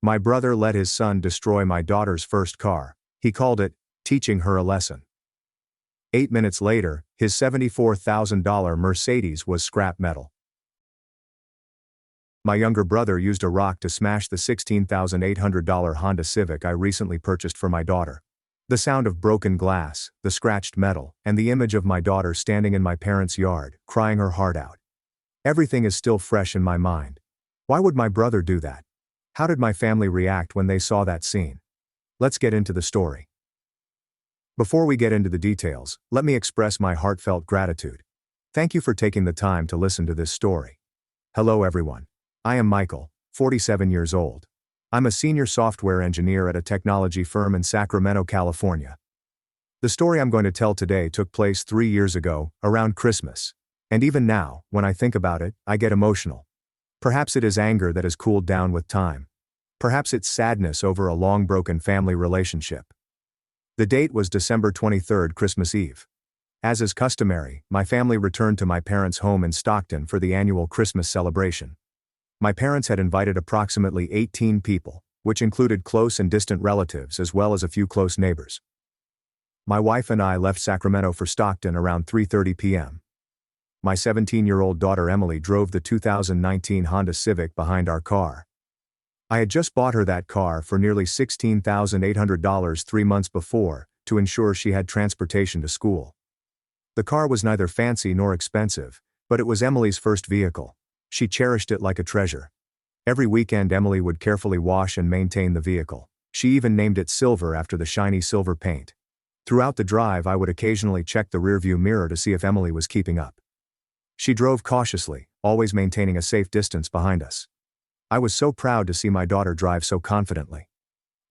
My brother let his son destroy my daughter's first car. He called it, teaching her a lesson. 8 minutes later, his $74,000 Mercedes was scrap metal. My younger brother used a rock to smash the $16,800 Honda Civic I recently purchased for my daughter. The sound of broken glass, the scratched metal, and the image of my daughter standing in my parents' yard, crying her heart out. Everything is still fresh in my mind. Why would my brother do that? How did my family react when they saw that scene? Let's get into the story. Before we get into the details, let me express my heartfelt gratitude. Thank you for taking the time to listen to this story. Hello everyone. I am Michael, 47 years old. I'm a senior software engineer at a technology firm in Sacramento, California. The story I'm going to tell today took place 3 years ago, around Christmas. And even now, when I think about it, I get emotional. Perhaps it is anger that has cooled down with time. Perhaps it's sadness over a long-broken family relationship. The date was December 23rd, Christmas Eve. As is customary, my family returned to my parents' home in Stockton for the annual Christmas celebration. My parents had invited approximately 18 people, which included close and distant relatives as well as a few close neighbors. My wife and I left Sacramento for Stockton around 3:30 p.m. My 17-year-old daughter Emily drove the 2019 Honda Civic behind our car. I had just bought her that car for nearly $16,800 3 months before, to ensure she had transportation to school. The car was neither fancy nor expensive, but it was Emily's first vehicle. She cherished it like a treasure. Every weekend Emily would carefully wash and maintain the vehicle. She even named it Silver after the shiny silver paint. Throughout the drive I would occasionally check the rearview mirror to see if Emily was keeping up. She drove cautiously, always maintaining a safe distance behind us. I was so proud to see my daughter drive so confidently.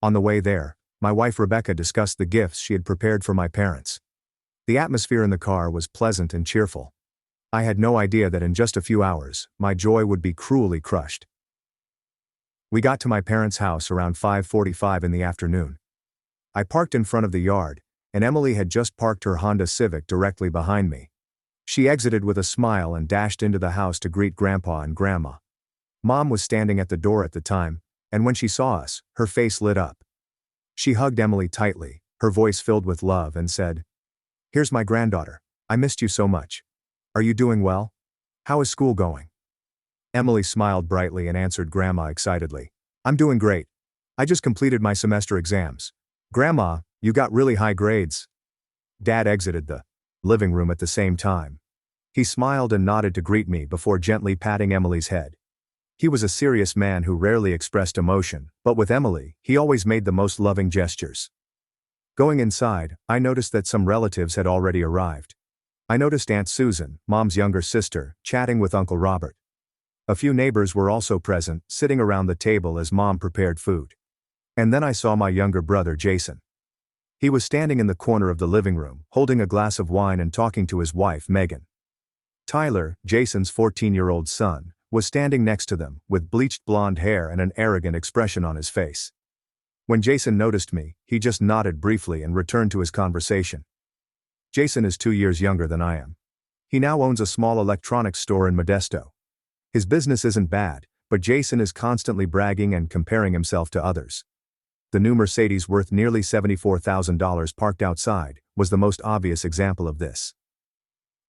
On the way there, my wife Rebecca discussed the gifts she had prepared for my parents. The atmosphere in the car was pleasant and cheerful. I had no idea that in just a few hours, my joy would be cruelly crushed. We got to my parents' house around 5:45 in the afternoon. I parked in front of the yard, and Emily had just parked her Honda Civic directly behind me. She exited with a smile and dashed into the house to greet Grandpa and Grandma. Mom was standing at the door at the time, and when she saw us, her face lit up. She hugged Emily tightly, her voice filled with love, and said, "Here's my granddaughter. I missed you so much. Are you doing well? How is school going?" Emily smiled brightly and answered Grandma excitedly, "I'm doing great. I just completed my semester exams. Grandma, you got really high grades." Dad exited the living room at the same time. He smiled and nodded to greet me before gently patting Emily's head. He was a serious man who rarely expressed emotion, but with Emily, he always made the most loving gestures. Going inside, I noticed that some relatives had already arrived. I noticed Aunt Susan, Mom's younger sister, chatting with Uncle Robert. A few neighbors were also present, sitting around the table as Mom prepared food. And then I saw my younger brother Jason. He was standing in the corner of the living room, holding a glass of wine and talking to his wife Megan. Tyler, Jason's 14-year-old son, was standing next to them, with bleached blonde hair and an arrogant expression on his face. When Jason noticed me, he just nodded briefly and returned to his conversation. Jason is 2 years younger than I am. He now owns a small electronics store in Modesto. His business isn't bad, but Jason is constantly bragging and comparing himself to others. The new Mercedes worth nearly $74,000 parked outside was the most obvious example of this.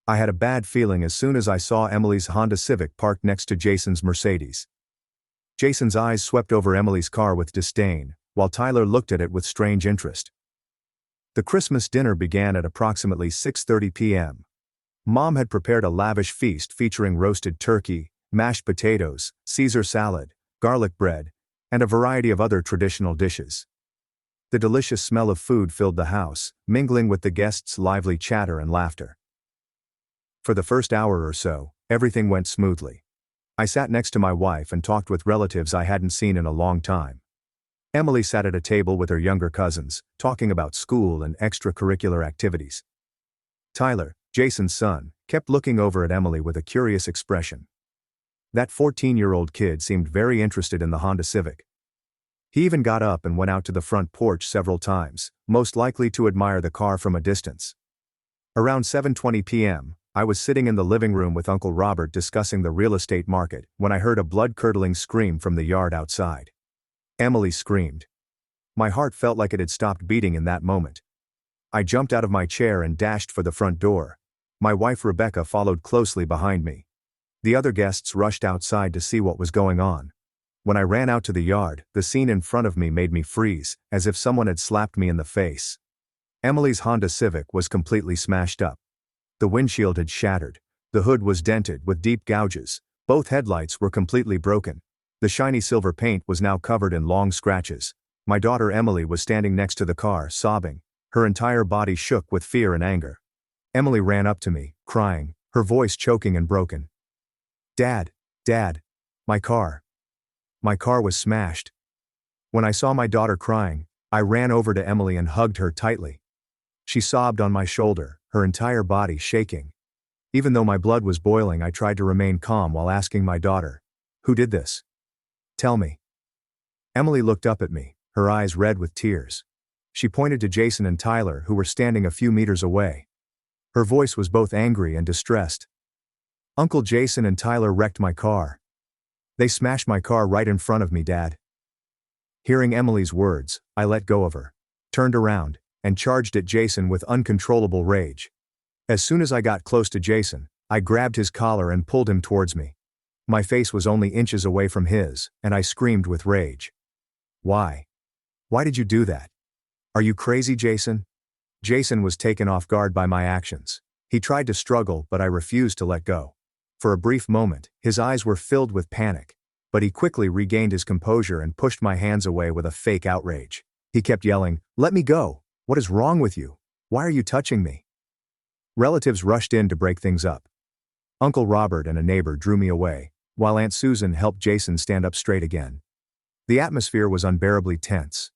I had a bad feeling as soon as I saw Emily's Honda Civic parked next to Jason's Mercedes. Jason's eyes swept over Emily's car with disdain, while Tyler looked at it with strange interest. The Christmas dinner began at approximately 6:30 p.m. Mom had prepared a lavish feast featuring roasted turkey, mashed potatoes, Caesar salad, garlic bread, and a variety of other traditional dishes. The delicious smell of food filled the house, mingling with the guests' lively chatter and laughter. For the first hour or so, everything went smoothly. I sat next to my wife and talked with relatives I hadn't seen in a long time. Emily sat at a table with her younger cousins, talking about school and extracurricular activities. Tyler, Jason's son, kept looking over at Emily with a curious expression. That 14-year-old kid seemed very interested in the Honda Civic. He even got up and went out to the front porch several times, most likely to admire the car from a distance. Around 7:20 p.m., I was sitting in the living room with Uncle Robert discussing the real estate market when I heard a blood-curdling scream from the yard outside. Emily screamed. My heart felt like it had stopped beating in that moment. I jumped out of my chair and dashed for the front door. My wife Rebecca followed closely behind me. The other guests rushed outside to see what was going on. When I ran out to the yard, the scene in front of me made me freeze, as if someone had slapped me in the face. Emily's Honda Civic was completely smashed up. The windshield had shattered. The hood was dented with deep gouges. Both headlights were completely broken. The shiny silver paint was now covered in long scratches. My daughter Emily was standing next to the car, sobbing. Her entire body shook with fear and anger. Emily ran up to me, crying, her voice choking and broken. "Dad, Dad, my car. My car was smashed." When I saw my daughter crying, I ran over to Emily and hugged her tightly. She sobbed on my shoulder, her entire body shaking. Even though my blood was boiling, I tried to remain calm while asking my daughter, "Who did this? Tell me." Emily looked up at me, her eyes red with tears. She pointed to Jason and Tyler, who were standing a few meters away. Her voice was both angry and distressed. "Uncle Jason and Tyler wrecked my car. They smashed my car right in front of me, Dad." Hearing Emily's words, I let go of her, turned around, and charged at Jason with uncontrollable rage. As soon as I got close to Jason, I grabbed his collar and pulled him towards me. My face was only inches away from his, and I screamed with rage. "Why? Why did you do that? Are you crazy, Jason?" Jason was taken off guard by my actions. He tried to struggle, but I refused to let go. For a brief moment, his eyes were filled with panic, but he quickly regained his composure and pushed my hands away with a fake outrage. He kept yelling, "Let me go! What is wrong with you? Why are you touching me?" Relatives rushed in to break things up. Uncle Robert and a neighbor drew me away, while Aunt Susan helped Jason stand up straight again. The atmosphere was unbearably tense.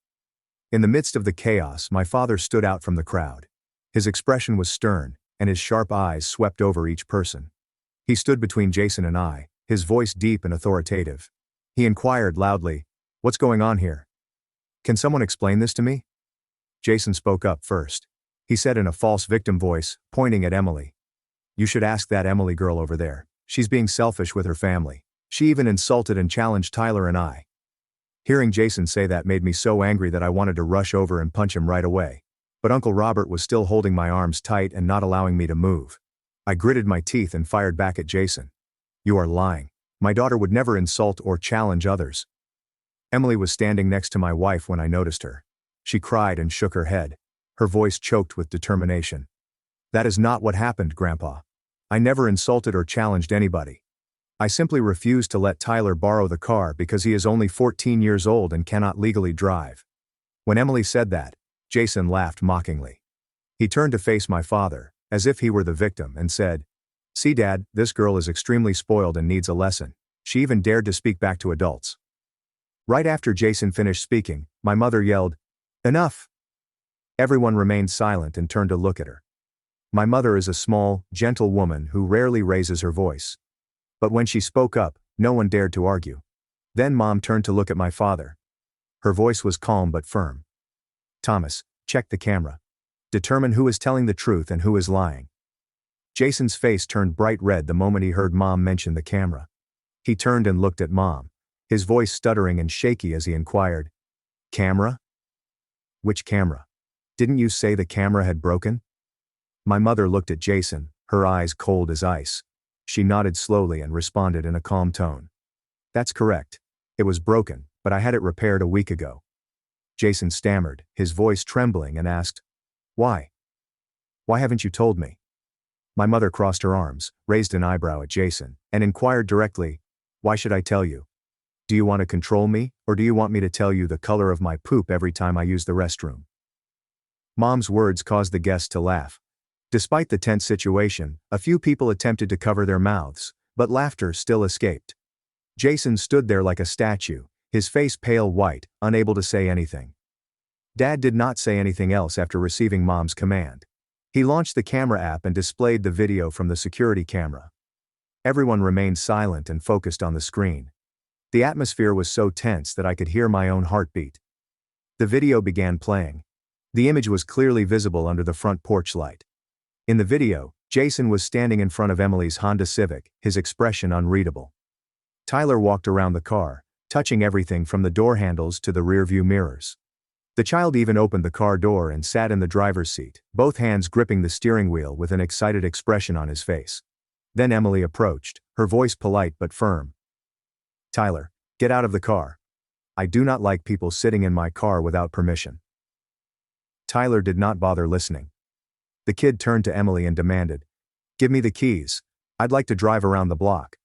In the midst of the chaos, my father stood out from the crowd. His expression was stern, and his sharp eyes swept over each person. He stood between Jason and I, his voice deep and authoritative. He inquired loudly, "What's going on here? Can someone explain this to me?" Jason spoke up first. He said in a false victim voice, pointing at Emily, "You should ask that Emily girl over there. She's being selfish with her family. She even insulted and challenged Tyler and I." Hearing Jason say that made me so angry that I wanted to rush over and punch him right away. But Uncle Robert was still holding my arms tight and not allowing me to move. I gritted my teeth and fired back at Jason. "You are lying. My daughter would never insult or challenge others." Emily was standing next to my wife when I noticed her. She cried and shook her head. Her voice choked with determination. "That is not what happened, Grandpa. I never insulted or challenged anybody. I simply refused to let Tyler borrow the car because he is only 14 years old and cannot legally drive." When Emily said that, Jason laughed mockingly. He turned to face my father, as if he were the victim, and said, "See, Dad, this girl is extremely spoiled and needs a lesson. She even dared to speak back to adults." Right after Jason finished speaking, my mother yelled, "Enough!" Everyone remained silent and turned to look at her. My mother is a small, gentle woman who rarely raises her voice. But when she spoke up, no one dared to argue. Then Mom turned to look at my father. Her voice was calm but firm. "Thomas, check the camera. Determine who is telling the truth and who is lying." Jason's face turned bright red the moment he heard Mom mention the camera. He turned and looked at Mom, his voice stuttering and shaky as he inquired, "Camera? Which camera? Didn't you say the camera had broken?" My mother looked at Jason, her eyes cold as ice. She nodded slowly and responded in a calm tone. "That's correct. It was broken, but I had it repaired a week ago." Jason stammered, his voice trembling, and asked, "Why? Why haven't you told me?" My mother crossed her arms, raised an eyebrow at Jason, and inquired directly, "Why should I tell you? Do you want to control me, or do you want me to tell you the color of my poop every time I use the restroom?" Mom's words caused the guests to laugh. Despite the tense situation, a few people attempted to cover their mouths, but laughter still escaped. Jason stood there like a statue, his face pale white, unable to say anything. Dad did not say anything else after receiving Mom's command. He launched the camera app and displayed the video from the security camera. Everyone remained silent and focused on the screen. The atmosphere was so tense that I could hear my own heartbeat. The video began playing. The image was clearly visible under the front porch light. In the video, Jason was standing in front of Emily's Honda Civic, his expression unreadable. Tyler walked around the car, touching everything from the door handles to the rearview mirrors. The child even opened the car door and sat in the driver's seat, both hands gripping the steering wheel with an excited expression on his face. Then Emily approached, her voice polite but firm. "Tyler, get out of the car. I do not like people sitting in my car without permission." Tyler did not bother listening. The kid turned to Emily and demanded, "Give me the keys. I'd like to drive around the block."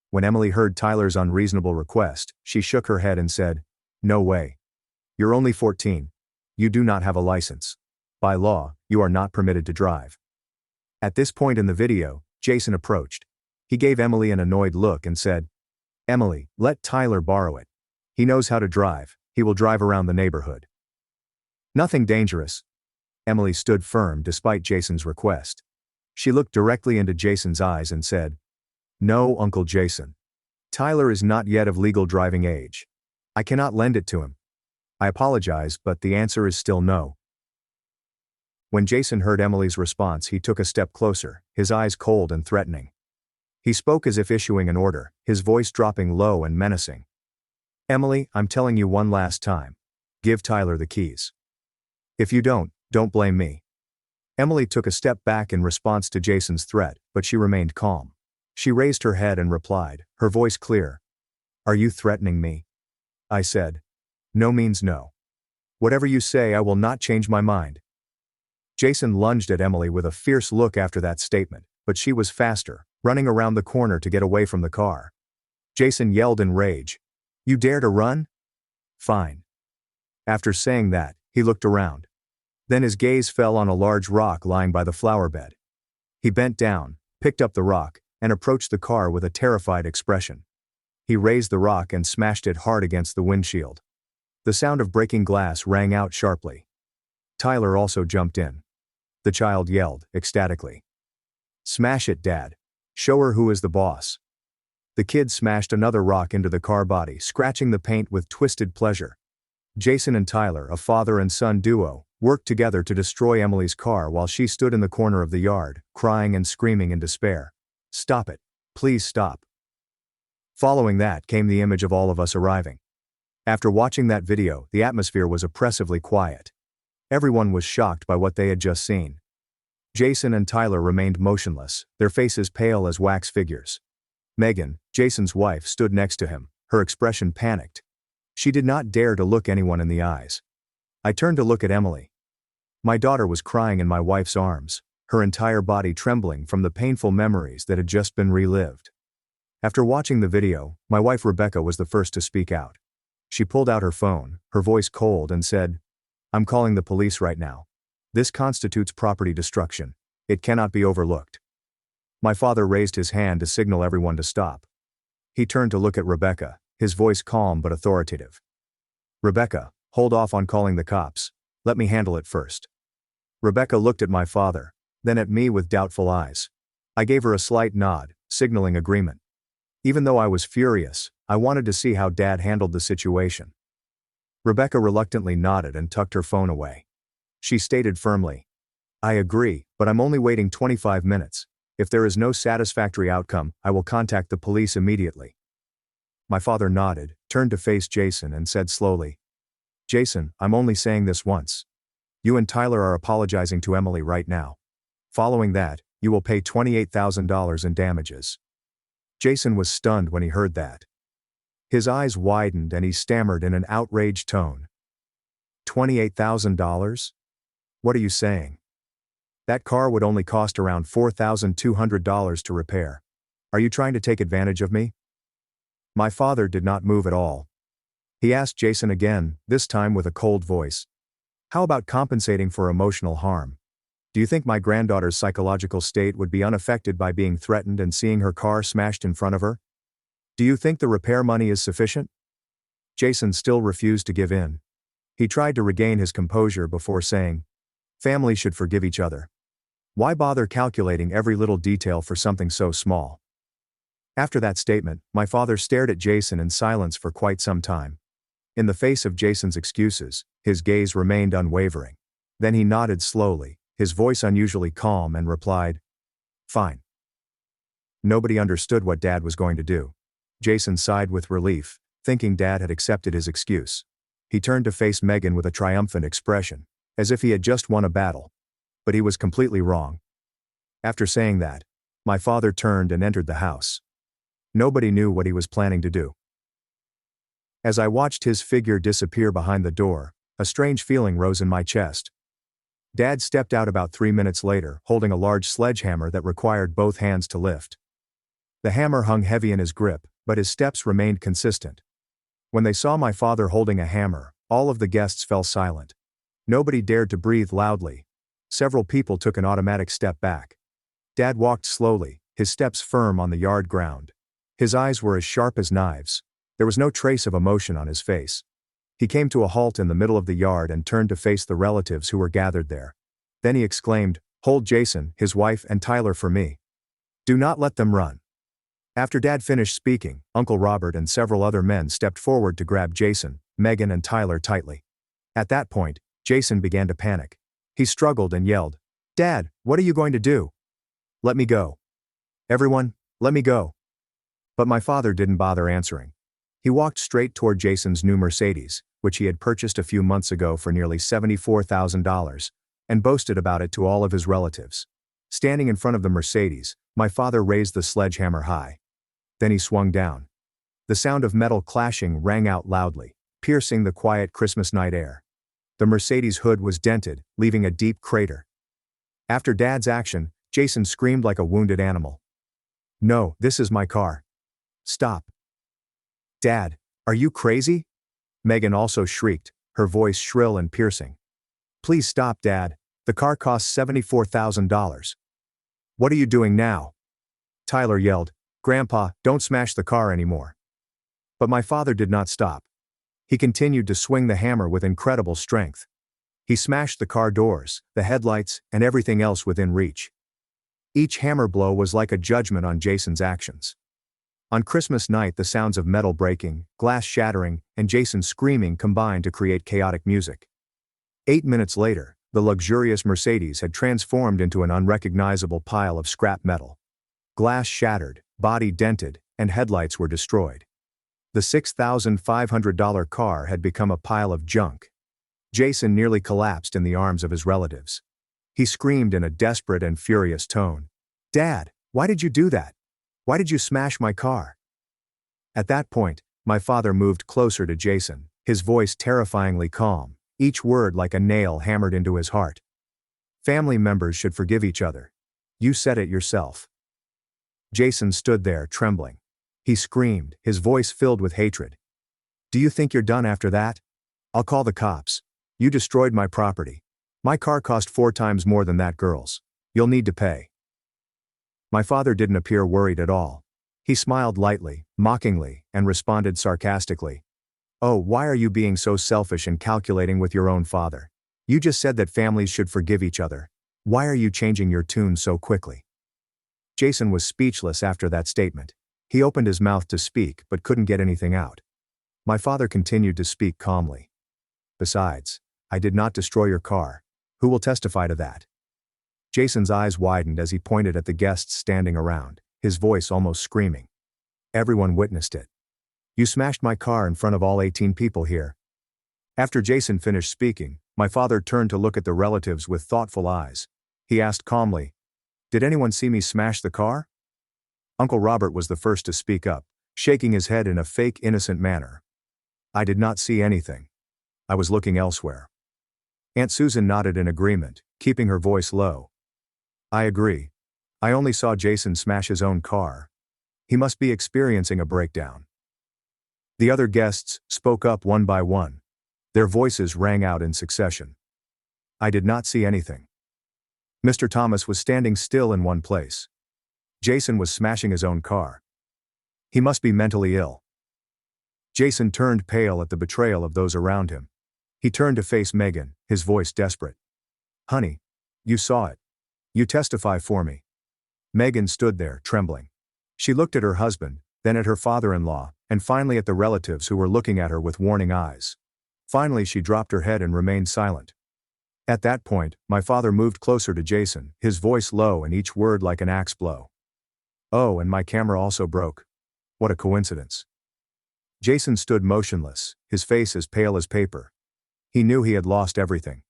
When Emily heard Tyler's unreasonable request, she shook her head and said, "No way. You're only 14. You do not have a license. By law, you are not permitted to drive." At this point in the video, Jason approached. He gave Emily an annoyed look and said, "Emily, let Tyler borrow it. He knows how to drive. He will drive around the neighborhood." "Nothing dangerous." Emily stood firm despite Jason's request. She looked directly into Jason's eyes and said, "No, Uncle Jason. Tyler is not yet of legal driving age. I cannot lend it to him. I apologize, but the answer is still no." When Jason heard Emily's response, he took a step closer, his eyes cold and threatening. He spoke as if issuing an order, his voice dropping low and menacing. "Emily, I'm telling you one last time. Give Tyler the keys. If you don't blame me." Emily took a step back in response to Jason's threat, but she remained calm. She raised her head and replied, her voice clear. "Are you threatening me?" I said. "No means no. Whatever you say, I will not change my mind." Jason lunged at Emily with a fierce look after that statement, but she was faster, running around the corner to get away from the car. Jason yelled in rage, "You dare to run? Fine." After saying that, he looked around. Then his gaze fell on a large rock lying by the flower bed. He bent down, picked up the rock, and approached the car with a terrified expression. He raised the rock and smashed it hard against the windshield. The sound of breaking glass rang out sharply. Tyler also jumped in. The child yelled, ecstatically, "Smash it, Dad. Show her who is the boss." The kid smashed another rock into the car body, scratching the paint with twisted pleasure. Jason and Tyler, a father and son duo, worked together to destroy Emily's car while she stood in the corner of the yard, crying and screaming in despair. "Stop it. Please stop." Following that came the image of all of us arriving. After watching that video, the atmosphere was oppressively quiet. Everyone was shocked by what they had just seen. Jason and Tyler remained motionless, their faces pale as wax figures. Megan, Jason's wife, stood next to him, her expression panicked. She did not dare to look anyone in the eyes. I turned to look at Emily. My daughter was crying in my wife's arms, her entire body trembling from the painful memories that had just been relived. After watching the video, my wife Rebecca was the first to speak out. She pulled out her phone, her voice cold, and said, "I'm calling the police right now. This constitutes property destruction. It cannot be overlooked." My father raised his hand to signal everyone to stop. He turned to look at Rebecca, his voice calm but authoritative. "Rebecca, hold off on calling the cops. Let me handle it first." Rebecca looked at my father, then at me with doubtful eyes. I gave her a slight nod, signaling agreement. Even though I was furious, I wanted to see how Dad handled the situation. Rebecca reluctantly nodded and tucked her phone away. She stated firmly, "I agree, but I'm only waiting 25 minutes. If there is no satisfactory outcome, I will contact the police immediately." My father nodded, turned to face Jason and said slowly, "Jason, I'm only saying this once. You and Tyler are apologizing to Emily right now. Following that, you will pay $28,000 in damages." Jason was stunned when he heard that. His eyes widened and he stammered in an outraged tone. $28,000? What are you saying? That car would only cost around $4,200 to repair. Are you trying to take advantage of me? My father did not move at all. He asked Jason again, this time with a cold voice. "How about compensating for emotional harm? Do you think my granddaughter's psychological state would be unaffected by being threatened and seeing her car smashed in front of her? Do you think the repair money is sufficient?" Jason still refused to give in. He tried to regain his composure before saying, "Families should forgive each other. Why bother calculating every little detail for something so small?" After that statement, my father stared at Jason in silence for quite some time. In the face of Jason's excuses, his gaze remained unwavering. Then he nodded slowly, his voice unusually calm, and replied, "Fine." Nobody understood what Dad was going to do. Jason sighed with relief, thinking Dad had accepted his excuse. He turned to face Megan with a triumphant expression, as if he had just won a battle. But he was completely wrong. After saying that, my father turned and entered the house. Nobody knew what he was planning to do. As I watched his figure disappear behind the door, a strange feeling rose in my chest. Dad stepped out about 3 minutes later, holding a large sledgehammer that required both hands to lift. The hammer hung heavy in his grip, but his steps remained consistent. When they saw my father holding a hammer, all of the guests fell silent. Nobody dared to breathe loudly. Several people took an automatic step back. Dad walked slowly, his steps firm on the yard ground. His eyes were as sharp as knives. There was no trace of emotion on his face. He came to a halt in the middle of the yard and turned to face the relatives who were gathered there. Then he exclaimed, "Hold Jason, his wife, and Tyler for me. Do not let them run." After Dad finished speaking, Uncle Robert and several other men stepped forward to grab Jason, Megan and Tyler tightly. At that point, Jason began to panic. He struggled and yelled, "Dad, what are you going to do? Let me go. Everyone, let me go." But my father didn't bother answering. He walked straight toward Jason's new Mercedes, which he had purchased a few months ago for nearly $74,000, and boasted about it to all of his relatives. Standing in front of the Mercedes, my father raised the sledgehammer high. Then he swung down. The sound of metal clashing rang out loudly, piercing the quiet Christmas night air. The Mercedes hood was dented, leaving a deep crater. After Dad's action, Jason screamed like a wounded animal. "No, this is my car. Stop." "Dad, are you crazy?" Megan also shrieked, her voice shrill and piercing. "Please stop, Dad. The car costs $74,000. What are you doing now?" Tyler yelled, "Grandpa, don't smash the car anymore." But my father did not stop. He continued to swing the hammer with incredible strength. He smashed the car doors, the headlights, and everything else within reach. Each hammer blow was like a judgment on Jason's actions. On Christmas night, the sounds of metal breaking, glass shattering, and Jason screaming combined to create chaotic music. 8 minutes later, the luxurious Mercedes had transformed into an unrecognizable pile of scrap metal. Glass shattered, body dented, and headlights were destroyed. The $6,500 car had become a pile of junk. Jason nearly collapsed in the arms of his relatives. He screamed in a desperate and furious tone, "Dad, why did you do that? Why did you smash my car?" At that point, my father moved closer to Jason, his voice terrifyingly calm, each word like a nail hammered into his heart. "Family members should forgive each other. You said it yourself." Jason stood there trembling. He screamed, his voice filled with hatred. "Do you think you're done after that? I'll call the cops. You destroyed my property. My car cost 4 times more than that girl's. You'll need to pay." My father didn't appear worried at all. He smiled lightly, mockingly, and responded sarcastically, "Oh, why are you being so selfish and calculating with your own father? You just said that families should forgive each other. Why are you changing your tune so quickly?" Jason was speechless after that statement. He opened his mouth to speak but couldn't get anything out. My father continued to speak calmly. "Besides, I did not destroy your car. Who will testify to that?" Jason's eyes widened as he pointed at the guests standing around, his voice almost screaming. "Everyone witnessed it. You smashed my car in front of all 18 people here." After Jason finished speaking, my father turned to look at the relatives with thoughtful eyes. He asked calmly, "Did anyone see me smash the car?" Uncle Robert was the first to speak up, shaking his head in a fake innocent manner. "I did not see anything. I was looking elsewhere." Aunt Susan nodded in agreement, keeping her voice low. "I agree. I only saw Jason smash his own car. He must be experiencing a breakdown." The other guests spoke up one by one. Their voices rang out in succession. "I did not see anything." Mr. Thomas was standing still in one place. Jason was smashing his own car. He must be mentally ill. Jason turned pale at the betrayal of those around him. He turned to face Megan, his voice desperate. "Honey, you saw it. You testify for me." Megan stood there, trembling. She looked at her husband, then at her father-in-law, and finally at the relatives who were looking at her with warning eyes. Finally she dropped her head and remained silent. At that point, my father moved closer to Jason, his voice low and each word like an axe blow. "Oh, and my camera also broke. What a coincidence." Jason stood motionless, his face as pale as paper. He knew he had lost everything.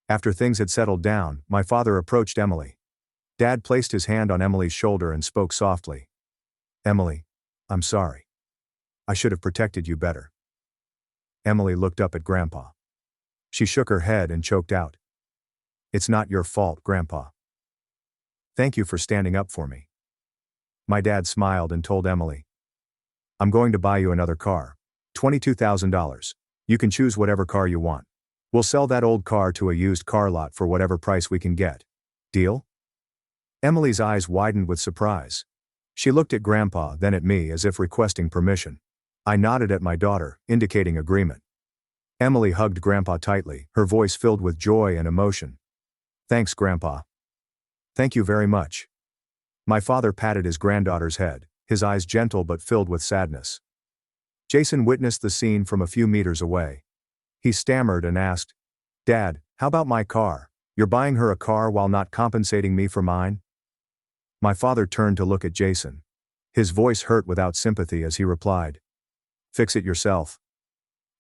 After things had settled down, my father approached Emily. Dad placed his hand on Emily's shoulder and spoke softly. "Emily, I'm sorry. I should have protected you better." Emily looked up at Grandpa. She shook her head and choked out. "It's not your fault, Grandpa. Thank you for standing up for me." My dad smiled and told Emily, "I'm going to buy you another car. $22,000. You can choose whatever car you want. We'll sell that old car to a used car lot for whatever price we can get. Deal?" Emily's eyes widened with surprise. She looked at Grandpa, then at me as if requesting permission. I nodded at my daughter, indicating agreement. Emily hugged Grandpa tightly, her voice filled with joy and emotion. "Thanks, Grandpa. Thank you very much." My father patted his granddaughter's head, his eyes gentle but filled with sadness. Jason witnessed the scene from a few meters away. He stammered and asked, "Dad, how about my car? You're buying her a car while not compensating me for mine?" My father turned to look at Jason. His voice hurt without sympathy as he replied, "Fix it yourself."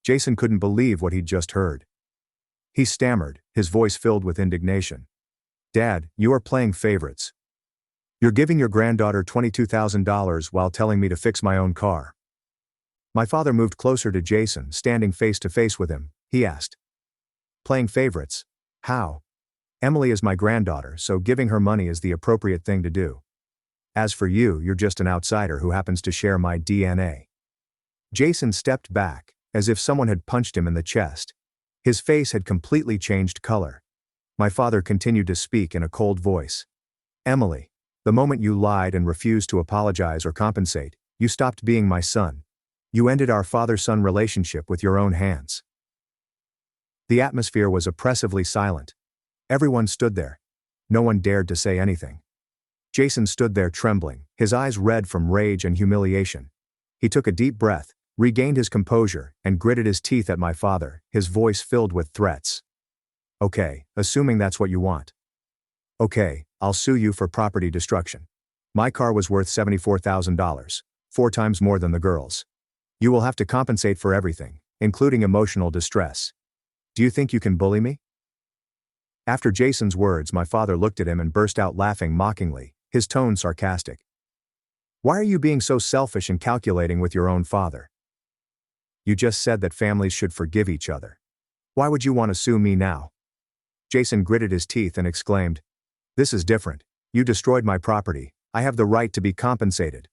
Jason couldn't believe what he'd just heard. He stammered, his voice filled with indignation. "Dad, you are playing favorites. You're giving your granddaughter $22,000 while telling me to fix my own car." My father moved closer to Jason, standing face to face with him. He asked, "Playing favorites? How? Emily is my granddaughter, so giving her money is the appropriate thing to do. As for you, you're just an outsider who happens to share my DNA." Jason stepped back, as if someone had punched him in the chest. His face had completely changed color. My father continued to speak in a cold voice. "Emily, the moment you lied and refused to apologize or compensate, you stopped being my son. You ended our father-son relationship with your own hands." The atmosphere was oppressively silent. Everyone stood there. No one dared to say anything. Jason stood there trembling, his eyes red from rage and humiliation. He took a deep breath, regained his composure, and gritted his teeth at my father, his voice filled with threats. "Okay, assuming that's what you want. Okay, I'll sue you for property destruction. My car was worth $74,000, 4 times more than the girl's. You will have to compensate for everything, including emotional distress. Do you think you can bully me?" After Jason's words, my father looked at him and burst out laughing mockingly, his tone sarcastic. "Why are you being so selfish and calculating with your own father? You just said that families should forgive each other. Why would you want to sue me now?" Jason gritted his teeth and exclaimed, "This is different. You destroyed my property. I have the right to be compensated."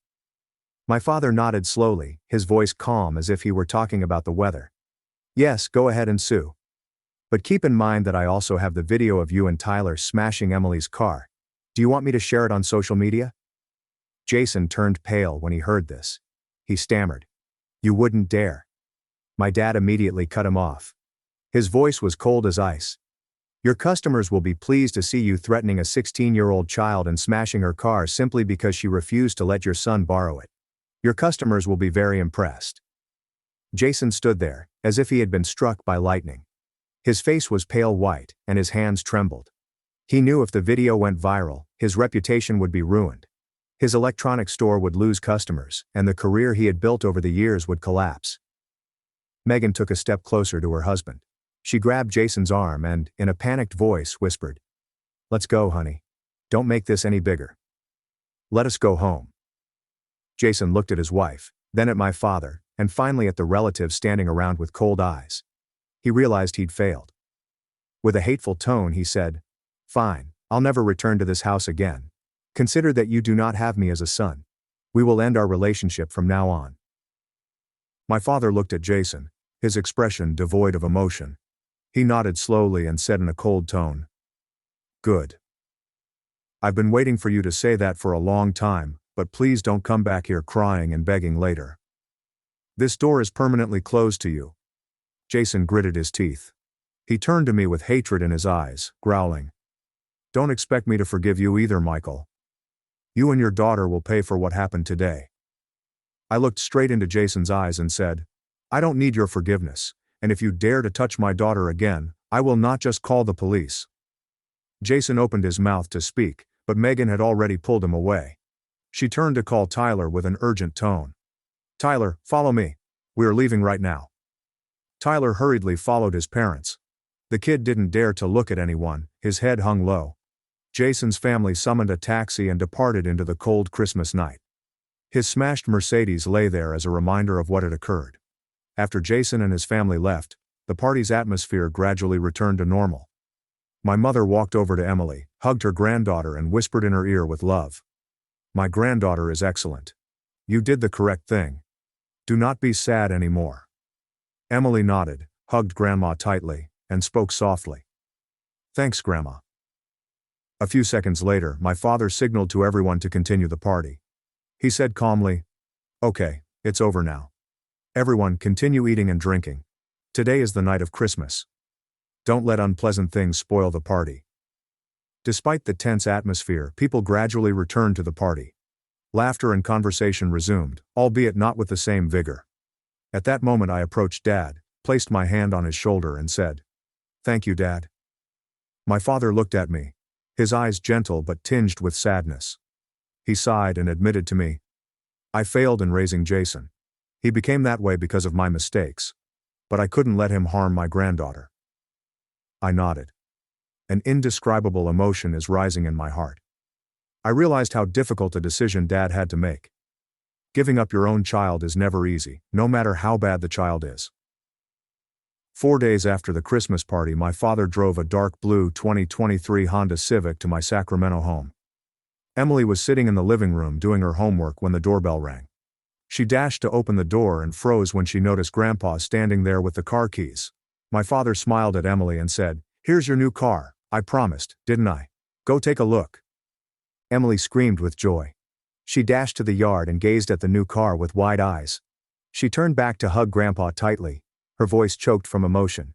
My father nodded slowly, his voice calm as if he were talking about the weather. "Yes, go ahead and sue. But keep in mind that I also have the video of you and Tyler smashing Emily's car. Do you want me to share it on social media?" Jason turned pale when he heard this. He stammered, "You wouldn't dare." My dad immediately cut him off. His voice was cold as ice. "Your customers will be pleased to see you threatening a 16-year-old child and smashing her car simply because she refused to let your son borrow it. Your customers will be very impressed." Jason stood there, as if he had been struck by lightning. His face was pale white, and his hands trembled. He knew if the video went viral, his reputation would be ruined. His electronics store would lose customers, and the career he had built over the years would collapse. Megan took a step closer to her husband. She grabbed Jason's arm and, in a panicked voice, whispered, "Let's go, honey. Don't make this any bigger. Let us go home." Jason looked at his wife, then at my father, and finally at the relatives standing around with cold eyes. He realized he'd failed. With a hateful tone, he said, "Fine, I'll never return to this house again. Consider that you do not have me as a son. We will end our relationship from now on." My father looked at Jason, his expression devoid of emotion. He nodded slowly and said in a cold tone, "Good. I've been waiting for you to say that for a long time, but please don't come back here crying and begging later. This door is permanently closed to you." Jason gritted his teeth. He turned to me with hatred in his eyes, growling, "Don't expect me to forgive you either, Michael. You and your daughter will pay for what happened today." I looked straight into Jason's eyes and said, "I don't need your forgiveness, and if you dare to touch my daughter again, I will not just call the police." Jason opened his mouth to speak, but Megan had already pulled him away. She turned to call Tyler with an urgent tone. "Tyler, follow me. We are leaving right now. Tyler hurriedly followed his parents. The kid didn't dare to look at anyone, his head hung low. Jason's family summoned a taxi and departed into the cold Christmas night. His smashed Mercedes lay there as a reminder of what had occurred. After Jason and his family left, the party's atmosphere gradually returned to normal. My mother walked over to Emily, hugged her granddaughter and whispered in her ear with love. "My granddaughter is excellent. You did the correct thing. Do not be sad anymore." Emily nodded, hugged Grandma tightly, and spoke softly. "Thanks, Grandma." A few seconds later, my father signaled to everyone to continue the party. He said calmly, "Okay, it's over now. Everyone continue eating and drinking. Today is the night of Christmas. Don't let unpleasant things spoil the party." Despite the tense atmosphere, people gradually returned to the party. Laughter and conversation resumed, albeit not with the same vigor. At that moment I approached Dad, placed my hand on his shoulder and said, "Thank you, Dad." My father looked at me, his eyes gentle but tinged with sadness. He sighed and admitted to me, "I failed in raising Jason. He became that way because of my mistakes. But I couldn't let him harm my granddaughter." I nodded. An indescribable emotion is rising in my heart. I realized how difficult a decision Dad had to make. Giving up your own child is never easy, no matter how bad the child is. 4 days after the Christmas party, my father drove a dark blue 2023 Honda Civic to my Sacramento home. Emily was sitting in the living room doing her homework when the doorbell rang. She dashed to open the door and froze when she noticed Grandpa standing there with the car keys. My father smiled at Emily and said, "Here's your new car. I promised, didn't I? Go take a look." Emily screamed with joy. She dashed to the yard and gazed at the new car with wide eyes. She turned back to hug Grandpa tightly, her voice choked from emotion.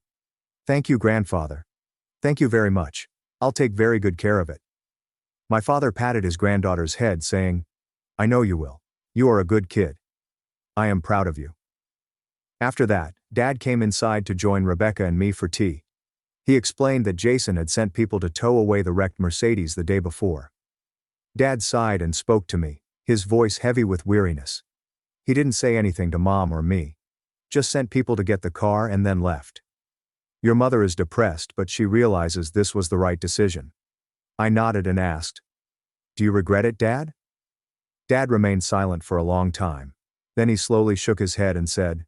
"Thank you, Grandfather. Thank you very much. I'll take very good care of it." My father patted his granddaughter's head, saying, "I know you will. You are a good kid. I am proud of you." After that, Dad came inside to join Rebecca and me for tea. He explained that Jason had sent people to tow away the wrecked Mercedes the day before. Dad sighed and spoke to me, his voice heavy with weariness. He didn't say anything to Mom or me. Just sent people to get the car and then left. "Your mother is depressed, but she realizes this was the right decision." I nodded and asked, "Do you regret it, Dad?" Dad remained silent for a long time. Then he slowly shook his head and said,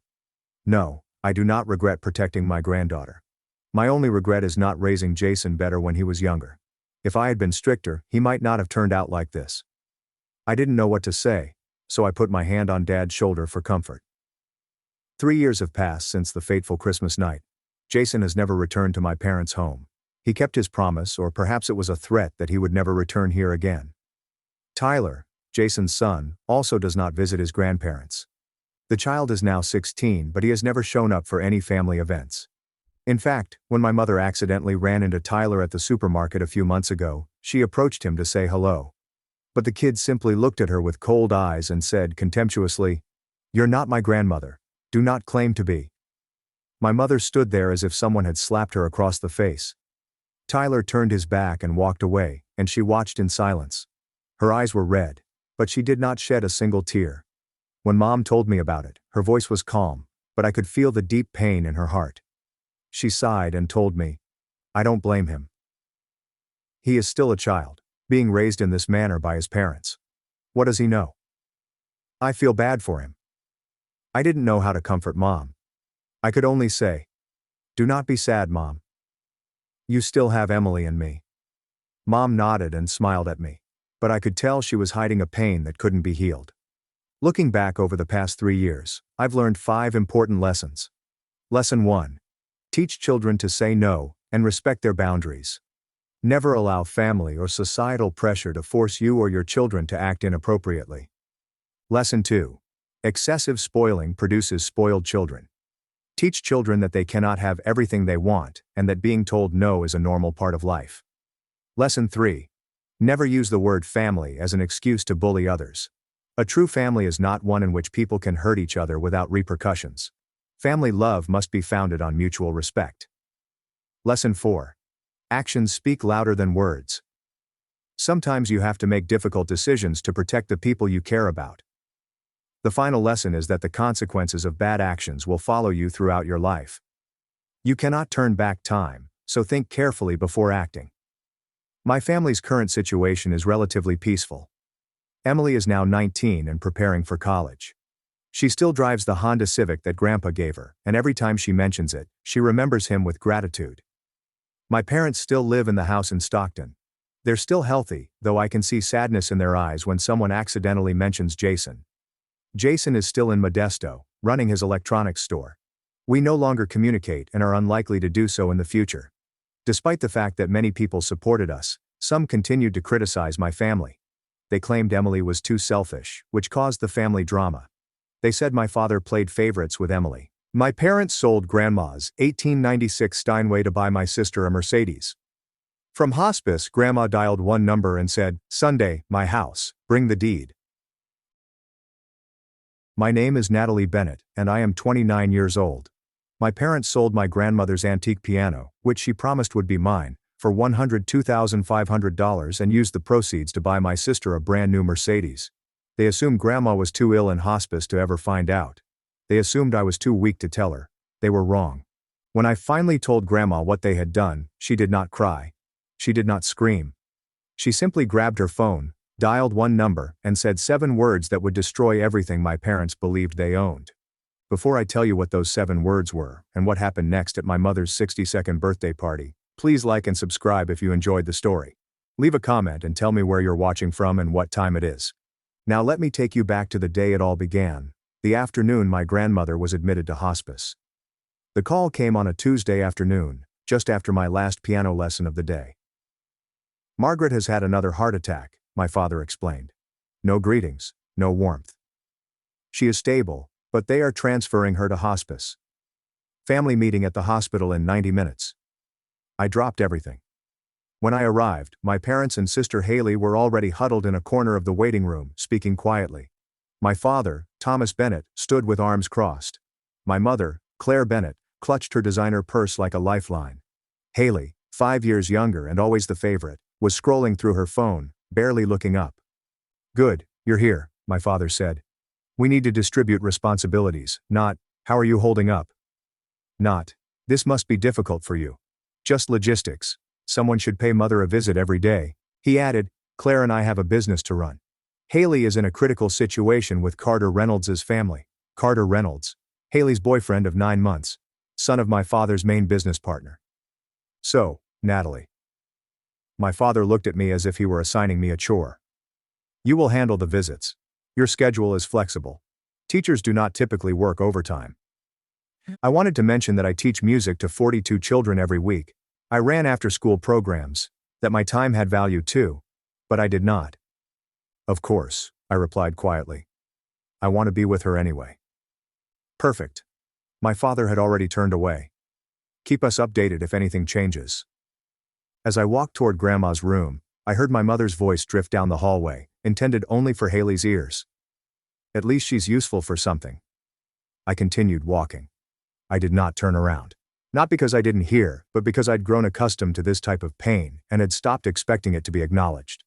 "No, I do not regret protecting my granddaughter. My only regret is not raising Jason better when he was younger. If I had been stricter, he might not have turned out like this." I didn't know what to say, so I put my hand on Dad's shoulder for comfort. 3 years have passed since the fateful Christmas night. Jason has never returned to my parents' home. He kept his promise, or perhaps it was a threat that he would never return here again. Tyler, Jason's son, also does not visit his grandparents. The child is now 16, but he has never shown up for any family events. In fact, when my mother accidentally ran into Tyler at the supermarket a few months ago, she approached him to say hello. But the kid simply looked at her with cold eyes and said contemptuously, "You're not my grandmother. Do not claim to be." My mother stood there as if someone had slapped her across the face. Tyler turned his back and walked away, and she watched in silence. Her eyes were red, but she did not shed a single tear. When Mom told me about it, her voice was calm, but I could feel the deep pain in her heart. She sighed and told me, "I don't blame him. He is still a child, being raised in this manner by his parents. What does he know?" I feel bad for him. I didn't know how to comfort Mom. I could only say, "Do not be sad, Mom. You still have Emily and me." Mom nodded and smiled at me, but I could tell she was hiding a pain that couldn't be healed. Looking back over the past 3 years, I've learned 5 important lessons. Lesson 1. Teach children to say no and respect their boundaries. Never allow family or societal pressure to force you or your children to act inappropriately. Lesson 2. Excessive spoiling produces spoiled children. Teach children that they cannot have everything they want, and that being told no is a normal part of life. Lesson 3. Never use the word family as an excuse to bully others. A true family is not one in which people can hurt each other without repercussions. Family love must be founded on mutual respect. Lesson 4. Actions speak louder than words. Sometimes you have to make difficult decisions to protect the people you care about. The final lesson is that the consequences of bad actions will follow you throughout your life. You cannot turn back time, so think carefully before acting. My family's current situation is relatively peaceful. Emily is now 19 and preparing for college. She still drives the Honda Civic that Grandpa gave her, and every time she mentions it, she remembers him with gratitude. My parents still live in the house in Stockton. They're still healthy, though I can see sadness in their eyes when someone accidentally mentions Jason. Jason is still in Modesto, running his electronics store. We no longer communicate and are unlikely to do so in the future. Despite the fact that many people supported us, some continued to criticize my family. They claimed Emily was too selfish, which caused the family drama. They said my father played favorites with Emily. My parents sold Grandma's 1896 Steinway to buy my sister a Mercedes. From hospice, Grandma dialed one number and said, "Sunday, my house, bring the deed." My name is Natalie Bennett, and I am 29 years old. My parents sold my grandmother's antique piano, which she promised would be mine, for $102,500 and used the proceeds to buy my sister a brand new Mercedes. They assumed Grandma was too ill in hospice to ever find out. They assumed I was too weak to tell her. They were wrong. When I finally told Grandma what they had done, she did not cry. She did not scream. She simply grabbed her phone, dialed one number, and said 7 words that would destroy everything my parents believed they owned. Before I tell you what those 7 words were, and what happened next at my mother's 62nd birthday party, please like and subscribe if you enjoyed the story. Leave a comment and tell me where you're watching from and what time it is. Now let me take you back to the day it all began, the afternoon my grandmother was admitted to hospice. The call came on a Tuesday afternoon, just after my last piano lesson of the day. "Margaret has had another heart attack," my father explained. "No greetings, no warmth. She is stable, but they are transferring her to hospice. Family meeting at the hospital in 90 minutes. I dropped everything. When I arrived, my parents and sister Haley were already huddled in a corner of the waiting room, speaking quietly. My father, Thomas Bennett, stood with arms crossed. My mother, Claire Bennett, clutched her designer purse like a lifeline. Haley, 5 years younger and always the favorite, was scrolling through her phone, barely looking up. "Good, you're here," my father said. "We need to distribute responsibilities, not, how are you holding up? Not, this must be difficult for you. Just logistics. Someone should pay Mother a visit every day." He added, "Claire and I have a business to run. Haley is in a critical situation with Carter Reynolds' family." Carter Reynolds, Haley's boyfriend of 9 months, son of my father's main business partner. "So, Natalie." My father looked at me as if he were assigning me a chore. "You will handle the visits. Your schedule is flexible. Teachers do not typically work overtime." I wanted to mention that I teach music to 42 children every week. I ran after-school programs, that my time had value too, but I did not. "Of course," I replied quietly. "I want to be with her anyway." "Perfect." My father had already turned away. "Keep us updated if anything changes." As I walked toward Grandma's room, I heard my mother's voice drift down the hallway, intended only for Haley's ears. "At least she's useful for something." I continued walking. I did not turn around. Not because I didn't hear, but because I'd grown accustomed to this type of pain and had stopped expecting it to be acknowledged.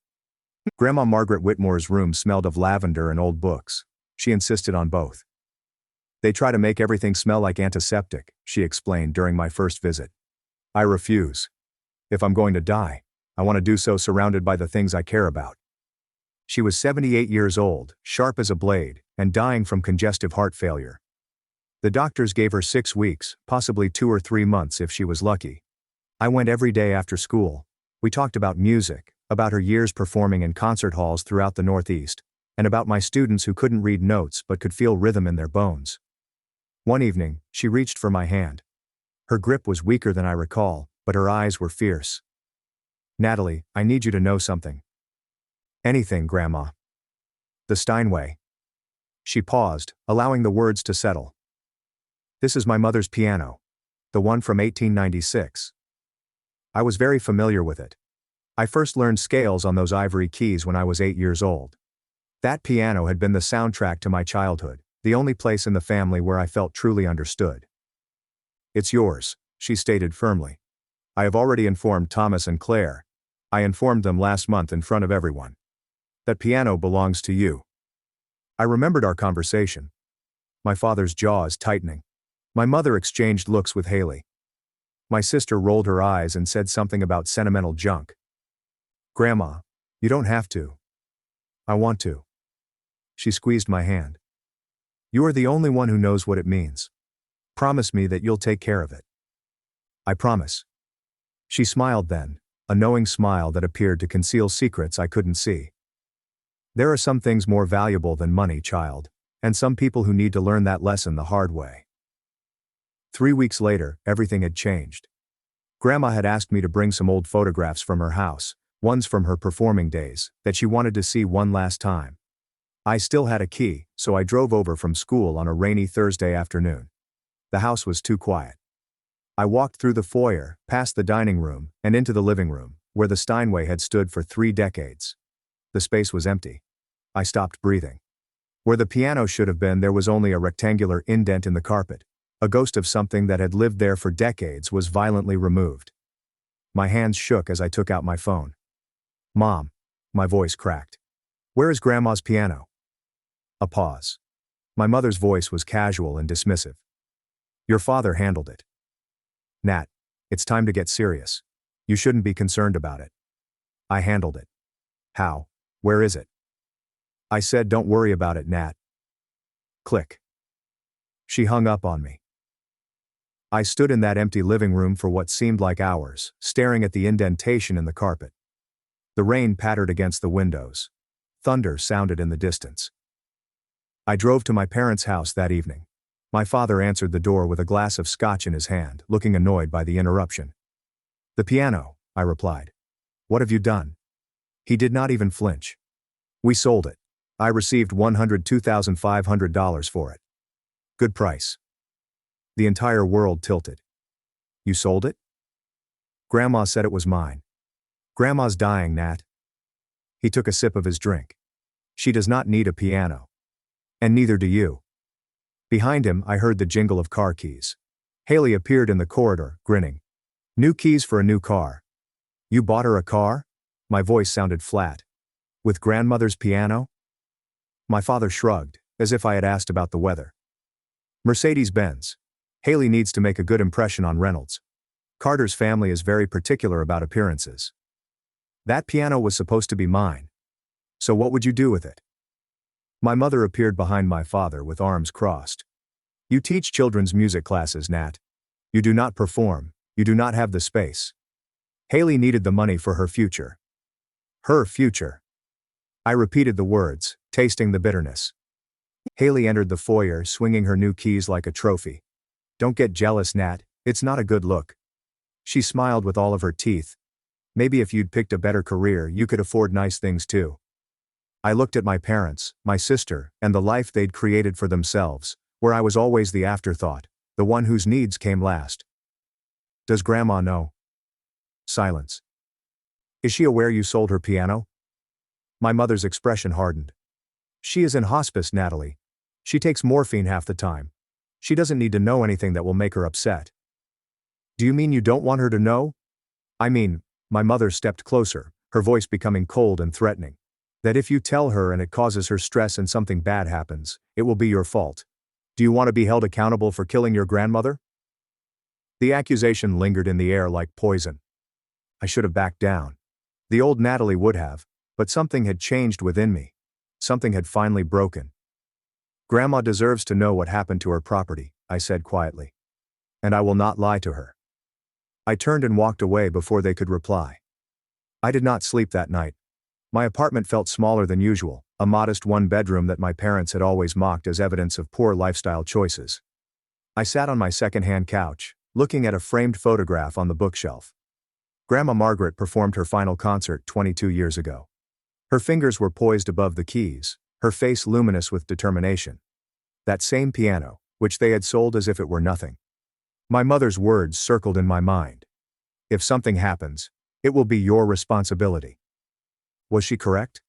Grandma Margaret Whitmore's room smelled of lavender and old books. She insisted on both. "They try to make everything smell like antiseptic," she explained during my first visit. "I refuse. If I'm going to die, I want to do so surrounded by the things I care about." She was 78 years old, sharp as a blade, and dying from congestive heart failure. The doctors gave her 6 weeks, possibly 2 or 3 months if she was lucky. I went every day after school. We talked about music, about her years performing in concert halls throughout the Northeast, and about my students who couldn't read notes but could feel rhythm in their bones. One evening, she reached for my hand. Her grip was weaker than I recall, but her eyes were fierce. "Natalie, I need you to know something." "Anything, Grandma." "The Steinway." She paused, allowing the words to settle. "This is my mother's piano. The one from 1896. I was very familiar with it. I first learned scales on those ivory keys when I was 8 years old. That piano had been the soundtrack to my childhood, the only place in the family where I felt truly understood." "It's yours," she stated firmly. "I have already informed Thomas and Claire. I informed them last month in front of everyone. That piano belongs to you." I remembered our conversation. My father's jaws tightening. My mother exchanged looks with Haley. My sister rolled her eyes and said something about sentimental junk. Grandma, you don't have to. I want to. She squeezed my hand. You are the only one who knows what it means. Promise me that you'll take care of it. I promise. She smiled then, a knowing smile that appeared to conceal secrets I couldn't see. There are some things more valuable than money, child, and some people who need to learn that lesson the hard way. 3 weeks later, everything had changed. Grandma had asked me to bring some old photographs from her house, ones from her performing days, that she wanted to see one last time. I still had a key, so I drove over from school on a rainy Thursday afternoon. The house was too quiet. I walked through the foyer, past the dining room, and into the living room, where the Steinway had stood for 3 decades. The space was empty. I stopped breathing. Where the piano should have been, there was only a rectangular indent in the carpet. A ghost of something that had lived there for decades was violently removed. My hands shook as I took out my phone. Mom. My voice cracked. Where is Grandma's piano? A pause. My mother's voice was casual and dismissive. Your father handled it. Nat, it's time to get serious. You shouldn't be concerned about it. I handled it. How? Where is it? I said, don't worry about it, Nat. Click. She hung up on me. I stood in that empty living room for what seemed like hours, staring at the indentation in the carpet. The rain pattered against the windows. Thunder sounded in the distance. I drove to my parents' house that evening. My father answered the door with a glass of scotch in his hand, looking annoyed by the interruption. The piano, I replied. What have you done? He did not even flinch. We sold it. I received $102,500 for it. Good price. The entire world tilted. You sold it? Grandma said it was mine. Grandma's dying, Nat. He took a sip of his drink. She does not need a piano. And neither do you. Behind him, I heard the jingle of car keys. Haley appeared in the corridor, grinning. New keys for a new car. You bought her a car? My voice sounded flat. With grandmother's piano? My father shrugged, as if I had asked about the weather. Mercedes-Benz. Haley needs to make a good impression on Reynolds. Carter's family is very particular about appearances. That piano was supposed to be mine. So what would you do with it? My mother appeared behind my father with arms crossed. You teach children's music classes, Nat. You do not perform, you do not have the space. Haley needed the money for her future. Her future. I repeated the words, tasting the bitterness. Haley entered the foyer swinging her new keys like a trophy. Don't get jealous, Nat, it's not a good look. She smiled with all of her teeth. Maybe if you'd picked a better career, you could afford nice things too. I looked at my parents, my sister, and the life they'd created for themselves, where I was always the afterthought, the one whose needs came last. Does Grandma know? Silence. Is she aware you sold her piano? My mother's expression hardened. She is in hospice, Natalie. She takes morphine half the time. She doesn't need to know anything that will make her upset. Do you mean you don't want her to know? I mean, my mother stepped closer, her voice becoming cold and threatening. That if you tell her and it causes her stress and something bad happens, it will be your fault. Do you want to be held accountable for killing your grandmother? The accusation lingered in the air like poison. I should have backed down. The old Natalie would have, but something had changed within me. Something had finally broken. Grandma deserves to know what happened to her property, I said quietly. And I will not lie to her. I turned and walked away before they could reply. I did not sleep that night. My apartment felt smaller than usual, a modest one-bedroom that my parents had always mocked as evidence of poor lifestyle choices. I sat on my second-hand couch, looking at a framed photograph on the bookshelf. Grandma Margaret performed her final concert 22 years ago. Her fingers were poised above the keys, her face luminous with determination. That same piano, which they had sold as if it were nothing. My mother's words circled in my mind. If something happens, it will be your responsibility. Was she correct?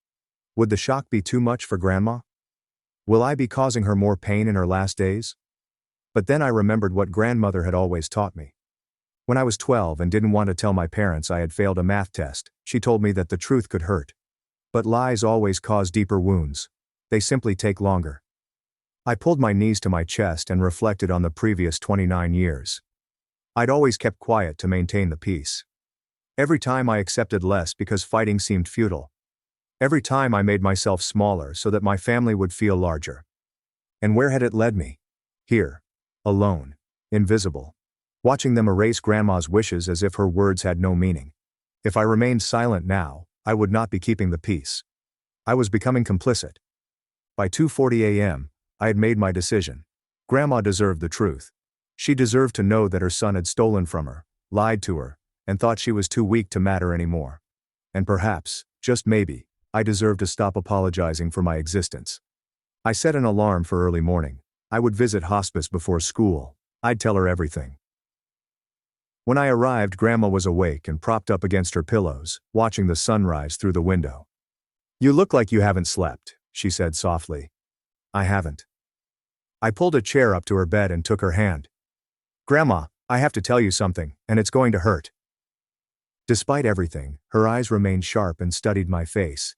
Would the shock be too much for Grandma? Will I be causing her more pain in her last days? But then I remembered what grandmother had always taught me. When I was 12 and didn't want to tell my parents I had failed a math test, she told me that the truth could hurt. But lies always cause deeper wounds. They simply take longer. I pulled my knees to my chest and reflected on the previous 29 years. I'd always kept quiet to maintain the peace. Every time I accepted less because fighting seemed futile. Every time I made myself smaller so that my family would feel larger. And where had it led me? Here. Alone. Invisible. Watching them erase Grandma's wishes as if her words had no meaning. If I remained silent now, I would not be keeping the peace. I was becoming complicit. By 2:40 a.m., I had made my decision. Grandma deserved the truth. She deserved to know that her son had stolen from her, lied to her, and thought she was too weak to matter anymore. And perhaps, just maybe, I deserved to stop apologizing for my existence. I set an alarm for early morning. I would visit hospice before school. I'd tell her everything. When I arrived, Grandma was awake and propped up against her pillows, watching the sunrise through the window. "You look like you haven't slept," she said softly. "I haven't." I pulled a chair up to her bed and took her hand. "Grandma, I have to tell you something, and it's going to hurt." Despite everything, her eyes remained sharp and studied my face.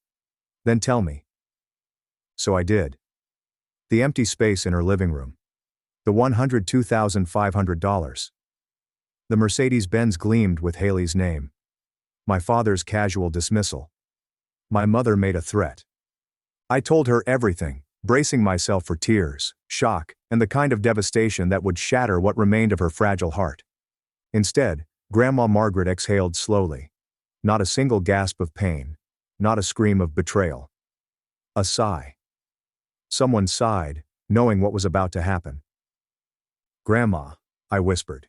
"Then tell me." So I did. The empty space in her living room. The $102,500. The Mercedes-Benz gleamed with Haley's name. My father's casual dismissal. My mother made a threat. I told her everything, bracing myself for tears, shock, and the kind of devastation that would shatter what remained of her fragile heart. Instead, Grandma Margaret exhaled slowly. Not a single gasp of pain. Not a scream of betrayal. A sigh. Someone sighed, knowing what was about to happen. "Grandma," I whispered.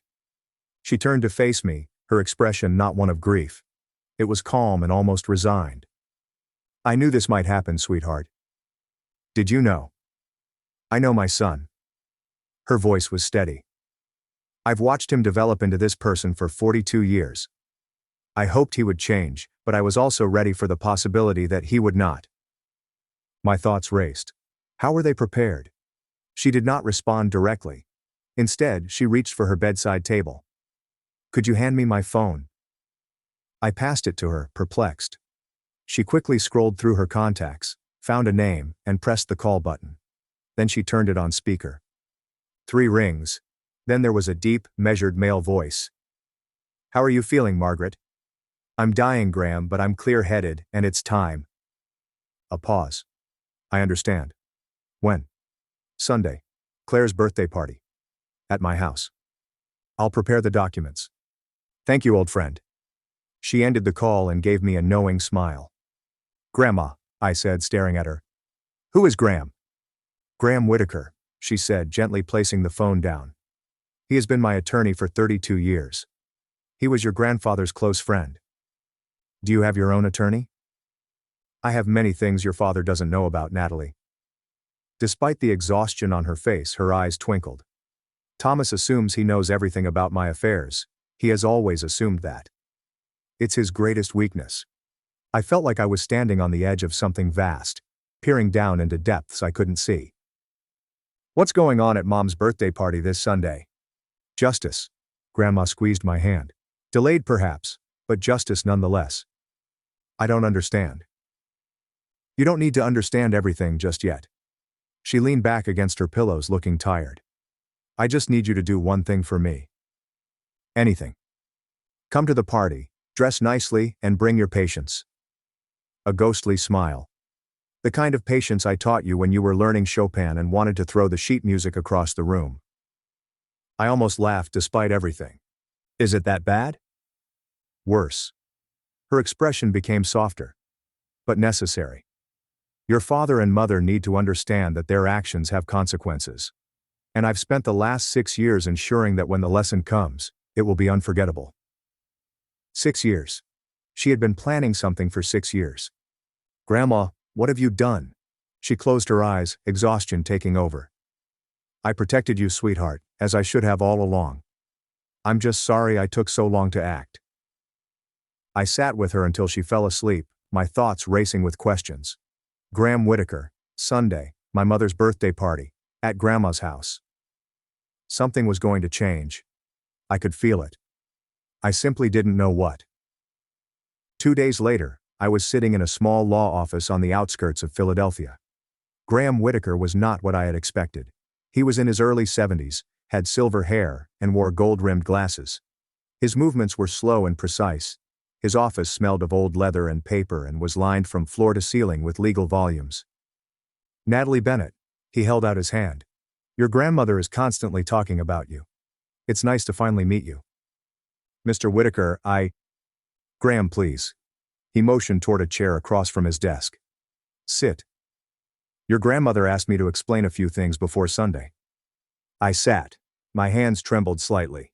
She turned to face me, her expression not one of grief. It was calm and almost resigned. "I knew this might happen, sweetheart." "Did you know?" "I know my son." Her voice was steady. "I've watched him develop into this person for 42 years. I hoped he would change, but I was also ready for the possibility that he would not." My thoughts raced. How were they prepared? She did not respond directly. Instead, she reached for her bedside table. "Could you hand me my phone?" I passed it to her, perplexed. She quickly scrolled through her contacts, found a name, and pressed the call button. Then she turned it on speaker. 3 rings. Then there was a deep, measured male voice. "How are you feeling, Margaret?" "I'm dying, Graham, but I'm clear-headed, and it's time." A pause. "I understand. When?" "Sunday. Claire's birthday party. At my house. I'll prepare the documents." "Thank you, old friend." She ended the call and gave me a knowing smile. "Grandma," I said, staring at her. "Who is Graham?" "Graham Whitaker," she said, gently placing the phone down. "He has been my attorney for 32 years. He was your grandfather's close friend." "Do you have your own attorney?" "I have many things your father doesn't know about, Natalie." Despite the exhaustion on her face, her eyes twinkled. "Thomas assumes he knows everything about my affairs. He has always assumed that. It's his greatest weakness." I felt like I was standing on the edge of something vast, peering down into depths I couldn't see. "What's going on at Mom's birthday party this Sunday?" "Justice." Grandma squeezed my hand. "Delayed perhaps, but justice nonetheless." "I don't understand." "You don't need to understand everything just yet." She leaned back against her pillows, looking tired. "I just need you to do one thing for me." "Anything." "Come to the party, dress nicely, and bring your patience." A ghostly smile. "The kind of patience I taught you when you were learning Chopin and wanted to throw the sheet music across the room." I almost laughed despite everything. "Is it that bad?" "Worse." Her expression became softer. "But necessary. Your father and mother need to understand that their actions have consequences. And I've spent the last 6 years ensuring that when the lesson comes, it will be unforgettable." 6 years. She had been planning something for 6 years. "Grandma, what have you done?" She closed her eyes, exhaustion taking over. "I protected you, sweetheart, as I should have all along. I'm just sorry I took so long to act." I sat with her until she fell asleep, my thoughts racing with questions. Graham Whitaker, Sunday, my mother's birthday party, at Grandma's house. Something was going to change. I could feel it. I simply didn't know what. 2 days later, I was sitting in a small law office on the outskirts of Philadelphia. Graham Whitaker was not what I had expected. He was in his early 70s, had silver hair, and wore gold-rimmed glasses. His movements were slow and precise. His office smelled of old leather and paper and was lined from floor to ceiling with legal volumes. "Natalie Bennett." He held out his hand. "Your grandmother is constantly talking about you. It's nice to finally meet you." "Mr. Whitaker, Graham, please." He motioned toward a chair across from his desk. "Sit. Your grandmother asked me to explain a few things before Sunday." I sat. My hands trembled slightly.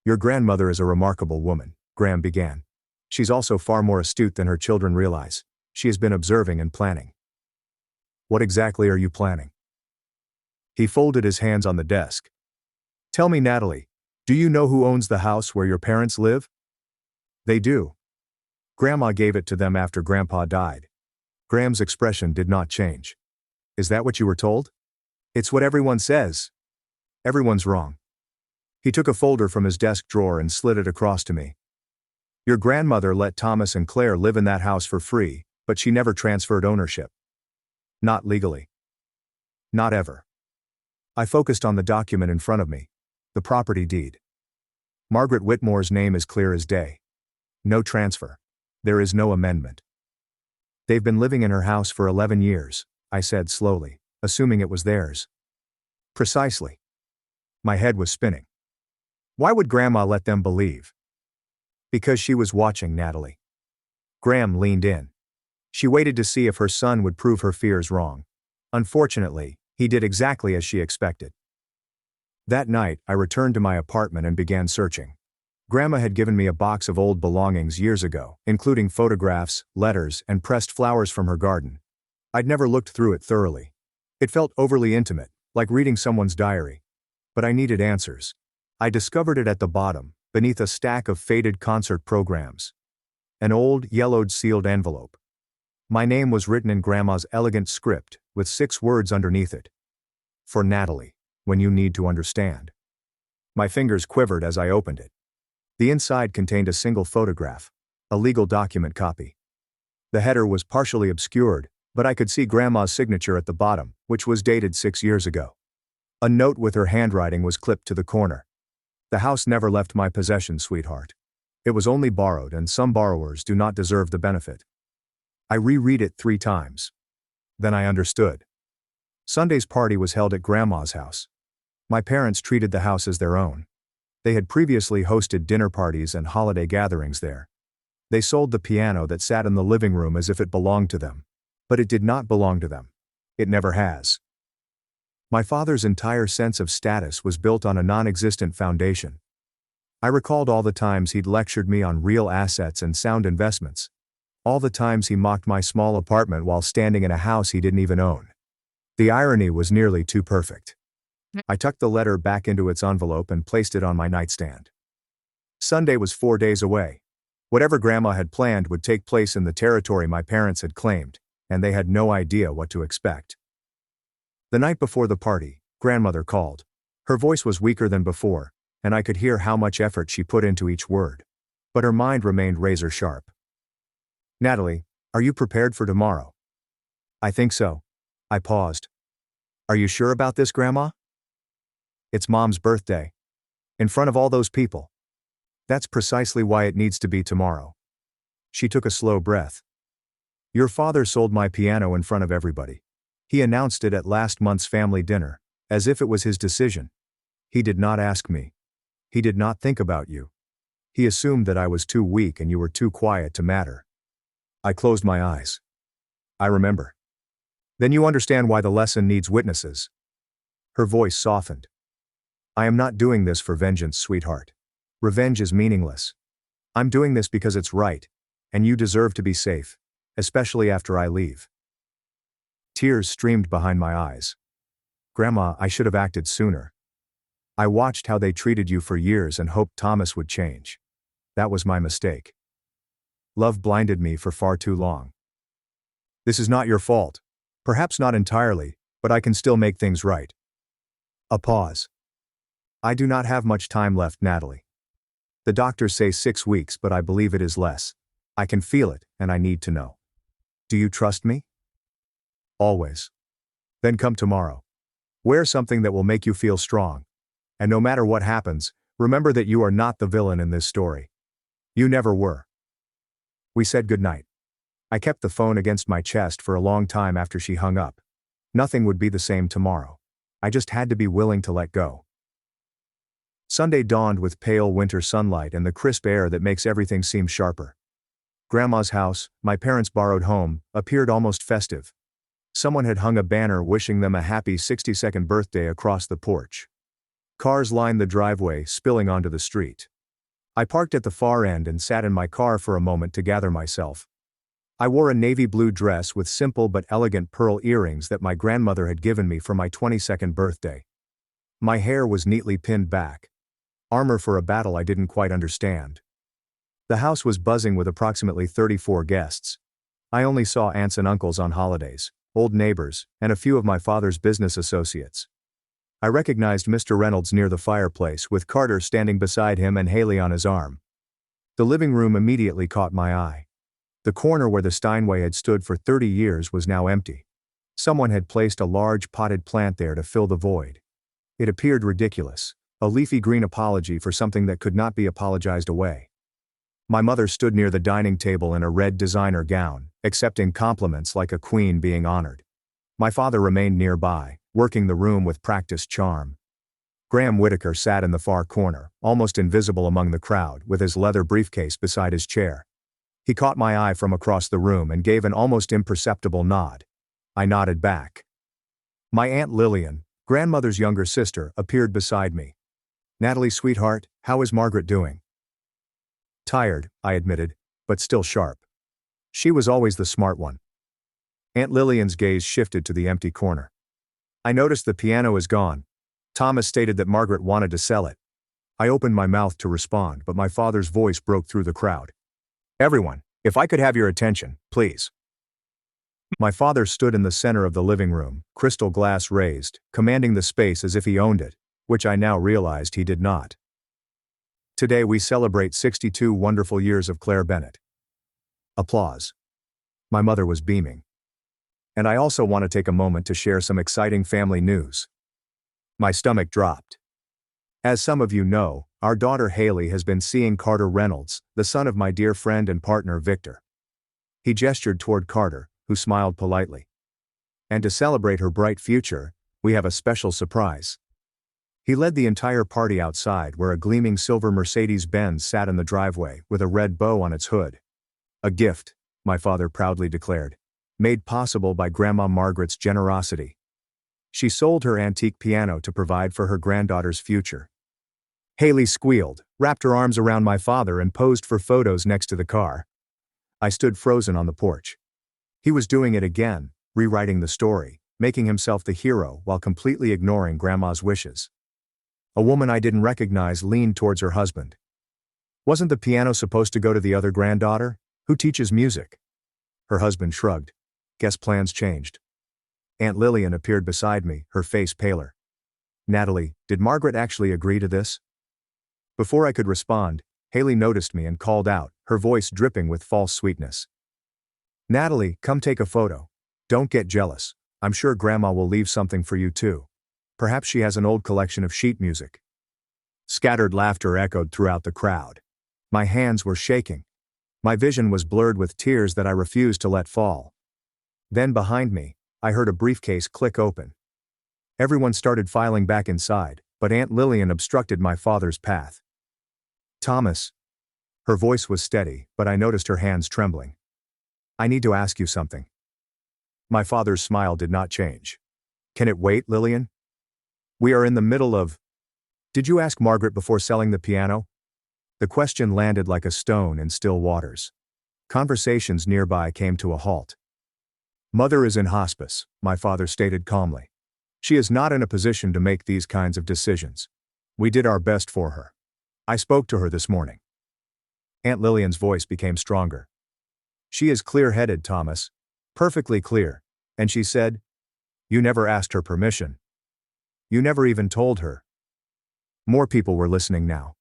"Your grandmother is a remarkable woman," Graham began. "She's also far more astute than her children realize. She has been observing and planning." "What exactly are you planning?" He folded his hands on the desk. "Tell me, Natalie, do you know who owns the house where your parents live?" "They do. Grandma gave it to them after Grandpa died." Graham's expression did not change. "Is that what you were told?" "It's what everyone says." "Everyone's wrong." He took a folder from his desk drawer and slid it across to me. "Your grandmother let Thomas and Claire live in that house for free, but she never transferred ownership." "Not legally." "Not ever." I focused on the document in front of me. The property deed. Margaret Whitmore's name is clear as day. No transfer. There is no amendment. "They've been living in her house for 11 years, I said slowly, assuming it was theirs. "Precisely." My head was spinning. "Why would Grandma let them believe?" "Because she was watching, Natalie." Graham leaned in. She waited to see if her son would prove her fears wrong. Unfortunately, he did exactly as she expected. That night, I returned to my apartment and began searching. Grandma had given me a box of old belongings years ago, including photographs, letters, and pressed flowers from her garden. I'd never looked through it thoroughly. It felt overly intimate, like reading someone's diary. But I needed answers. I discovered it at the bottom, beneath a stack of faded concert programs. An old, yellowed sealed envelope. My name was written in Grandma's elegant script, with 6 words underneath it. "For Natalie, when you need to understand." My fingers quivered as I opened it. The inside contained a single photograph, a legal document copy. The header was partially obscured, but I could see Grandma's signature at the bottom, which was dated 6 years ago. A note with her handwriting was clipped to the corner. "The house never left my possession, sweetheart. It was only borrowed, and some borrowers do not deserve the benefit." I reread it 3 times. Then I understood. Sunday's party was held at Grandma's house. My parents treated the house as their own. They had previously hosted dinner parties and holiday gatherings there. They sold the piano that sat in the living room as if it belonged to them. But it did not belong to them. It never has. My father's entire sense of status was built on a non-existent foundation. I recalled all the times he'd lectured me on real assets and sound investments. All the times he mocked my small apartment while standing in a house he didn't even own. The irony was nearly too perfect. I tucked the letter back into its envelope and placed it on my nightstand. Sunday was 4 days away. Whatever Grandma had planned would take place in the territory my parents had claimed, and they had no idea what to expect. The night before the party, Grandmother called. Her voice was weaker than before, and I could hear how much effort she put into each word. But her mind remained razor sharp. "Natalie, are you prepared for tomorrow?" "I think so." I paused. "Are you sure about this, Grandma?" "It's Mom's birthday. In front of all those people. That's precisely why it needs to be tomorrow." She took a slow breath. "Your father sold my piano in front of everybody. He announced it at last month's family dinner, as if it was his decision. He did not ask me. He did not think about you. He assumed that I was too weak and you were too quiet to matter." I closed my eyes. "I remember." "Then you understand why the lesson needs witnesses." Her voice softened. "I am not doing this for vengeance, sweetheart. Revenge is meaningless. I'm doing this because it's right, and you deserve to be safe, especially after I leave." Tears streamed behind my eyes. "Grandma, I should have acted sooner. I watched how they treated you for years and hoped Thomas would change. That was my mistake. Love blinded me for far too long. This is not your fault. Perhaps not entirely, but I can still make things right." A pause. "I do not have much time left, Natalie. The doctors say 6 weeks, but I believe it is less. I can feel it, and I need to know. Do you trust me?" "Always." Then come tomorrow. Wear something that will make you feel strong. And no matter what happens, remember that you are not the villain in this story. You never were." We said goodnight. I kept the phone against my chest for a long time after she hung up. Nothing would be the same tomorrow. I just had to be willing to let go. Sunday dawned with pale winter sunlight and the crisp air that makes everything seem sharper. Grandma's house, my parents' borrowed home, appeared almost festive. Someone had hung a banner wishing them a happy 62nd birthday across the porch. Cars lined the driveway, spilling onto the street. I parked at the far end and sat in my car for a moment to gather myself. I wore a navy blue dress with simple but elegant pearl earrings that my grandmother had given me for my 22nd birthday. My hair was neatly pinned back. Armor for a battle I didn't quite understand. The house was buzzing with approximately 34 guests. I only saw aunts and uncles on holidays, old neighbors, and a few of my father's business associates. I recognized Mr. Reynolds near the fireplace with Carter standing beside him and Haley on his arm. The living room immediately caught my eye. The corner where the Steinway had stood for 30 years was now empty. Someone had placed a large potted plant there to fill the void. It appeared ridiculous, a leafy green apology for something that could not be apologized away. My mother stood near the dining table in a red designer gown, accepting compliments like a queen being honored. My father remained nearby, working the room with practiced charm. Graham Whitaker sat in the far corner, almost invisible among the crowd, with his leather briefcase beside his chair. He caught my eye from across the room and gave an almost imperceptible nod. I nodded back. My Aunt Lillian, grandmother's younger sister, appeared beside me. "Natalie, sweetheart, how is Margaret doing?" "Tired," I admitted, but still sharp. She was always the smart one. Aunt Lillian's gaze shifted to the empty corner. "I noticed the piano is gone. Thomas stated that Margaret wanted to sell it." I opened my mouth to respond, but my father's voice broke through the crowd. "Everyone, if I could have your attention, please." My father stood in the center of the living room, crystal glass raised, commanding the space as if he owned it, which I now realized he did not. "Today we celebrate 62 wonderful years of Claire Bennett." Applause. My mother was beaming. "And I also want to take a moment to share some exciting family news." My stomach dropped. As some of you know, our daughter Haley has been seeing Carter Reynolds, the son of my dear friend and partner Victor. He gestured toward Carter, who smiled politely. "And to celebrate her bright future, we have a special surprise." He led the entire party outside where a gleaming silver Mercedes-Benz sat in the driveway with a red bow on its hood. "A gift," my father proudly declared, "made possible by Grandma Margaret's generosity. She sold her antique piano to provide for her granddaughter's future." Haley squealed, wrapped her arms around my father and posed for photos next to the car. I stood frozen on the porch. He was doing it again, rewriting the story, making himself the hero while completely ignoring Grandma's wishes. A woman I didn't recognize leaned towards her husband. "Wasn't the piano supposed to go to the other granddaughter? Who teaches music?" Her husband shrugged. "Guess plans changed." Aunt Lillian appeared beside me, her face paler. "Natalie, did Margaret actually agree to this?" Before I could respond, Haley noticed me and called out, her voice dripping with false sweetness. "Natalie, come take a photo. Don't get jealous. I'm sure Grandma will leave something for you too. Perhaps she has an old collection of sheet music." Scattered laughter echoed throughout the crowd. My hands were shaking. My vision was blurred with tears that I refused to let fall. Then behind me, I heard a briefcase click open. Everyone started filing back inside, but Aunt Lillian obstructed my father's path. "Thomas." Her voice was steady, but I noticed her hands trembling. "I need to ask you something." My father's smile did not change. "Can it wait, Lillian? We are in the middle of—" "Did you ask Margaret before selling the piano?" The question landed like a stone in still waters. Conversations nearby came to a halt. "Mother is in hospice," my father stated calmly. "She is not in a position to make these kinds of decisions. We did our best for her. I spoke to her this morning." Aunt Lillian's voice became stronger. "She is clear-headed, Thomas. Perfectly clear. And she said, you never asked her permission. You never even told her." More people were listening now.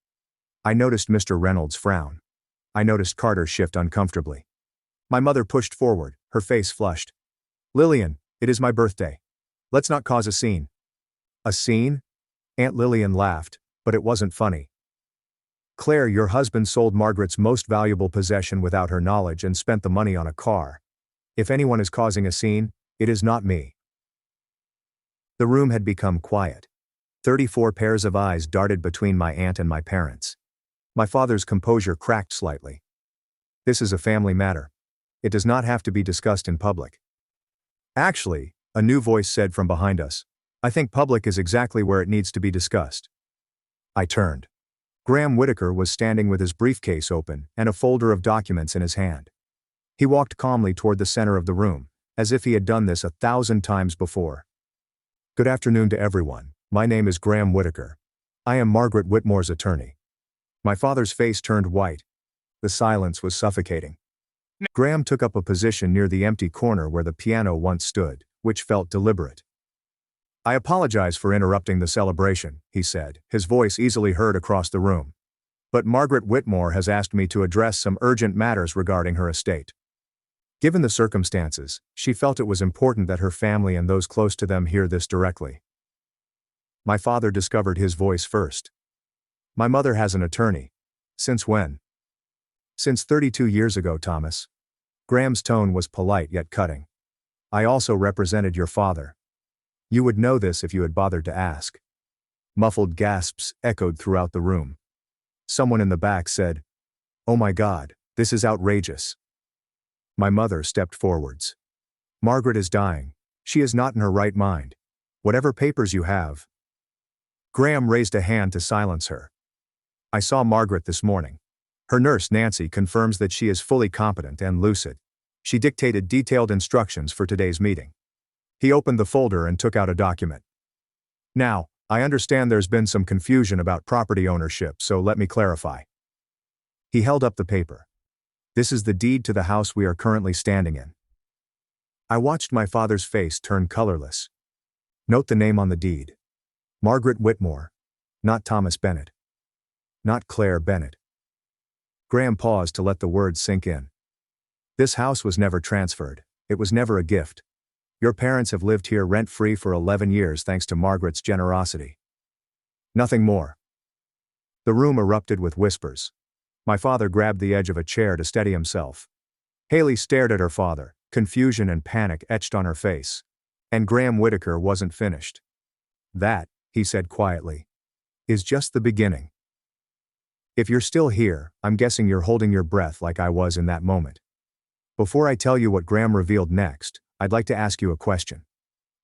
I noticed Mr. Reynolds frown. I noticed Carter shift uncomfortably. My mother pushed forward, her face flushed. "Lillian, it is my birthday. Let's not cause a scene. A scene? Aunt Lillian laughed, but it wasn't funny. Claire, your husband sold Margaret's most valuable possession without her knowledge and spent the money on a car. If anyone is causing a scene, it is not me. The room had become quiet. 34 pairs of eyes darted between my aunt and my parents. My father's composure cracked slightly. This is a family matter. It does not have to be discussed in public. Actually, a new voice said from behind us, I think public is exactly where it needs to be discussed. I turned. Graham Whitaker was standing with his briefcase open and a folder of documents in his hand. He walked calmly toward the center of the room, as if he had done this 1,000 times before. Good afternoon to everyone. My name is Graham Whitaker. I am Margaret Whitmore's attorney. My father's face turned white. The silence was suffocating. Graham took up a position near the empty corner where the piano once stood, which felt deliberate. I apologize for interrupting the celebration, he said, his voice easily heard across the room. But Margaret Whitmore has asked me to address some urgent matters regarding her estate. Given the circumstances, she felt it was important that her family and those close to them hear this directly. My father discovered his voice first. My mother has an attorney. Since when? Since 32 years ago, Thomas. Graham's tone was polite yet cutting. I also represented your father. You would know this if you had bothered to ask. Muffled gasps echoed throughout the room. Someone in the back said, "Oh my God, this is outrageous." My mother stepped forwards. Margaret is dying. She is not in her right mind. Whatever papers you have. Graham raised a hand to silence her. I saw Margaret this morning. Her nurse Nancy confirms that she is fully competent and lucid. She dictated detailed instructions for today's meeting. He opened the folder and took out a document. Now, I understand there's been some confusion about property ownership, so let me clarify. He held up the paper. This is the deed to the house we are currently standing in. I watched my father's face turn colorless. Note the name on the deed. Margaret Whitmore. Not Thomas Bennett. Not Claire Bennett. Graham paused to let the words sink in. This house was never transferred. It was never a gift. Your parents have lived here rent-free for 11 years thanks to Margaret's generosity. Nothing more. The room erupted with whispers. My father grabbed the edge of a chair to steady himself. Haley stared at her father, confusion and panic etched on her face. And Graham Whitaker wasn't finished. That, he said quietly, is just the beginning. If you're still here, I'm guessing you're holding your breath like I was in that moment. Before I tell you what Graham revealed next, I'd like to ask you a question.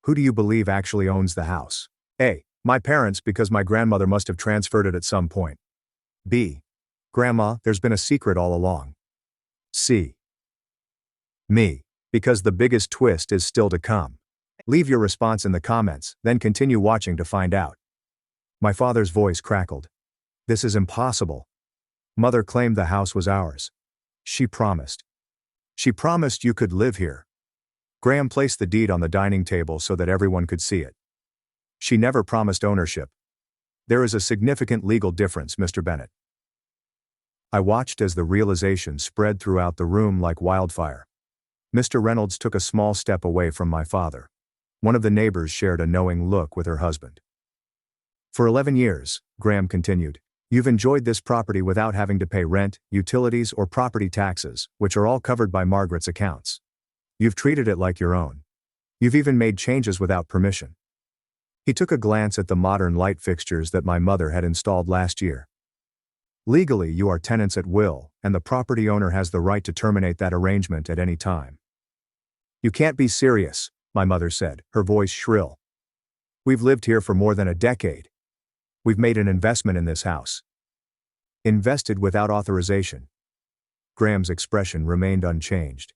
Who do you believe actually owns the house? A. My parents, because my grandmother must have transferred it at some point. B. Grandma, there's been a secret all along. C. Me, because the biggest twist is still to come. Leave your response in the comments, then continue watching to find out. My father's voice crackled. This is impossible. Mother claimed the house was ours. She promised. She promised you could live here. Graham placed the deed on the dining table so that everyone could see it. She never promised ownership. There is a significant legal difference, Mr. Bennett. I watched as the realization spread throughout the room like wildfire. Mr. Reynolds took a small step away from my father. One of the neighbors shared a knowing look with her husband. For 11 years, Graham continued, you've enjoyed this property without having to pay rent, utilities, or property taxes, which are all covered by Margaret's accounts. You've treated it like your own. You've even made changes without permission. He took a glance at the modern light fixtures that my mother had installed last year. Legally, you are tenants at will, and the property owner has the right to terminate that arrangement at any time. You can't be serious, my mother said, her voice shrill. We've lived here for more than a decade. We've made an investment in this house. Invested without authorization. Graham's expression remained unchanged.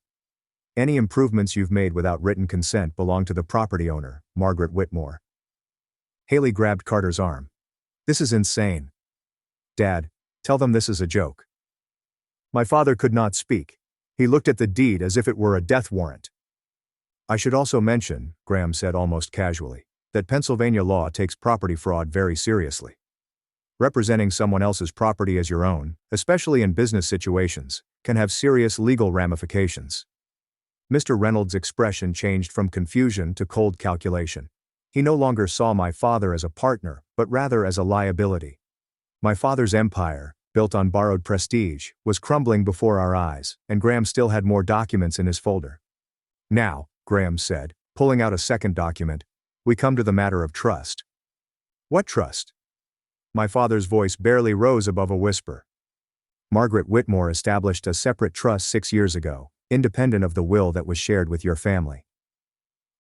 Any improvements you've made without written consent belong to the property owner, Margaret Whitmore. Haley grabbed Carter's arm. This is insane. Dad, tell them this is a joke. My father could not speak. He looked at the deed as if it were a death warrant. I should also mention, Graham said almost casually, that Pennsylvania law takes property fraud very seriously. Representing someone else's property as your own, especially in business situations, can have serious legal ramifications. Mr. Reynolds' expression changed from confusion to cold calculation. He no longer saw my father as a partner, but rather as a liability. My father's empire, built on borrowed prestige, was crumbling before our eyes, and Graham still had more documents in his folder. Now, Graham said, pulling out a second document, we come to the matter of trust. What trust? My father's voice barely rose above a whisper. Margaret Whitmore established a separate trust 6 years ago, independent of the will that was shared with your family.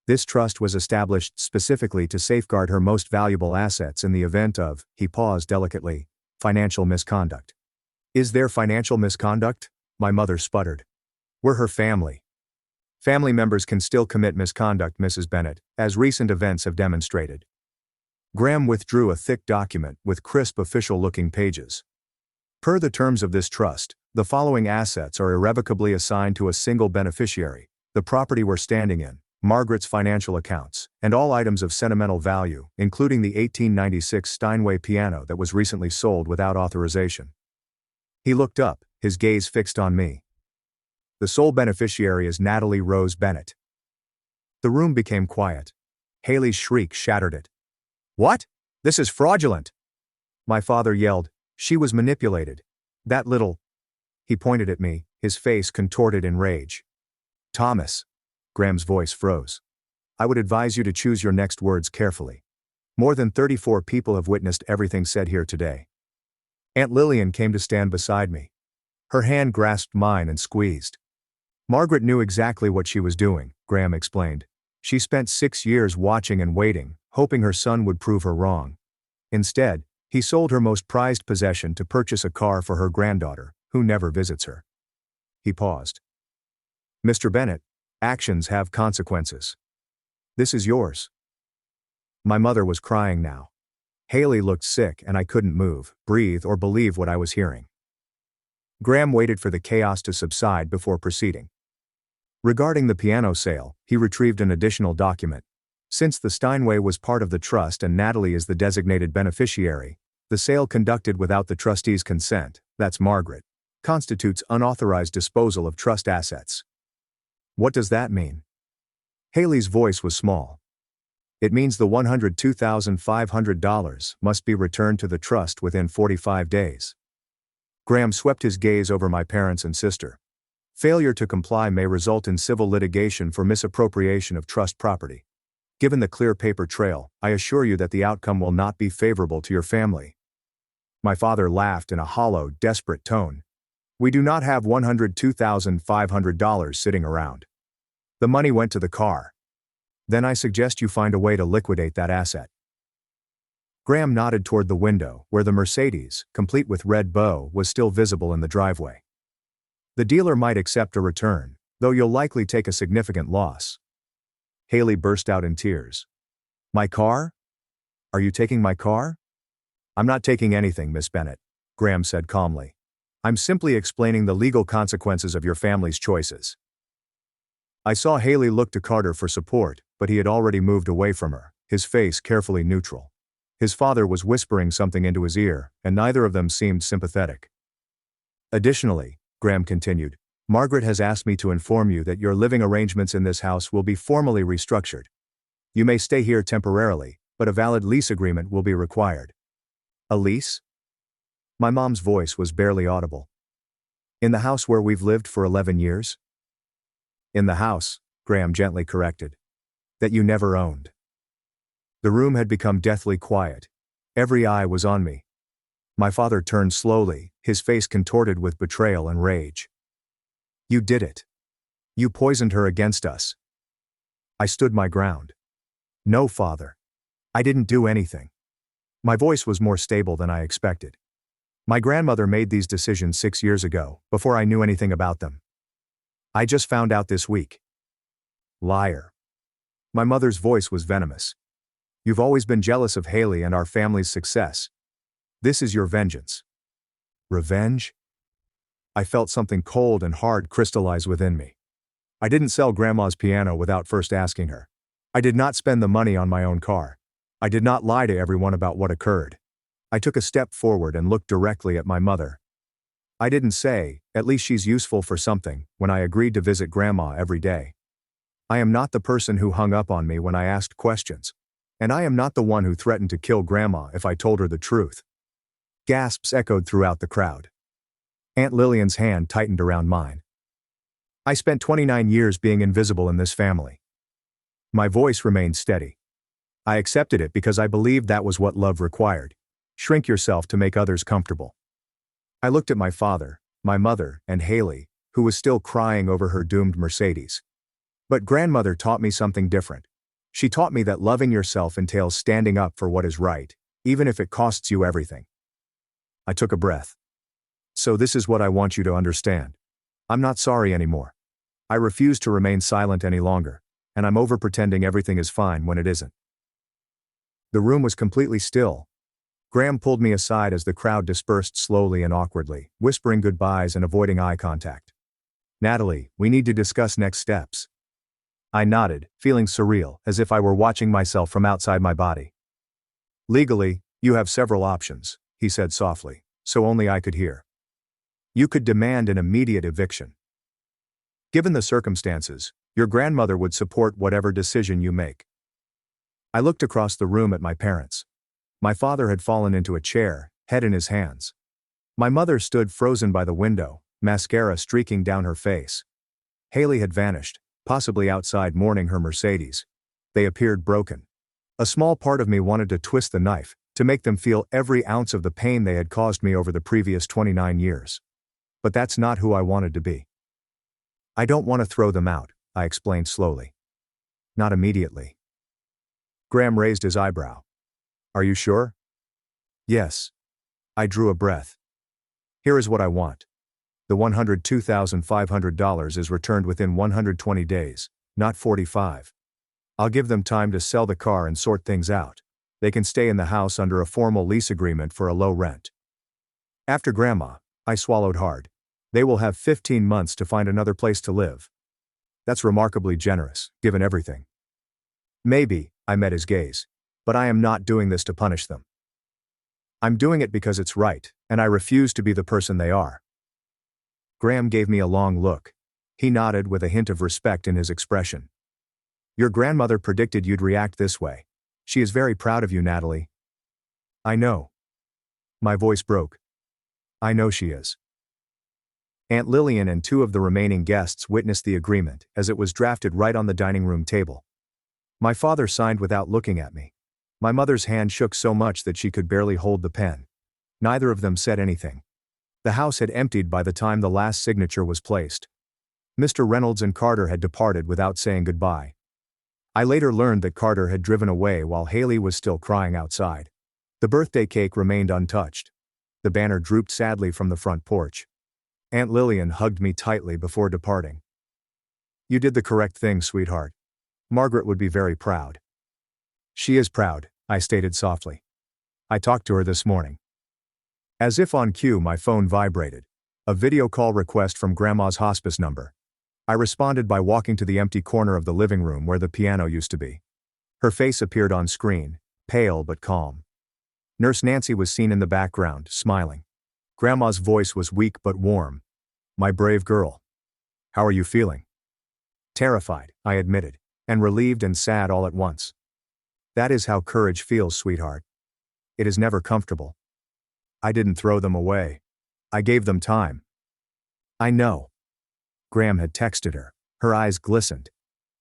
This trust was established specifically to safeguard her most valuable assets in the event of, he paused delicately, financial misconduct. Is there financial misconduct? My mother sputtered. We're her family. Family members can still commit misconduct, Mrs. Bennett, as recent events have demonstrated. Graham withdrew a thick document with crisp official-looking pages. Per the terms of this trust, the following assets are irrevocably assigned to a single beneficiary: the property we're standing in, Margaret's financial accounts, and all items of sentimental value, including the 1896 Steinway piano that was recently sold without authorization. He looked up, his gaze fixed on me. The sole beneficiary is Natalie Rose Bennett. The room became quiet. Haley's shriek shattered it. What? This is fraudulent! My father yelled. She was manipulated. That little... He pointed at me, his face contorted in rage. Thomas. Graham's voice froze. I would advise you to choose your next words carefully. More than 34 people have witnessed everything said here today. Aunt Lillian came to stand beside me. Her hand grasped mine and squeezed. Margaret knew exactly what she was doing, Graham explained. She spent 6 years watching and waiting, hoping her son would prove her wrong. Instead, he sold her most prized possession to purchase a car for her granddaughter, who never visits her. He paused. Mr. Bennett, actions have consequences. This is yours. My mother was crying now. Haley looked sick and I couldn't move, breathe, or believe what I was hearing. Graham waited for the chaos to subside before proceeding. Regarding the piano sale, he retrieved an additional document. Since the Steinway was part of the trust and Natalie is the designated beneficiary, the sale conducted without the trustee's consent, that's Margaret, constitutes unauthorized disposal of trust assets. What does that mean? Haley's voice was small. It means the $102,500 must be returned to the trust within 45 days. Graham swept his gaze over my parents and sister. Failure to comply may result in civil litigation for misappropriation of trust property. Given the clear paper trail, I assure you that the outcome will not be favorable to your family. My father laughed in a hollow, desperate tone. We do not have $102,500 sitting around. The money went to the car. Then I suggest you find a way to liquidate that asset. Graham nodded toward the window, where the Mercedes, complete with red bow, was still visible in the driveway. The dealer might accept a return, though you'll likely take a significant loss. Haley burst out in tears. My car? Are you taking my car? I'm not taking anything, Miss Bennett, Graham said calmly. I'm simply explaining the legal consequences of your family's choices. I saw Haley look to Carter for support, but he had already moved away from her, his face carefully neutral. His father was whispering something into his ear, and neither of them seemed sympathetic. Additionally, Graham continued, Margaret has asked me to inform you that your living arrangements in this house will be formally restructured. You may stay here temporarily, but a valid lease agreement will be required. A lease? My mom's voice was barely audible. In the house where we've lived for 11 years? In the house, Graham gently corrected. That you never owned. The room had become deathly quiet. Every eye was on me. My father turned slowly, his face contorted with betrayal and rage. You did it. You poisoned her against us. I stood my ground. No, father. I didn't do anything. My voice was more stable than I expected. My grandmother made these decisions 6 years ago, before I knew anything about them. I just found out this week. Liar. My mother's voice was venomous. You've always been jealous of Haley and our family's success. This is your vengeance. Revenge? I felt something cold and hard crystallize within me. I didn't sell Grandma's piano without first asking her. I did not spend the money on my own car. I did not lie to everyone about what occurred. I took a step forward and looked directly at my mother. I didn't say, at least she's useful for something, when I agreed to visit Grandma every day. I am not the person who hung up on me when I asked questions. And I am not the one who threatened to kill Grandma if I told her the truth. Gasps echoed throughout the crowd. Aunt Lillian's hand tightened around mine. I spent 29 years being invisible in this family. My voice remained steady. I accepted it because I believed that was what love required. Shrink yourself to make others comfortable. I looked at my father, my mother, and Haley, who was still crying over her doomed Mercedes. But grandmother taught me something different. She taught me that loving yourself entails standing up for what is right, even if it costs you everything. I took a breath. So this is what I want you to understand. I'm not sorry anymore. I refuse to remain silent any longer, and I'm over pretending everything is fine when it isn't. The room was completely still. Graham pulled me aside as the crowd dispersed slowly and awkwardly, whispering goodbyes and avoiding eye contact. Natalie, we need to discuss next steps. I nodded, feeling surreal, as if I were watching myself from outside my body. Legally, you have several options, he said softly, so only I could hear. You could demand an immediate eviction. Given the circumstances, your grandmother would support whatever decision you make. I looked across the room at my parents. My father had fallen into a chair, head in his hands. My mother stood frozen by the window, mascara streaking down her face. Haley had vanished, possibly outside mourning her Mercedes. They appeared broken. A small part of me wanted to twist the knife, to make them feel every ounce of the pain they had caused me over the previous 29 years. But that's not who I wanted to be. I don't want to throw them out, I explained slowly. Not immediately. Graham raised his eyebrow. Are you sure? Yes. I drew a breath. Here is what I want. The $102,500 is returned within 120 days, not 45. I'll give them time to sell the car and sort things out. They can stay in the house under a formal lease agreement for a low rent. After Grandma, I swallowed hard. They will have 15 months to find another place to live. That's remarkably generous, given everything. Maybe, I met his gaze. But I am not doing this to punish them. I'm doing it because it's right, and I refuse to be the person they are. Graham gave me a long look. He nodded with a hint of respect in his expression. Your grandmother predicted you'd react this way. She is very proud of you, Natalie. I know. My voice broke. I know she is. Aunt Lillian and two of the remaining guests witnessed the agreement as it was drafted right on the dining room table. My father signed without looking at me. My mother's hand shook so much that she could barely hold the pen. Neither of them said anything. The house had emptied by the time the last signature was placed. Mr. Reynolds and Carter had departed without saying goodbye. I later learned that Carter had driven away while Haley was still crying outside. The birthday cake remained untouched. The banner drooped sadly from the front porch. Aunt Lillian hugged me tightly before departing. You did the correct thing, sweetheart. Margaret would be very proud. She is proud, I stated softly. I talked to her this morning. As if on cue, my phone vibrated. A video call request from Grandma's hospice number. I responded by walking to the empty corner of the living room where the piano used to be. Her face appeared on screen, pale but calm. Nurse Nancy was seen in the background, smiling. Grandma's voice was weak but warm. My brave girl. How are you feeling? Terrified, I admitted, and relieved and sad all at once. That is how courage feels, sweetheart. It is never comfortable. I didn't throw them away. I gave them time. I know. Graham had texted her. Her eyes glistened.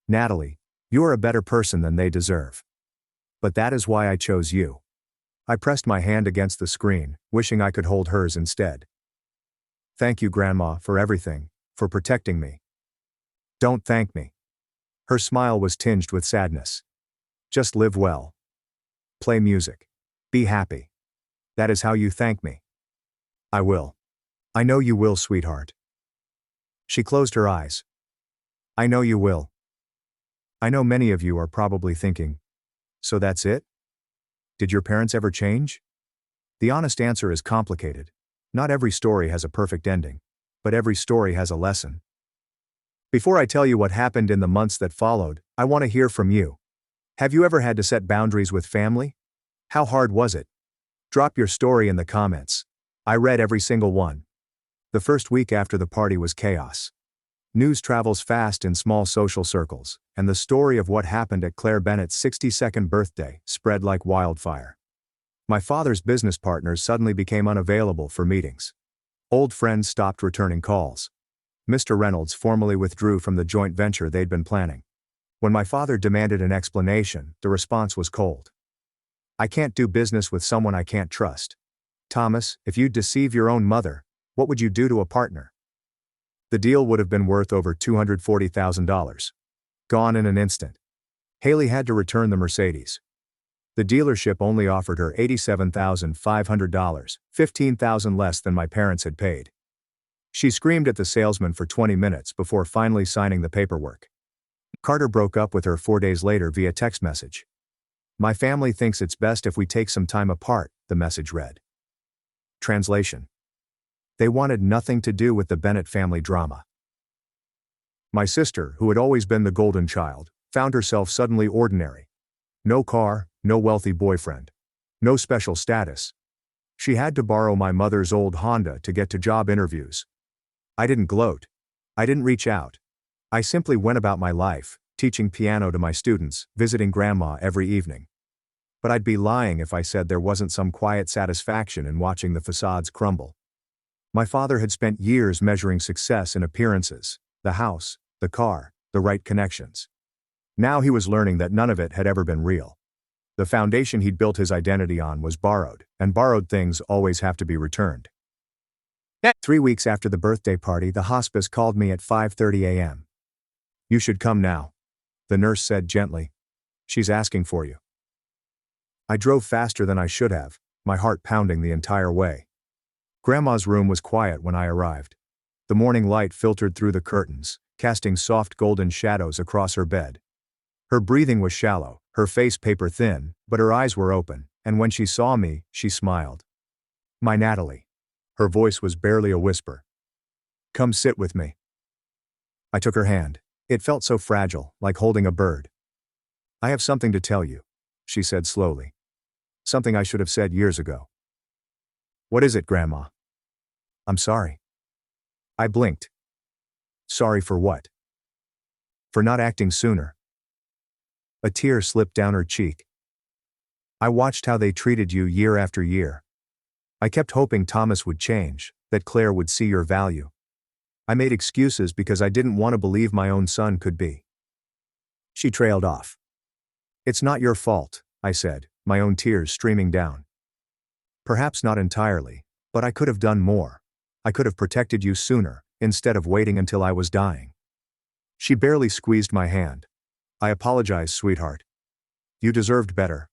Natalie, you are a better person than they deserve. But that is why I chose you. I pressed my hand against the screen, wishing I could hold hers instead. Thank you, Grandma, for everything, for protecting me. Don't thank me. Her smile was tinged with sadness. Just live well. Play music. Be happy. That is how you thank me. I will. I know you will, sweetheart. She closed her eyes. I know you will. I know many of you are probably thinking, so that's it? Did your parents ever change? The honest answer is complicated. Not every story has a perfect ending, but every story has a lesson. Before I tell you what happened in the months that followed, I want to hear from you. Have you ever had to set boundaries with family? How hard was it? Drop your story in the comments. I read every single one. The first week after the party was chaos. News travels fast in small social circles, and the story of what happened at Claire Bennett's 62nd birthday spread like wildfire. My father's business partners suddenly became unavailable for meetings. Old friends stopped returning calls. Mr. Reynolds formally withdrew from the joint venture they'd been planning. When my father demanded an explanation, the response was cold. "I can't do business with someone I can't trust. Thomas, if you'd deceive your own mother, what would you do to a partner?" The deal would have been worth over $240,000. Gone in an instant. Haley had to return the Mercedes. The dealership only offered her $87,500, $15,000 less than my parents had paid. She screamed at the salesman for 20 minutes before finally signing the paperwork. Carter broke up with her 4 days later via text message. "My family thinks it's best if we take some time apart," the message read. Translation: they wanted nothing to do with the Bennett family drama. My sister, who had always been the golden child, found herself suddenly ordinary. No car, no wealthy boyfriend. No special status. She had to borrow my mother's old Honda to get to job interviews. I didn't gloat. I didn't reach out. I simply went about my life, teaching piano to my students, visiting grandma every evening. But I'd be lying if I said there wasn't some quiet satisfaction in watching the facades crumble. My father had spent years measuring success in appearances, the house, the car, the right connections. Now he was learning that none of it had ever been real. The foundation he'd built his identity on was borrowed, and borrowed things always have to be returned. 3 weeks after the birthday party, the hospice called me at 5:30 a.m. "You should come now," the nurse said gently. "She's asking for you." I drove faster than I should have, my heart pounding the entire way. Grandma's room was quiet when I arrived. The morning light filtered through the curtains, casting soft golden shadows across her bed. Her breathing was shallow, her face paper thin, but her eyes were open, and when she saw me, she smiled. "My Natalie." Her voice was barely a whisper. "Come sit with me." I took her hand. It felt so fragile, like holding a bird. "I have something to tell you," she said slowly. "Something I should have said years ago." "What is it, Grandma?" "I'm sorry." I blinked. "Sorry for what?" "For not acting sooner." A tear slipped down her cheek. "I watched how they treated you year after year. I kept hoping Thomas would change, that Claire would see your value. I made excuses because I didn't want to believe my own son could be." She trailed off. "It's not your fault," I said, my own tears streaming down. "Perhaps not entirely, but I could have done more. I could have protected you sooner, instead of waiting until I was dying." She barely squeezed my hand. "I apologize, sweetheart. You deserved better.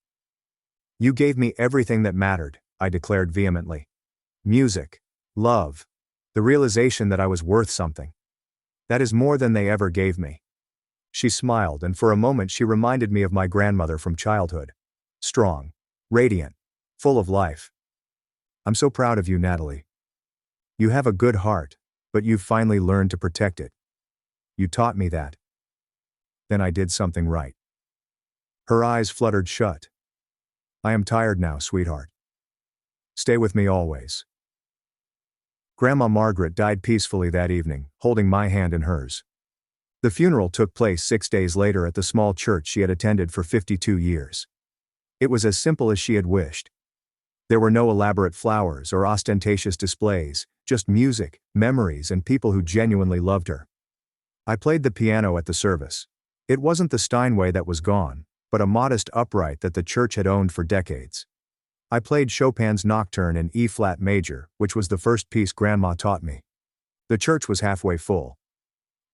You gave me everything that mattered," I declared vehemently. "Music, love, the realization that I was worth something. That is more than they ever gave me." She smiled, and for a moment she reminded me of my grandmother from childhood. Strong, radiant, full of life. "I'm so proud of you, Natalie. You have a good heart, but you've finally learned to protect it. You taught me that. Then I did something right." Her eyes fluttered shut. "I am tired now, sweetheart. Stay with me always." Grandma Margaret died peacefully that evening, holding my hand in hers. The funeral took place 6 days later at the small church she had attended for 52 years. It was as simple as she had wished. There were no elaborate flowers or ostentatious displays, just music, memories, and people who genuinely loved her. I played the piano at the service. It wasn't the Steinway that was gone, but a modest upright that the church had owned for decades. I played Chopin's Nocturne in E-flat major, which was the first piece Grandma taught me. The church was halfway full.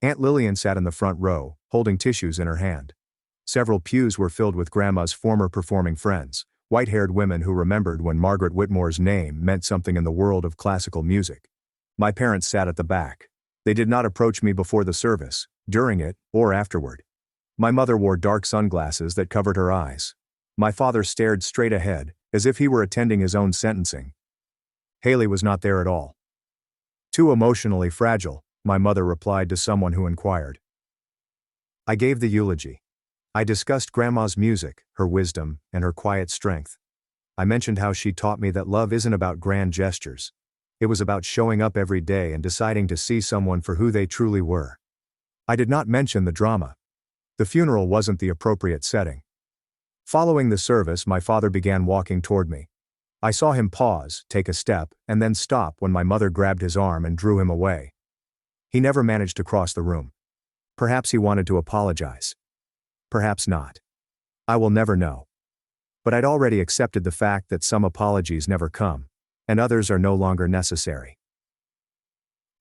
Aunt Lillian sat in the front row, holding tissues in her hand. Several pews were filled with Grandma's former performing friends, white-haired women who remembered when Margaret Whitmore's name meant something in the world of classical music. My parents sat at the back. They did not approach me before the service, during it, or afterward. My mother wore dark sunglasses that covered her eyes. My father stared straight ahead, as if he were attending his own sentencing. Haley was not there at all. "Too emotionally fragile," my mother replied to someone who inquired. I gave the eulogy. I discussed Grandma's music, her wisdom, and her quiet strength. I mentioned how she taught me that love isn't about grand gestures. It was about showing up every day and deciding to see someone for who they truly were. I did not mention the drama. The funeral wasn't the appropriate setting. Following the service, my father began walking toward me. I saw him pause, take a step, and then stop when my mother grabbed his arm and drew him away. He never managed to cross the room. Perhaps he wanted to apologize. Perhaps not. I will never know. But I'd already accepted the fact that some apologies never come, and others are no longer necessary.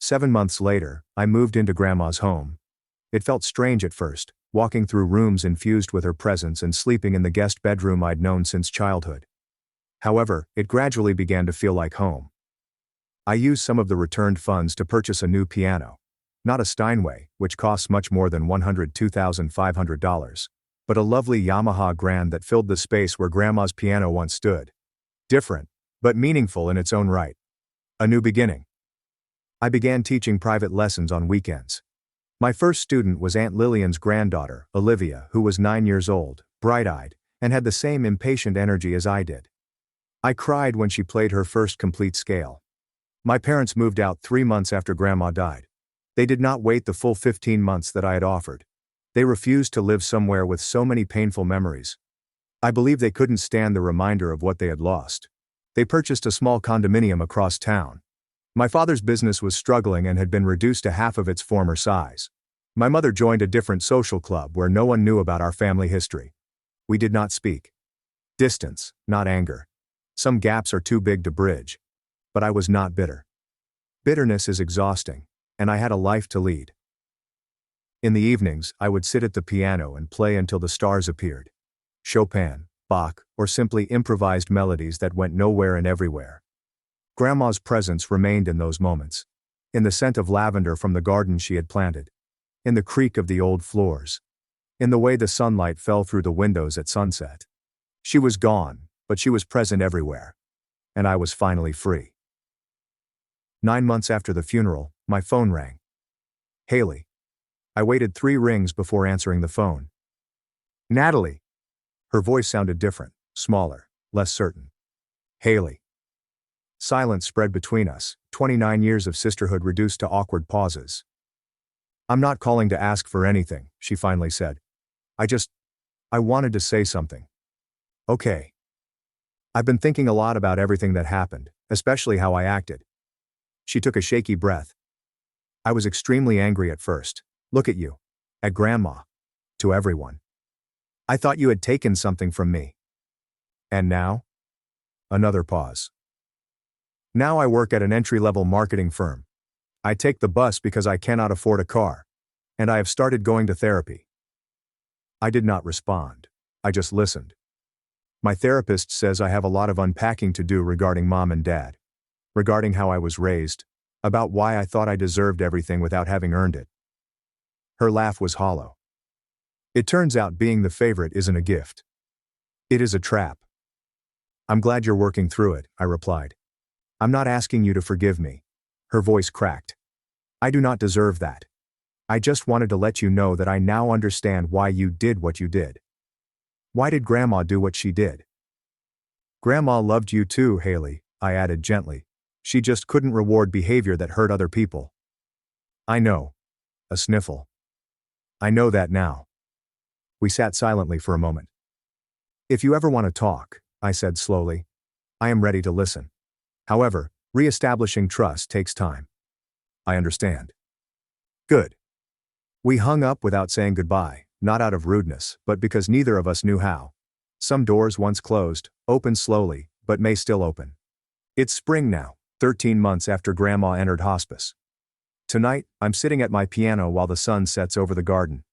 7 months later, I moved into Grandma's home. It felt strange at first, walking through rooms infused with her presence and sleeping in the guest bedroom I'd known since childhood. However, it gradually began to feel like home. I used some of the returned funds to purchase a new piano. Not a Steinway, which costs much more than $102,500, but a lovely Yamaha Grand that filled the space where Grandma's piano once stood. Different, but meaningful in its own right. A new beginning. I began teaching private lessons on weekends. My first student was Aunt Lillian's granddaughter, Olivia, who was 9 years old, bright-eyed, and had the same impatient energy as I did. I cried when she played her first complete scale. My parents moved out 3 months after Grandma died. They did not wait the full 15 months that I had offered. They refused to live somewhere with so many painful memories. I believe they couldn't stand the reminder of what they had lost. They purchased a small condominium across town. My father's business was struggling and had been reduced to half of its former size. My mother joined a different social club where no one knew about our family history. We did not speak. Distance, not anger. Some gaps are too big to bridge. But I was not bitter. Bitterness is exhausting, and I had a life to lead. In the evenings, I would sit at the piano and play until the stars appeared. Chopin, Bach, or simply improvised melodies that went nowhere and everywhere. Grandma's presence remained in those moments. In the scent of lavender from the garden she had planted. In the creak of the old floors. In the way the sunlight fell through the windows at sunset. She was gone, but she was present everywhere. And I was finally free. 9 months after the funeral, my phone rang. Haley. I waited 3 rings before answering the phone. Natalie. Her voice sounded different, smaller, less certain. Haley. Silence spread between us, 29 years of sisterhood reduced to awkward pauses. I'm not calling to ask for anything, she finally said. I wanted to say something. Okay. I've been thinking a lot about everything that happened, especially how I acted. She took a shaky breath. I was extremely angry at first. Look at you. At Grandma. To everyone. I thought you had taken something from me. And now? Another pause. Now I work at an entry-level marketing firm. I take the bus because I cannot afford a car. And I have started going to therapy. I did not respond. I just listened. My therapist says I have a lot of unpacking to do regarding Mom and Dad. Regarding how I was raised. About why I thought I deserved everything without having earned it. Her laugh was hollow. It turns out being the favorite isn't a gift. It is a trap. I'm glad you're working through it, I replied. I'm not asking you to forgive me. Her voice cracked. I do not deserve that. I just wanted to let you know that I now understand why you did what you did. Why did Grandma do what she did? Grandma loved you too, Haley, I added gently. She just couldn't reward behavior that hurt other people. I know. A sniffle. I know that now. We sat silently for a moment. If you ever want to talk, I said slowly, I am ready to listen. However, re-establishing trust takes time. I understand. Good. We hung up without saying goodbye, not out of rudeness, but because neither of us knew how. Some doors once closed, open slowly, but may still open. It's spring now, 13 months after Grandma entered hospice. Tonight, I'm sitting at my piano while the sun sets over the garden.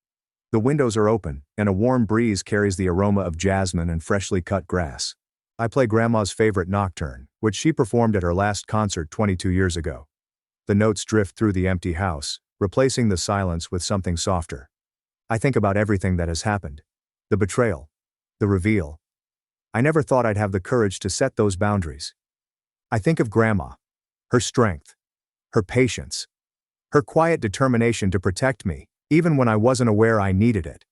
The windows are open, and a warm breeze carries the aroma of jasmine and freshly cut grass. I play Grandma's favorite nocturne, which she performed at her last concert 22 years ago. The notes drift through the empty house, replacing the silence with something softer. I think about everything that has happened. The betrayal. The reveal. I never thought I'd have the courage to set those boundaries. I think of Grandma. Her strength. Her patience. Her quiet determination to protect me, even when I wasn't aware I needed it.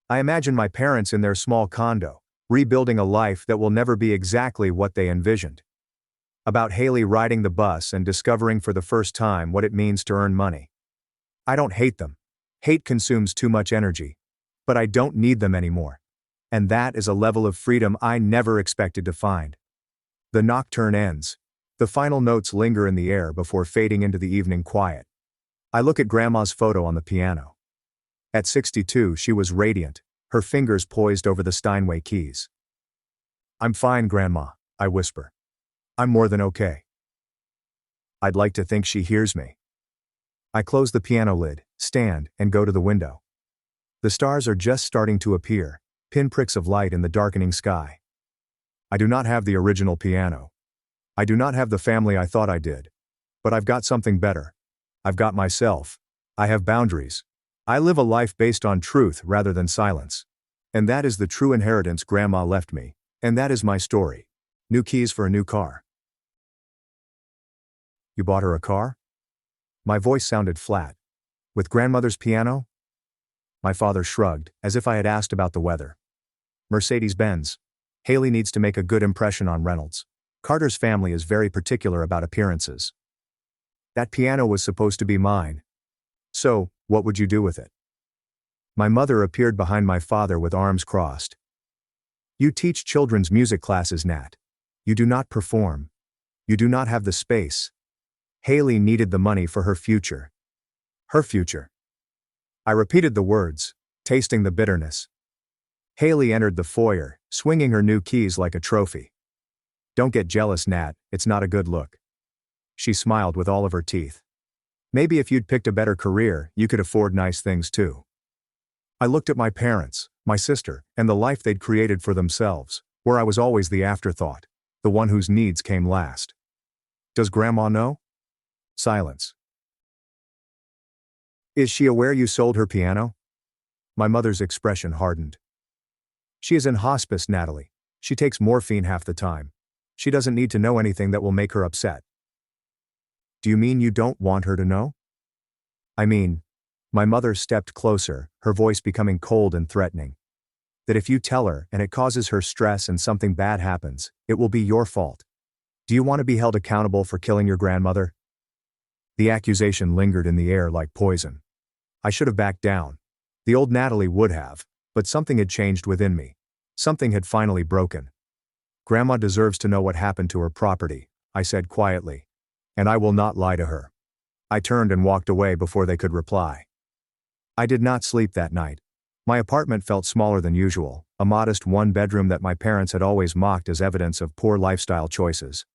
I imagine my parents in their small condo, rebuilding a life that will never be exactly what they envisioned. About Haley riding the bus and discovering for the first time what it means to earn money. I don't hate them. Hate consumes too much energy. But I don't need them anymore. And that is a level of freedom I never expected to find. The nocturne ends. The final notes linger in the air before fading into the evening quiet. I look at Grandma's photo on the piano. At 62, she was radiant, her fingers poised over the Steinway keys. "I'm fine, Grandma," I whisper. "I'm more than okay." I'd like to think she hears me. I close the piano lid, stand, and go to the window. The stars are just starting to appear, pinpricks of light in the darkening sky. I do not have the original piano. I do not have the family I thought I did. But I've got something better. I've got myself. I have boundaries. I live a life based on truth rather than silence. And that is the true inheritance Grandma left me. And that is my story. New keys for a new car. You bought her a car? My voice sounded flat. With Grandmother's piano? My father shrugged, as if I had asked about the weather. Mercedes-Benz. Haley needs to make a good impression on Reynolds. Carter's family is very particular about appearances. That piano was supposed to be mine. So, what would you do with it? My mother appeared behind my father with arms crossed. You teach children's music classes, Nat. You do not perform. You do not have the space. Haley needed the money for her future. Her future. I repeated the words, tasting the bitterness. Haley entered the foyer, swinging her new keys like a trophy. Don't get jealous, Nat, it's not a good look. She smiled with all of her teeth. Maybe if you'd picked a better career, you could afford nice things too. I looked at my parents, my sister, and the life they'd created for themselves, where I was always the afterthought, the one whose needs came last. Does Grandma know? Silence. Is she aware you sold her piano? My mother's expression hardened. She is in hospice, Natalie. She takes morphine half the time. She doesn't need to know anything that will make her upset. Do you mean you don't want her to know? I mean, my mother stepped closer, her voice becoming cold and threatening. That if you tell her and it causes her stress and something bad happens, it will be your fault. Do you want to be held accountable for killing your grandmother? The accusation lingered in the air like poison. I should have backed down. The old Natalie would have, but something had changed within me. Something had finally broken. Grandma deserves to know what happened to her property, I said quietly. And I will not lie to her. I turned and walked away before they could reply. I did not sleep that night. My apartment felt smaller than usual, a modest one-bedroom that my parents had always mocked as evidence of poor lifestyle choices.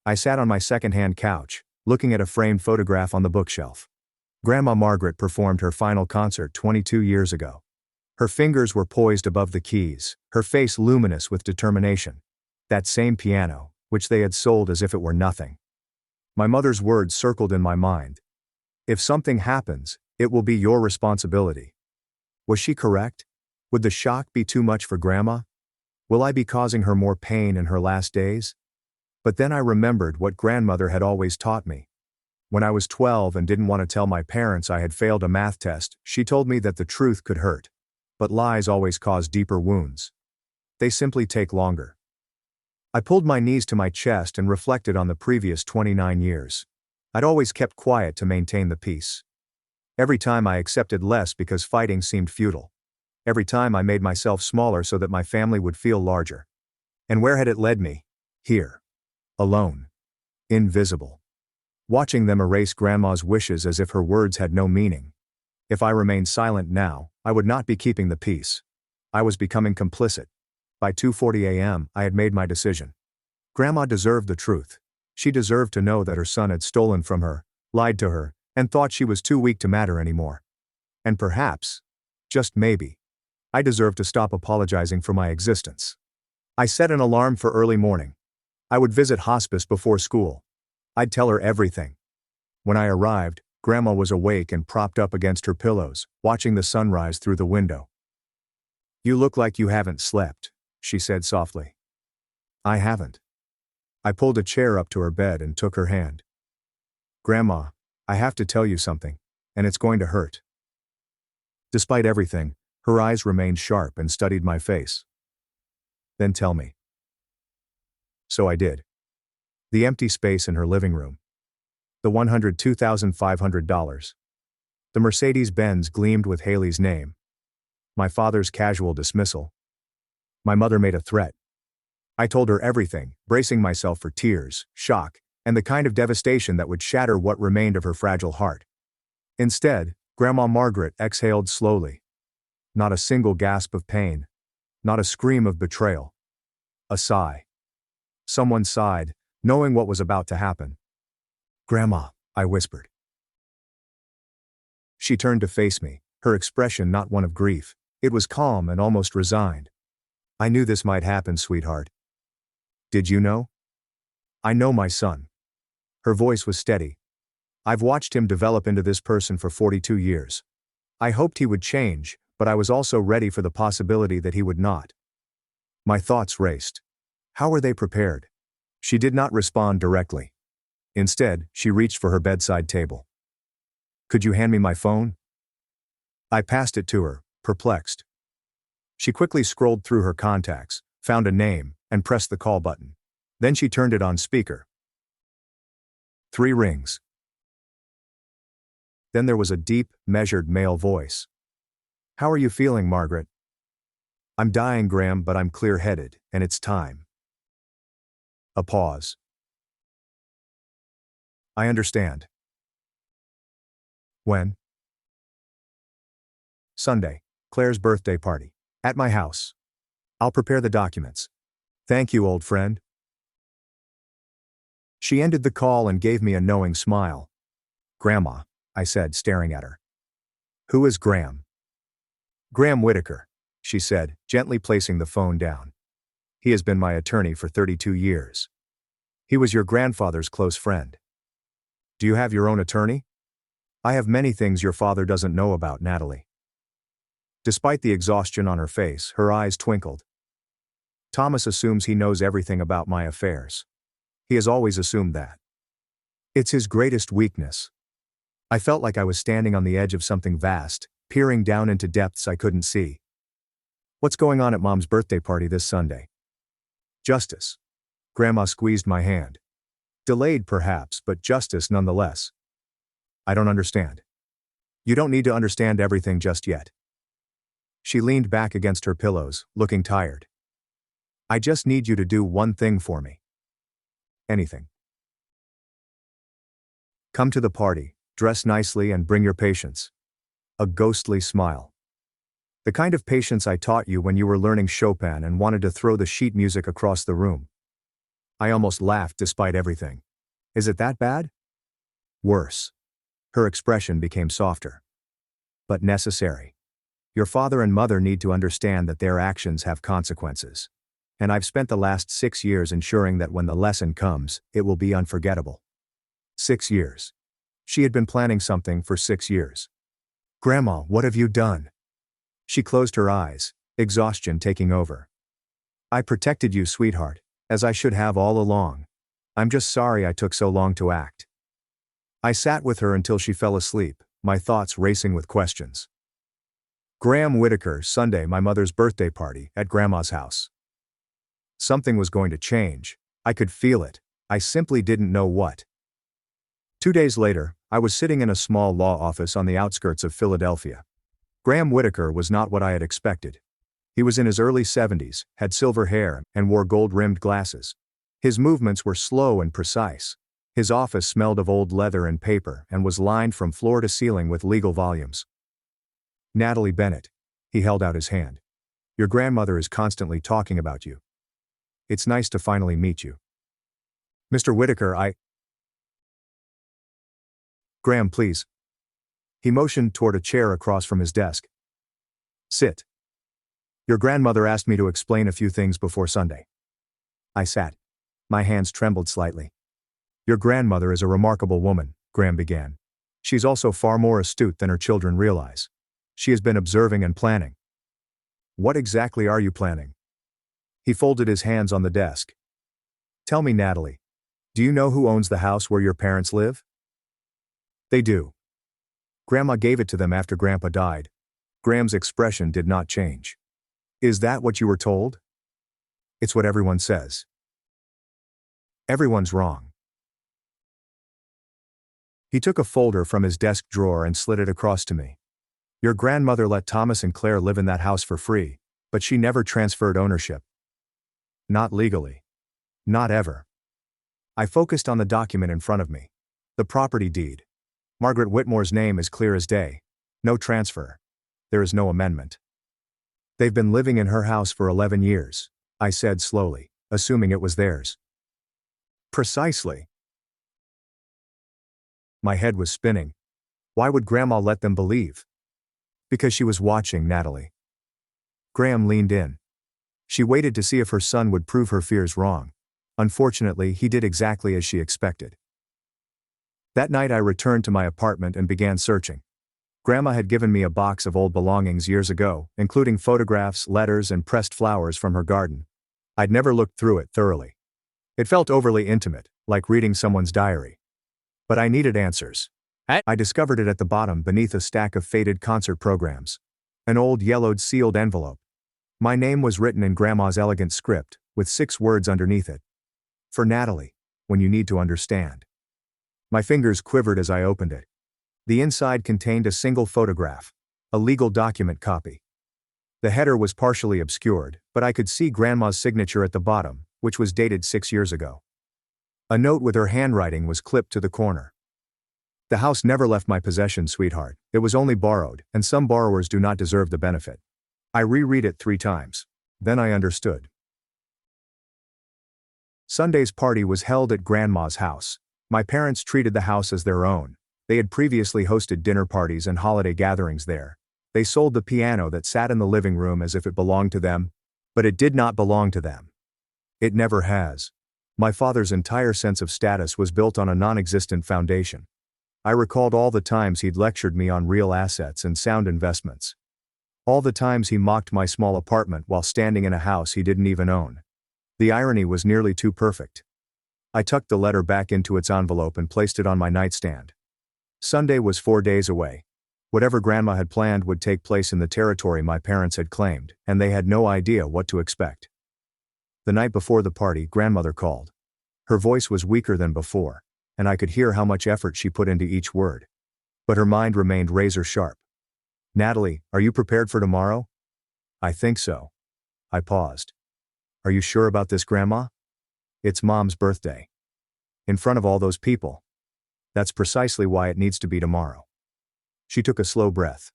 I sat on my second-hand couch, looking at a framed photograph on the bookshelf. Grandma Margaret performed her final concert 22 years ago. Her fingers were poised above the keys, her face luminous with determination. That same piano, which they had sold as if it were nothing. My mother's words circled in my mind. If something happens, it will be your responsibility. Was she correct? Would the shock be too much for Grandma? Will I be causing her more pain in her last days? But then I remembered what Grandmother had always taught me. When I was 12 and didn't want to tell my parents I had failed a math test, she told me that the truth could hurt. But lies always cause deeper wounds. They simply take longer. I pulled my knees to my chest and reflected on the previous 29 years. I'd always kept quiet to maintain the peace. Every time I accepted less because fighting seemed futile. Every time I made myself smaller so that my family would feel larger. And where had it led me? Here. Alone. Invisible. Watching them erase Grandma's wishes as if her words had no meaning. If I remained silent now, I would not be keeping the peace. I was becoming complicit. By 2:40 a.m., I had made my decision. Grandma deserved the truth. She deserved to know that her son had stolen from her, lied to her, and thought she was too weak to matter anymore. And perhaps, just maybe, I deserved to stop apologizing for my existence. I set an alarm for early morning. I would visit hospice before school. I'd tell her everything. When I arrived, Grandma was awake and propped up against her pillows, watching the sunrise through the window. "You look like you haven't slept," she said softly. "I haven't." I pulled a chair up to her bed and took her hand. "Grandma, I have to tell you something, and it's going to hurt." Despite everything, her eyes remained sharp and studied my face. "Then tell me." So I did. The empty space in her living room. The $102,500. The Mercedes-Benz gleamed with Haley's name. My father's casual dismissal. My mother made a threat. I told her everything, bracing myself for tears, shock, and the kind of devastation that would shatter what remained of her fragile heart. Instead, Grandma Margaret exhaled slowly. Not a single gasp of pain. Not a scream of betrayal. A sigh. Someone sighed, knowing what was about to happen. "Grandma," I whispered. She turned to face me, her expression not one of grief. It was calm and almost resigned. "I knew this might happen, sweetheart." "Did you know?" "I know my son." Her voice was steady. "I've watched him develop into this person for 42 years. I hoped he would change, but I was also ready for the possibility that he would not." My thoughts raced. How were they prepared? She did not respond directly. Instead, she reached for her bedside table. "Could you hand me my phone?" I passed it to her, perplexed. She quickly scrolled through her contacts, found a name, and pressed the call button. Then she turned it on speaker. 3 rings. Then there was a deep, measured male voice. "How are you feeling, Margaret?" "I'm dying, Graham, but I'm clear-headed, and it's time." A pause. "I understand." "When?" "Sunday. Claire's birthday party. At my house. I'll prepare the documents." "Thank you, old friend." She ended the call and gave me a knowing smile. "Grandma," I said, staring at her. "Who is Graham?" "Graham Whitaker," she said, gently placing the phone down. "He has been my attorney for 32 years. He was your grandfather's close friend." "Do you have your own attorney?" "I have many things your father doesn't know about, Natalie." Despite the exhaustion on her face, her eyes twinkled. "Thomas assumes he knows everything about my affairs. He has always assumed that. It's his greatest weakness." I felt like I was standing on the edge of something vast, peering down into depths I couldn't see. "What's going on at Mom's birthday party this Sunday?" "Justice." Grandma squeezed my hand. "Delayed perhaps, but justice nonetheless." "I don't understand." "You don't need to understand everything just yet." She leaned back against her pillows, looking tired. "I just need you to do one thing for me." "Anything." "Come to the party, dress nicely and bring your patience." A ghostly smile. "The kind of patience I taught you when you were learning Chopin and wanted to throw the sheet music across the room." I almost laughed despite everything. "Is it that bad?" "Worse." Her expression became softer. "But necessary. Your father and mother need to understand that their actions have consequences. And I've spent the last 6 years ensuring that when the lesson comes, it will be unforgettable." 6 years. She had been planning something for 6 years. "Grandma, what have you done?" She closed her eyes, exhaustion taking over. "I protected you, sweetheart, as I should have all along. I'm just sorry I took so long to act." I sat with her until she fell asleep, my thoughts racing with questions. Graham Whitaker, Sunday, my mother's birthday party, at Grandma's house. Something was going to change. I could feel it. I simply didn't know what. 2 days later, I was sitting in a small law office on the outskirts of Philadelphia. Graham Whitaker was not what I had expected. He was in his early 70s, had silver hair, and wore gold-rimmed glasses. His movements were slow and precise. His office smelled of old leather and paper and was lined from floor to ceiling with legal volumes. "Natalie Bennett." He held out his hand. "Your grandmother is constantly talking about you. It's nice to finally meet you." "Mr. Whitaker, Graham, please." He motioned toward a chair across from his desk. "Sit. Your grandmother asked me to explain a few things before Sunday." I sat. My hands trembled slightly. "Your grandmother is a remarkable woman," Graham began. "She's also far more astute than her children realize. She has been observing and planning." "What exactly are you planning?" He folded his hands on the desk. "Tell me, Natalie. Do you know who owns the house where your parents live?" "They do. Grandma gave it to them after Grandpa died." Graham's expression did not change. "Is that what you were told?" "It's what everyone says." "Everyone's wrong." He took a folder from his desk drawer and slid it across to me. Your grandmother let Thomas and Claire live in that house for free, but she never transferred ownership. Not legally. Not ever. I focused on the document in front of me. The property deed. Margaret Whitmore's name is clear as day. No transfer. There is no amendment. They've been living in her house for 11 years, I said slowly, assuming it was theirs. Precisely. My head was spinning. Why would Grandma let them believe? Because she was watching Natalie. Graham leaned in. She waited to see if her son would prove her fears wrong. Unfortunately, he did exactly as she expected. That night I returned to my apartment and began searching. Grandma had given me a box of old belongings years ago, including photographs, letters, and pressed flowers from her garden. I'd never looked through it thoroughly. It felt overly intimate, like reading someone's diary. But I needed answers. I discovered it at the bottom beneath a stack of faded concert programs. An old yellowed sealed envelope. My name was written in Grandma's elegant script, with 6 words underneath it. For Natalie, when you need to understand. My fingers quivered as I opened it. The inside contained a single photograph, a legal document copy. The header was partially obscured, but I could see Grandma's signature at the bottom, which was dated 6 years ago. A note with her handwriting was clipped to the corner. The house never left my possession, sweetheart. It was only borrowed, and some borrowers do not deserve the benefit. I reread it 3 times. Then I understood. Sunday's party was held at Grandma's house. My parents treated the house as their own. They had previously hosted dinner parties and holiday gatherings there. They sold the piano that sat in the living room as if it belonged to them, but it did not belong to them. It never has. My father's entire sense of status was built on a non-existent foundation. I recalled all the times he'd lectured me on real assets and sound investments. All the times he mocked my small apartment while standing in a house he didn't even own. The irony was nearly too perfect. I tucked the letter back into its envelope and placed it on my nightstand. Sunday was 4 days away. Whatever Grandma had planned would take place in the territory my parents had claimed, and they had no idea what to expect. The night before the party, Grandmother called. Her voice was weaker than before, and I could hear how much effort she put into each word. But her mind remained razor sharp. Natalie, are you prepared for tomorrow? I think so. I paused. Are you sure about this, Grandma? It's Mom's birthday. In front of all those people. That's precisely why it needs to be tomorrow. She took a slow breath.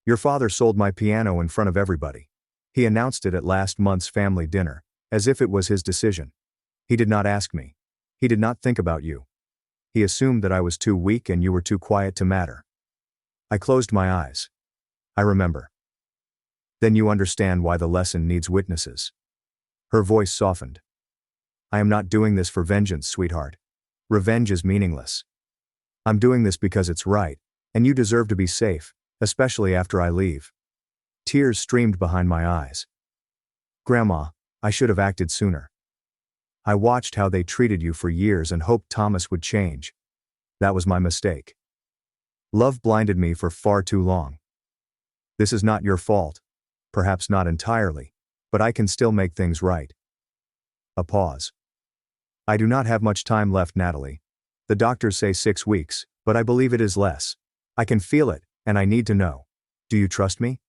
Your father sold my piano in front of everybody. He announced it at last month's family dinner, as if it was his decision. He did not ask me. He did not think about you. He assumed that I was too weak and you were too quiet to matter. I closed my eyes. I remember. Then you understand why the lesson needs witnesses. Her voice softened. I am not doing this for vengeance, sweetheart. Revenge is meaningless. I'm doing this because it's right, and you deserve to be safe, especially after I leave. Tears streamed behind my eyes. Grandma, I should have acted sooner. I watched how they treated you for years and hoped Thomas would change. That was my mistake. Love blinded me for far too long. This is not your fault. Perhaps not entirely, but I can still make things right. A pause. I do not have much time left, Natalie. The doctors say 6 weeks, but I believe it is less. I can feel it, and I need to know. Do you trust me?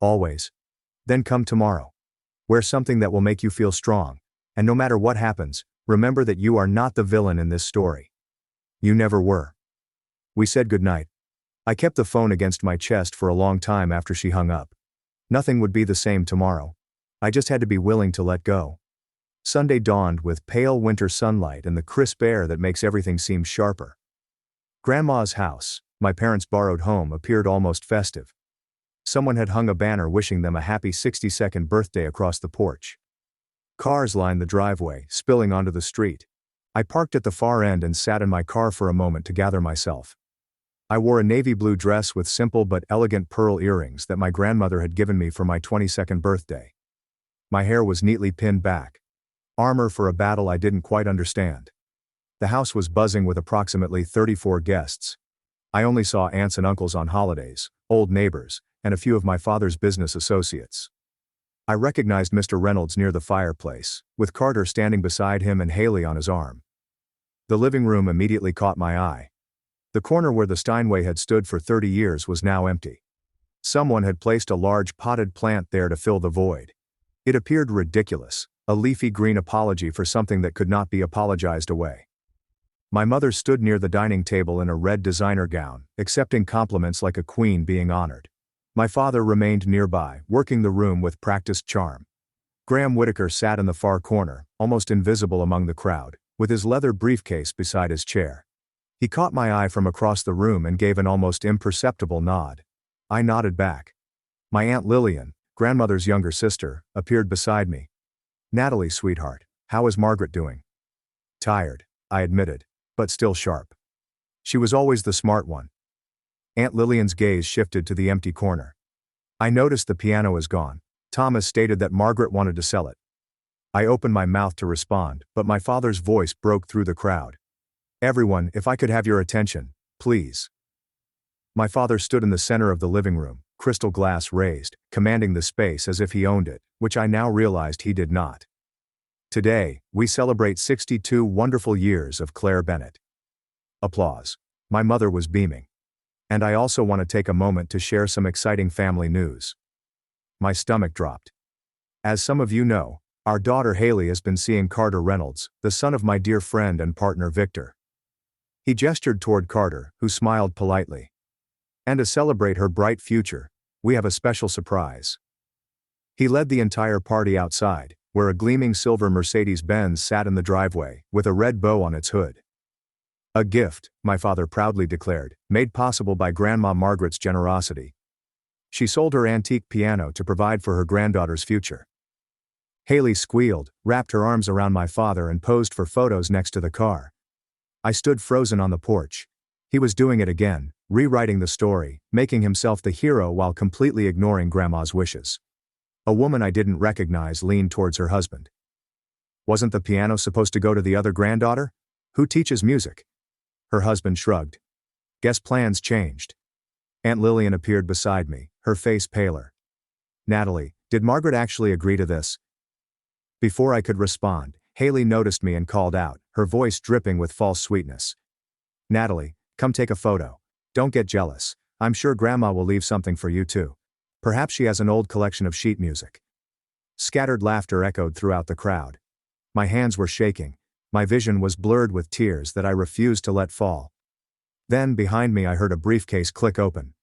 Always. Then come tomorrow. Wear something that will make you feel strong, and no matter what happens, remember that you are not the villain in this story. You never were. We said goodnight. I kept the phone against my chest for a long time after she hung up. Nothing would be the same tomorrow. I just had to be willing to let go. Sunday dawned with pale winter sunlight and the crisp air that makes everything seem sharper. Grandma's house, my parents' borrowed home, appeared almost festive. Someone had hung a banner wishing them a happy 62nd birthday across the porch. Cars lined the driveway, spilling onto the street. I parked at the far end and sat in my car for a moment to gather myself. I wore a navy blue dress with simple but elegant pearl earrings that my grandmother had given me for my 22nd birthday. My hair was neatly pinned back. Armor for a battle I didn't quite understand. The house was buzzing with approximately 34 guests. I only saw aunts and uncles on holidays, old neighbors, and a few of my father's business associates. I recognized Mr. Reynolds near the fireplace, with Carter standing beside him and Haley on his arm. The living room immediately caught my eye. The corner where the Steinway had stood for 30 years was now empty. Someone had placed a large potted plant there to fill the void. It appeared ridiculous, a leafy green apology for something that could not be apologized away. My mother stood near the dining table in a red designer gown, accepting compliments like a queen being honored. My father remained nearby, working the room with practiced charm. Graham Whitaker sat in the far corner, almost invisible among the crowd, with his leather briefcase beside his chair. He caught my eye from across the room and gave an almost imperceptible nod. I nodded back. My Aunt Lillian, grandmother's younger sister, appeared beside me. "Natalie, sweetheart, how is Margaret doing?" "Tired," I admitted, but still sharp. She was always the smart one. Aunt Lillian's gaze shifted to the empty corner. "I noticed the piano is gone. Thomas stated that Margaret wanted to sell it." I opened my mouth to respond, but my father's voice broke through the crowd. "Everyone, if I could have your attention, please." My father stood in the center of the living room, crystal glass raised, commanding the space as if he owned it, which I now realized he did not. "Today, we celebrate 62 wonderful years of Claire Bennett." Applause. My mother was beaming. "And I also want to take a moment to share some exciting family news." My stomach dropped. As some of you know, our daughter Haley has been seeing Carter Reynolds, the son of my dear friend and partner Victor. He gestured toward Carter, who smiled politely. "And to celebrate her bright future, we have a special surprise." He led the entire party outside, where a gleaming silver Mercedes-Benz sat in the driveway, with a red bow on its hood. "A gift," my father proudly declared, "made possible by Grandma Margaret's generosity. She sold her antique piano to provide for her granddaughter's future." Haley squealed, wrapped her arms around my father and posed for photos next to the car. I stood frozen on the porch. He was doing it again, rewriting the story, making himself the hero while completely ignoring Grandma's wishes. A woman I didn't recognize leaned towards her husband. "Wasn't the piano supposed to go to the other granddaughter? Who teaches music?" Her husband shrugged. "Guess plans changed." Aunt Lillian appeared beside me, her face paler. "Natalie, did Margaret actually agree to this?" Before I could respond, Haley noticed me and called out, her voice dripping with false sweetness. "Natalie, come take a photo. Don't get jealous. I'm sure Grandma will leave something for you too. Perhaps she has an old collection of sheet music." Scattered laughter echoed throughout the crowd. My hands were shaking. My vision was blurred with tears that I refused to let fall. Then, behind me, I heard a briefcase click open.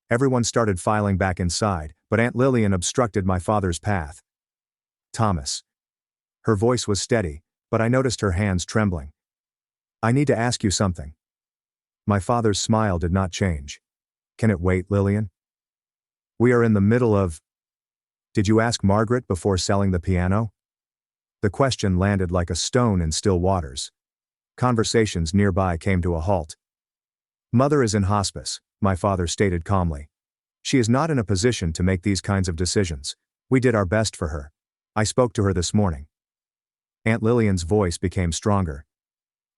Everyone started filing back inside, but Aunt Lillian obstructed my father's path. "Thomas." Her voice was steady, but I noticed her hands trembling. "I need to ask you something." My father's smile did not change. "Can it wait, Lillian? We are in the middle of..." "Did you ask Margaret before selling the piano?" The question landed like a stone in still waters. Conversations nearby came to a halt. "Mother is in hospice," my father stated calmly. "She is not in a position to make these kinds of decisions. We did our best for her. I spoke to her this morning." Aunt Lillian's voice became stronger.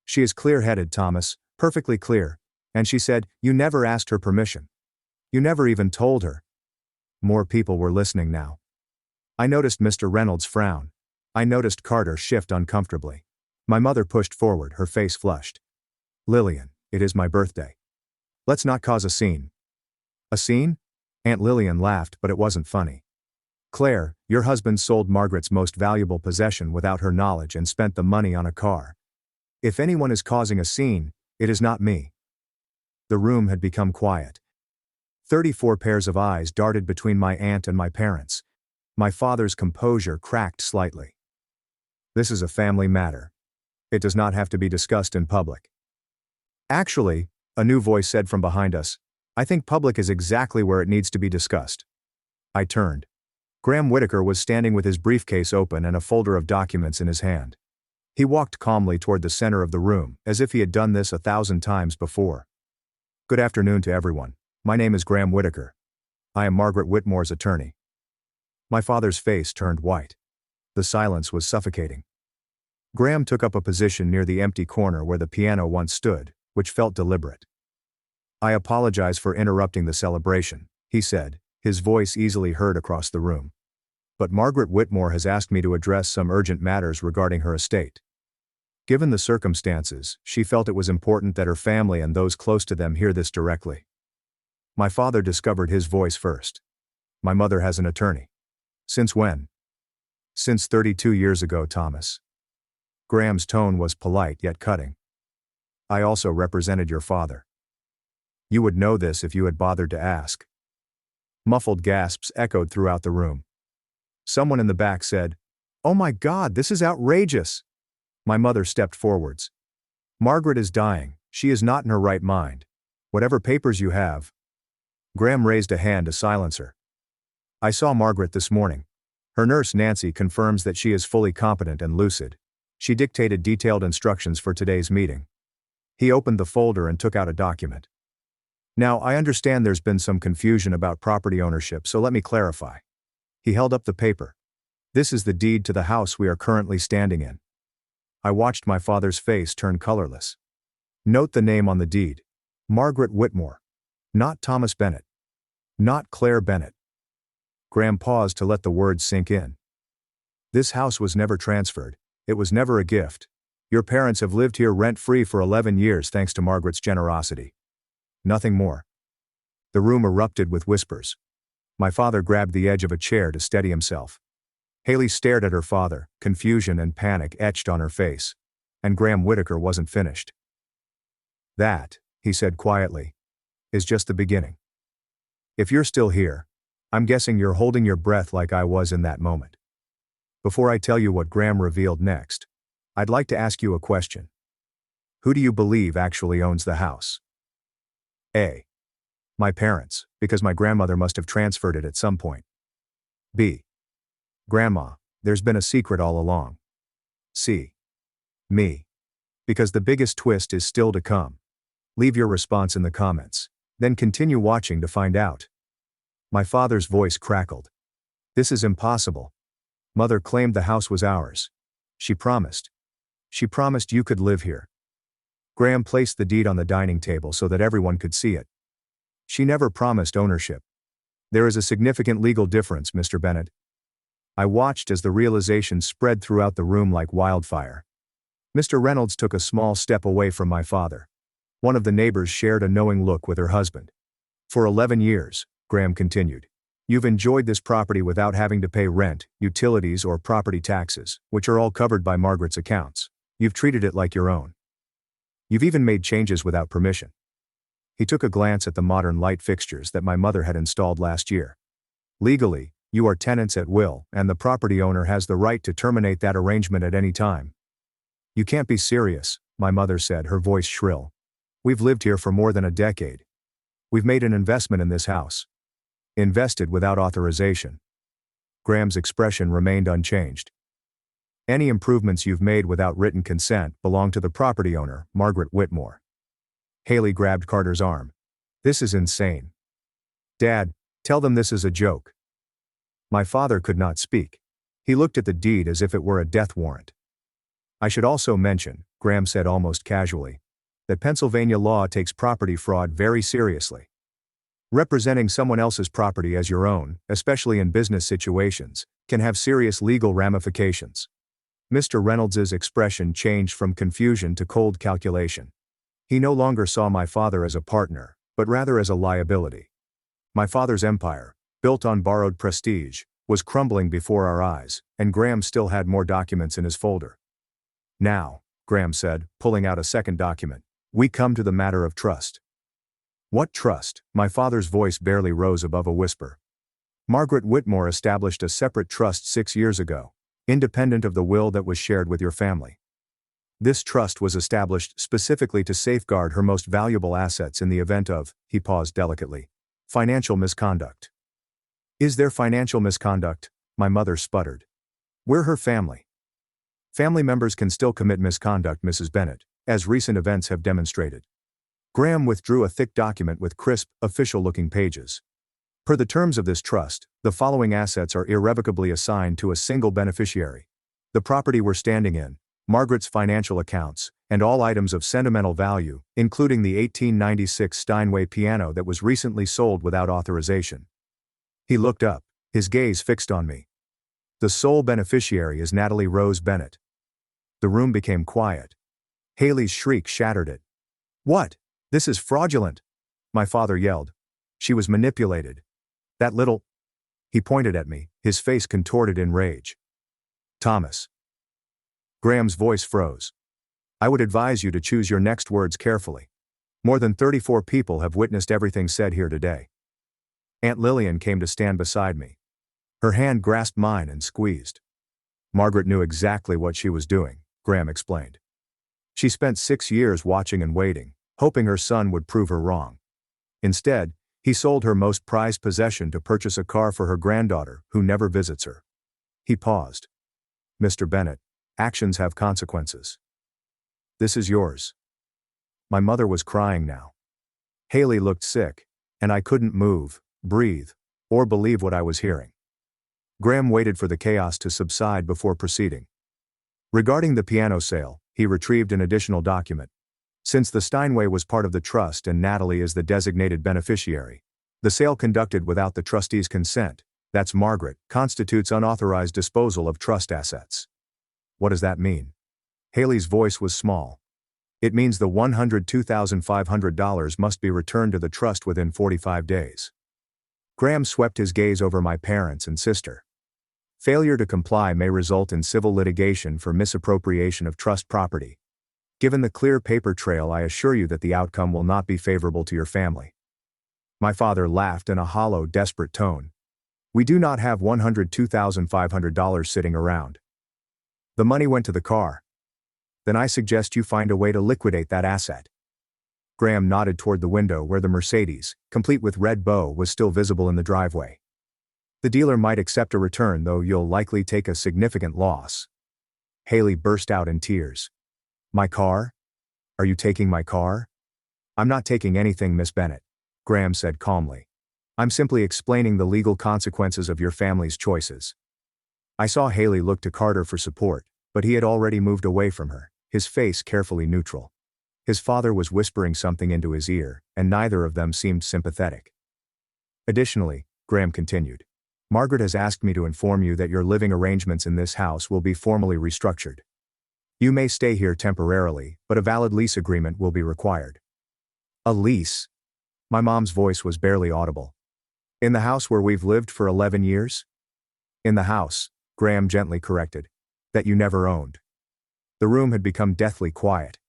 "She is clear-headed, Thomas, perfectly clear. And she said, you never asked her permission. You never even told her." More people were listening now. I noticed Mr. Reynolds frown. I noticed Carter shift uncomfortably. My mother pushed forward, her face flushed. "Lillian, it is my birthday. Let's not cause a scene." "A scene?" Aunt Lillian laughed, but it wasn't funny. "Claire, your husband sold Margaret's most valuable possession without her knowledge and spent the money on a car. If anyone is causing a scene, it is not me." The room had become quiet. 34 pairs of eyes darted between my aunt and my parents. My father's composure cracked slightly. "This is a family matter. It does not have to be discussed in public." "Actually," a new voice said from behind us, "I think public is exactly where it needs to be discussed." I turned. Graham Whitaker was standing with his briefcase open and a folder of documents in his hand. He walked calmly toward the center of the room, as if he had done this 1,000 times before. "Good afternoon to everyone. My name is Graham Whitaker. I am Margaret Whitmore's attorney." My father's face turned white. The silence was suffocating. Graham took up a position near the empty corner where the piano once stood, which felt deliberate. "I apologize for interrupting the celebration," he said, his voice easily heard across the room. "But Margaret Whitmore has asked me to address some urgent matters regarding her estate." Given the circumstances, she felt it was important that her family and those close to them hear this directly. My father discovered his voice first. My mother has an attorney. Since when? Since 32 years ago, Thomas. Graham's tone was polite yet cutting. I also represented your father. You would know this if you had bothered to ask. Muffled gasps echoed throughout the room. Someone in the back said, "Oh my God, this is outrageous!" My mother stepped forwards. Margaret is dying, she is not in her right mind. Whatever papers you have. Graham raised a hand to silence her. I saw Margaret this morning. Her nurse Nancy confirms that she is fully competent and lucid. She dictated detailed instructions for today's meeting. He opened the folder and took out a document. Now, I understand there's been some confusion about property ownership, so let me clarify. He held up the paper. This is the deed to the house we are currently standing in. I watched my father's face turn colorless. Note the name on the deed. Margaret Whitmore. Not Thomas Bennett. Not Claire Bennett. Graham paused to let the words sink in. This house was never transferred. It was never a gift. Your parents have lived here rent-free for 11 years thanks to Margaret's generosity. Nothing more. The room erupted with whispers. My father grabbed the edge of a chair to steady himself. Haley stared at her father, confusion and panic etched on her face. And Graham Whitaker wasn't finished. That, he said quietly, is just the beginning. If you're still here, I'm guessing you're holding your breath like I was in that moment. Before I tell you what Graham revealed next, I'd like to ask you a question. Who do you believe actually owns the house? A. My parents, because my grandmother must have transferred it at some point. B. Grandma, there's been a secret all along. C. Me. Because the biggest twist is still to come. Leave your response in the comments, then continue watching to find out. My father's voice crackled. This is impossible. Mother claimed the house was ours. She promised. She promised you could live here. Graham placed the deed on the dining table so that everyone could see it. She never promised ownership. There is a significant legal difference, Mr. Bennett. I watched as the realization spread throughout the room like wildfire. Mr. Reynolds took a small step away from my father. One of the neighbors shared a knowing look with her husband. For 11 years, Graham continued, you've enjoyed this property without having to pay rent, utilities or property taxes, which are all covered by Margaret's accounts. You've treated it like your own. You've even made changes without permission. He took a glance at the modern light fixtures that my mother had installed last year. Legally, you are tenants at will, and the property owner has the right to terminate that arrangement at any time. You can't be serious, my mother said, her voice shrill. We've lived here for more than a decade. We've made an investment in this house. Invested without authorization. Graham's expression remained unchanged. Any improvements you've made without written consent belong to the property owner, Margaret Whitmore. Haley grabbed Carter's arm. This is insane. Dad, tell them this is a joke. My father could not speak. He looked at the deed as if it were a death warrant. I should also mention, Graham said almost casually, that Pennsylvania law takes property fraud very seriously. Representing someone else's property as your own, especially in business situations, can have serious legal ramifications. Mr. Reynolds's expression changed from confusion to cold calculation. He no longer saw my father as a partner, but rather as a liability. My father's empire, built on borrowed prestige, was crumbling before our eyes, and Graham still had more documents in his folder. Now, Graham said, pulling out a second document, we come to the matter of trust. What trust? My father's voice barely rose above a whisper. Margaret Whitmore established a separate trust 6 years ago, independent of the will that was shared with your family. This trust was established specifically to safeguard her most valuable assets in the event of, he paused delicately, financial misconduct. Is there financial misconduct? My mother sputtered. We're her family. Family members can still commit misconduct, Mrs. Bennett, as recent events have demonstrated. Graham withdrew a thick document with crisp, official-looking pages. Per the terms of this trust, the following assets are irrevocably assigned to a single beneficiary. The property we're standing in, Margaret's financial accounts, and all items of sentimental value, including the 1896 Steinway piano that was recently sold without authorization. He looked up, his gaze fixed on me. The sole beneficiary is Natalie Rose Bennett. The room became quiet, Haley's shriek shattered it. What? This is fraudulent! My father yelled. She was manipulated. That little. He pointed at me, his face contorted in rage. Thomas. Graham's voice froze. I would advise you to choose your next words carefully. More than 34 people have witnessed everything said here today. Aunt Lillian came to stand beside me. Her hand grasped mine and squeezed. Margaret knew exactly what she was doing, Graham explained. She spent 6 years watching and waiting, hoping her son would prove her wrong. Instead, he sold her most prized possession to purchase a car for her granddaughter, who never visits her. He paused. Mr. Bennett, actions have consequences. This is yours. My mother was crying now. Haley looked sick, and I couldn't move, breathe, or believe what I was hearing. Graham waited for the chaos to subside before proceeding. Regarding the piano sale, he retrieved an additional document. Since the Steinway was part of the trust and Natalie is the designated beneficiary, the sale conducted without the trustee's consent, that's Margaret, constitutes unauthorized disposal of trust assets. What does that mean? Haley's voice was small. It means the $102,500 must be returned to the trust within 45 days. Graham swept his gaze over my parents and sister. Failure to comply may result in civil litigation for misappropriation of trust property. Given the clear paper trail, I assure you that the outcome will not be favorable to your family. My father laughed in a hollow, desperate tone. We do not have $102,500 sitting around. The money went to the car. Then I suggest you find a way to liquidate that asset. Graham nodded toward the window where the Mercedes, complete with red bow, was still visible in the driveway. The dealer might accept a return, though you'll likely take a significant loss. Haley burst out in tears. My car? Are you taking my car? I'm not taking anything, Miss Bennett, Graham said calmly. I'm simply explaining the legal consequences of your family's choices. I saw Haley look to Carter for support, but he had already moved away from her, his face carefully neutral. His father was whispering something into his ear, and neither of them seemed sympathetic. Additionally, Graham continued, Margaret has asked me to inform you that your living arrangements in this house will be formally restructured. You may stay here temporarily, but a valid lease agreement will be required. A lease? My mom's voice was barely audible. In the house where we've lived for 11 years? In the house, Graham gently corrected, that you never owned. The room had become deathly quiet.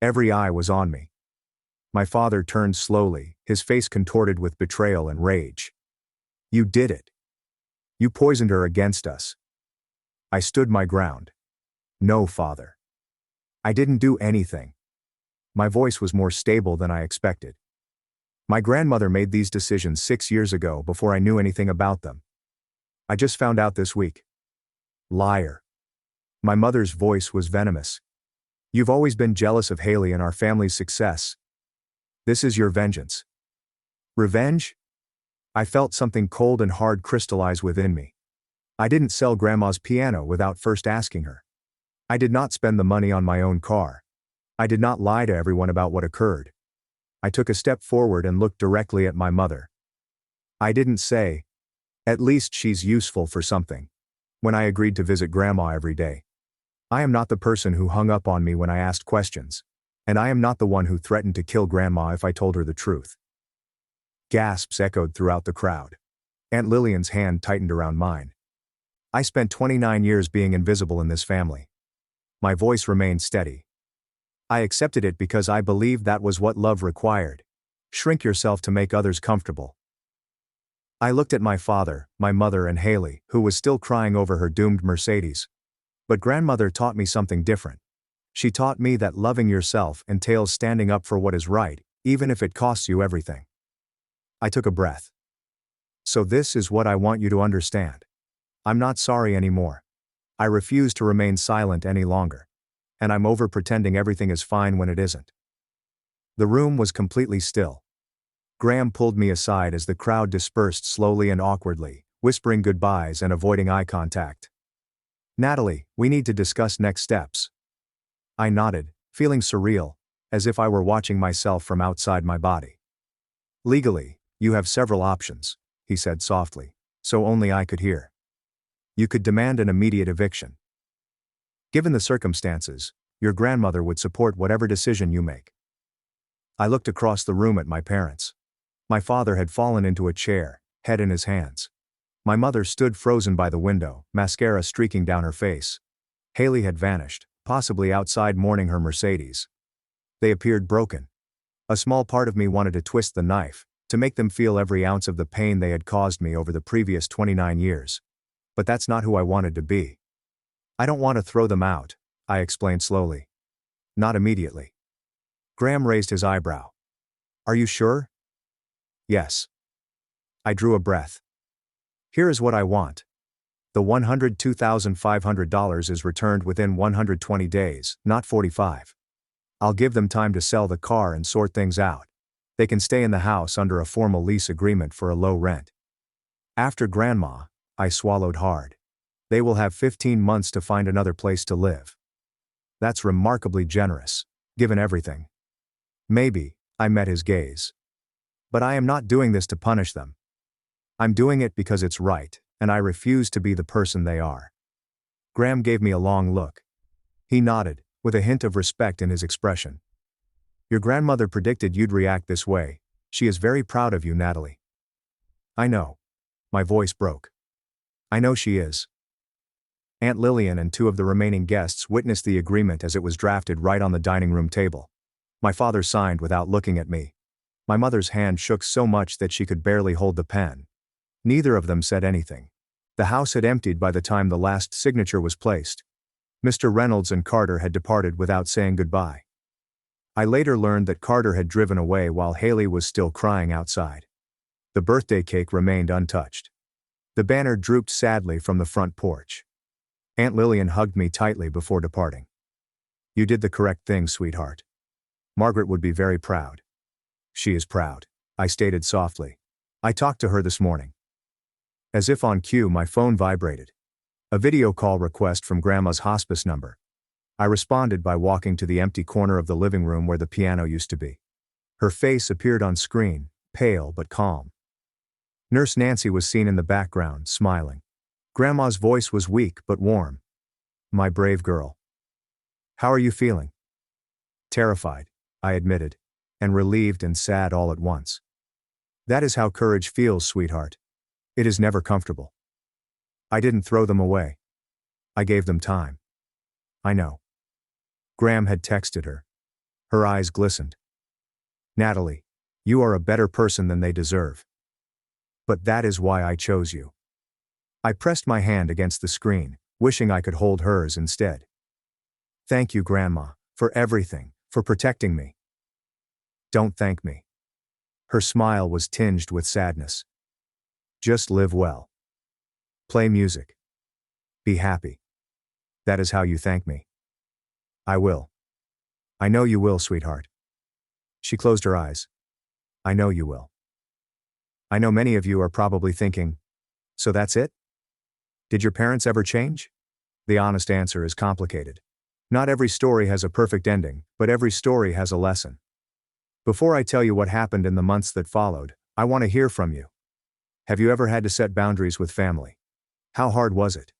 Every eye was on me. My father turned slowly, his face contorted with betrayal and rage. You did it. You poisoned her against us. I stood my ground. No, father. I didn't do anything. My voice was more stable than I expected. My grandmother made these decisions 6 years ago before I knew anything about them. I just found out this week. Liar. My mother's voice was venomous. You've always been jealous of Haley and our family's success. This is your vengeance. Revenge? I felt something cold and hard crystallize within me. I didn't sell Grandma's piano without first asking her. I did not spend the money on my own car. I did not lie to everyone about what occurred. I took a step forward and looked directly at my mother. I didn't say, at least she's useful for something, when I agreed to visit Grandma every day. I am not the person who hung up on me when I asked questions, and I am not the one who threatened to kill Grandma if I told her the truth. Gasps echoed throughout the crowd. Aunt Lillian's hand tightened around mine. I spent 29 years being invisible in this family. My voice remained steady. I accepted it because I believed that was what love required. Shrink yourself to make others comfortable. I looked at my father, my mother, and Haley, who was still crying over her doomed Mercedes. But grandmother taught me something different. She taught me that loving yourself entails standing up for what is right, even if it costs you everything. I took a breath. So this is what I want you to understand. I'm not sorry anymore. I refuse to remain silent any longer. And I'm over pretending everything is fine when it isn't. The room was completely still. Graham pulled me aside as the crowd dispersed slowly and awkwardly, whispering goodbyes and avoiding eye contact. Natalie, we need to discuss next steps. I nodded, feeling surreal, as if I were watching myself from outside my body. Legally, you have several options, he said softly, so only I could hear. You could demand an immediate eviction. Given the circumstances, Your grandmother would support whatever decision you make. I looked across the room at my parents. My father had fallen into a chair, head in his hands. My mother stood frozen by the window, mascara streaking down her face. Haley had vanished, possibly outside mourning her Mercedes. They appeared broken. A small part of me wanted to twist the knife, to make them feel every ounce of the pain they had caused me over the previous 29 years. But that's not who I wanted to be. I don't want to throw them out, I explained slowly. Not immediately. Graham raised his eyebrow. Are you sure? Yes. I drew a breath. Here is what I want. The $102,500 is returned within 120 days, not 45. I'll give them time to sell the car and sort things out. They can stay in the house under a formal lease agreement for a low rent. After Grandma, I swallowed hard. They will have 15 months to find another place to live. That's remarkably generous, given everything. Maybe, I met his gaze. But I am not doing this to punish them. I'm doing it because it's right, and I refuse to be the person they are. Graham gave me a long look. He nodded, with a hint of respect in his expression. Your grandmother predicted you'd react this way. She is very proud of you, Natalie. I know. My voice broke. I know she is. Aunt Lillian and two of the remaining guests witnessed the agreement as it was drafted right on the dining room table. My father signed without looking at me. My mother's hand shook so much that she could barely hold the pen. Neither of them said anything. The house had emptied by the time the last signature was placed. Mr. Reynolds and Carter had departed without saying goodbye. I later learned that Carter had driven away while Haley was still crying outside. The birthday cake remained untouched. The banner drooped sadly from the front porch. Aunt Lillian hugged me tightly before departing. You did the correct thing, sweetheart. Margaret would be very proud. She is proud, I stated softly. I talked to her this morning. As if on cue, my phone vibrated. A video call request from Grandma's hospice number. I responded by walking to the empty corner of the living room where the piano used to be. Her face appeared on screen, pale but calm. Nurse Nancy was seen in the background, smiling. Grandma's voice was weak but warm. My brave girl. How are you feeling? Terrified, I admitted, and relieved and sad all at once. That is how courage feels, sweetheart. It is never comfortable. I didn't throw them away. I gave them time. I know. Graham had texted her. Her eyes glistened. Natalie, you are a better person than they deserve. But that is why I chose you. I pressed my hand against the screen, wishing I could hold hers instead. Thank you, Grandma, for everything, for protecting me. Don't thank me. Her smile was tinged with sadness. Just live well. Play music. Be happy. That is how you thank me. I will. I know you will, sweetheart. She closed her eyes. I know you will. I know many of you are probably thinking, so that's it? Did your parents ever change? The honest answer is complicated. Not every story has a perfect ending, but every story has a lesson. Before I tell you what happened in the months that followed, I want to hear from you. Have you ever had to set boundaries with family? How hard was it?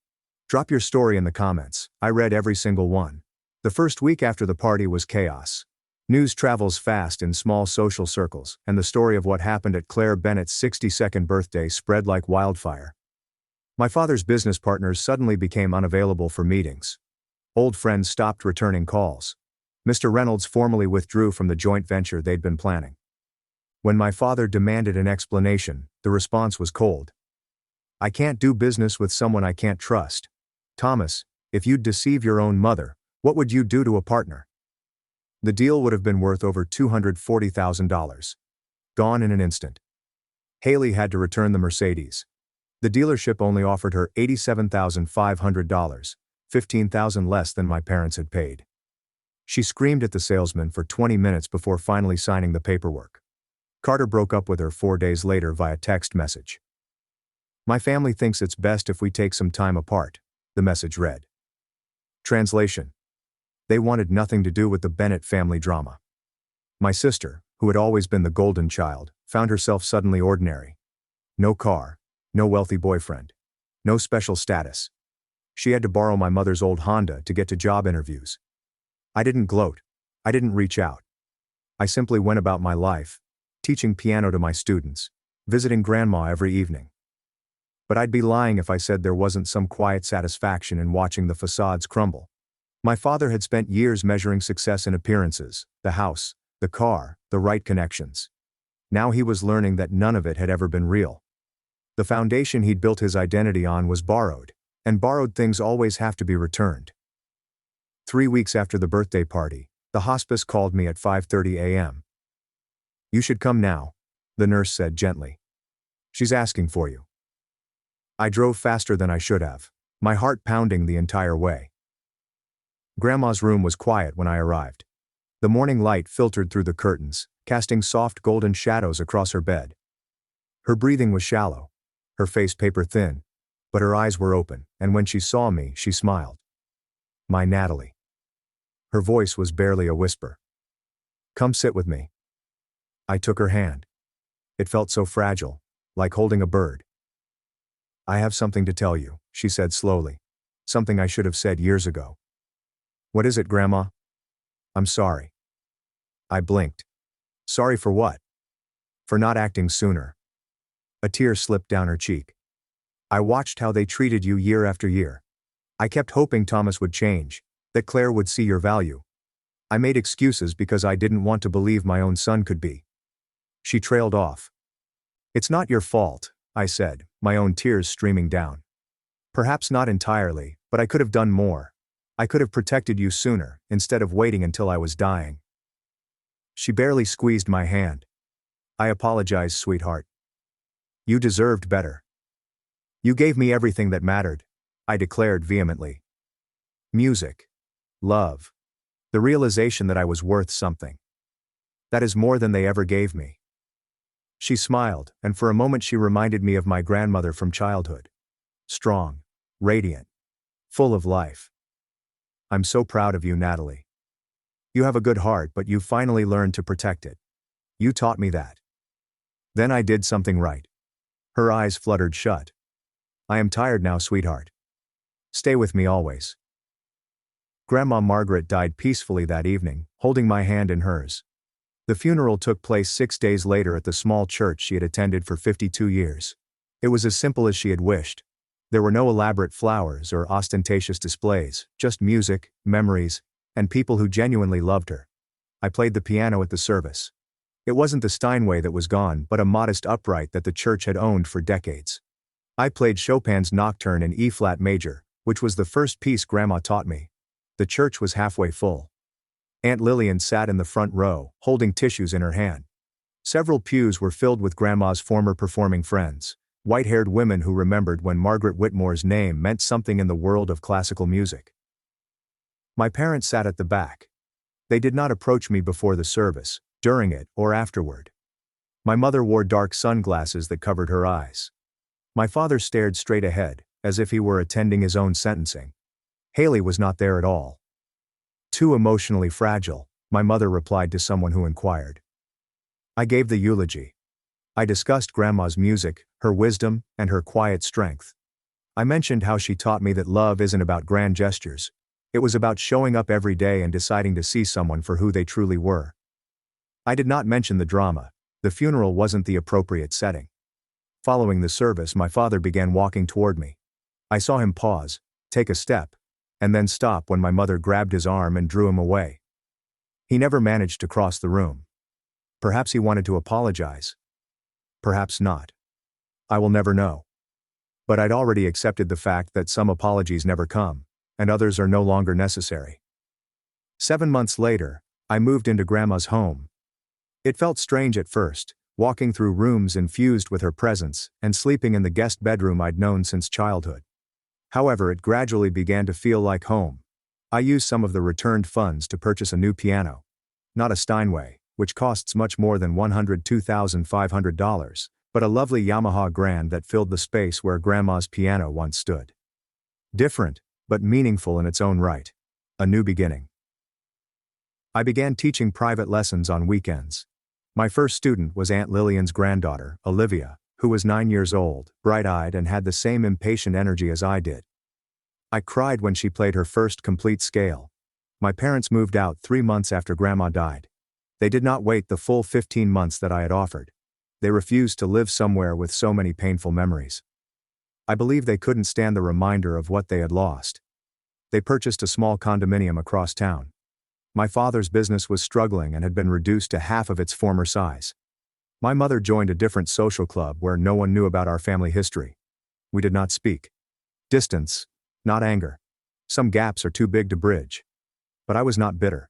Drop your story in the comments. I read every single one. The first week after the party was chaos. News travels fast in small social circles, and the story of what happened at Claire Bennett's 62nd birthday spread like wildfire. My father's business partners suddenly became unavailable for meetings. Old friends stopped returning calls. Mr. Reynolds formally withdrew from the joint venture they'd been planning. When my father demanded an explanation, the response was cold. I can't do business with someone I can't trust. Thomas, if you'd deceive your own mother, what would you do to a partner? The deal would have been worth over $240,000. Gone in an instant. Haley had to return the Mercedes. The dealership only offered her $87,500, $15,000 less than my parents had paid. She screamed at the salesman for 20 minutes before finally signing the paperwork. Carter broke up with her 4 days later via text message. My family thinks it's best if we take some time apart, the message read. Translation. They wanted nothing to do with the Bennett family drama. My sister, who had always been the golden child, found herself suddenly ordinary. No car, no wealthy boyfriend, no special status. She had to borrow my mother's old Honda to get to job interviews. I didn't gloat. I didn't reach out. I simply went about my life, teaching piano to my students, visiting grandma every evening. But I'd be lying if I said there wasn't some quiet satisfaction in watching the facades crumble. My father had spent years measuring success in appearances, the house, the car, the right connections. Now he was learning that none of it had ever been real. The foundation he'd built his identity on was borrowed, and borrowed things always have to be returned. 3 weeks after the birthday party, the hospice called me at 5:30 a.m. "You should come now," the nurse said gently. "She's asking for you." I drove faster than I should have, my heart pounding the entire way. Grandma's room was quiet when I arrived. The morning light filtered through the curtains, casting soft golden shadows across her bed. Her breathing was shallow, her face paper thin, but her eyes were open, and when she saw me, she smiled. "My Natalie." Her voice was barely a whisper. "Come sit with me." I took her hand. It felt so fragile, like holding a bird. "I have something to tell you," she said slowly. "Something I should have said years ago." "What is it, Grandma?" "I'm sorry." I blinked. "Sorry for what?" "For not acting sooner." A tear slipped down her cheek. "I watched how they treated you year after year. I kept hoping Thomas would change, that Claire would see your value. I made excuses because I didn't want to believe my own son could be." She trailed off. "It's not your fault," I said, my own tears streaming down. "Perhaps not entirely, but I could have done more. I could have protected you sooner, instead of waiting until I was dying." She barely squeezed my hand. "I apologize, sweetheart. You deserved better. You gave me everything that mattered," I declared vehemently. "Music. Love. The realization that I was worth something. That is more than they ever gave me." She smiled, and for a moment she reminded me of my grandmother from childhood. Strong, radiant, full of life. "I'm so proud of you, Natalie. You have a good heart, but you finally learned to protect it. You taught me that." Then I did something right. Her eyes fluttered shut. "I am tired now, sweetheart. Stay with me always." Grandma Margaret died peacefully that evening, holding my hand in hers. The funeral took place 6 days later at the small church she had attended for 52 years. It was as simple as she had wished. There were no elaborate flowers or ostentatious displays, just music, memories, and people who genuinely loved her. I played the piano at the service. It wasn't the Steinway that was gone, but a modest upright that the church had owned for decades. I played Chopin's Nocturne in E-flat major, which was the first piece Grandma taught me. The church was halfway full. Aunt Lillian sat in the front row, holding tissues in her hand. Several pews were filled with Grandma's former performing friends, white-haired women who remembered when Margaret Whitmore's name meant something in the world of classical music. My parents sat at the back. They did not approach me before the service, during it, or afterward. My mother wore dark sunglasses that covered her eyes. My father stared straight ahead, as if he were attending his own sentencing. Haley was not there at all. "Too emotionally fragile," my mother replied to someone who inquired. I gave the eulogy. I discussed Grandma's music, her wisdom, and her quiet strength. I mentioned how she taught me that love isn't about grand gestures. It was about showing up every day and deciding to see someone for who they truly were. I did not mention the drama. The funeral wasn't the appropriate setting. Following the service, my father began walking toward me. I saw him pause, take a step, and then stop when my mother grabbed his arm and drew him away. He never managed to cross the room. Perhaps he wanted to apologize. Perhaps not. I will never know. But I'd already accepted the fact that some apologies never come, and others are no longer necessary. 7 months later, I moved into Grandma's home. It felt strange at first, walking through rooms infused with her presence, and sleeping in the guest bedroom I'd known since childhood. However, it gradually began to feel like home. I used some of the returned funds to purchase a new piano. Not a Steinway, which costs much more than $102,500, but a lovely Yamaha Grand that filled the space where Grandma's piano once stood. Different, but meaningful in its own right. A new beginning. I began teaching private lessons on weekends. My first student was Aunt Lillian's granddaughter, Olivia, who was 9 years old, bright-eyed and had the same impatient energy as I did. I cried when she played her first complete scale. My parents moved out 3 months after Grandma died. They did not wait the full 15 months that I had offered. They refused to live somewhere with so many painful memories. I believe they couldn't stand the reminder of what they had lost. They purchased a small condominium across town. My father's business was struggling and had been reduced to half of its former size. My mother joined a different social club where no one knew about our family history. We did not speak. Distance, not anger. Some gaps are too big to bridge. But I was not bitter.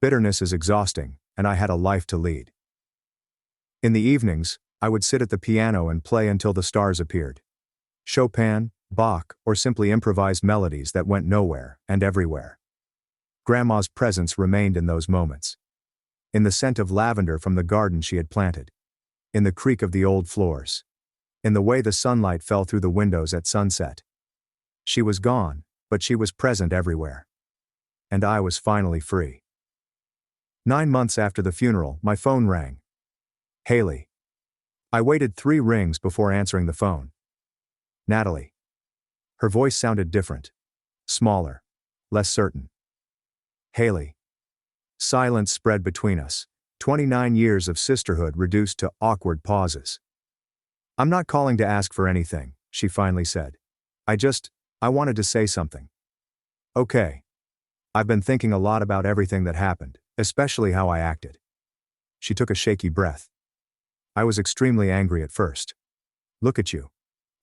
Bitterness is exhausting, and I had a life to lead. In the evenings, I would sit at the piano and play until the stars appeared. Chopin, Bach, or simply improvised melodies that went nowhere and everywhere. Grandma's presence remained in those moments. In the scent of lavender from the garden she had planted. In the creak of the old floors. In the way the sunlight fell through the windows at sunset. She was gone, but she was present everywhere. And I was finally free. 9 months after the funeral, my phone rang. Haley. I waited 3 rings before answering the phone. Natalie. Her voice sounded different. Smaller. Less certain. Haley. Silence spread between us, 29 years of sisterhood reduced to awkward pauses. I'm not calling to ask for anything, she finally said. I wanted to say something. Okay. I've been thinking a lot about everything that happened, especially how I acted. She took a shaky breath. I was extremely angry at first. Look at you.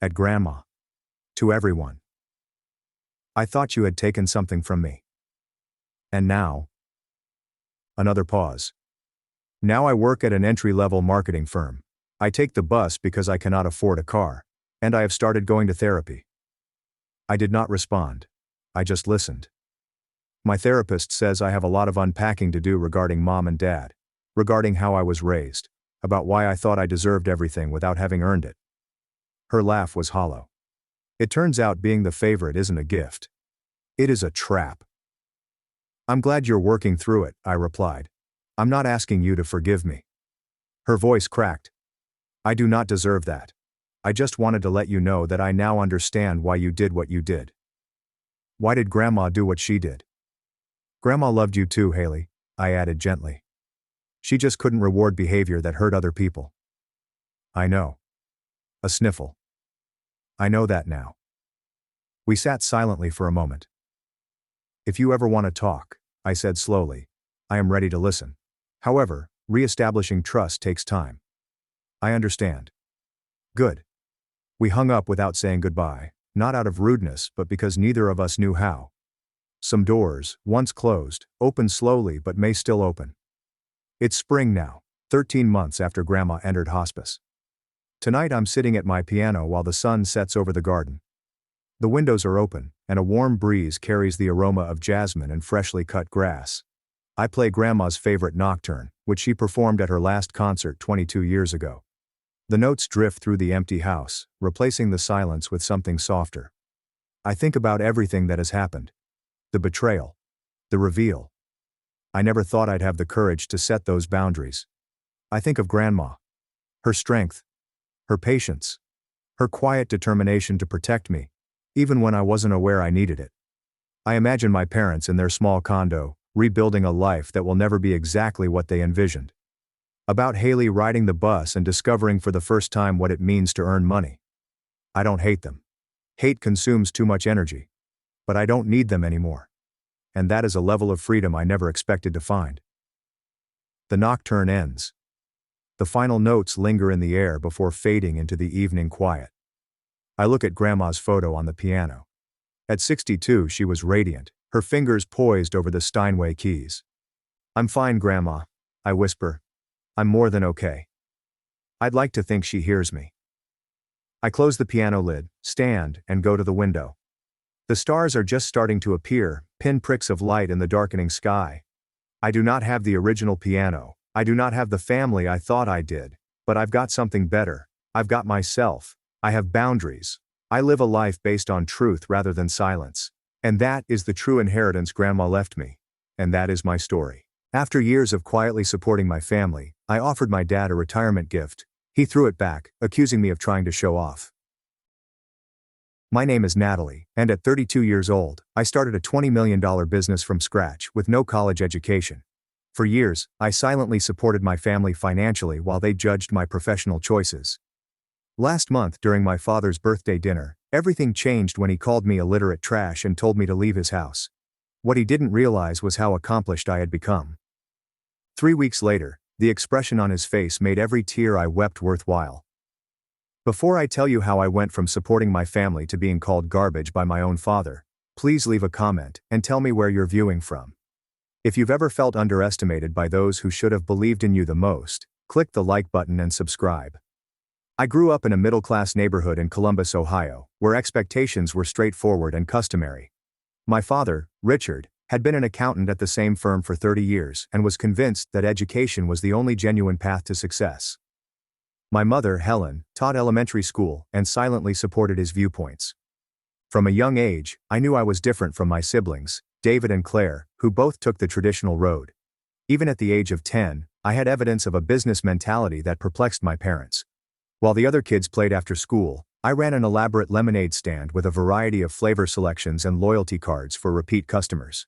At Grandma. To everyone. I thought you had taken something from me. And now? Another pause. Now I work at an entry-level marketing firm. I take the bus because I cannot afford a car. And I have started going to therapy. I did not respond. I just listened. My therapist says I have a lot of unpacking to do regarding Mom and Dad. Regarding how I was raised. About why I thought I deserved everything without having earned it. Her laugh was hollow. It turns out being the favorite isn't a gift. It is a trap. I'm glad you're working through it, I replied. I'm not asking you to forgive me. Her voice cracked. I do not deserve that. I just wanted to let you know that I now understand why you did what you did. Why did Grandma do what she did? Grandma loved you too, Haley, I added gently. She just couldn't reward behavior that hurt other people. I know. A sniffle. I know that now. We sat silently for a moment. If you ever want to talk, I said slowly, I am ready to listen. However, re-establishing trust takes time. I understand. Good. We hung up without saying goodbye, not out of rudeness but because neither of us knew how. Some doors, once closed, opened slowly but may still open. It's spring now, 13 months after Grandma entered hospice. Tonight I'm sitting at my piano while the sun sets over the garden. The windows are open, and a warm breeze carries the aroma of jasmine and freshly cut grass. I play Grandma's favorite nocturne, which she performed at her last concert 22 years ago. The notes drift through the empty house, replacing the silence with something softer. I think about everything that has happened. The betrayal. The reveal. I never thought I'd have the courage to set those boundaries. I think of Grandma. Her strength. Her patience. Her quiet determination to protect me, even when I wasn't aware I needed it. I imagine my parents in their small condo, rebuilding a life that will never be exactly what they envisioned. About Haley riding the bus and discovering for the first time what it means to earn money. I don't hate them. Hate consumes too much energy. But I don't need them anymore. And that is a level of freedom I never expected to find. The nocturne ends. The final notes linger in the air before fading into the evening quiet. I look at Grandma's photo on the piano. At 62 she was radiant, her fingers poised over the Steinway keys. I'm fine, Grandma, I whisper. I'm more than okay. I'd like to think she hears me. I close the piano lid, stand, and go to the window. The stars are just starting to appear, pinpricks of light in the darkening sky. I do not have the original piano. I do not have the family I thought I did. But I've got something better. I've got myself. I have boundaries. I live a life based on truth rather than silence. And that is the true inheritance Grandma left me. And that is my story. After years of quietly supporting my family, I offered my dad a retirement gift. He threw it back, accusing me of trying to show off. My name is Natalie, and at 32 years old, I started a $20 million business from scratch with no college education. For years, I silently supported my family financially while they judged my professional choices. Last month during my father's birthday dinner, everything changed when he called me illiterate trash and told me to leave his house. What he didn't realize was how accomplished I had become. 3 weeks later, the expression on his face made every tear I wept worthwhile. Before I tell you how I went from supporting my family to being called garbage by my own father, please leave a comment and tell me where you're viewing from. If you've ever felt underestimated by those who should have believed in you the most, click the like button and subscribe. I grew up in a middle-class neighborhood in Columbus, Ohio, where expectations were straightforward and customary. My father, Richard, had been an accountant at the same firm for 30 years and was convinced that education was the only genuine path to success. My mother, Helen, taught elementary school and silently supported his viewpoints. From a young age, I knew I was different from my siblings, David and Claire, who both took the traditional road. Even at the age of 10, I had evidence of a business mentality that perplexed my parents. While the other kids played after school, I ran an elaborate lemonade stand with a variety of flavor selections and loyalty cards for repeat customers.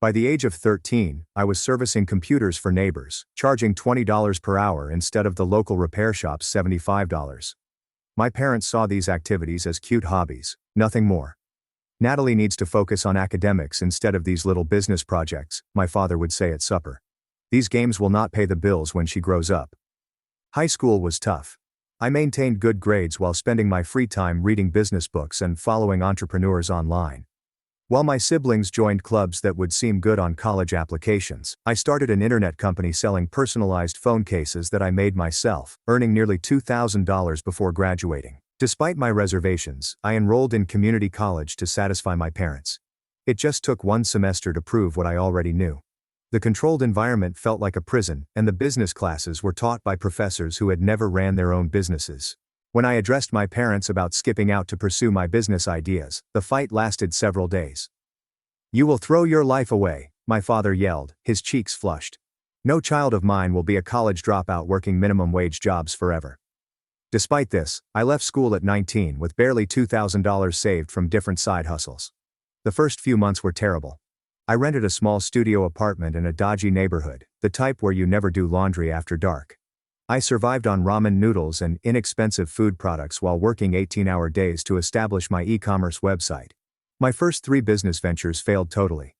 By the age of 13, I was servicing computers for neighbors, charging $20 per hour instead of the local repair shop's $75. My parents saw these activities as cute hobbies, nothing more. Natalie needs to focus on academics instead of these little business projects, my father would say at supper. These games will not pay the bills when she grows up. High school was tough. I maintained good grades while spending my free time reading business books and following entrepreneurs online. While my siblings joined clubs that would seem good on college applications, I started an internet company selling personalized phone cases that I made myself, earning nearly $2,000 before graduating. Despite my reservations, I enrolled in community college to satisfy my parents. It just took one semester to prove what I already knew. The controlled environment felt like a prison, and the business classes were taught by professors who had never ran their own businesses. When I addressed my parents about skipping out to pursue my business ideas, the fight lasted several days. "You will throw your life away," my father yelled, his cheeks flushed. "No child of mine will be a college dropout working minimum wage jobs forever." Despite this, I left school at 19 with barely $2,000 saved from different side hustles. The first few months were terrible. I rented a small studio apartment in a dodgy neighborhood, the type where you never do laundry after dark. I survived on ramen noodles and inexpensive food products while working 18-hour days to establish my e-commerce website. My first 3 business ventures failed totally.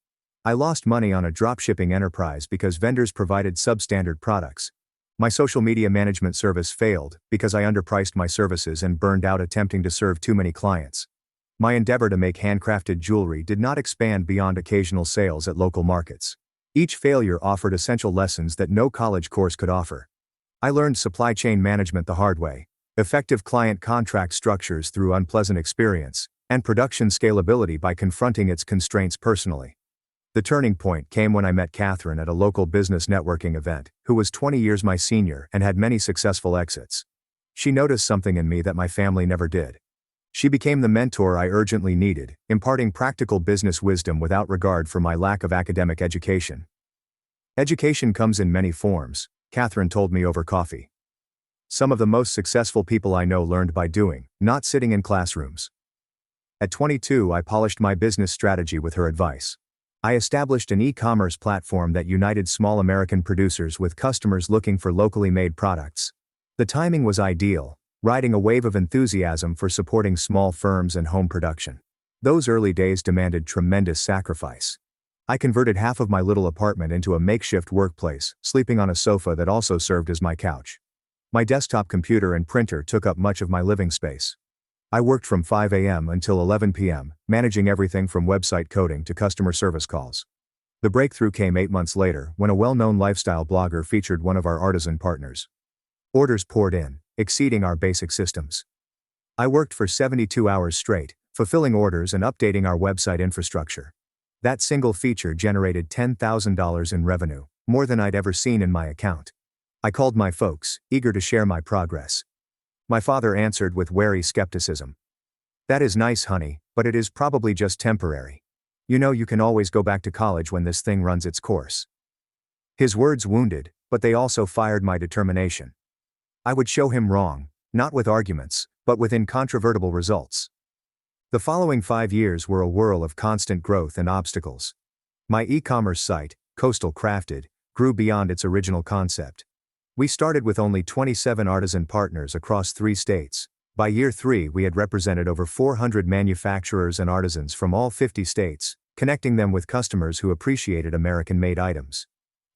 I lost money on a dropshipping enterprise because vendors provided substandard products. My social media management service failed because I underpriced my services and burned out attempting to serve too many clients. My endeavor to make handcrafted jewelry did not expand beyond occasional sales at local markets. Each failure offered essential lessons that no college course could offer. I learned supply chain management the hard way, effective client contract structures through unpleasant experience, and production scalability by confronting its constraints personally. The turning point came when I met Catherine at a local business networking event, who was 20 years my senior and had many successful exits. She noticed something in me that my family never did. She became the mentor I urgently needed, imparting practical business wisdom without regard for my lack of academic education. Education comes in many forms, Catherine told me over coffee. Some of the most successful people I know learned by doing, not sitting in classrooms. At 22, I polished my business strategy with her advice. I established an e-commerce platform that united small American producers with customers looking for locally made products. The timing was ideal, riding a wave of enthusiasm for supporting small firms and home production. Those early days demanded tremendous sacrifice. I converted half of my little apartment into a makeshift workplace, sleeping on a sofa that also served as my couch. My desktop computer and printer took up much of my living space. I worked from 5 a.m. until 11 p.m., managing everything from website coding to customer service calls. The breakthrough came 8 months later when a well-known lifestyle blogger featured one of our artisan partners. Orders poured in, exceeding our basic systems. I worked for 72 hours straight, fulfilling orders and updating our website infrastructure. That single feature generated $10,000 in revenue, more than I'd ever seen in my account. I called my folks, eager to share my progress. My father answered with wary skepticism. "That is nice, honey, but it is probably just temporary. You know you can always go back to college when this thing runs its course." His words wounded, but they also fired my determination. I would show him wrong, not with arguments, but with incontrovertible results. The following 5 years were a whirl of constant growth and obstacles. My e-commerce site, Coastal Crafted, grew beyond its original concept. We started with only 27 artisan partners across 3 states. By year 3, we had represented over 400 manufacturers and artisans from all 50 states, connecting them with customers who appreciated American-made items.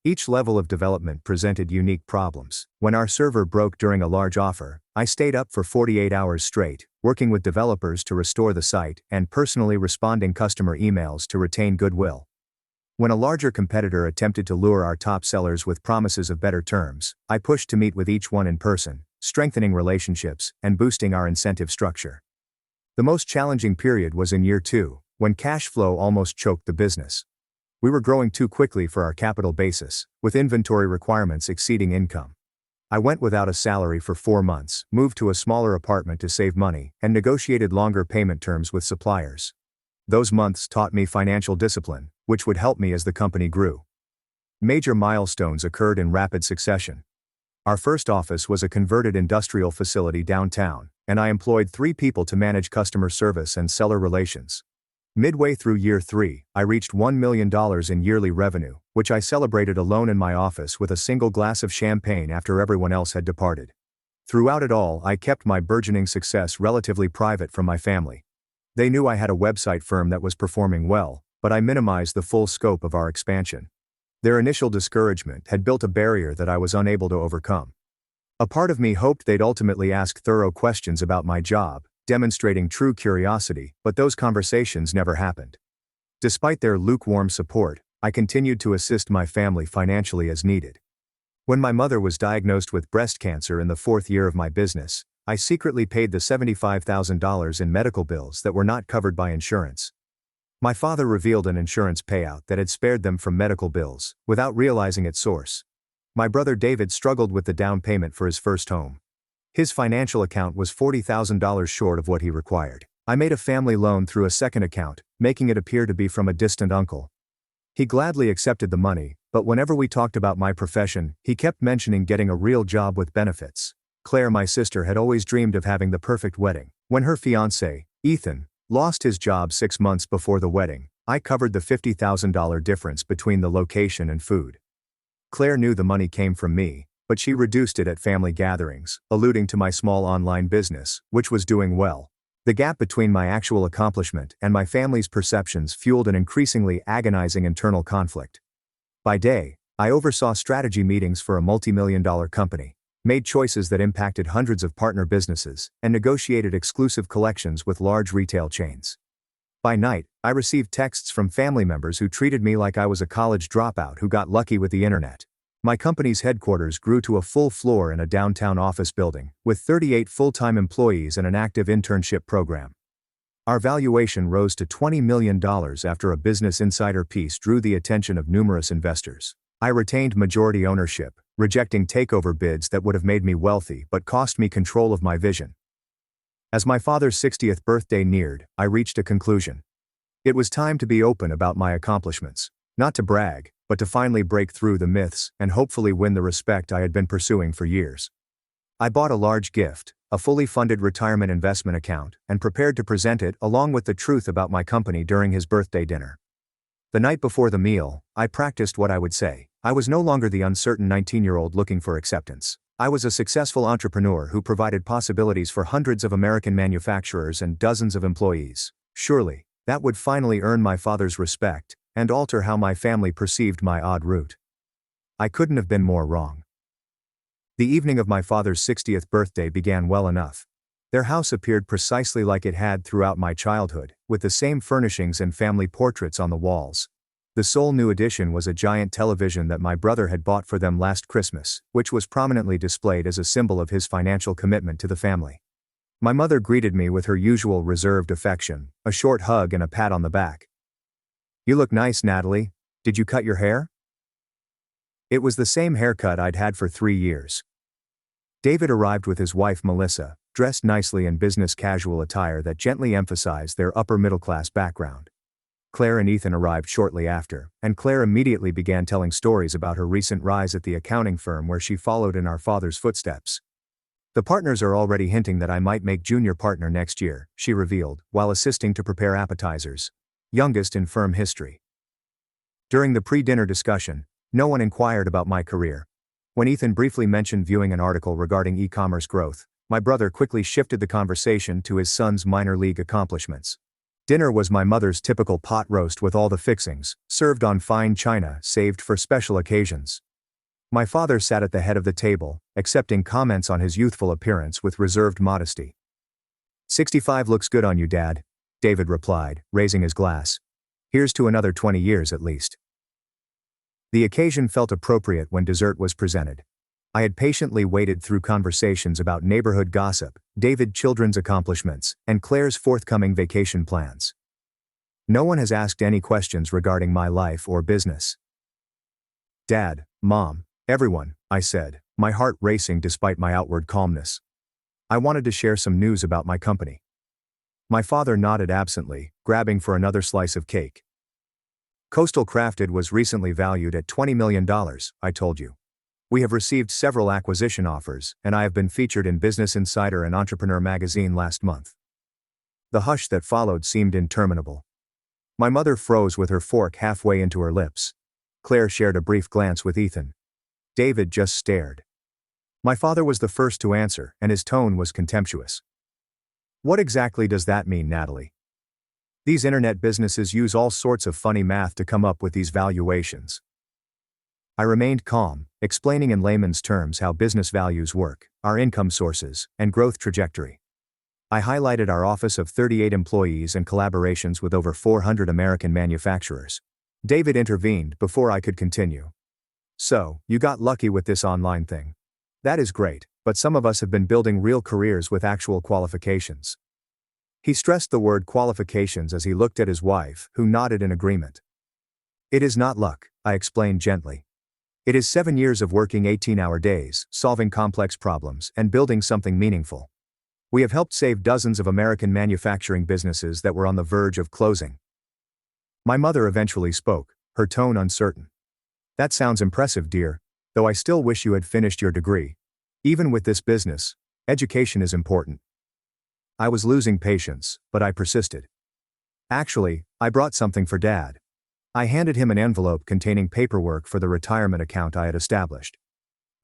Each level of development presented unique problems. When our server broke during a large offer, I stayed up for 48 hours straight, working with developers to restore the site and personally responding customer emails to retain goodwill. When a larger competitor attempted to lure our top sellers with promises of better terms, I pushed to meet with each one in person, strengthening relationships and boosting our incentive structure. The most challenging period was in year 2, when cash flow almost choked the business. We were growing too quickly for our capital basis, with inventory requirements exceeding income. I went without a salary for 4 months, moved to a smaller apartment to save money, and negotiated longer payment terms with suppliers. Those months taught me financial discipline, which would help me as the company grew. Major milestones occurred in rapid succession. Our first office was a converted industrial facility downtown, and I employed 3 people to manage customer service and seller relations. Midway through year 3, I reached $1 million in yearly revenue, which I celebrated alone in my office with a single glass of champagne after everyone else had departed. Throughout it all, I kept my burgeoning success relatively private from my family. They knew I had a website firm that was performing well, but I minimized the full scope of our expansion. Their initial discouragement had built a barrier that I was unable to overcome. A part of me hoped they'd ultimately ask thorough questions about my job, demonstrating true curiosity, but those conversations never happened. Despite their lukewarm support, I continued to assist my family financially as needed. When my mother was diagnosed with breast cancer in the 4th year of my business, I secretly paid the $75,000 in medical bills that were not covered by insurance. My father revealed an insurance payout that had spared them from medical bills, without realizing its source. My brother David struggled with the down payment for his first home. His financial account was $40,000 short of what he required. I made a family loan through a second account, making it appear to be from a distant uncle. He gladly accepted the money, but whenever we talked about my profession, he kept mentioning getting a real job with benefits. Claire, my sister, had always dreamed of having the perfect wedding. When her fiancé, Ethan, lost his job 6 months before the wedding, I covered the $50,000 difference between the location and food. Claire knew the money came from me, but she reduced it at family gatherings, alluding to my small online business, which was doing well. The gap between my actual accomplishment and my family's perceptions fueled an increasingly agonizing internal conflict. By day, I oversaw strategy meetings for a multi-million-dollar company, made choices that impacted hundreds of partner businesses, and negotiated exclusive collections with large retail chains. By night, I received texts from family members who treated me like I was a college dropout who got lucky with the internet. My company's headquarters grew to a full floor in a downtown office building, with 38 full-time employees and an active internship program. Our valuation rose to $20 million after a Business Insider piece drew the attention of numerous investors. I retained majority ownership, rejecting takeover bids that would have made me wealthy but cost me control of my vision. As my father's 60th birthday neared, I reached a conclusion. It was time to be open about my accomplishments. Not to brag, but to finally break through the myths and hopefully win the respect I had been pursuing for years. I bought a large gift, a fully funded retirement investment account, and prepared to present it along with the truth about my company during his birthday dinner. The night before the meal, I practiced what I would say. I was no longer the uncertain 19-year-old looking for acceptance. I was a successful entrepreneur who provided possibilities for hundreds of American manufacturers and dozens of employees. Surely, that would finally earn my father's respect and alter how my family perceived my odd route. I couldn't have been more wrong. The evening of my father's 60th birthday began well enough. Their house appeared precisely like it had throughout my childhood, with the same furnishings and family portraits on the walls. The sole new addition was a giant television that my brother had bought for them last Christmas, which was prominently displayed as a symbol of his financial commitment to the family. My mother greeted me with her usual reserved affection, a short hug and a pat on the back. "You look nice, Natalie. Did you cut your hair?" It was the same haircut I'd had for 3 years. David arrived with his wife Melissa, dressed nicely in business casual attire that gently emphasized their upper-middle-class background. Claire and Ethan arrived shortly after, and Claire immediately began telling stories about her recent rise at the accounting firm where she followed in our father's footsteps. The partners are already hinting that I might make junior partner next year, she revealed, while assisting to prepare appetizers. Youngest in firm history. During the pre-dinner discussion, no one inquired about my career. When Ethan briefly mentioned viewing an article regarding e-commerce growth, my brother quickly shifted the conversation to his son's minor league accomplishments. Dinner was my mother's typical pot roast with all the fixings, served on fine china saved for special occasions. My father sat at the head of the table, accepting comments on his youthful appearance with reserved modesty. 65 looks good on you, Dad, David replied, raising his glass. Here's to another 20 years at least. The occasion felt appropriate when dessert was presented. I had patiently waited through conversations about neighborhood gossip, David's children's accomplishments, and Claire's forthcoming vacation plans. No one has asked any questions regarding my life or business. Dad, Mom, everyone, I said, my heart racing despite my outward calmness. I wanted to share some news about my company. My father nodded absently, grabbing for another slice of cake. Coastal Crafted was recently valued at $20 million, I told you. We have received several acquisition offers, and I have been featured in Business Insider and Entrepreneur magazine last month. The hush that followed seemed interminable. My mother froze with her fork halfway into her lips. Claire shared a brief glance with Ethan. David just stared. My father was the first to answer, and his tone was contemptuous. What exactly does that mean, Natalie? These internet businesses use all sorts of funny math to come up with these valuations. I remained calm, explaining in layman's terms how business values work, our income sources, and growth trajectory. I highlighted our office of 38 employees and collaborations with over 400 American manufacturers. David intervened before I could continue. So, you got lucky with this online thing. That is great, but some of us have been building real careers with actual qualifications. He stressed the word qualifications as he looked at his wife, who nodded in agreement. It is not luck, I explained gently. It is 7 years of working 18-hour days, solving complex problems, and building something meaningful. We have helped save dozens of American manufacturing businesses that were on the verge of closing. My mother eventually spoke, her tone uncertain. That sounds impressive, dear, though I still wish you had finished your degree. Even with this business, education is important. I was losing patience, but I persisted. Actually, I brought something for Dad. I handed him an envelope containing paperwork for the retirement account I had established.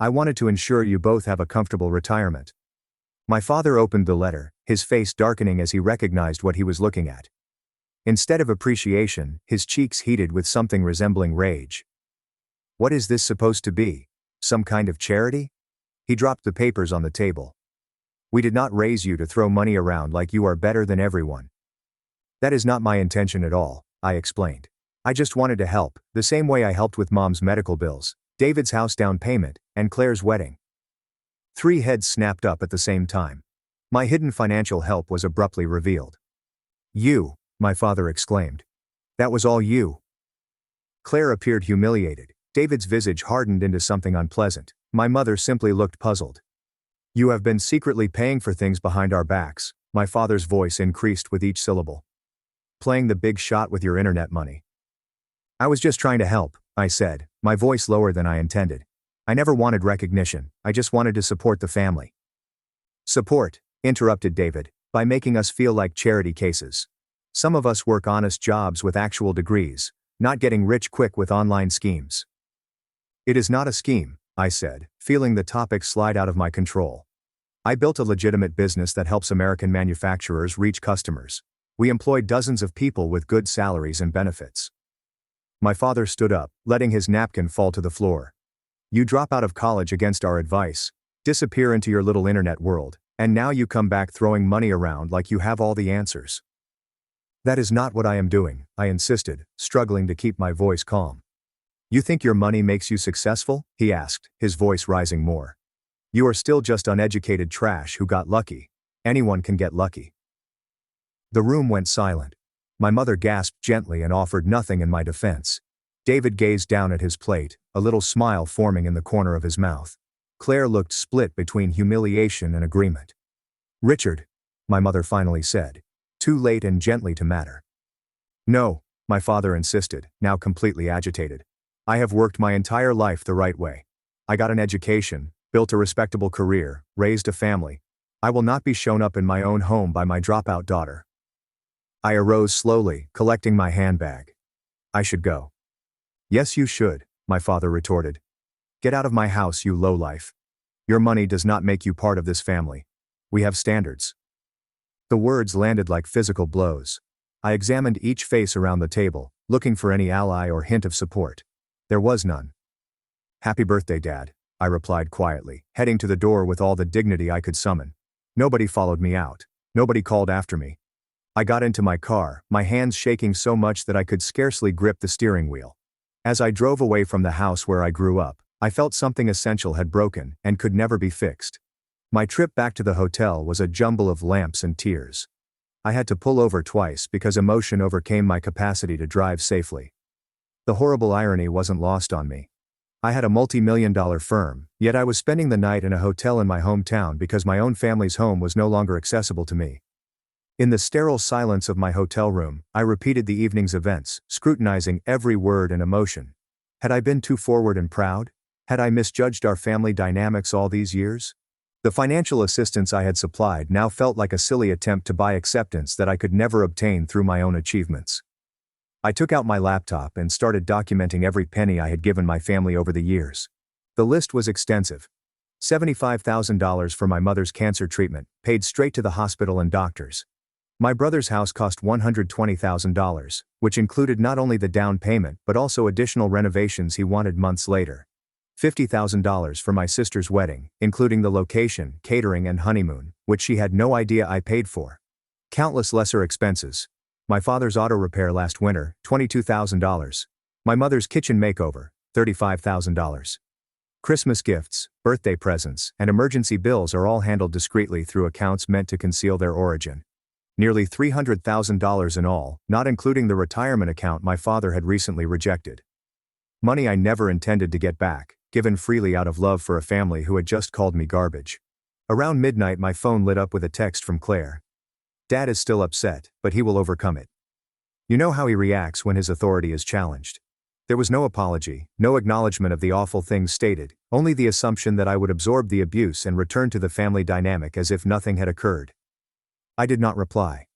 I wanted to ensure you both have a comfortable retirement. My father opened the letter, his face darkening as he recognized what he was looking at. Instead of appreciation, his cheeks heated with something resembling rage. What is this supposed to be? Some kind of charity? He dropped the papers on the table. We did not raise you to throw money around like you are better than everyone. That is not my intention at all, I explained. I just wanted to help, the same way I helped with Mom's medical bills, David's house down payment, and Claire's wedding. 3 heads snapped up at the same time. My hidden financial help was abruptly revealed. You, my father exclaimed. That was all you. Claire appeared humiliated. David's visage hardened into something unpleasant. My mother simply looked puzzled. You have been secretly paying for things behind our backs, my father's voice increased with each syllable. Playing the big shot with your internet money. I was just trying to help, I said, my voice lower than I intended. I never wanted recognition, I just wanted to support the family. Support, interrupted David, by making us feel like charity cases. Some of us work honest jobs with actual degrees, not getting rich quick with online schemes. It is not a scheme, I said, feeling the topic slide out of my control. I built a legitimate business that helps American manufacturers reach customers. We employ dozens of people with good salaries and benefits. My father stood up, letting his napkin fall to the floor. You drop out of college against our advice, disappear into your little internet world, and now you come back throwing money around like you have all the answers. That is not what I am doing, I insisted, struggling to keep my voice calm. You think your money makes you successful? He asked, his voice rising more. You are still just uneducated trash who got lucky. Anyone can get lucky. The room went silent. My mother gasped gently and offered nothing in my defense. David gazed down at his plate, a little smile forming in the corner of his mouth. Claire looked split between humiliation and agreement. Richard, my mother finally said, too late and gently to matter. No, my father insisted, now completely agitated. I have worked my entire life the right way. I got an education, built a respectable career, raised a family. I will not be shown up in my own home by my dropout daughter. I arose slowly, collecting my handbag. I should go. Yes, you should, my father retorted. Get out of my house, you lowlife. Your money does not make you part of this family. We have standards. The words landed like physical blows. I examined each face around the table, looking for any ally or hint of support. There was none. Happy birthday, Dad, I replied quietly, heading to the door with all the dignity I could summon. Nobody followed me out. Nobody called after me. I got into my car, my hands shaking so much that I could scarcely grip the steering wheel. As I drove away from the house where I grew up, I felt something essential had broken and could never be fixed. My trip back to the hotel was a jumble of lamps and tears. I had to pull over twice because emotion overcame my capacity to drive safely. The horrible irony wasn't lost on me. I had a multi-million-dollar firm, yet I was spending the night in a hotel in my hometown because my own family's home was no longer accessible to me. In the sterile silence of my hotel room, I repeated the evening's events, scrutinizing every word and emotion. Had I been too forward and proud? Had I misjudged our family dynamics all these years? The financial assistance I had supplied now felt like a silly attempt to buy acceptance that I could never obtain through my own achievements. I took out my laptop and started documenting every penny I had given my family over the years. The list was extensive. $75,000 for my mother's cancer treatment, paid straight to the hospital and doctors. My brother's house cost $120,000, which included not only the down payment but also additional renovations he wanted months later. $50,000 for my sister's wedding, including the location, catering and honeymoon, which she had no idea I paid for. Countless lesser expenses. My father's auto repair last winter, $22,000. My mother's kitchen makeover, $35,000. Christmas gifts, birthday presents, and emergency bills are all handled discreetly through accounts meant to conceal their origin. Nearly $300,000 in all, not including the retirement account my father had recently rejected. Money I never intended to get back, given freely out of love for a family who had just called me garbage. Around midnight my phone lit up with a text from Claire. Dad is still upset, but he will overcome it. You know how he reacts when his authority is challenged. There was no apology, no acknowledgement of the awful things stated, only the assumption that I would absorb the abuse and return to the family dynamic as if nothing had occurred. I did not reply.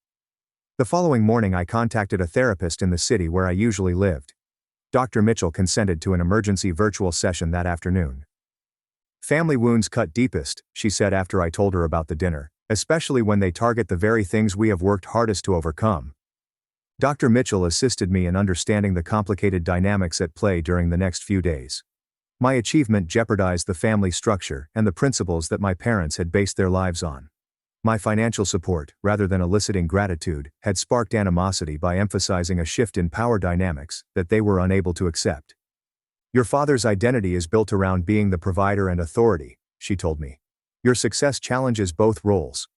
The following morning I contacted a therapist in the city where I usually lived. Dr. Mitchell consented to an emergency virtual session that afternoon. Family wounds cut deepest, she said after I told her about the dinner, especially when they target the very things we have worked hardest to overcome. Dr. Mitchell assisted me in understanding the complicated dynamics at play during the next few days. My achievement jeopardized the family structure and the principles that my parents had based their lives on. My financial support, rather than eliciting gratitude, had sparked animosity by emphasizing a shift in power dynamics that they were unable to accept. Your father's identity is built around being the provider and authority, she told me. Your success challenges both roles.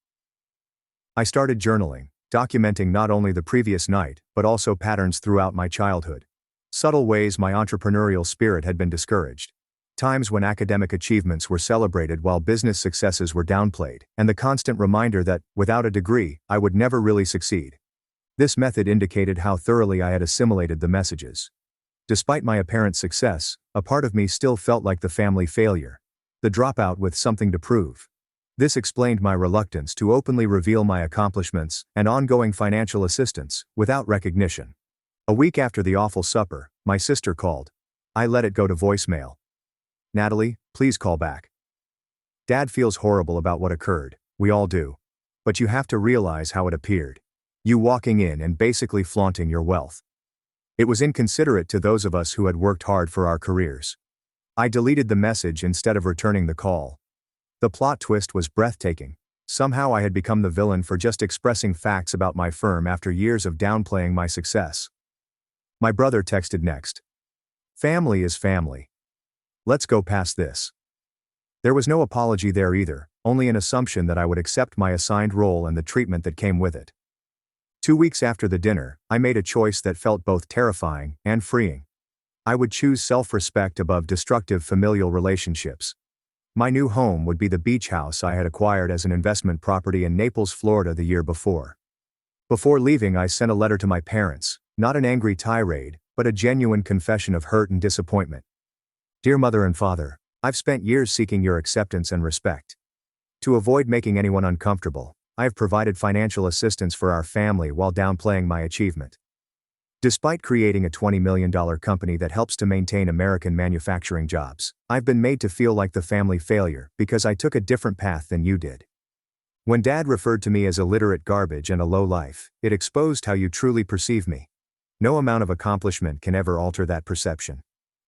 I started journaling, documenting not only the previous night, but also patterns throughout my childhood. Subtle ways my entrepreneurial spirit had been discouraged. Times when academic achievements were celebrated while business successes were downplayed, and the constant reminder that, without a degree, I would never really succeed. This method indicated how thoroughly I had assimilated the messages. Despite my apparent success, a part of me still felt like the family failure. The dropout with something to prove. This explained my reluctance to openly reveal my accomplishments and ongoing financial assistance, without recognition. A week after the awful supper, my sister called. I let it go to voicemail. Natalie, please call back. Dad feels horrible about what occurred, we all do. But you have to realize how it appeared. You walking in and basically flaunting your wealth. It was inconsiderate to those of us who had worked hard for our careers. I deleted the message instead of returning the call. The plot twist was breathtaking. Somehow I had become the villain for just expressing facts about my firm after years of downplaying my success. My brother texted next. Family is family. Let's go past this. There was no apology there either, only an assumption that I would accept my assigned role and the treatment that came with it. 2 weeks after the dinner, I made a choice that felt both terrifying and freeing. I would choose self-respect above destructive familial relationships. My new home would be the beach house I had acquired as an investment property in Naples, Florida the year before. Before leaving, I sent a letter to my parents, not an angry tirade, but a genuine confession of hurt and disappointment. Dear Mother and Father, I've spent years seeking your acceptance and respect. To avoid making anyone uncomfortable, I have provided financial assistance for our family while downplaying my achievement. Despite creating a $20 million company that helps to maintain American manufacturing jobs, I've been made to feel like the family failure because I took a different path than you did. When Dad referred to me as illiterate garbage and a low life, it exposed how you truly perceive me. No amount of accomplishment can ever alter that perception.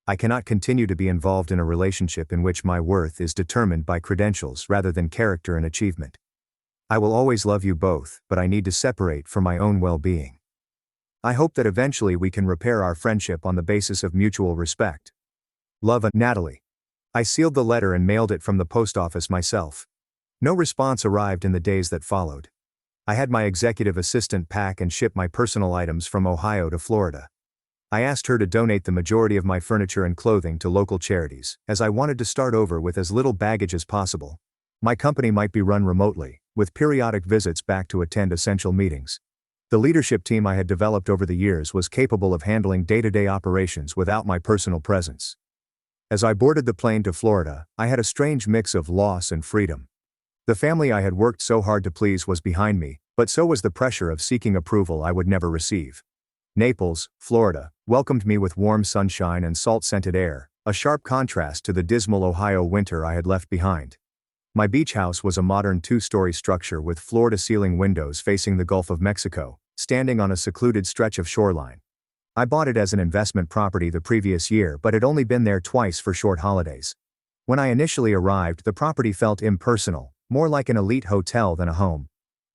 I cannot continue to be involved in a relationship in which my worth is determined by credentials rather than character and achievement. I will always love you both, but I need to separate for my own well-being. I hope that eventually we can repair our friendship on the basis of mutual respect. Love, Natalie. I sealed the letter and mailed it from the post office myself. No response arrived in the days that followed. I had my executive assistant pack and ship my personal items from Ohio to Florida. I asked her to donate the majority of my furniture and clothing to local charities, as I wanted to start over with as little baggage as possible. My company might be run remotely, with periodic visits back to attend essential meetings. The leadership team I had developed over the years was capable of handling day-to-day operations without my personal presence. As I boarded the plane to Florida, I had a strange mix of loss and freedom. The family I had worked so hard to please was behind me, but so was the pressure of seeking approval I would never receive. Naples, Florida, welcomed me with warm sunshine and salt-scented air, a sharp contrast to the dismal Ohio winter I had left behind. My beach house was a modern two-story structure with floor-to-ceiling windows facing the Gulf of Mexico, standing on a secluded stretch of shoreline. I bought it as an investment property the previous year but had only been there twice for short holidays. When I initially arrived, the property felt impersonal, more like an elite hotel than a home.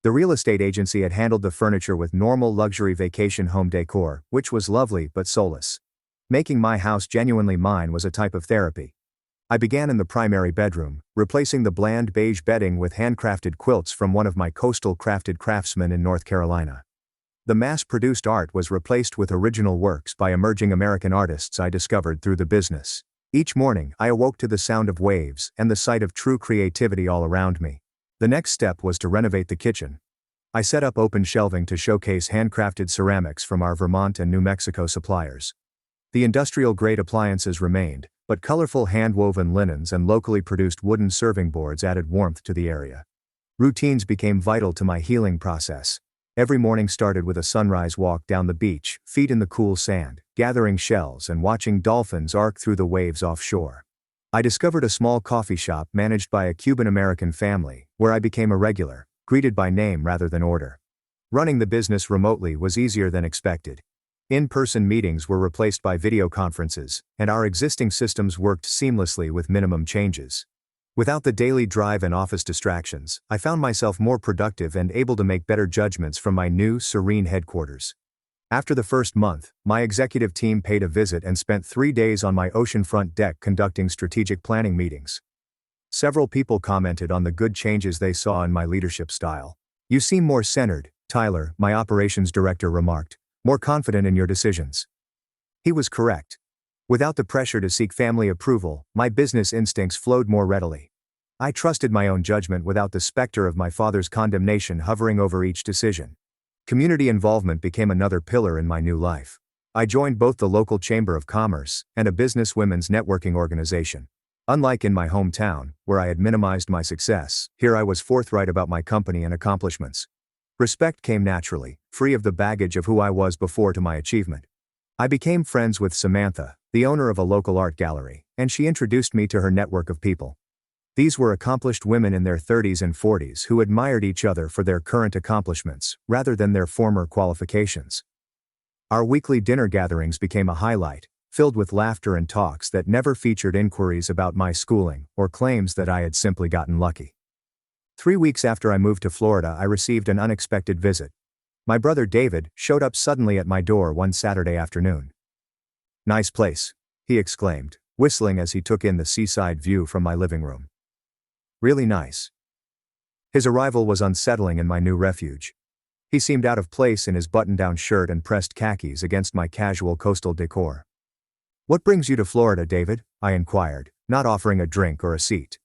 The real estate agency had handled the furniture with normal luxury vacation home decor, which was lovely but soulless. Making my house genuinely mine was a type of therapy. I began in the primary bedroom, replacing the bland beige bedding with handcrafted quilts from one of my coastal crafted craftsmen in North Carolina. The mass-produced art was replaced with original works by emerging American artists I discovered through the business. Each morning, I awoke to the sound of waves and the sight of true creativity all around me. The next step was to renovate the kitchen. I set up open shelving to showcase handcrafted ceramics from our Vermont and New Mexico suppliers. The industrial-grade appliances remained, but colorful hand-woven linens and locally produced wooden serving boards added warmth to the area. Routines became vital to my healing process. Every morning started with a sunrise walk down the beach, feet in the cool sand, gathering shells and watching dolphins arc through the waves offshore. I discovered a small coffee shop managed by a Cuban-American family, where I became a regular, greeted by name rather than order. Running the business remotely was easier than expected. In-person meetings were replaced by video conferences, and our existing systems worked seamlessly with minimum changes. Without the daily drive and office distractions, I found myself more productive and able to make better judgments from my new, serene headquarters. After the first month, my executive team paid a visit and spent 3 days on my oceanfront deck conducting strategic planning meetings. Several people commented on the good changes they saw in my leadership style. "You seem more centered, Tyler," my operations director remarked, "more confident in your decisions." He was correct. Without the pressure to seek family approval, my business instincts flowed more readily. I trusted my own judgment without the specter of my father's condemnation hovering over each decision. Community involvement became another pillar in my new life. I joined both the local Chamber of Commerce and a business women's networking organization. Unlike in my hometown, where I had minimized my success, here I was forthright about my company and accomplishments. Respect came naturally, free of the baggage of who I was before to my achievement. I became friends with Samantha, the owner of a local art gallery, and she introduced me to her network of people. These were accomplished women in their 30s and 40s who admired each other for their current accomplishments, rather than their former qualifications. Our weekly dinner gatherings became a highlight, filled with laughter and talks that never featured inquiries about my schooling or claims that I had simply gotten lucky. 3 weeks after I moved to Florida, I received an unexpected visit. My brother David showed up suddenly at my door one Saturday afternoon. "Nice place," he exclaimed, whistling as he took in the seaside view from my living room. "Really nice." His arrival was unsettling in my new refuge. He seemed out of place in his button-down shirt and pressed khakis against my casual coastal decor. "What brings you to Florida, David?" I inquired, not offering a drink or a seat.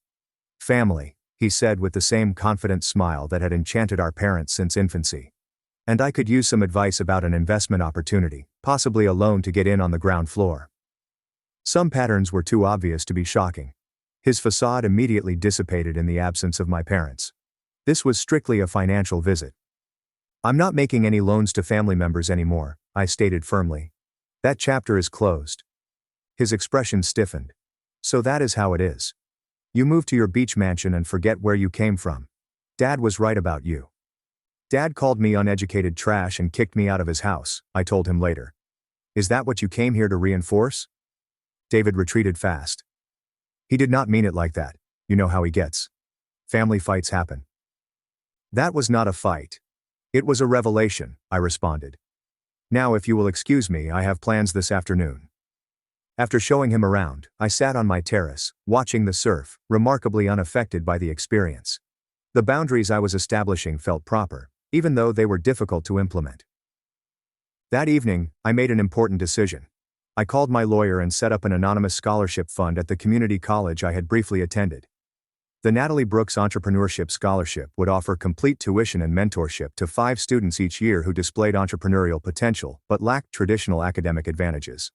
"Family," he said with the same confident smile that had enchanted our parents since infancy. "And I could use some advice about an investment opportunity, possibly a loan to get in on the ground floor." Some patterns were too obvious to be shocking. His facade immediately dissipated in the absence of my parents. This was strictly a financial visit. "I'm not making any loans to family members anymore," I stated firmly. "That chapter is closed." His expression stiffened. "So that is how it is. You move to your beach mansion and forget where you came from. Dad was right about you." "Dad called me uneducated trash and kicked me out of his house," I told him later. "Is that what you came here to reinforce?" David retreated fast. "He did not mean it like that. You know how he gets. Family fights happen." "That was not a fight. It was a revelation," I responded. "Now if you will excuse me, I have plans this afternoon." After showing him around, I sat on my terrace, watching the surf, remarkably unaffected by the experience. The boundaries I was establishing felt proper, even though they were difficult to implement. That evening, I made an important decision. I called my lawyer and set up an anonymous scholarship fund at the community college I had briefly attended. The Natalie Brooks Entrepreneurship Scholarship would offer complete tuition and mentorship to 5 students each year who displayed entrepreneurial potential but lacked traditional academic advantages.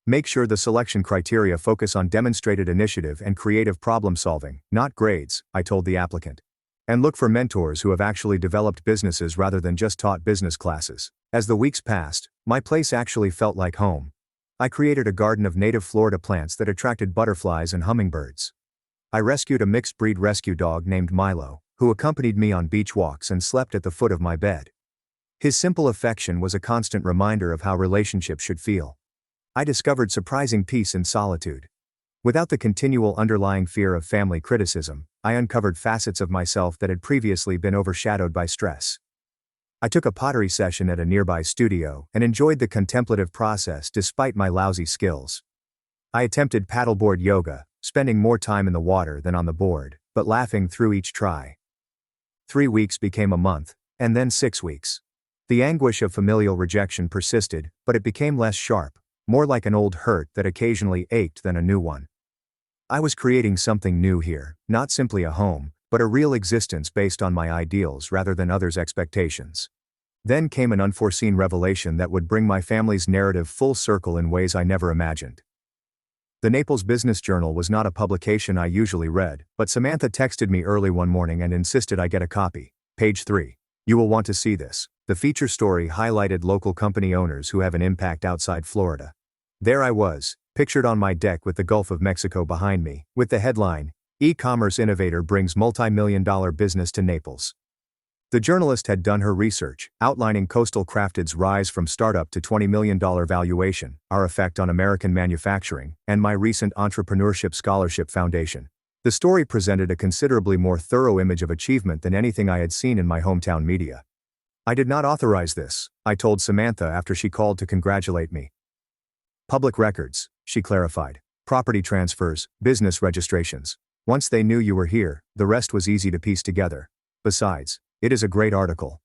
Make sure the selection criteria focus on demonstrated initiative and creative problem solving, not grades, I told the applicant. And look for mentors who have actually developed businesses rather than just taught business classes. As the weeks passed, my place actually felt like home. I created a garden of native Florida plants that attracted butterflies and hummingbirds. I rescued a mixed-breed rescue dog named Milo, who accompanied me on beach walks and slept at the foot of my bed. His simple affection was a constant reminder of how relationships should feel. I discovered surprising peace in solitude. Without the continual underlying fear of family criticism, I uncovered facets of myself that had previously been overshadowed by stress. I took a pottery session at a nearby studio and enjoyed the contemplative process despite my lousy skills. I attempted paddleboard yoga, spending more time in the water than on the board, but laughing through each try. 3 weeks became a month, and then 6 weeks. The anguish of familial rejection persisted, but it became less sharp, more like an old hurt that occasionally ached than a new one. I was creating something new here, not simply a home, but a real existence based on my ideals rather than others' expectations. Then came an unforeseen revelation that would bring my family's narrative full circle in ways I never imagined. The Naples Business Journal was not a publication I usually read, but Samantha texted me early one morning and insisted I get a copy. Page 3. "You will want to see this." The feature story highlighted local company owners who have an impact outside Florida. There I was, pictured on my deck with the Gulf of Mexico behind me, with the headline, "E-commerce innovator brings multi-million-dollar business to Naples." The journalist had done her research, outlining Coastal Crafted's rise from startup to $20 million valuation, our effect on American manufacturing, and my recent Entrepreneurship Scholarship Foundation. The story presented a considerably more thorough image of achievement than anything I had seen in my hometown media. "I did not authorize this," I told Samantha after she called to congratulate me. "Public records," she clarified. "Property transfers, business registrations. Once they knew you were here, the rest was easy to piece together. Besides, it is a great article."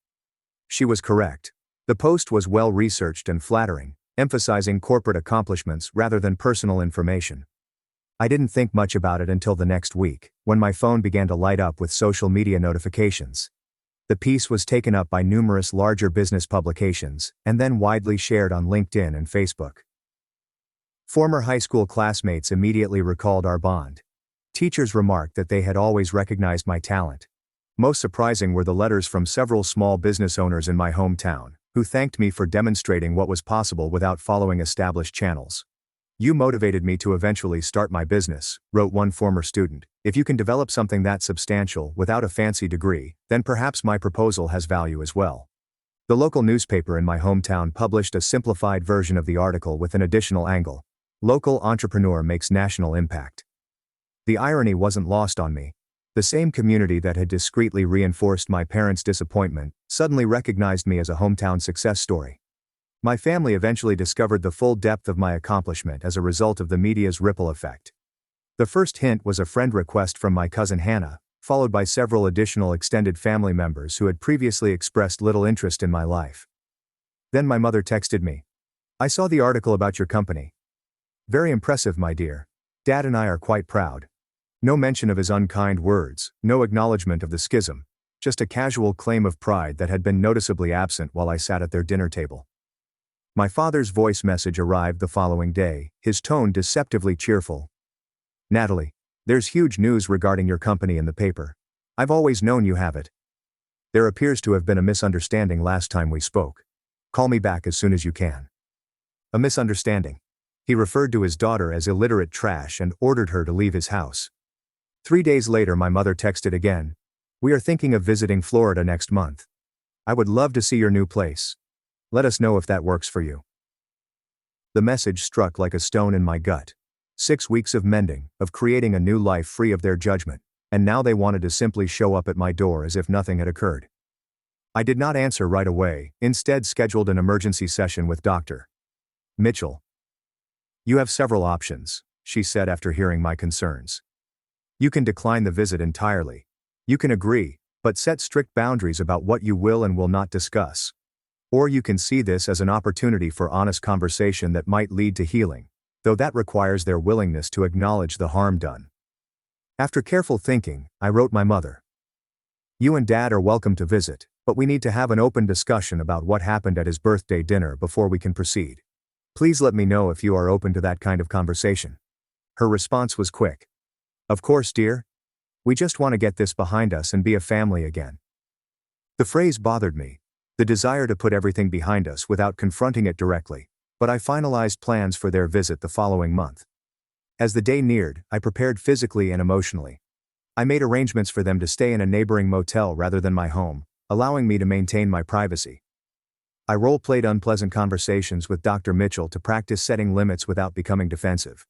She was correct. The post was well researched and flattering, emphasizing corporate accomplishments rather than personal information. I didn't think much about it until the next week, when my phone began to light up with social media notifications. The piece was taken up by numerous larger business publications, and then widely shared on LinkedIn and Facebook. Former high school classmates immediately recalled our bond. Teachers remarked that they had always recognized my talent. Most surprising were the letters from several small business owners in my hometown, who thanked me for demonstrating what was possible without following established channels. "You motivated me to eventually start my business," wrote one former student. "If you can develop something that substantial without a fancy degree, then perhaps my proposal has value as well." The local newspaper in my hometown published a simplified version of the article with an additional angle. "Local entrepreneur makes national impact." The irony wasn't lost on me. The same community that had discreetly reinforced my parents' disappointment suddenly recognized me as a hometown success story. My family eventually discovered the full depth of my accomplishment as a result of the media's ripple effect. The first hint was a friend request from my cousin Hannah, followed by several additional extended family members who had previously expressed little interest in my life. Then my mother texted me. "I saw the article about your company. Very impressive, my dear. Dad and I are quite proud." No mention of his unkind words, no acknowledgement of the schism, just a casual claim of pride that had been noticeably absent while I sat at their dinner table. My father's voice message arrived the following day, his tone deceptively cheerful. "Natalie, There's huge news regarding your company in the paper. I've always known you have it. There appears to have been a misunderstanding last time we spoke. Call me back as soon as you can. A misunderstanding. He referred to his daughter as illiterate trash and ordered her to leave his house. 3 days later, my mother texted again. We are thinking of visiting Florida next month. I would love to see your new place. Let us know if that works for you. The message struck like a stone in my gut. 6 weeks of mending, of creating a new life free of their judgment, and now they wanted to simply show up at my door as if nothing had occurred. I did not answer right away, instead scheduled an emergency session with Dr. Mitchell. You have several options, she said after hearing my concerns. You can decline the visit entirely. You can agree, but set strict boundaries about what you will and will not discuss. Or you can see this as an opportunity for honest conversation that might lead to healing, though that requires their willingness to acknowledge the harm done. After careful thinking, I wrote my mother. You and Dad are welcome to visit, but we need to have an open discussion about what happened at his birthday dinner before we can proceed. Please let me know if you are open to that kind of conversation. Her response was quick. Of course, dear. We just want to get this behind us and be a family again. The phrase bothered me, the desire to put everything behind us without confronting it directly, but I finalized plans for their visit the following month. As the day neared, I prepared physically and emotionally. I made arrangements for them to stay in a neighboring motel rather than my home, allowing me to maintain my privacy. I role-played unpleasant conversations with Dr. Mitchell to practice setting limits without becoming defensive.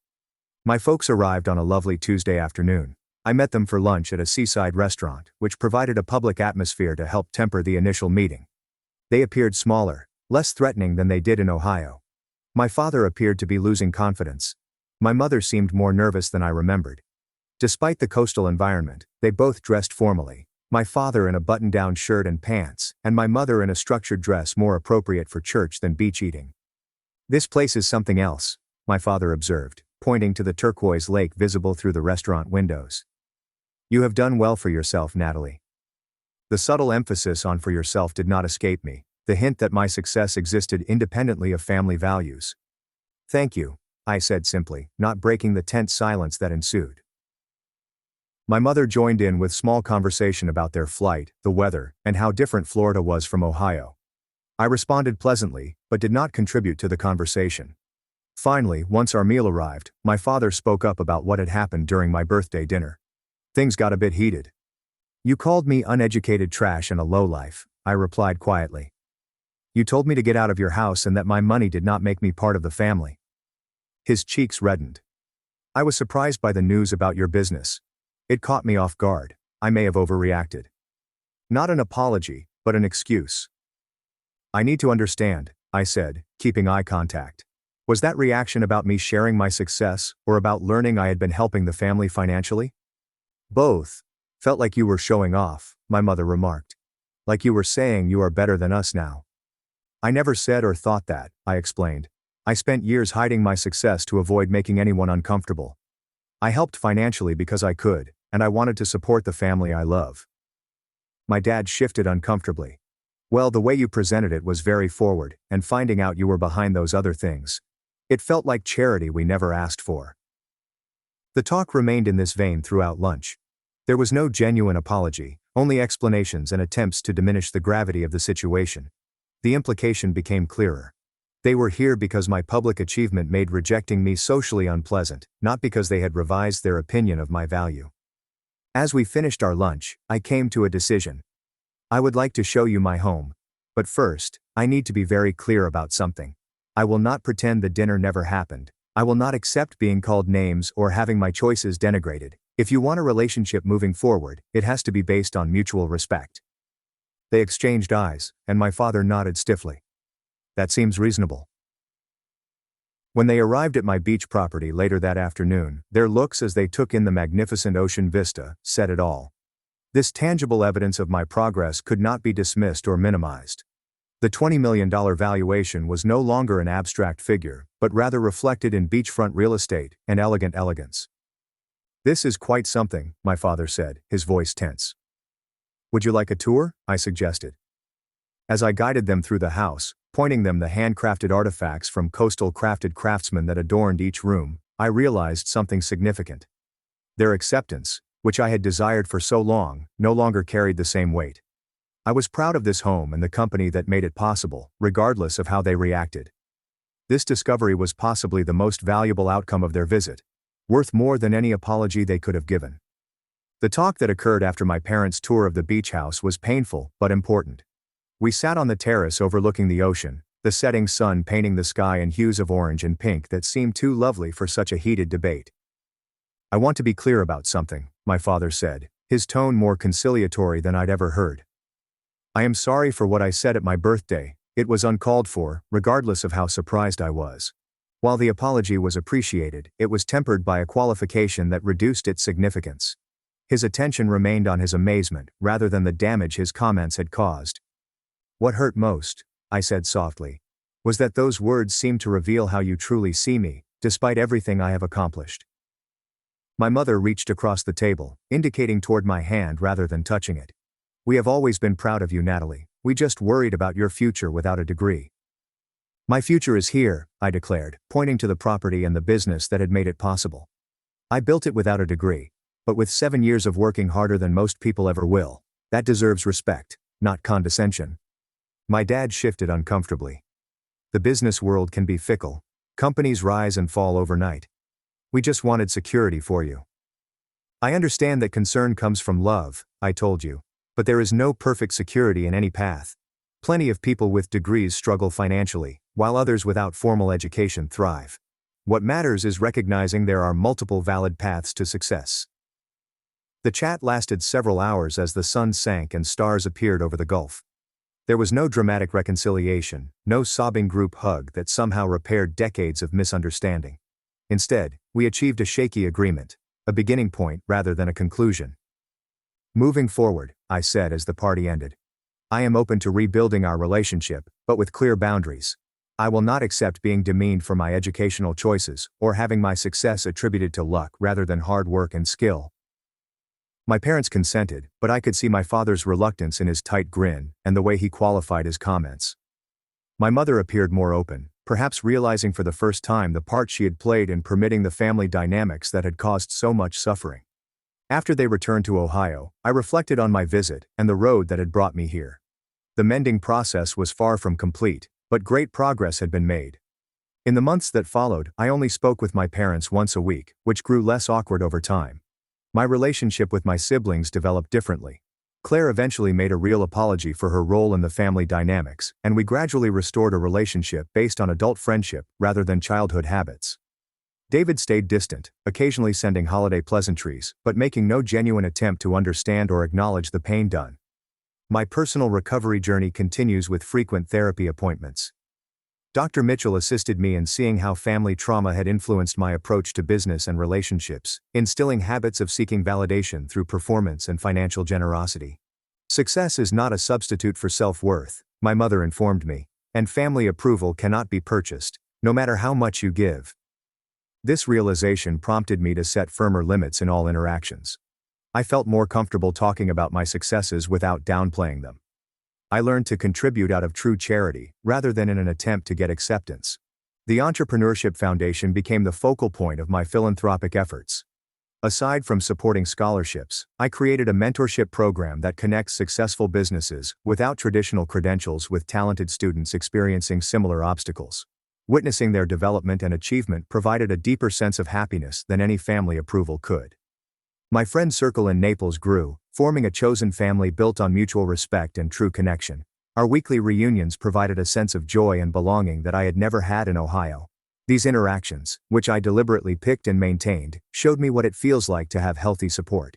My folks arrived on a lovely Tuesday afternoon. I met them for lunch at a seaside restaurant, which provided a public atmosphere to help temper the initial meeting. They appeared smaller, less threatening than they did in Ohio. My father appeared to be losing confidence. My mother seemed more nervous than I remembered. Despite the coastal environment, they both dressed formally, my father in a button-down shirt and pants, and my mother in a structured dress more appropriate for church than beach eating. This place is something else, my father observed, pointing to the turquoise lake visible through the restaurant windows. You have done well for yourself, Natalie. The subtle emphasis on for yourself did not escape me, the hint that my success existed independently of family values. Thank you, I said simply, not breaking the tense silence that ensued. My mother joined in with small conversation about their flight, the weather, and how different Florida was from Ohio. I responded pleasantly, but did not contribute to the conversation. Finally, once our meal arrived, my father spoke up about what had happened during my birthday dinner. Things got a bit heated. You called me uneducated trash and a lowlife, I replied quietly. You told me to get out of your house and that my money did not make me part of the family. His cheeks reddened. I was surprised by the news about your business. It caught me off guard. I may have overreacted. Not an apology, but an excuse. I need to understand, I said, keeping eye contact. Was that reaction about me sharing my success, or about learning I had been helping the family financially? Both. Felt like you were showing off, my mother remarked. Like you were saying you are better than us now. I never said or thought that, I explained. I spent years hiding my success to avoid making anyone uncomfortable. I helped financially because I could, and I wanted to support the family I love. My dad shifted uncomfortably. Well, the way you presented it was very forward, and finding out you were behind those other things. It felt like charity we never asked for. The talk remained in this vein throughout lunch. There was no genuine apology, only explanations and attempts to diminish the gravity of the situation. The implication became clearer. They were here because my public achievement made rejecting me socially unpleasant, not because they had revised their opinion of my value. As we finished our lunch, I came to a decision. I would like to show you my home. But first, I need to be very clear about something. I will not pretend the dinner never happened. I will not accept being called names or having my choices denigrated. If you want a relationship moving forward, it has to be based on mutual respect. They exchanged eyes, and my father nodded stiffly. That seems reasonable. When they arrived at my beach property later that afternoon, their looks as they took in the magnificent ocean vista said it all. This tangible evidence of my progress could not be dismissed or minimized. The $20 million valuation was no longer an abstract figure, but rather reflected in beachfront real estate and elegant elegance. This is quite something, my father said, his voice tense. Would you like a tour? I suggested. As I guided them through the house, pointing them the handcrafted artifacts from coastal crafted craftsmen that adorned each room, I realized something significant. Their acceptance, which I had desired for so long, no longer carried the same weight. I was proud of this home and the company that made it possible, regardless of how they reacted. This discovery was possibly the most valuable outcome of their visit, worth more than any apology they could have given. The talk that occurred after my parents' tour of the beach house was painful but important. We sat on the terrace overlooking the ocean, the setting sun painting the sky in hues of orange and pink that seemed too lovely for such a heated debate. "I want to be clear about something," my father said, his tone more conciliatory than I'd ever heard. "I am sorry for what I said at my birthday. It was uncalled for, regardless of how surprised I was." While the apology was appreciated, it was tempered by a qualification that reduced its significance. His attention remained on his amazement, rather than the damage his comments had caused. "What hurt most," I said softly, "was that those words seemed to reveal how you truly see me, despite everything I have accomplished." My mother reached across the table, indicating toward my hand rather than touching it. "We have always been proud of you, Natalie. We just worried about your future without a degree." "My future is here," I declared, pointing to the property and the business that had made it possible. "I built it without a degree, but with 7 years of working harder than most people ever will. That deserves respect, not condescension." My dad shifted uncomfortably. "The business world can be fickle. Companies rise and fall overnight. We just wanted security for you." "I understand that concern comes from love," I told you, "but there is no perfect security in any path. Plenty of people with degrees struggle financially, while others without formal education thrive. What matters is recognizing there are multiple valid paths to success." The chat lasted several hours as the sun sank and stars appeared over the gulf. There was no dramatic reconciliation, no sobbing group hug that somehow repaired decades of misunderstanding. Instead, we achieved a shaky agreement, a beginning point rather than a conclusion. "Moving forward," I said as the party ended, "I am open to rebuilding our relationship, but with clear boundaries. I will not accept being demeaned for my educational choices, or having my success attributed to luck rather than hard work and skill." My parents consented, but I could see my father's reluctance in his tight grin and the way he qualified his comments. My mother appeared more open, perhaps realizing for the first time the part she had played in permitting the family dynamics that had caused so much suffering. After they returned to Ohio, I reflected on my visit and the road that had brought me here. The mending process was far from complete, but great progress had been made. In the months that followed, I only spoke with my parents once a week, which grew less awkward over time. My relationship with my siblings developed differently. Claire eventually made a real apology for her role in the family dynamics, and we gradually restored a relationship based on adult friendship rather than childhood habits. David stayed distant, occasionally sending holiday pleasantries, but making no genuine attempt to understand or acknowledge the pain done. My personal recovery journey continues with frequent therapy appointments. Dr. Mitchell assisted me in seeing how family trauma had influenced my approach to business and relationships, instilling habits of seeking validation through performance and financial generosity. "Success is not a substitute for self-worth," my mother informed me, "and family approval cannot be purchased, no matter how much you give." This realization prompted me to set firmer limits in all interactions. I felt more comfortable talking about my successes without downplaying them. I learned to contribute out of true charity, rather than in an attempt to get acceptance. The Entrepreneurship Foundation became the focal point of my philanthropic efforts. Aside from supporting scholarships, I created a mentorship program that connects successful businesses without traditional credentials with talented students experiencing similar obstacles. Witnessing their development and achievement provided a deeper sense of happiness than any family approval could. My friend circle in Naples grew, forming a chosen family built on mutual respect and true connection. Our weekly reunions provided a sense of joy and belonging that I had never had in Ohio. These interactions, which I deliberately picked and maintained, showed me what it feels like to have healthy support.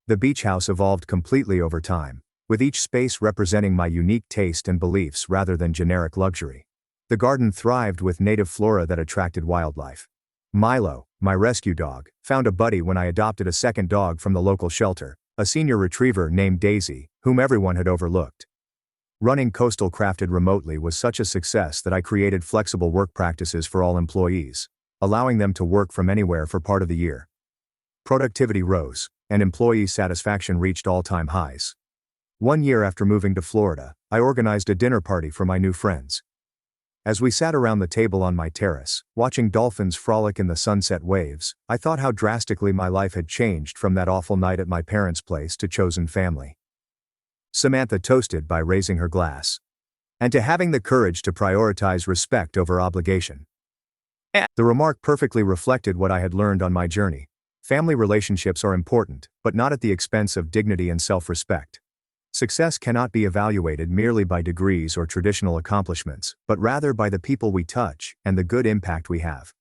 The beach house evolved completely over time, with each space representing my unique taste and beliefs rather than generic luxury. The garden thrived with native flora that attracted wildlife. Milo, my rescue dog, found a buddy when I adopted a second dog from the local shelter, a senior retriever named Daisy, whom everyone had overlooked. Running Coastal crafted remotely was such a success that I created flexible work practices for all employees, allowing them to work from anywhere for part of the year. Productivity rose, and employee satisfaction reached all-time highs. One year after moving to Florida, I organized a dinner party for my new friends. As we sat around the table on my terrace, watching dolphins frolic in the sunset waves, I thought how drastically my life had changed from that awful night at my parents' place to chosen family. Samantha toasted by raising her glass. And to having the courage to prioritize respect over obligation. The remark perfectly reflected what I had learned on my journey. Family relationships are important, but not at the expense of dignity and self-respect. Success cannot be evaluated merely by degrees or traditional accomplishments, but rather by the people we touch and the good impact we have.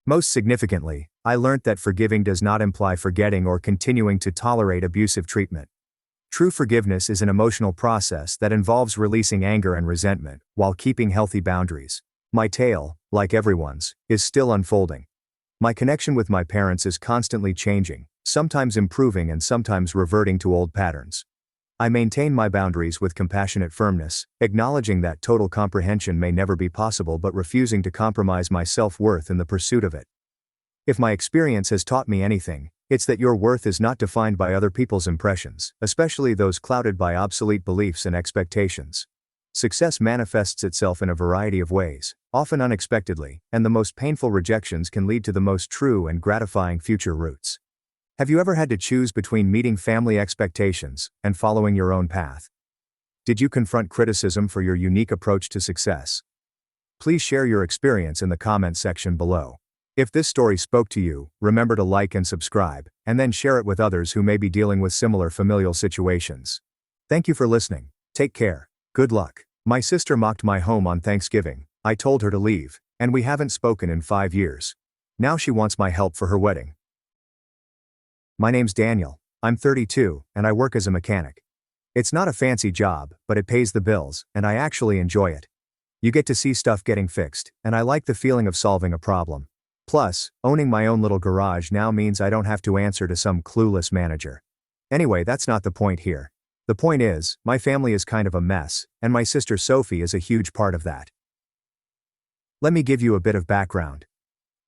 Most significantly, I learned that forgiving does not imply forgetting or continuing to tolerate abusive treatment. True forgiveness is an emotional process that involves releasing anger and resentment while keeping healthy boundaries. My tale, like everyone's, is still unfolding. My connection with my parents is constantly changing, sometimes improving and sometimes reverting to old patterns. I maintain my boundaries with compassionate firmness, acknowledging that total comprehension may never be possible but refusing to compromise my self-worth in the pursuit of it. If my experience has taught me anything, it's that your worth is not defined by other people's impressions, especially those clouded by obsolete beliefs and expectations. Success manifests itself in a variety of ways, often unexpectedly, and the most painful rejections can lead to the most true and gratifying future roots. Have you ever had to choose between meeting family expectations and following your own path? Did you confront criticism for your unique approach to success? Please share your experience in the comment section below. If this story spoke to you, remember to like and subscribe, and then share it with others who may be dealing with similar familial situations. Thank you for listening. Take care. Good luck. My sister mocked my home on Thanksgiving. I told her to leave, and we haven't spoken in 5 years. Now she wants my help for her wedding. My name's Daniel. I'm 32, and I work as a mechanic. It's not a fancy job, but it pays the bills, and I actually enjoy it. You get to see stuff getting fixed, and I like the feeling of solving a problem. Plus, owning my own little garage now means I don't have to answer to some clueless manager. Anyway, that's not the point here. The point is, my family is kind of a mess, and my sister Sophie is a huge part of that. Let me give you a bit of background.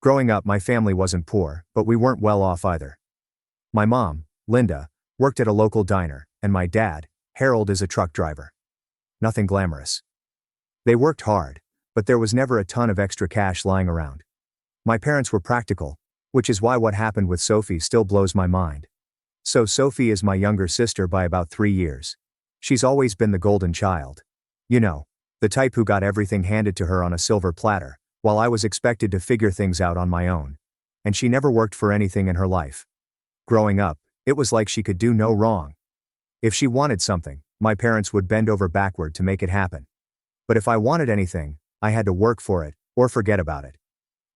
Growing up, my family wasn't poor, but we weren't well off either. My mom, Linda, worked at a local diner, and my dad, Harold, is a truck driver. Nothing glamorous. They worked hard, but there was never a ton of extra cash lying around. My parents were practical, which is why what happened with Sophie still blows my mind. So Sophie is my younger sister by about 3 years. She's always been the golden child. You know, the type who got everything handed to her on a silver platter, while I was expected to figure things out on my own. And she never worked for anything in her life. Growing up, it was like she could do no wrong. If she wanted something, my parents would bend over backward to make it happen. But if I wanted anything, I had to work for it, or forget about it.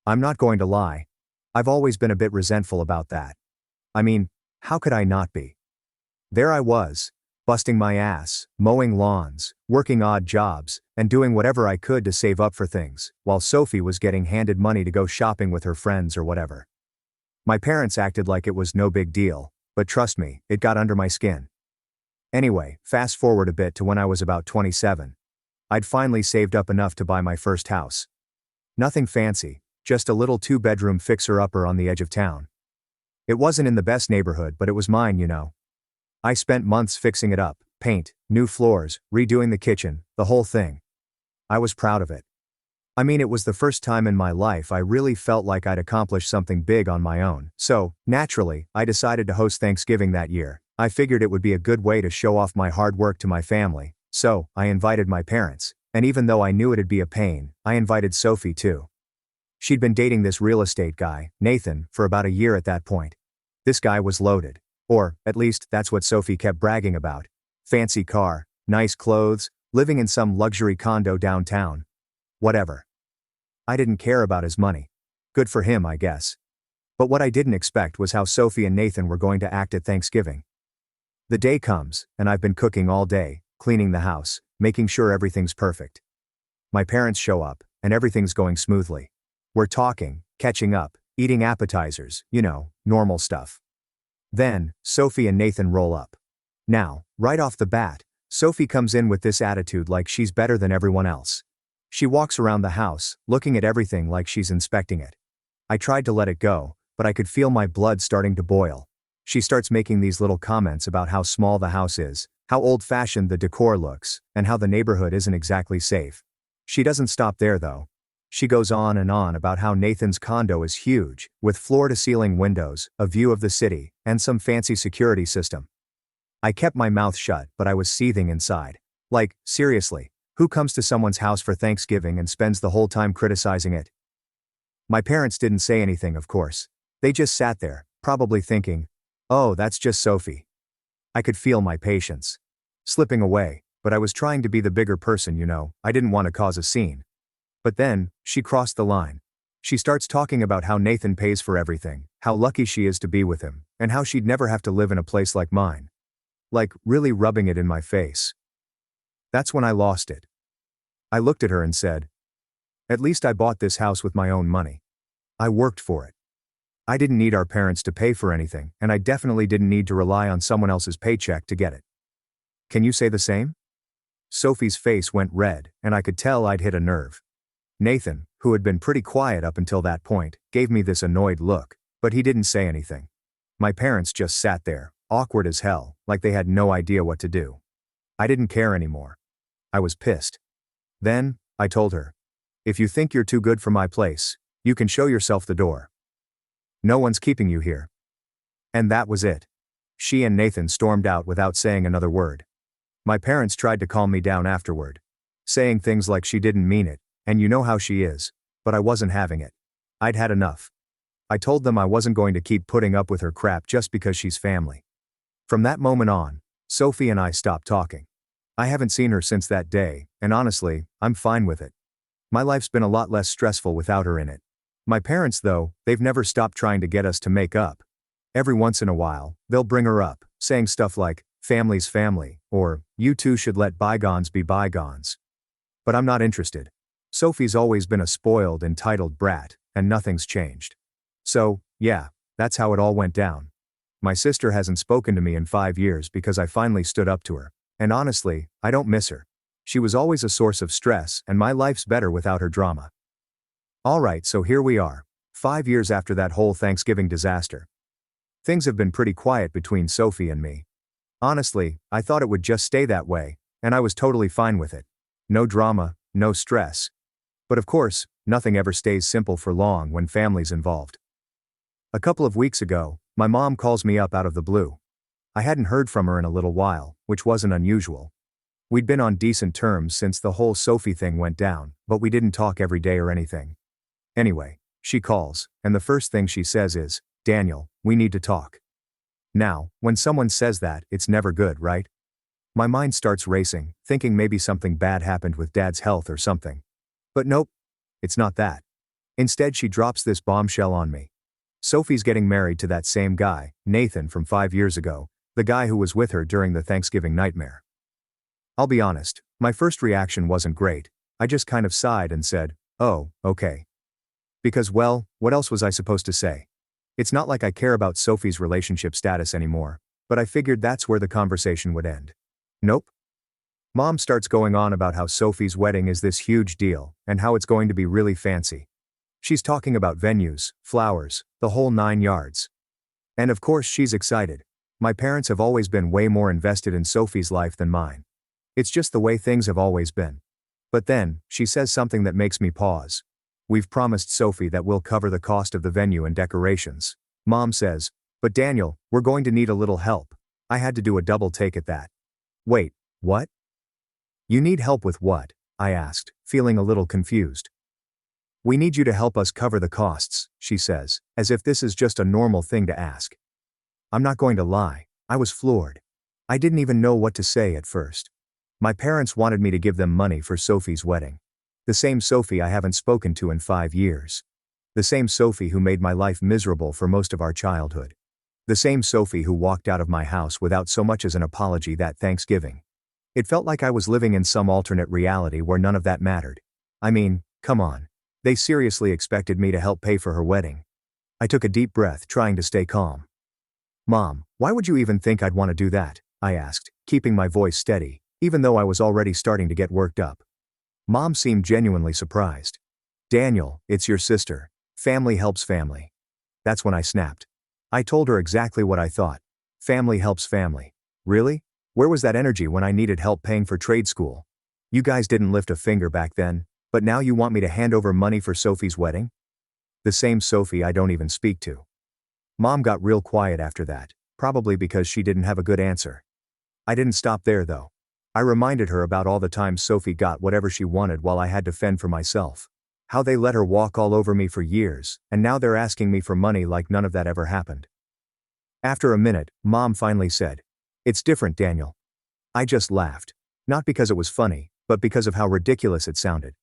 I'm not going to lie. I've always been a bit resentful about that. I mean, how could I not be? There I was, busting my ass, mowing lawns, working odd jobs, and doing whatever I could to save up for things, while Sophie was getting handed money to go shopping with her friends or whatever. My parents acted like it was no big deal, but trust me, it got under my skin. Anyway, fast forward a bit to when I was about 27. I'd finally saved up enough to buy my first house. Nothing fancy, just a little 2-bedroom fixer-upper on the edge of town. It wasn't in the best neighborhood, but it was mine, you know. I spent months fixing it up, paint, new floors, redoing the kitchen, the whole thing. I was proud of it. I mean, it was the first time in my life I really felt like I'd accomplished something big on my own, so, naturally, I decided to host Thanksgiving that year. I figured it would be a good way to show off my hard work to my family, so, I invited my parents, and even though I knew it'd be a pain, I invited Sophie too. She'd been dating this real estate guy, Nathan, for about a year at that point. This guy was loaded. Or, at least, that's what Sophie kept bragging about. Fancy car, nice clothes, living in some luxury condo downtown. Whatever. I didn't care about his money. Good for him, I guess. But what I didn't expect was how Sophie and Nathan were going to act at Thanksgiving. The day comes, and I've been cooking all day, cleaning the house, making sure everything's perfect. My parents show up, and everything's going smoothly. We're talking, catching up, eating appetizers, you know, normal stuff. Then, Sophie and Nathan roll up. Now, right off the bat, Sophie comes in with this attitude like she's better than everyone else. She walks around the house, looking at everything like she's inspecting it. I tried to let it go, but I could feel my blood starting to boil. She starts making these little comments about how small the house is, how old-fashioned the decor looks, and how the neighborhood isn't exactly safe. She doesn't stop there though. She goes on and on about how Nathan's condo is huge, with floor-to-ceiling windows, a view of the city, and some fancy security system. I kept my mouth shut, but I was seething inside. Like, seriously, who comes to someone's house for Thanksgiving and spends the whole time criticizing it? My parents didn't say anything, of course. They just sat there, probably thinking, oh, that's just Sophie. I could feel my patience slipping away, but I was trying to be the bigger person, you know. I didn't want to cause a scene. But then, she crossed the line. She starts talking about how Nathan pays for everything, how lucky she is to be with him, and how she'd never have to live in a place like mine. Like, really rubbing it in my face. That's when I lost it. I looked at her and said, at least I bought this house with my own money. I worked for it. I didn't need our parents to pay for anything, and I definitely didn't need to rely on someone else's paycheck to get it. Can you say the same? Sophie's face went red, and I could tell I'd hit a nerve. Nathan, who had been pretty quiet up until that point, gave me this annoyed look, but he didn't say anything. My parents just sat there, awkward as hell, like they had no idea what to do. I didn't care anymore. I was pissed. Then, I told her, if you think you're too good for my place, you can show yourself the door. No one's keeping you here. And that was it. She and Nathan stormed out without saying another word. My parents tried to calm me down afterward, saying things like she didn't mean it, and you know how she is, but I wasn't having it. I'd had enough. I told them I wasn't going to keep putting up with her crap just because she's family. From that moment on, Sophie and I stopped talking. I haven't seen her since that day, and honestly, I'm fine with it. My life's been a lot less stressful without her in it. My parents, though, they've never stopped trying to get us to make up. Every once in a while, they'll bring her up, saying stuff like, family's family, or, you two should let bygones be bygones. But I'm not interested. Sophie's always been a spoiled, entitled brat, and nothing's changed. So, yeah, that's how it all went down. My sister hasn't spoken to me in 5 years because I finally stood up to her. And honestly, I don't miss her. She was always a source of stress, and my life's better without her drama. Alright, so here we are, 5 years after that whole Thanksgiving disaster. Things have been pretty quiet between Sophie and me. Honestly, I thought it would just stay that way, and I was totally fine with it. No drama, no stress. But of course, nothing ever stays simple for long when family's involved. A couple of weeks ago, my mom calls me up out of the blue. I hadn't heard from her in a little while, which wasn't unusual. We'd been on decent terms since the whole Sophie thing went down, but we didn't talk every day or anything. Anyway, she calls, and the first thing she says is, Daniel, we need to talk. Now, when someone says that, it's never good, right? My mind starts racing, thinking maybe something bad happened with Dad's health or something. But nope, it's not that. Instead, she drops this bombshell on me. Sophie's getting married to that same guy, Nathan, from 5 years ago, the guy who was with her during the Thanksgiving nightmare. I'll be honest, my first reaction wasn't great. I just kind of sighed and said, oh, okay. Because, well, what else was I supposed to say? It's not like I care about Sophie's relationship status anymore, but I figured that's where the conversation would end. Nope. Mom starts going on about how Sophie's wedding is this huge deal, and how it's going to be really fancy. She's talking about venues, flowers, the whole 9 yards. And of course she's excited. My parents have always been way more invested in Sophie's life than mine. It's just the way things have always been. But then, she says something that makes me pause. We've promised Sophie that we'll cover the cost of the venue and decorations. Mom says, but Daniel, we're going to need a little help. I had to do a double take at that. Wait, what? You need help with what? I asked, feeling a little confused. We need you to help us cover the costs, she says, as if this is just a normal thing to ask. I'm not going to lie, I was floored. I didn't even know what to say at first. My parents wanted me to give them money for Sophie's wedding. The same Sophie I haven't spoken to in 5 years. The same Sophie who made my life miserable for most of our childhood. The same Sophie who walked out of my house without so much as an apology that Thanksgiving. It felt like I was living in some alternate reality where none of that mattered. I mean, come on. They seriously expected me to help pay for her wedding. I took a deep breath, trying to stay calm. Mom, why would you even think I'd want to do that? I asked, keeping my voice steady, even though I was already starting to get worked up. Mom seemed genuinely surprised. Daniel, it's your sister. Family helps family. That's when I snapped. I told her exactly what I thought. Family helps family. Really? Where was that energy when I needed help paying for trade school? You guys didn't lift a finger back then. But now you want me to hand over money for Sophie's wedding? The same Sophie I don't even speak to. Mom got real quiet after that, probably because she didn't have a good answer. I didn't stop there though. I reminded her about all the times Sophie got whatever she wanted while I had to fend for myself. How they let her walk all over me for years, and now they're asking me for money like none of that ever happened. After a minute, Mom finally said, "It's different, Daniel." I just laughed. Not because it was funny, but because of how ridiculous it sounded.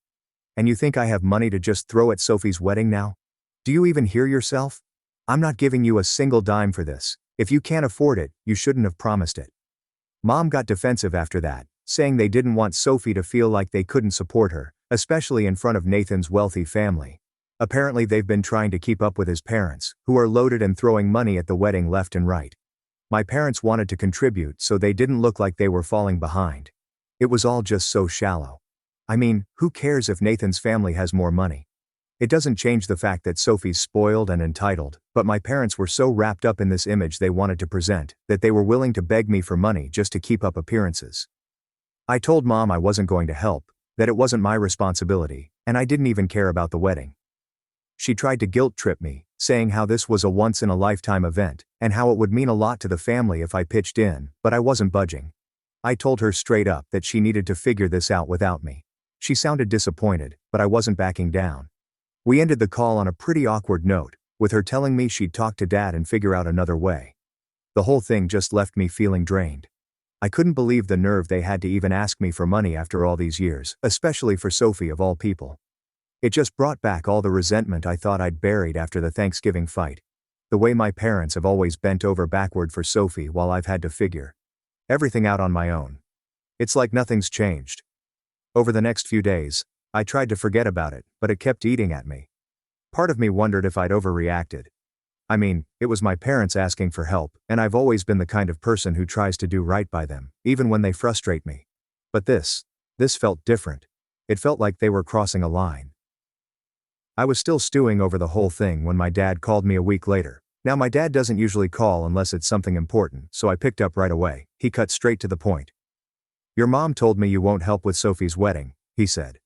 And you think I have money to just throw at Sophie's wedding now? Do you even hear yourself? I'm not giving you a single dime for this. If you can't afford it, you shouldn't have promised it. Mom got defensive after that, saying they didn't want Sophie to feel like they couldn't support her, especially in front of Nathan's wealthy family. Apparently they've been trying to keep up with his parents, who are loaded and throwing money at the wedding left and right. My parents wanted to contribute so they didn't look like they were falling behind. It was all just so shallow. I mean, who cares if Nathan's family has more money? It doesn't change the fact that Sophie's spoiled and entitled, but my parents were so wrapped up in this image they wanted to present, that they were willing to beg me for money just to keep up appearances. I told Mom I wasn't going to help, that it wasn't my responsibility, and I didn't even care about the wedding. She tried to guilt trip me, saying how this was a once-in-a-lifetime event, and how it would mean a lot to the family if I pitched in, but I wasn't budging. I told her straight up that she needed to figure this out without me. She sounded disappointed, but I wasn't backing down. We ended the call on a pretty awkward note, with her telling me she'd talk to Dad and figure out another way. The whole thing just left me feeling drained. I couldn't believe the nerve they had to even ask me for money after all these years, especially for Sophie of all people. It just brought back all the resentment I thought I'd buried after the Thanksgiving fight. The way my parents have always bent over backward for Sophie while I've had to figure everything out on my own. It's like nothing's changed. Over the next few days, I tried to forget about it, but it kept eating at me. Part of me wondered if I'd overreacted. I mean, it was my parents asking for help, and I've always been the kind of person who tries to do right by them, even when they frustrate me. But this felt different. It felt like they were crossing a line. I was still stewing over the whole thing when my dad called me a week later. Now my dad doesn't usually call unless it's something important, so I picked up right away. He cut straight to the point. "Your mom told me you won't help with Sophie's wedding," he said.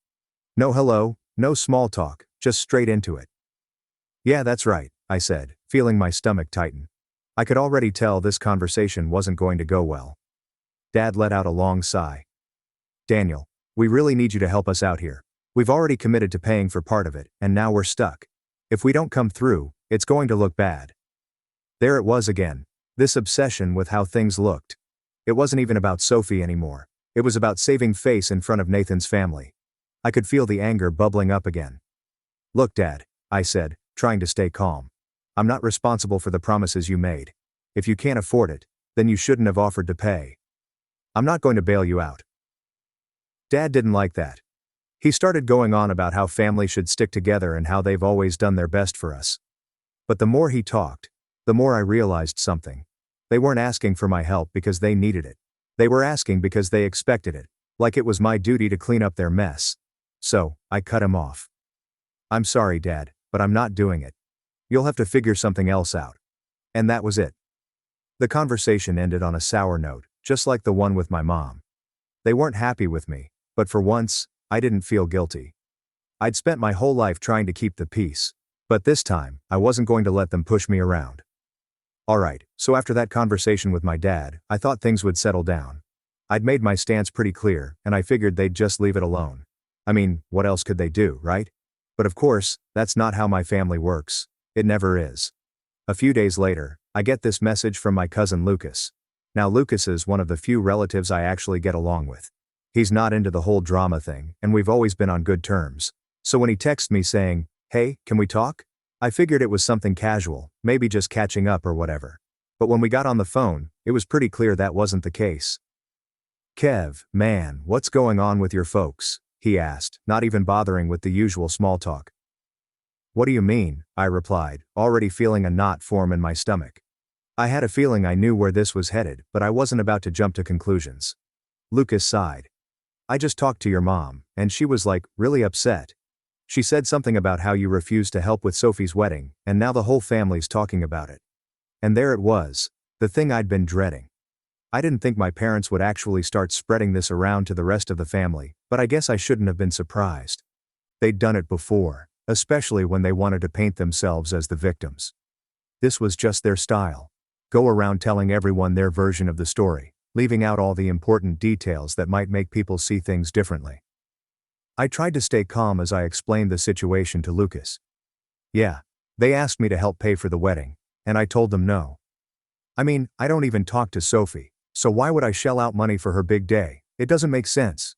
No hello, no small talk, just straight into it. "Yeah, that's right," I said, feeling my stomach tighten. I could already tell this conversation wasn't going to go well. Dad let out a long sigh. "Daniel, we really need you to help us out here. We've already committed to paying for part of it, and now we're stuck. If we don't come through, it's going to look bad." There it was again. This obsession with how things looked. It wasn't even about Sophie anymore. It was about saving face in front of Nathan's family. I could feel the anger bubbling up again. "Look, Dad," I said, trying to stay calm. "I'm not responsible for the promises you made. If you can't afford it, then you shouldn't have offered to pay. I'm not going to bail you out." Dad didn't like that. He started going on about how family should stick together and how they've always done their best for us. But the more he talked, the more I realized something. They weren't asking for my help because they needed it. They were asking because they expected it, like it was my duty to clean up their mess. So, I cut him off. "I'm sorry, Dad, but I'm not doing it. You'll have to figure something else out." And that was it. The conversation ended on a sour note, just like the one with my mom. They weren't happy with me, but for once, I didn't feel guilty. I'd spent my whole life trying to keep the peace, but this time, I wasn't going to let them push me around. Alright, so after that conversation with my dad, I thought things would settle down. I'd made my stance pretty clear, and I figured they'd just leave it alone. I mean, what else could they do, right? But of course, that's not how my family works. It never is. A few days later, I get this message from my cousin Lucas. Now Lucas is one of the few relatives I actually get along with. He's not into the whole drama thing, and we've always been on good terms. So when he texted me saying, "Hey, can we talk?" I figured it was something casual, maybe just catching up or whatever. But when we got on the phone, it was pretty clear that wasn't the case. "Kev, man, what's going on with your folks?" he asked, not even bothering with the usual small talk. "What do you mean?" I replied, already feeling a knot form in my stomach. I had a feeling I knew where this was headed, but I wasn't about to jump to conclusions. Lucas sighed. "I just talked to your mom, and she was like, really upset. She said something about how you refused to help with Sophie's wedding, and now the whole family's talking about it." And there it was, the thing I'd been dreading. I didn't think my parents would actually start spreading this around to the rest of the family, but I guess I shouldn't have been surprised. They'd done it before, especially when they wanted to paint themselves as the victims. This was just their style. Go around telling everyone their version of the story, leaving out all the important details that might make people see things differently. I tried to stay calm as I explained the situation to Lucas. Yeah, they asked me to help pay for the wedding, and I told them no. I mean, I don't even talk to Sophie, so why would I shell out money for her big day? It doesn't make sense.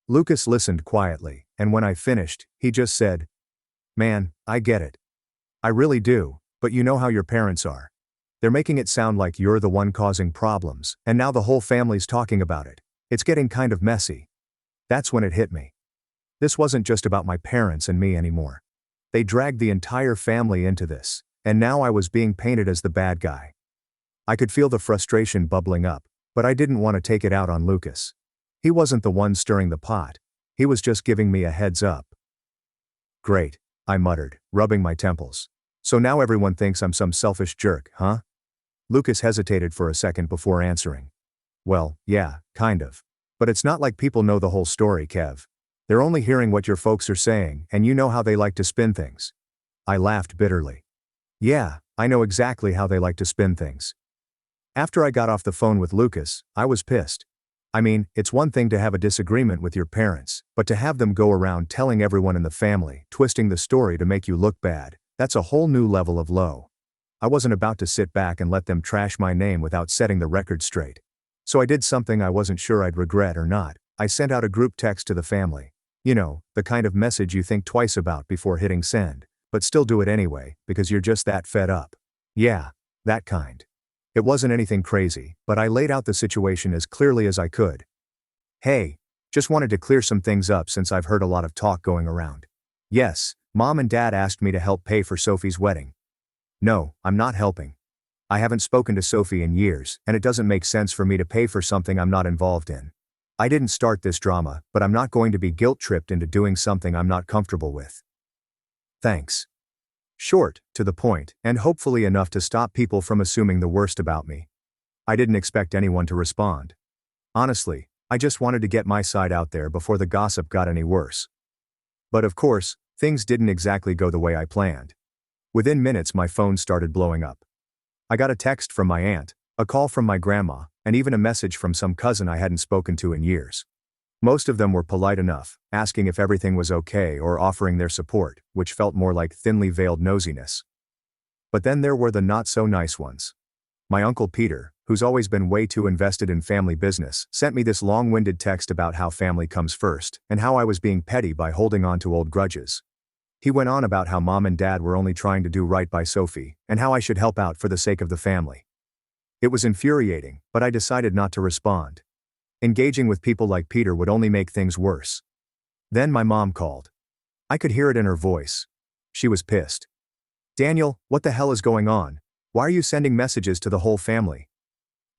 Lucas listened quietly, and when I finished, he just said, "Man, I get it. I really do, but you know how your parents are. They're making it sound like you're the one causing problems, and now the whole family's talking about it. It's getting kind of messy." That's when it hit me. This wasn't just about my parents and me anymore. They dragged the entire family into this, and now I was being painted as the bad guy. I could feel the frustration bubbling up, but I didn't want to take it out on Lucas. He wasn't the one stirring the pot. He was just giving me a heads up. "Great," I muttered, rubbing my temples. "So now everyone thinks I'm some selfish jerk, huh?" Lucas hesitated for a second before answering. "Well, yeah, kind of. But it's not like people know the whole story, Kev. They're only hearing what your folks are saying, and you know how they like to spin things." I laughed bitterly. Yeah, I know exactly how they like to spin things. After I got off the phone with Lucas, I was pissed. I mean, it's one thing to have a disagreement with your parents, but to have them go around telling everyone in the family, twisting the story to make you look bad, that's a whole new level of low. I wasn't about to sit back and let them trash my name without setting the record straight. So I did something I wasn't sure I'd regret or not. I sent out a group text to the family. You know, the kind of message you think twice about before hitting send, but still do it anyway, because you're just that fed up. Yeah, that kind. It wasn't anything crazy, but I laid out the situation as clearly as I could. "Hey, just wanted to clear some things up since I've heard a lot of talk going around. Yes, Mom and Dad asked me to help pay for Sophie's wedding. No, I'm not helping. I haven't spoken to Sophie in years, and it doesn't make sense for me to pay for something I'm not involved in. I didn't start this drama, but I'm not going to be guilt-tripped into doing something I'm not comfortable with. Thanks." Short, to the point, and hopefully enough to stop people from assuming the worst about me. I didn't expect anyone to respond. Honestly, I just wanted to get my side out there before the gossip got any worse. But of course, things didn't exactly go the way I planned. Within minutes my phone started blowing up. I got a text from my aunt, a call from my grandma, and even a message from some cousin I hadn't spoken to in years. Most of them were polite enough, asking if everything was okay or offering their support, which felt more like thinly veiled nosiness. But then there were the not-so-nice ones. My Uncle Peter, who's always been way too invested in family business, sent me this long-winded text about how family comes first, and how I was being petty by holding on to old grudges. He went on about how Mom and Dad were only trying to do right by Sophie, and how I should help out for the sake of the family. It was infuriating, but I decided not to respond. Engaging with people like Peter would only make things worse. Then my mom called. I could hear it in her voice. She was pissed. "Daniel, what the hell is going on? Why are you sending messages to the whole family?"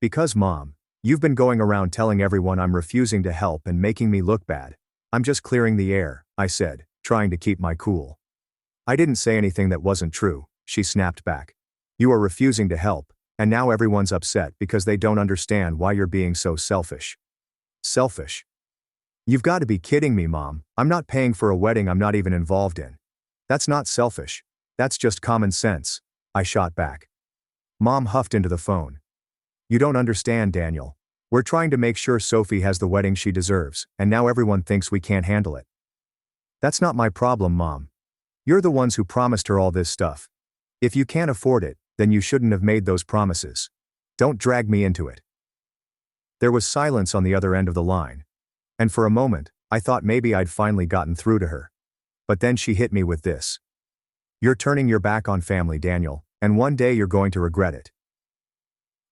"Because Mom, you've been going around telling everyone I'm refusing to help and making me look bad. I'm just clearing the air," I said, trying to keep my cool. "I didn't say anything that wasn't true," she snapped back. "You are refusing to help, and now everyone's upset because they don't understand why you're being so selfish." Selfish? You've got to be kidding me, Mom. I'm not paying for a wedding I'm not even involved in. That's not selfish. That's just common sense, I shot back. Mom huffed into the phone. "You don't understand, Daniel. We're trying to make sure Sophie has the wedding she deserves, and now everyone thinks we can't handle it." "That's not my problem, Mom. You're the ones who promised her all this stuff. If you can't afford it, then you shouldn't have made those promises. Don't drag me into it." There was silence on the other end of the line. And for a moment, I thought maybe I'd finally gotten through to her. But then she hit me with this. "You're turning your back on family, Daniel, and one day you're going to regret it."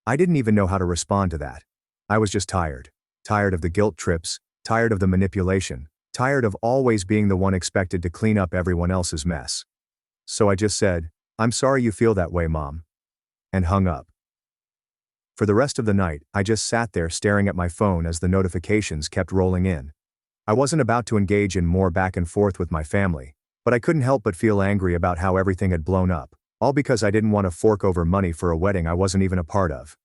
I didn't even know how to respond to that. I was just tired. Tired of the guilt trips, tired of the manipulation, tired of always being the one expected to clean up everyone else's mess. So I just said, "I'm sorry you feel that way, Mom," and hung up. For the rest of the night, I just sat there staring at my phone as the notifications kept rolling in. I wasn't about to engage in more back and forth with my family, but I couldn't help but feel angry about how everything had blown up, all because I didn't want to fork over money for a wedding I wasn't even a part of.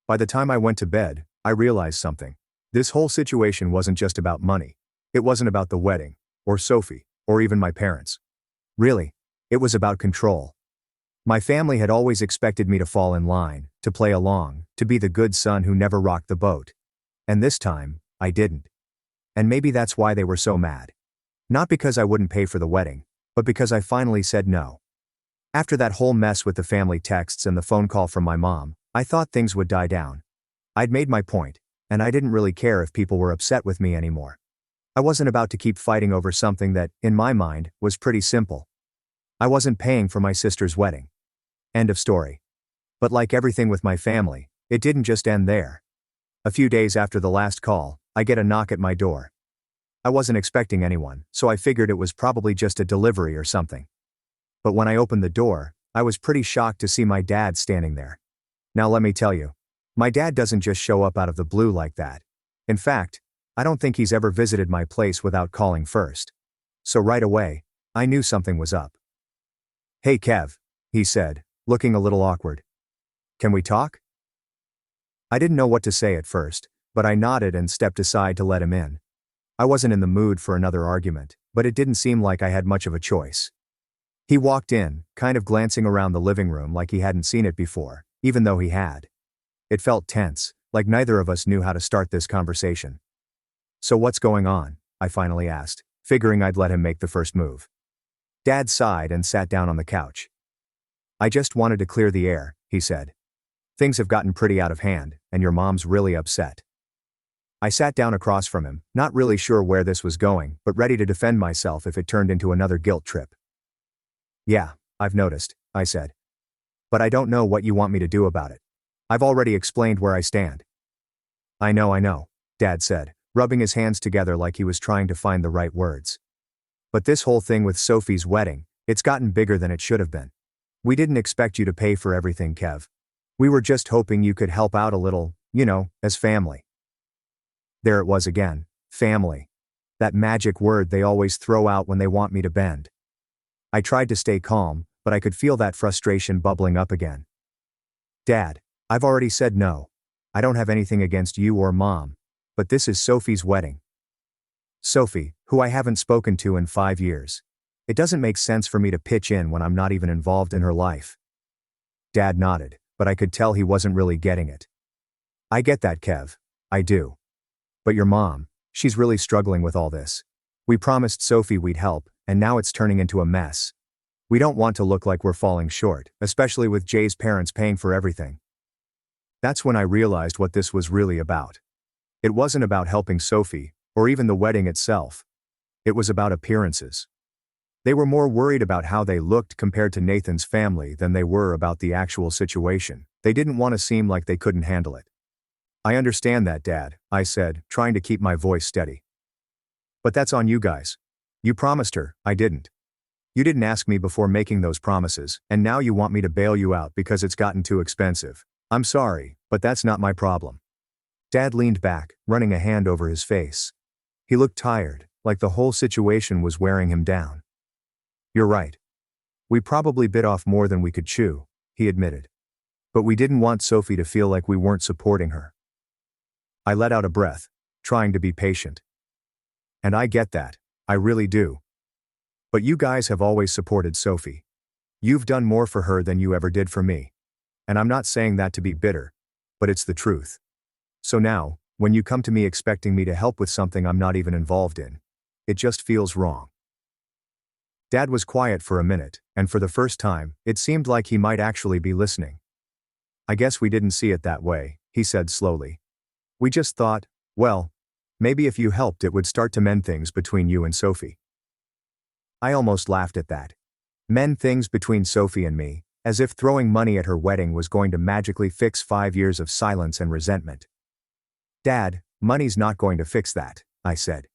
By the time I went to bed, I realized something. This whole situation wasn't just about money. It wasn't about the wedding, or Sophie, or even my parents. Really, it was about control. My family had always expected me to fall in line, to play along, to be the good son who never rocked the boat. And this time, I didn't. And maybe that's why they were so mad. Not because I wouldn't pay for the wedding, but because I finally said no. After that whole mess with the family texts and the phone call from my mom, I thought things would die down. I'd made my point, and I didn't really care if people were upset with me anymore. I wasn't about to keep fighting over something that, in my mind, was pretty simple. I wasn't paying for my sister's wedding. End of story. But like everything with my family, it didn't just end there. A few days after the last call, I get a knock at my door. I wasn't expecting anyone, so I figured it was probably just a delivery or something. But when I opened the door, I was pretty shocked to see my dad standing there. Now let me tell you, my dad doesn't just show up out of the blue like that. In fact, I don't think he's ever visited my place without calling first. So right away, I knew something was up. "Hey Kev," he said, looking a little awkward. "Can we talk?" I didn't know what to say at first, but I nodded and stepped aside to let him in. I wasn't in the mood for another argument, but it didn't seem like I had much of a choice. He walked in, kind of glancing around the living room like he hadn't seen it before, even though he had. It felt tense, like neither of us knew how to start this conversation. "So what's going on?" I finally asked, figuring I'd let him make the first move. Dad sighed and sat down on the couch. "I just wanted to clear the air," he said. "Things have gotten pretty out of hand, and your mom's really upset." I sat down across from him, not really sure where this was going, but ready to defend myself if it turned into another guilt trip. "Yeah, I've noticed," I said. "But I don't know what you want me to do about it. I've already explained where I stand." I know, Dad said, rubbing his hands together like he was trying to find the right words. "But this whole thing with Sophie's wedding, it's gotten bigger than it should have been. We didn't expect you to pay for everything, Kev. We were just hoping you could help out a little, as family." There it was again, family. That magic word they always throw out when they want me to bend. I tried to stay calm, but I could feel that frustration bubbling up again. "Dad, I've already said no. I don't have anything against you or Mom, but this is Sophie's wedding. Sophie, who I haven't spoken to in 5 years. It doesn't make sense for me to pitch in when I'm not even involved in her life." Dad nodded, but I could tell he wasn't really getting it. "I get that, Kev. I do. But your mom, she's really struggling with all this. We promised Sophie we'd help, and now it's turning into a mess. We don't want to look like we're falling short, especially with Jay's parents paying for everything." That's when I realized what this was really about. It wasn't about helping Sophie, or even the wedding itself. It was about appearances. They were more worried about how they looked compared to Nathan's family than they were about the actual situation. They didn't want to seem like they couldn't handle it. "I understand that, Dad," I said, trying to keep my voice steady. "But that's on you guys. You promised her, I didn't. You didn't ask me before making those promises, and now you want me to bail you out because it's gotten too expensive. I'm sorry, but that's not my problem." Dad leaned back, running a hand over his face. He looked tired, like the whole situation was wearing him down. "You're right. We probably bit off more than we could chew," he admitted. "But we didn't want Sophie to feel like we weren't supporting her." I let out a breath, trying to be patient. "And I get that, I really do. But you guys have always supported Sophie. You've done more for her than you ever did for me. And I'm not saying that to be bitter, but it's the truth. So now, when you come to me expecting me to help with something I'm not even involved in, it just feels wrong." Dad was quiet for a minute, and for the first time, it seemed like he might actually be listening. "I guess we didn't see it that way," he said slowly. "We just thought, well, maybe if you helped it would start to mend things between you and Sophie." I almost laughed at that. Mend things between Sophie and me, as if throwing money at her wedding was going to magically fix 5 years of silence and resentment. "Dad, money's not going to fix that," I said.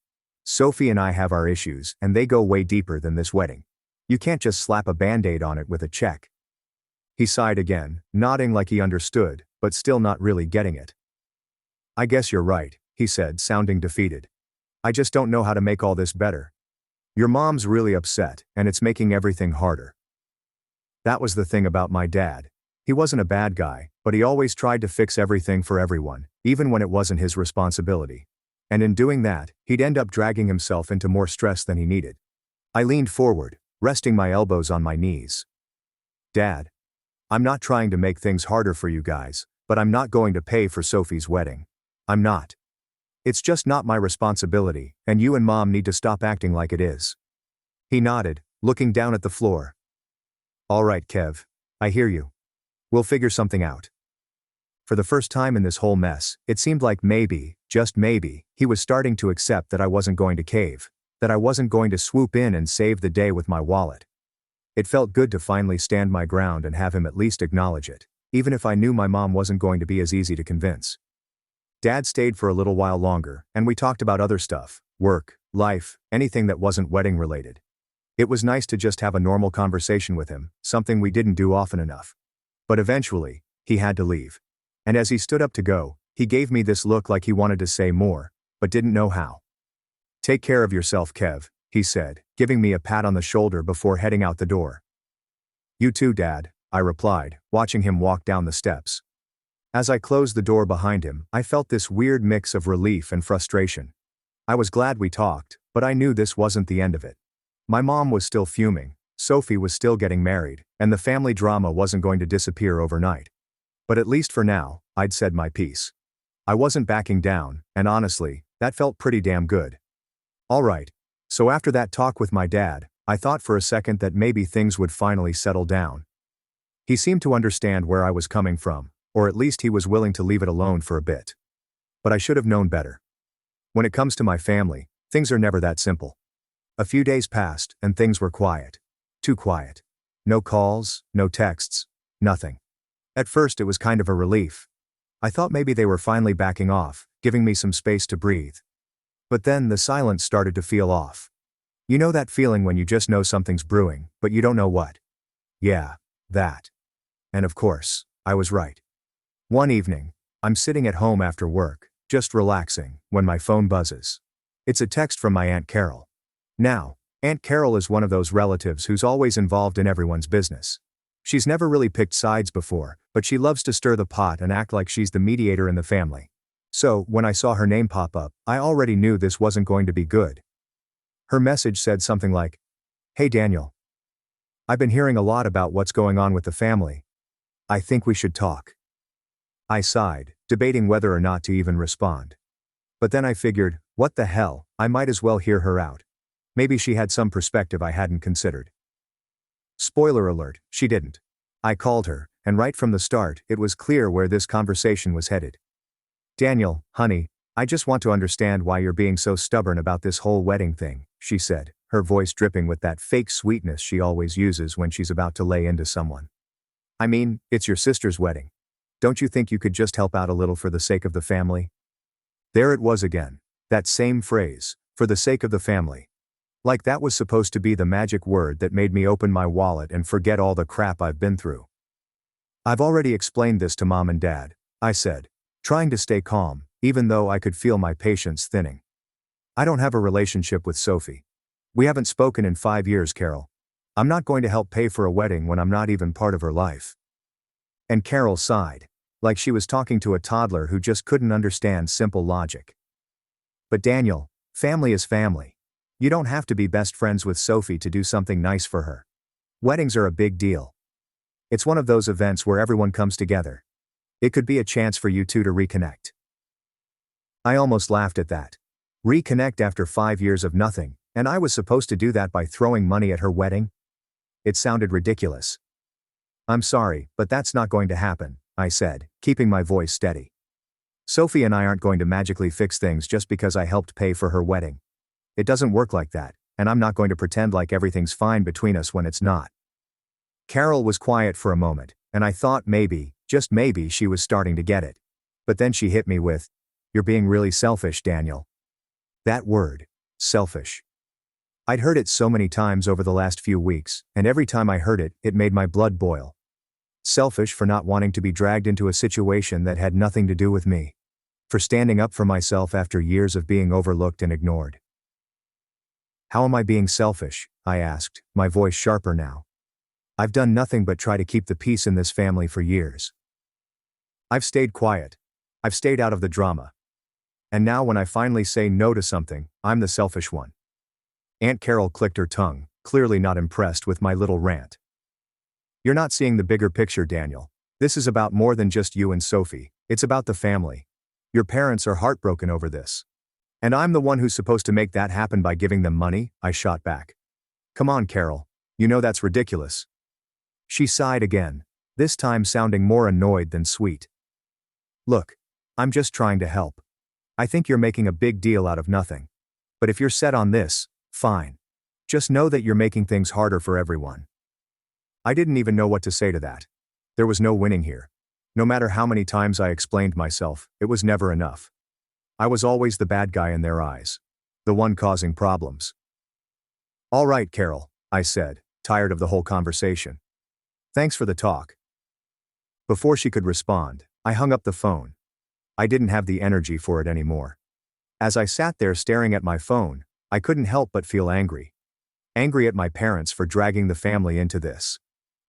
"Sophie and I have our issues, and they go way deeper than this wedding. You can't just slap a Band-Aid on it with a check." He sighed again, nodding like he understood, but still not really getting it. "I guess you're right," he said, sounding defeated. "I just don't know how to make all this better. Your mom's really upset, and it's making everything harder." That was the thing about my dad. He wasn't a bad guy, but he always tried to fix everything for everyone, even when it wasn't his responsibility. And in doing that, he'd end up dragging himself into more stress than he needed. I leaned forward, resting my elbows on my knees. Dad, I'm not trying to make things harder for you guys, but I'm not going to pay for Sophie's wedding. I'm not. It's just not my responsibility, and you and Mom need to stop acting like it is. He nodded, looking down at the floor. All right, Kev. I hear you. We'll figure something out. For the first time in this whole mess, it seemed like maybe, just maybe, he was starting to accept that I wasn't going to cave, that I wasn't going to swoop in and save the day with my wallet. It felt good to finally stand my ground and have him at least acknowledge it, even if I knew my mom wasn't going to be as easy to convince. Dad stayed for a little while longer, and we talked about other stuff, work, life, anything that wasn't wedding related. It was nice to just have a normal conversation with him, something we didn't do often enough. But eventually, he had to leave. And as he stood up to go, he gave me this look like he wanted to say more, but didn't know how. Take care of yourself, Kev, he said, giving me a pat on the shoulder before heading out the door. You too, Dad, I replied, watching him walk down the steps. As I closed the door behind him, I felt this weird mix of relief and frustration. I was glad we talked, but I knew this wasn't the end of it. My mom was still fuming, Sophie was still getting married, and the family drama wasn't going to disappear overnight. But at least for now, I'd said my piece. I wasn't backing down, and honestly, that felt pretty damn good. All right. So after that talk with my dad, I thought for a second that maybe things would finally settle down. He seemed to understand where I was coming from, or at least he was willing to leave it alone for a bit. But I should have known better. When it comes to my family, things are never that simple. A few days passed, and things were quiet. Too quiet. No calls, no texts, nothing. At first it was kind of a relief. I thought maybe they were finally backing off, giving me some space to breathe. But then the silence started to feel off. You know that feeling when you just know something's brewing, but you don't know what? Yeah, that. And of course, I was right. One evening, I'm sitting at home after work, just relaxing, when my phone buzzes. It's a text from my Aunt Carol. Now, Aunt Carol is one of those relatives who's always involved in everyone's business. She's never really picked sides before, but she loves to stir the pot and act like she's the mediator in the family. So, when I saw her name pop up, I already knew this wasn't going to be good. Her message said something like, "Hey Daniel. I've been hearing a lot about what's going on with the family. I think we should talk." I sighed, debating whether or not to even respond. But then I figured, what the hell, I might as well hear her out. Maybe she had some perspective I hadn't considered. Spoiler alert, she didn't. I called her, and right from the start, it was clear where this conversation was headed. "Daniel, honey, I just want to understand why you're being so stubborn about this whole wedding thing," she said, her voice dripping with that fake sweetness she always uses when she's about to lay into someone. "I mean, it's your sister's wedding. Don't you think you could just help out a little for the sake of the family?" There it was again. That same phrase, for the sake of the family. Like that was supposed to be the magic word that made me open my wallet and forget all the crap I've been through. "I've already explained this to Mom and Dad," I said, trying to stay calm, even though I could feel my patience thinning. "I don't have a relationship with Sophie. We haven't spoken in 5 years, Carol. I'm not going to help pay for a wedding when I'm not even part of her life." And Carol sighed, like she was talking to a toddler who just couldn't understand simple logic. "But Daniel, family is family. You don't have to be best friends with Sophie to do something nice for her. Weddings are a big deal. It's one of those events where everyone comes together. It could be a chance for you two to reconnect." I almost laughed at that. Reconnect after 5 years of nothing, and I was supposed to do that by throwing money at her wedding? It sounded ridiculous. "I'm sorry, but that's not going to happen," I said, keeping my voice steady. "Sophie and I aren't going to magically fix things just because I helped pay for her wedding. It doesn't work like that, and I'm not going to pretend like everything's fine between us when it's not." Carol was quiet for a moment, and I thought maybe, just maybe she was starting to get it. But then she hit me with, "You're being really selfish, Daniel." That word, selfish. I'd heard it so many times over the last few weeks, and every time I heard it, it made my blood boil. Selfish for not wanting to be dragged into a situation that had nothing to do with me. For standing up for myself after years of being overlooked and ignored. "How am I being selfish?" I asked, my voice sharper now. "I've done nothing but try to keep the peace in this family for years. I've stayed quiet. I've stayed out of the drama. And now when I finally say no to something, I'm the selfish one. Aunt Carol clicked her tongue, clearly not impressed with my little rant. You're not seeing the bigger picture, Daniel. This is about more than just you and Sophie. It's about the family. Your parents are heartbroken over this. And I'm the one who's supposed to make that happen by giving them money, I shot back. Come on, Carol. You know that's ridiculous. She sighed again, this time sounding more annoyed than sweet. Look, I'm just trying to help. I think you're making a big deal out of nothing. But if you're set on this, fine. Just know that you're making things harder for everyone. I didn't even know what to say to that. There was no winning here. No matter how many times I explained myself, it was never enough. I was always the bad guy in their eyes. The one causing problems. All right, Carol, I said, tired of the whole conversation. Thanks for the talk. Before she could respond, I hung up the phone. I didn't have the energy for it anymore. As I sat there staring at my phone, I couldn't help but feel angry. Angry at my parents for dragging the family into this.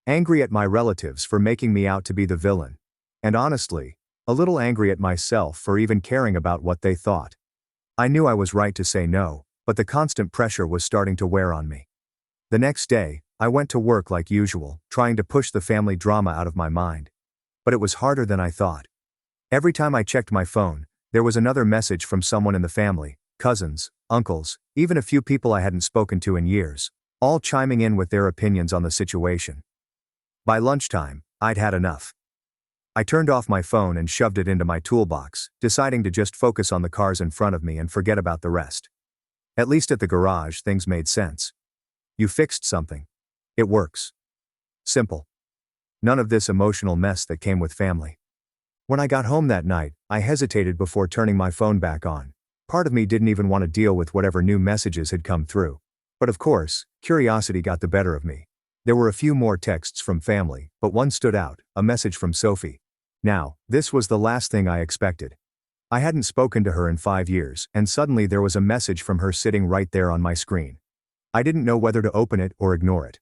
Angry at my relatives for making me out to be the villain. And honestly, a little angry at myself for even caring about what they thought. I knew I was right to say no, but the constant pressure was starting to wear on me. The next day, I went to work like usual, trying to push the family drama out of my mind. But it was harder than I thought. Every time I checked my phone, there was another message from someone in the family, cousins, uncles, even a few people I hadn't spoken to in years, all chiming in with their opinions on the situation. By lunchtime, I'd had enough. I turned off my phone and shoved it into my toolbox, deciding to just focus on the cars in front of me and forget about the rest. At least at the garage, things made sense. You fixed something. It works. Simple. None of this emotional mess that came with family. When I got home that night, I hesitated before turning my phone back on. Part of me didn't even want to deal with whatever new messages had come through. But of course, curiosity got the better of me. There were a few more texts from family, but one stood out, a message from Sophie. Now, this was the last thing I expected. I hadn't spoken to her in 5 years, and suddenly there was a message from her sitting right there on my screen. I didn't know whether to open it or ignore it.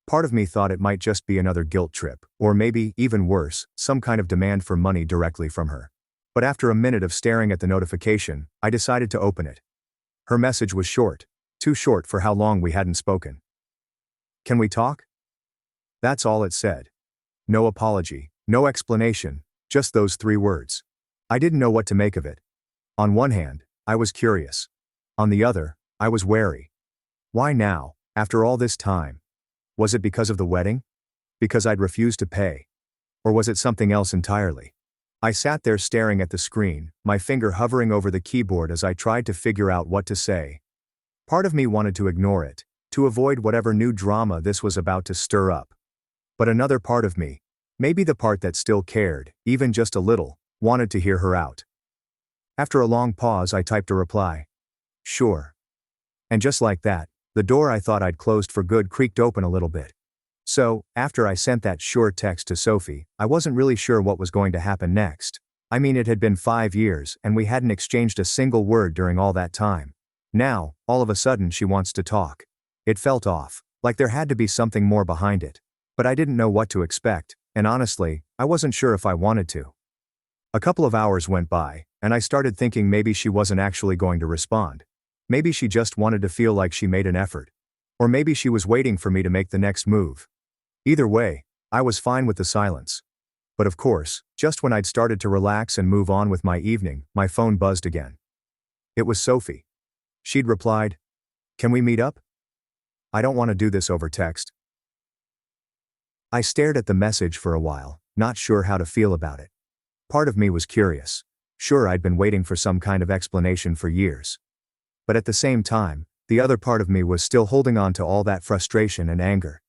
Part of me thought it might just be another guilt trip, or maybe, even worse, some kind of demand for money directly from her. But after a minute of staring at the notification, I decided to open it. Her message was short. Too short for how long we hadn't spoken. Can we talk? That's all it said. No apology, no explanation, just those 3 words. I didn't know what to make of it. On one hand, I was curious. On the other, I was wary. Why now, after all this time? Was it because of the wedding? Because I'd refused to pay? Or was it something else entirely? I sat there staring at the screen, my finger hovering over the keyboard as I tried to figure out what to say. Part of me wanted to ignore it, to avoid whatever new drama this was about to stir up. But another part of me, maybe the part that still cared, even just a little, wanted to hear her out. After a long pause, I typed a reply. Sure. And just like that, the door I thought I'd closed for good creaked open a little bit. So, after I sent that sure text to Sophie, I wasn't really sure what was going to happen next. I mean, it had been 5 years and we hadn't exchanged a single word during all that time. Now, all of a sudden she wants to talk. It felt off, like there had to be something more behind it. But I didn't know what to expect, and honestly, I wasn't sure if I wanted to. A couple of hours went by, and I started thinking maybe she wasn't actually going to respond. Maybe she just wanted to feel like she made an effort. Or maybe she was waiting for me to make the next move. Either way, I was fine with the silence. But of course, just when I'd started to relax and move on with my evening, my phone buzzed again. It was Sophie. She'd replied, "Can we meet up? I don't want to do this over text." I stared at the message for a while, not sure how to feel about it. Part of me was curious. Sure, I'd been waiting for some kind of explanation for years. But at the same time, the other part of me was still holding on to all that frustration and anger.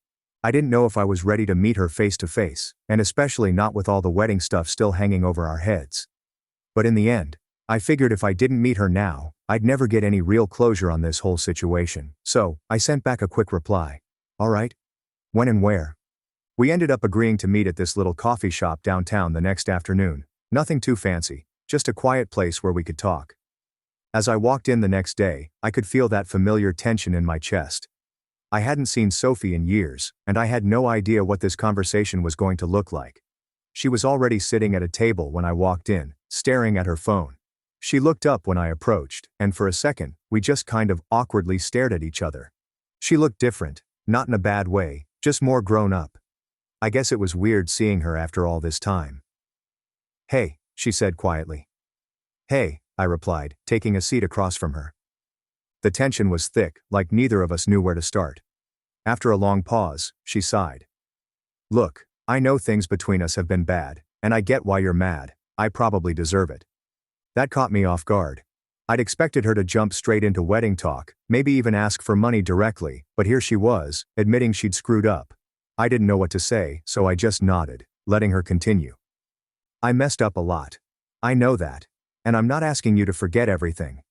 I didn't know if I was ready to meet her face to face, and especially not with all the wedding stuff still hanging over our heads. But in the end, I figured if I didn't meet her now, I'd never get any real closure on this whole situation, so I sent back a quick reply. All right. When and where? We ended up agreeing to meet at this little coffee shop downtown the next afternoon. Nothing too fancy, just a quiet place where we could talk. As I walked in the next day, I could feel that familiar tension in my chest. I hadn't seen Sophie in years, and I had no idea what this conversation was going to look like. She was already sitting at a table when I walked in, staring at her phone. She looked up when I approached, and for a second, we just kind of awkwardly stared at each other. She looked different, not in a bad way, just more grown up. I guess it was weird seeing her after all this time. "Hey," she said quietly. "Hey," I replied, taking a seat across from her. The tension was thick, like neither of us knew where to start. After a long pause, she sighed. "Look, I know things between us have been bad, and I get why you're mad. I probably deserve it." That caught me off guard. I'd expected her to jump straight into wedding talk, maybe even ask for money directly, but here she was, admitting she'd screwed up. I didn't know what to say, so I just nodded, letting her continue. "I messed up a lot. I know that. And I'm not asking you to forget everything.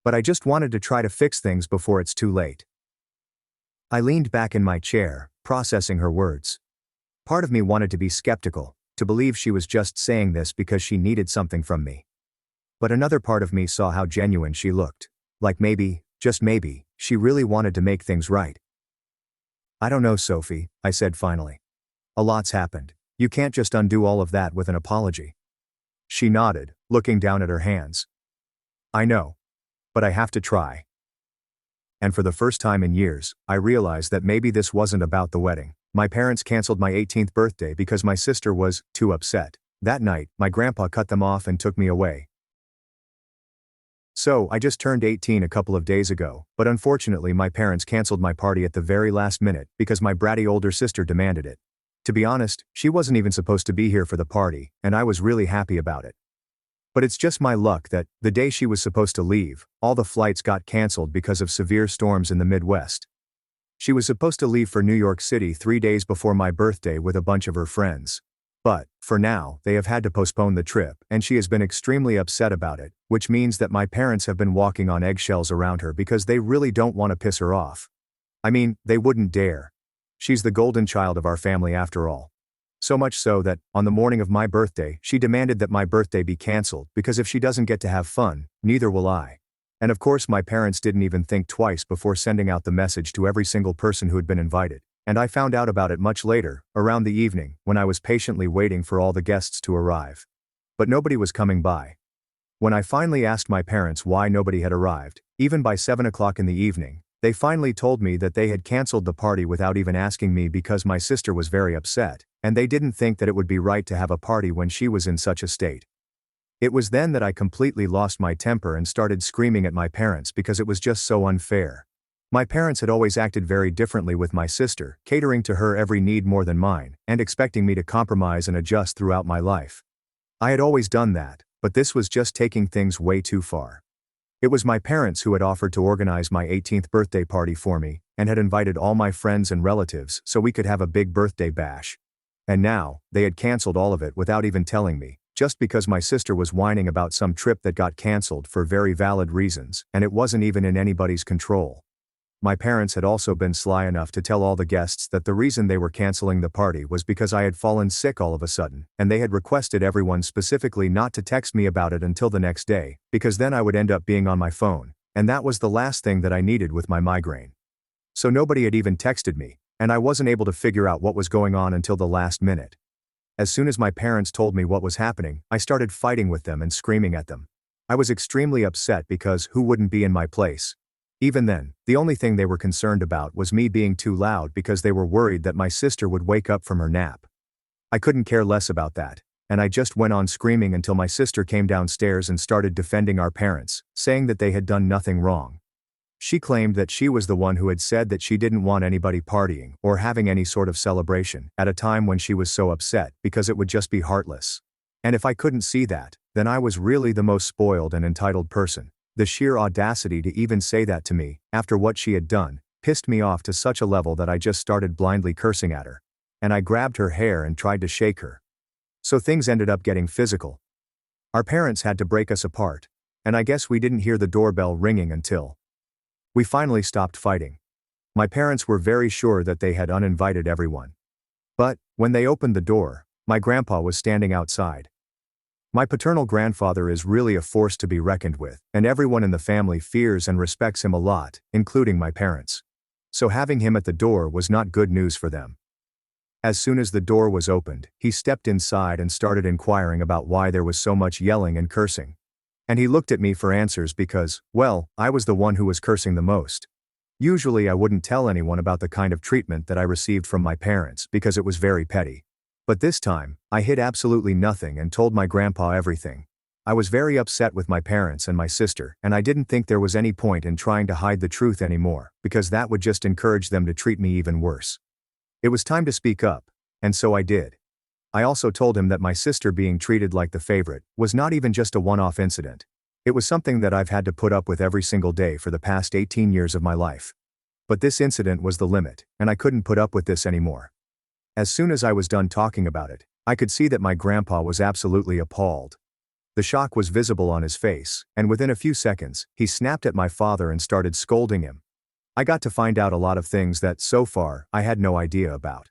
But I just wanted to try to fix things before it's too late." I leaned back in my chair, processing her words. Part of me wanted to be skeptical, to believe she was just saying this because she needed something from me. But another part of me saw how genuine she looked. Like maybe, just maybe, she really wanted to make things right. "I don't know, Sophie," I said finally. "A lot's happened. You can't just undo all of that with an apology." She nodded, looking down at her hands. "I know. But I have to try." And for the first time in years, I realized that maybe this wasn't about the wedding. My parents canceled my 18th birthday because my sister was too upset. That night, my grandpa cut them off and took me away. So, I just turned 18 a couple of days ago, but unfortunately my parents canceled my party at the very last minute because my bratty older sister demanded it. To be honest, she wasn't even supposed to be here for the party, and I was really happy about it. But it's just my luck that, the day she was supposed to leave, all the flights got canceled because of severe storms in the Midwest. She was supposed to leave for New York City 3 days before my birthday with a bunch of her friends. But, for now, they have had to postpone the trip, and she has been extremely upset about it, which means that my parents have been walking on eggshells around her because they really don't want to piss her off. I mean, they wouldn't dare. She's the golden child of our family after all. So much so that, on the morning of my birthday, she demanded that my birthday be cancelled because if she doesn't get to have fun, neither will I. And of course my parents didn't even think twice before sending out the message to every single person who had been invited. And I found out about it much later, around the evening, when I was patiently waiting for all the guests to arrive. But nobody was coming by. When I finally asked my parents why nobody had arrived, even by 7 o'clock in the evening, they finally told me that they had canceled the party without even asking me because my sister was very upset, and they didn't think that it would be right to have a party when she was in such a state. It was then that I completely lost my temper and started screaming at my parents because it was just so unfair. My parents had always acted very differently with my sister, catering to her every need more than mine, and expecting me to compromise and adjust throughout my life. I had always done that, but this was just taking things way too far. It was my parents who had offered to organize my 18th birthday party for me, and had invited all my friends and relatives so we could have a big birthday bash. And now, they had canceled all of it without even telling me, just because my sister was whining about some trip that got canceled for very valid reasons, and it wasn't even in anybody's control. My parents had also been sly enough to tell all the guests that the reason they were canceling the party was because I had fallen sick all of a sudden, and they had requested everyone specifically not to text me about it until the next day, because then I would end up being on my phone, and that was the last thing that I needed with my migraine. So nobody had even texted me, and I wasn't able to figure out what was going on until the last minute. As soon as my parents told me what was happening, I started fighting with them and screaming at them. I was extremely upset because who wouldn't be in my place? Even then, the only thing they were concerned about was me being too loud because they were worried that my sister would wake up from her nap. I couldn't care less about that, and I just went on screaming until my sister came downstairs and started defending our parents, saying that they had done nothing wrong. She claimed that she was the one who had said that she didn't want anybody partying or having any sort of celebration at a time when she was so upset because it would just be heartless. And if I couldn't see that, then I was really the most spoiled and entitled person. The sheer audacity to even say that to me, after what she had done, pissed me off to such a level that I just started blindly cursing at her. And I grabbed her hair and tried to shake her. So things ended up getting physical. Our parents had to break us apart, and I guess we didn't hear the doorbell ringing until we finally stopped fighting. My parents were very sure that they had uninvited everyone. But, when they opened the door, my grandpa was standing outside. My paternal grandfather is really a force to be reckoned with, and everyone in the family fears and respects him a lot, including my parents. So having him at the door was not good news for them. As soon as the door was opened, he stepped inside and started inquiring about why there was so much yelling and cursing. And he looked at me for answers because, well, I was the one who was cursing the most. Usually I wouldn't tell anyone about the kind of treatment that I received from my parents because it was very petty. But this time, I hid absolutely nothing and told my grandpa everything. I was very upset with my parents and my sister, and I didn't think there was any point in trying to hide the truth anymore, because that would just encourage them to treat me even worse. It was time to speak up, and so I did. I also told him that my sister being treated like the favorite was not even just a one-off incident. It was something that I've had to put up with every single day for the past 18 years of my life. But this incident was the limit, and I couldn't put up with this anymore. As soon as I was done talking about it, I could see that my grandpa was absolutely appalled. The shock was visible on his face, and within a few seconds, he snapped at my father and started scolding him. I got to find out a lot of things that, so far, I had no idea about.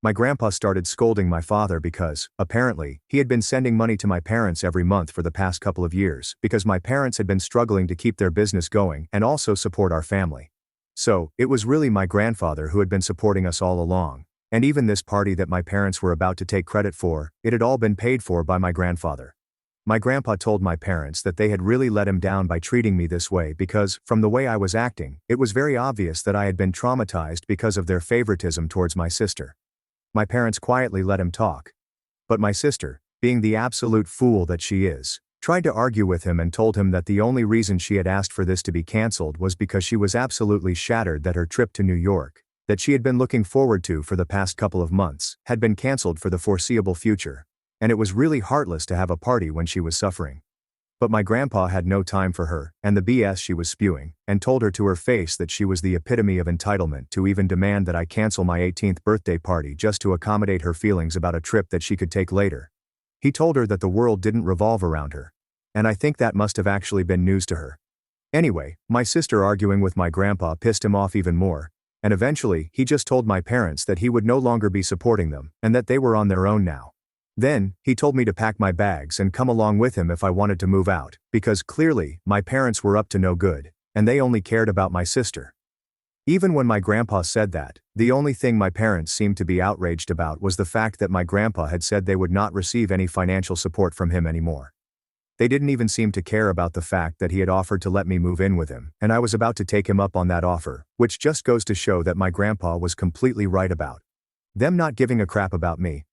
My grandpa started scolding my father because, apparently, he had been sending money to my parents every month for the past couple of years because my parents had been struggling to keep their business going and also support our family. So, it was really my grandfather who had been supporting us all along, and even this party that my parents were about to take credit for, it had all been paid for by my grandfather. My grandpa told my parents that they had really let him down by treating me this way because, from the way I was acting, it was very obvious that I had been traumatized because of their favoritism towards my sister. My parents quietly let him talk. But my sister, being the absolute fool that she is, tried to argue with him and told him that the only reason she had asked for this to be cancelled was because she was absolutely shattered that her trip to New York, that she had been looking forward to for the past couple of months, had been cancelled for the foreseeable future. And it was really heartless to have a party when she was suffering. But my grandpa had no time for her, and the BS she was spewing, and told her to her face that she was the epitome of entitlement to even demand that I cancel my 18th birthday party just to accommodate her feelings about a trip that she could take later. He told her that the world didn't revolve around her. And I think that must have actually been news to her. Anyway, my sister arguing with my grandpa pissed him off even more, and eventually he just told my parents that he would no longer be supporting them, and that they were on their own now. Then, he told me to pack my bags and come along with him if I wanted to move out, because clearly, my parents were up to no good, and they only cared about my sister. Even when my grandpa said that, the only thing my parents seemed to be outraged about was the fact that my grandpa had said they would not receive any financial support from him anymore. They didn't even seem to care about the fact that he had offered to let me move in with him, and I was about to take him up on that offer, which just goes to show that my grandpa was completely right about them not giving a crap about me.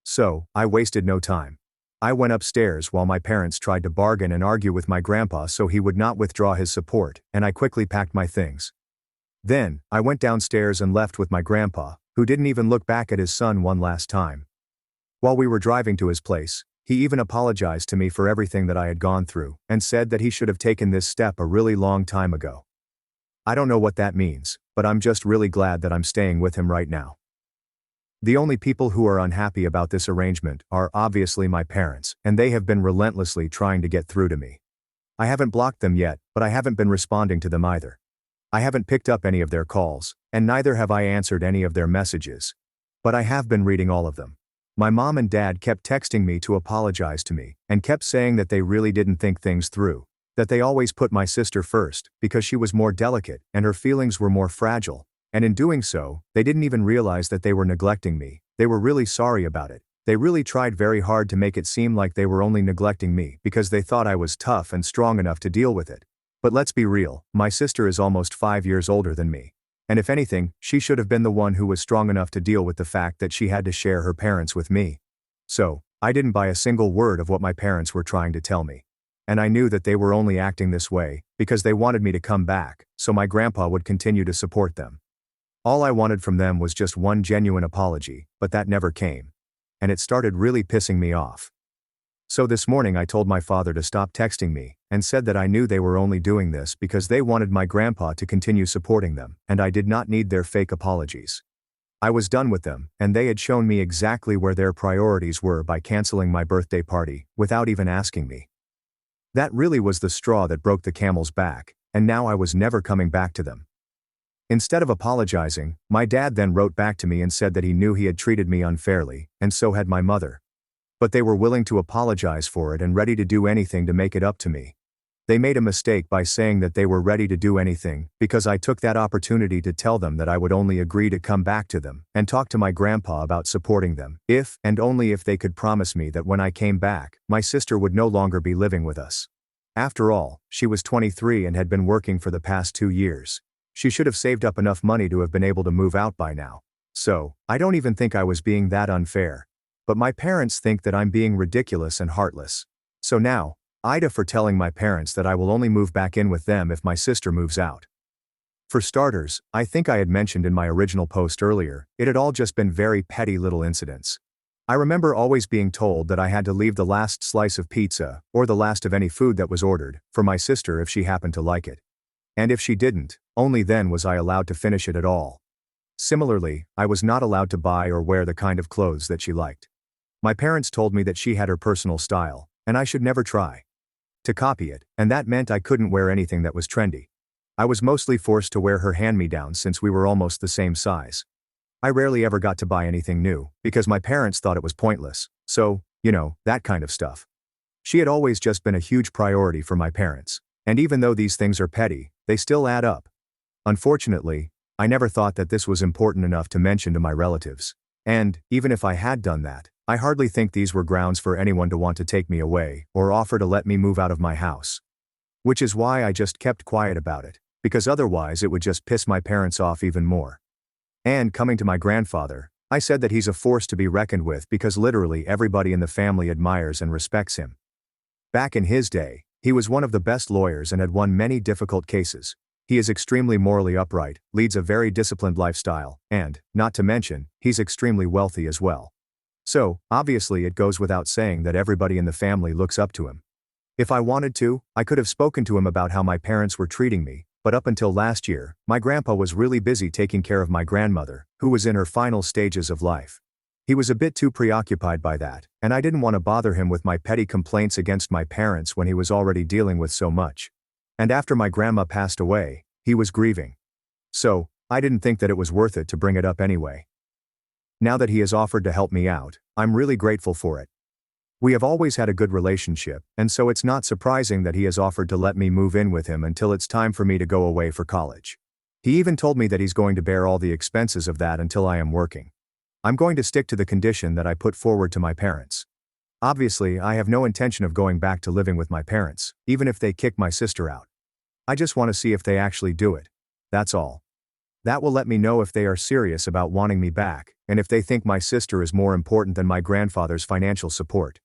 So, I wasted no time. I went upstairs while my parents tried to bargain and argue with my grandpa so he would not withdraw his support, and I quickly packed my things. Then, I went downstairs and left with my grandpa, who didn't even look back at his son one last time. While we were driving to his place, he even apologized to me for everything that I had gone through, and said that he should have taken this step a really long time ago. I don't know what that means, but I'm just really glad that I'm staying with him right now. The only people who are unhappy about this arrangement are obviously my parents, and they have been relentlessly trying to get through to me. I haven't blocked them yet, but I haven't been responding to them either. I haven't picked up any of their calls, and neither have I answered any of their messages. But I have been reading all of them. My mom and dad kept texting me to apologize to me, and kept saying that they really didn't think things through, that they always put my sister first, because she was more delicate, and her feelings were more fragile. And in doing so, they didn't even realize that they were neglecting me. They were really sorry about it. They really tried very hard to make it seem like they were only neglecting me because they thought I was tough and strong enough to deal with it. But let's be real, my sister is almost 5 years older than me. And if anything, she should have been the one who was strong enough to deal with the fact that she had to share her parents with me. So, I didn't buy a single word of what my parents were trying to tell me. And I knew that they were only acting this way because they wanted me to come back, so my grandpa would continue to support them. All I wanted from them was just one genuine apology, but that never came. And it started really pissing me off. So this morning I told my father to stop texting me, and said that I knew they were only doing this because they wanted my grandpa to continue supporting them, and I did not need their fake apologies. I was done with them, and they had shown me exactly where their priorities were by canceling my birthday party, without even asking me. That really was the straw that broke the camel's back, and now I was never coming back to them. Instead of apologizing, my dad then wrote back to me and said that he knew he had treated me unfairly, and so had my mother. But they were willing to apologize for it and ready to do anything to make it up to me. They made a mistake by saying that they were ready to do anything, because I took that opportunity to tell them that I would only agree to come back to them and talk to my grandpa about supporting them, if and only if they could promise me that when I came back, my sister would no longer be living with us. After all, she was 23 and had been working for the past 2 years. She should have saved up enough money to have been able to move out by now. So, I don't even think I was being that unfair. But my parents think that I'm being ridiculous and heartless. So now, Ida for telling my parents that I will only move back in with them if my sister moves out. For starters, I think I had mentioned in my original post earlier, it had all just been very petty little incidents. I remember always being told that I had to leave the last slice of pizza, or the last of any food that was ordered, for my sister if she happened to like it. And if she didn't, only then was I allowed to finish it at all. Similarly, I was not allowed to buy or wear the kind of clothes that she liked. My parents told me that she had her personal style, and I should never try to copy it, and that meant I couldn't wear anything that was trendy. I was mostly forced to wear her hand-me-downs since we were almost the same size. I rarely ever got to buy anything new, because my parents thought it was pointless, so, that kind of stuff. She had always just been a huge priority for my parents, and even though these things are petty, they still add up. Unfortunately, I never thought that this was important enough to mention to my relatives. And, even if I had done that, I hardly think these were grounds for anyone to want to take me away, or offer to let me move out of my house. Which is why I just kept quiet about it, because otherwise it would just piss my parents off even more. And coming to my grandfather, I said that he's a force to be reckoned with because literally everybody in the family admires and respects him. Back in his day, he was one of the best lawyers and had won many difficult cases. He is extremely morally upright, leads a very disciplined lifestyle, and, not to mention, he's extremely wealthy as well. So, obviously it goes without saying that everybody in the family looks up to him. If I wanted to, I could have spoken to him about how my parents were treating me, but up until last year, my grandpa was really busy taking care of my grandmother, who was in her final stages of life. He was a bit too preoccupied by that, and I didn't want to bother him with my petty complaints against my parents when he was already dealing with so much. And after my grandma passed away, he was grieving. So, I didn't think that it was worth it to bring it up anyway. Now that he has offered to help me out, I'm really grateful for it. We have always had a good relationship, and so it's not surprising that he has offered to let me move in with him until it's time for me to go away for college. He even told me that he's going to bear all the expenses of that until I am working. I'm going to stick to the condition that I put forward to my parents. Obviously, I have no intention of going back to living with my parents, even if they kick my sister out. I just want to see if they actually do it. That's all. That will let me know if they are serious about wanting me back, and if they think my sister is more important than my grandfather's financial support.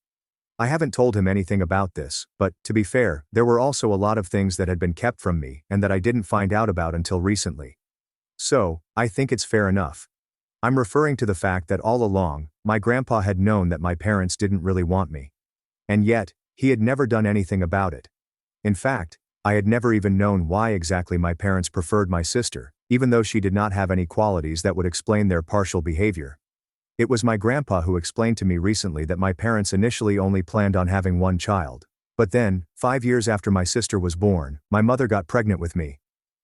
I haven't told him anything about this, but, to be fair, there were also a lot of things that had been kept from me and that I didn't find out about until recently. So, I think it's fair enough. I'm referring to the fact that all along, my grandpa had known that my parents didn't really want me. And yet, he had never done anything about it. In fact, I had never even known why exactly my parents preferred my sister, even though she did not have any qualities that would explain their partial behavior. It was my grandpa who explained to me recently that my parents initially only planned on having one child. But then, 5 years after my sister was born, my mother got pregnant with me.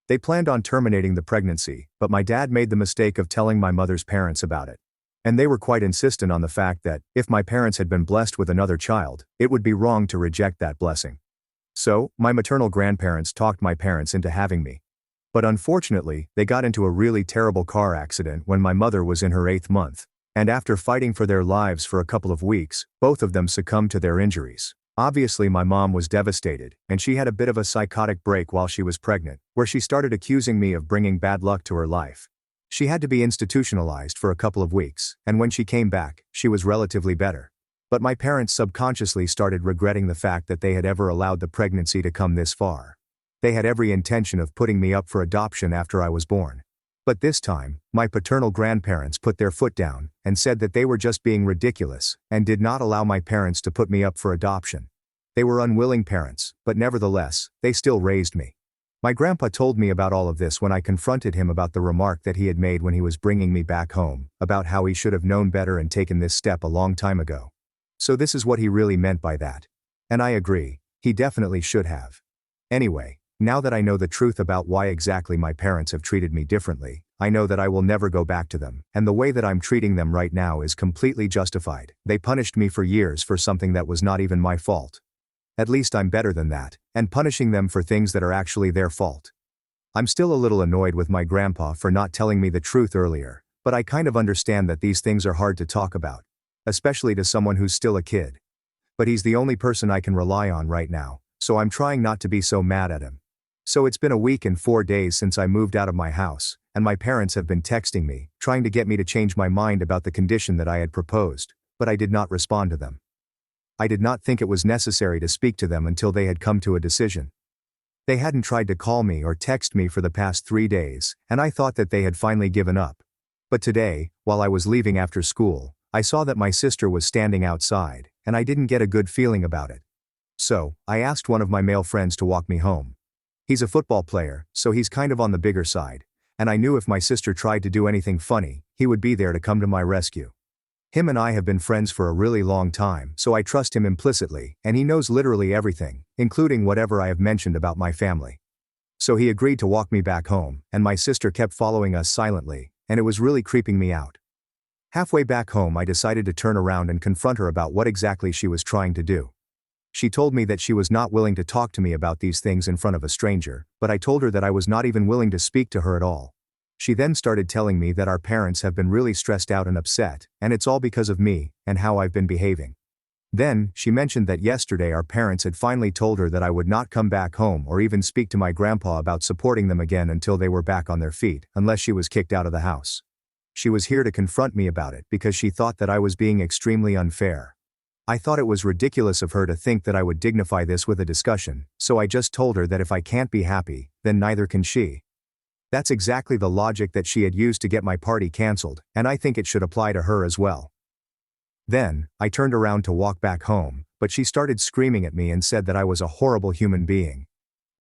They planned on terminating the pregnancy, but my dad made the mistake of telling my mother's parents about it. And they were quite insistent on the fact that, if my parents had been blessed with another child, it would be wrong to reject that blessing. So, my maternal grandparents talked my parents into having me. But unfortunately, they got into a really terrible car accident when my mother was in her 8th month. And after fighting for their lives for a couple of weeks, both of them succumbed to their injuries. Obviously my mom was devastated, and she had a bit of a psychotic break while she was pregnant, where she started accusing me of bringing bad luck to her life. She had to be institutionalized for a couple of weeks, and when she came back, she was relatively better. But my parents subconsciously started regretting the fact that they had ever allowed the pregnancy to come this far. They had every intention of putting me up for adoption after I was born. But this time, my paternal grandparents put their foot down and said that they were just being ridiculous and did not allow my parents to put me up for adoption. They were unwilling parents, but nevertheless, they still raised me. My grandpa told me about all of this when I confronted him about the remark that he had made when he was bringing me back home, about how he should have known better and taken this step a long time ago. So this is what he really meant by that. And I agree, he definitely should have. Anyway, now that I know the truth about why exactly my parents have treated me differently, I know that I will never go back to them, and the way that I'm treating them right now is completely justified. They punished me for years for something that was not even my fault. At least I'm better than that, and punishing them for things that are actually their fault. I'm still a little annoyed with my grandpa for not telling me the truth earlier, but I kind of understand that these things are hard to talk about, especially to someone who's still a kid. But he's the only person I can rely on right now, so I'm trying not to be so mad at him. So it's been a week and 4 days since I moved out of my house, and my parents have been texting me, trying to get me to change my mind about the condition that I had proposed, but I did not respond to them. I did not think it was necessary to speak to them until they had come to a decision. They hadn't tried to call me or text me for the past 3 days, and I thought that they had finally given up. But today, while I was leaving after school, I saw that my sister was standing outside, and I didn't get a good feeling about it. So, I asked one of my male friends to walk me home. He's a football player, so he's kind of on the bigger side, and I knew if my sister tried to do anything funny, he would be there to come to my rescue. Him and I have been friends for a really long time, so I trust him implicitly, and he knows literally everything, including whatever I have mentioned about my family. So he agreed to walk me back home, and my sister kept following us silently, and it was really creeping me out. Halfway back home I decided to turn around and confront her about what exactly she was trying to do. She told me that she was not willing to talk to me about these things in front of a stranger, but I told her that I was not even willing to speak to her at all. She then started telling me that our parents have been really stressed out and upset, and it's all because of me, and how I've been behaving. Then, she mentioned that yesterday our parents had finally told her that I would not come back home or even speak to my grandpa about supporting them again until they were back on their feet, unless she was kicked out of the house. She was here to confront me about it because she thought that I was being extremely unfair. I thought it was ridiculous of her to think that I would dignify this with a discussion, so I just told her that if I can't be happy, then neither can she. That's exactly the logic that she had used to get my party cancelled, and I think it should apply to her as well. Then, I turned around to walk back home, but she started screaming at me and said that I was a horrible human being.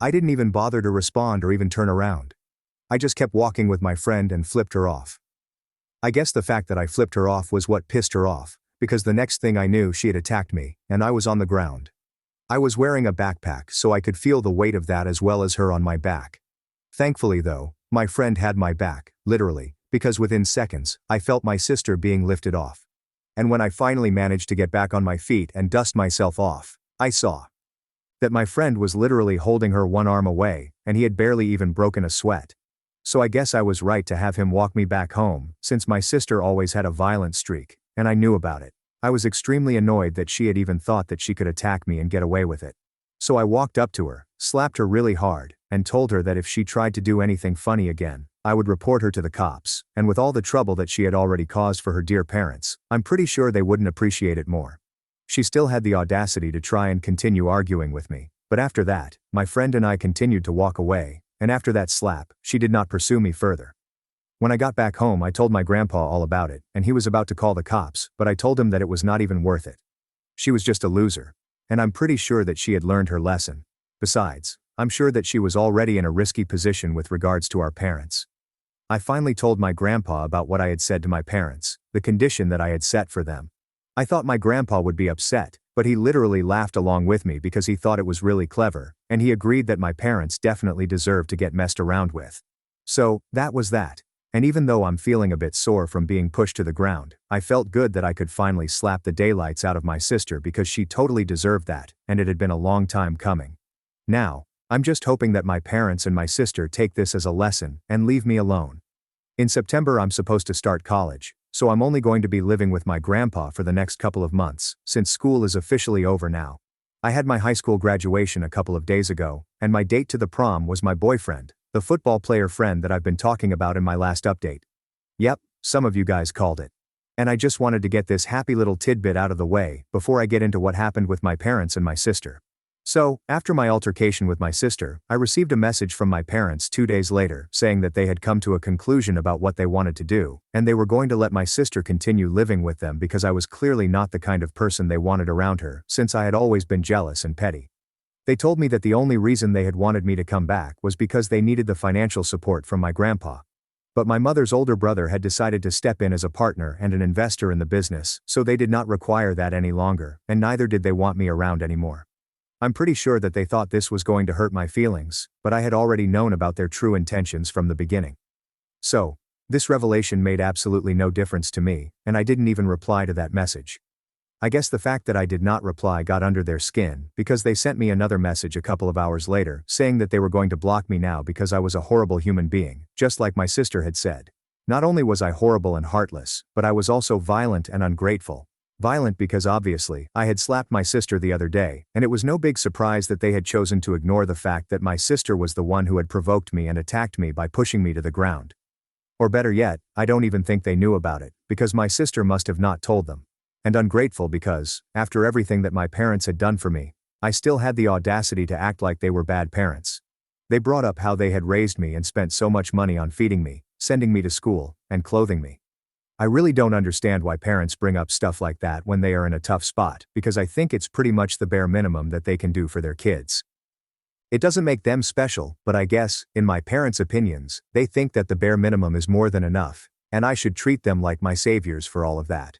I didn't even bother to respond or even turn around. I just kept walking with my friend and flipped her off. I guess the fact that I flipped her off was what pissed her off, because the next thing I knew she had attacked me, and I was on the ground. I was wearing a backpack so I could feel the weight of that as well as her on my back. Thankfully though, my friend had my back, literally, because within seconds, I felt my sister being lifted off. And when I finally managed to get back on my feet and dust myself off, I saw that my friend was literally holding her one arm away, and he had barely even broken a sweat. So I guess I was right to have him walk me back home, since my sister always had a violent streak, and I knew about it. I was extremely annoyed that she had even thought that she could attack me and get away with it. So I walked up to her, slapped her really hard, and told her that if she tried to do anything funny again, I would report her to the cops, and with all the trouble that she had already caused for her dear parents, I'm pretty sure they wouldn't appreciate it more. She still had the audacity to try and continue arguing with me, but after that, my friend and I continued to walk away, and after that slap, she did not pursue me further. When I got back home I told my grandpa all about it, and he was about to call the cops, but I told him that it was not even worth it. She was just a loser. And I'm pretty sure that she had learned her lesson. Besides, I'm sure that she was already in a risky position with regards to our parents. I finally told my grandpa about what I had said to my parents, the condition that I had set for them. I thought my grandpa would be upset, but he literally laughed along with me because he thought it was really clever, and he agreed that my parents definitely deserved to get messed around with. So, that was that. And even though I'm feeling a bit sore from being pushed to the ground, I felt good that I could finally slap the daylights out of my sister because she totally deserved that, and it had been a long time coming. Now, I'm just hoping that my parents and my sister take this as a lesson and leave me alone. In September I'm supposed to start college, so I'm only going to be living with my grandpa for the next couple of months, since school is officially over now. I had my high school graduation a couple of days ago, and my date to the prom was my boyfriend, the football player friend that I've been talking about in my last update. Yep, some of you guys called it. And I just wanted to get this happy little tidbit out of the way before I get into what happened with my parents and my sister. So, after my altercation with my sister, I received a message from my parents 2 days later saying that they had come to a conclusion about what they wanted to do, and they were going to let my sister continue living with them because I was clearly not the kind of person they wanted around her, since I had always been jealous and petty. They told me that the only reason they had wanted me to come back was because they needed the financial support from my grandpa. But my mother's older brother had decided to step in as a partner and an investor in the business, so they did not require that any longer, and neither did they want me around anymore. I'm pretty sure that they thought this was going to hurt my feelings, but I had already known about their true intentions from the beginning. So, this revelation made absolutely no difference to me, and I didn't even reply to that message. I guess the fact that I did not reply got under their skin, because they sent me another message a couple of hours later saying that they were going to block me now because I was a horrible human being, just like my sister had said. Not only was I horrible and heartless, but I was also violent and ungrateful. Violent because obviously, I had slapped my sister the other day, and it was no big surprise that they had chosen to ignore the fact that my sister was the one who had provoked me and attacked me by pushing me to the ground. Or better yet, I don't even think they knew about it, because my sister must have not told them. And ungrateful because, after everything that my parents had done for me, I still had the audacity to act like they were bad parents. They brought up how they had raised me and spent so much money on feeding me, sending me to school, and clothing me. I really don't understand why parents bring up stuff like that when they are in a tough spot, because I think it's pretty much the bare minimum that they can do for their kids. It doesn't make them special, but I guess, in my parents' opinions, they think that the bare minimum is more than enough, and I should treat them like my saviors for all of that.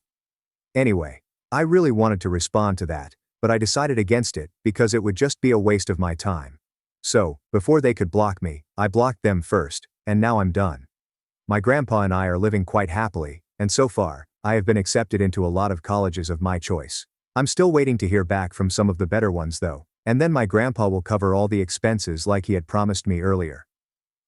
Anyway, I really wanted to respond to that, but I decided against it because it would just be a waste of my time. So, before they could block me, I blocked them first, and now I'm done. My grandpa and I are living quite happily, and so far, I have been accepted into a lot of colleges of my choice. I'm still waiting to hear back from some of the better ones though, and then my grandpa will cover all the expenses like he had promised me earlier.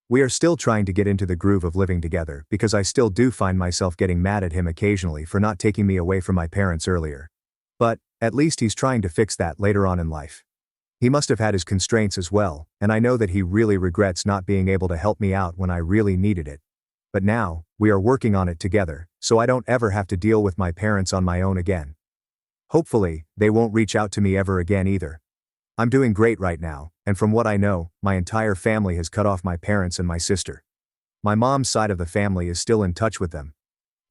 We are still trying to get into the groove of living together because I still do find myself getting mad at him occasionally for not taking me away from my parents earlier. But, at least he's trying to fix that later on in life. He must have had his constraints as well, and I know that he really regrets not being able to help me out when I really needed it. But now, we are working on it together, so I don't ever have to deal with my parents on my own again. Hopefully, they won't reach out to me ever again either. I'm doing great right now, and from what I know, my entire family has cut off my parents and my sister. My mom's side of the family is still in touch with them.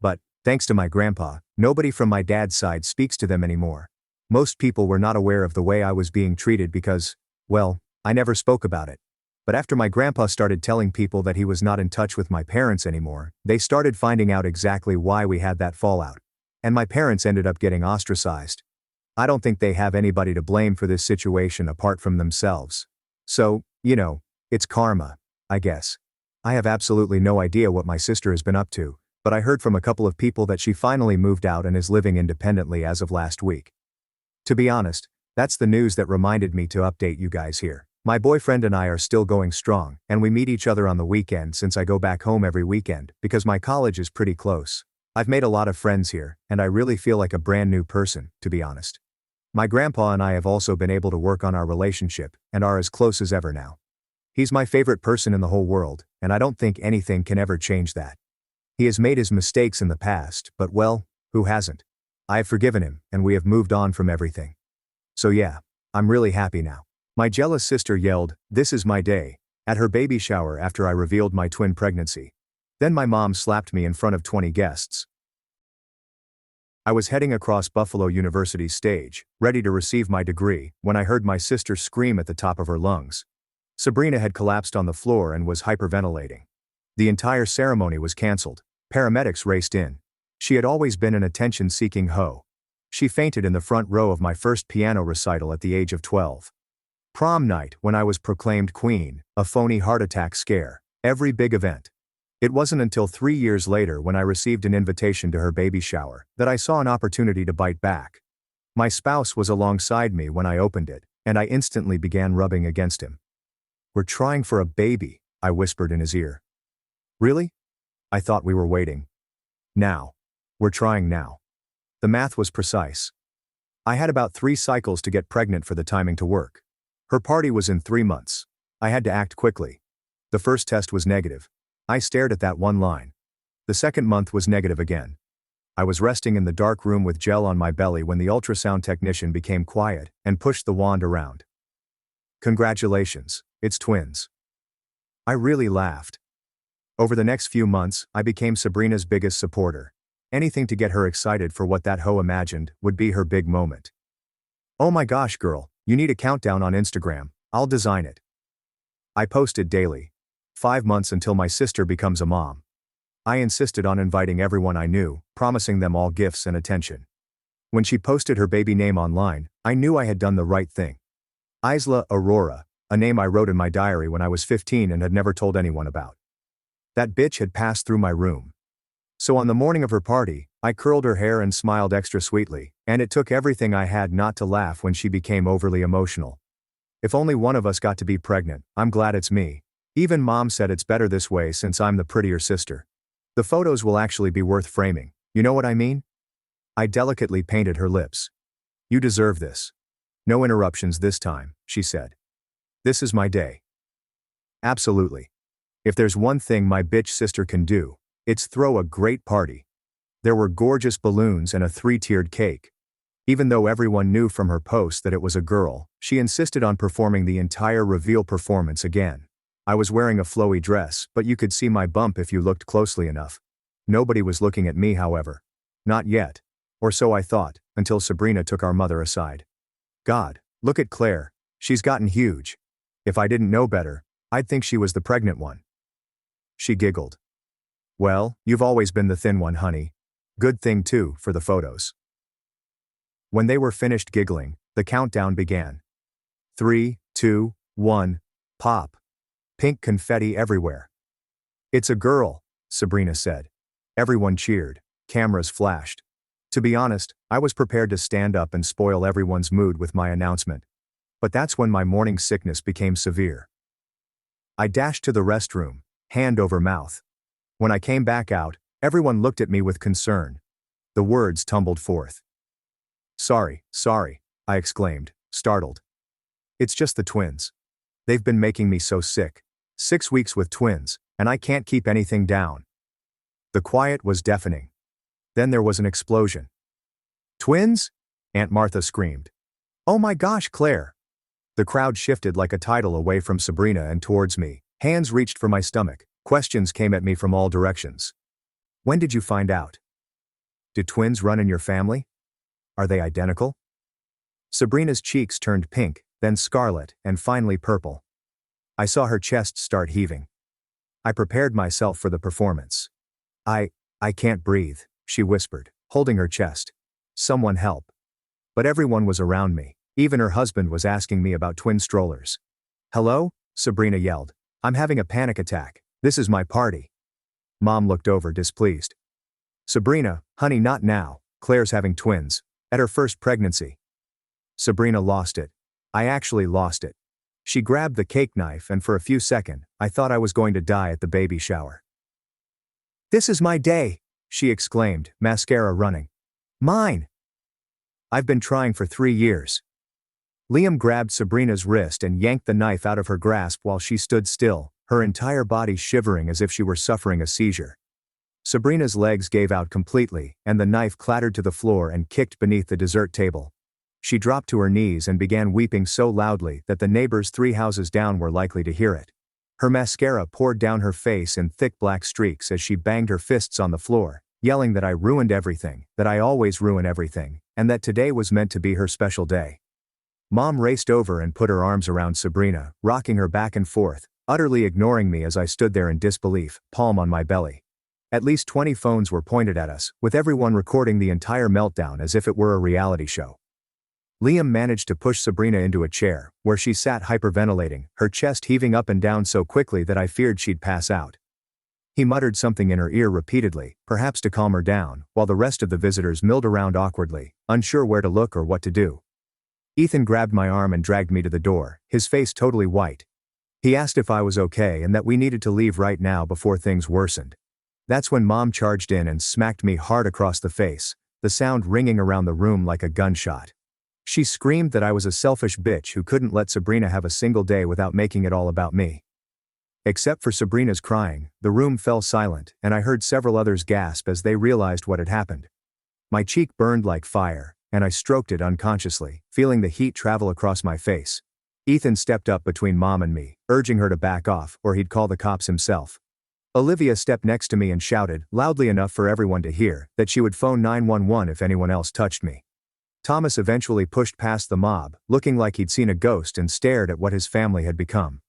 But, thanks to my grandpa, nobody from my dad's side speaks to them anymore. Most people were not aware of the way I was being treated because, well, I never spoke about it. But after my grandpa started telling people that he was not in touch with my parents anymore, they started finding out exactly why we had that fallout. And my parents ended up getting ostracized. I don't think they have anybody to blame for this situation apart from themselves. So, it's karma, I guess. I have absolutely no idea what my sister has been up to, but I heard from a couple of people that she finally moved out and is living independently as of last week. To be honest, that's the news that reminded me to update you guys here. My boyfriend and I are still going strong, and we meet each other on the weekend since I go back home every weekend, because my college is pretty close. I've made a lot of friends here, and I really feel like a brand new person, to be honest. My grandpa and I have also been able to work on our relationship, and are as close as ever now. He's my favorite person in the whole world, and I don't think anything can ever change that. He has made his mistakes in the past, but well, who hasn't? I have forgiven him, and we have moved on from everything. So yeah, I'm really happy now. My jealous sister yelled, "This is my day," at her baby shower after I revealed my twin pregnancy. Then my mom slapped me in front of 20 guests. I was heading across Buffalo University's stage, ready to receive my degree, when I heard my sister scream at the top of her lungs. Sabrina had collapsed on the floor and was hyperventilating. The entire ceremony was cancelled. Paramedics raced in. She had always been an attention-seeking hoe. She fainted in the front row of my first piano recital at the age of 12. Prom night, when I was proclaimed queen, a phony heart attack scare, every big event. It wasn't until 3 years later when I received an invitation to her baby shower that I saw an opportunity to bite back. My spouse was alongside me when I opened it, and I instantly began rubbing against him. "We're trying for a baby," I whispered in his ear. "Really? I thought we were waiting." "Now. We're trying now." The math was precise. I had about 3 cycles to get pregnant for the timing to work. Her party was in 3 months. I had to act quickly. The first test was negative. I stared at that one line. The second month was negative again. I was resting in the dark room with gel on my belly when the ultrasound technician became quiet and pushed the wand around. "Congratulations, it's twins." I really laughed. Over the next few months, I became Sabrina's biggest supporter. Anything to get her excited for what that hoe imagined would be her big moment. "Oh my gosh, girl, you need a countdown on Instagram, I'll design it." I posted daily. 5 months until my sister becomes a mom. I insisted on inviting everyone I knew, promising them all gifts and attention. When she posted her baby name online, I knew I had done the right thing. Isla Aurora, a name I wrote in my diary when I was 15 and had never told anyone about. That bitch had passed through my room. So on the morning of her party, I curled her hair and smiled extra sweetly, and it took everything I had not to laugh when she became overly emotional. If only one of us got to be pregnant, I'm glad it's me. Even mom said it's better this way since I'm the prettier sister. The photos will actually be worth framing, you know what I mean? I delicately painted her lips. You deserve this. No interruptions this time, she said. This is my day. Absolutely. If there's one thing my bitch sister can do, it's throw a great party. There were gorgeous balloons and a 3-tiered cake. Even though everyone knew from her post that it was a girl, she insisted on performing the entire reveal performance again. I was wearing a flowy dress, but you could see my bump if you looked closely enough. Nobody was looking at me, however. Not yet. Or so I thought, until Sabrina took our mother aside. God, look at Claire. She's gotten huge. If I didn't know better, I'd think she was the pregnant one. She giggled. Well, you've always been the thin one, honey. Good thing too, for the photos. When they were finished giggling, the countdown began. 3, 2, 1, pop. Pink confetti everywhere. It's a girl, Sabrina said. Everyone cheered. Cameras flashed. To be honest, I was prepared to stand up and spoil everyone's mood with my announcement. But that's when my morning sickness became severe. I dashed to the restroom, hand over mouth. When I came back out, everyone looked at me with concern. The words tumbled forth. Sorry, I exclaimed, startled. It's just the twins. They've been making me so sick. 6 weeks with twins, and I can't keep anything down. The quiet was deafening. Then there was an explosion. Twins? Aunt Martha screamed. Oh my gosh, Claire! The crowd shifted like a tidal away from Sabrina and towards me. Hands reached for my stomach. Questions came at me from all directions. When did you find out? Do twins run in your family? Are they identical? Sabrina's cheeks turned pink, then scarlet, and finally purple. I saw her chest start heaving. I prepared myself for the performance. I can't breathe, she whispered, holding her chest. Someone help. But everyone was around me. Even her husband was asking me about twin strollers. Hello? Sabrina yelled. I'm having a panic attack. This is my party. Mom looked over displeased. Sabrina, honey, not now. Claire's having twins. At her first pregnancy. Sabrina lost it. I actually lost it. She grabbed the cake knife and for a few seconds, I thought I was going to die at the baby shower. This is my day, she exclaimed, mascara running. Mine! I've been trying for 3 years. Liam grabbed Sabrina's wrist and yanked the knife out of her grasp while she stood still, her entire body shivering as if she were suffering a seizure. Sabrina's legs gave out completely, and the knife clattered to the floor and kicked beneath the dessert table. She dropped to her knees and began weeping so loudly that the neighbors 3 houses down were likely to hear it. Her mascara poured down her face in thick black streaks as she banged her fists on the floor, yelling that I ruined everything, that I always ruin everything, and that today was meant to be her special day. Mom raced over and put her arms around Sabrina, rocking her back and forth, utterly ignoring me as I stood there in disbelief, palm on my belly. At least 20 phones were pointed at us, with everyone recording the entire meltdown as if it were a reality show. Liam managed to push Sabrina into a chair, where she sat hyperventilating, her chest heaving up and down so quickly that I feared she'd pass out. He muttered something in her ear repeatedly, perhaps to calm her down, while the rest of the visitors milled around awkwardly, unsure where to look or what to do. Ethan grabbed my arm and dragged me to the door, his face totally white. He asked if I was okay and that we needed to leave right now before things worsened. That's when Mom charged in and smacked me hard across the face, the sound ringing around the room like a gunshot. She screamed that I was a selfish bitch who couldn't let Sabrina have a single day without making it all about me. Except for Sabrina's crying, the room fell silent, and I heard several others gasp as they realized what had happened. My cheek burned like fire, and I stroked it unconsciously, feeling the heat travel across my face. Ethan stepped up between Mom and me, urging her to back off or he'd call the cops himself. Olivia stepped next to me and shouted, loudly enough for everyone to hear, that she would phone 911 if anyone else touched me. Thomas eventually pushed past the mob, looking like he'd seen a ghost and stared at what his family had become.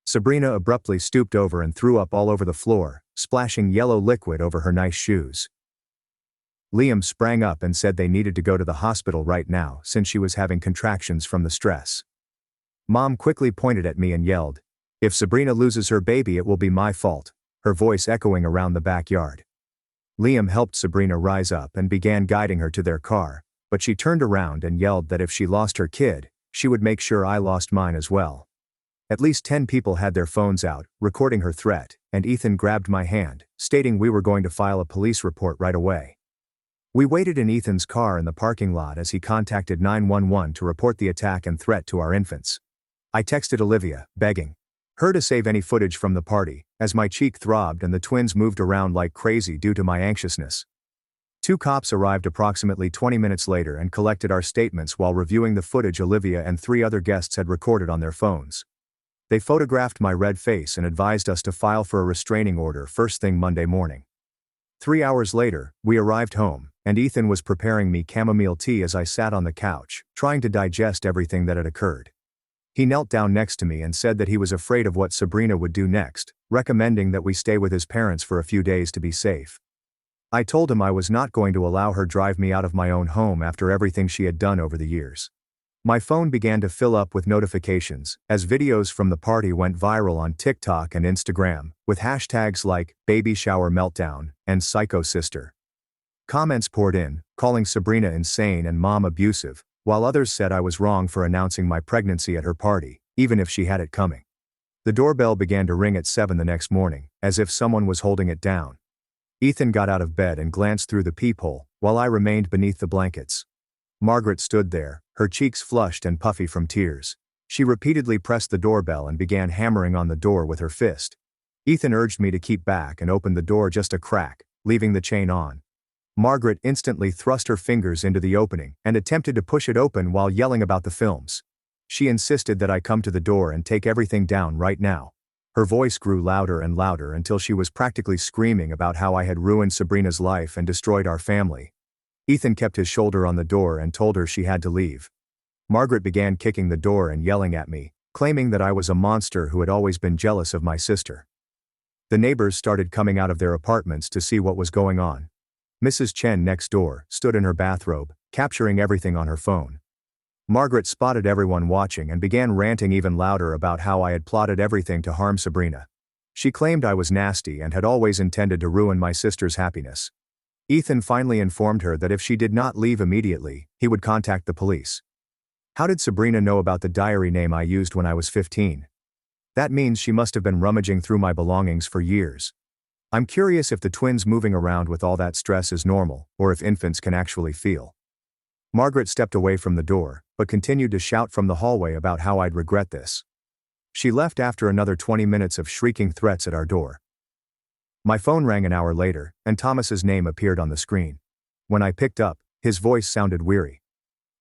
Sabrina abruptly stooped over and threw up all over the floor, splashing yellow liquid over her nice shoes. Liam sprang up and said they needed to go to the hospital right now since she was having contractions from the stress. Mom quickly pointed at me and yelled, "If Sabrina loses her baby, it will be my fault," her voice echoing around the backyard. Liam helped Sabrina rise up and began guiding her to their car, but she turned around and yelled that if she lost her kid, she would make sure I lost mine as well. At least 10 people had their phones out, recording her threat, and Ethan grabbed my hand, stating we were going to file a police report right away. We waited in Ethan's car in the parking lot as he contacted 911 to report the attack and threat to our infants. I texted Olivia, begging her to save any footage from the party, as my cheek throbbed and the twins moved around like crazy due to my anxiousness. 2 cops arrived approximately 20 minutes later and collected our statements while reviewing the footage Olivia and 3 other guests had recorded on their phones. They photographed my red face and advised us to file for a restraining order first thing Monday morning. 3 hours later, we arrived home, and Ethan was preparing me chamomile tea as I sat on the couch, trying to digest everything that had occurred. He knelt down next to me and said that he was afraid of what Sabrina would do next, recommending that we stay with his parents for a few days to be safe. I told him I was not going to allow her drive me out of my own home after everything she had done over the years. My phone began to fill up with notifications, as videos from the party went viral on TikTok and Instagram, with hashtags like baby shower meltdown and psycho sister. Comments poured in, calling Sabrina insane and mom abusive, while others said I was wrong for announcing my pregnancy at her party, even if she had it coming. The doorbell began to ring at 7 the next morning, as if someone was holding it down. Ethan got out of bed and glanced through the peephole, while I remained beneath the blankets. Margaret stood there, her cheeks flushed and puffy from tears. She repeatedly pressed the doorbell and began hammering on the door with her fist. Ethan urged me to keep back and opened the door just a crack, leaving the chain on. Margaret instantly thrust her fingers into the opening and attempted to push it open while yelling about the films. She insisted that I come to the door and take everything down right now. Her voice grew louder and louder until she was practically screaming about how I had ruined Sabrina's life and destroyed our family. Ethan kept his shoulder on the door and told her she had to leave. Margaret began kicking the door and yelling at me, claiming that I was a monster who had always been jealous of my sister. The neighbors started coming out of their apartments to see what was going on. Mrs. Chen next door stood in her bathrobe, capturing everything on her phone. Margaret spotted everyone watching and began ranting even louder about how I had plotted everything to harm Sabrina. She claimed I was nasty and had always intended to ruin my sister's happiness. Ethan finally informed her that if she did not leave immediately, he would contact the police. How did Sabrina know about the diary name I used when I was 15? That means she must have been rummaging through my belongings for years. I'm curious if the twins moving around with all that stress is normal, or if infants can actually feel. Margaret stepped away from the door, but continued to shout from the hallway about how I'd regret this. She left after another 20 minutes of shrieking threats at our door. My phone rang an hour later, and Thomas's name appeared on the screen. When I picked up, his voice sounded weary.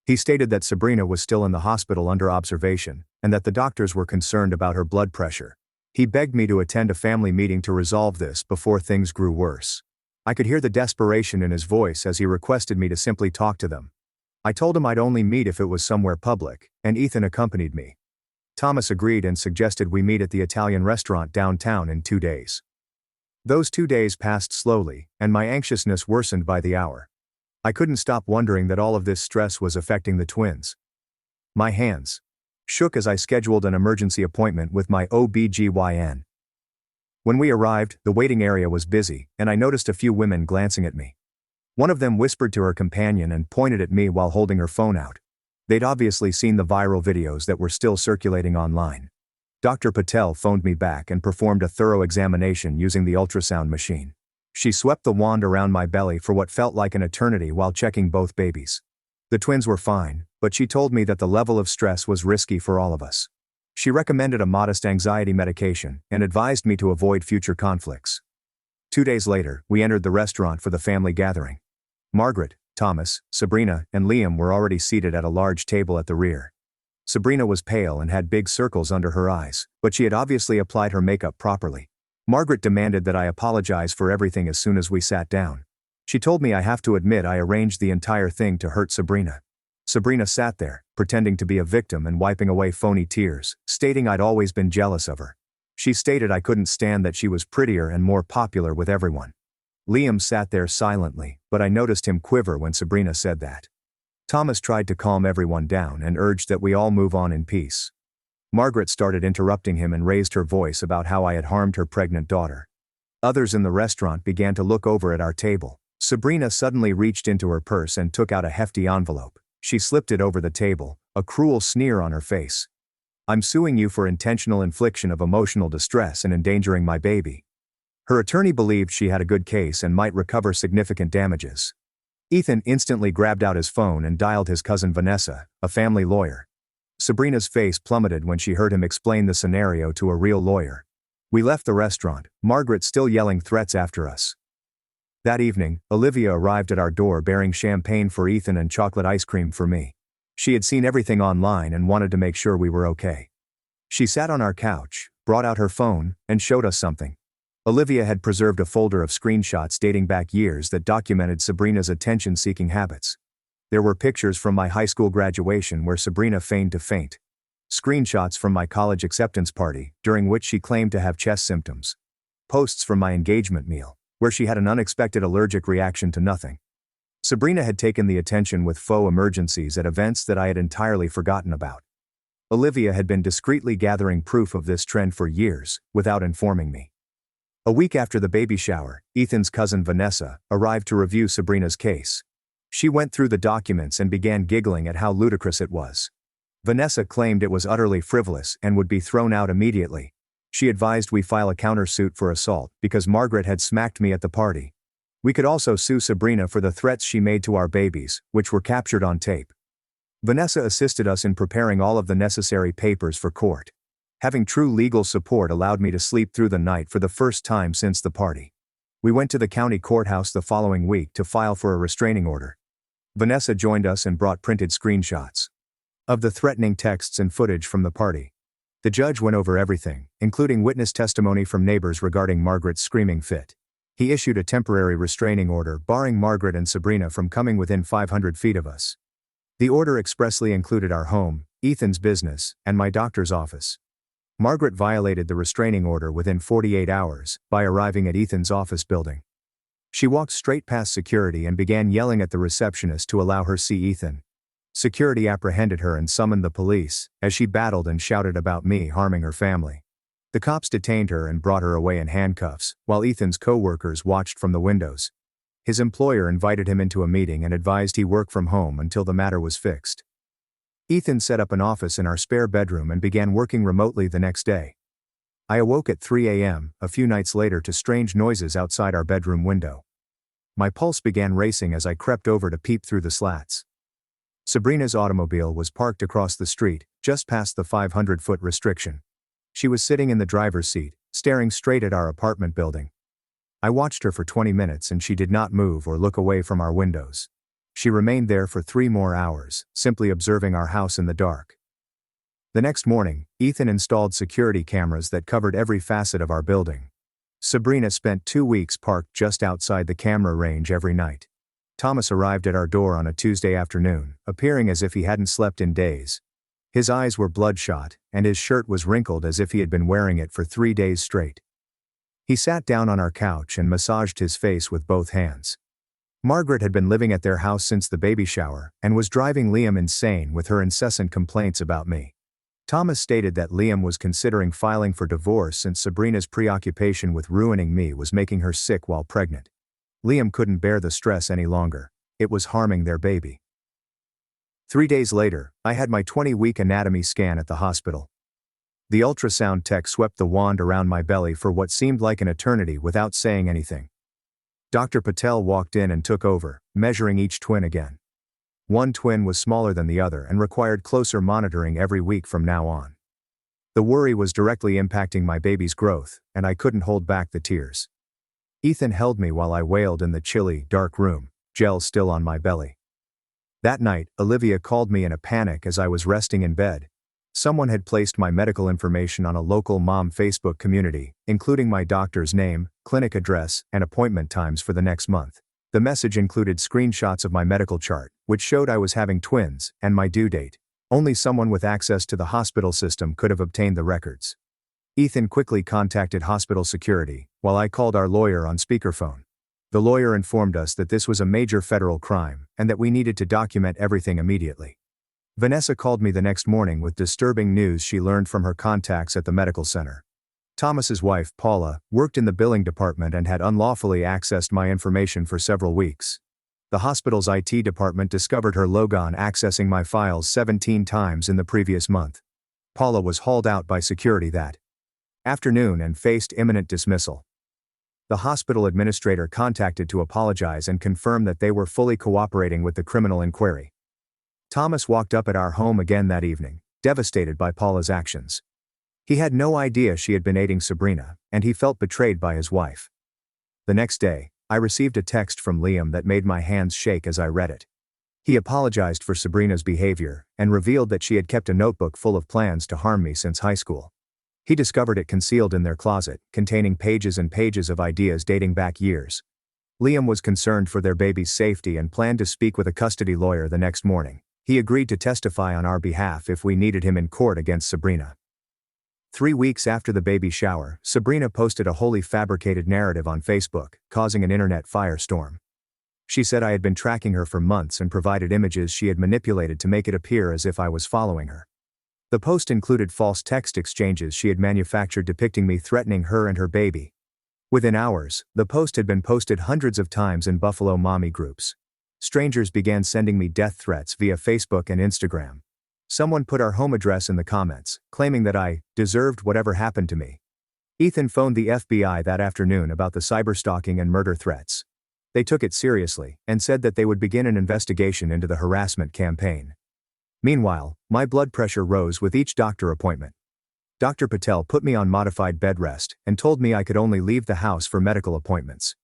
He stated that Sabrina was still in the hospital under observation, and that the doctors were concerned about her blood pressure. He begged me to attend a family meeting to resolve this before things grew worse. I could hear the desperation in his voice as he requested me to simply talk to them. I told him I'd only meet if it was somewhere public, and Ethan accompanied me. Thomas agreed and suggested we meet at the Italian restaurant downtown in 2 days. Those 2 days passed slowly, and my anxiousness worsened by the hour. I couldn't stop wondering that all of this stress was affecting the twins. My hands shook as I scheduled an emergency appointment with my OB/GYN. When we arrived, the waiting area was busy, and I noticed a few women glancing at me. One of them whispered to her companion and pointed at me while holding her phone out. They'd obviously seen the viral videos that were still circulating online. Dr. Patel phoned me back and performed a thorough examination using the ultrasound machine. She swept the wand around my belly for what felt like an eternity while checking both babies. The twins were fine, but she told me that the level of stress was risky for all of us. She recommended a modest anxiety medication and advised me to avoid future conflicts. 2 days later, we entered the restaurant for the family gathering. Margaret, Thomas, Sabrina, and Liam were already seated at a large table at the rear. Sabrina was pale and had big circles under her eyes, but she had obviously applied her makeup properly. Margaret demanded that I apologize for everything as soon as we sat down. She told me I have to admit I arranged the entire thing to hurt Sabrina. Sabrina sat there, pretending to be a victim and wiping away phony tears, stating I'd always been jealous of her. She stated I couldn't stand that she was prettier and more popular with everyone. Liam sat there silently, but I noticed him quiver when Sabrina said that. Thomas tried to calm everyone down and urged that we all move on in peace. Margaret started interrupting him and raised her voice about how I had harmed her pregnant daughter. Others in the restaurant began to look over at our table. Sabrina suddenly reached into her purse and took out a hefty envelope. She slipped it over the table, a cruel sneer on her face. "I'm suing you for intentional infliction of emotional distress and endangering my baby." Her attorney believed she had a good case and might recover significant damages. Ethan instantly grabbed out his phone and dialed his cousin Vanessa, a family lawyer. Sabrina's face plummeted when she heard him explain the scenario to a real lawyer. We left the restaurant, Margaret still yelling threats after us. That evening, Olivia arrived at our door bearing champagne for Ethan and chocolate ice cream for me. She had seen everything online and wanted to make sure we were okay. She sat on our couch, brought out her phone, and showed us something. Olivia had preserved a folder of screenshots dating back years that documented Sabrina's attention-seeking habits. There were pictures from my high school graduation where Sabrina feigned to faint. Screenshots from my college acceptance party, during which she claimed to have chest symptoms. Posts from my engagement meal, where she had an unexpected allergic reaction to nothing. Sabrina had taken the attention with faux emergencies at events that I had entirely forgotten about. Olivia had been discreetly gathering proof of this trend for years, without informing me. A week after the baby shower, Ethan's cousin Vanessa arrived to review Sabrina's case. She went through the documents and began giggling at how ludicrous it was. Vanessa claimed it was utterly frivolous and would be thrown out immediately. She advised we file a countersuit for assault because Margaret had smacked me at the party. We could also sue Sabrina for the threats she made to our babies, which were captured on tape. Vanessa assisted us in preparing all of the necessary papers for court. Having true legal support allowed me to sleep through the night for the first time since the party. We went to the county courthouse the following week to file for a restraining order. Vanessa joined us and brought printed screenshots of the threatening texts and footage from the party. The judge went over everything, including witness testimony from neighbors regarding Margaret's screaming fit. He issued a temporary restraining order barring Margaret and Sabrina from coming within 500 feet of us. The order expressly included our home, Ethan's business, and my doctor's office. Margaret violated the restraining order within 48 hours by arriving at Ethan's office building. She walked straight past security and began yelling at the receptionist to allow her see Ethan. Security apprehended her and summoned the police, as she battled and shouted about me harming her family. The cops detained her and brought her away in handcuffs, while Ethan's co-workers watched from the windows. His employer invited him into a meeting and advised he work from home until the matter was fixed. Ethan set up an office in our spare bedroom and began working remotely the next day. I awoke at 3 a.m., a few nights later, to strange noises outside our bedroom window. My pulse began racing as I crept over to peep through the slats. Sabrina's automobile was parked across the street, just past the 500-foot restriction. She was sitting in the driver's seat, staring straight at our apartment building. I watched her for 20 minutes and she did not move or look away from our windows. She remained there for 3 more hours, simply observing our house in the dark. The next morning, Ethan installed security cameras that covered every facet of our building. Sabrina spent 2 weeks parked just outside the camera range every night. Thomas arrived at our door on a Tuesday afternoon, appearing as if he hadn't slept in days. His eyes were bloodshot, and his shirt was wrinkled as if he had been wearing it for 3 days straight. He sat down on our couch and massaged his face with both hands. Margaret had been living at their house since the baby shower, and was driving Liam insane with her incessant complaints about me. Thomas stated that Liam was considering filing for divorce since Sabrina's preoccupation with ruining me was making her sick while pregnant. Liam couldn't bear the stress any longer. It was harming their baby. 3 days later, I had my 20-week anatomy scan at the hospital. The ultrasound tech swept the wand around my belly for what seemed like an eternity without saying anything. Dr. Patel walked in and took over, measuring each twin again. One twin was smaller than the other and required closer monitoring every week from now on. The worry was directly impacting my baby's growth, and I couldn't hold back the tears. Ethan held me while I wailed in the chilly, dark room, gel still on my belly. That night, Olivia called me in a panic as I was resting in bed. Someone had placed my medical information on a local mom Facebook community, including my doctor's name, clinic address, and appointment times for the next month. The message included screenshots of my medical chart, which showed I was having twins, and my due date. Only someone with access to the hospital system could have obtained the records. Ethan quickly contacted hospital security, while I called our lawyer on speakerphone. The lawyer informed us that this was a major federal crime, and that we needed to document everything immediately. Vanessa called me the next morning with disturbing news she learned from her contacts at the medical center. Thomas's wife, Paula, worked in the billing department and had unlawfully accessed my information for several weeks. The hospital's IT department discovered her logon accessing my files 17 times in the previous month. Paula was hauled out by security that afternoon and faced imminent dismissal. The hospital administrator contacted to apologize and confirm that they were fully cooperating with the criminal inquiry. Thomas walked up at our home again that evening, devastated by Paula's actions. He had no idea she had been aiding Sabrina, and he felt betrayed by his wife. The next day, I received a text from Liam that made my hands shake as I read it. He apologized for Sabrina's behavior and revealed that she had kept a notebook full of plans to harm me since high school. He discovered it concealed in their closet, containing pages and pages of ideas dating back years. Liam was concerned for their baby's safety and planned to speak with a custody lawyer the next morning. He agreed to testify on our behalf if we needed him in court against Sabrina. 3 weeks after the baby shower, Sabrina posted a wholly fabricated narrative on Facebook, causing an internet firestorm. She said I had been tracking her for months and provided images she had manipulated to make it appear as if I was following her. The post included false text exchanges she had manufactured depicting me threatening her and her baby. Within hours, the post had been posted hundreds of times in Buffalo mommy groups. Strangers began sending me death threats via Facebook and Instagram. Someone put our home address in the comments, claiming that I deserved whatever happened to me. Ethan phoned the FBI that afternoon about the cyberstalking and murder threats. They took it seriously and said that they would begin an investigation into the harassment campaign. Meanwhile, my blood pressure rose with each doctor appointment. Dr. Patel put me on modified bed rest and told me I could only leave the house for medical appointments.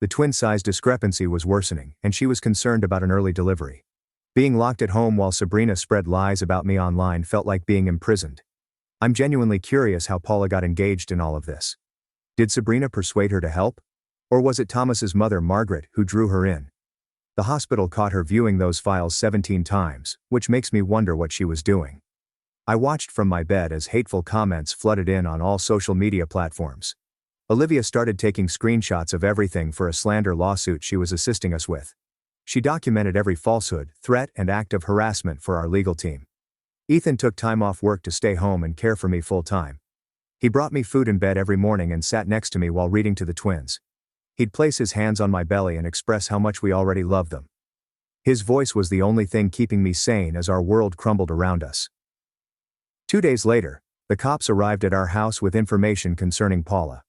The twin size discrepancy was worsening, and she was concerned about an early delivery. Being locked at home while Sabrina spread lies about me online felt like being imprisoned. I'm genuinely curious how Paula got engaged in all of this. Did Sabrina persuade her to help? Or was it Thomas's mother Margaret who drew her in? The hospital caught her viewing those files 17 times, which makes me wonder what she was doing. I watched from my bed as hateful comments flooded in on all social media platforms. Olivia started taking screenshots of everything for a slander lawsuit she was assisting us with. She documented every falsehood, threat, and act of harassment for our legal team. Ethan took time off work to stay home and care for me full-time. He brought me food in bed every morning and sat next to me while reading to the twins. He'd place his hands on my belly and express how much we already loved them. His voice was the only thing keeping me sane as our world crumbled around us. 2 days later, the cops arrived at our house with information concerning Paula.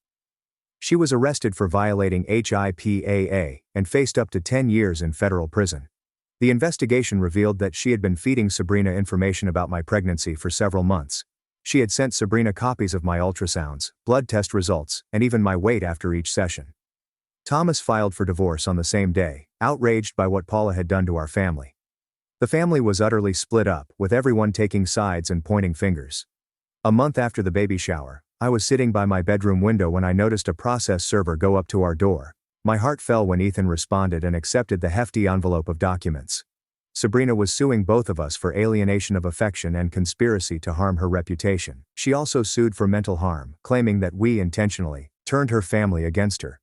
She was arrested for violating HIPAA and faced up to 10 years in federal prison. The investigation revealed that she had been feeding Sabrina information about my pregnancy for several months. She had sent Sabrina copies of my ultrasounds, blood test results, and even my weight after each session. Thomas filed for divorce on the same day, outraged by what Paula had done to our family. The family was utterly split up, with everyone taking sides and pointing fingers. A month after the baby shower, I was sitting by my bedroom window when I noticed a process server go up to our door. My heart fell when Ethan responded and accepted the hefty envelope of documents. Sabrina was suing both of us for alienation of affection and conspiracy to harm her reputation. She also sued for mental harm, claiming that we intentionally turned her family against her.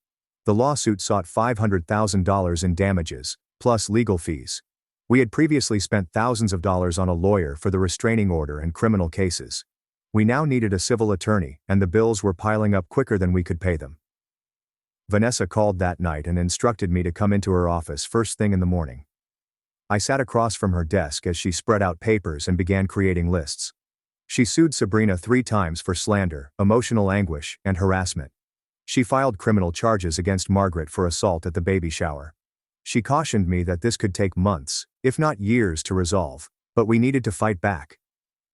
The lawsuit sought $500,000 in damages, plus legal fees. We had previously spent thousands of dollars on a lawyer for the restraining order and criminal cases. We now needed a civil attorney, and the bills were piling up quicker than we could pay them. Vanessa called that night and instructed me to come into her office first thing in the morning. I sat across from her desk as she spread out papers and began creating lists. She sued Sabrina 3 times for slander, emotional anguish, and harassment. She filed criminal charges against Margaret for assault at the baby shower. She cautioned me that this could take months, if not years, to resolve, but we needed to fight back.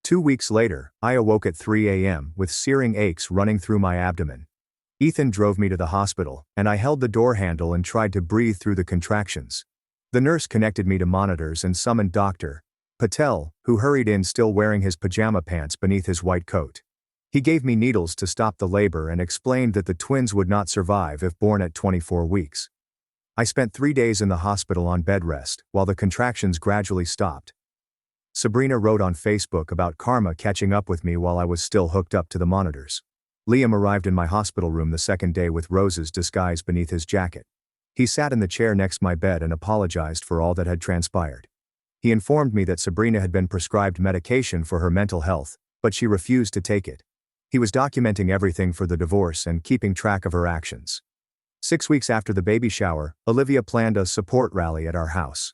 2 weeks later, I awoke at 3 a.m. with searing aches running through my abdomen. Ethan drove me to the hospital, and I held the door handle and tried to breathe through the contractions. The nurse connected me to monitors and summoned Dr. Patel, who hurried in still wearing his pajama pants beneath his white coat. He gave me needles to stop the labor and explained that the twins would not survive if born at 24 weeks. I spent 3 days in the hospital on bed rest, while the contractions gradually stopped. Sabrina wrote on Facebook about karma catching up with me while I was still hooked up to the monitors. Liam arrived in my hospital room the second day with roses disguised beneath his jacket. He sat in the chair next my bed and apologized for all that had transpired. He informed me that Sabrina had been prescribed medication for her mental health, but she refused to take it. He was documenting everything for the divorce and keeping track of her actions. 6 weeks after the baby shower, Olivia planned a support rally at our house.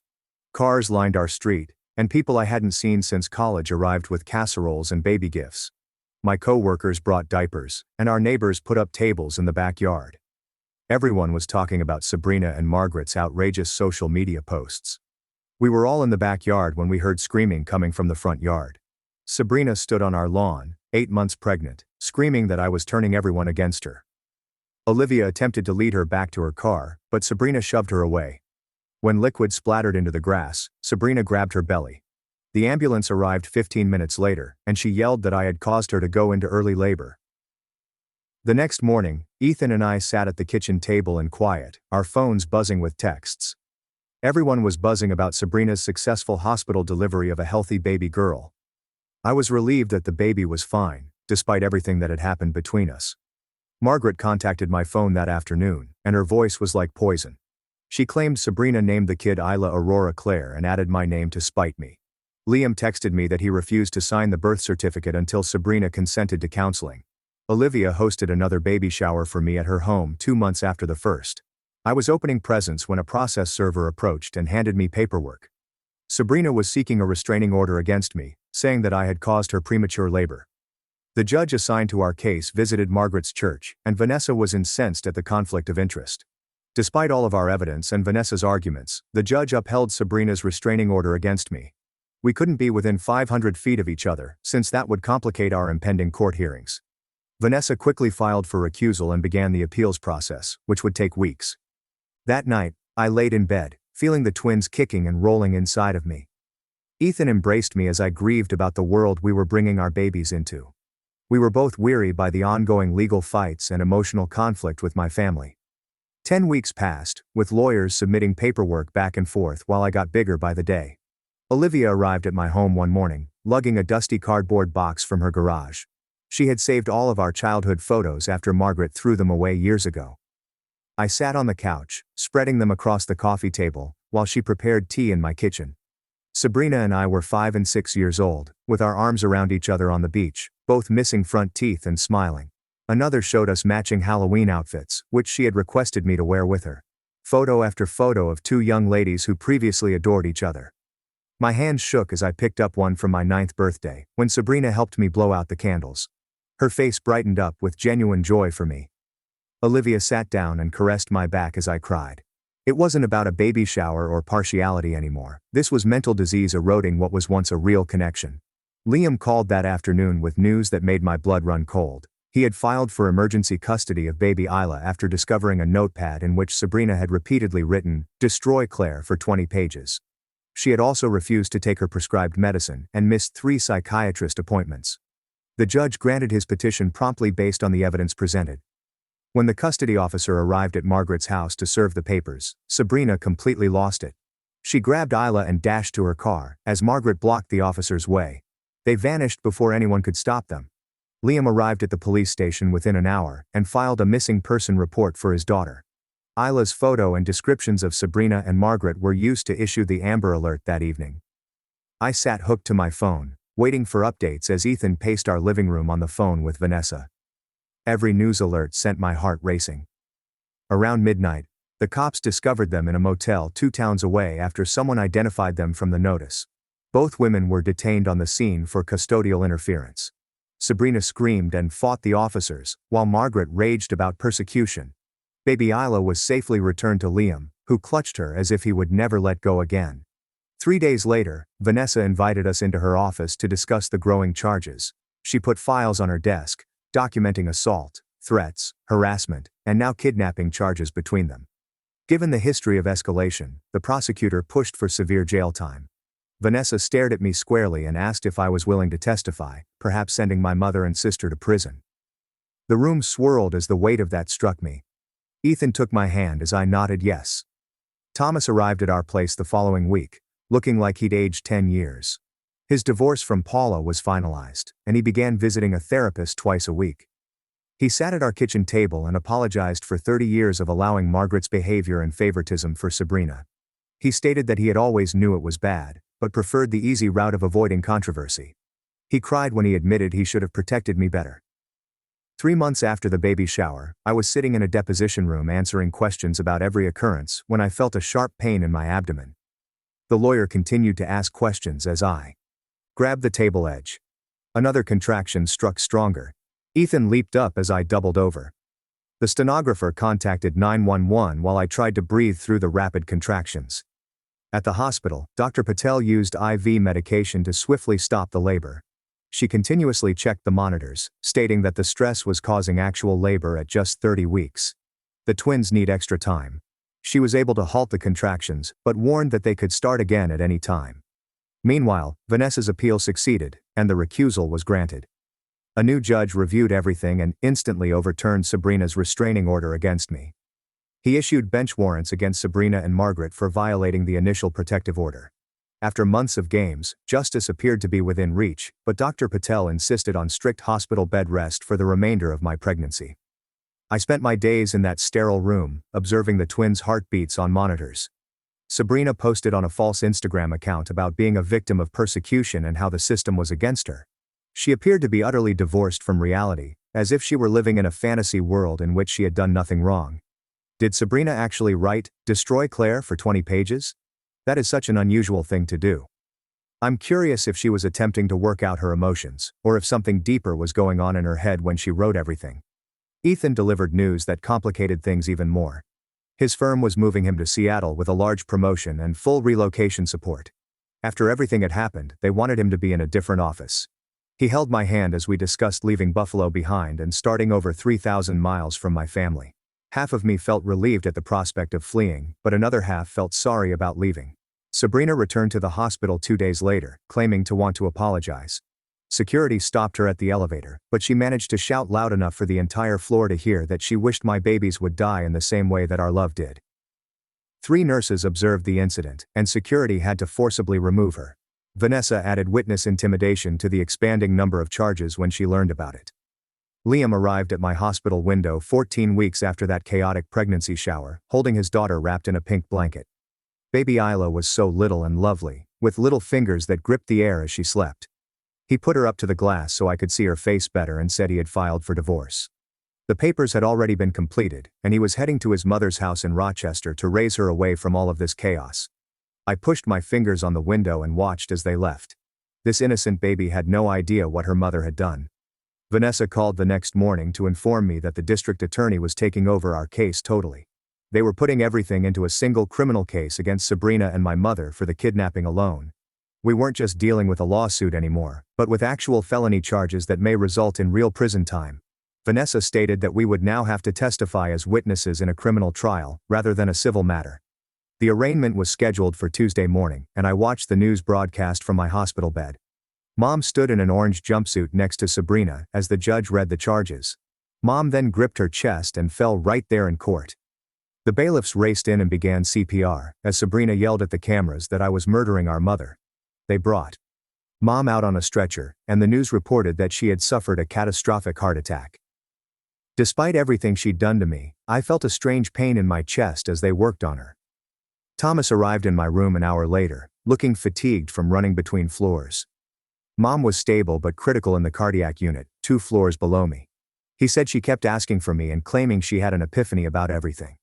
Cars lined our street, and people I hadn't seen since college arrived with casseroles and baby gifts. My co-workers brought diapers, and our neighbors put up tables in the backyard. Everyone was talking about Sabrina and Margaret's outrageous social media posts. We were all in the backyard when we heard screaming coming from the front yard. Sabrina stood on our lawn, 8 months pregnant, screaming that I was turning everyone against her. Olivia attempted to lead her back to her car, but Sabrina shoved her away. When liquid splattered into the grass, Sabrina grabbed her belly. The ambulance arrived 15 minutes later, and she yelled that I had caused her to go into early labor. The next morning, Ethan and I sat at the kitchen table in quiet, our phones buzzing with texts. Everyone was buzzing about Sabrina's successful hospital delivery of a healthy baby girl. I was relieved that the baby was fine, despite everything that had happened between us. Margaret contacted my phone that afternoon, and her voice was like poison. She claimed Sabrina named the kid Isla Aurora Claire and added my name to spite me. Liam texted me that he refused to sign the birth certificate until Sabrina consented to counseling. Olivia hosted another baby shower for me at her home 2 months after the first. I was opening presents when a process server approached and handed me paperwork. Sabrina was seeking a restraining order against me, saying that I had caused her premature labor. The judge assigned to our case visited Margaret's church, and Vanessa was incensed at the conflict of interest. Despite all of our evidence and Vanessa's arguments, the judge upheld Sabrina's restraining order against me. We couldn't be within 500 feet of each other, since that would complicate our impending court hearings. Vanessa quickly filed for recusal and began the appeals process, which would take weeks. That night, I laid in bed, feeling the twins kicking and rolling inside of me. Ethan embraced me as I grieved about the world we were bringing our babies into. We were both weary by the ongoing legal fights and emotional conflict with my family. 10 weeks passed, with lawyers submitting paperwork back and forth while I got bigger by the day. Olivia arrived at my home one morning, lugging a dusty cardboard box from her garage. She had saved all of our childhood photos after Margaret threw them away years ago. I sat on the couch, spreading them across the coffee table, while she prepared tea in my kitchen. Sabrina and I were 5 and 6 years old, with our arms around each other on the beach, both missing front teeth and smiling. Another showed us matching Halloween outfits, which she had requested me to wear with her. Photo after photo of 2 young ladies who previously adored each other. My hands shook as I picked up one from my 9th birthday, when Sabrina helped me blow out the candles. Her face brightened up with genuine joy for me. Olivia sat down and caressed my back as I cried. It wasn't about a baby shower or partiality anymore. This was mental disease eroding what was once a real connection. Liam called that afternoon with news that made my blood run cold. He had filed for emergency custody of baby Isla after discovering a notepad in which Sabrina had repeatedly written, "Destroy Claire," for 20 pages. She had also refused to take her prescribed medicine and missed 3 psychiatrist appointments. The judge granted his petition promptly based on the evidence presented. When the custody officer arrived at Margaret's house to serve the papers, Sabrina completely lost it. She grabbed Isla and dashed to her car, as Margaret blocked the officer's way. They vanished before anyone could stop them. Liam arrived at the police station within an hour and filed a missing person report for his daughter. Isla's photo and descriptions of Sabrina and Margaret were used to issue the Amber Alert that evening. I sat hooked to my phone, waiting for updates as Ethan paced our living room on the phone with Vanessa. Every news alert sent my heart racing. Around midnight, the cops discovered them in a motel 2 towns away after someone identified them from the notice. Both women were detained on the scene for custodial interference. Sabrina screamed and fought the officers, while Margaret raged about persecution. Baby Isla was safely returned to Liam, who clutched her as if he would never let go again. 3 days later, Vanessa invited us into her office to discuss the growing charges. She put files on her desk, documenting assault, threats, harassment, and now kidnapping charges between them. Given the history of escalation, the prosecutor pushed for severe jail time. Vanessa stared at me squarely and asked if I was willing to testify, perhaps sending my mother and sister to prison. The room swirled as the weight of that struck me. Ethan took my hand as I nodded yes. Thomas arrived at our place the following week, looking like he'd aged 10 years. His divorce from Paula was finalized, and he began visiting a therapist twice a week. He sat at our kitchen table and apologized for 30 years of allowing Margaret's behavior and favoritism for Sabrina. He stated that he had always knew it was bad, but preferred the easy route of avoiding controversy. He cried when he admitted he should have protected me better. 3 months after the baby shower, I was sitting in a deposition room answering questions about every occurrence when I felt a sharp pain in my abdomen. The lawyer continued to ask questions as I grabbed the table edge. Another contraction struck stronger. Ethan leaped up as I doubled over. The stenographer contacted 911 while I tried to breathe through the rapid contractions. At the hospital, Dr. Patel used IV medication to swiftly stop the labor. She continuously checked the monitors, stating that the stress was causing actual labor at just 30 weeks. The twins need extra time. She was able to halt the contractions, but warned that they could start again at any time. Meanwhile, Vanessa's appeal succeeded, and the recusal was granted. A new judge reviewed everything and instantly overturned Sabrina's restraining order against me. He issued bench warrants against Sabrina and Margaret for violating the initial protective order. After months of games, justice appeared to be within reach, but Dr. Patel insisted on strict hospital bed rest for the remainder of my pregnancy. I spent my days in that sterile room, observing the twins' heartbeats on monitors. Sabrina posted on a false Instagram account about being a victim of persecution and how the system was against her. She appeared to be utterly divorced from reality, as if she were living in a fantasy world in which she had done nothing wrong. Did Sabrina actually write, "Destroy Claire" for 20 pages? That is such an unusual thing to do. I'm curious if she was attempting to work out her emotions, or if something deeper was going on in her head when she wrote everything. Ethan delivered news that complicated things even more. His firm was moving him to Seattle with a large promotion and full relocation support. After everything had happened, they wanted him to be in a different office. He held my hand as we discussed leaving Buffalo behind and starting over 3,000 miles from my family. Half of me felt relieved at the prospect of fleeing, but another half felt sorry about leaving. Sabrina returned to the hospital 2 days later, claiming to want to apologize. Security stopped her at the elevator, but she managed to shout loud enough for the entire floor to hear that she wished my babies would die in the same way that our love did. 3 nurses observed the incident, and security had to forcibly remove her. Vanessa added witness intimidation to the expanding number of charges when she learned about it. Liam arrived at my hospital window 14 weeks after that chaotic pregnancy shower, holding his daughter wrapped in a pink blanket. Baby Isla was so little and lovely, with little fingers that gripped the air as she slept. He put her up to the glass so I could see her face better and said he had filed for divorce. The papers had already been completed, and he was heading to his mother's house in Rochester to raise her away from all of this chaos. I pushed my fingers on the window and watched as they left. This innocent baby had no idea what her mother had done. Vanessa called the next morning to inform me that the district attorney was taking over our case totally. They were putting everything into a single criminal case against Sabrina and my mother for the kidnapping alone. We weren't just dealing with a lawsuit anymore, but with actual felony charges that may result in real prison time. Vanessa stated that we would now have to testify as witnesses in a criminal trial, rather than a civil matter. The arraignment was scheduled for Tuesday morning, and I watched the news broadcast from my hospital bed. Mom stood in an orange jumpsuit next to Sabrina as the judge read the charges. Mom then gripped her chest and fell right there in court. The bailiffs raced in and began CPR, as Sabrina yelled at the cameras that I was murdering our mother. They brought Mom out on a stretcher, and the news reported that she had suffered a catastrophic heart attack. Despite everything she'd done to me, I felt a strange pain in my chest as they worked on her. Thomas arrived in my room an hour later, looking fatigued from running between floors. Mom was stable but critical in the cardiac unit, 2 floors below me. He said she kept asking for me and claiming she had an epiphany about everything.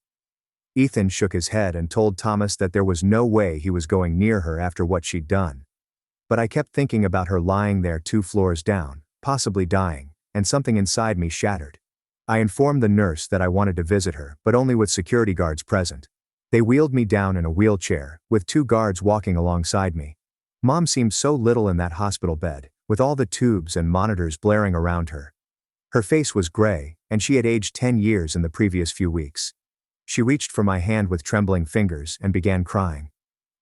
Ethan shook his head and told Thomas that there was no way he was going near her after what she'd done. But I kept thinking about her lying there 2 floors down, possibly dying, and something inside me shattered. I informed the nurse that I wanted to visit her, but only with security guards present. They wheeled me down in a wheelchair, with 2 guards walking alongside me. Mom seemed so little in that hospital bed, with all the tubes and monitors blaring around her. Her face was gray, and she had aged 10 years in the previous few weeks. She reached for my hand with trembling fingers and began crying.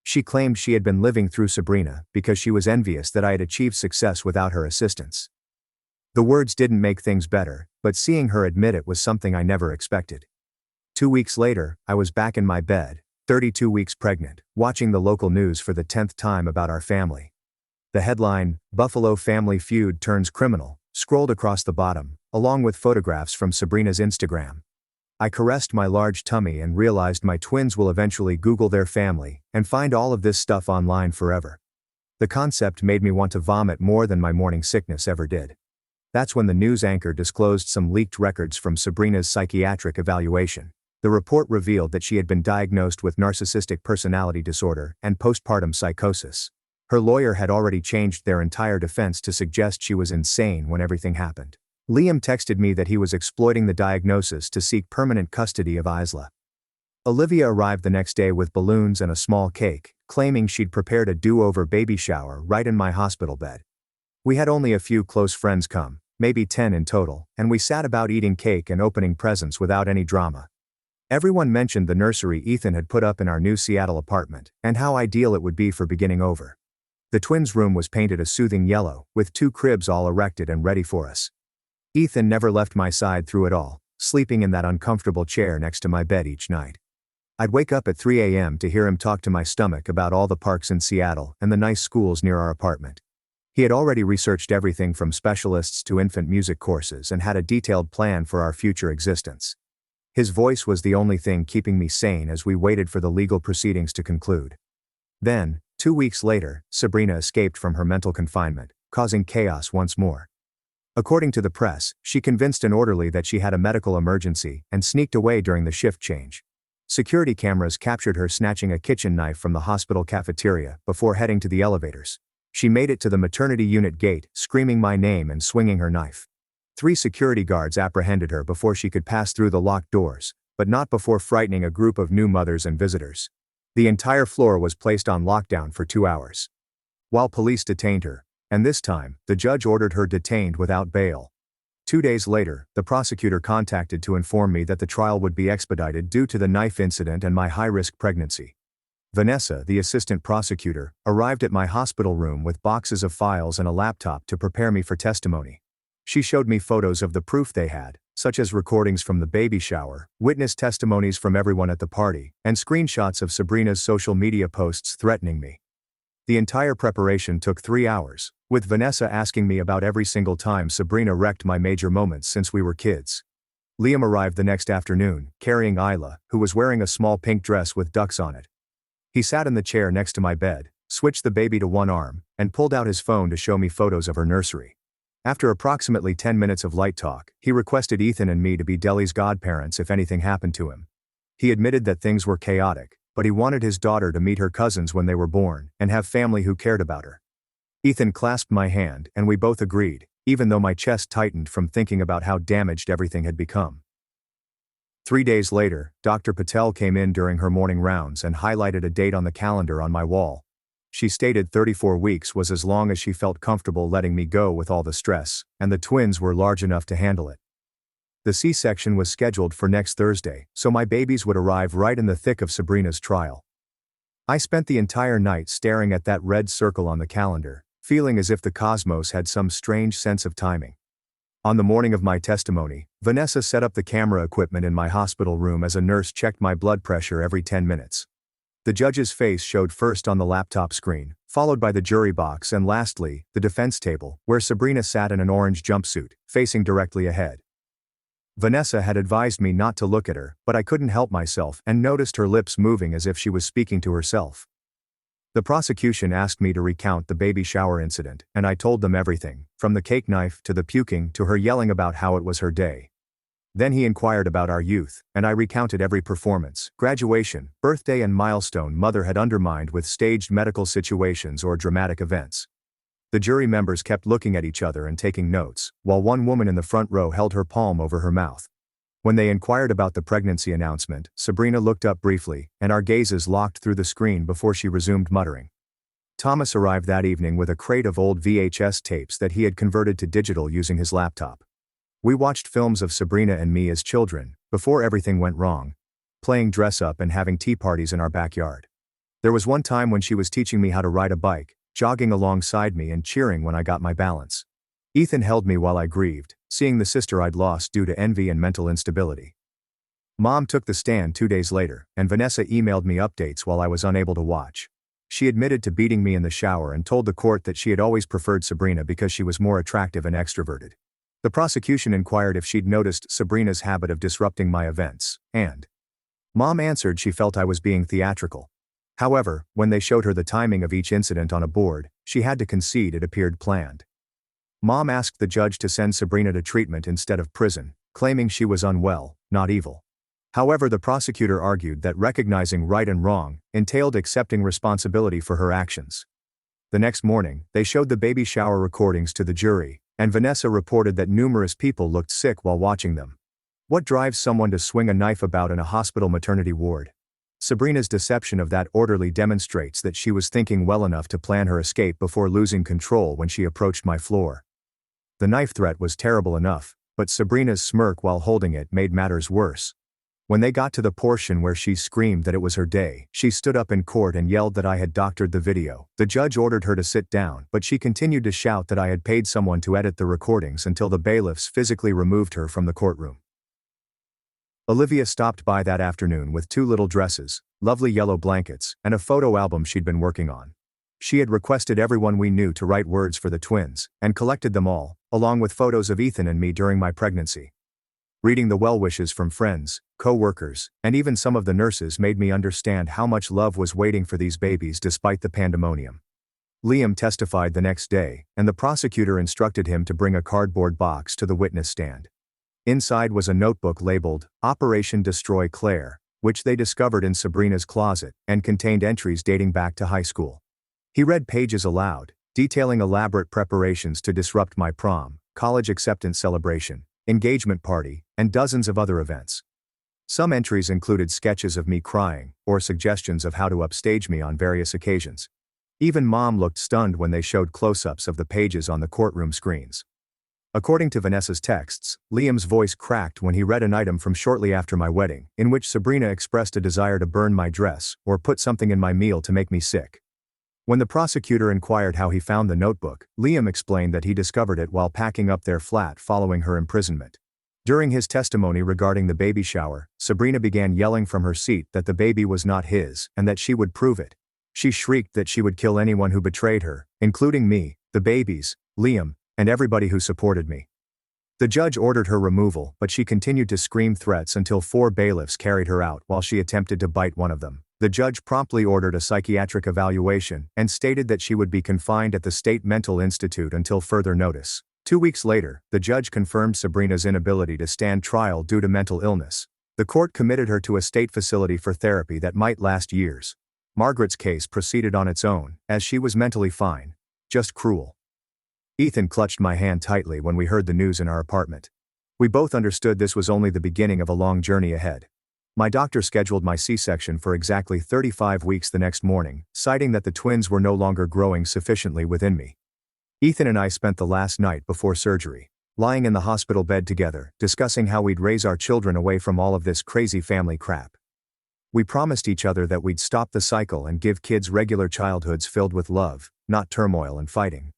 She claimed she had been living through Sabrina because she was envious that I had achieved success without her assistance. The words didn't make things better, but seeing her admit it was something I never expected. 2 weeks later, I was back in my bed, 32 weeks pregnant, watching the local news for the 10th time about our family. The headline, "Buffalo Family Feud Turns Criminal," scrolled across the bottom, along with photographs from Sabrina's Instagram. I caressed my large tummy and realized my twins will eventually Google their family and find all of this stuff online forever. The concept made me want to vomit more than my morning sickness ever did. That's when the news anchor disclosed some leaked records from Sabrina's psychiatric evaluation. The report revealed that she had been diagnosed with narcissistic personality disorder and postpartum psychosis. Her lawyer had already changed their entire defense to suggest she was insane when everything happened. Liam texted me that he was exploiting the diagnosis to seek permanent custody of Isla. Olivia arrived the next day with balloons and a small cake, claiming she'd prepared a do-over baby shower right in my hospital bed. We had only a few close friends come, maybe 10 in total, and we sat about eating cake and opening presents without any drama. Everyone mentioned the nursery Ethan had put up in our new Seattle apartment, and how ideal it would be for beginning over. The twins' room was painted a soothing yellow, with 2 cribs all erected and ready for us. Ethan never left my side through it all, sleeping in that uncomfortable chair next to my bed each night. I'd wake up at 3 a.m. to hear him talk to my stomach about all the parks in Seattle and the nice schools near our apartment. He had already researched everything from specialists to infant music courses and had a detailed plan for our future existence. His voice was the only thing keeping me sane as we waited for the legal proceedings to conclude. Then, 2 weeks later, Sabrina escaped from her mental confinement, causing chaos once more. According to the press, she convinced an orderly that she had a medical emergency and sneaked away during the shift change. Security cameras captured her snatching a kitchen knife from the hospital cafeteria before heading to the elevators. She made it to the maternity unit gate, screaming my name and swinging her knife. 3 security guards apprehended her before she could pass through the locked doors, but not before frightening a group of new mothers and visitors. The entire floor was placed on lockdown for 2 hours. While police detained her, and this time, the judge ordered her detained without bail. 2 days later, the prosecutor contacted to inform me that the trial would be expedited due to the knife incident and my high-risk pregnancy. Vanessa, the assistant prosecutor, arrived at my hospital room with boxes of files and a laptop to prepare me for testimony. She showed me photos of the proof they had, such as recordings from the baby shower, witness testimonies from everyone at the party, and screenshots of Sabrina's social media posts threatening me. The entire preparation took 3 hours, with Vanessa asking me about every single time Sabrina wrecked my major moments since we were kids. Liam arrived the next afternoon, carrying Isla, who was wearing a small pink dress with ducks on it. He sat in the chair next to my bed, switched the baby to one arm, and pulled out his phone to show me photos of her nursery. After approximately 10 minutes of light talk, he requested Ethan and me to be Deli's godparents if anything happened to him. He admitted that things were chaotic, but he wanted his daughter to meet her cousins when they were born and have family who cared about her. Ethan clasped my hand and we both agreed, even though my chest tightened from thinking about how damaged everything had become. 3 days later, Dr. Patel came in during her morning rounds and highlighted a date on the calendar on my wall. She stated 34 weeks was as long as she felt comfortable letting me go with all the stress, and the twins were large enough to handle it. The C-section was scheduled for next Thursday, so my babies would arrive right in the thick of Sabrina's trial. I spent the entire night staring at that red circle on the calendar, feeling as if the cosmos had some strange sense of timing. On the morning of my testimony, Vanessa set up the camera equipment in my hospital room as a nurse checked my blood pressure every 10 minutes. The judge's face showed first on the laptop screen, followed by the jury box and lastly, the defense table, where Sabrina sat in an orange jumpsuit, facing directly ahead. Vanessa had advised me not to look at her, but I couldn't help myself and noticed her lips moving as if she was speaking to herself. The prosecution asked me to recount the baby shower incident, and I told them everything, from the cake knife to the puking to her yelling about how it was her day. Then he inquired about our youth, and I recounted every performance, graduation, birthday and milestone mother had undermined with staged medical situations or dramatic events. The jury members kept looking at each other and taking notes, while one woman in the front row held her palm over her mouth. When they inquired about the pregnancy announcement, Sabrina looked up briefly, and our gazes locked through the screen before she resumed muttering. Thomas arrived that evening with a crate of old VHS tapes that he had converted to digital using his laptop. We watched films of Sabrina and me as children, before everything went wrong, playing dress-up and having tea parties in our backyard. There was one time when she was teaching me how to ride a bike, jogging alongside me and cheering when I got my balance. Ethan held me while I grieved, seeing the sister I'd lost due to envy and mental instability. Mom took the stand 2 days later, and Vanessa emailed me updates while I was unable to watch. She admitted to beating me in the shower and told the court that she had always preferred Sabrina because she was more attractive and extroverted. The prosecution inquired if she'd noticed Sabrina's habit of disrupting my events, and Mom answered she felt I was being theatrical. However, when they showed her the timing of each incident on a board, she had to concede it appeared planned. Mom asked the judge to send Sabrina to treatment instead of prison, claiming she was unwell, not evil. However, the prosecutor argued that recognizing right and wrong entailed accepting responsibility for her actions. The next morning, they showed the baby shower recordings to the jury, and Vanessa reported that numerous people looked sick while watching them. What drives someone to swing a knife about in a hospital maternity ward? Sabrina's deception of that orderly demonstrates that she was thinking well enough to plan her escape before losing control when she approached my floor. The knife threat was terrible enough, but Sabrina's smirk while holding it made matters worse. When they got to the portion where she screamed that it was her day, she stood up in court and yelled that I had doctored the video. The judge ordered her to sit down, but she continued to shout that I had paid someone to edit the recordings until the bailiffs physically removed her from the courtroom. Olivia stopped by that afternoon with 2 little dresses, lovely yellow blankets, and a photo album she'd been working on. She had requested everyone we knew to write words for the twins, and collected them all, along with photos of Ethan and me during my pregnancy. Reading the well wishes from friends, co-workers, and even some of the nurses made me understand how much love was waiting for these babies despite the pandemonium. Liam testified the next day, and the prosecutor instructed him to bring a cardboard box to the witness stand. Inside was a notebook labeled, Operation Destroy Claire, which they discovered in Sabrina's closet, and contained entries dating back to high school. He read pages aloud, detailing elaborate preparations to disrupt my prom, college acceptance celebration, engagement party, and dozens of other events. Some entries included sketches of me crying, or suggestions of how to upstage me on various occasions. Even Mom looked stunned when they showed close-ups of the pages on the courtroom screens. According to Vanessa's texts, Liam's voice cracked when he read an item from shortly after my wedding, in which Sabrina expressed a desire to burn my dress, or put something in my meal to make me sick. When the prosecutor inquired how he found the notebook, Liam explained that he discovered it while packing up their flat following her imprisonment. During his testimony regarding the baby shower, Sabrina began yelling from her seat that the baby was not his, and that she would prove it. She shrieked that she would kill anyone who betrayed her, including me, the babies, Liam, and everybody who supported me. The judge ordered her removal, but she continued to scream threats until 4 bailiffs carried her out while she attempted to bite one of them. The judge promptly ordered a psychiatric evaluation and stated that she would be confined at the State Mental Institute until further notice. 2 weeks later, the judge confirmed Sabrina's inability to stand trial due to mental illness. The court committed her to a state facility for therapy that might last years. Margaret's case proceeded on its own, as she was mentally fine. Just cruel. Ethan clutched my hand tightly when we heard the news in our apartment. We both understood this was only the beginning of a long journey ahead. My doctor scheduled my C-section for exactly 35 weeks the next morning, citing that the twins were no longer growing sufficiently within me. Ethan and I spent the last night before surgery, lying in the hospital bed together, discussing how we'd raise our children away from all of this crazy family crap. We promised each other that we'd stop the cycle and give kids regular childhoods filled with love, not turmoil and fighting.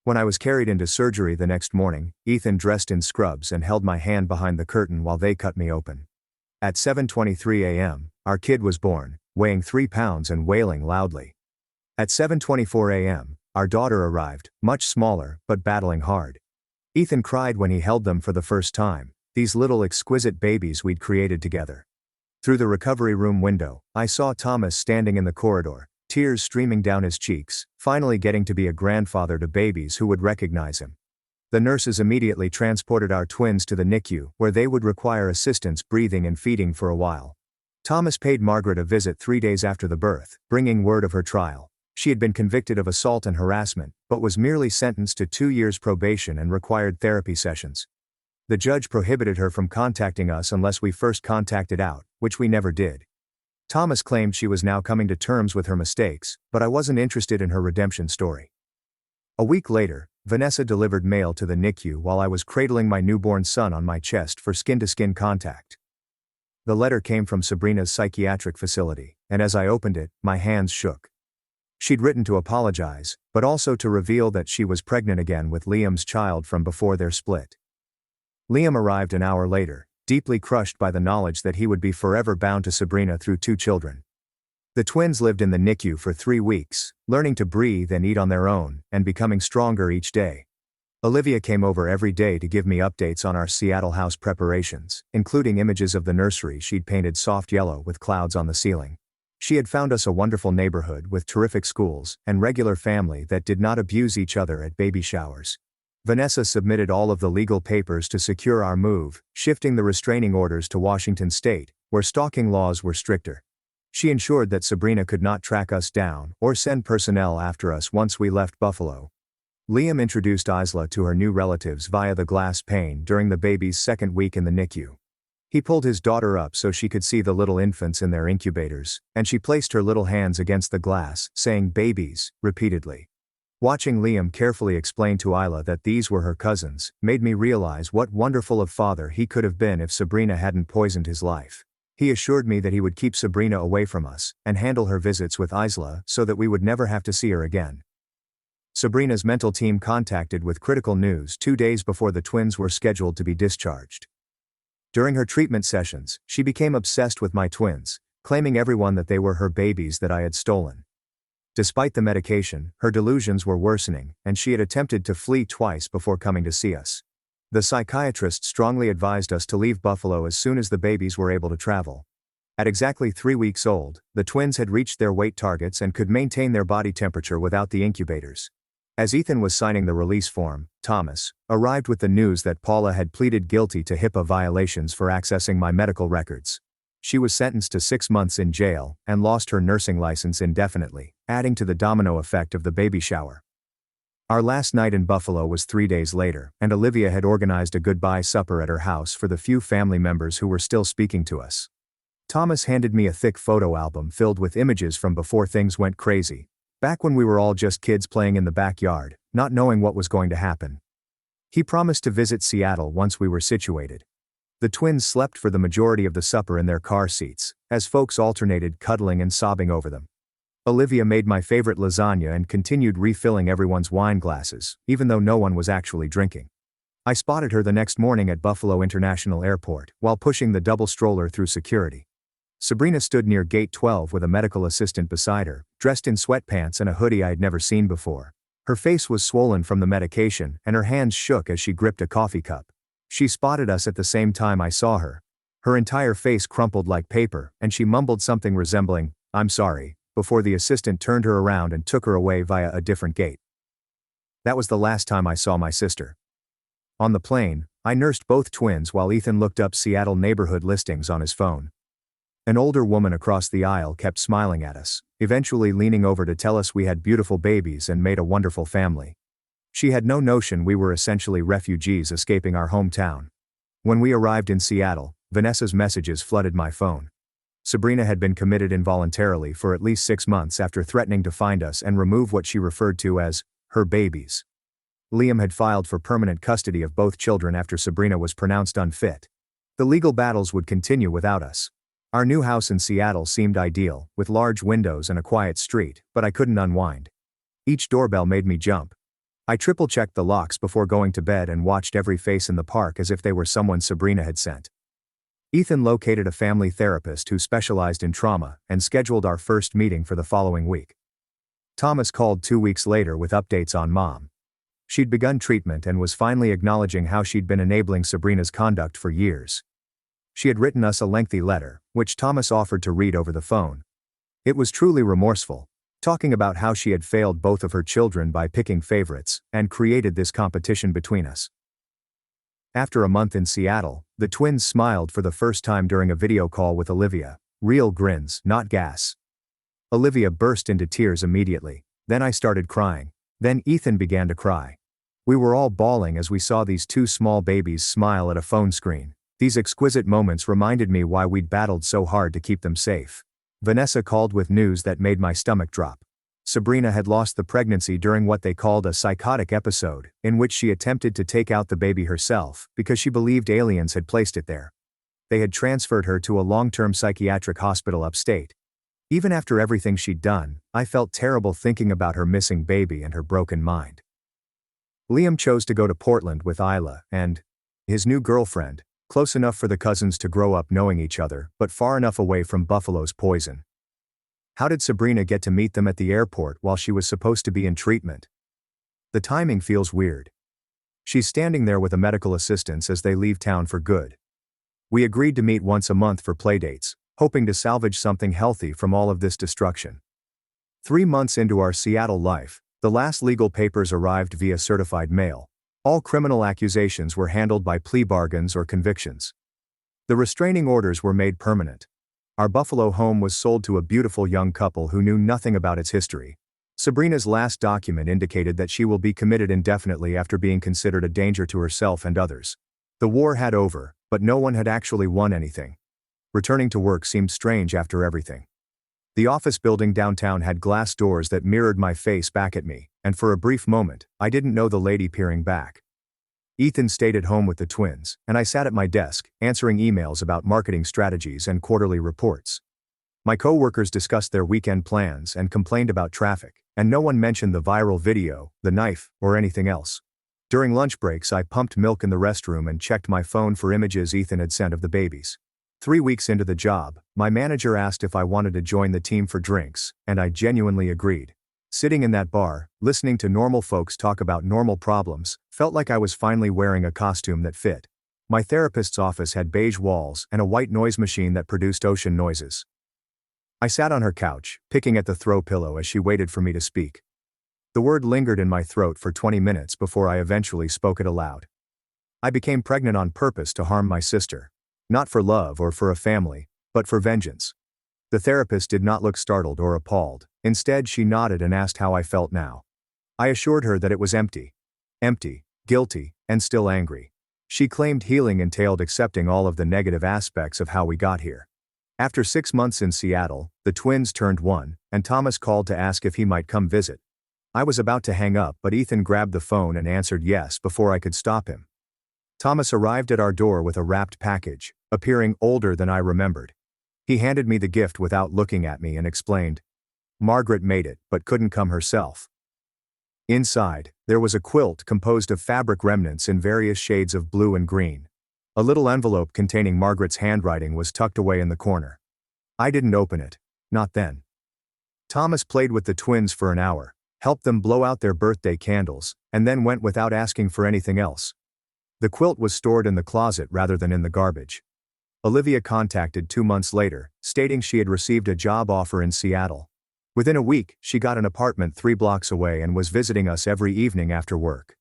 When I was carried into surgery the next morning, Ethan dressed in scrubs and held my hand behind the curtain while they cut me open. At 7:23 a.m., our kid was born, weighing 3 pounds and wailing loudly. At 7:24 a.m., our daughter arrived, much smaller, but battling hard. Ethan cried when he held them for the first time, these little exquisite babies we'd created together. Through the recovery room window, I saw Thomas standing in the corridor, tears streaming down his cheeks, finally getting to be a grandfather to babies who would recognize him. The nurses immediately transported our twins to the NICU, where they would require assistance breathing and feeding for a while. Thomas paid Margaret a visit 3 days after the birth, bringing word of her trial. She had been convicted of assault and harassment, but was merely sentenced to 2 years probation and required therapy sessions. The judge prohibited her from contacting us unless we first contacted out, which we never did. Thomas claimed she was now coming to terms with her mistakes, but I wasn't interested in her redemption story. A week later, Vanessa delivered mail to the NICU while I was cradling my newborn son on my chest for skin-to-skin contact. The letter came from Sabrina's psychiatric facility, and as I opened it, my hands shook. She'd written to apologize, but also to reveal that she was pregnant again with Liam's child from before their split. Liam arrived an hour later, deeply crushed by the knowledge that he would be forever bound to Sabrina through 2 children. The twins lived in the NICU for 3 weeks, learning to breathe and eat on their own, and becoming stronger each day. Olivia came over every day to give me updates on our Seattle house preparations, including images of the nursery she'd painted soft yellow with clouds on the ceiling. She had found us a wonderful neighborhood with terrific schools and regular family that did not abuse each other at baby showers. Vanessa submitted all of the legal papers to secure our move, shifting the restraining orders to Washington state, where stalking laws were stricter. She ensured that Sabrina could not track us down or send personnel after us once we left Buffalo. Liam introduced Isla to her new relatives via the glass pane during the baby's second week in the NICU. He pulled his daughter up so she could see the little infants in their incubators, and she placed her little hands against the glass, saying "babies" repeatedly. Watching Liam carefully explain to Isla that these were her cousins made me realize what wonderful a father he could have been if Sabrina hadn't poisoned his life. He assured me that he would keep Sabrina away from us and handle her visits with Isla so that we would never have to see her again. Sabrina's mental team contacted with critical news 2 days before the twins were scheduled to be discharged. During her treatment sessions, she became obsessed with my twins, claiming everyone that they were her babies that I had stolen. Despite the medication, her delusions were worsening, and she had attempted to flee twice before coming to see us. The psychiatrist strongly advised us to leave Buffalo as soon as the babies were able to travel. At exactly 3 weeks old, the twins had reached their weight targets and could maintain their body temperature without the incubators. As Ethan was signing the release form, Thomas arrived with the news that Paula had pleaded guilty to HIPAA violations for accessing my medical records. She was sentenced to 6 months in jail and lost her nursing license indefinitely, adding to the domino effect of the baby shower. Our last night in Buffalo was 3 days later, and Olivia had organized a goodbye supper at her house for the few family members who were still speaking to us. Thomas handed me a thick photo album filled with images from before things went crazy, back when we were all just kids playing in the backyard, not knowing what was going to happen. He promised to visit Seattle once we were situated. The twins slept for the majority of the supper in their car seats, as folks alternated cuddling and sobbing over them. Olivia made my favorite lasagna and continued refilling everyone's wine glasses, even though no one was actually drinking. I spotted her the next morning at Buffalo International Airport, while pushing the double stroller through security. Sabrina stood near Gate 12 with a medical assistant beside her, dressed in sweatpants and a hoodie I had never seen before. Her face was swollen from the medication, and her hands shook as she gripped a coffee cup. She spotted us at the same time I saw her. Her entire face crumpled like paper, and she mumbled something resembling, "I'm sorry," before the assistant turned her around and took her away via a different gate. That was the last time I saw my sister. On the plane, I nursed both twins while Ethan looked up Seattle neighborhood listings on his phone. An older woman across the aisle kept smiling at us, eventually leaning over to tell us we had beautiful babies and made a wonderful family. She had no notion we were essentially refugees escaping our hometown. When we arrived in Seattle, Vanessa's messages flooded my phone. Sabrina had been committed involuntarily for at least 6 months after threatening to find us and remove what she referred to as her babies. Liam had filed for permanent custody of both children after Sabrina was pronounced unfit. The legal battles would continue without us. Our new house in Seattle seemed ideal, with large windows and a quiet street, but I couldn't unwind. Each doorbell made me jump. I triple-checked the locks before going to bed and watched every face in the park as if they were someone Sabrina had sent. Ethan located a family therapist who specialized in trauma and scheduled our first meeting for the following week. Thomas called 2 weeks later with updates on Mom. She'd begun treatment and was finally acknowledging how she'd been enabling Sabrina's conduct for years. She had written us a lengthy letter, which Thomas offered to read over the phone. It was truly remorseful, talking about how she had failed both of her children by picking favorites and created this competition between us. After a month in Seattle, the twins smiled for the first time during a video call with Olivia. Real grins, not gas. Olivia burst into tears immediately. Then I started crying. Then Ethan began to cry. We were all bawling as we saw these two small babies smile at a phone screen. These exquisite moments reminded me why we'd battled so hard to keep them safe. Vanessa called with news that made my stomach drop. Sabrina had lost the pregnancy during what they called a psychotic episode, in which she attempted to take out the baby herself because she believed aliens had placed it there. They had transferred her to a long-term psychiatric hospital upstate. Even after everything she'd done, I felt terrible thinking about her missing baby and her broken mind. Liam chose to go to Portland with Isla and his new girlfriend, close enough for the cousins to grow up knowing each other, but far enough away from Buffalo's poison. How did Sabrina get to meet them at the airport while she was supposed to be in treatment? The timing feels weird. She's standing there with a medical assistant as they leave town for good. We agreed to meet once a month for playdates, hoping to salvage something healthy from all of this destruction. 3 months into our Seattle life, the last legal papers arrived via certified mail. All criminal accusations were handled by plea bargains or convictions. The restraining orders were made permanent. Our Buffalo home was sold to a beautiful young couple who knew nothing about its history. Sabrina's last document indicated that she will be committed indefinitely after being considered a danger to herself and others. The war had over, but no one had actually won anything. Returning to work seemed strange after everything. The office building downtown had glass doors that mirrored my face back at me, and for a brief moment, I didn't know the lady peering back. Ethan stayed at home with the twins, and I sat at my desk, answering emails about marketing strategies and quarterly reports. My co-workers discussed their weekend plans and complained about traffic, and no one mentioned the viral video, the knife, or anything else. During lunch breaks, I pumped milk in the restroom and checked my phone for images Ethan had sent of the babies. 3 weeks into the job, my manager asked if I wanted to join the team for drinks, and I genuinely agreed. Sitting in that bar, listening to normal folks talk about normal problems, felt like I was finally wearing a costume that fit. My therapist's office had beige walls and a white noise machine that produced ocean noises. I sat on her couch, picking at the throw pillow as she waited for me to speak. The word lingered in my throat for 20 minutes before I eventually spoke it aloud. I became pregnant on purpose to harm my sister. Not for love or for a family, but for vengeance. The therapist did not look startled or appalled. Instead, she nodded and asked how I felt now. I assured her that it was empty. Empty, guilty, and still angry. She claimed healing entailed accepting all of the negative aspects of how we got here. After 6 months in Seattle, the twins turned 1, and Thomas called to ask if he might come visit. I was about to hang up, but Ethan grabbed the phone and answered yes before I could stop him. Thomas arrived at our door with a wrapped package, appearing older than I remembered. He handed me the gift without looking at me and explained, "Margaret made it, but couldn't come herself." Inside, there was a quilt composed of fabric remnants in various shades of blue and green. A little envelope containing Margaret's handwriting was tucked away in the corner. I didn't open it. Not then. Thomas played with the twins for an hour, helped them blow out their birthday candles, and then went without asking for anything else. The quilt was stored in the closet rather than in the garbage. Olivia contacted 2 months later, stating she had received a job offer in Seattle. Within a week, she got an apartment 3 blocks away and was visiting us every evening after work.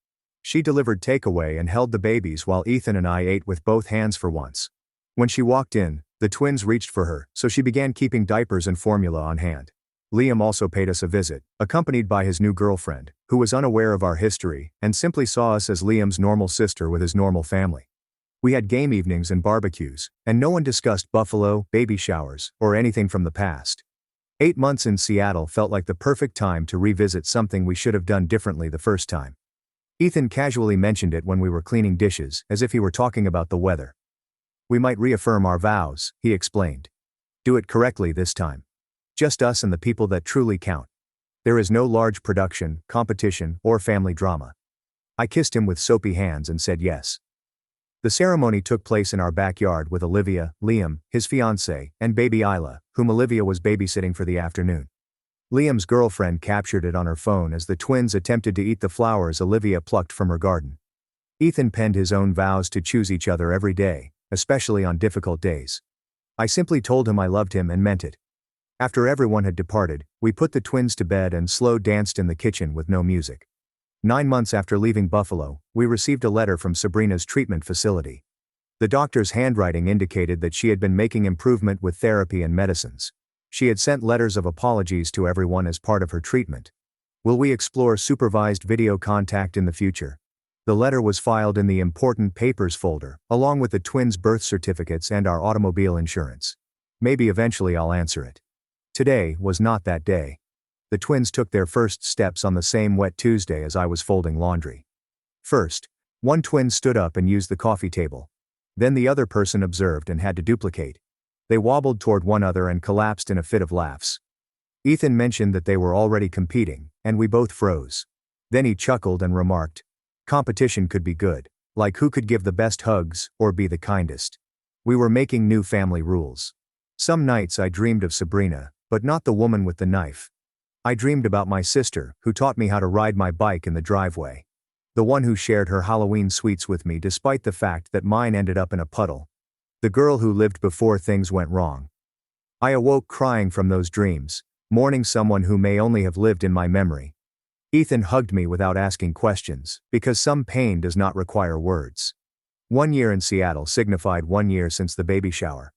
She delivered takeaway and held the babies while Ethan and I ate with both hands for once. When she walked in, the twins reached for her, so she began keeping diapers and formula on hand. Liam also paid us a visit, accompanied by his new girlfriend, who was unaware of our history and simply saw us as Liam's normal sister with his normal family. We had game evenings and barbecues, and no one discussed Buffalo, baby showers, or anything from the past. 8 months in Seattle felt like the perfect time to revisit something we should have done differently the first time. Ethan casually mentioned it when we were cleaning dishes, as if he were talking about the weather. "We might reaffirm our vows," he explained. "Do it correctly this time. Just us and the people that truly count. There is no large production, competition, or family drama." I kissed him with soapy hands and said yes. The ceremony took place in our backyard with Olivia, Liam, his fiancée, and baby Isla, whom Olivia was babysitting for the afternoon. Liam's girlfriend captured it on her phone as the twins attempted to eat the flowers Olivia plucked from her garden. Ethan penned his own vows to choose each other every day, especially on difficult days. I simply told him I loved him and meant it. After everyone had departed, we put the twins to bed and slow danced in the kitchen with no music. 9 months after leaving Buffalo, we received a letter from Sabrina's treatment facility. The doctor's handwriting indicated that she had been making improvement with therapy and medicines. She had sent letters of apologies to everyone as part of her treatment. "Will we explore supervised video contact in the future?" The letter was filed in the important papers folder, along with the twins' birth certificates and our automobile insurance. Maybe eventually I'll answer it. Today was not that day. The twins took their first steps on the same wet Tuesday as I was folding laundry. First, one twin stood up and used the coffee table. Then the other person observed and had to duplicate. They wobbled toward one another and collapsed in a fit of laughs. Ethan mentioned that they were already competing, and we both froze. Then he chuckled and remarked, "Competition could be good, like who could give the best hugs or be the kindest." We were making new family rules. Some nights I dreamed of Sabrina, but not the woman with the knife. I dreamed about my sister, who taught me how to ride my bike in the driveway. The one who shared her Halloween sweets with me despite the fact that mine ended up in a puddle. The girl who lived before things went wrong. I awoke crying from those dreams, mourning someone who may only have lived in my memory. Ethan hugged me without asking questions, because some pain does not require words. 1 year in Seattle signified 1 year since the baby shower.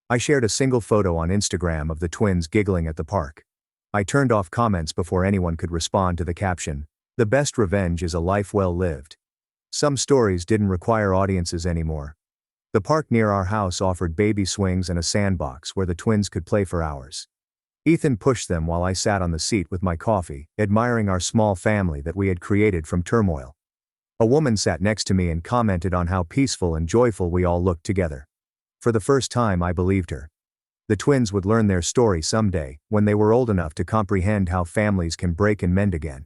I shared a single photo on Instagram of the twins giggling at the park. I turned off comments before anyone could respond to the caption. The best revenge is a life well lived. Some stories didn't require audiences anymore. The park near our house offered baby swings and a sandbox where the twins could play for hours. Ethan pushed them while I sat on the seat with my coffee, admiring our small family that we had created from turmoil. A woman sat next to me and commented on how peaceful and joyful we all looked together. For the first time I believed her. The twins would learn their story someday, when they were old enough to comprehend how families can break and mend again.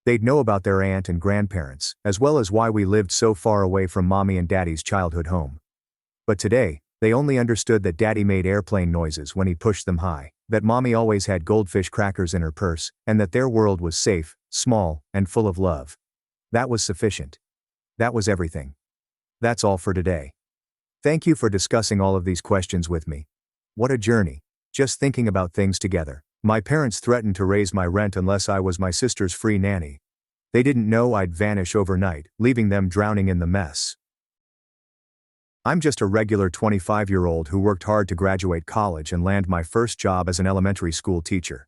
They'd know about their aunt and grandparents, as well as why we lived so far away from Mommy and Daddy's childhood home. But today, they only understood that Daddy made airplane noises when he pushed them high, that Mommy always had goldfish crackers in her purse, and that their world was safe, small, and full of love. That was sufficient. That was everything. That's all for today. Thank you for discussing all of these questions with me. What a journey. Just thinking about things together. My parents threatened to raise my rent unless I was my sister's free nanny. They didn't know I'd vanish overnight, leaving them drowning in the mess. I'm just a regular 25-year-old who worked hard to graduate college and land my first job as an elementary school teacher.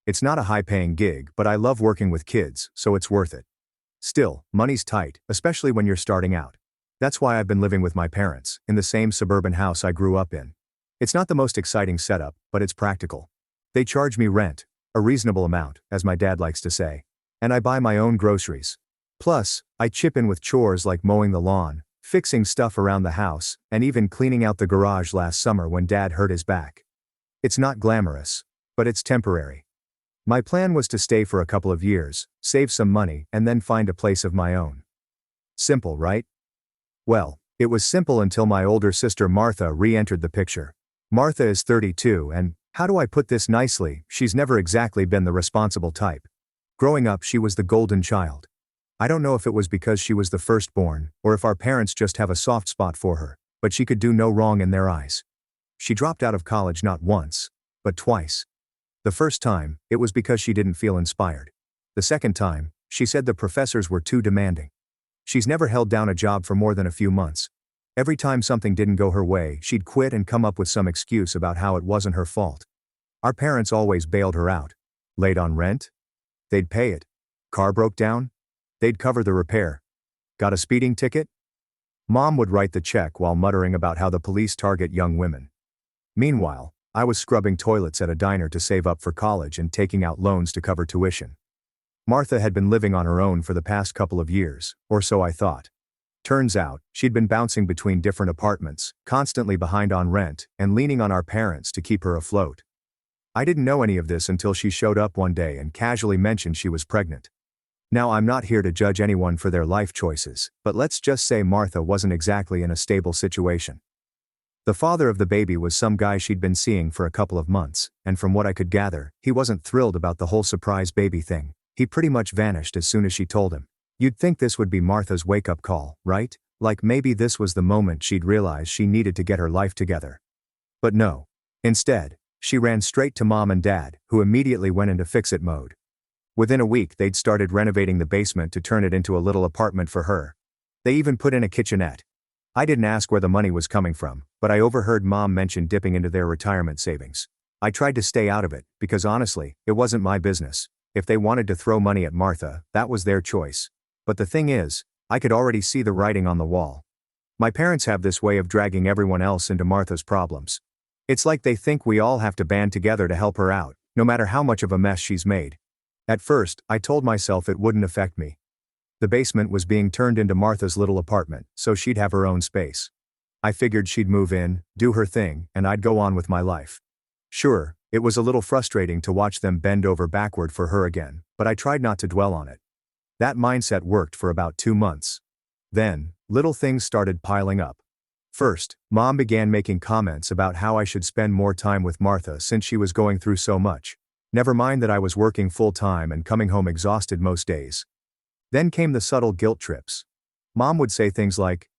It's not a high-paying gig, but I love working with kids, so it's worth it. Still, money's tight, especially when you're starting out. That's why I've been living with my parents, in the same suburban house I grew up in. It's not the most exciting setup, but it's practical. They charge me rent, a reasonable amount, as my dad likes to say. And I buy my own groceries. Plus, I chip in with chores like mowing the lawn, fixing stuff around the house, and even cleaning out the garage last summer when Dad hurt his back. It's not glamorous, but it's temporary. My plan was to stay for a couple of years, save some money, and then find a place of my own. Simple, right? Well, it was simple until my older sister Martha re-entered the picture. Martha is 32 and, how do I put this nicely, she's never exactly been the responsible type. Growing up she was the golden child. I don't know if it was because she was the firstborn, or if our parents just have a soft spot for her, but she could do no wrong in their eyes. She dropped out of college not once, but twice. The first time, it was because she didn't feel inspired. The second time, she said the professors were too demanding. She's never held down a job for more than a few months. Every time something didn't go her way, she'd quit and come up with some excuse about how it wasn't her fault. Our parents always bailed her out. Late on rent? They'd pay it. Car broke down? They'd cover the repair. Got a speeding ticket? Mom would write the check while muttering about how the police target young women. Meanwhile, I was scrubbing toilets at a diner to save up for college and taking out loans to cover tuition. Martha had been living on her own for the past couple of years, or so I thought. Turns out, she'd been bouncing between different apartments, constantly behind on rent, and leaning on our parents to keep her afloat. I didn't know any of this until she showed up one day and casually mentioned she was pregnant. Now I'm not here to judge anyone for their life choices, but let's just say Martha wasn't exactly in a stable situation. The father of the baby was some guy she'd been seeing for a couple of months, and from what I could gather, he wasn't thrilled about the whole surprise baby thing. He pretty much vanished as soon as she told him. You'd think this would be Martha's wake-up call, right? Like maybe this was the moment she'd realize she needed to get her life together. But no. Instead, she ran straight to Mom and Dad, who immediately went into fix-it mode. Within a week they'd started renovating the basement to turn it into a little apartment for her. They even put in a kitchenette. I didn't ask where the money was coming from, but I overheard Mom mention dipping into their retirement savings. I tried to stay out of it, because honestly, it wasn't my business. If they wanted to throw money at Martha, that was their choice. But the thing is, I could already see the writing on the wall. My parents have this way of dragging everyone else into Martha's problems. It's like they think we all have to band together to help her out, no matter how much of a mess she's made. At first, I told myself it wouldn't affect me. The basement was being turned into Martha's little apartment, so she'd have her own space. I figured she'd move in, do her thing, and I'd go on with my life. Sure, it was a little frustrating to watch them bend over backward for her again, but I tried not to dwell on it. That mindset worked for about 2 months. Then, little things started piling up. First, Mom began making comments about how I should spend more time with Martha since she was going through so much. Never mind that I was working full-time and coming home exhausted most days. Then came the subtle guilt trips. Mom would say things like,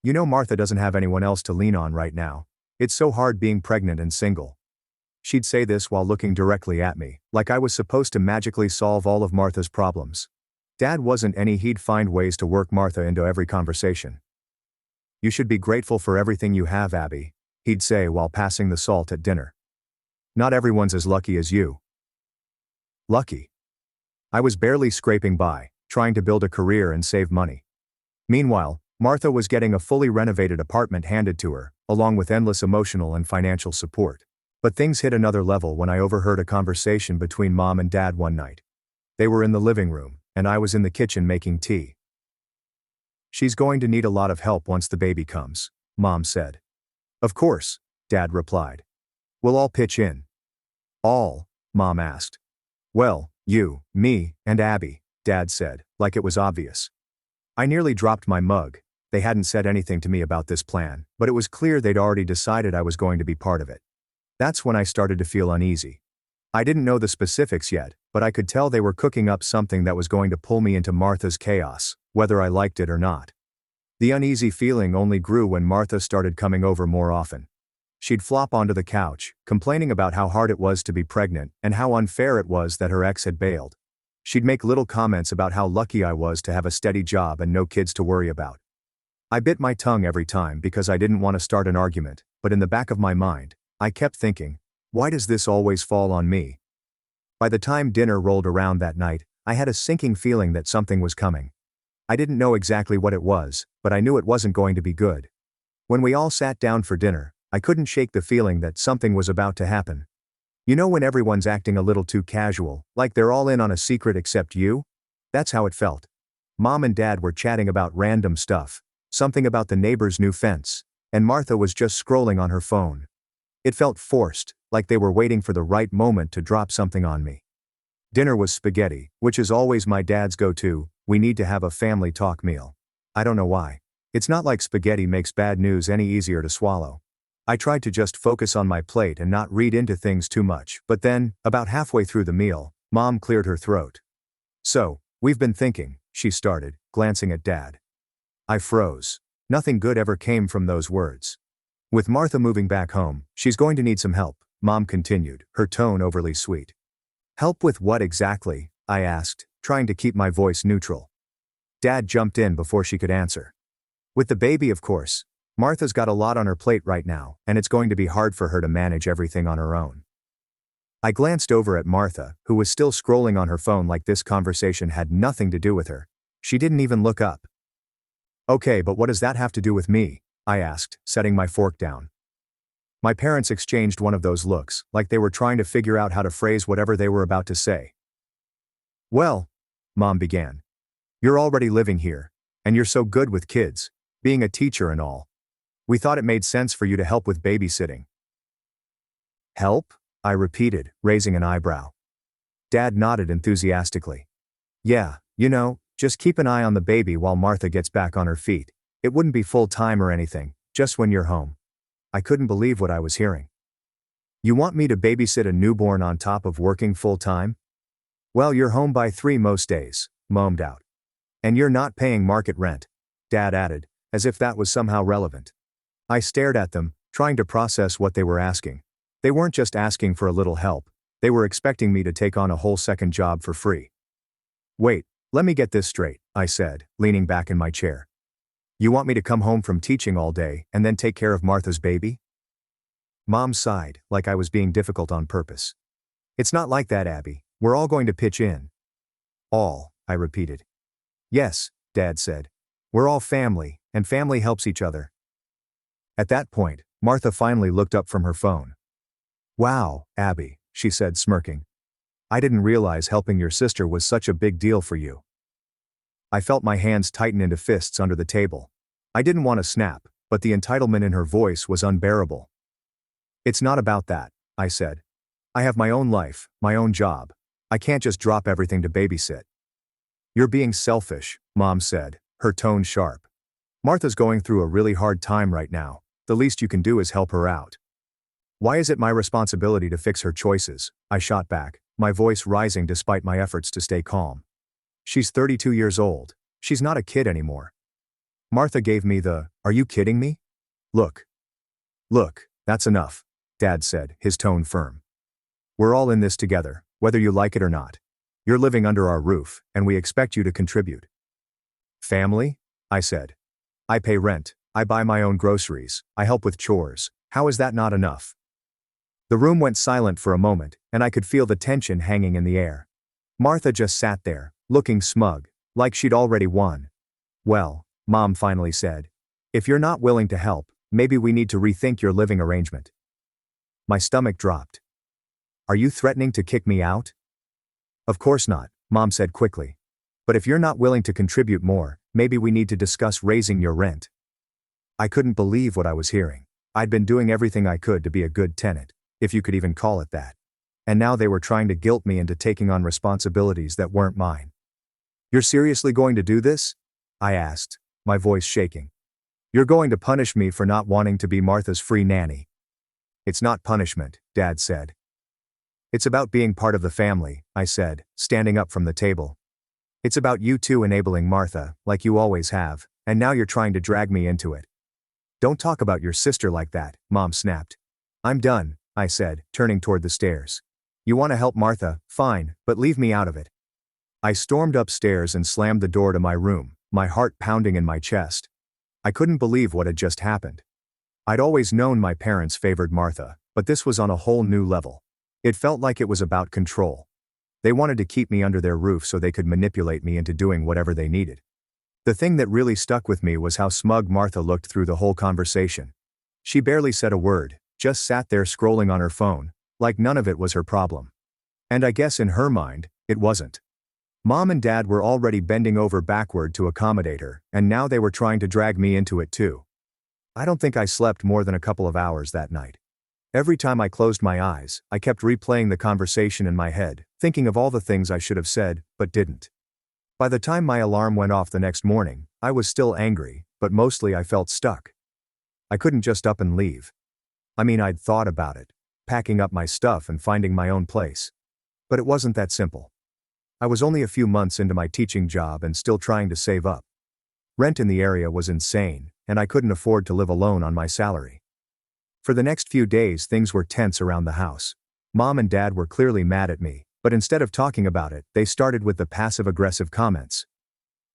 "You know Martha doesn't have anyone else to lean on right now. It's so hard being pregnant and single." She'd say this while looking directly at me, like I was supposed to magically solve all of Martha's problems. Dad wasn't any, he'd find ways to work Martha into every conversation. "You should be grateful for everything you have, Abby," he'd say while passing the salt at dinner. "Not everyone's as lucky as you." Lucky. I was barely scraping by, trying to build a career and save money. Meanwhile, Martha was getting a fully renovated apartment handed to her, along with endless emotional and financial support. But things hit another level when I overheard a conversation between Mom and Dad one night. They were in the living room, and I was in the kitchen making tea. "She's going to need a lot of help once the baby comes," Mom said. "Of course," Dad replied. "We'll all pitch in." "All?" Mom asked. "Well, you, me, and Abby," Dad said, like it was obvious. I nearly dropped my mug. They hadn't said anything to me about this plan, but it was clear they'd already decided I was going to be part of it. That's when I started to feel uneasy. I didn't know the specifics yet, but I could tell they were cooking up something that was going to pull me into Martha's chaos, whether I liked it or not. The uneasy feeling only grew when Martha started coming over more often. She'd flop onto the couch, complaining about how hard it was to be pregnant and how unfair it was that her ex had bailed. She'd make little comments about how lucky I was to have a steady job and no kids to worry about. I bit my tongue every time because I didn't want to start an argument, but in the back of my mind, I kept thinking, why does this always fall on me? By the time dinner rolled around that night, I had a sinking feeling that something was coming. I didn't know exactly what it was, but I knew it wasn't going to be good. When we all sat down for dinner, I couldn't shake the feeling that something was about to happen. You know when everyone's acting a little too casual, like they're all in on a secret except you? That's how it felt. Mom and Dad were chatting about random stuff, something about the neighbor's new fence, and Martha was just scrolling on her phone. It felt forced, like they were waiting for the right moment to drop something on me. Dinner was spaghetti, which is always my dad's go-to. We need to have a family talk meal. I don't know why. It's not like spaghetti makes bad news any easier to swallow. I tried to just focus on my plate and not read into things too much, but then, about halfway through the meal, Mom cleared her throat. "So, we've been thinking," she started, glancing at Dad. I froze. Nothing good ever came from those words. "With Martha moving back home, she's going to need some help," Mom continued, her tone overly sweet. "Help with what exactly?" I asked, trying to keep my voice neutral. Dad jumped in before she could answer. "With the baby, of course. Martha's got a lot on her plate right now, and it's going to be hard for her to manage everything on her own." I glanced over at Martha, who was still scrolling on her phone like this conversation had nothing to do with her. She didn't even look up. "Okay, but what does that have to do with me?" I asked, setting my fork down. My parents exchanged one of those looks, like they were trying to figure out how to phrase whatever they were about to say. "Well," Mom began, "you're already living here, and you're so good with kids, being a teacher and all. We thought it made sense for you to help with babysitting." "Help?" I repeated, raising an eyebrow. Dad nodded enthusiastically. "Yeah, just keep an eye on the baby while Martha gets back on her feet. It wouldn't be full-time or anything, just when you're home." I couldn't believe what I was hearing. "You want me to babysit a newborn on top of working full-time?" "Well, you're home by 3 most days," moaned out. "And you're not paying market rent," Dad added, as if that was somehow relevant. I stared at them, trying to process what they were asking. They weren't just asking for a little help, they were expecting me to take on a whole second job for free. "Wait, let me get this straight," I said, leaning back in my chair. "You want me to come home from teaching all day and then take care of Martha's baby?" Mom sighed, like I was being difficult on purpose. "It's not like that, Abby. We're all going to pitch in." "All," I repeated. "Yes," Dad said. "We're all family, and family helps each other." At that point, Martha finally looked up from her phone. "Wow, Abby," she said, smirking. "I didn't realize helping your sister was such a big deal for you." I felt my hands tighten into fists under the table. I didn't want to snap, but the entitlement in her voice was unbearable. "It's not about that," I said. "I have my own life, my own job. I can't just drop everything to babysit." "You're being selfish," Mom said, her tone sharp. "Martha's going through a really hard time right now. The least you can do is help her out." "Why is it my responsibility to fix her choices?" I shot back, my voice rising despite my efforts to stay calm. "She's 32 years old. She's not a kid anymore." Martha gave me the, "Are you kidding me?" Look, that's enough," Dad said, his tone firm. "We're all in this together, whether you like it or not. You're living under our roof, and we expect you to contribute." "Family?" I said. "I pay rent, I buy my own groceries, I help with chores. How is that not enough?" The room went silent for a moment, and I could feel the tension hanging in the air. Martha just sat there, looking smug, like she'd already won. Well, Mom finally said. If you're not willing to help, maybe we need to rethink your living arrangement. My stomach dropped. Are you threatening to kick me out? Of course not, Mom said quickly. But if you're not willing to contribute more, maybe we need to discuss raising your rent. I couldn't believe what I was hearing. I'd been doing everything I could to be a good tenant, if you could even call it that. And now they were trying to guilt me into taking on responsibilities that weren't mine. You're seriously going to do this? I asked, my voice shaking. You're going to punish me for not wanting to be Martha's free nanny. It's not punishment, Dad said. It's about being part of the family, I said, standing up from the table. It's about you two enabling Martha, like you always have, and now you're trying to drag me into it. Don't talk about your sister like that, Mom snapped. I'm done, I said, turning toward the stairs. You want to help Martha, fine, but leave me out of it. I stormed upstairs and slammed the door to my room, my heart pounding in my chest. I couldn't believe what had just happened. I'd always known my parents favored Martha, but this was on a whole new level. It felt like it was about control. They wanted to keep me under their roof so they could manipulate me into doing whatever they needed. The thing that really stuck with me was how smug Martha looked through the whole conversation. She barely said a word, just sat there scrolling on her phone, like none of it was her problem. And I guess in her mind, it wasn't. Mom and Dad were already bending over backward to accommodate her, and now they were trying to drag me into it too. I don't think I slept more than a couple of hours that night. Every time I closed my eyes, I kept replaying the conversation in my head, thinking of all the things I should have said, but didn't. By the time my alarm went off the next morning, I was still angry, but mostly I felt stuck. I couldn't just up and leave. I mean, I'd thought about it, packing up my stuff and finding my own place. But it wasn't that simple. I was only a few months into my teaching job and still trying to save up. Rent in the area was insane, and I couldn't afford to live alone on my salary. For the next few days things were tense around the house. Mom and Dad were clearly mad at me, but instead of talking about it, they started with the passive-aggressive comments.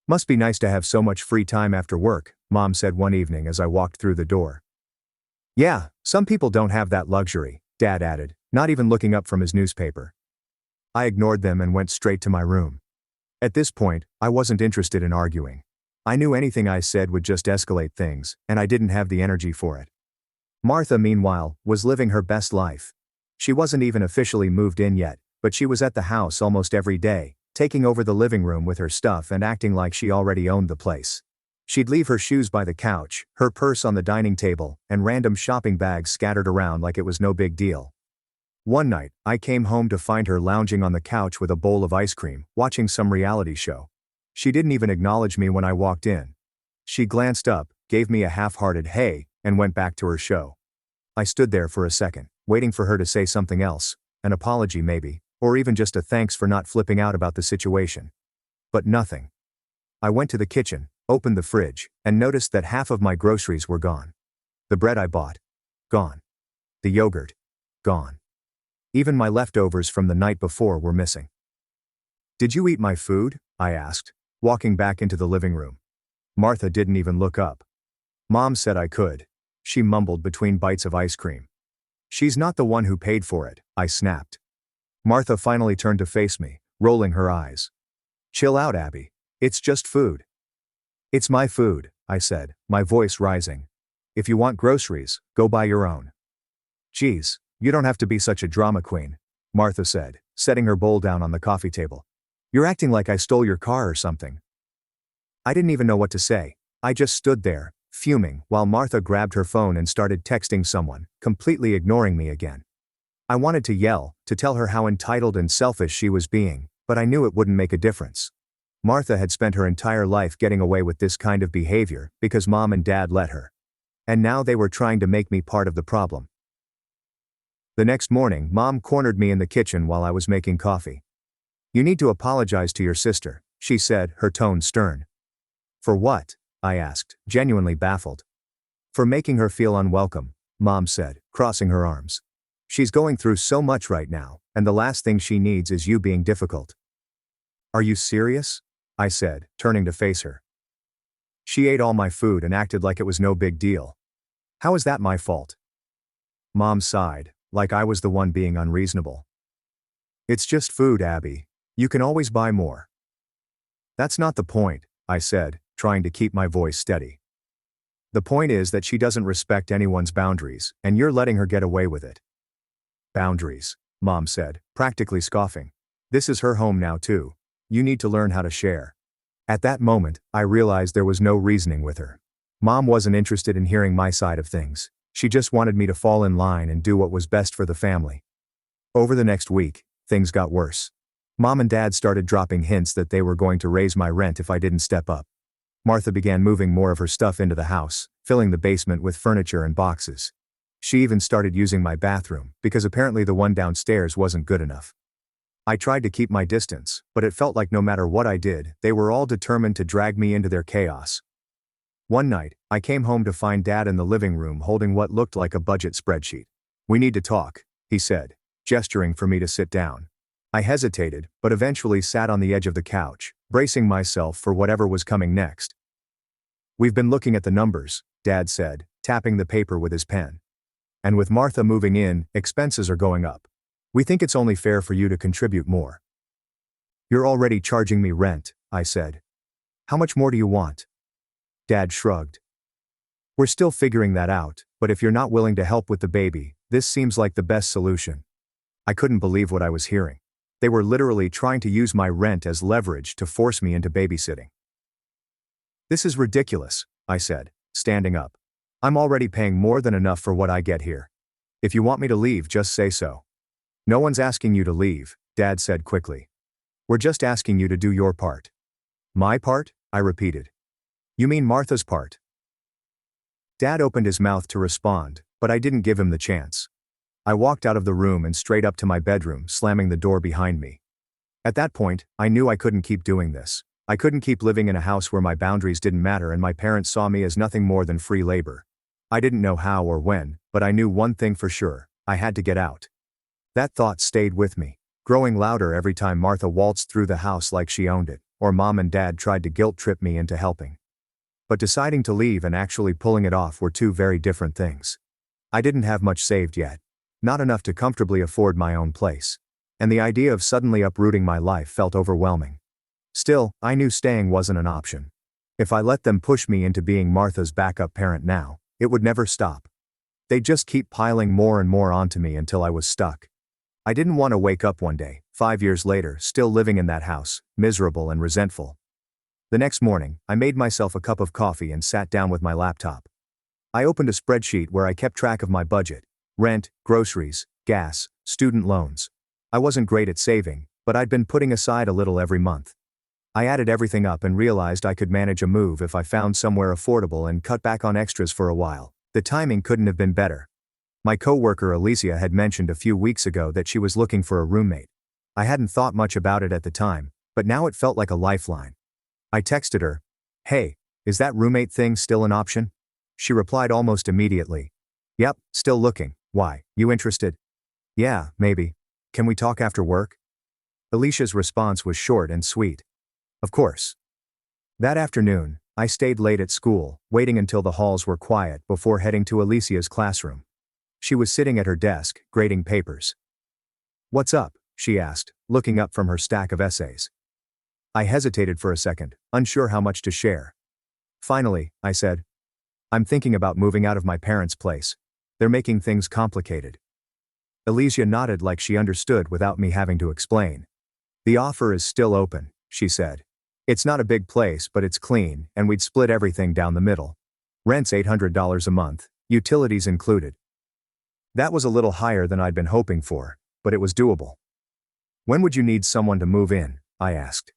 Must be nice to have so much free time after work, Mom said one evening as I walked through the door. Yeah, some people don't have that luxury, Dad added, not even looking up from his newspaper. I ignored them and went straight to my room. At this point, I wasn't interested in arguing. I knew anything I said would just escalate things, and I didn't have the energy for it. Martha, meanwhile, was living her best life. She wasn't even officially moved in yet, but she was at the house almost every day, taking over the living room with her stuff and acting like she already owned the place. She'd leave her shoes by the couch, her purse on the dining table, and random shopping bags scattered around like it was no big deal. One night, I came home to find her lounging on the couch with a bowl of ice cream, watching some reality show. She didn't even acknowledge me when I walked in. She glanced up, gave me a half-hearted hey, and went back to her show. I stood there for a second, waiting for her to say something else, an apology maybe, or even just a thanks for not flipping out about the situation. But nothing. I went to the kitchen, opened the fridge, and noticed that half of my groceries were gone. The bread I bought, gone. The yogurt, gone. Even my leftovers from the night before were missing. Did you eat my food? I asked, walking back into the living room. Martha didn't even look up. Mom said I could. She mumbled between bites of ice cream. She's not the one who paid for it, I snapped. Martha finally turned to face me, rolling her eyes. Chill out, Abby. It's just food. It's my food, I said, my voice rising. If you want groceries, go buy your own. Geez, you don't have to be such a drama queen, Martha said, setting her bowl down on the coffee table. You're acting like I stole your car or something. I didn't even know what to say. I just stood there, fuming, while Martha grabbed her phone and started texting someone, completely ignoring me again. I wanted to yell, to tell her how entitled and selfish she was being, but I knew it wouldn't make a difference. Martha had spent her entire life getting away with this kind of behavior because Mom and Dad let her. And now they were trying to make me part of the problem. The next morning, Mom cornered me in the kitchen while I was making coffee. You need to apologize to your sister, she said, her tone stern. For what? I asked, genuinely baffled. For making her feel unwelcome, Mom said, crossing her arms. She's going through so much right now, and the last thing she needs is you being difficult. Are you serious? I said, turning to face her. She ate all my food and acted like it was no big deal. How is that my fault? Mom sighed, like I was the one being unreasonable. It's just food, Abby. You can always buy more. That's not the point, I said, trying to keep my voice steady. The point is that she doesn't respect anyone's boundaries, and you're letting her get away with it. Boundaries, Mom said, practically scoffing. This is her home now too. You need to learn how to share. At that moment, I realized there was no reasoning with her. Mom wasn't interested in hearing my side of things. She just wanted me to fall in line and do what was best for the family. Over the next week, things got worse. Mom and Dad started dropping hints that they were going to raise my rent if I didn't step up. Martha began moving more of her stuff into the house, filling the basement with furniture and boxes. She even started using my bathroom, because apparently the one downstairs wasn't good enough. I tried to keep my distance, but it felt like no matter what I did, they were all determined to drag me into their chaos. One night, I came home to find Dad in the living room holding what looked like a budget spreadsheet. "We need to talk," he said, gesturing for me to sit down. I hesitated, but eventually sat on the edge of the couch, bracing myself for whatever was coming next. "We've been looking at the numbers," Dad said, tapping the paper with his pen. "And with Martha moving in, expenses are going up. We think it's only fair for you to contribute more." "You're already charging me rent," I said. "How much more do you want?" Dad shrugged. "We're still figuring that out, but if you're not willing to help with the baby, this seems like the best solution." I couldn't believe what I was hearing. They were literally trying to use my rent as leverage to force me into babysitting. "This is ridiculous," I said, standing up. "I'm already paying more than enough for what I get here. If you want me to leave, just say so." "No one's asking you to leave," Dad said quickly. "We're just asking you to do your part." "My part?" I repeated. "You mean Martha's part?" Dad opened his mouth to respond, but I didn't give him the chance. I walked out of the room and straight up to my bedroom, slamming the door behind me. At that point, I knew I couldn't keep doing this. I couldn't keep living in a house where my boundaries didn't matter and my parents saw me as nothing more than free labor. I didn't know how or when, but I knew one thing for sure: I had to get out. That thought stayed with me, growing louder every time Martha waltzed through the house like she owned it, or Mom and Dad tried to guilt-trip me into helping. But deciding to leave and actually pulling it off were two very different things. I didn't have much saved yet. Not enough to comfortably afford my own place. And the idea of suddenly uprooting my life felt overwhelming. Still, I knew staying wasn't an option. If I let them push me into being Martha's backup parent now, it would never stop. They'd just keep piling more and more onto me until I was stuck. I didn't want to wake up one day, 5 years later, still living in that house, miserable and resentful. The next morning, I made myself a cup of coffee and sat down with my laptop. I opened a spreadsheet where I kept track of my budget: rent, groceries, gas, student loans. I wasn't great at saving, but I'd been putting aside a little every month. I added everything up and realized I could manage a move if I found somewhere affordable and cut back on extras for a while. The timing couldn't have been better. My coworker Alicia had mentioned a few weeks ago that she was looking for a roommate. I hadn't thought much about it at the time, but now it felt like a lifeline. I texted her, "Hey, is that roommate thing still an option?" She replied almost immediately, "Yep, still looking. Why, you interested?" "Yeah, maybe. Can we talk after work?" Alicia's response was short and sweet. "Of course." That afternoon, I stayed late at school, waiting until the halls were quiet before heading to Alicia's classroom. She was sitting at her desk, grading papers. "What's up?" she asked, looking up from her stack of essays. I hesitated for a second, unsure how much to share. Finally, I said, "I'm thinking about moving out of my parents' place. They're making things complicated." Alicia nodded like she understood without me having to explain. "The offer is still open," she said. "It's not a big place, but it's clean, and we'd split everything down the middle. Rent's $800 a month, utilities included." That was a little higher than I'd been hoping for, but it was doable. "When would you need someone to move in?" I asked.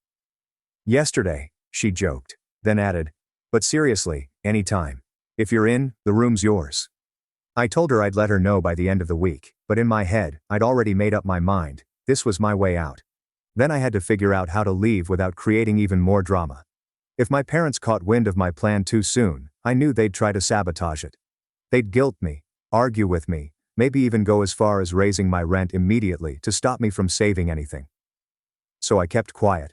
"Yesterday," she joked, then added, "But seriously, anytime. If you're in, the room's yours." I told her I'd let her know by the end of the week, but in my head, I'd already made up my mind. This was my way out. Then I had to figure out how to leave without creating even more drama. If my parents caught wind of my plan too soon, I knew they'd try to sabotage it. They'd guilt me, argue with me, maybe even go as far as raising my rent immediately to stop me from saving anything. So I kept quiet.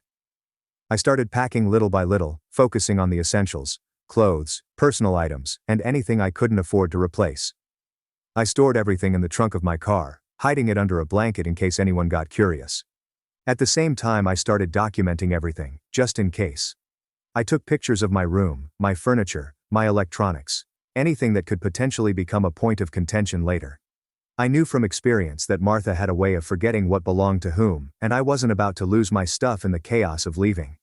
I started packing little by little, focusing on the essentials: clothes, personal items, and anything I couldn't afford to replace. I stored everything in the trunk of my car, hiding it under a blanket in case anyone got curious. At the same time I started documenting everything, just in case. I took pictures of my room, my furniture, my electronics, anything that could potentially become a point of contention later. I knew from experience that Martha had a way of forgetting what belonged to whom, and I wasn't about to lose my stuff in the chaos of leaving.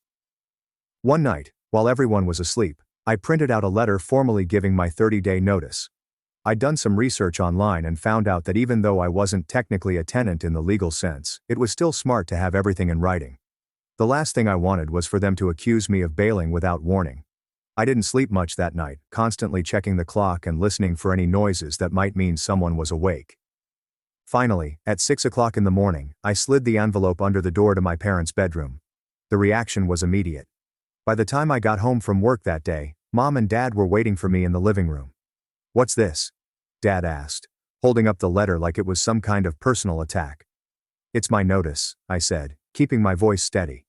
One night, while everyone was asleep, I printed out a letter formally giving my 30-day notice. I'd done some research online and found out that even though I wasn't technically a tenant in the legal sense, it was still smart to have everything in writing. The last thing I wanted was for them to accuse me of bailing without warning. I didn't sleep much that night, constantly checking the clock and listening for any noises that might mean someone was awake. Finally, at 6 o'clock in the morning, I slid the envelope under the door to my parents' bedroom. The reaction was immediate. By the time I got home from work that day, Mom and Dad were waiting for me in the living room. "What's this?" Dad asked, holding up the letter like it was some kind of personal attack. "It's my notice," I said, keeping my voice steady.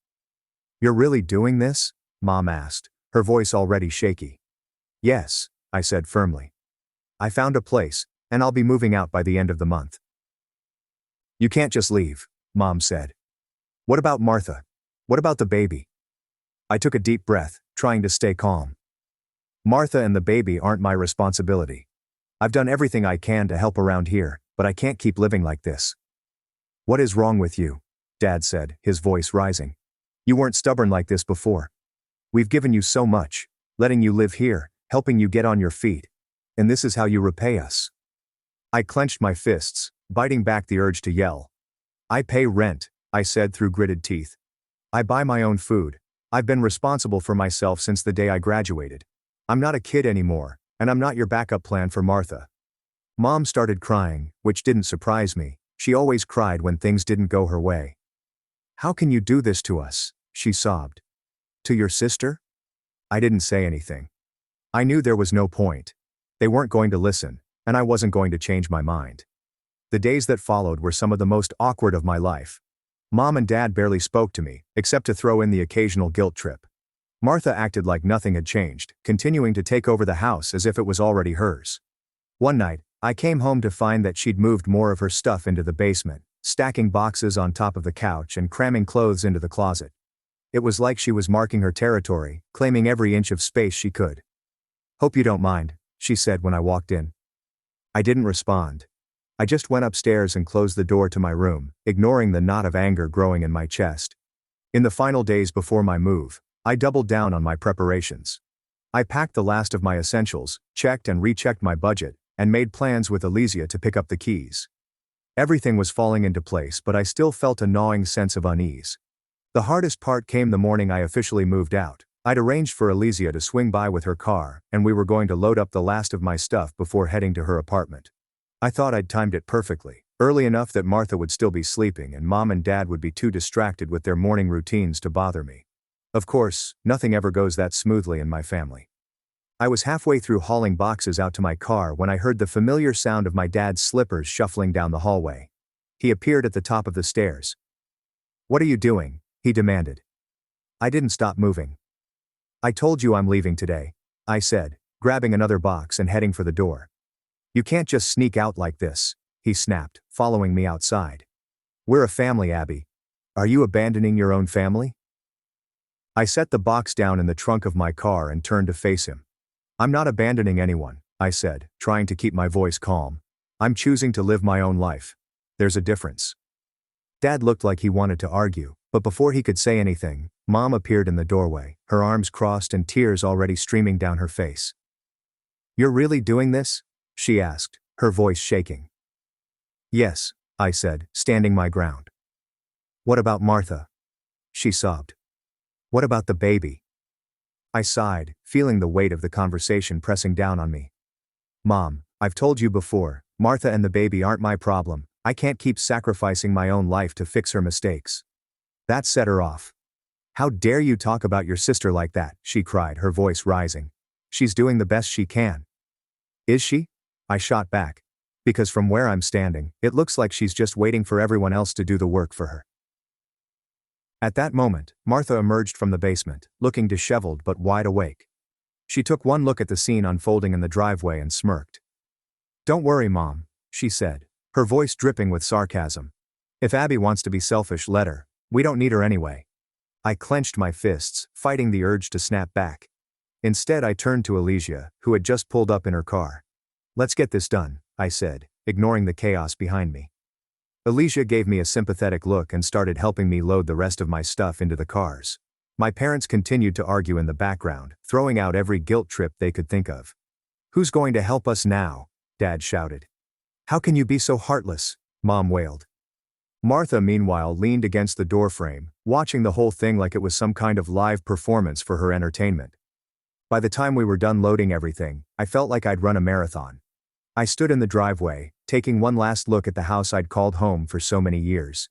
"You're really doing this?" Mom asked, her voice already shaky. "Yes," I said firmly. "I found a place, and I'll be moving out by the end of the month." "You can't just leave," Mom said. "What about Martha? What about the baby?" I took a deep breath, trying to stay calm. "Martha and the baby aren't my responsibility. I've done everything I can to help around here, but I can't keep living like this." "What is wrong with you?" Dad said, his voice rising. "You weren't stubborn like this before. We've given you so much, letting you live here, helping you get on your feet. And this is how you repay us." I clenched my fists, biting back the urge to yell. "I pay rent," I said through gritted teeth. "I buy my own food. I've been responsible for myself since the day I graduated. I'm not a kid anymore, and I'm not your backup plan for Martha." Mom started crying, which didn't surprise me. She always cried when things didn't go her way. "How can you do this to us?" she sobbed. "To your sister?" I didn't say anything. I knew there was no point. They weren't going to listen, and I wasn't going to change my mind. The days that followed were some of the most awkward of my life. Mom and Dad barely spoke to me, except to throw in the occasional guilt trip. Martha acted like nothing had changed, continuing to take over the house as if it was already hers. One night, I came home to find that she'd moved more of her stuff into the basement, stacking boxes on top of the couch and cramming clothes into the closet. It was like she was marking her territory, claiming every inch of space she could. "Hope you don't mind," she said when I walked in. I didn't respond. I just went upstairs and closed the door to my room, ignoring the knot of anger growing in my chest. In the final days before my move, I doubled down on my preparations. I packed the last of my essentials, checked and rechecked my budget, and made plans with Elysia to pick up the keys. Everything was falling into place, but I still felt a gnawing sense of unease. The hardest part came the morning I officially moved out. I'd arranged for Elysia to swing by with her car, and we were going to load up the last of my stuff before heading to her apartment. I thought I'd timed it perfectly, early enough that Martha would still be sleeping and Mom and Dad would be too distracted with their morning routines to bother me. Of course, nothing ever goes that smoothly in my family. I was halfway through hauling boxes out to my car when I heard the familiar sound of my dad's slippers shuffling down the hallway. He appeared at the top of the stairs. "What are you doing?" he demanded. I didn't stop moving. "I told you I'm leaving today," I said, grabbing another box and heading for the door. "You can't just sneak out like this," he snapped, following me outside. "We're a family, Abby. Are you abandoning your own family?" I set the box down in the trunk of my car and turned to face him. "I'm not abandoning anyone," I said, trying to keep my voice calm. "I'm choosing to live my own life. There's a difference." Dad looked like he wanted to argue, but before he could say anything, Mom appeared in the doorway, her arms crossed and tears already streaming down her face. "You're really doing this?" she asked, her voice shaking. "Yes," I said, standing my ground. "What about Martha?" she sobbed. "What about the baby?" I sighed, feeling the weight of the conversation pressing down on me. "Mom, I've told you before, Martha and the baby aren't my problem. I can't keep sacrificing my own life to fix her mistakes." That set her off. "How dare you talk about your sister like that?" she cried, her voice rising. "She's doing the best she can." "Is she?" I shot back. "Because from where I'm standing, it looks like she's just waiting for everyone else to do the work for her." At that moment, Martha emerged from the basement, looking disheveled but wide awake. She took one look at the scene unfolding in the driveway and smirked. "Don't worry, Mom," she said, her voice dripping with sarcasm. "If Abby wants to be selfish, let her. We don't need her anyway. I clenched my fists, fighting the urge to snap back. Instead, I turned to Alicia, who had just pulled up in her car. Let's get this done, I said, ignoring the chaos behind me. Alicia gave me a sympathetic look and started helping me load the rest of my stuff into the cars. My parents continued to argue in the background, throwing out every guilt trip they could think of. Who's going to help us now? Dad shouted. How can you be so heartless? Mom wailed. Martha, meanwhile, leaned against the doorframe, watching the whole thing like it was some kind of live performance for her entertainment. By the time we were done loading everything, I felt like I'd run a marathon. I stood in the driveway, taking one last look at the house I'd called home for so many years.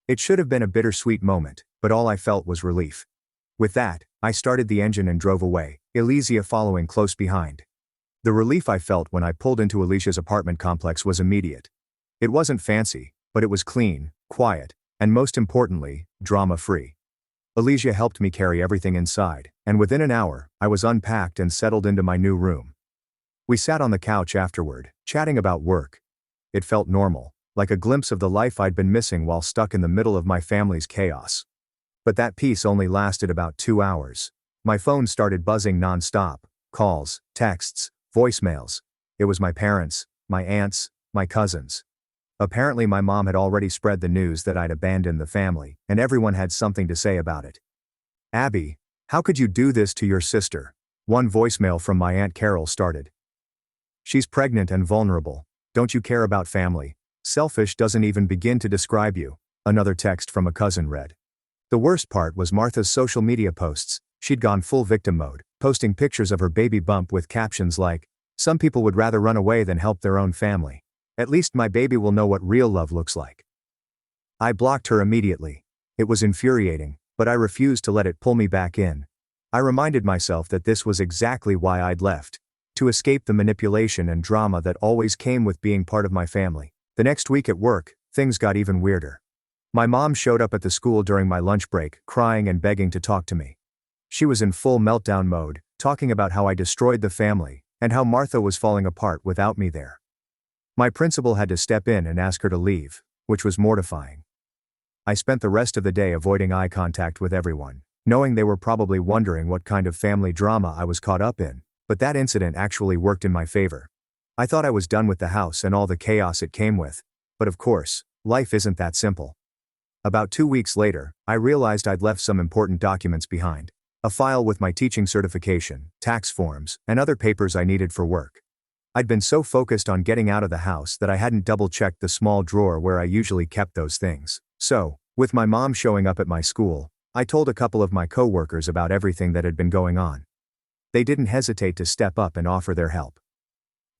It should have been a bittersweet moment, but all I felt was relief. With that, I started the engine and drove away, Alicia following close behind. The relief I felt when I pulled into Alicia's apartment complex was immediate. It wasn't fancy, but it was clean, quiet, and most importantly, drama-free. Alicia helped me carry everything inside, and within an hour, I was unpacked and settled into my new room. We sat on the couch afterward, chatting about work. It felt normal, like a glimpse of the life I'd been missing while stuck in the middle of my family's chaos. But that peace only lasted about 2 hours. My phone started buzzing non-stop, calls, texts, voicemails. It was my parents, my aunts, my cousins. Apparently my mom had already spread the news that I'd abandoned the family, and everyone had something to say about it. Abby, how could you do this to your sister? One voicemail from my Aunt Carol started. She's pregnant and vulnerable. Don't you care about family? Selfish doesn't even begin to describe you. Another text from a cousin read. The worst part was Martha's social media posts. She'd gone full victim mode, posting pictures of her baby bump with captions like, "Some people would rather run away than help their own family. At least my baby will know what real love looks like." I blocked her immediately. It was infuriating, but I refused to let it pull me back in. I reminded myself that this was exactly why I'd left. To escape the manipulation and drama that always came with being part of my family. The next week at work, things got even weirder. My mom showed up at the school during my lunch break, crying and begging to talk to me. She was in full meltdown mode, talking about how I destroyed the family, and how Martha was falling apart without me there. My principal had to step in and ask her to leave, which was mortifying. I spent the rest of the day avoiding eye contact with everyone, knowing they were probably wondering what kind of family drama I was caught up in, but that incident actually worked in my favor. I thought I was done with the house and all the chaos it came with, but of course, life isn't that simple. About 2 weeks later, I realized I'd left some important documents behind. A file with my teaching certification, tax forms, and other papers I needed for work. I'd been so focused on getting out of the house that I hadn't double-checked the small drawer where I usually kept those things. So, with my mom showing up at my school, I told a couple of my coworkers about everything that had been going on. They didn't hesitate to step up and offer their help.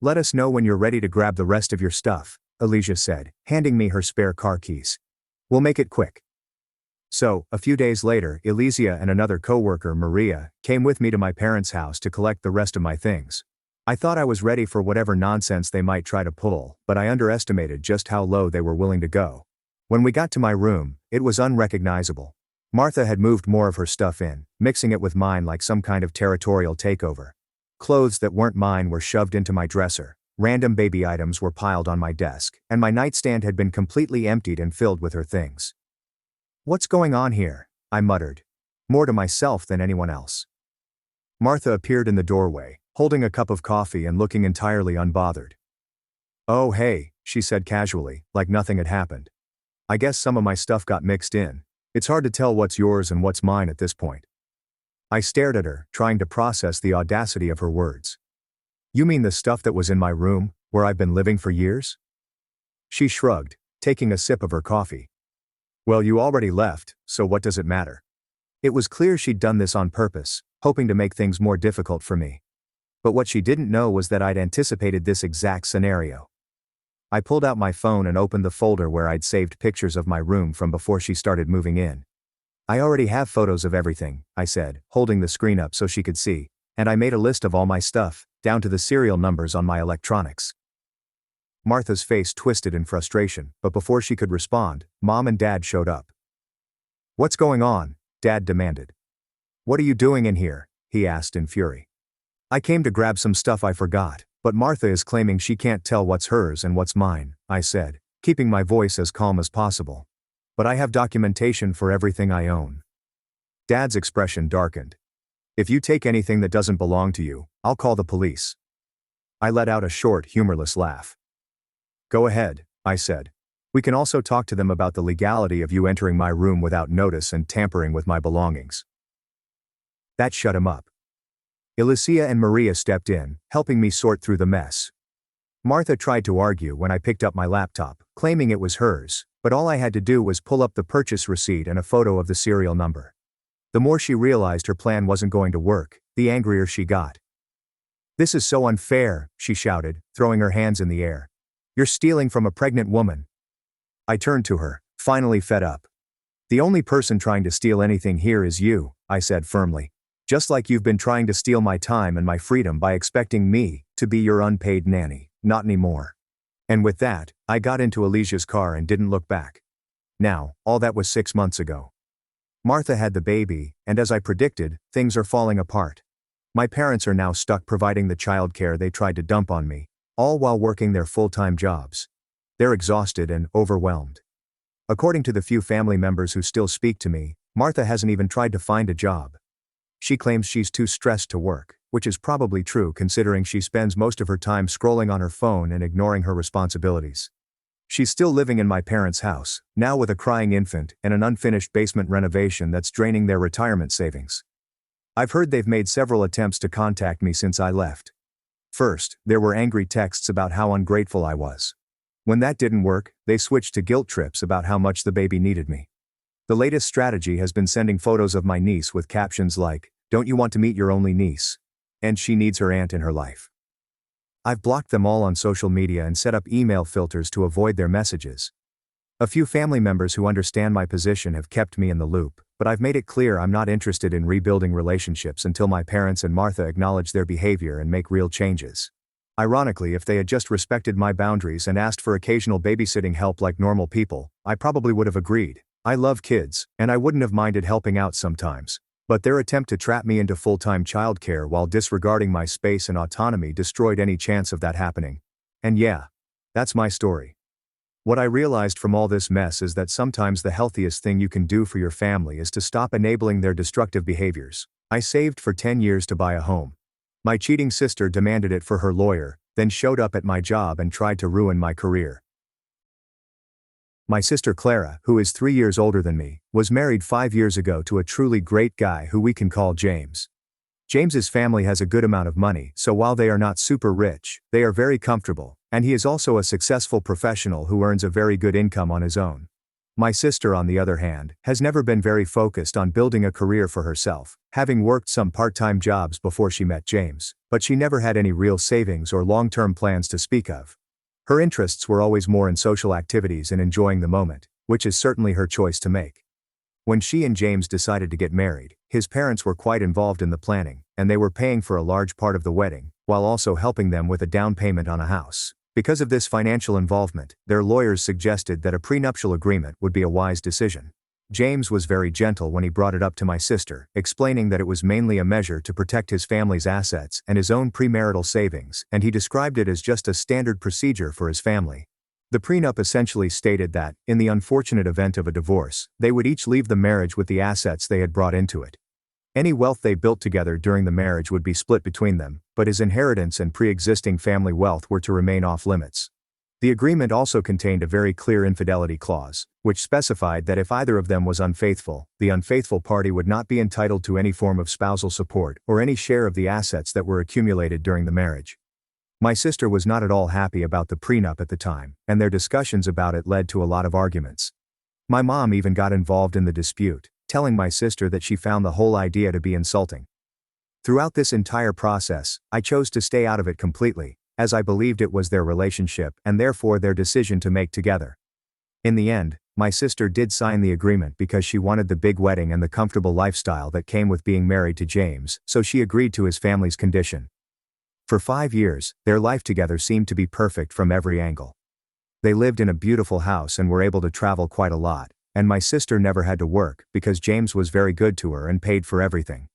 "Let us know when you're ready to grab the rest of your stuff," Alicia said, handing me her spare car keys. "We'll make it quick." So, a few days later, Alicia and another coworker, Maria, came with me to my parents' house to collect the rest of my things. I thought I was ready for whatever nonsense they might try to pull, but I underestimated just how low they were willing to go. When we got to my room, it was unrecognizable. Martha had moved more of her stuff in, mixing it with mine like some kind of territorial takeover. Clothes that weren't mine were shoved into my dresser, random baby items were piled on my desk, and my nightstand had been completely emptied and filled with her things. "What's going on here?" I muttered. More to myself than anyone else. Martha appeared in the doorway, holding a cup of coffee and looking entirely unbothered. "Oh hey," she said casually, like nothing had happened. "I guess some of my stuff got mixed in. It's hard to tell what's yours and what's mine at this point." I stared at her, trying to process the audacity of her words. "You mean the stuff that was in my room, where I've been living for years?" She shrugged, taking a sip of her coffee. "Well, you already left, so what does it matter?" It was clear she'd done this on purpose, hoping to make things more difficult for me. But what she didn't know was that I'd anticipated this exact scenario. I pulled out my phone and opened the folder where I'd saved pictures of my room from before she started moving in. "I already have photos of everything," I said, holding the screen up so she could see, "and I made a list of all my stuff, down to the serial numbers on my electronics." Martha's face twisted in frustration, but before she could respond, Mom and Dad showed up. "What's going on?" Dad demanded. "What are you doing in here?" he asked in fury. "I came to grab some stuff I forgot, but Martha is claiming she can't tell what's hers and what's mine," I said, keeping my voice as calm as possible. But I have documentation for everything I own. Dad's expression darkened. If you take anything that doesn't belong to you, I'll call the police. I let out a short, humorless laugh. Go ahead, I said. We can also talk to them about the legality of you entering my room without notice and tampering with my belongings. That shut him up. Alicia and Maria stepped in, helping me sort through the mess. Martha tried to argue when I picked up my laptop, claiming it was hers, but all I had to do was pull up the purchase receipt and a photo of the serial number. The more she realized her plan wasn't going to work, the angrier she got. This is so unfair, she shouted, throwing her hands in the air. You're stealing from a pregnant woman. I turned to her, finally fed up. The only person trying to steal anything here is you, I said firmly. Just like you've been trying to steal my time and my freedom by expecting me to be your unpaid nanny, not anymore. And with that, I got into Alicia's car and didn't look back. Now, all that was 6 months ago. Martha had the baby, and as I predicted, things are falling apart. My parents are now stuck providing the childcare they tried to dump on me, all while working their full-time jobs. They're exhausted and overwhelmed. According to the few family members who still speak to me, Martha hasn't even tried to find a job. She claims she's too stressed to work, which is probably true considering she spends most of her time scrolling on her phone and ignoring her responsibilities. She's still living in my parents' house, now with a crying infant and an unfinished basement renovation that's draining their retirement savings. I've heard they've made several attempts to contact me since I left. First, there were angry texts about how ungrateful I was. When that didn't work, they switched to guilt trips about how much the baby needed me. The latest strategy has been sending photos of my niece with captions like, "Don't you want to meet your only niece?" and "She needs her aunt in her life." I've blocked them all on social media and set up email filters to avoid their messages. A few family members who understand my position have kept me in the loop, but I've made it clear I'm not interested in rebuilding relationships until my parents and Martha acknowledge their behavior and make real changes. Ironically, if they had just respected my boundaries and asked for occasional babysitting help like normal people, I probably would have agreed. I love kids, and I wouldn't have minded helping out sometimes. But their attempt to trap me into full-time childcare while disregarding my space and autonomy destroyed any chance of that happening. And yeah, that's my story. What I realized from all this mess is that sometimes the healthiest thing you can do for your family is to stop enabling their destructive behaviors. I saved for 10 years to buy a home. My cheating sister demanded it for her lawyer, then showed up at my job and tried to ruin my career. My sister Clara, who is 3 years older than me, was married 5 years ago to a truly great guy who we can call James. James's family has a good amount of money, so while they are not super rich, they are very comfortable, and he is also a successful professional who earns a very good income on his own. My sister, on the other hand, has never been very focused on building a career for herself, having worked some part-time jobs before she met James, but she never had any real savings or long-term plans to speak of. Her interests were always more in social activities and enjoying the moment, which is certainly her choice to make. When she and James decided to get married, his parents were quite involved in the planning, and they were paying for a large part of the wedding, while also helping them with a down payment on a house. Because of this financial involvement, their lawyers suggested that a prenuptial agreement would be a wise decision. James was very gentle when he brought it up to my sister, explaining that it was mainly a measure to protect his family's assets and his own premarital savings, and he described it as just a standard procedure for his family. The prenup essentially stated that, in the unfortunate event of a divorce, they would each leave the marriage with the assets they had brought into it. Any wealth they built together during the marriage would be split between them, but his inheritance and pre-existing family wealth were to remain off limits. The agreement also contained a very clear infidelity clause, which specified that if either of them was unfaithful, the unfaithful party would not be entitled to any form of spousal support or any share of the assets that were accumulated during the marriage. My sister was not at all happy about the prenup at the time, and their discussions about it led to a lot of arguments. My mom even got involved in the dispute, telling my sister that she found the whole idea to be insulting. Throughout this entire process, I chose to stay out of it completely, as I believed it was their relationship and therefore their decision to make together. In the end, my sister did sign the agreement because she wanted the big wedding and the comfortable lifestyle that came with being married to James, so she agreed to his family's condition. For 5 years, their life together seemed to be perfect from every angle. They lived in a beautiful house and were able to travel quite a lot, and my sister never had to work because James was very good to her and paid for everything.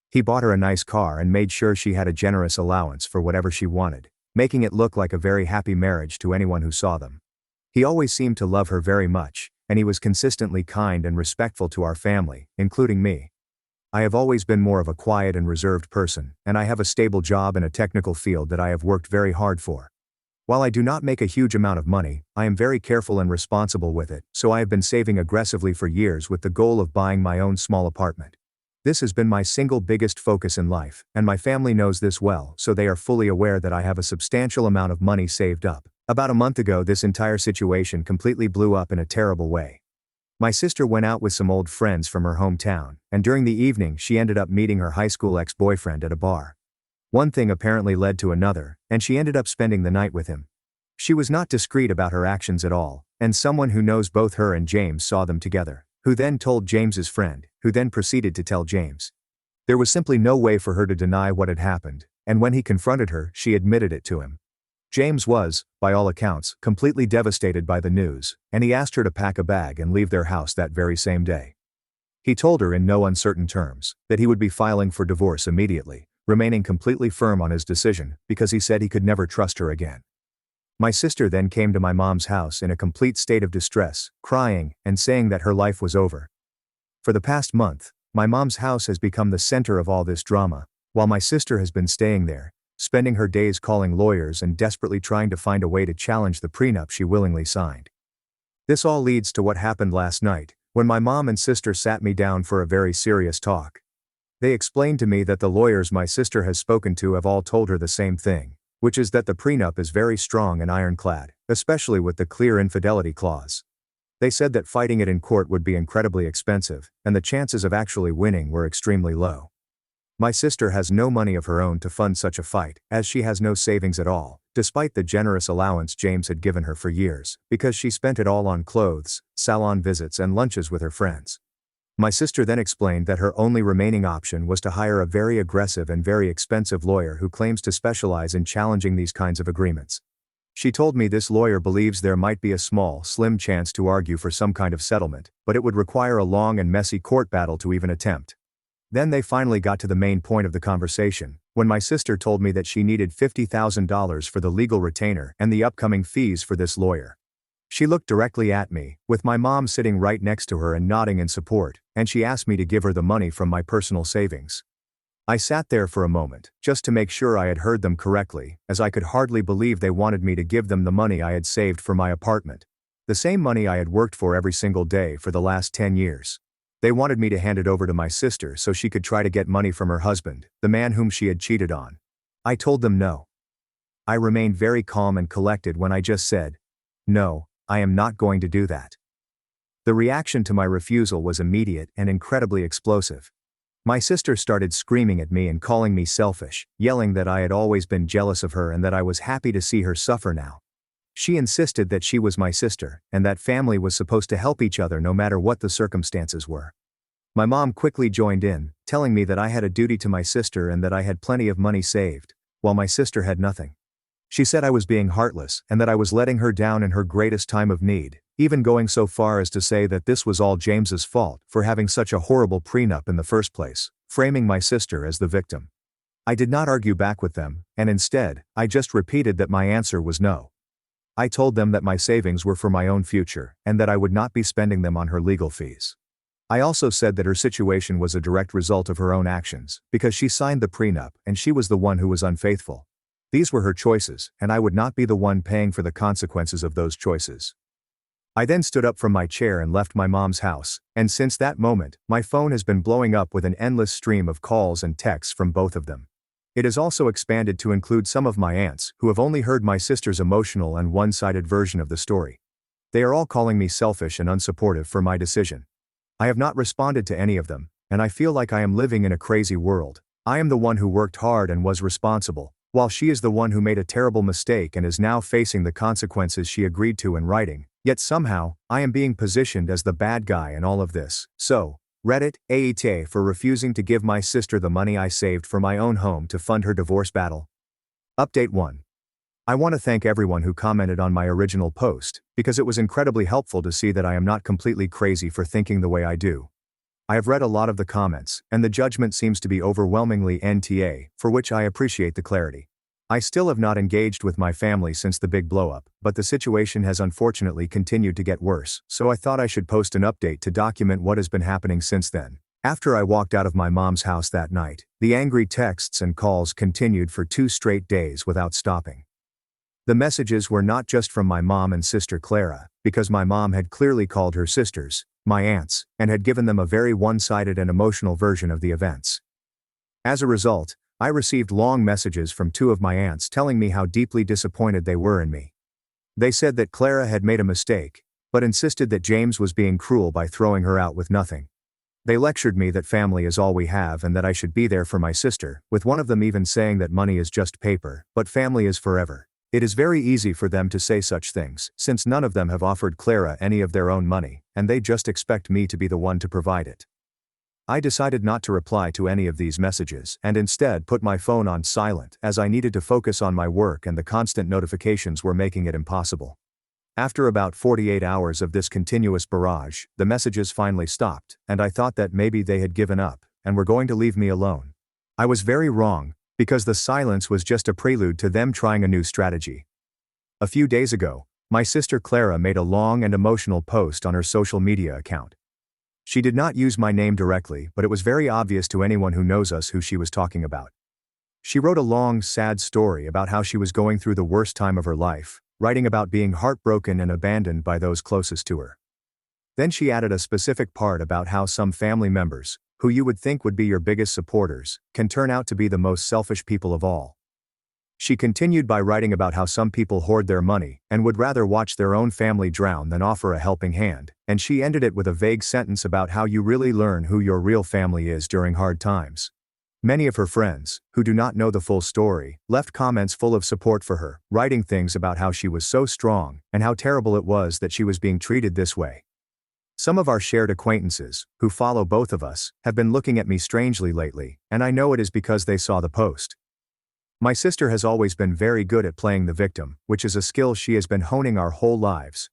He bought her a nice car and made sure she had a generous allowance for whatever she wanted, making it look like a very happy marriage to anyone who saw them. He always seemed to love her very much, and he was consistently kind and respectful to our family, including me. I have always been more of a quiet and reserved person, and I have a stable job in a technical field that I have worked very hard for. While I do not make a huge amount of money, I am very careful and responsible with it, so I have been saving aggressively for years with the goal of buying my own small apartment. This has been my single biggest focus in life, and my family knows this well, so they are fully aware that I have a substantial amount of money saved up. About a month ago, this entire situation completely blew up in a terrible way. My sister went out with some old friends from her hometown, and during the evening she ended up meeting her high school ex-boyfriend at a bar. One thing apparently led to another, and she ended up spending the night with him. She was not discreet about her actions at all, and someone who knows both her and James saw them together, who then told James's friend, who then proceeded to tell James. There was simply no way for her to deny what had happened, and when he confronted her, she admitted it to him. James was, by all accounts, completely devastated by the news, and he asked her to pack a bag and leave their house that very same day. He told her in no uncertain terms that he would be filing for divorce immediately, remaining completely firm on his decision because he said he could never trust her again. My sister then came to my mom's house in a complete state of distress, crying and saying that her life was over. For the past month, my mom's house has become the center of all this drama, while my sister has been staying there, spending her days calling lawyers and desperately trying to find a way to challenge the prenup she willingly signed. This all leads to what happened last night, when my mom and sister sat me down for a very serious talk. They explained to me that the lawyers my sister has spoken to have all told her the same thing, which is that the prenup is very strong and ironclad, especially with the clear infidelity clause. They said that fighting it in court would be incredibly expensive, and the chances of actually winning were extremely low. My sister has no money of her own to fund such a fight, as she has no savings at all, despite the generous allowance James had given her for years, because she spent it all on clothes, salon visits and lunches with her friends. My sister then explained that her only remaining option was to hire a very aggressive and very expensive lawyer who claims to specialize in challenging these kinds of agreements. She told me this lawyer believes there might be a small, slim chance to argue for some kind of settlement, but it would require a long and messy court battle to even attempt. Then they finally got to the main point of the conversation, when my sister told me that she needed $50,000 for the legal retainer and the upcoming fees for this lawyer. She looked directly at me, with my mom sitting right next to her and nodding in support, and she asked me to give her the money from my personal savings. I sat there for a moment, just to make sure I had heard them correctly, as I could hardly believe they wanted me to give them the money I had saved for my apartment. The same money I had worked for every single day for the last 10 years. They wanted me to hand it over to my sister so she could try to get money from her husband, the man whom she had cheated on. I told them no. I remained very calm and collected when I just said, "No, I am not going to do that." The reaction to my refusal was immediate and incredibly explosive. My sister started screaming at me and calling me selfish, yelling that I had always been jealous of her and that I was happy to see her suffer now. She insisted that she was my sister, and that family was supposed to help each other no matter what the circumstances were. My mom quickly joined in, telling me that I had a duty to my sister and that I had plenty of money saved, while my sister had nothing. She said I was being heartless and that I was letting her down in her greatest time of need, even going so far as to say that this was all James's fault for having such a horrible prenup in the first place, framing my sister as the victim. I did not argue back with them, and instead, I just repeated that my answer was no. I told them that my savings were for my own future, and that I would not be spending them on her legal fees. I also said that her situation was a direct result of her own actions, because she signed the prenup and she was the one who was unfaithful. These were her choices, and I would not be the one paying for the consequences of those choices. I then stood up from my chair and left my mom's house, and since that moment, my phone has been blowing up with an endless stream of calls and texts from both of them. It has also expanded to include some of my aunts, who have only heard my sister's emotional and one-sided version of the story. They are all calling me selfish and unsupportive for my decision. I have not responded to any of them, and I feel like I am living in a crazy world. I am the one who worked hard and was responsible, while she is the one who made a terrible mistake and is now facing the consequences she agreed to in writing, yet somehow, I am being positioned as the bad guy in all of this. So, Reddit, AET for refusing to give my sister the money I saved for my own home to fund her divorce battle. Update 1. I want to thank everyone who commented on my original post, because it was incredibly helpful to see that I am not completely crazy for thinking the way I do. I have read a lot of the comments, and the judgment seems to be overwhelmingly NTA, for which I appreciate the clarity. I still have not engaged with my family since the big blowup, but the situation has unfortunately continued to get worse, so I thought I should post an update to document what has been happening since then. After I walked out of my mom's house that night, the angry texts and calls continued for 2 straight days without stopping. The messages were not just from my mom and sister Clara, because my mom had clearly called her sisters, my aunts, and had given them a very one-sided and emotional version of the events. As a result, I received long messages from 2 of my aunts telling me how deeply disappointed they were in me. They said that Clara had made a mistake, but insisted that James was being cruel by throwing her out with nothing. They lectured me that family is all we have and that I should be there for my sister, with one of them even saying that money is just paper, but family is forever. It is very easy for them to say such things, since none of them have offered Clara any of their own money, and they just expect me to be the one to provide it. I decided not to reply to any of these messages and instead put my phone on silent as I needed to focus on my work and the constant notifications were making it impossible. After about 48 hours of this continuous barrage, the messages finally stopped, and I thought that maybe they had given up and were going to leave me alone. I was very wrong, because the silence was just a prelude to them trying a new strategy. A few days ago, my sister Clara made a long and emotional post on her social media account. She did not use my name directly, but it was very obvious to anyone who knows us who she was talking about. She wrote a long, sad story about how she was going through the worst time of her life, writing about being heartbroken and abandoned by those closest to her. Then she added a specific part about how some family members, who you would think would be your biggest supporters, can turn out to be the most selfish people of all. She continued by writing about how some people hoard their money and would rather watch their own family drown than offer a helping hand, and she ended it with a vague sentence about how you really learn who your real family is during hard times. Many of her friends, who do not know the full story, left comments full of support for her, writing things about how she was so strong and how terrible it was that she was being treated this way. Some of our shared acquaintances, who follow both of us, have been looking at me strangely lately, and I know it is because they saw the post. My sister has always been very good at playing the victim, which is a skill she has been honing our whole lives.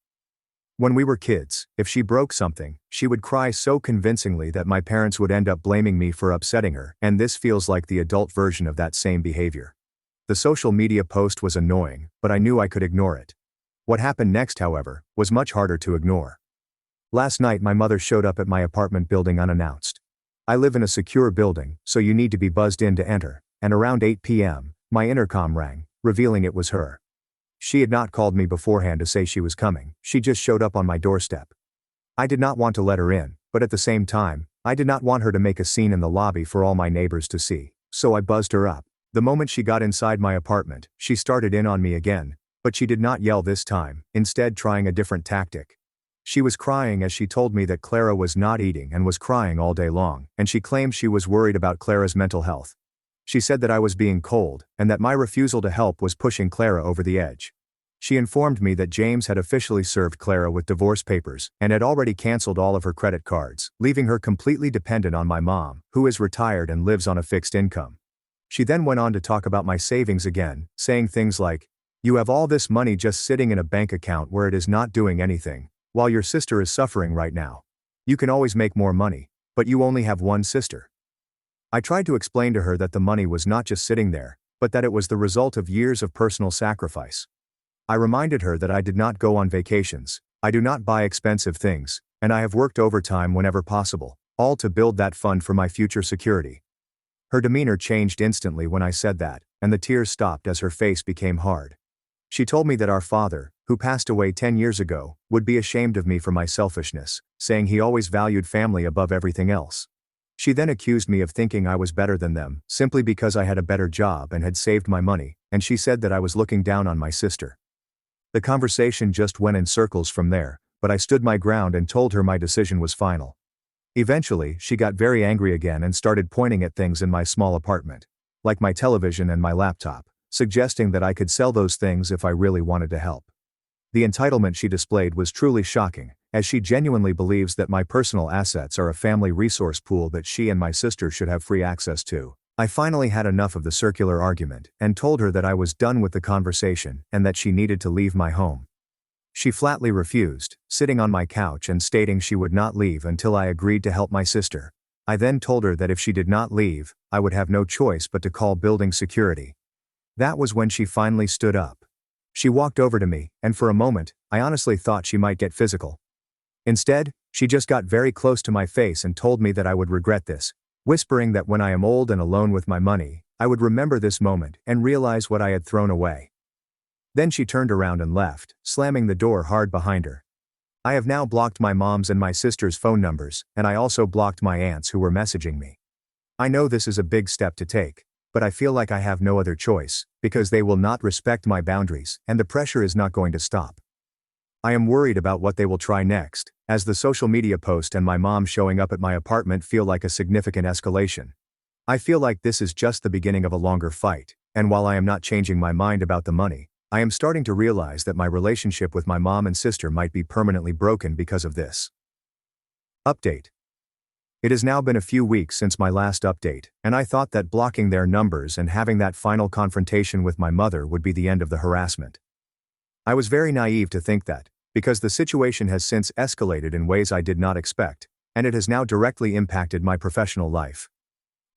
When we were kids, if she broke something, she would cry so convincingly that my parents would end up blaming me for upsetting her, and this feels like the adult version of that same behavior. The social media post was annoying, but I knew I could ignore it. What happened next, however, was much harder to ignore. Last night my mother showed up at my apartment building unannounced. I live in a secure building, so you need to be buzzed in to enter, and around 8 p.m., my intercom rang, revealing it was her. She had not called me beforehand to say she was coming, she just showed up on my doorstep. I did not want to let her in, but at the same time, I did not want her to make a scene in the lobby for all my neighbors to see, so I buzzed her up. The moment she got inside my apartment, she started in on me again, but she did not yell this time, instead trying a different tactic. She was crying as she told me that Clara was not eating and was crying all day long, and she claimed she was worried about Clara's mental health. She said that I was being cold, and that my refusal to help was pushing Clara over the edge. She informed me that James had officially served Clara with divorce papers and had already canceled all of her credit cards, leaving her completely dependent on my mom, who is retired and lives on a fixed income. She then went on to talk about my savings again, saying things like, "You have all this money just sitting in a bank account where it is not doing anything, while your sister is suffering right now. You can always make more money, but you only have one sister." I tried to explain to her that the money was not just sitting there, but that it was the result of years of personal sacrifice. I reminded her that I did not go on vacations, I do not buy expensive things, and I have worked overtime whenever possible, all to build that fund for my future security. Her demeanor changed instantly when I said that, and the tears stopped as her face became hard. She told me that our father, who passed away 10 years ago, would be ashamed of me for my selfishness, saying he always valued family above everything else. She then accused me of thinking I was better than them, simply because I had a better job and had saved my money, and she said that I was looking down on my sister. The conversation just went in circles from there, but I stood my ground and told her my decision was final. Eventually, she got very angry again and started pointing at things in my small apartment, like my television and my laptop, suggesting that I could sell those things if I really wanted to help. The entitlement she displayed was truly shocking, as she genuinely believes that my personal assets are a family resource pool that she and my sister should have free access to. I finally had enough of the circular argument and told her that I was done with the conversation and that she needed to leave my home. She flatly refused, sitting on my couch and stating she would not leave until I agreed to help my sister. I then told her that if she did not leave, I would have no choice but to call building security. That was when she finally stood up. She walked over to me, and for a moment, I honestly thought she might get physical. Instead, she just got very close to my face and told me that I would regret this, whispering that when I am old and alone with my money, I would remember this moment and realize what I had thrown away. Then she turned around and left, slamming the door hard behind her. I have now blocked my mom's and my sister's phone numbers, and I also blocked my aunts who were messaging me. I know this is a big step to take, but I feel like I have no other choice, because they will not respect my boundaries, and the pressure is not going to stop. I am worried about what they will try next, as the social media post and my mom showing up at my apartment feel like a significant escalation. I feel like this is just the beginning of a longer fight, and while I am not changing my mind about the money, I am starting to realize that my relationship with my mom and sister might be permanently broken because of this. Update. It has now been a few weeks since my last update, and I thought that blocking their numbers and having that final confrontation with my mother would be the end of the harassment. I was very naive to think that, because the situation has since escalated in ways I did not expect, and it has now directly impacted my professional life.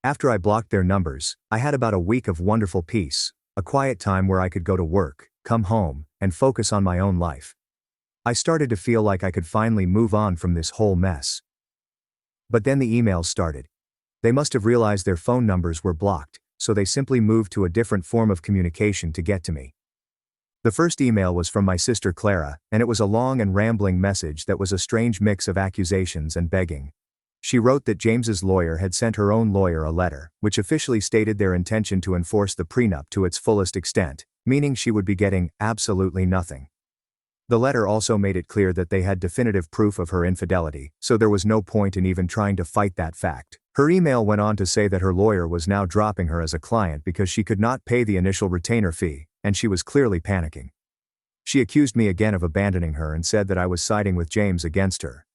After I blocked their numbers, I had about a week of wonderful peace, a quiet time where I could go to work, come home, and focus on my own life. I started to feel like I could finally move on from this whole mess. But then the emails started. They must have realized their phone numbers were blocked, so they simply moved to a different form of communication to get to me. The first email was from my sister Clara, and it was a long and rambling message that was a strange mix of accusations and begging. She wrote that James's lawyer had sent her own lawyer a letter, which officially stated their intention to enforce the prenup to its fullest extent, meaning she would be getting absolutely nothing. The letter also made it clear that they had definitive proof of her infidelity, so there was no point in even trying to fight that fact. Her email went on to say that her lawyer was now dropping her as a client because she could not pay the initial retainer fee, and she was clearly panicking. She accused me again of abandoning her and said that I was siding with James against her.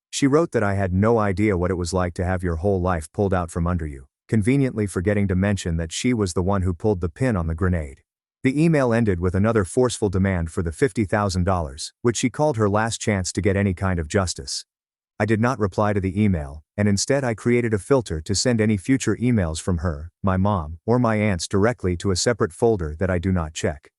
She wrote that I had no idea what it was like to have your whole life pulled out from under you, conveniently forgetting to mention that she was the one who pulled the pin on the grenade. The email ended with another forceful demand for the $50,000, which she called her last chance to get any kind of justice. I did not reply to the email, and instead I created a filter to send any future emails from her, my mom, or my aunts directly to a separate folder that I do not check.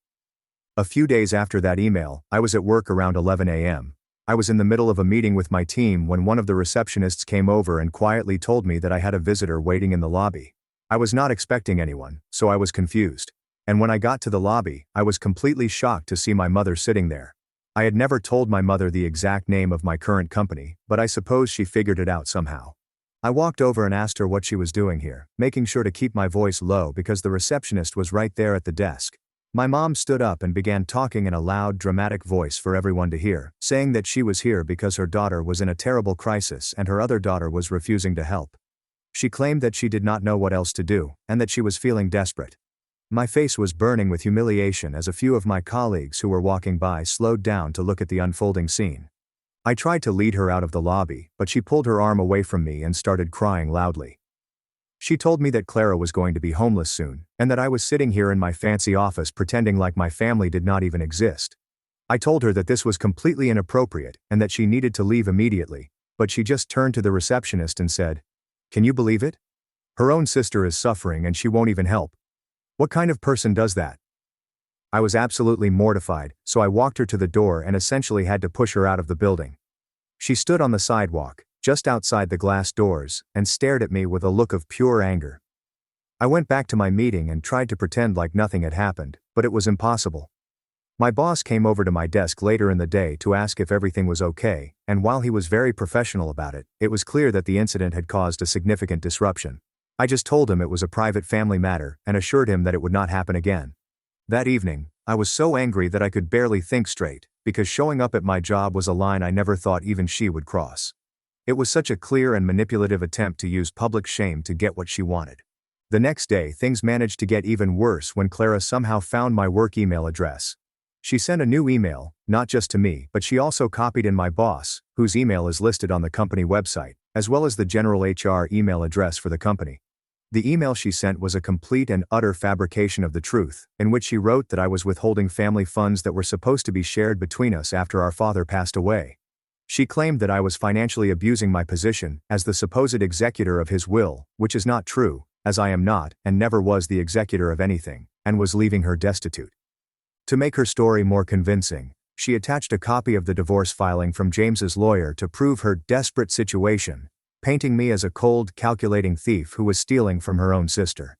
A few days after that email, I was at work around 11 a.m. I was in the middle of a meeting with my team when one of the receptionists came over and quietly told me that I had a visitor waiting in the lobby. I was not expecting anyone, so I was confused. And when I got to the lobby, I was completely shocked to see my mother sitting there. I had never told my mother the exact name of my current company, but I suppose she figured it out somehow. I walked over and asked her what she was doing here, making sure to keep my voice low because the receptionist was right there at the desk. My mom stood up and began talking in a loud, dramatic voice for everyone to hear, saying that she was here because her daughter was in a terrible crisis and her other daughter was refusing to help. She claimed that she did not know what else to do, and that she was feeling desperate. My face was burning with humiliation as a few of my colleagues who were walking by slowed down to look at the unfolding scene. I tried to lead her out of the lobby, but she pulled her arm away from me and started crying loudly. She told me that Clara was going to be homeless soon, and that I was sitting here in my fancy office pretending like my family did not even exist. I told her that this was completely inappropriate and that she needed to leave immediately, but she just turned to the receptionist and said, "Can you believe it? Her own sister is suffering and she won't even help. What kind of person does that?" I was absolutely mortified, so I walked her to the door and essentially had to push her out of the building. She stood on the sidewalk, just outside the glass doors, and stared at me with a look of pure anger. I went back to my meeting and tried to pretend like nothing had happened, but it was impossible. My boss came over to my desk later in the day to ask if everything was okay, and while he was very professional about it, it was clear that the incident had caused a significant disruption. I just told him it was a private family matter and assured him that it would not happen again. That evening, I was so angry that I could barely think straight, because showing up at my job was a line I never thought even she would cross. It was such a clear and manipulative attempt to use public shame to get what she wanted. The next day, things managed to get even worse when Clara somehow found my work email address. She sent a new email, not just to me, but she also copied in my boss, whose email is listed on the company website, as well as the general HR email address for the company. The email she sent was a complete and utter fabrication of the truth, in which she wrote that I was withholding family funds that were supposed to be shared between us after our father passed away. She claimed that I was financially abusing my position as the supposed executor of his will, which is not true, as I am not, and never was the executor of anything, and was leaving her destitute. To make her story more convincing, she attached a copy of the divorce filing from James's lawyer to prove her desperate situation, painting me as a cold, calculating thief who was stealing from her own sister.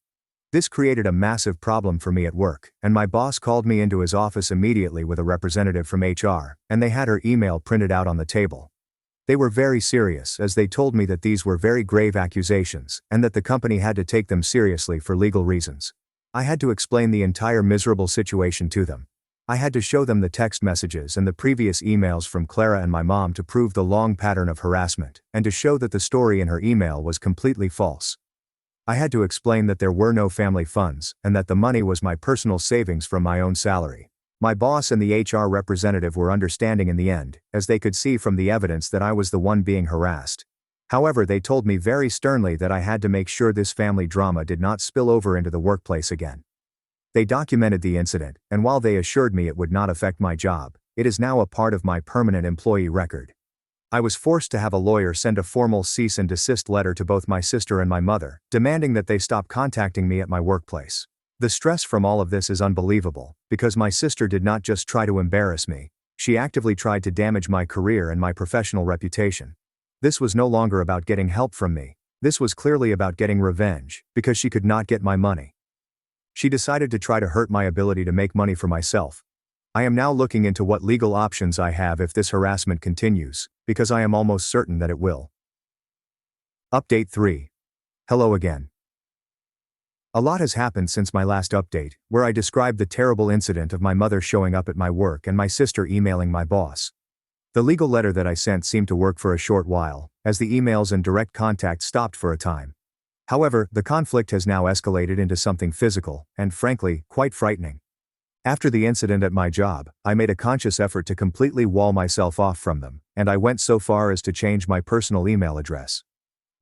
This created a massive problem for me at work, and my boss called me into his office immediately with a representative from HR, and they had her email printed out on the table. They were very serious as they told me that these were very grave accusations, and that the company had to take them seriously for legal reasons. I had to explain the entire miserable situation to them. I had to show them the text messages and the previous emails from Clara and my mom to prove the long pattern of harassment, and to show that the story in her email was completely false. I had to explain that there were no family funds, and that the money was my personal savings from my own salary. My boss and the HR representative were understanding in the end, as they could see from the evidence that I was the one being harassed. However, they told me very sternly that I had to make sure this family drama did not spill over into the workplace again. They documented the incident, and while they assured me it would not affect my job, it is now a part of my permanent employee record. I was forced to have a lawyer send a formal cease and desist letter to both my sister and my mother, demanding that they stop contacting me at my workplace. The stress from all of this is unbelievable, because my sister did not just try to embarrass me, she actively tried to damage my career and my professional reputation. This was no longer about getting help from me, this was clearly about getting revenge, because she could not get my money. She decided to try to hurt my ability to make money for myself. I am now looking into what legal options I have if this harassment continues, because I am almost certain that it will. Update 3. Hello again. A lot has happened since my last update, where I described the terrible incident of my mother showing up at my work and my sister emailing my boss. The legal letter that I sent seemed to work for a short while, as the emails and direct contact stopped for a time. However, the conflict has now escalated into something physical, and frankly, quite frightening. After the incident at my job, I made a conscious effort to completely wall myself off from them, and I went so far as to change my personal email address.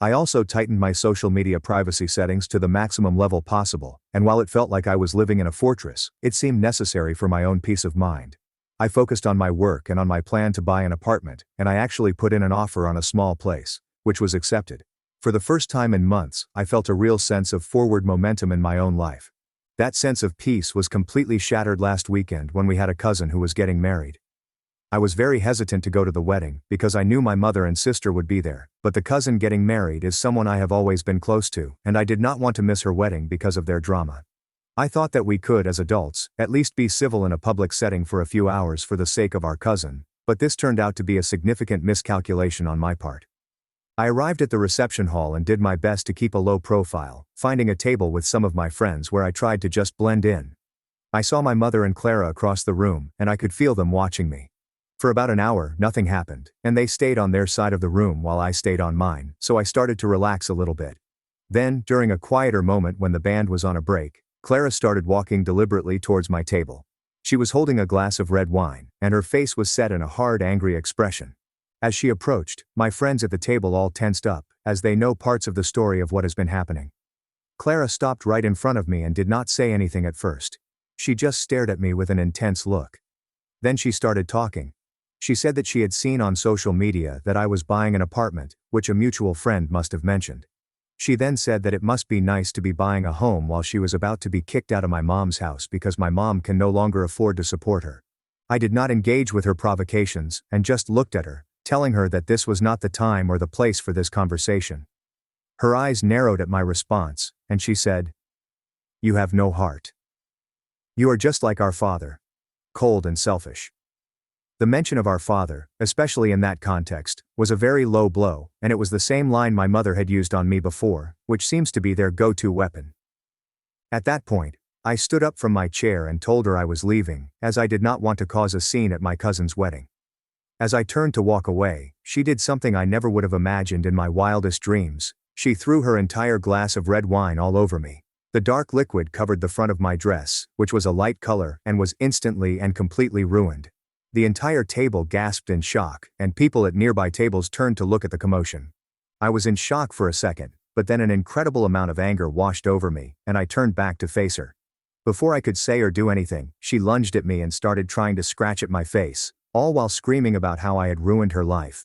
I also tightened my social media privacy settings to the maximum level possible, and while it felt like I was living in a fortress, it seemed necessary for my own peace of mind. I focused on my work and on my plan to buy an apartment, and I actually put in an offer on a small place, which was accepted. For the first time in months, I felt a real sense of forward momentum in my own life. That sense of peace was completely shattered last weekend when we had a cousin who was getting married. I was very hesitant to go to the wedding because I knew my mother and sister would be there, but the cousin getting married is someone I have always been close to, and I did not want to miss her wedding because of their drama. I thought that we could, as adults, at least be civil in a public setting for a few hours for the sake of our cousin, but this turned out to be a significant miscalculation on my part. I arrived at the reception hall and did my best to keep a low profile, finding a table with some of my friends where I tried to just blend in. I saw my mother and Clara across the room, and I could feel them watching me. For about an hour, nothing happened, and they stayed on their side of the room while I stayed on mine, so I started to relax a little bit. Then, during a quieter moment when the band was on a break, Clara started walking deliberately towards my table. She was holding a glass of red wine, and her face was set in a hard, angry expression. As she approached, my friends at the table all tensed up, as they know parts of the story of what has been happening. Clara stopped right in front of me and did not say anything at first. She just stared at me with an intense look. Then she started talking. She said that she had seen on social media that I was buying an apartment, which a mutual friend must have mentioned. She then said that it must be nice to be buying a home while she was about to be kicked out of my mom's house because my mom can no longer afford to support her. I did not engage with her provocations, and just looked at her, telling her that this was not the time or the place for this conversation. Her eyes narrowed at my response, and she said, "You have no heart. You are just like our father. Cold and selfish." The mention of our father, especially in that context, was a very low blow, and it was the same line my mother had used on me before, which seems to be their go-to weapon. At that point, I stood up from my chair and told her I was leaving, as I did not want to cause a scene at my cousin's wedding. As I turned to walk away, she did something I never would have imagined in my wildest dreams. She threw her entire glass of red wine all over me. The dark liquid covered the front of my dress, which was a light color and was instantly and completely ruined. The entire table gasped in shock, and people at nearby tables turned to look at the commotion. I was in shock for a second, but then an incredible amount of anger washed over me, and I turned back to face her. Before I could say or do anything, she lunged at me and started trying to scratch at my face, all while screaming about how I had ruined her life.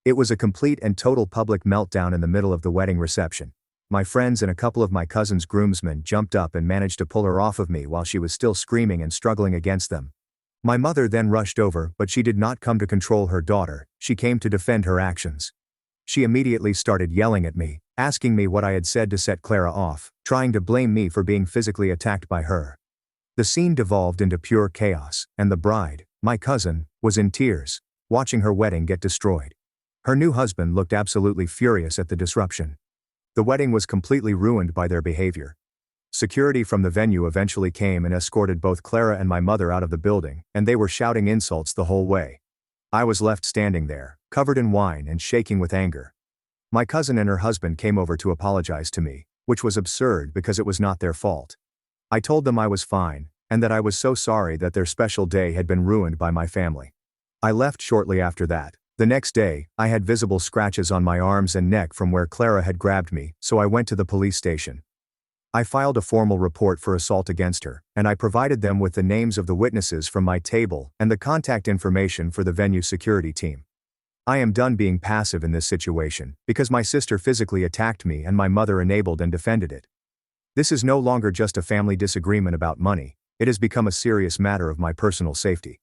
It was a complete and total public meltdown in the middle of the wedding reception. my friends and a couple of my cousin's groomsmen jumped up and managed to pull her off of me while she was still screaming and struggling against them. My mother then rushed over, but she did not come to control her daughter, she came to defend her actions. She immediately started yelling at me, asking me what I had said to set Clara off, trying to blame me for being physically attacked by her. The scene devolved into pure chaos, and the bride, my cousin, was in tears, watching her wedding get destroyed. Her new husband looked absolutely furious at the disruption. The wedding was completely ruined by their behavior. Security from the venue eventually came and escorted both Clara and my mother out of the building, and they were shouting insults the whole way. I was left standing there, covered in wine and shaking with anger. My cousin and her husband came over to apologize to me, which was absurd because it was not their fault. I told them I was fine, and that I was so sorry that their special day had been ruined by my family. I left shortly after that. The next day, I had visible scratches on my arms and neck from where Clara had grabbed me, so I went to the police station. I filed a formal report for assault against her, and I provided them with the names of the witnesses from my table and the contact information for the venue security team. I am done being passive in this situation, because my sister physically attacked me and my mother enabled and defended it. This is no longer just a family disagreement about money, it has become a serious matter of my personal safety.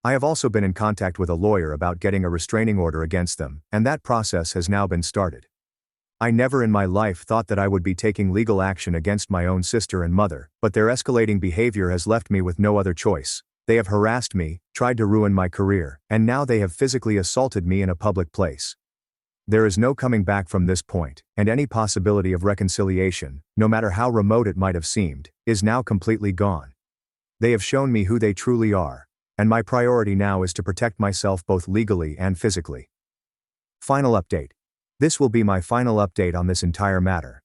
I have also been in contact with a lawyer about getting a restraining order against them, and that process has now been started. I never in my life thought that I would be taking legal action against my own sister and mother, but their escalating behavior has left me with no other choice. They have harassed me, tried to ruin my career, and now they have physically assaulted me in a public place. There is no coming back from this point, and any possibility of reconciliation, no matter how remote it might have seemed, is now completely gone. They have shown me who they truly are, and my priority now is to protect myself both legally and physically. Final update. This will be my final update on this entire matter.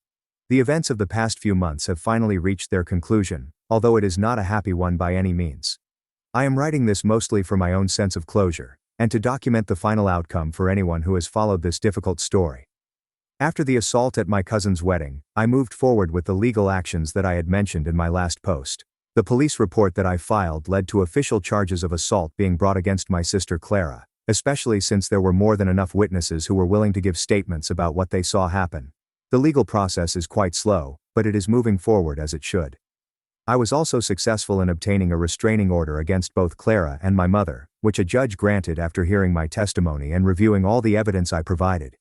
The events of the past few months have finally reached their conclusion, although it is not a happy one by any means. I am writing this mostly for my own sense of closure, and to document the final outcome for anyone who has followed this difficult story. After the assault at my cousin's wedding, I moved forward with the legal actions that I had mentioned in my last post. The police report that I filed led to official charges of assault being brought against my sister Clara, especially since there were more than enough witnesses who were willing to give statements about what they saw happen. The legal process is quite slow, but it is moving forward as it should. I was also successful in obtaining a restraining order against both Clara and my mother, which a judge granted after hearing my testimony and reviewing all the evidence I provided.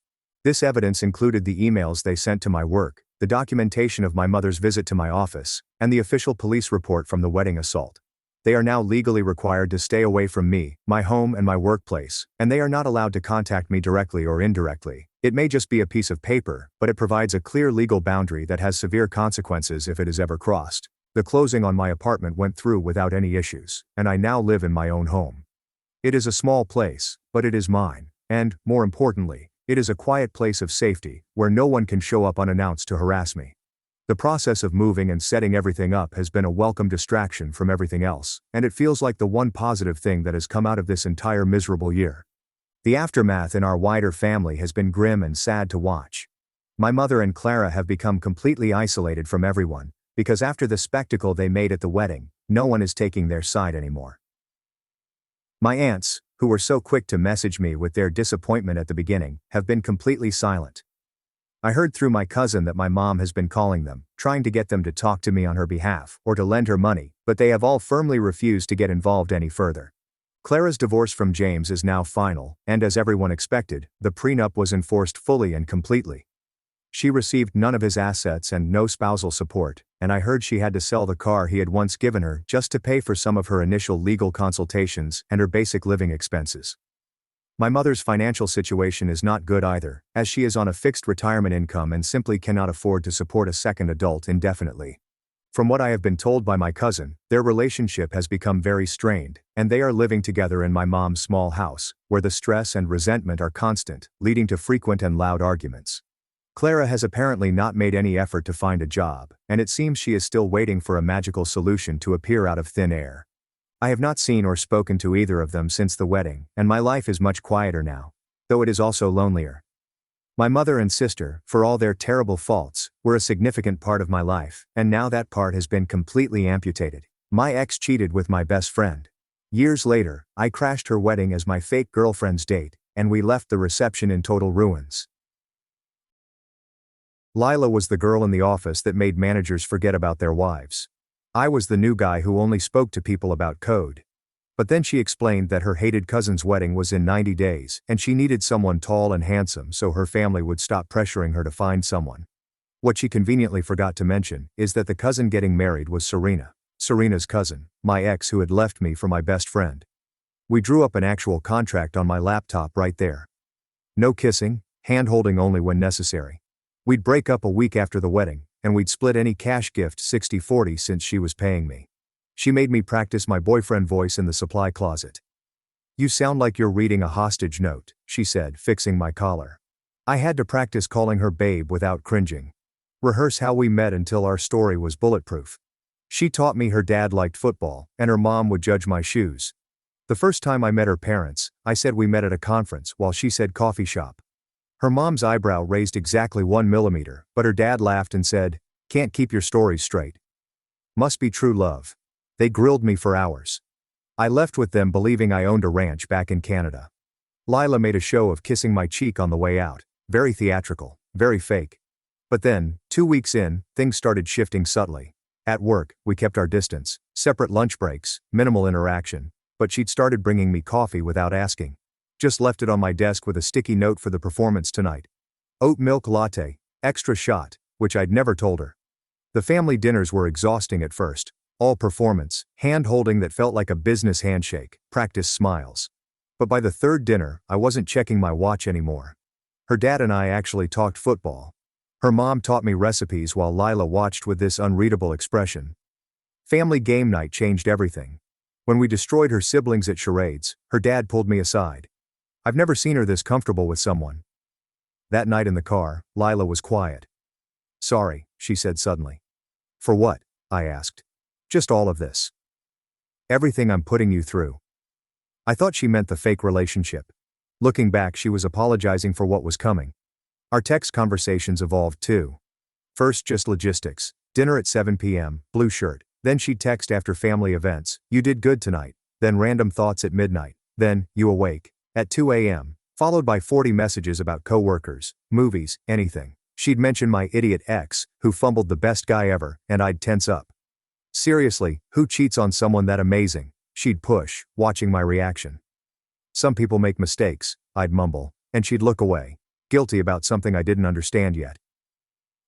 This evidence included the emails they sent to my work, the documentation of my mother's visit to my office, and the official police report from the wedding assault. They are now legally required to stay away from me, my home and my workplace, and they are not allowed to contact me directly or indirectly. It may just be a piece of paper, but it provides a clear legal boundary that has severe consequences if it is ever crossed. The closing on my apartment went through without any issues, and I now live in my own home. It is a small place, but it is mine, and, more importantly, it is a quiet place of safety, where no one can show up unannounced to harass me. The process of moving and setting everything up has been a welcome distraction from everything else, and it feels like the one positive thing that has come out of this entire miserable year. The aftermath in our wider family has been grim and sad to watch. My mother and Clara have become completely isolated from everyone, because after the spectacle they made at the wedding, no one is taking their side anymore. My aunts, who were so quick to message me with their disappointment at the beginning, have been completely silent. I heard through my cousin that my mom has been calling them, trying to get them to talk to me on her behalf or to lend her money, but they have all firmly refused to get involved any further. Clara's divorce from James is now final, and as everyone expected, the prenup was enforced fully and completely. She received none of his assets and no spousal support, and I heard she had to sell the car he had once given her just to pay for some of her initial legal consultations and her basic living expenses. My mother's financial situation is not good either, as she is on a fixed retirement income and simply cannot afford to support a second adult indefinitely. From what I have been told by my cousin, their relationship has become very strained, and they are living together in my mom's small house, where the stress and resentment are constant, leading to frequent and loud arguments. Clara has apparently not made any effort to find a job, and it seems she is still waiting for a magical solution to appear out of thin air. I have not seen or spoken to either of them since the wedding, and my life is much quieter now, though it is also lonelier. My mother and sister, for all their terrible faults, were a significant part of my life, and now that part has been completely amputated. My ex cheated with my best friend. Years later, I crashed her wedding as my fake girlfriend's date, and we left the reception in total ruins. Lila was the girl in the office that made managers forget about their wives. I was the new guy who only spoke to people about code. But then she explained that her hated cousin's wedding was in 90 days, and she needed someone tall and handsome so her family would stop pressuring her to find someone. What she conveniently forgot to mention is that the cousin getting married was Serena's cousin, my ex who had left me for my best friend. We drew up an actual contract on my laptop right there. No kissing, hand-holding only when necessary. We'd break up a week after the wedding, and we'd split any cash gift 60-40 since she was paying me. She made me practice my boyfriend voice in the supply closet. "You sound like you're reading a hostage note," she said, fixing my collar. I had to practice calling her babe without cringing. Rehearse how we met until our story was bulletproof. She taught me her dad liked football, and her mom would judge my shoes. The first time I met her parents, I said we met at a conference while she said coffee shop. Her mom's eyebrow raised exactly 1 millimeter, but her dad laughed and said, "Can't keep your stories straight. Must be true love." They grilled me for hours. I left with them believing I owned a ranch back in Canada. Lila made a show of kissing my cheek on the way out, very theatrical, very fake. But then, 2 weeks in, things started shifting subtly. At work, we kept our distance, separate lunch breaks, minimal interaction, but she'd started bringing me coffee without asking. Just left it on my desk with a sticky note for the performance tonight. Oat milk latte, extra shot, which I'd never told her. The family dinners were exhausting at first. All performance, hand-holding that felt like a business handshake, practice smiles. But by the third dinner, I wasn't checking my watch anymore. Her dad and I actually talked football. Her mom taught me recipes while Lila watched with this unreadable expression. Family game night changed everything. When we destroyed her siblings at charades, her dad pulled me aside. I've never seen her this comfortable with someone. That night in the car, Lila was quiet. "Sorry," she said suddenly. "For what?" I asked. "Just all of this. Everything I'm putting you through." I thought she meant the fake relationship. Looking back, she was apologizing for what was coming. Our text conversations evolved too. First just logistics, dinner at 7 p.m., blue shirt. Then she'd text after family events, "You did good tonight." Then random thoughts at midnight. Then, "You awake?" at 2 a.m., followed by 40 messages about coworkers, movies, anything. She'd mention my idiot ex, who fumbled the best guy ever, and I'd tense up. "Seriously, who cheats on someone that amazing?" she'd push, watching my reaction. "Some people make mistakes," I'd mumble, and she'd look away, guilty about something I didn't understand yet.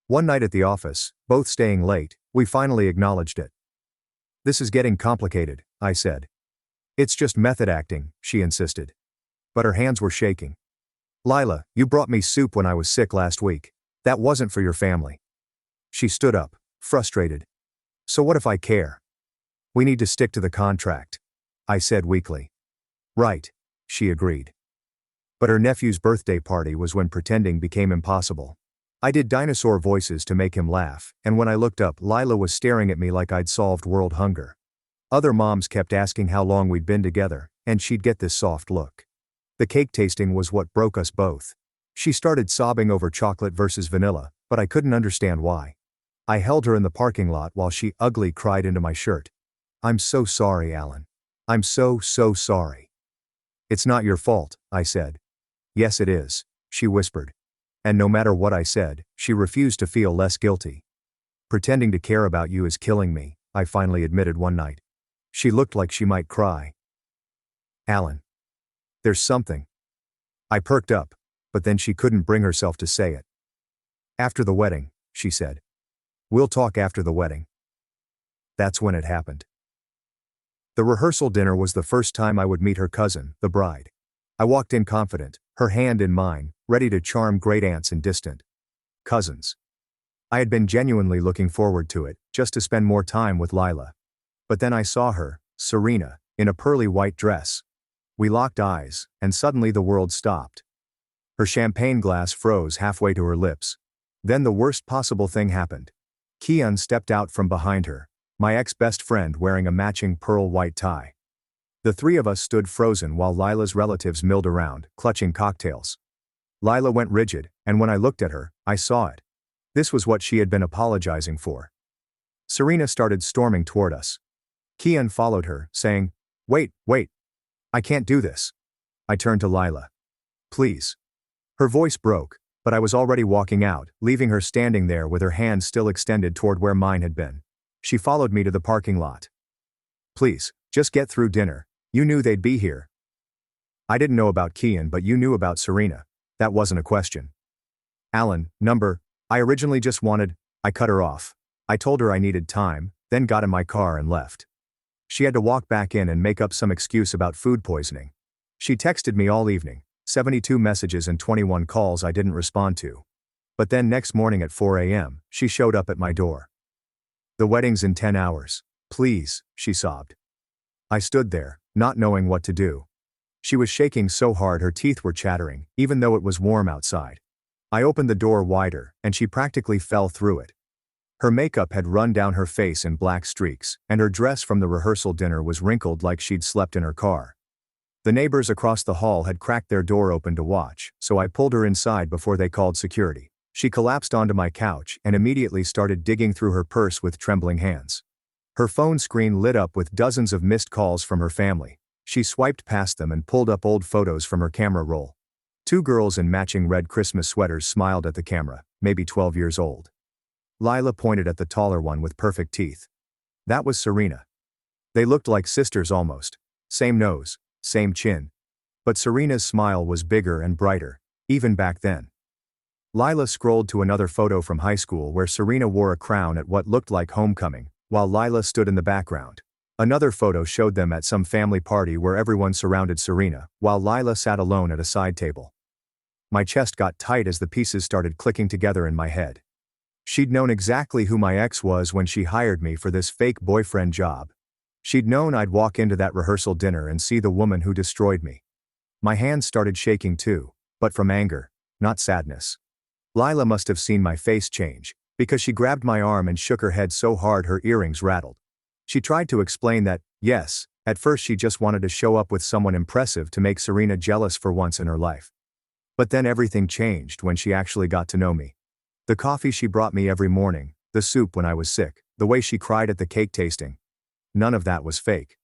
One night at the office, both staying late, we finally acknowledged it. "This is getting complicated," I said. "It's just method acting," she insisted. But her hands were shaking. "Lila, you brought me soup when I was sick last week. That wasn't for your family." She stood up, frustrated. "So what if I care?" "We need to stick to the contract," I said weakly. "Right," she agreed. But her nephew's birthday party was when pretending became impossible. I did dinosaur voices to make him laugh, and when I looked up, Lila was staring at me like I'd solved world hunger. Other moms kept asking how long we'd been together, and she'd get this soft look. The cake tasting was what broke us both. She started sobbing over chocolate versus vanilla, but I couldn't understand why. I held her in the parking lot while she ugly cried into my shirt. "I'm so sorry, Alan. I'm so sorry." "It's not your fault," I said. "Yes it is," she whispered. And no matter what I said, she refused to feel less guilty. "Pretending to care about you is killing me," I finally admitted one night. She looked like she might cry. "Alan. There's something." I perked up, but then she couldn't bring herself to say it. "After the wedding," she said. "We'll talk after the wedding." That's when it happened. The rehearsal dinner was the first time I would meet her cousin, the bride. I walked in confident, her hand in mine, ready to charm great aunts and distant cousins. I had been genuinely looking forward to it, just to spend more time with Lila. But then I saw her, Serena, in a pearly white dress. We locked eyes, and suddenly the world stopped. Her champagne glass froze halfway to her lips. Then the worst possible thing happened. Kian stepped out from behind her, my ex-best friend wearing a matching pearl white tie. The three of us stood frozen while Lila's relatives milled around, clutching cocktails. Lila went rigid, and when I looked at her, I saw it. This was what she had been apologizing for. Serena started storming toward us. Kian followed her, saying, Wait. I can't do this." I turned to Lila. "Please." Her voice broke, But I was already walking out, leaving her standing there with her hands still extended toward where mine had been. She followed me to the parking lot. Please, just get through dinner. You knew they'd be here. I didn't know about Kian, but you knew about Serena. That wasn't a question. Alan, I originally just wanted, I cut her off. I told her I needed time, then got in my car and left. She had to walk back in and make up some excuse about food poisoning. She texted me all evening, 72 messages and 21 calls I didn't respond to. But then next morning at 4 a.m., she showed up at my door. The wedding's in 10 hours. Please, she sobbed. I stood there, not knowing what to do. She was shaking so hard her teeth were chattering, even though it was warm outside. I opened the door wider, and she practically fell through it. Her makeup had run down her face in black streaks, and her dress from the rehearsal dinner was wrinkled like she'd slept in her car. The neighbors across the hall had cracked their door open to watch, so I pulled her inside before they called security. She collapsed onto my couch and immediately started digging through her purse with trembling hands. Her phone screen lit up with dozens of missed calls from her family. She swiped past them and pulled up old photos from her camera roll. 2 girls in matching red Christmas sweaters smiled at the camera, maybe 12 years old. Lila pointed at the taller one with perfect teeth. That was Serena. They looked like sisters almost. Same nose, same chin. But Serena's smile was bigger and brighter, even back then. Lila scrolled to another photo from high school where Serena wore a crown at what looked like homecoming, while Lila stood in the background. Another photo showed them at some family party where everyone surrounded Serena, while Lila sat alone at a side table. My chest got tight as the pieces started clicking together in my head. She'd known exactly who my ex was when she hired me for this fake boyfriend job. She'd known I'd walk into that rehearsal dinner and see the woman who destroyed me. My hands started shaking too, but from anger, not sadness. Lila must have seen my face change, because she grabbed my arm and shook her head so hard her earrings rattled. She tried to explain that, yes, at first she just wanted to show up with someone impressive to make Serena jealous for once in her life. But then everything changed when she actually got to know me. The coffee she brought me every morning, the soup when I was sick, the way she cried at the cake tasting. None of that was fake.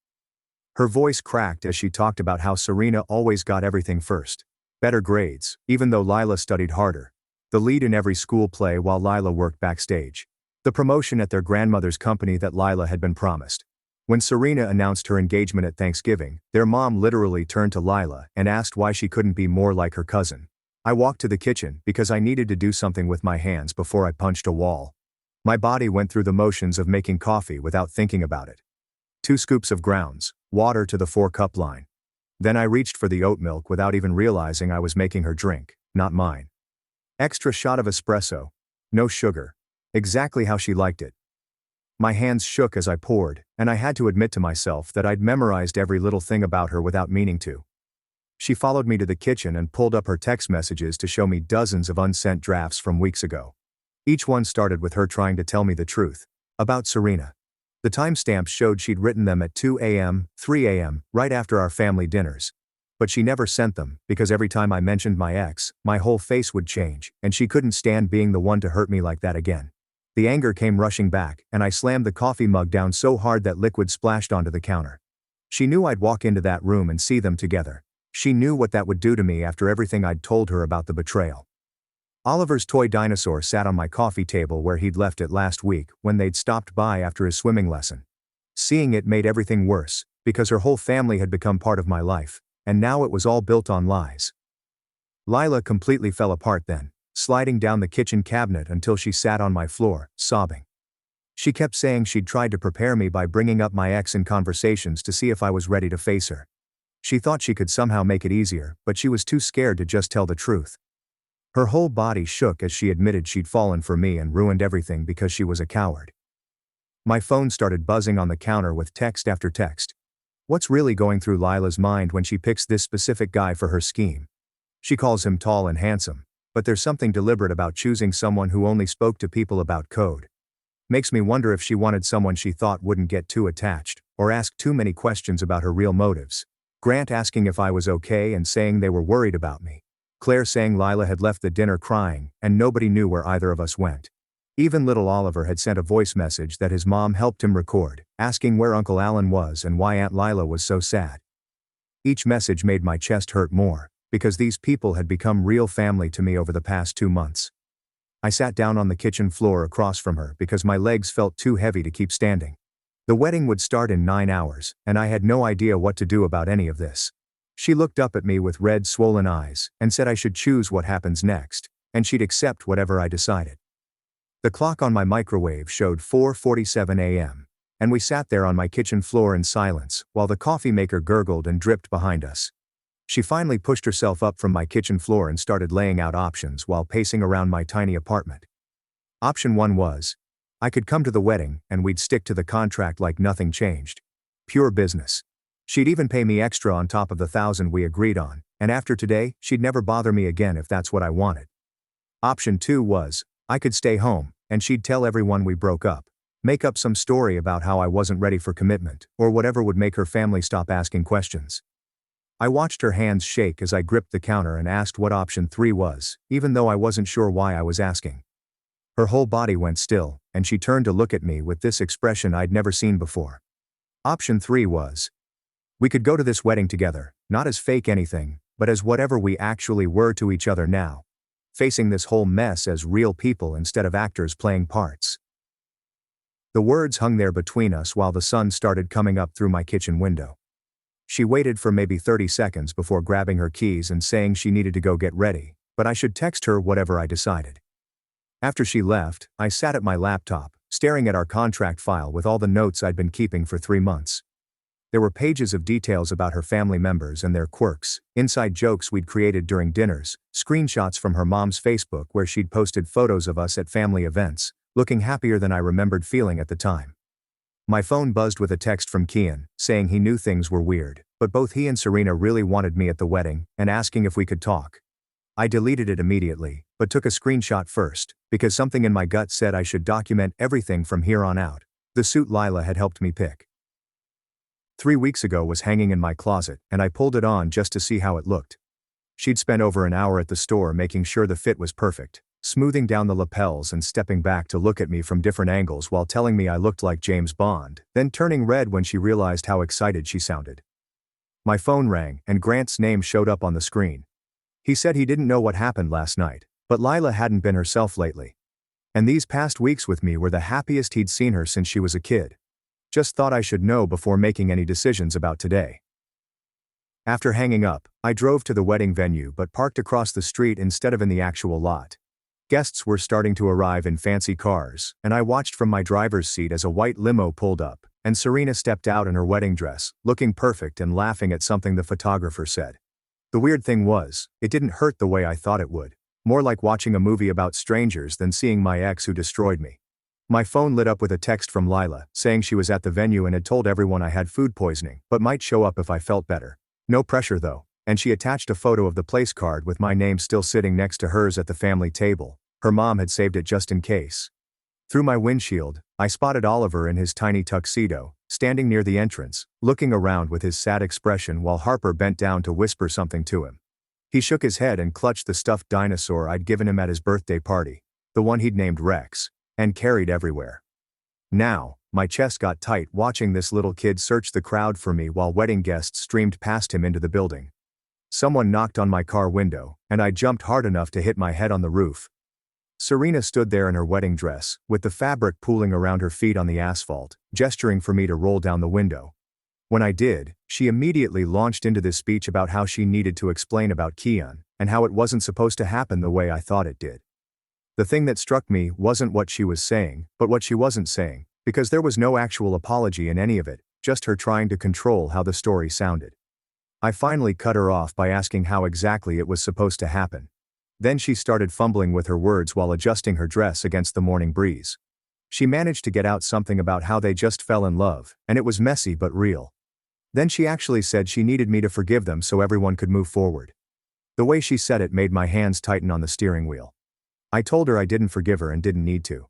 Her voice cracked as she talked about how Serena always got everything first. Better grades, even though Lila studied harder. The lead in every school play while Lila worked backstage. The promotion at their grandmother's company that Lila had been promised. When Serena announced her engagement at Thanksgiving, their mom literally turned to Lila and asked why she couldn't be more like her cousin. I walked to the kitchen because I needed to do something with my hands before I punched a wall. My body went through the motions of making coffee without thinking about it. 2 scoops of grounds, water to the 4-cup line. Then I reached for the oat milk without even realizing I was making her drink, not mine. Extra shot of espresso. No sugar. Exactly how she liked it. My hands shook as I poured, and I had to admit to myself that I'd memorized every little thing about her without meaning to. She followed me to the kitchen and pulled up her text messages to show me dozens of unsent drafts from weeks ago. Each one started with her trying to tell me the truth. About Serena. The timestamps showed she'd written them at 2 a.m., 3 a.m., right after our family dinners. But she never sent them, because every time I mentioned my ex, my whole face would change, and she couldn't stand being the one to hurt me like that again. The anger came rushing back, and I slammed the coffee mug down so hard that liquid splashed onto the counter. She knew I'd walk into that room and see them together. She knew what that would do to me after everything I'd told her about the betrayal. Oliver's toy dinosaur sat on my coffee table where he'd left it last week when they'd stopped by after his swimming lesson. Seeing it made everything worse, because her whole family had become part of my life, and now it was all built on lies. Lila completely fell apart then, sliding down the kitchen cabinet until she sat on my floor, sobbing. She kept saying she'd tried to prepare me by bringing up my ex in conversations to see if I was ready to face her. She thought she could somehow make it easier, but she was too scared to just tell the truth. Her whole body shook as she admitted she'd fallen for me and ruined everything because she was a coward. My phone started buzzing on the counter with text after text. What's really going through Lila's mind when she picks this specific guy for her scheme? She calls him tall and handsome, but there's something deliberate about choosing someone who only spoke to people about code. Makes me wonder if she wanted someone she thought wouldn't get too attached, or ask too many questions about her real motives. Grant asking if I was okay and saying they were worried about me. Claire saying Lila had left the dinner crying, and nobody knew where either of us went. Even little Oliver had sent a voice message that his mom helped him record, asking where Uncle Alan was and why Aunt Lila was so sad. Each message made my chest hurt more, because these people had become real family to me over the past 2 months. I sat down on the kitchen floor across from her because my legs felt too heavy to keep standing. The wedding would start in 9 hours, and I had no idea what to do about any of this. She looked up at me with red, swollen eyes, and said I should choose what happens next, and she'd accept whatever I decided. The clock on my microwave showed 4:47 a.m., and we sat there on my kitchen floor in silence while the coffee maker gurgled and dripped behind us. She finally pushed herself up from my kitchen floor and started laying out options while pacing around my tiny apartment. Option 1 was, I could come to the wedding and we'd stick to the contract like nothing changed. Pure business. She'd even pay me extra on top of the $1,000 we agreed on, and after today, she'd never bother me again if that's what I wanted. Option 2 was, I could stay home, and she'd tell everyone we broke up, make up some story about how I wasn't ready for commitment, or whatever would make her family stop asking questions. I watched her hands shake as I gripped the counter and asked what option 3 was, even though I wasn't sure why I was asking. Her whole body went still, and she turned to look at me with this expression I'd never seen before. Option 3 was, we could go to this wedding together, not as fake anything, but as whatever we actually were to each other now, facing this whole mess as real people instead of actors playing parts. The words hung there between us while the sun started coming up through my kitchen window. She waited for maybe 30 seconds before grabbing her keys and saying she needed to go get ready, but I should text her whatever I decided. After she left, I sat at my laptop, staring at our contract file with all the notes I'd been keeping for 3 months. There were pages of details about her family members and their quirks, inside jokes we'd created during dinners, screenshots from her mom's Facebook where she'd posted photos of us at family events, looking happier than I remembered feeling at the time. My phone buzzed with a text from Kian, saying he knew things were weird, but both he and Serena really wanted me at the wedding, and asking if we could talk. I deleted it immediately, but took a screenshot first, because something in my gut said I should document everything from here on out. The suit Lila had helped me pick 3 weeks ago was hanging in my closet, and I pulled it on just to see how it looked. She'd spent over an hour at the store making sure the fit was perfect, smoothing down the lapels and stepping back to look at me from different angles while telling me I looked like James Bond, then turning red when she realized how excited she sounded. My phone rang, and Grant's name showed up on the screen. He said he didn't know what happened last night, but Lila hadn't been herself lately. And these past weeks with me were the happiest he'd seen her since she was a kid. Just thought I should know before making any decisions about today. After hanging up, I drove to the wedding venue but parked across the street instead of in the actual lot. Guests were starting to arrive in fancy cars, and I watched from my driver's seat as a white limo pulled up, and Serena stepped out in her wedding dress, looking perfect and laughing at something the photographer said. The weird thing was, it didn't hurt the way I thought it would. More like watching a movie about strangers than seeing my ex who destroyed me. My phone lit up with a text from Lila, saying she was at the venue and had told everyone I had food poisoning, but might show up if I felt better. No pressure though, and she attached a photo of the place card with my name still sitting next to hers at the family table. Her mom had saved it just in case. Through my windshield, I spotted Oliver in his tiny tuxedo, standing near the entrance, looking around with his sad expression while Harper bent down to whisper something to him. He shook his head and clutched the stuffed dinosaur I'd given him at his birthday party, the one he'd named Rex, and carried everywhere. Now, my chest got tight watching this little kid search the crowd for me while wedding guests streamed past him into the building. Someone knocked on my car window, and I jumped hard enough to hit my head on the roof. Serena stood there in her wedding dress, with the fabric pooling around her feet on the asphalt, gesturing for me to roll down the window. When I did, she immediately launched into this speech about how she needed to explain about Kian, and how it wasn't supposed to happen the way I thought it did. The thing that struck me wasn't what she was saying, but what she wasn't saying, because there was no actual apology in any of it, just her trying to control how the story sounded. I finally cut her off by asking how exactly it was supposed to happen. Then she started fumbling with her words while adjusting her dress against the morning breeze. She managed to get out something about how they just fell in love, and it was messy but real. Then she actually said she needed me to forgive them so everyone could move forward. The way she said it made my hands tighten on the steering wheel. I told her I didn't forgive her and didn't need to.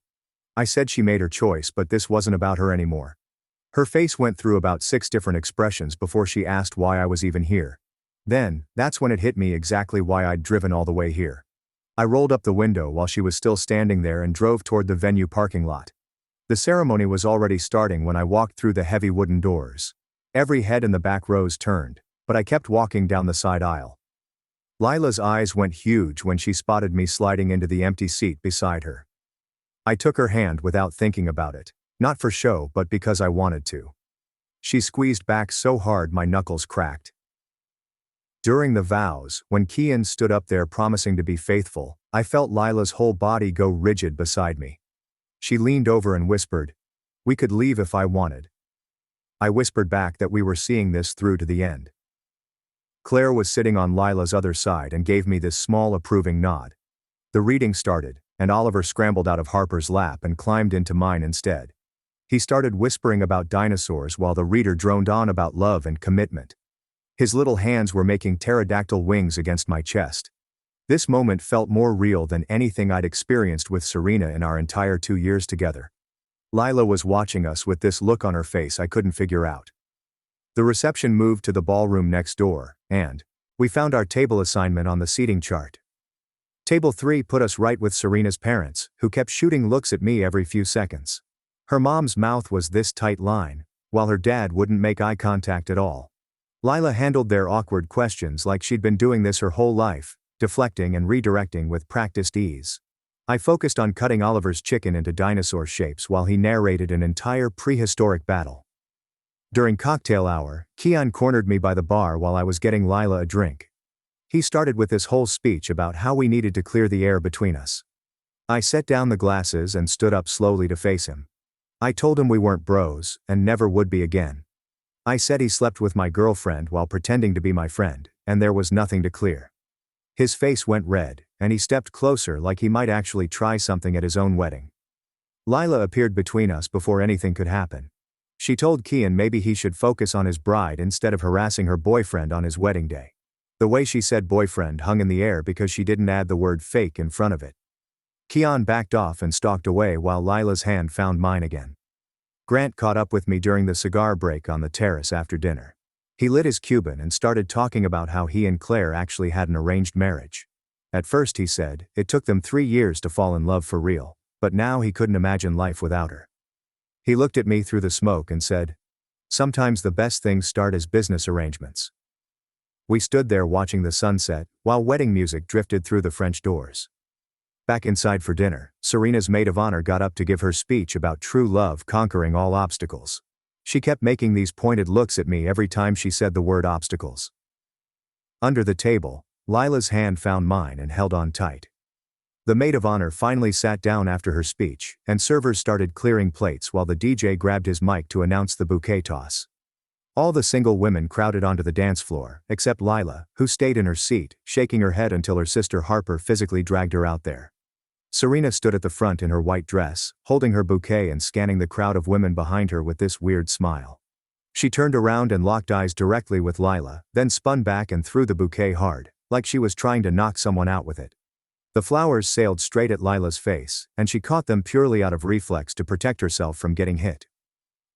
I said she made her choice, but this wasn't about her anymore. Her face went through about 6 different expressions before she asked why I was even here. Then, that's when it hit me exactly why I'd driven all the way here. I rolled up the window while she was still standing there and drove toward the venue parking lot. The ceremony was already starting when I walked through the heavy wooden doors. Every head in the back rows turned, but I kept walking down the side aisle. Lila's eyes went huge when she spotted me sliding into the empty seat beside her. I took her hand without thinking about it, not for show but because I wanted to. She squeezed back so hard my knuckles cracked. During the vows, when Kian stood up there promising to be faithful, I felt Lila's whole body go rigid beside me. She leaned over and whispered, "We could leave if I wanted." I whispered back that we were seeing this through to the end. Claire was sitting on Lila's other side and gave me this small approving nod. The reading started, and Oliver scrambled out of Harper's lap and climbed into mine instead. He started whispering about dinosaurs while the reader droned on about love and commitment. His little hands were making pterodactyl wings against my chest. This moment felt more real than anything I'd experienced with Serena in our entire 2 years together. Lila was watching us with this look on her face I couldn't figure out. The reception moved to the ballroom next door, and we found our table assignment on the seating chart. Table 3 put us right with Serena's parents, who kept shooting looks at me every few seconds. Her mom's mouth was this tight line, while her dad wouldn't make eye contact at all. Lila handled their awkward questions like she'd been doing this her whole life, deflecting and redirecting with practiced ease. I focused on cutting Oliver's chicken into dinosaur shapes while he narrated an entire prehistoric battle. During cocktail hour, Kian cornered me by the bar while I was getting Lila a drink. He started with this whole speech about how we needed to clear the air between us. I set down the glasses and stood up slowly to face him. I told him we weren't bros, and never would be again. I said he slept with my girlfriend while pretending to be my friend, and there was nothing to clear. His face went red, and he stepped closer like he might actually try something at his own wedding. Lila appeared between us before anything could happen. She told Kian maybe he should focus on his bride instead of harassing her boyfriend on his wedding day. The way she said boyfriend hung in the air because she didn't add the word fake in front of it. Kian backed off and stalked away while Lila's hand found mine again. Grant caught up with me during the cigar break on the terrace after dinner. He lit his Cuban and started talking about how he and Claire actually had an arranged marriage. At first, he said, it took them 3 years to fall in love for real, but now he couldn't imagine life without her. He looked at me through the smoke and said, "Sometimes the best things start as business arrangements." We stood there watching the sunset, while wedding music drifted through the French doors. Back inside for dinner, Serena's maid of honor got up to give her speech about true love conquering all obstacles. She kept making these pointed looks at me every time she said the word obstacles. Under the table, Lila's hand found mine and held on tight. The maid of honor finally sat down after her speech, and servers started clearing plates while the DJ grabbed his mic to announce the bouquet toss. All the single women crowded onto the dance floor, except Lila, who stayed in her seat, shaking her head until her sister Harper physically dragged her out there. Serena stood at the front in her white dress, holding her bouquet and scanning the crowd of women behind her with this weird smile. She turned around and locked eyes directly with Lila, then spun back and threw the bouquet hard, like she was trying to knock someone out with it. The flowers sailed straight at Lila's face, and she caught them purely out of reflex to protect herself from getting hit.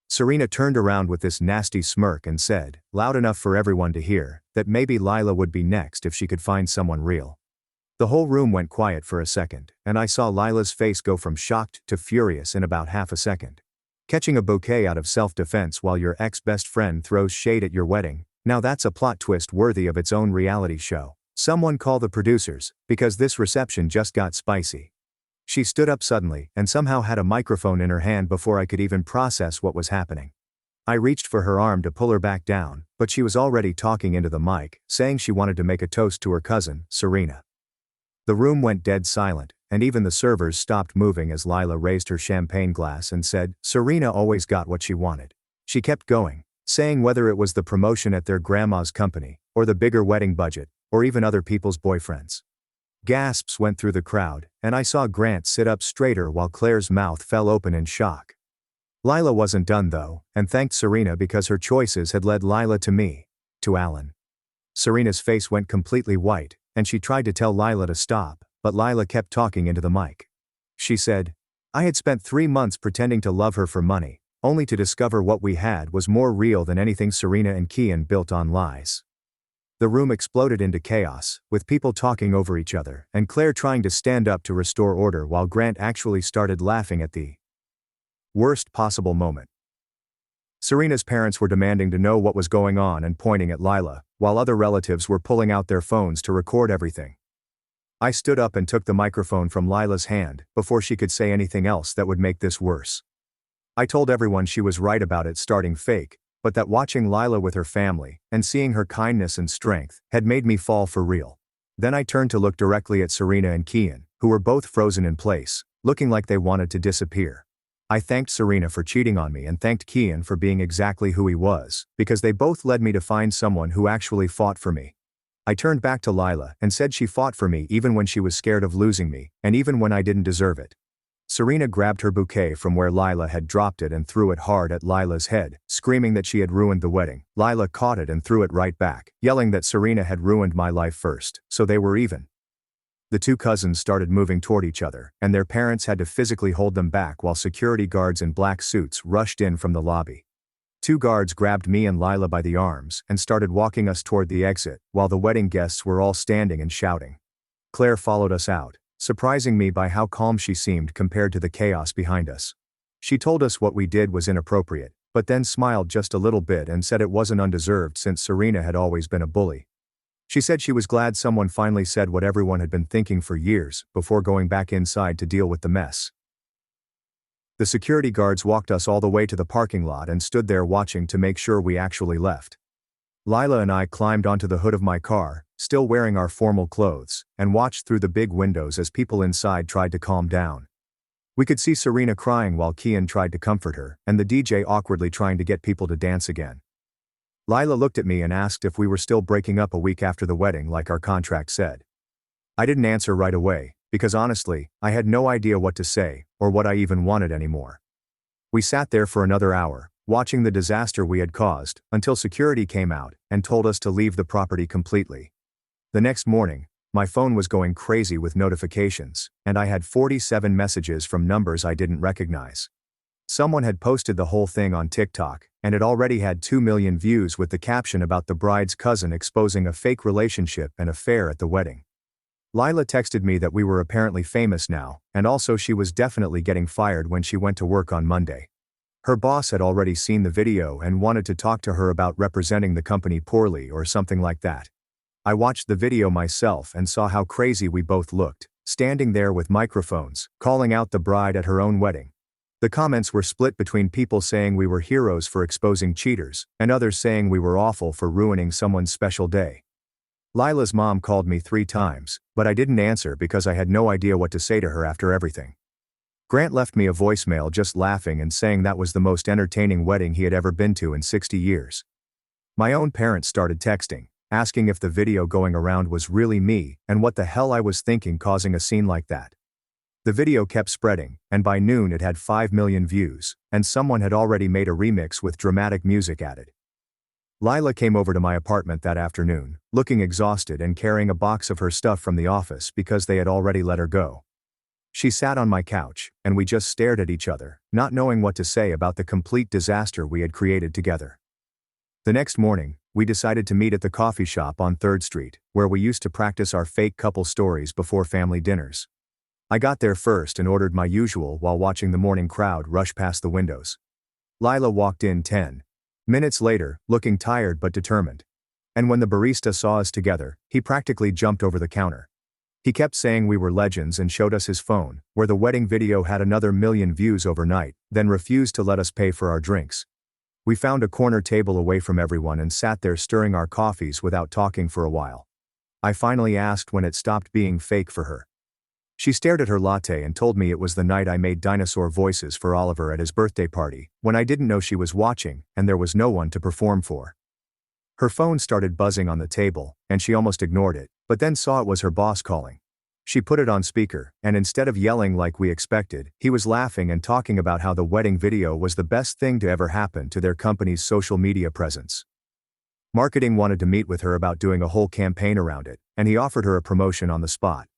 Serena turned around with this nasty smirk and said, loud enough for everyone to hear, that maybe Lila would be next if she could find someone real. The whole room went quiet for a second, and I saw Lila's face go from shocked to furious in about half a second. Catching a bouquet out of self-defense while your ex-best friend throws shade at your wedding, now that's a plot twist worthy of its own reality show. Someone call the producers, because this reception just got spicy. She stood up suddenly and somehow had a microphone in her hand before I could even process what was happening. I reached for her arm to pull her back down, but she was already talking into the mic, saying she wanted to make a toast to her cousin, Serena. The room went dead silent, and even the servers stopped moving as Lila raised her champagne glass and said, Serena always got what she wanted. She kept going, saying whether it was the promotion at their grandma's company, or the bigger wedding budget, or even other people's boyfriends. Gasps went through the crowd, and I saw Grant sit up straighter while Claire's mouth fell open in shock. Lila wasn't done though, and thanked Serena because her choices had led Lila to me, to Alan. Serena's face went completely white, and she tried to tell Lila to stop, but Lila kept talking into the mic. She said, I had spent 3 months pretending to love her for money, only to discover what we had was more real than anything Serena and Kian built on lies. The room exploded into chaos, with people talking over each other, and Claire trying to stand up to restore order while Grant actually started laughing at the worst possible moment. Serena's parents were demanding to know what was going on and pointing at Lila, while other relatives were pulling out their phones to record everything. I stood up and took the microphone from Lila's hand before she could say anything else that would make this worse. I told everyone she was right about it starting fake, but that watching Lila with her family and seeing her kindness and strength had made me fall for real. Then I turned to look directly at Serena and Kian, who were both frozen in place, looking like they wanted to disappear. I thanked Serena for cheating on me and thanked Kian for being exactly who he was, because they both led me to find someone who actually fought for me. I turned back to Lila and said she fought for me even when she was scared of losing me, and even when I didn't deserve it. Serena grabbed her bouquet from where Lila had dropped it and threw it hard at Lila's head, screaming that she had ruined the wedding. Lila caught it and threw it right back, yelling that Serena had ruined my life first, so they were even. The two cousins started moving toward each other, and their parents had to physically hold them back while security guards in black suits rushed in from the lobby. Two guards grabbed me and Lila by the arms and started walking us toward the exit, while the wedding guests were all standing and shouting. Claire followed us out, surprising me by how calm she seemed compared to the chaos behind us. She told us what we did was inappropriate, but then smiled just a little bit and said it wasn't undeserved since Serena had always been a bully. She said she was glad someone finally said what everyone had been thinking for years before going back inside to deal with the mess. The security guards walked us all the way to the parking lot and stood there watching to make sure we actually left. Lila and I climbed onto the hood of my car, still wearing our formal clothes, and watched through the big windows as people inside tried to calm down. We could see Serena crying while Kian tried to comfort her, and the DJ awkwardly trying to get people to dance again. Lila looked at me and asked if we were still breaking up a week after the wedding like our contract said. I didn't answer right away, because honestly, I had no idea what to say, or what I even wanted anymore. We sat there for another hour, watching the disaster we had caused, until security came out and told us to leave the property completely. The next morning, my phone was going crazy with notifications, and I had 47 messages from numbers I didn't recognize. Someone had posted the whole thing on TikTok, and it already had 2 million views with the caption about the bride's cousin exposing a fake relationship and affair at the wedding. Lila texted me that we were apparently famous now, and also she was definitely getting fired when she went to work on Monday. Her boss had already seen the video and wanted to talk to her about representing the company poorly or something like that. I watched the video myself and saw how crazy we both looked, standing there with microphones, calling out the bride at her own wedding. The comments were split between people saying we were heroes for exposing cheaters, and others saying we were awful for ruining someone's special day. Lila's mom called me 3 times, but I didn't answer because I had no idea what to say to her after everything. Grant left me a voicemail just laughing and saying that was the most entertaining wedding he had ever been to in 60 years. My own parents started texting, asking if the video going around was really me and what the hell I was thinking causing a scene like that. The video kept spreading, and by noon it had 5 million views, and someone had already made a remix with dramatic music added. Lila came over to my apartment that afternoon, looking exhausted and carrying a box of her stuff from the office because they had already let her go. She sat on my couch, and we just stared at each other, not knowing what to say about the complete disaster we had created together. The next morning, we decided to meet at the coffee shop on 3rd Street, where we used to practice our fake couple stories before family dinners. I got there first and ordered my usual while watching the morning crowd rush past the windows. Lila walked in 10 minutes later, looking tired but determined. And when the barista saw us together, he practically jumped over the counter. He kept saying we were legends and showed us his phone, where the wedding video had another 1 million views overnight, then refused to let us pay for our drinks. We found a corner table away from everyone and sat there stirring our coffees without talking for a while. I finally asked when it stopped being fake for her. She stared at her latte and told me it was the night I made dinosaur voices for Oliver at his birthday party, when I didn't know she was watching and there was no one to perform for. Her phone started buzzing on the table, and she almost ignored it, but then saw it was her boss calling. She put it on speaker, and instead of yelling like we expected, he was laughing and talking about how the wedding video was the best thing to ever happen to their company's social media presence. Marketing wanted to meet with her about doing a whole campaign around it, and he offered her a promotion on the spot.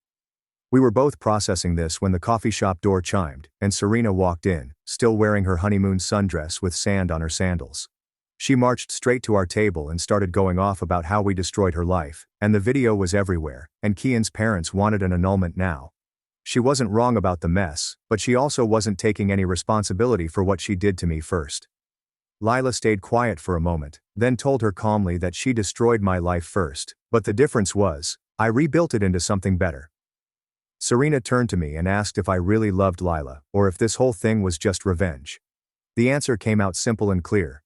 We were both processing this when the coffee shop door chimed, and Serena walked in, still wearing her honeymoon sundress with sand on her sandals. She marched straight to our table and started going off about how we destroyed her life, and the video was everywhere, and Kian's parents wanted an annulment now. She wasn't wrong about the mess, but she also wasn't taking any responsibility for what she did to me first. Lila stayed quiet for a moment, then told her calmly that she destroyed my life first, but the difference was, I rebuilt it into something better. Serena turned to me and asked if I really loved Lila, or if this whole thing was just revenge. The answer came out simple and clear.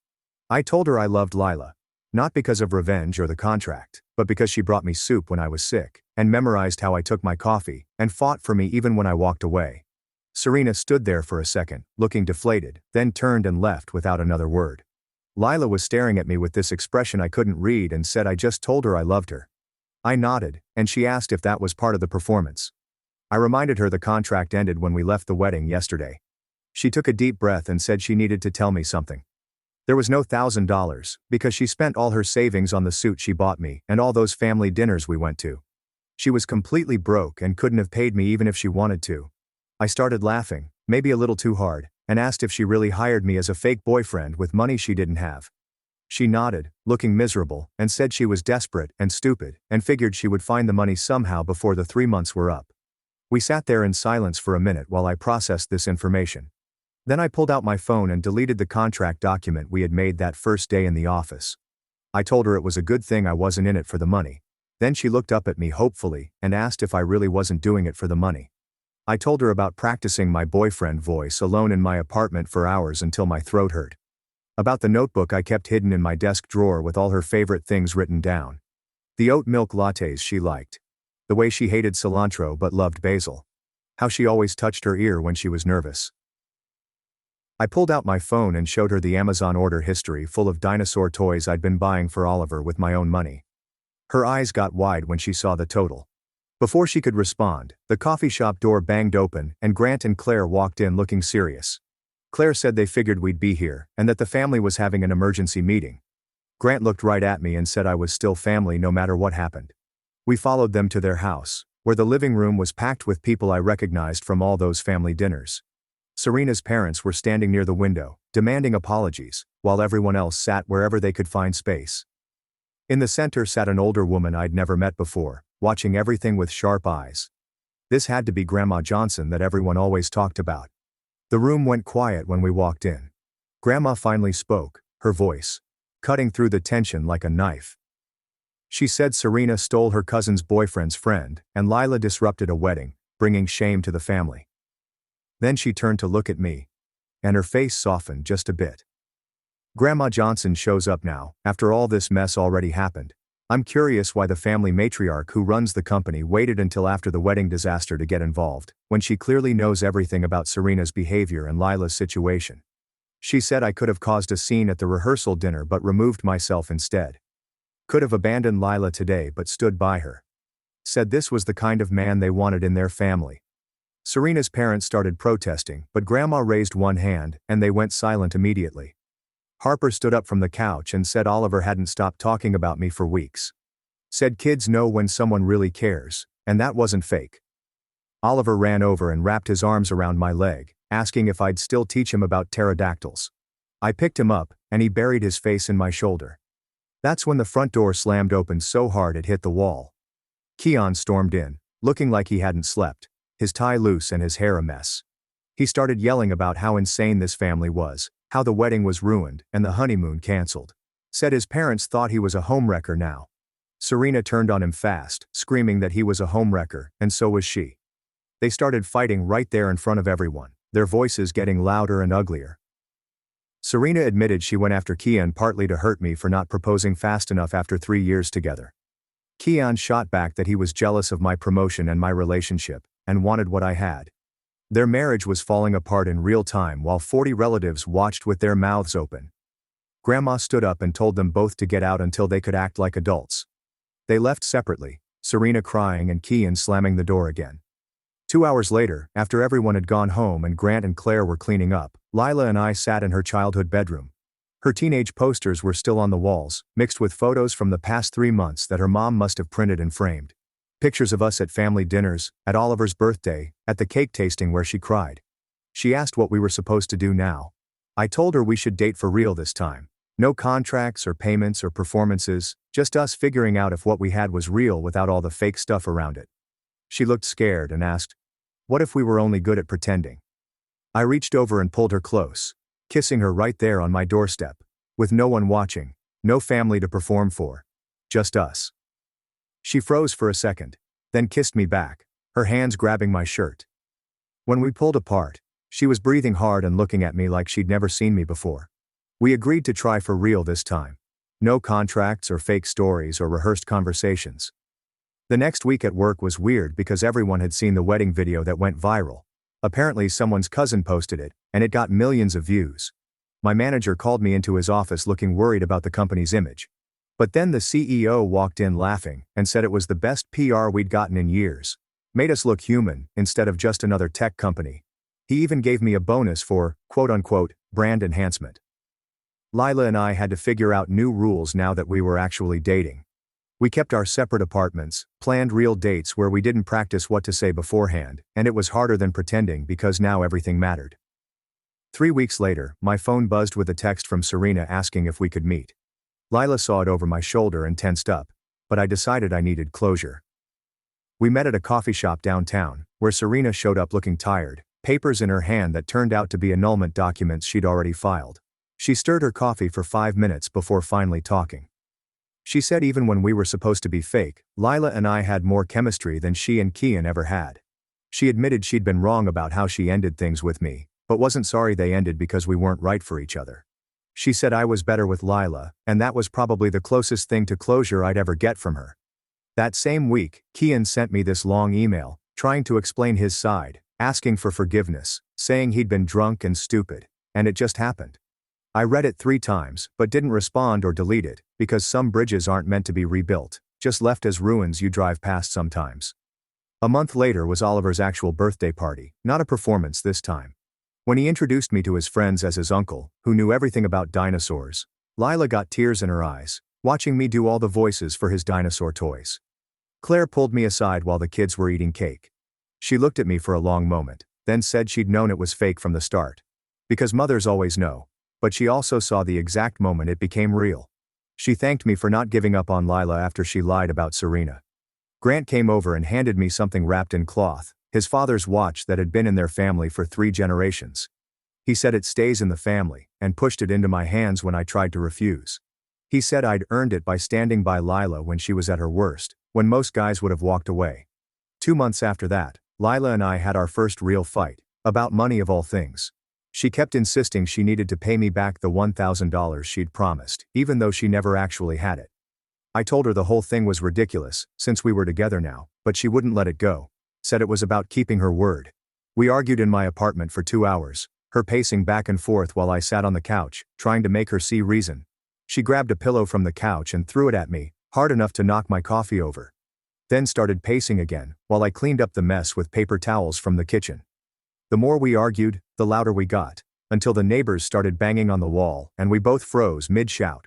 I told her I loved Lila. Not because of revenge or the contract, but because she brought me soup when I was sick, and memorized how I took my coffee, and fought for me even when I walked away. Serena stood there for a second, looking deflated, then turned and left without another word. Lila was staring at me with this expression I couldn't read and said I just told her I loved her. I nodded, and she asked if that was part of the performance. I reminded her the contract ended when we left the wedding yesterday. She took a deep breath and said she needed to tell me something. There was no $1,000, because she spent all her savings on the suit she bought me and all those family dinners we went to. She was completely broke and couldn't have paid me even if she wanted to. I started laughing, maybe a little too hard, and asked if she really hired me as a fake boyfriend with money she didn't have. She nodded, looking miserable, and said she was desperate and stupid and figured she would find the money somehow before the 3 months were up. We sat there in silence for a minute while I processed this information. Then I pulled out my phone and deleted the contract document we had made that first day in the office. I told her it was a good thing I wasn't in it for the money. Then she looked up at me hopefully and asked if I really wasn't doing it for the money. I told her about practicing my boyfriend voice alone in my apartment for hours until my throat hurt. About the notebook I kept hidden in my desk drawer with all her favorite things written down. The oat milk lattes she liked. The way she hated cilantro but loved basil. How she always touched her ear when she was nervous. I pulled out my phone and showed her the Amazon order history full of dinosaur toys I'd been buying for Oliver with my own money. Her eyes got wide when she saw the total. Before she could respond, the coffee shop door banged open and Grant and Claire walked in looking serious. Claire said they figured we'd be here and that the family was having an emergency meeting. Grant looked right at me and said I was still family no matter what happened. We followed them to their house, where the living room was packed with people I recognized from all those family dinners. Serena's parents were standing near the window, demanding apologies, while everyone else sat wherever they could find space. In the center sat an older woman I'd never met before, watching everything with sharp eyes. This had to be Grandma Johnson that everyone always talked about. The room went quiet when we walked in. Grandma finally spoke, her voice cutting through the tension like a knife. She said Serena stole her cousin's boyfriend's friend, and Lila disrupted a wedding, bringing shame to the family. Then she turned to look at me. And her face softened just a bit. Grandma Johnson shows up now, after all this mess already happened. I'm curious why the family matriarch who runs the company waited until after the wedding disaster to get involved, when she clearly knows everything about Serena's behavior and Lila's situation. She said I could have caused a scene at the rehearsal dinner but removed myself instead. Could have abandoned Lila today but stood by her. Said this was the kind of man they wanted in their family. Serena's parents started protesting, but Grandma raised one hand, and they went silent immediately. Harper stood up from the couch and said Oliver hadn't stopped talking about me for weeks. Said kids know when someone really cares, and that wasn't fake. Oliver ran over and wrapped his arms around my leg, asking if I'd still teach him about pterodactyls. I picked him up, and he buried his face in my shoulder. That's when the front door slammed open so hard it hit the wall. Keon stormed in, looking like he hadn't slept, his tie loose and his hair a mess. He started yelling about how insane this family was, how the wedding was ruined and the honeymoon canceled. Said his parents thought he was a homewrecker now. Serena turned on him fast, screaming that he was a homewrecker, and so was she. They started fighting right there in front of everyone, their voices getting louder and uglier. Serena admitted she went after Keon partly to hurt me for not proposing fast enough after 3 years together. Keon shot back that he was jealous of my promotion and my relationship, and wanted what I had. Their marriage was falling apart in real time while 40 relatives watched with their mouths open. Grandma stood up and told them both to get out until they could act like adults. They left separately, Serena crying and Keon slamming the door again. 2 hours later, after everyone had gone home and Grant and Claire were cleaning up, Lila and I sat in her childhood bedroom. Her teenage posters were still on the walls, mixed with photos from the past 3 months that her mom must have printed and framed. Pictures of us at family dinners, at Oliver's birthday, at the cake tasting where she cried. She asked what we were supposed to do now. I told her we should date for real this time. No contracts or payments or performances, just us figuring out if what we had was real without all the fake stuff around it. She looked scared and asked, "What if we were only good at pretending?" I reached over and pulled her close, kissing her right there on my doorstep. With no one watching, no family to perform for. Just us. She froze for a second, then kissed me back, her hands grabbing my shirt. When we pulled apart, she was breathing hard and looking at me like she'd never seen me before. We agreed to try for real this time. No contracts or fake stories or rehearsed conversations. The next week at work was weird because everyone had seen the wedding video that went viral. Apparently someone's cousin posted it, and it got millions of views. My manager called me into his office looking worried about the company's image. But then the CEO walked in laughing and said it was the best PR we'd gotten in years. Made us look human instead of just another tech company. He even gave me a bonus for, quote-unquote, brand enhancement. Lila and I had to figure out new rules now that we were actually dating. We kept our separate apartments, planned real dates where we didn't practice what to say beforehand, and it was harder than pretending because now everything mattered. 3 weeks later, my phone buzzed with a text from Serena asking if we could meet. Lila saw it over my shoulder and tensed up, but I decided I needed closure. We met at a coffee shop downtown, where Serena showed up looking tired, papers in her hand that turned out to be annulment documents she'd already filed. She stirred her coffee for 5 minutes before finally talking. She said even when we were supposed to be fake, Lila and I had more chemistry than she and Kian ever had. She admitted she'd been wrong about how she ended things with me, but wasn't sorry they ended because we weren't right for each other. She said I was better with Lila, and that was probably the closest thing to closure I'd ever get from her. That same week, Kian sent me this long email, trying to explain his side, asking for forgiveness, saying he'd been drunk and stupid, and it just happened. I read it 3 times, but didn't respond or delete it, because some bridges aren't meant to be rebuilt, just left as ruins you drive past sometimes. A month later was Oliver's actual birthday party, not a performance this time. When he introduced me to his friends as his uncle, who knew everything about dinosaurs, Lila got tears in her eyes, watching me do all the voices for his dinosaur toys. Claire pulled me aside while the kids were eating cake. She looked at me for a long moment, then said she'd known it was fake from the start. Because mothers always know. But she also saw the exact moment it became real. She thanked me for not giving up on Lila after she lied about Serena. Grant came over and handed me something wrapped in cloth, his father's watch that had been in their family for 3 generations. He said it stays in the family, and pushed it into my hands when I tried to refuse. He said I'd earned it by standing by Lila when she was at her worst, when most guys would have walked away. 2 months after that, Lila and I had our first real fight, about money of all things. She kept insisting she needed to pay me back the $1,000 she'd promised, even though she never actually had it. I told her the whole thing was ridiculous, since we were together now, but she wouldn't let it go. Said it was about keeping her word. We argued in my apartment for 2 hours, her pacing back and forth while I sat on the couch, trying to make her see reason. She grabbed a pillow from the couch and threw it at me, hard enough to knock my coffee over. Then started pacing again, while I cleaned up the mess with paper towels from the kitchen. The more we argued, the louder we got, until the neighbors started banging on the wall and we both froze mid-shout.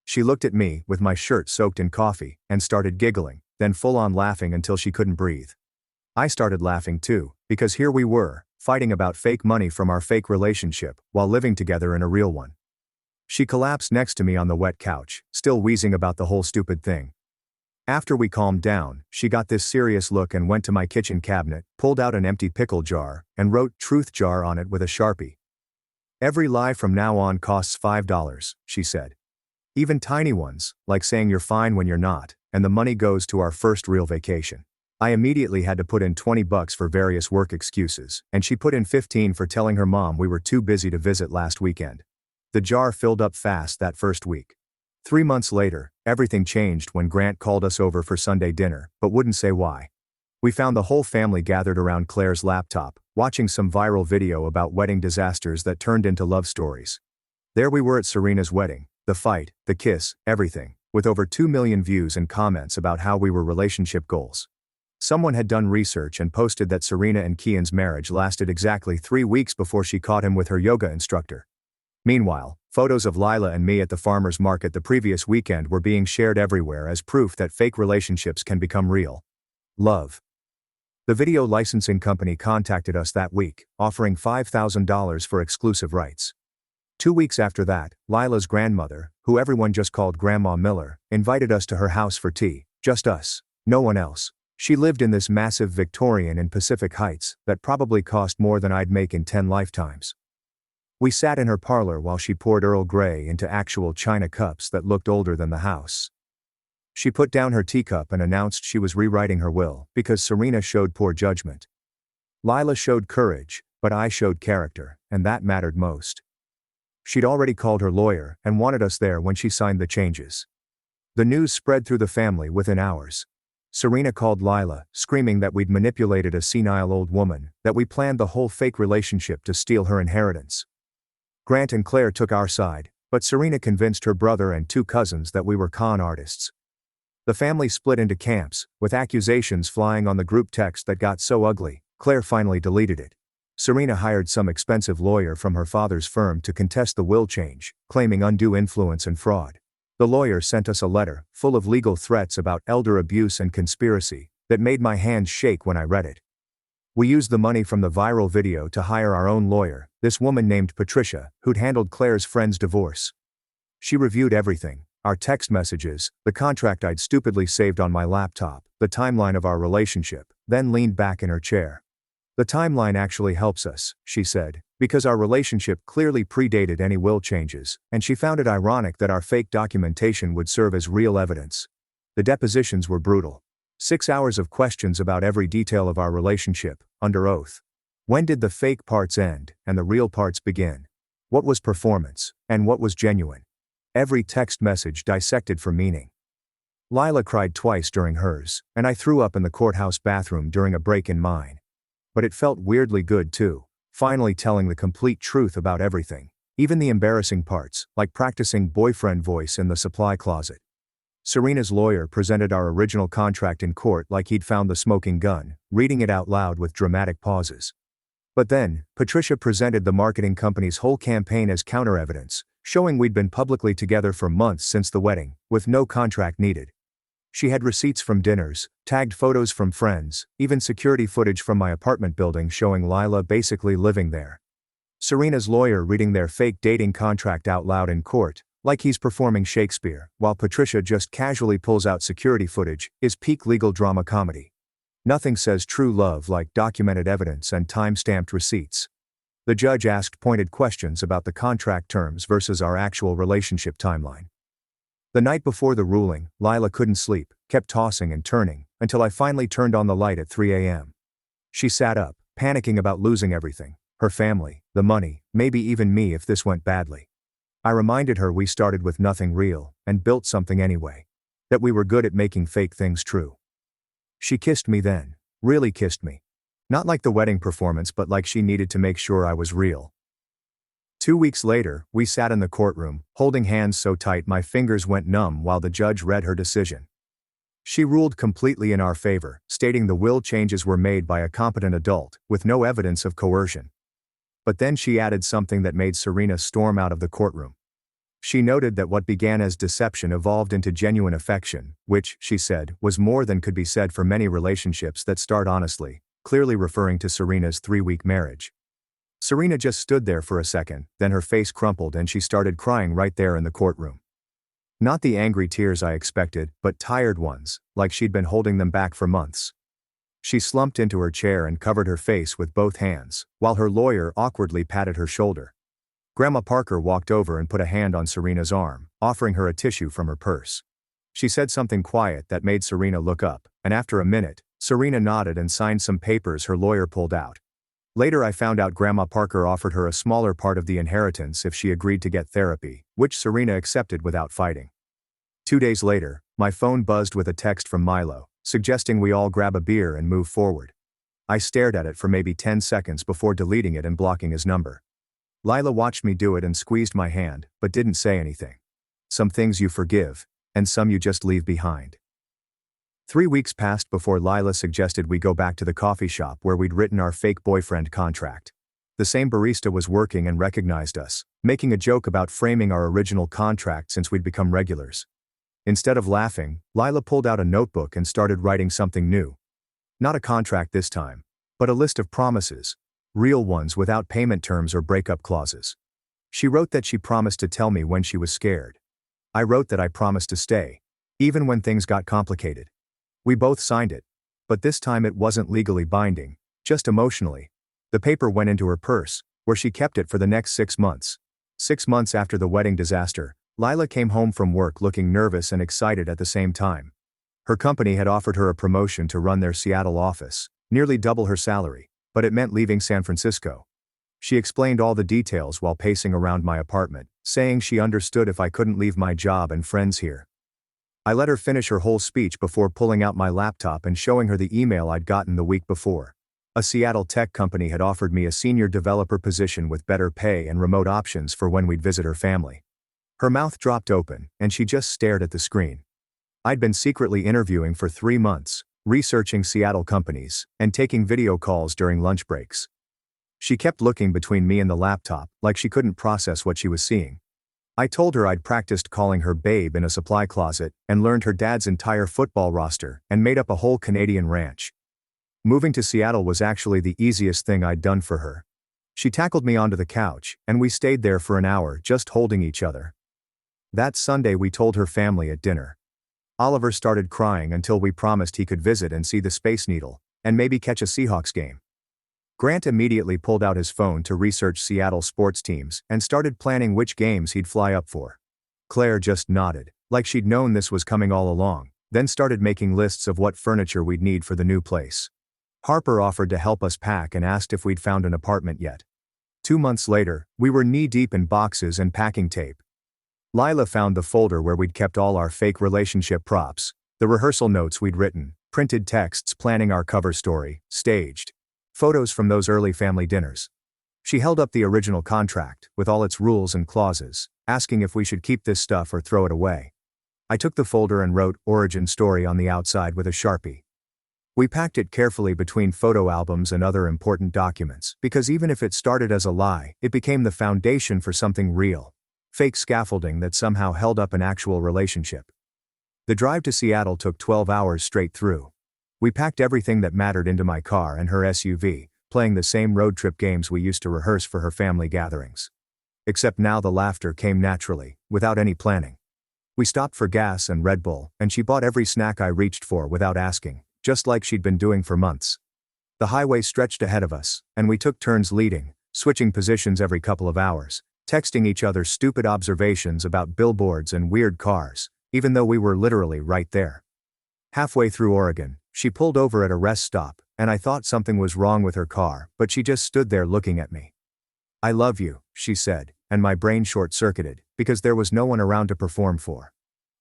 She looked at me, with my shirt soaked in coffee, and started giggling, then full-on laughing until she couldn't breathe. I started laughing too, because here we were, fighting about fake money from our fake relationship, while living together in a real one. She collapsed next to me on the wet couch, still wheezing about the whole stupid thing. After we calmed down, she got this serious look and went to my kitchen cabinet, pulled out an empty pickle jar, and wrote "Truth Jar" on it with a Sharpie. "Every lie from now on costs $5, she said. Even tiny ones, like saying you're fine when you're not, and the money goes to our first real vacation. I immediately had to put in $20 for various work excuses, and she put in 15 for telling her mom we were too busy to visit last weekend. The jar filled up fast that first week. 3 months later, everything changed when Grant called us over for Sunday dinner, but wouldn't say why. We found the whole family gathered around Claire's laptop, watching some viral video about wedding disasters that turned into love stories. There we were at Serena's wedding, the fight, the kiss, everything, with over 2 million views and comments about how we were relationship goals. Someone had done research and posted that Serena and Kian's marriage lasted exactly 3 weeks before she caught him with her yoga instructor. Meanwhile, photos of Lila and me at the farmer's market the previous weekend were being shared everywhere as proof that fake relationships can become real. Love. The video licensing company contacted us that week, offering $5,000 for exclusive rights. 2 weeks after that, Lila's grandmother, who everyone just called Grandma Miller, invited us to her house for tea, just us, no one else. She lived in this massive Victorian in Pacific Heights that probably cost more than I'd make in 10 lifetimes. We sat in her parlor while she poured Earl Grey into actual china cups that looked older than the house. She put down her teacup and announced she was rewriting her will because Serena showed poor judgment. Lila showed courage, but I showed character, and that mattered most. She'd already called her lawyer and wanted us there when she signed the changes. The news spread through the family within hours. Serena called Lila, screaming that we'd manipulated a senile old woman, that we planned the whole fake relationship to steal her inheritance. Grant and Claire took our side, but Serena convinced her brother and 2 cousins that we were con artists. The family split into camps, with accusations flying on the group text that got so ugly, Claire finally deleted it. Serena hired some expensive lawyer from her father's firm to contest the will change, claiming undue influence and fraud. The lawyer sent us a letter, full of legal threats about elder abuse and conspiracy, that made my hands shake when I read it. We used the money from the viral video to hire our own lawyer, this woman named Patricia, who'd handled Claire's friend's divorce. She reviewed everything, our text messages, the contract I'd stupidly saved on my laptop, the timeline of our relationship, then leaned back in her chair. The timeline actually helps us, she said, because our relationship clearly predated any will changes, and she found it ironic that our fake documentation would serve as real evidence. The depositions were brutal. 6 hours of questions about every detail of our relationship, under oath. When did the fake parts end, and the real parts begin? What was performance, and what was genuine? Every text message dissected for meaning. Lila cried twice during hers, and I threw up in the courthouse bathroom during a break in mine. But it felt weirdly good too, finally telling the complete truth about everything, even the embarrassing parts, like practicing boyfriend voice in the supply closet. Serena's lawyer presented our original contract in court like he'd found the smoking gun, reading it out loud with dramatic pauses. But then, Patricia presented the marketing company's whole campaign as counter-evidence, showing we'd been publicly together for months since the wedding, with no contract needed. She had receipts from dinners, tagged photos from friends, even security footage from my apartment building showing Lila basically living there. Serena's lawyer reading their fake dating contract out loud in court, like he's performing Shakespeare, while Patricia just casually pulls out security footage, is peak legal drama comedy. Nothing says true love like documented evidence and time-stamped receipts. The judge asked pointed questions about the contract terms versus our actual relationship timeline. The night before the ruling, Lila couldn't sleep, kept tossing and turning, until I finally turned on the light at 3 a.m. She sat up, panicking about losing everything, her family, the money, maybe even me if this went badly. I reminded her we started with nothing real, and built something anyway. That we were good at making fake things true. She kissed me then, really kissed me. Not like the wedding performance but like she needed to make sure I was real. 2 weeks later, we sat in the courtroom, holding hands so tight my fingers went numb while the judge read her decision. She ruled completely in our favor, stating the will changes were made by a competent adult, with no evidence of coercion. But then she added something that made Serena storm out of the courtroom. She noted that what began as deception evolved into genuine affection, which, she said, was more than could be said for many relationships that start honestly, clearly referring to Serena's 3-week marriage. Serena just stood there for a second, then her face crumpled and she started crying right there in the courtroom. Not the angry tears I expected, but tired ones, like she'd been holding them back for months. She slumped into her chair and covered her face with both hands, while her lawyer awkwardly patted her shoulder. Grandma Parker walked over and put a hand on Serena's arm, offering her a tissue from her purse. She said something quiet that made Serena look up, and after a minute, Serena nodded and signed some papers her lawyer pulled out. Later I found out Grandma Parker offered her a smaller part of the inheritance if she agreed to get therapy, which Serena accepted without fighting. 2 days later, my phone buzzed with a text from Milo, suggesting we all grab a beer and move forward. I stared at it for maybe 10 seconds before deleting it and blocking his number. Lila watched me do it and squeezed my hand, but didn't say anything. Some things you forgive, and some you just leave behind. 3 weeks passed before Lila suggested we go back to the coffee shop where we'd written our fake boyfriend contract. The same barista was working and recognized us, making a joke about framing our original contract since we'd become regulars. Instead of laughing, Lila pulled out a notebook and started writing something new. Not a contract this time, but a list of promises, real ones without payment terms or breakup clauses. She wrote that she promised to tell me when she was scared. I wrote that I promised to stay, even when things got complicated. We both signed it, but this time it wasn't legally binding, just emotionally. The paper went into her purse, where she kept it for the next 6 months. 6 months after the wedding disaster, Lila came home from work looking nervous and excited at the same time. Her company had offered her a promotion to run their Seattle office, nearly double her salary, but it meant leaving San Francisco. She explained all the details while pacing around my apartment, saying she understood if I couldn't leave my job and friends here. I let her finish her whole speech before pulling out my laptop and showing her the email I'd gotten the week before. A Seattle tech company had offered me a senior developer position with better pay and remote options for when we'd visit her family. Her mouth dropped open, and she just stared at the screen. I'd been secretly interviewing for 3 months, researching Seattle companies, and taking video calls during lunch breaks. She kept looking between me and the laptop, like she couldn't process what she was seeing. I told her I'd practiced calling her babe in a supply closet, and learned her dad's entire football roster, and made up a whole Canadian ranch. Moving to Seattle was actually the easiest thing I'd done for her. She tackled me onto the couch, and we stayed there for an hour just holding each other. That Sunday we told her family at dinner. Oliver started crying until we promised he could visit and see the Space Needle, and maybe catch a Seahawks game. Grant immediately pulled out his phone to research Seattle sports teams and started planning which games he'd fly up for. Claire just nodded, like she'd known this was coming all along, then started making lists of what furniture we'd need for the new place. Harper offered to help us pack and asked if we'd found an apartment yet. 2 months later, we were knee-deep in boxes and packing tape. Lila found the folder where we'd kept all our fake relationship props, the rehearsal notes we'd written, printed texts planning our cover story, staged photos from those early family dinners. She held up the original contract, with all its rules and clauses, asking if we should keep this stuff or throw it away. I took the folder and wrote "Origin Story" on the outside with a Sharpie. We packed it carefully between photo albums and other important documents, because even if it started as a lie, it became the foundation for something real. Fake scaffolding that somehow held up an actual relationship. The drive to Seattle took 12 hours straight through. We packed everything that mattered into my car and her SUV, playing the same road trip games we used to rehearse for her family gatherings. Except now the laughter came naturally, without any planning. We stopped for gas and Red Bull, and she bought every snack I reached for without asking, just like she'd been doing for months. The highway stretched ahead of us, and we took turns leading, switching positions every couple of hours, texting each other stupid observations about billboards and weird cars, even though we were literally right there. Halfway through Oregon, she pulled over at a rest stop, and I thought something was wrong with her car, but she just stood there looking at me. "I love you," she said, and my brain short-circuited, because there was no one around to perform for.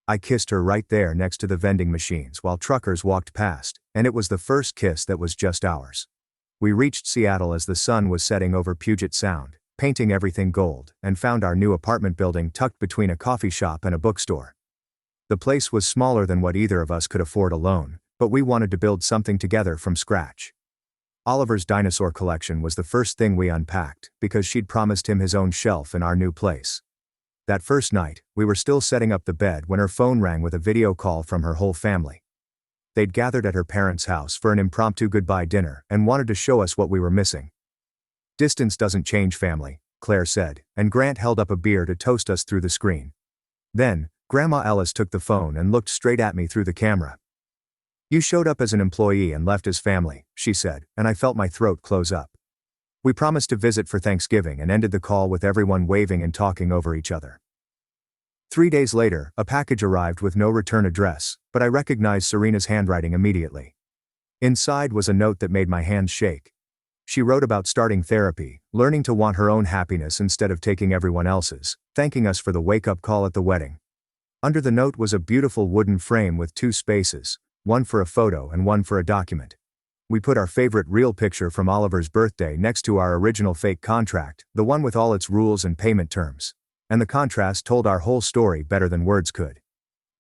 I kissed her right there next to the vending machines while truckers walked past, and it was the first kiss that was just ours. We reached Seattle as the sun was setting over Puget Sound, painting everything gold, and found our new apartment building tucked between a coffee shop and a bookstore. The place was smaller than what either of us could afford alone, but we wanted to build something together from scratch. Oliver's dinosaur collection was the first thing we unpacked, because she'd promised him his own shelf in our new place. That first night, we were still setting up the bed when her phone rang with a video call from her whole family. They'd gathered at her parents' house for an impromptu goodbye dinner and wanted to show us what we were missing. "Distance doesn't change family," Claire said, and Grant held up a beer to toast us through the screen. Then, Grandma Ellis took the phone and looked straight at me through the camera. "You showed up as an employee and left as family," she said, and I felt my throat close up. We promised to visit for Thanksgiving and ended the call with everyone waving and talking over each other. 3 days later, a package arrived with no return address, but I recognized Serena's handwriting immediately. Inside was a note that made my hands shake. She wrote about starting therapy, learning to want her own happiness instead of taking everyone else's, thanking us for the wake-up call at the wedding. Under the note was a beautiful wooden frame with 2 spaces, one for a photo and one for a document. We put our favorite real picture from Oliver's birthday next to our original fake contract, the one with all its rules and payment terms. And the contrast told our whole story better than words could.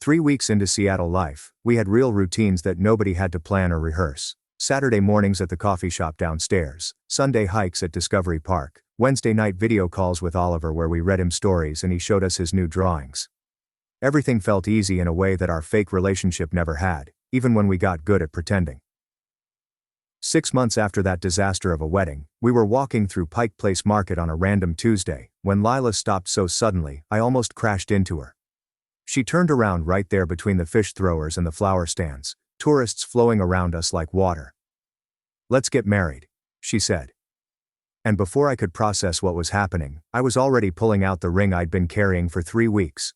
3 weeks into Seattle life, we had real routines that nobody had to plan or rehearse. Saturday mornings at the coffee shop downstairs, Sunday hikes at Discovery Park, Wednesday night video calls with Oliver where we read him stories and he showed us his new drawings. Everything felt easy in a way that our fake relationship never had, even when we got good at pretending. 6 months after that disaster of a wedding, we were walking through Pike Place Market on a random Tuesday, when Lila stopped so suddenly, I almost crashed into her. She turned around right there between the fish throwers and the flower stands, tourists flowing around us like water. "Let's get married," she said. And before I could process what was happening, I was already pulling out the ring I'd been carrying for 3 weeks.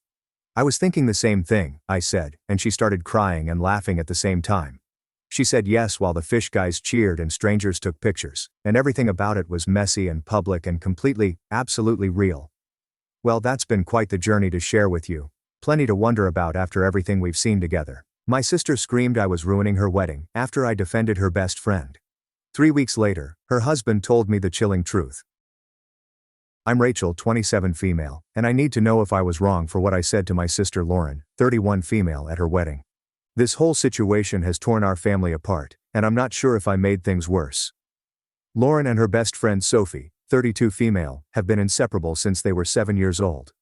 I was thinking the same thing, I said, and she started crying and laughing at the same time. She said yes while the fish guys cheered and strangers took pictures, and everything about it was messy and public and completely, absolutely real. Well, that's been quite the journey to share with you. Plenty to wonder about after everything we've seen together. My sister screamed I was ruining her wedding after I defended her best friend. 3 weeks later, her husband told me the chilling truth. I'm Rachel, 27 female, and I need to know if I was wrong for what I said to my sister Lauren, 31 female, at her wedding. This whole situation has torn our family apart, and I'm not sure if I made things worse. Lauren and her best friend Sophie, 32 female, have been inseparable since they were 7 years old.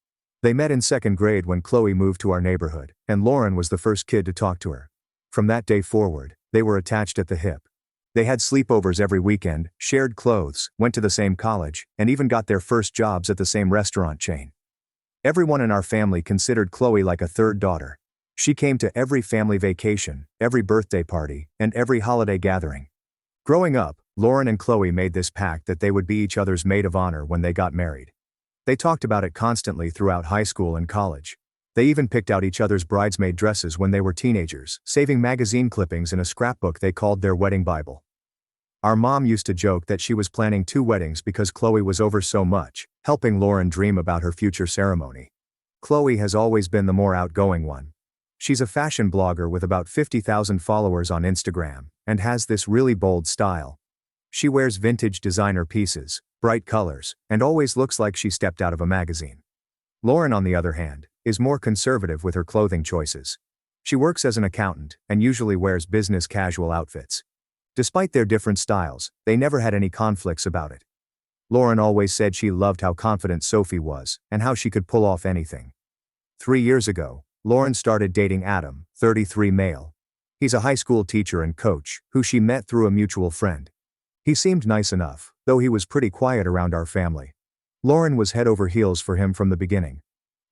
They met in 2nd grade when Chloe moved to our neighborhood, and Lauren was the first kid to talk to her. From that day forward, they were attached at the hip. They had sleepovers every weekend, shared clothes, went to the same college, and even got their first jobs at the same restaurant chain. Everyone in our family considered Chloe like a third daughter. She came to every family vacation, every birthday party, and every holiday gathering. Growing up, Lauren and Chloe made this pact that they would be each other's maid of honor when they got married. They talked about it constantly throughout high school and college. They even picked out each other's bridesmaid dresses when they were teenagers, saving magazine clippings in a scrapbook they called their wedding Bible. Our mom used to joke that she was planning 2 weddings because Chloe was over so much, helping Lauren dream about her future ceremony. Chloe has always been the more outgoing one. She's a fashion blogger with about 50,000 followers on Instagram, and has this really bold style. She wears vintage designer pieces, bright colors, and always looks like she stepped out of a magazine. Lauren, on the other hand, is more conservative with her clothing choices. She works as an accountant, and usually wears business casual outfits. Despite their different styles, they never had any conflicts about it. Lauren always said she loved how confident Sophie was, and how she could pull off anything. 3 years ago, Lauren started dating Adam, 33 male. He's a high school teacher and coach, who she met through a mutual friend. He seemed nice enough, though he was pretty quiet around our family. Lauren was head over heels for him from the beginning.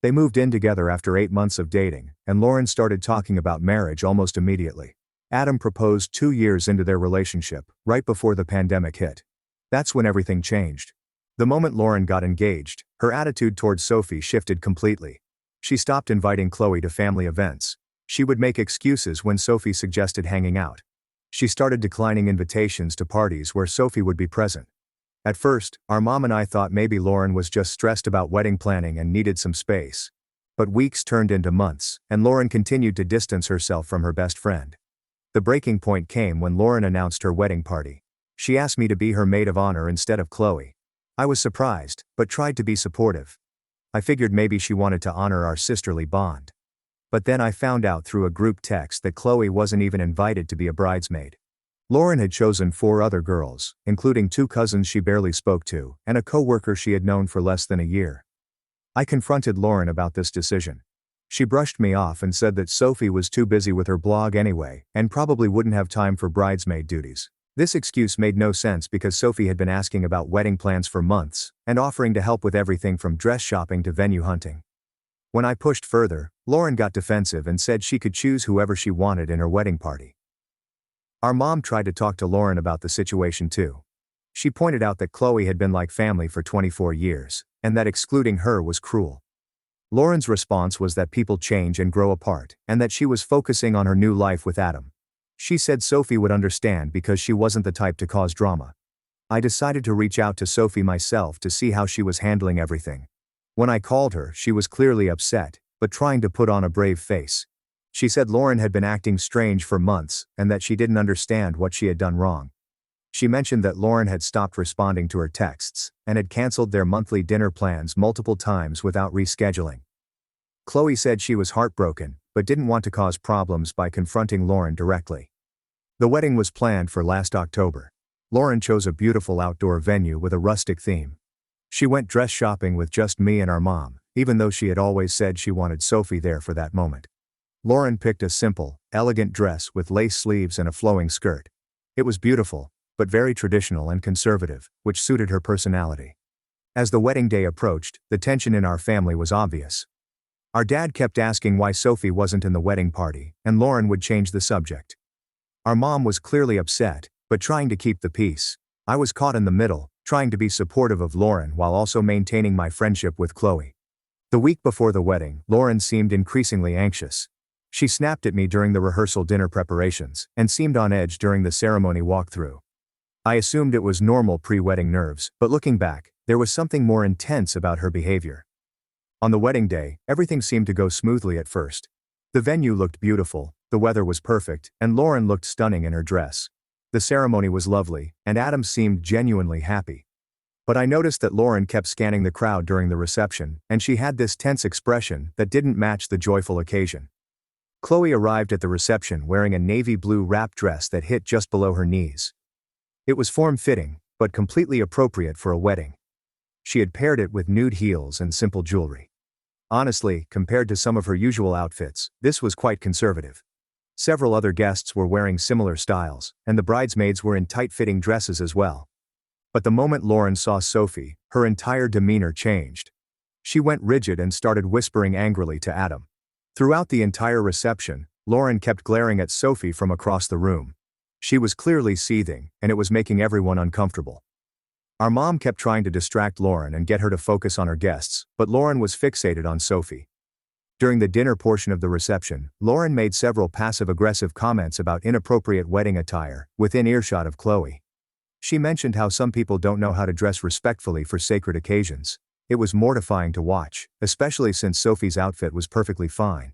They moved in together after 8 months of dating, and Lauren started talking about marriage almost immediately. Adam proposed 2 years into their relationship, right before the pandemic hit. That's when everything changed. The moment Lauren got engaged, her attitude towards Sophie shifted completely. She stopped inviting Chloe to family events. She would make excuses when Sophie suggested hanging out. She started declining invitations to parties where Sophie would be present. At first, our mom and I thought maybe Lauren was just stressed about wedding planning and needed some space. But weeks turned into months, and Lauren continued to distance herself from her best friend. The breaking point came when Lauren announced her wedding party. She asked me to be her maid of honor instead of Chloe. I was surprised, but tried to be supportive. I figured maybe she wanted to honor our sisterly bond. But then I found out through a group text that Chloe wasn't even invited to be a bridesmaid. Lauren had chosen 4 other girls, including 2 cousins she barely spoke to, and a co-worker she had known for less than a year. I confronted Lauren about this decision. She brushed me off and said that Sophie was too busy with her blog anyway, and probably wouldn't have time for bridesmaid duties. This excuse made no sense because Sophie had been asking about wedding plans for months, and offering to help with everything from dress shopping to venue hunting. When I pushed further, Lauren got defensive and said she could choose whoever she wanted in her wedding party. Our mom tried to talk to Lauren about the situation too. She pointed out that Chloe had been like family for 24 years, and that excluding her was cruel. Lauren's response was that people change and grow apart, and that she was focusing on her new life with Adam. She said Sophie would understand because she wasn't the type to cause drama. I decided to reach out to Sophie myself to see how she was handling everything. When I called her, she was clearly upset, but trying to put on a brave face. She said Lauren had been acting strange for months, and that she didn't understand what she had done wrong. She mentioned that Lauren had stopped responding to her texts, and had canceled their monthly dinner plans multiple times without rescheduling. Chloe said she was heartbroken, but didn't want to cause problems by confronting Lauren directly. The wedding was planned for last October. Lauren chose a beautiful outdoor venue with a rustic theme. She went dress shopping with just me and our mom, even though she had always said she wanted Sophie there for that moment. Lauren picked a simple, elegant dress with lace sleeves and a flowing skirt. It was beautiful, but very traditional and conservative, which suited her personality. As the wedding day approached, the tension in our family was obvious. Our dad kept asking why Sophie wasn't in the wedding party, and Lauren would change the subject. Our mom was clearly upset, but trying to keep the peace. I was caught in the middle, trying to be supportive of Lauren while also maintaining my friendship with Chloe. The week before the wedding, Lauren seemed increasingly anxious. She snapped at me during the rehearsal dinner preparations and seemed on edge during the ceremony walkthrough. I assumed it was normal pre-wedding nerves, but looking back, there was something more intense about her behavior. On the wedding day, everything seemed to go smoothly at first. The venue looked beautiful, the weather was perfect, and Lauren looked stunning in her dress. The ceremony was lovely, and Adam seemed genuinely happy. But I noticed that Lauren kept scanning the crowd during the reception, and she had this tense expression that didn't match the joyful occasion. Chloe arrived at the reception wearing a navy blue wrap dress that hit just below her knees. It was form-fitting, but completely appropriate for a wedding. She had paired it with nude heels and simple jewelry. Honestly, compared to some of her usual outfits, this was quite conservative. Several other guests were wearing similar styles, and the bridesmaids were in tight-fitting dresses as well. But the moment Lauren saw Sophie, her entire demeanor changed. She went rigid and started whispering angrily to Adam. Throughout the entire reception, Lauren kept glaring at Sophie from across the room. She was clearly seething, and it was making everyone uncomfortable. Our mom kept trying to distract Lauren and get her to focus on her guests, but Lauren was fixated on Sophie. During the dinner portion of the reception, Lauren made several passive-aggressive comments about inappropriate wedding attire, within earshot of Chloe. She mentioned how some people don't know how to dress respectfully for sacred occasions. It was mortifying to watch, especially since Sophie's outfit was perfectly fine.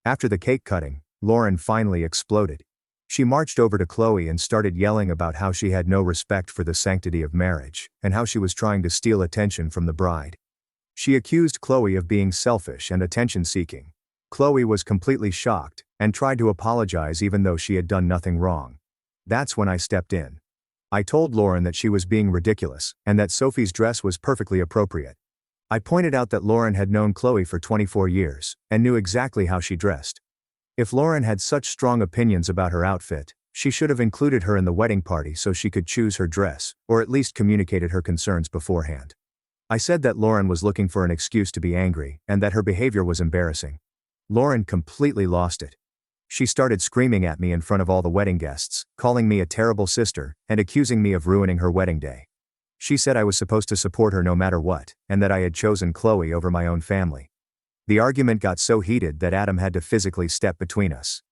After the cake cutting, Lauren finally exploded. She marched over to Chloe and started yelling about how she had no respect for the sanctity of marriage, and how she was trying to steal attention from the bride. She accused Chloe of being selfish and attention-seeking. Chloe was completely shocked, and tried to apologize even though she had done nothing wrong. That's when I stepped in. I told Lauren that she was being ridiculous, and that Sophie's dress was perfectly appropriate. I pointed out that Lauren had known Chloe for 24 years, and knew exactly how she dressed. If Lauren had such strong opinions about her outfit, she should have included her in the wedding party so she could choose her dress, or at least communicated her concerns beforehand. I said that Lauren was looking for an excuse to be angry, and that her behavior was embarrassing. Lauren completely lost it. She started screaming at me in front of all the wedding guests, calling me a terrible sister, and accusing me of ruining her wedding day. She said I was supposed to support her no matter what, and that I had chosen Chloe over my own family. The argument got so heated that Adam had to physically step between us.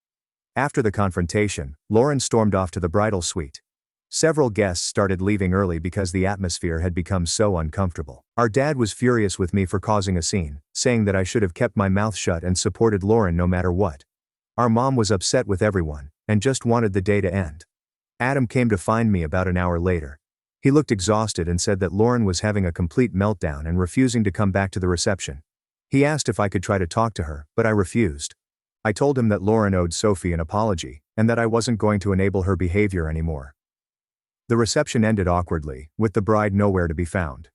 After the confrontation, Lauren stormed off to the bridal suite. Several guests started leaving early because the atmosphere had become so uncomfortable. Our dad was furious with me for causing a scene, saying that I should have kept my mouth shut and supported Lauren no matter what. Our mom was upset with everyone, and just wanted the day to end. Adam came to find me about an hour later. He looked exhausted and said that Lauren was having a complete meltdown and refusing to come back to the reception. He asked if I could try to talk to her, but I refused. I told him that Lauren owed Sophie an apology, and that I wasn't going to enable her behavior anymore. The reception ended awkwardly, with the bride nowhere to be found.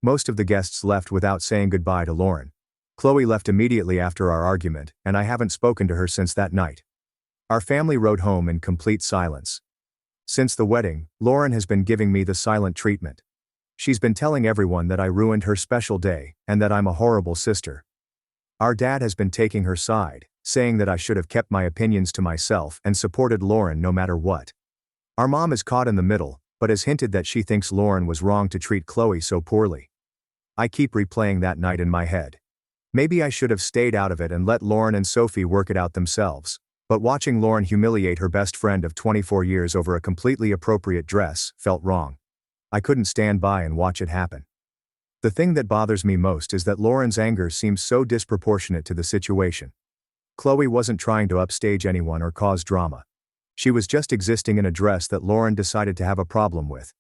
Most of the guests left without saying goodbye to Lauren. Chloe left immediately after our argument, and I haven't spoken to her since that night. Our family rode home in complete silence. Since the wedding, Lauren has been giving me the silent treatment. She's been telling everyone that I ruined her special day, and that I'm a horrible sister. Our dad has been taking her side, saying that I should have kept my opinions to myself and supported Lauren no matter what. Our mom is caught in the middle, but has hinted that she thinks Lauren was wrong to treat Chloe so poorly. I keep replaying that night in my head. Maybe I should have stayed out of it and let Lauren and Sophie work it out themselves. But watching Lauren humiliate her best friend of 24 years over a completely appropriate dress felt wrong. I couldn't stand by and watch it happen. The thing that bothers me most is that Lauren's anger seems so disproportionate to the situation. Chloe wasn't trying to upstage anyone or cause drama. She was just existing in a dress that Lauren decided to have a problem with.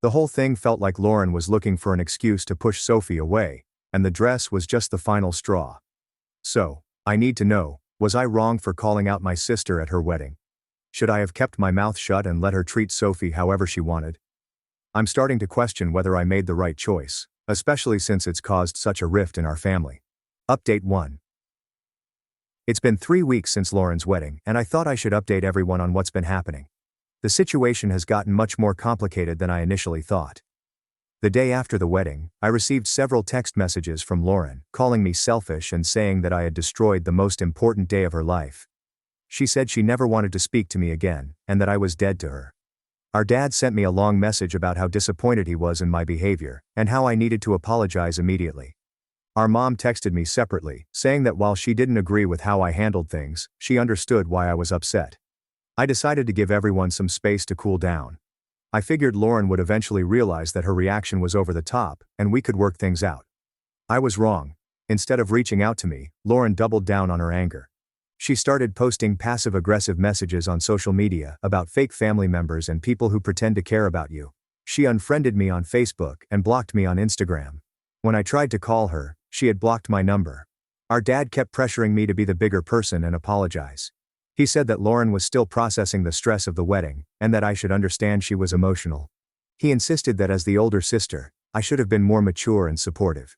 The whole thing felt like Lauren was looking for an excuse to push Sophie away, and the dress was just the final straw. So, I need to know, was I wrong for calling out my sister at her wedding? Should I have kept my mouth shut and let her treat Sophie however she wanted? I'm starting to question whether I made the right choice, especially since it's caused such a rift in our family. Update 1. It's been 3 weeks since Lauren's wedding, and I thought I should update everyone on what's been happening. The situation has gotten much more complicated than I initially thought. The day after the wedding, I received several text messages from Lauren, calling me selfish and saying that I had destroyed the most important day of her life. She said she never wanted to speak to me again, and that I was dead to her. Our dad sent me a long message about how disappointed he was in my behavior, and how I needed to apologize immediately. Our mom texted me separately, saying that while she didn't agree with how I handled things, she understood why I was upset. I decided to give everyone some space to cool down. I figured Lauren would eventually realize that her reaction was over the top, and we could work things out. I was wrong. Instead of reaching out to me, Lauren doubled down on her anger. She started posting passive-aggressive messages on social media about fake family members and people who pretend to care about you. She unfriended me on Facebook and blocked me on Instagram. When I tried to call her, she had blocked my number. Our dad kept pressuring me to be the bigger person and apologize. He said that Lauren was still processing the stress of the wedding, and that I should understand she was emotional. He insisted that as the older sister, I should have been more mature and supportive.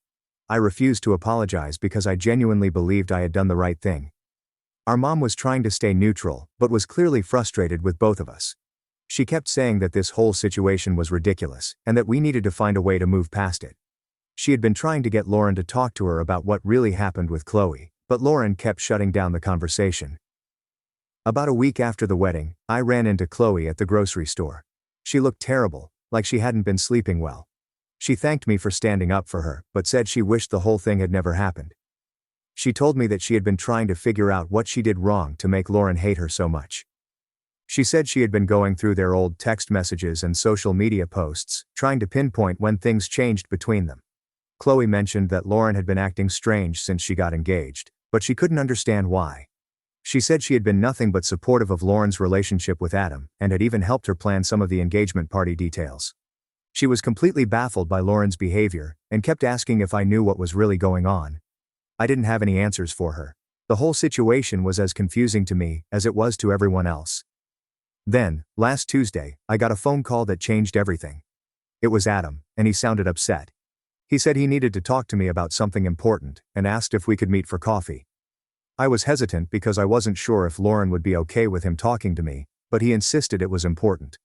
I refused to apologize because I genuinely believed I had done the right thing. Our mom was trying to stay neutral, but was clearly frustrated with both of us. She kept saying that this whole situation was ridiculous, and that we needed to find a way to move past it. She had been trying to get Lauren to talk to her about what really happened with Chloe, but Lauren kept shutting down the conversation. About a week after the wedding, I ran into Chloe at the grocery store. She looked terrible, like she hadn't been sleeping well. She thanked me for standing up for her, but said she wished the whole thing had never happened. She told me that she had been trying to figure out what she did wrong to make Lauren hate her so much. She said she had been going through their old text messages and social media posts, trying to pinpoint when things changed between them. Chloe mentioned that Lauren had been acting strange since she got engaged, but she couldn't understand why. She said she had been nothing but supportive of Lauren's relationship with Adam, and had even helped her plan some of the engagement party details. She was completely baffled by Lauren's behavior, and kept asking if I knew what was really going on. I didn't have any answers for her. The whole situation was as confusing to me as it was to everyone else. Then, last Tuesday, I got a phone call that changed everything. It was Adam, and he sounded upset. He said he needed to talk to me about something important, and asked if we could meet for coffee. I was hesitant because I wasn't sure if Lauren would be okay with him talking to me, but he insisted it was important.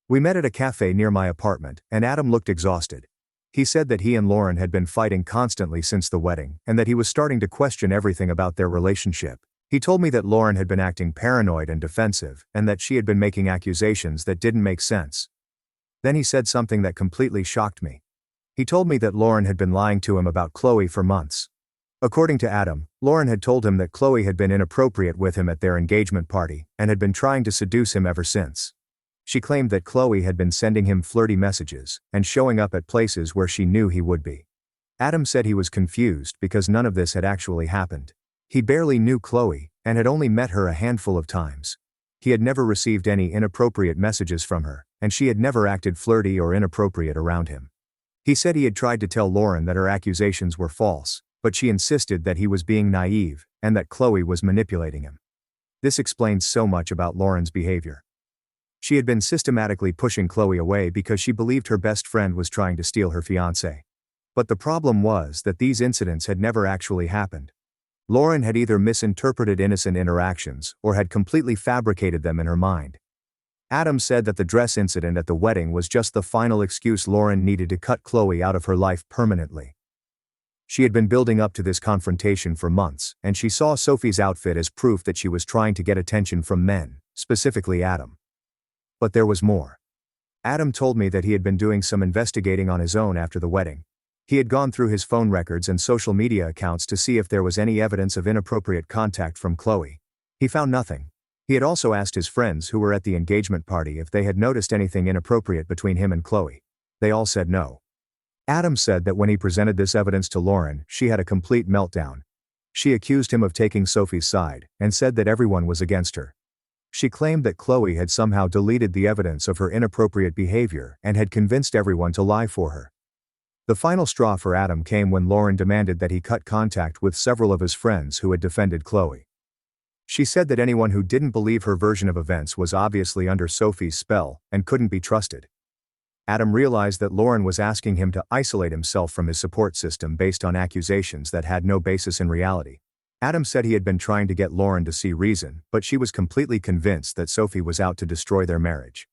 We met at a cafe near my apartment, and Adam looked exhausted. He said that he and Lauren had been fighting constantly since the wedding, and that he was starting to question everything about their relationship. He told me that Lauren had been acting paranoid and defensive, and that she had been making accusations that didn't make sense. Then he said something that completely shocked me. He told me that Lauren had been lying to him about Chloe for months. According to Adam, Lauren had told him that Chloe had been inappropriate with him at their engagement party, and had been trying to seduce him ever since. She claimed that Chloe had been sending him flirty messages, and showing up at places where she knew he would be. Adam said he was confused because none of this had actually happened. He barely knew Chloe, and had only met her a handful of times. He had never received any inappropriate messages from her, and she had never acted flirty or inappropriate around him. He said he had tried to tell Lauren that her accusations were false, but she insisted that he was being naive, and that Chloe was manipulating him. This explains so much about Lauren's behavior. She had been systematically pushing Chloe away because she believed her best friend was trying to steal her fiancé. But the problem was that these incidents had never actually happened. Lauren had either misinterpreted innocent interactions, or had completely fabricated them in her mind. Adam said that the dress incident at the wedding was just the final excuse Lauren needed to cut Chloe out of her life permanently. She had been building up to this confrontation for months, and she saw Sophie's outfit as proof that she was trying to get attention from men, specifically Adam. But there was more. Adam told me that he had been doing some investigating on his own after the wedding. He had gone through his phone records and social media accounts to see if there was any evidence of inappropriate contact from Chloe. He found nothing. He had also asked his friends who were at the engagement party if they had noticed anything inappropriate between him and Chloe. They all said no. Adam said that when he presented this evidence to Lauren, she had a complete meltdown. She accused him of taking Sophie's side, and said that everyone was against her. She claimed that Chloe had somehow deleted the evidence of her inappropriate behavior and had convinced everyone to lie for her. The final straw for Adam came when Lauren demanded that he cut contact with several of his friends who had defended Chloe. She said that anyone who didn't believe her version of events was obviously under Sophie's spell and couldn't be trusted. Adam realized that Lauren was asking him to isolate himself from his support system based on accusations that had no basis in reality. Adam said he had been trying to get Lauren to see reason, but she was completely convinced that Sophie was out to destroy their marriage.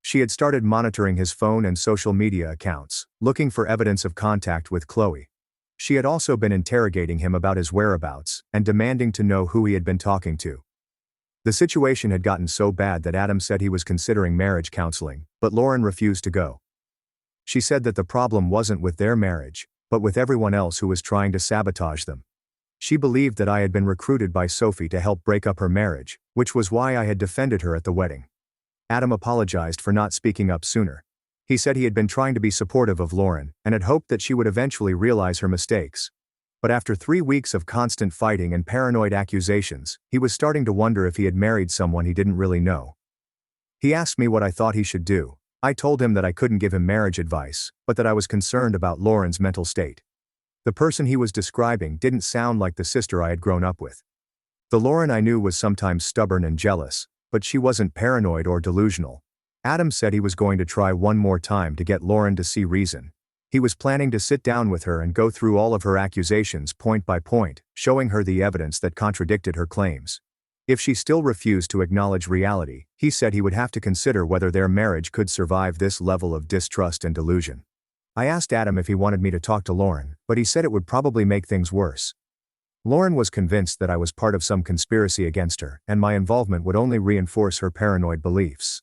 She had started monitoring his phone and social media accounts, looking for evidence of contact with Chloe. She had also been interrogating him about his whereabouts, and demanding to know who he had been talking to. The situation had gotten so bad that Adam said he was considering marriage counseling, but Lauren refused to go. She said that the problem wasn't with their marriage, but with everyone else who was trying to sabotage them. She believed that I had been recruited by Sophie to help break up her marriage, which was why I had defended her at the wedding. Adam apologized for not speaking up sooner. He said he had been trying to be supportive of Lauren and had hoped that she would eventually realize her mistakes. But after 3 weeks of constant fighting and paranoid accusations, he was starting to wonder if he had married someone he didn't really know. He asked me what I thought he should do. I told him that I couldn't give him marriage advice, but that I was concerned about Lauren's mental state. The person he was describing didn't sound like the sister I had grown up with. The Lauren I knew was sometimes stubborn and jealous, but she wasn't paranoid or delusional. Adam said he was going to try one more time to get Lauren to see reason. He was planning to sit down with her and go through all of her accusations point by point, showing her the evidence that contradicted her claims. If she still refused to acknowledge reality, he said he would have to consider whether their marriage could survive this level of distrust and delusion. I asked Adam if he wanted me to talk to Lauren, but he said it would probably make things worse. Lauren was convinced that I was part of some conspiracy against her, and my involvement would only reinforce her paranoid beliefs.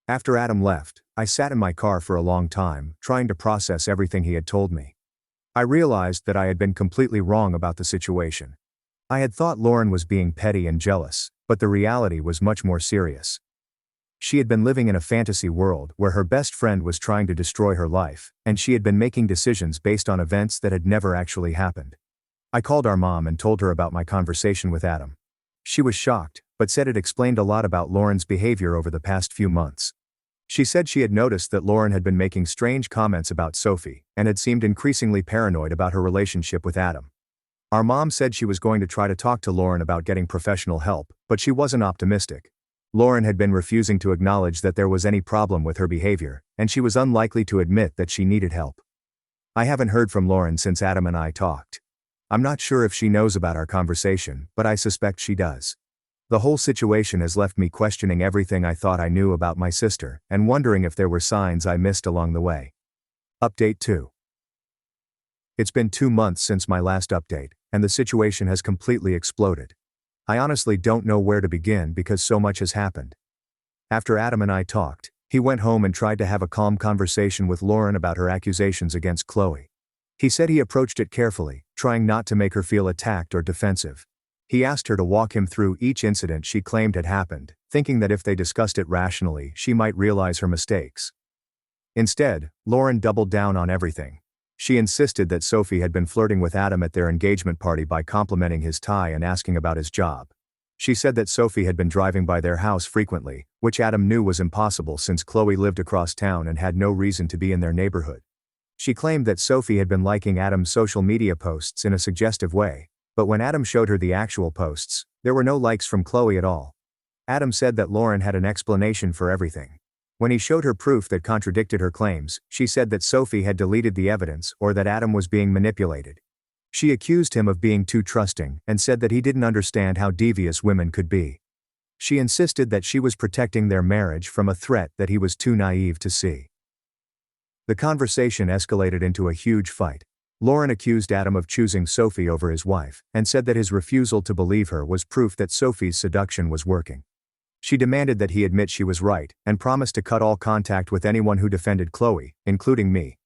After Adam left, I sat in my car for a long time, trying to process everything he had told me. I realized that I had been completely wrong about the situation. I had thought Lauren was being petty and jealous, but the reality was much more serious. She had been living in a fantasy world where her best friend was trying to destroy her life, and she had been making decisions based on events that had never actually happened. I called our mom and told her about my conversation with Adam. She was shocked, but said it explained a lot about Lauren's behavior over the past few months. She said she had noticed that Lauren had been making strange comments about Sophie, and had seemed increasingly paranoid about her relationship with Adam. Our mom said she was going to try to talk to Lauren about getting professional help, but she wasn't optimistic. Lauren had been refusing to acknowledge that there was any problem with her behavior, and she was unlikely to admit that she needed help. I haven't heard from Lauren since Adam and I talked. I'm not sure if she knows about our conversation, but I suspect she does. The whole situation has left me questioning everything I thought I knew about my sister, and wondering if there were signs I missed along the way. Update 2. It's been 2 months since my last update, and the situation has completely exploded. I honestly don't know where to begin because so much has happened. After Adam and I talked, he went home and tried to have a calm conversation with Lauren about her accusations against Chloe. He said he approached it carefully, trying not to make her feel attacked or defensive. He asked her to walk him through each incident she claimed had happened, thinking that if they discussed it rationally, she might realize her mistakes. Instead, Lauren doubled down on everything. She insisted that Sophie had been flirting with Adam at their engagement party by complimenting his tie and asking about his job. She said that Sophie had been driving by their house frequently, which Adam knew was impossible since Chloe lived across town and had no reason to be in their neighborhood. She claimed that Sophie had been liking Adam's social media posts in a suggestive way, but when Adam showed her the actual posts, there were no likes from Chloe at all. Adam said that Lauren had an explanation for everything. When he showed her proof that contradicted her claims, she said that Sophie had deleted the evidence or that Adam was being manipulated. She accused him of being too trusting and said that he didn't understand how devious women could be. She insisted that she was protecting their marriage from a threat that he was too naive to see. The conversation escalated into a huge fight. Lauren accused Adam of choosing Sophie over his wife, and said that his refusal to believe her was proof that Sophie's seduction was working. She demanded that he admit she was right, and promised to cut all contact with anyone who defended Chloe, including me.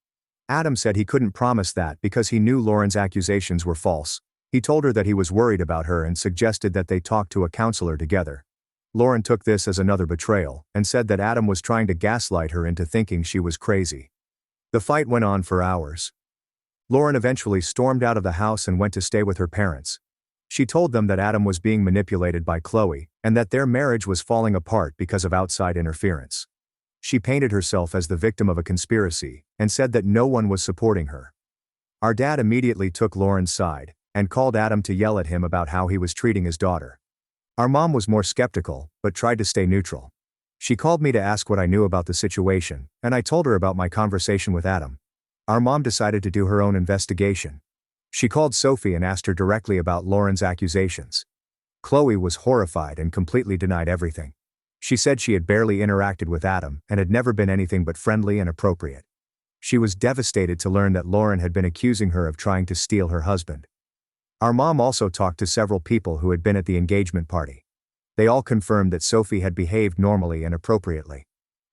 Adam said he couldn't promise that because he knew Lauren's accusations were false. He told her that he was worried about her and suggested that they talk to a counselor together. Lauren took this as another betrayal, and said that Adam was trying to gaslight her into thinking she was crazy. The fight went on for hours. Lauren eventually stormed out of the house and went to stay with her parents. She told them that Adam was being manipulated by Chloe, and that their marriage was falling apart because of outside interference. She painted herself as the victim of a conspiracy, and said that no one was supporting her. Our dad immediately took Lauren's side, and called Adam to yell at him about how he was treating his daughter. Our mom was more skeptical, but tried to stay neutral. She called me to ask what I knew about the situation, and I told her about my conversation with Adam. Our mom decided to do her own investigation. She called Sophie and asked her directly about Lauren's accusations. Chloe was horrified and completely denied everything. She said she had barely interacted with Adam and had never been anything but friendly and appropriate. She was devastated to learn that Lauren had been accusing her of trying to steal her husband. Our mom also talked to several people who had been at the engagement party. They all confirmed that Sophie had behaved normally and appropriately.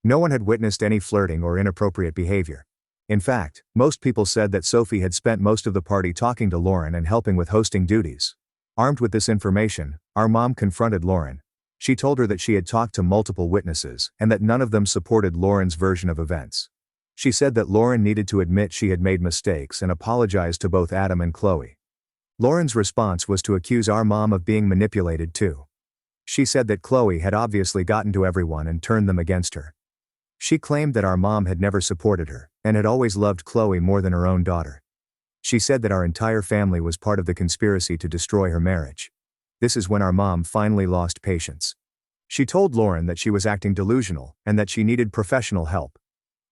No one had witnessed any flirting or inappropriate behavior. In fact, most people said that Sophie had spent most of the party talking to Lauren and helping with hosting duties. Armed with this information, our mom confronted Lauren. She told her that she had talked to multiple witnesses and that none of them supported Lauren's version of events. She said that Lauren needed to admit she had made mistakes and apologize to both Adam and Chloe. Lauren's response was to accuse our mom of being manipulated too. She said that Chloe had obviously gotten to everyone and turned them against her. She claimed that our mom had never supported her and had always loved Chloe more than her own daughter. She said that our entire family was part of the conspiracy to destroy her marriage. This is when our mom finally lost patience. She told Lauren that she was acting delusional and that she needed professional help.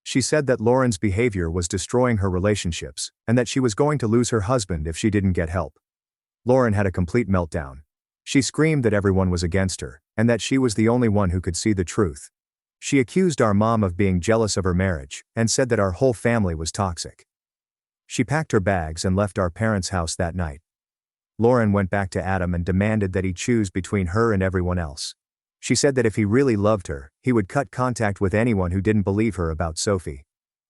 She said that Lauren's behavior was destroying her relationships and that she was going to lose her husband if she didn't get help. Lauren had a complete meltdown. She screamed that everyone was against her and that she was the only one who could see the truth. She accused our mom of being jealous of her marriage and said that our whole family was toxic. She packed her bags and left our parents' house that night. Lauren went back to Adam and demanded that he choose between her and everyone else. She said that if he really loved her, he would cut contact with anyone who didn't believe her about Sophie.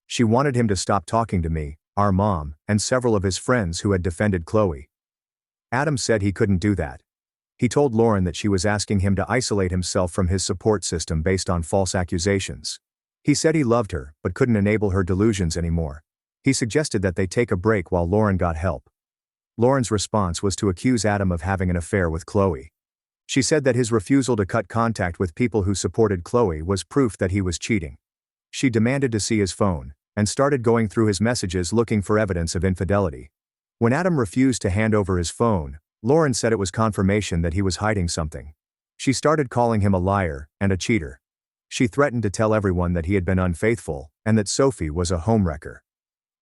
She wanted him to stop talking to me, our mom, and several of his friends who had defended Chloe. Adam said he couldn't do that. He told Lauren that she was asking him to isolate himself from his support system based on false accusations. He said he loved her, but couldn't enable her delusions anymore. He suggested that they take a break while Lauren got help. Lauren's response was to accuse Adam of having an affair with Chloe. She said that his refusal to cut contact with people who supported Chloe was proof that he was cheating. She demanded to see his phone, and started going through his messages looking for evidence of infidelity. When Adam refused to hand over his phone, Lauren said it was confirmation that he was hiding something. She started calling him a liar and a cheater. She threatened to tell everyone that he had been unfaithful, and that Sophie was a homewrecker.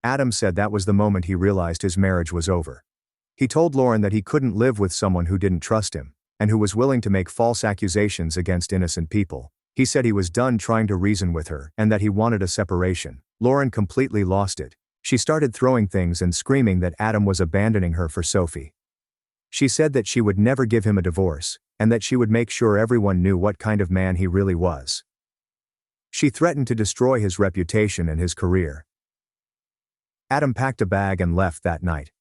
Adam said that was the moment he realized his marriage was over. He told Lauren that he couldn't live with someone who didn't trust him, and who was willing to make false accusations against innocent people. He said he was done trying to reason with her and that he wanted a separation. Lauren completely lost it. She started throwing things and screaming that Adam was abandoning her for Sophie. She said that she would never give him a divorce, and that she would make sure everyone knew what kind of man he really was. She threatened to destroy his reputation and his career. Adam packed a bag and left that night.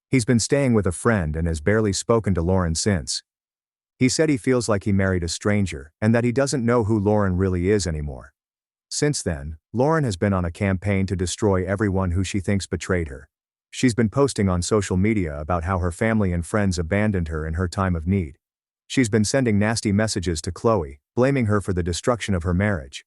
He's been staying with a friend and has barely spoken to Lauren since. He said he feels like he married a stranger and that he doesn't know who Lauren really is anymore. Since then, Lauren has been on a campaign to destroy everyone who she thinks betrayed her. She's been posting on social media about how her family and friends abandoned her in her time of need. She's been sending nasty messages to Chloe, blaming her for the destruction of her marriage.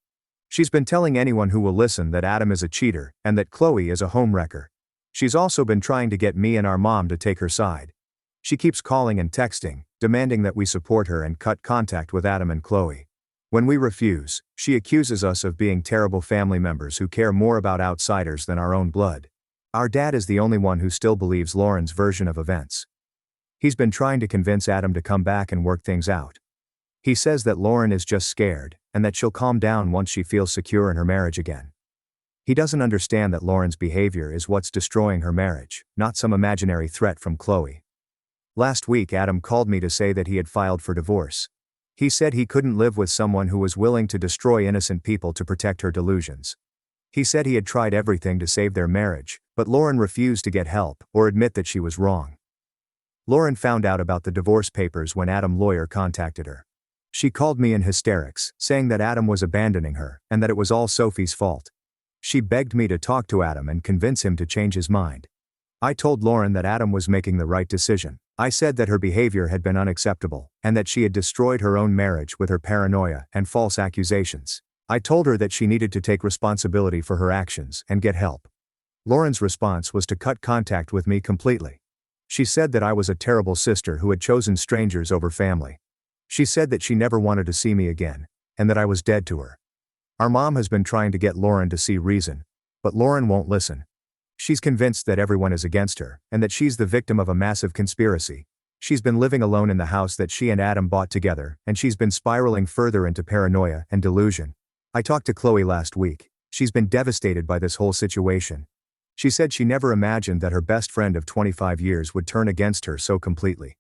She's been telling anyone who will listen that Adam is a cheater and that Chloe is a homewrecker. She's also been trying to get me and our mom to take her side. She keeps calling and texting, demanding that we support her and cut contact with Adam and Chloe. When we refuse, she accuses us of being terrible family members who care more about outsiders than our own blood. Our dad is the only one who still believes Lauren's version of events. He's been trying to convince Adam to come back and work things out. He says that Lauren is just scared, and that she'll calm down once she feels secure in her marriage again. He doesn't understand that Lauren's behavior is what's destroying her marriage, not some imaginary threat from Chloe. Last week Adam called me to say that he had filed for divorce. He said he couldn't live with someone who was willing to destroy innocent people to protect her delusions. He said he had tried everything to save their marriage, but Lauren refused to get help or admit that she was wrong. Lauren found out about the divorce papers when Adam's lawyer contacted her. She called me in hysterics, saying that Adam was abandoning her and that it was all Sophie's fault. She begged me to talk to Adam and convince him to change his mind. I told Lauren that Adam was making the right decision. I said that her behavior had been unacceptable, and that she had destroyed her own marriage with her paranoia and false accusations. I told her that she needed to take responsibility for her actions and get help. Lauren's response was to cut contact with me completely. She said that I was a terrible sister who had chosen strangers over family. She said that she never wanted to see me again, and that I was dead to her. Our mom has been trying to get Lauren to see reason, but Lauren won't listen. She's convinced that everyone is against her, and that she's the victim of a massive conspiracy. She's been living alone in the house that she and Adam bought together, and she's been spiraling further into paranoia and delusion. I talked to Chloe last week. She's been devastated by this whole situation. She said she never imagined that her best friend of 25 years would turn against her so completely.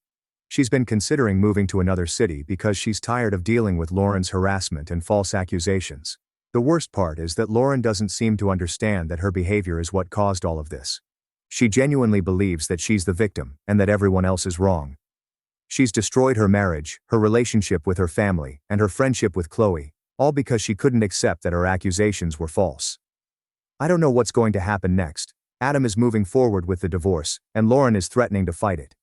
She's been considering moving to another city because she's tired of dealing with Lauren's harassment and false accusations. The worst part is that Lauren doesn't seem to understand that her behavior is what caused all of this. She genuinely believes that she's the victim and that everyone else is wrong. She's destroyed her marriage, her relationship with her family, and her friendship with Chloe, all because she couldn't accept that her accusations were false. I don't know what's going to happen next. Adam is moving forward with the divorce, and Lauren is threatening to fight it.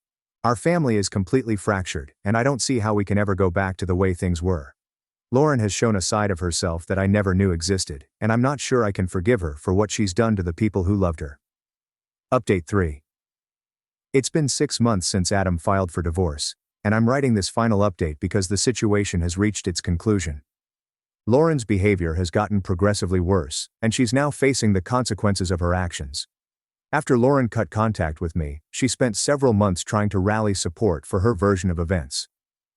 Our family is completely fractured, and I don't see how we can ever go back to the way things were. Lauren has shown a side of herself that I never knew existed, and I'm not sure I can forgive her for what she's done to the people who loved her. Update 3. It's been 6 months since Adam filed for divorce, and I'm writing this final update because the situation has reached its conclusion. Lauren's behavior has gotten progressively worse, and she's now facing the consequences of her actions. After Lauren cut contact with me, she spent several months trying to rally support for her version of events.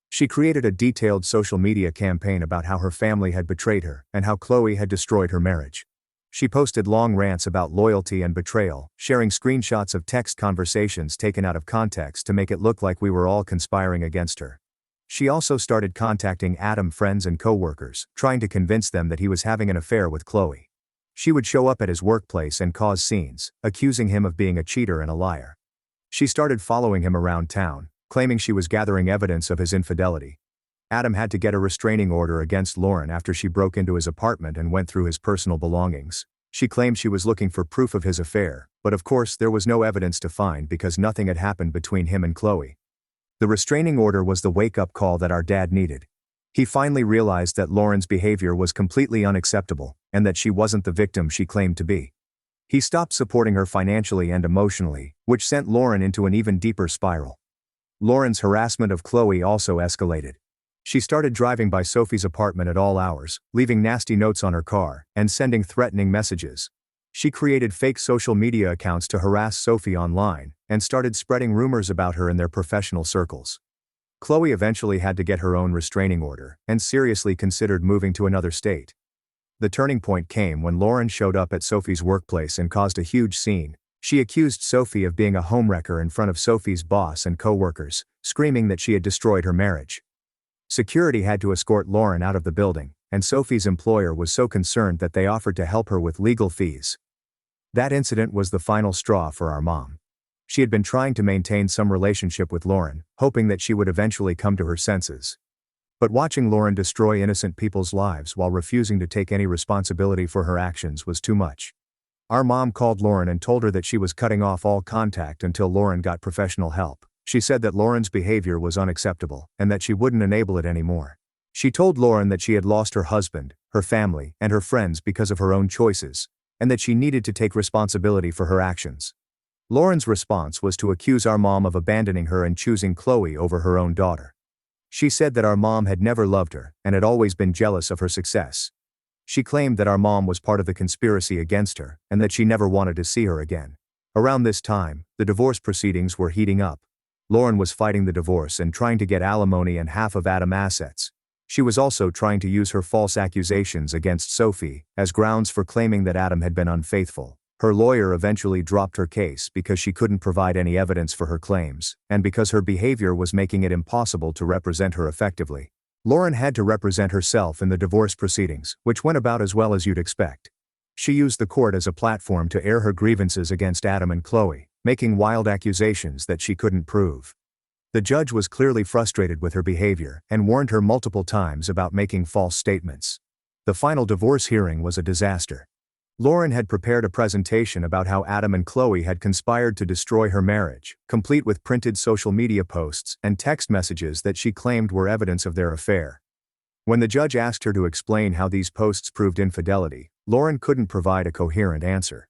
She created a detailed social media campaign about how her family had betrayed her and how Chloe had destroyed her marriage. She posted long rants about loyalty and betrayal, sharing screenshots of text conversations taken out of context to make it look like we were all conspiring against her. She also started contacting Adam's friends and co-workers, trying to convince them that he was having an affair with Chloe. She would show up at his workplace and cause scenes, accusing him of being a cheater and a liar. She started following him around town, claiming she was gathering evidence of his infidelity. Adam had to get a restraining order against Lauren after she broke into his apartment and went through his personal belongings. She claimed she was looking for proof of his affair, but of course there was no evidence to find because nothing had happened between him and Chloe. The restraining order was the wake-up call that our dad needed. He finally realized that Lauren's behavior was completely unacceptable, and that she wasn't the victim she claimed to be. He stopped supporting her financially and emotionally, which sent Lauren into an even deeper spiral. Lauren's harassment of Chloe also escalated. She started driving by Sophie's apartment at all hours, leaving nasty notes on her car, and sending threatening messages. She created fake social media accounts to harass Sophie online, and started spreading rumors about her in their professional circles. Chloe eventually had to get her own restraining order, and seriously considered moving to another state. The turning point came when Lauren showed up at Sophie's workplace and caused a huge scene. She accused Sophie of being a homewrecker in front of Sophie's boss and co-workers, screaming that she had destroyed her marriage. Security had to escort Lauren out of the building, and Sophie's employer was so concerned that they offered to help her with legal fees. That incident was the final straw for our mom. She had been trying to maintain some relationship with Lauren, hoping that she would eventually come to her senses. But watching Lauren destroy innocent people's lives while refusing to take any responsibility for her actions was too much. Our mom called Lauren and told her that she was cutting off all contact until Lauren got professional help. She said that Lauren's behavior was unacceptable, and that she wouldn't enable it anymore. She told Lauren that she had lost her husband, her family, and her friends because of her own choices, and that she needed to take responsibility for her actions. Lauren's response was to accuse our mom of abandoning her and choosing Chloe over her own daughter. She said that our mom had never loved her and had always been jealous of her success. She claimed that our mom was part of the conspiracy against her and that she never wanted to see her again. Around this time, the divorce proceedings were heating up. Lauren was fighting the divorce and trying to get alimony and half of Adam's assets. She was also trying to use her false accusations against Sophie as grounds for claiming that Adam had been unfaithful. Her lawyer eventually dropped her case because she couldn't provide any evidence for her claims, and because her behavior was making it impossible to represent her effectively. Lauren had to represent herself in the divorce proceedings, which went about as well as you'd expect. She used the court as a platform to air her grievances against Adam and Chloe, making wild accusations that she couldn't prove. The judge was clearly frustrated with her behavior and warned her multiple times about making false statements. The final divorce hearing was a disaster. Lauren had prepared a presentation about how Adam and Chloe had conspired to destroy her marriage, complete with printed social media posts and text messages that she claimed were evidence of their affair. When the judge asked her to explain how these posts proved infidelity, Lauren couldn't provide a coherent answer.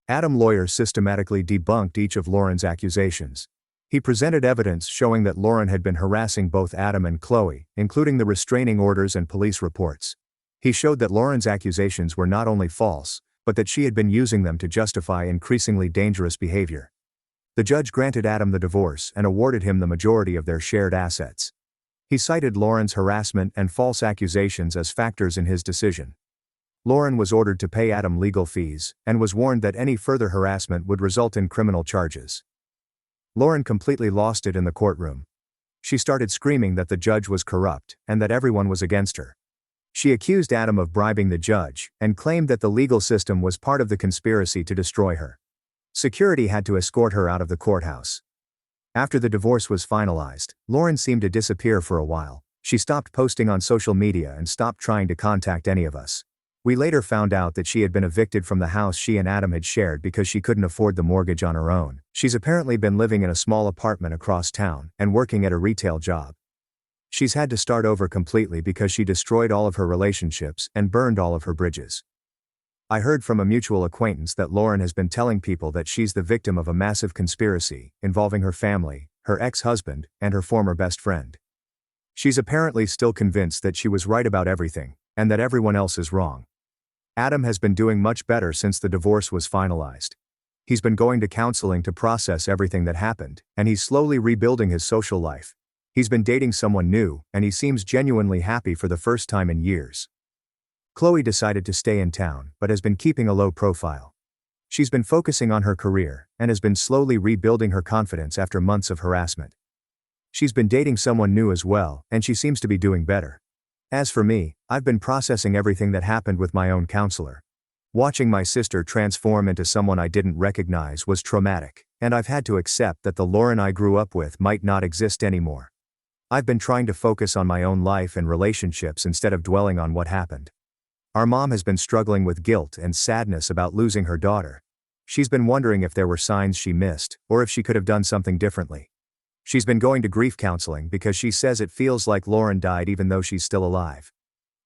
Adam's lawyer systematically debunked each of Lauren's accusations. He presented evidence showing that Lauren had been harassing both Adam and Chloe, including the restraining orders and police reports. He showed that Lauren's accusations were not only false, but that she had been using them to justify increasingly dangerous behavior. The judge granted Adam the divorce and awarded him the majority of their shared assets. He cited Lauren's harassment and false accusations as factors in his decision. Lauren was ordered to pay Adam legal fees, and was warned that any further harassment would result in criminal charges. Lauren completely lost it in the courtroom. She started screaming that the judge was corrupt and that everyone was against her. She accused Adam of bribing the judge and claimed that the legal system was part of the conspiracy to destroy her. Security had to escort her out of the courthouse. After the divorce was finalized, Lauren seemed to disappear for a while. She stopped posting on social media and stopped trying to contact any of us. We later found out that she had been evicted from the house she and Adam had shared because she couldn't afford the mortgage on her own. She's apparently been living in a small apartment across town and working at a retail job. She's had to start over completely because she destroyed all of her relationships and burned all of her bridges. I heard from a mutual acquaintance that Lauren has been telling people that she's the victim of a massive conspiracy involving her family, her ex-husband, and her former best friend. She's apparently still convinced that she was right about everything, and that everyone else is wrong. Adam has been doing much better since the divorce was finalized. He's been going to counseling to process everything that happened, and he's slowly rebuilding his social life. He's been dating someone new, and he seems genuinely happy for the first time in years. Chloe decided to stay in town, but has been keeping a low profile. She's been focusing on her career, and has been slowly rebuilding her confidence after months of harassment. She's been dating someone new as well, and she seems to be doing better. As for me, I've been processing everything that happened with my own counselor. Watching my sister transform into someone I didn't recognize was traumatic, and I've had to accept that the Lauren I grew up with might not exist anymore. I've been trying to focus on my own life and relationships instead of dwelling on what happened. Our mom has been struggling with guilt and sadness about losing her daughter. She's been wondering if there were signs she missed, or if she could have done something differently. She's been going to grief counseling because she says it feels like Lauren died even though she's still alive.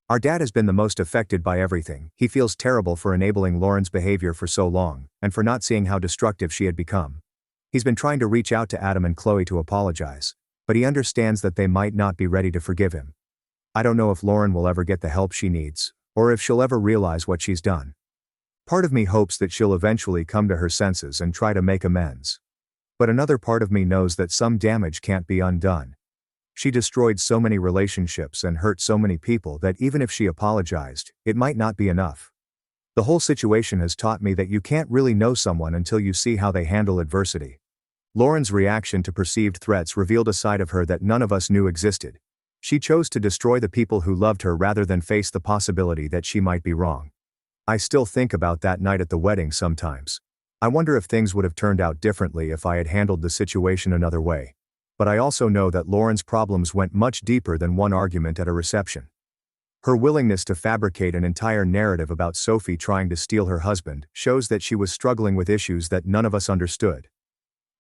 Our dad has been the most affected by everything. He feels terrible for enabling Lauren's behavior for so long, and for not seeing how destructive she had become. He's been trying to reach out to Adam and Chloe to apologize, but he understands that they might not be ready to forgive him. I don't know if Lauren will ever get the help she needs, or if she'll ever realize what she's done. Part of me hopes that she'll eventually come to her senses and try to make amends. But another part of me knows that some damage can't be undone. She destroyed so many relationships and hurt so many people that even if she apologized, it might not be enough. The whole situation has taught me that you can't really know someone until you see how they handle adversity. Lauren's reaction to perceived threats revealed a side of her that none of us knew existed. She chose to destroy the people who loved her rather than face the possibility that she might be wrong. I still think about that night at the wedding sometimes. I wonder if things would have turned out differently if I had handled the situation another way. But I also know that Lauren's problems went much deeper than one argument at a reception. Her willingness to fabricate an entire narrative about Sophie trying to steal her husband shows that she was struggling with issues that none of us understood.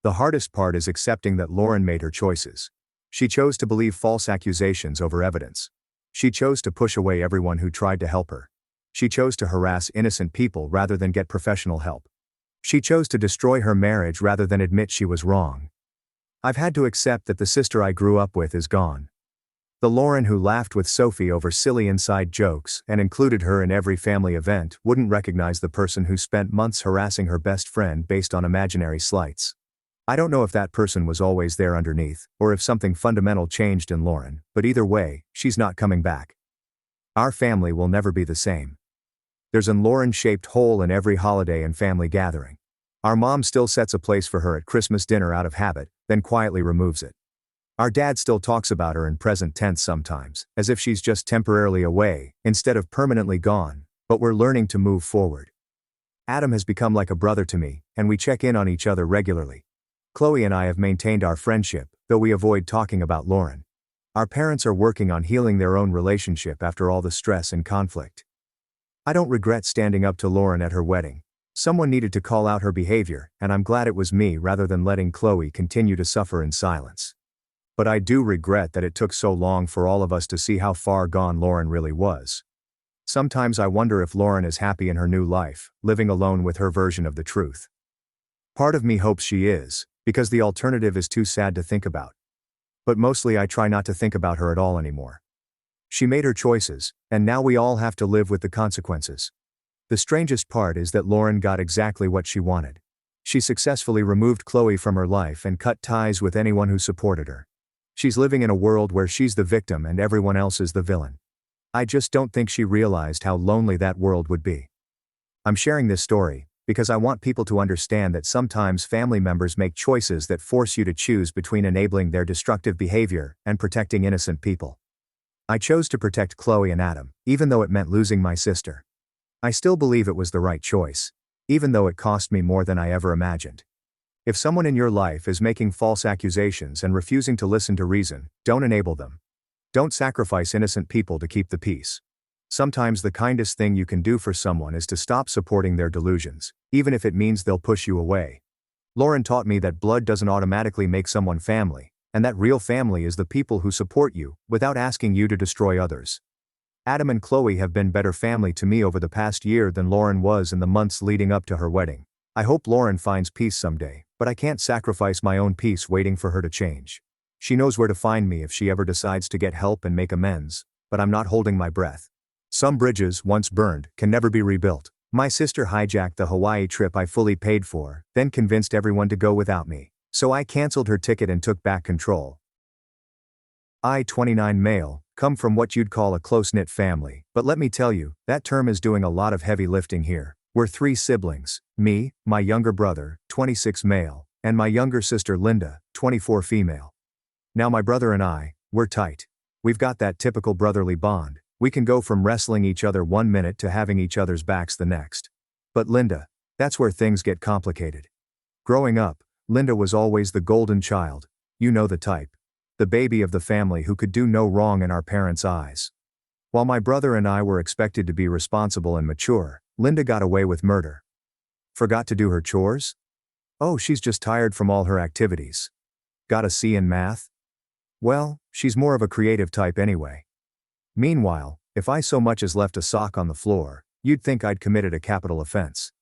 The hardest part is accepting that Lauren made her choices. She chose to believe false accusations over evidence. She chose to push away everyone who tried to help her. She chose to harass innocent people rather than get professional help. She chose to destroy her marriage rather than admit she was wrong. I've had to accept that the sister I grew up with is gone. The Lauren who laughed with Sophie over silly inside jokes and included her in every family event wouldn't recognize the person who spent months harassing her best friend based on imaginary slights. I don't know if that person was always there underneath, or if something fundamental changed in Lauren, but either way, she's not coming back. Our family will never be the same. There's an Lauren-shaped hole in every holiday and family gathering. Our mom still sets a place for her at Christmas dinner out of habit, then quietly removes it. Our dad still talks about her in present tense sometimes, as if she's just temporarily away, instead of permanently gone, but we're learning to move forward. Adam has become like a brother to me, and we check in on each other regularly. Chloe and I have maintained our friendship, though we avoid talking about Lauren. Our parents are working on healing their own relationship after all the stress and conflict. I don't regret standing up to Lauren at her wedding. Someone needed to call out her behavior, and I'm glad it was me rather than letting Chloe continue to suffer in silence. But I do regret that it took so long for all of us to see how far gone Lauren really was. Sometimes I wonder if Lauren is happy in her new life, living alone with her version of the truth. Part of me hopes she is, because the alternative is too sad to think about. But mostly I try not to think about her at all anymore. She made her choices, and now we all have to live with the consequences. The strangest part is that Lauren got exactly what she wanted. She successfully removed Chloe from her life and cut ties with anyone who supported her. She's living in a world where she's the victim and everyone else is the villain. I just don't think she realized how lonely that world would be. I'm sharing this story because I want people to understand that sometimes family members make choices that force you to choose between enabling their destructive behavior and protecting innocent people. I chose to protect Chloe and Adam, even though it meant losing my sister. I still believe it was the right choice, even though it cost me more than I ever imagined. If someone in your life is making false accusations and refusing to listen to reason, don't enable them. Don't sacrifice innocent people to keep the peace. Sometimes the kindest thing you can do for someone is to stop supporting their delusions, even if it means they'll push you away. Lauren taught me that blood doesn't automatically make someone family, and that real family is the people who support you, without asking you to destroy others. Adam and Chloe have been better family to me over the past year than Lauren was in the months leading up to her wedding. I hope Lauren finds peace someday, but I can't sacrifice my own peace waiting for her to change. She knows where to find me if she ever decides to get help and make amends, but I'm not holding my breath. Some bridges, once burned, can never be rebuilt. My sister hijacked the Hawaii trip I fully paid for, then convinced everyone to go without me. So I canceled her ticket and took back control. I, 29 male, come from what you'd call a close-knit family, but let me tell you, that term is doing a lot of heavy lifting here. We're 3 siblings, me, my younger brother, 26 male, and my younger sister Linda, 24 female. Now my brother and I, we're tight. We've got that typical brotherly bond. We can go from wrestling each other 1 minute to having each other's backs the next. But Linda, that's where things get complicated. Growing up, Linda was always the golden child, you know the type. The baby of the family who could do no wrong in our parents' eyes. While my brother and I were expected to be responsible and mature, Linda got away with murder. Forgot to do her chores? Oh, she's just tired from all her activities. Got a C in math? Well, she's more of a creative type anyway. Meanwhile, if I so much as left a sock on the floor, you'd think I'd committed a capital offense.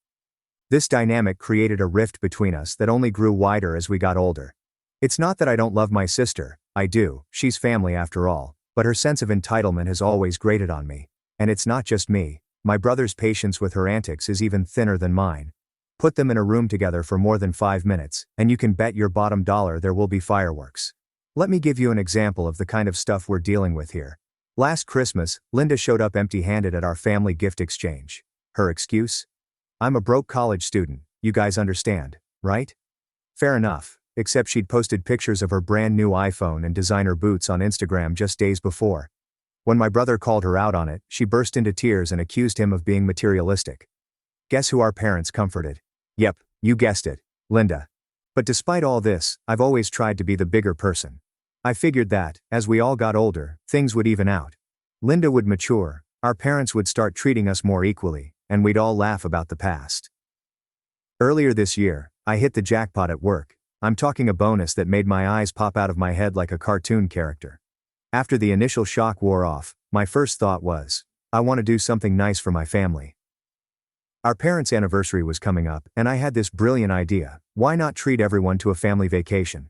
This dynamic created a rift between us that only grew wider as we got older. It's not that I don't love my sister, I do, she's family after all, but her sense of entitlement has always grated on me. And it's not just me, my brother's patience with her antics is even thinner than mine. Put them in a room together for more than 5 minutes, and you can bet your bottom dollar there will be fireworks. Let me give you an example of the kind of stuff we're dealing with here. Last Christmas, Linda showed up empty-handed at our family gift exchange. Her excuse? I'm a broke college student, you guys understand, right? Fair enough, except she'd posted pictures of her brand new iPhone and designer boots on Instagram just days before. When my brother called her out on it, she burst into tears and accused him of being materialistic. Guess who our parents comforted? Yep, you guessed it, Linda. But despite all this, I've always tried to be the bigger person. I figured that, as we all got older, things would even out. Linda would mature, our parents would start treating us more equally, and we'd all laugh about the past. Earlier this year, I hit the jackpot at work. I'm talking a bonus that made my eyes pop out of my head like a cartoon character. After the initial shock wore off, my first thought was, I want to do something nice for my family. Our parents' anniversary was coming up, and I had this brilliant idea: why not treat everyone to a family vacation?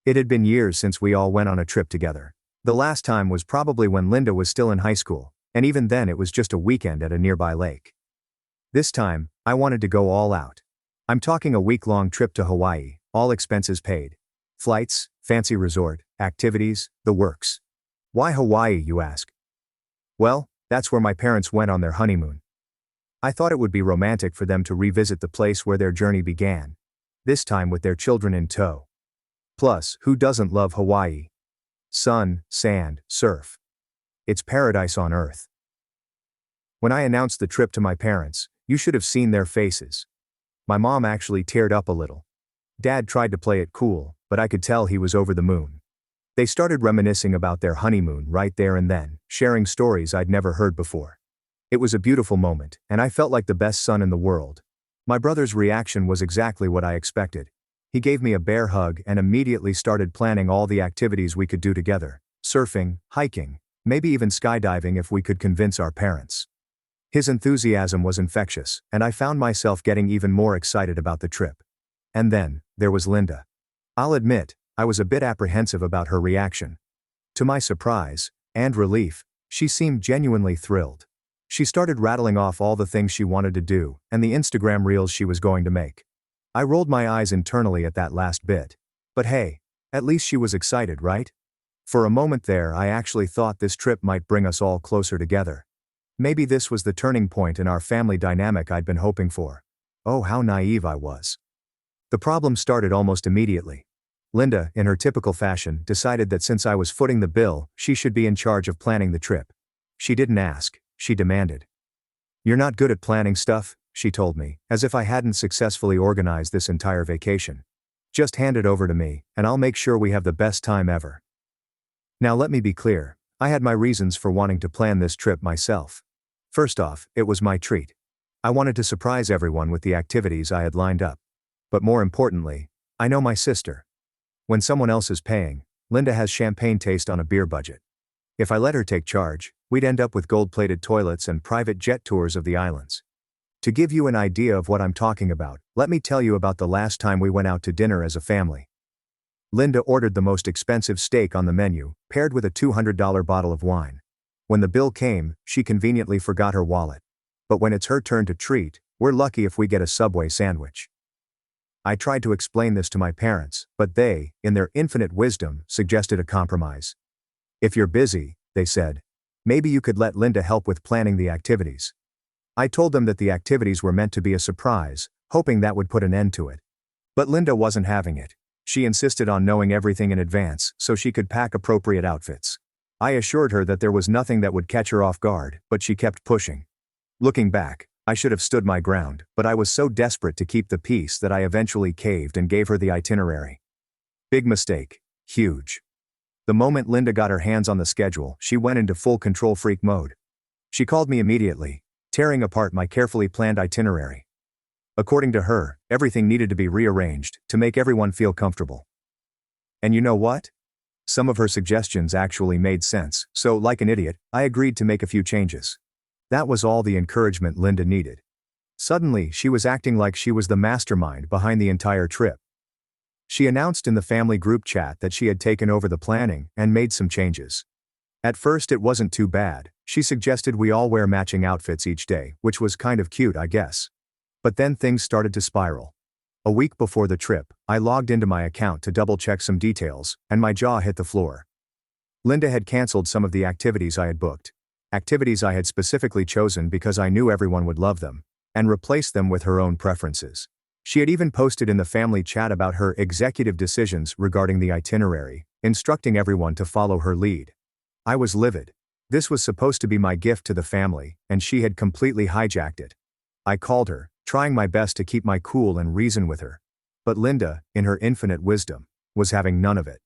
It had been years since we all went on a trip together. The last time was probably when Linda was still in high school, and even then it was just a weekend at a nearby lake. This time, I wanted to go all out. I'm talking a week-long trip to Hawaii, all expenses paid. Flights, fancy resort, activities, the works. Why Hawaii, you ask? Well, that's where my parents went on their honeymoon. I thought it would be romantic for them to revisit the place where their journey began. This time with their children in tow. Plus, who doesn't love Hawaii? Sun, sand, surf. It's paradise on earth. When I announced the trip to my parents, you should have seen their faces. My mom actually teared up a little. Dad tried to play it cool, but I could tell he was over the moon. They started reminiscing about their honeymoon right there and then, sharing stories I'd never heard before. It was a beautiful moment, and I felt like the best son in the world. My brother's reaction was exactly what I expected. He gave me a bear hug and immediately started planning all the activities we could do together: surfing, hiking, maybe even skydiving if we could convince our parents. His enthusiasm was infectious, and I found myself getting even more excited about the trip. And then, there was Linda. I'll admit, I was a bit apprehensive about her reaction. To my surprise, and relief, she seemed genuinely thrilled. She started rattling off all the things she wanted to do, and the Instagram reels she was going to make. I rolled my eyes internally at that last bit. But hey, at least she was excited, right? For a moment there I actually thought this trip might bring us all closer together. Maybe this was the turning point in our family dynamic I'd been hoping for. Oh, how naive I was. The problem started almost immediately. Linda, in her typical fashion, decided that since I was footing the bill, she should be in charge of planning the trip. She didn't ask, she demanded. "You're not good at planning stuff," she told me, as if I hadn't successfully organized this entire vacation. "Just hand it over to me, and I'll make sure we have the best time ever." Now let me be clear, I had my reasons for wanting to plan this trip myself. First off, it was my treat. I wanted to surprise everyone with the activities I had lined up. But more importantly, I know my sister. When someone else is paying, Linda has champagne taste on a beer budget. If I let her take charge, we'd end up with gold-plated toilets and private jet tours of the islands. To give you an idea of what I'm talking about, let me tell you about the last time we went out to dinner as a family. Linda ordered the most expensive steak on the menu, paired with a $200 bottle of wine. When the bill came, she conveniently forgot her wallet. But when it's her turn to treat, we're lucky if we get a Subway sandwich. I tried to explain this to my parents, but they, in their infinite wisdom, suggested a compromise. "If you're busy," they said, "maybe you could let Linda help with planning the activities." I told them that the activities were meant to be a surprise, hoping that would put an end to it. But Linda wasn't having it. She insisted on knowing everything in advance so she could pack appropriate outfits. I assured her that there was nothing that would catch her off guard, but she kept pushing. Looking back, I should have stood my ground, but I was so desperate to keep the peace that I eventually caved and gave her the itinerary. Big mistake. Huge. The moment Linda got her hands on the schedule, she went into full control freak mode. She called me immediately, tearing apart my carefully planned itinerary. According to her, everything needed to be rearranged to make everyone feel comfortable. And you know what? Some of her suggestions actually made sense, so like an idiot, I agreed to make a few changes. That was all the encouragement Linda needed. Suddenly, she was acting like she was the mastermind behind the entire trip. She announced in the family group chat that she had taken over the planning and made some changes. At first it wasn't too bad. She suggested we all wear matching outfits each day, which was kind of cute, I guess. But then things started to spiral. A week before the trip, I logged into my account to double-check some details, and my jaw hit the floor. Linda had canceled some of the activities I had booked. Activities I had specifically chosen because I knew everyone would love them, and replaced them with her own preferences. She had even posted in the family chat about her executive decisions regarding the itinerary, instructing everyone to follow her lead. I was livid. This was supposed to be my gift to the family, and she had completely hijacked it. I called her, trying my best to keep my cool and reason with her. But Linda, in her infinite wisdom, was having none of it.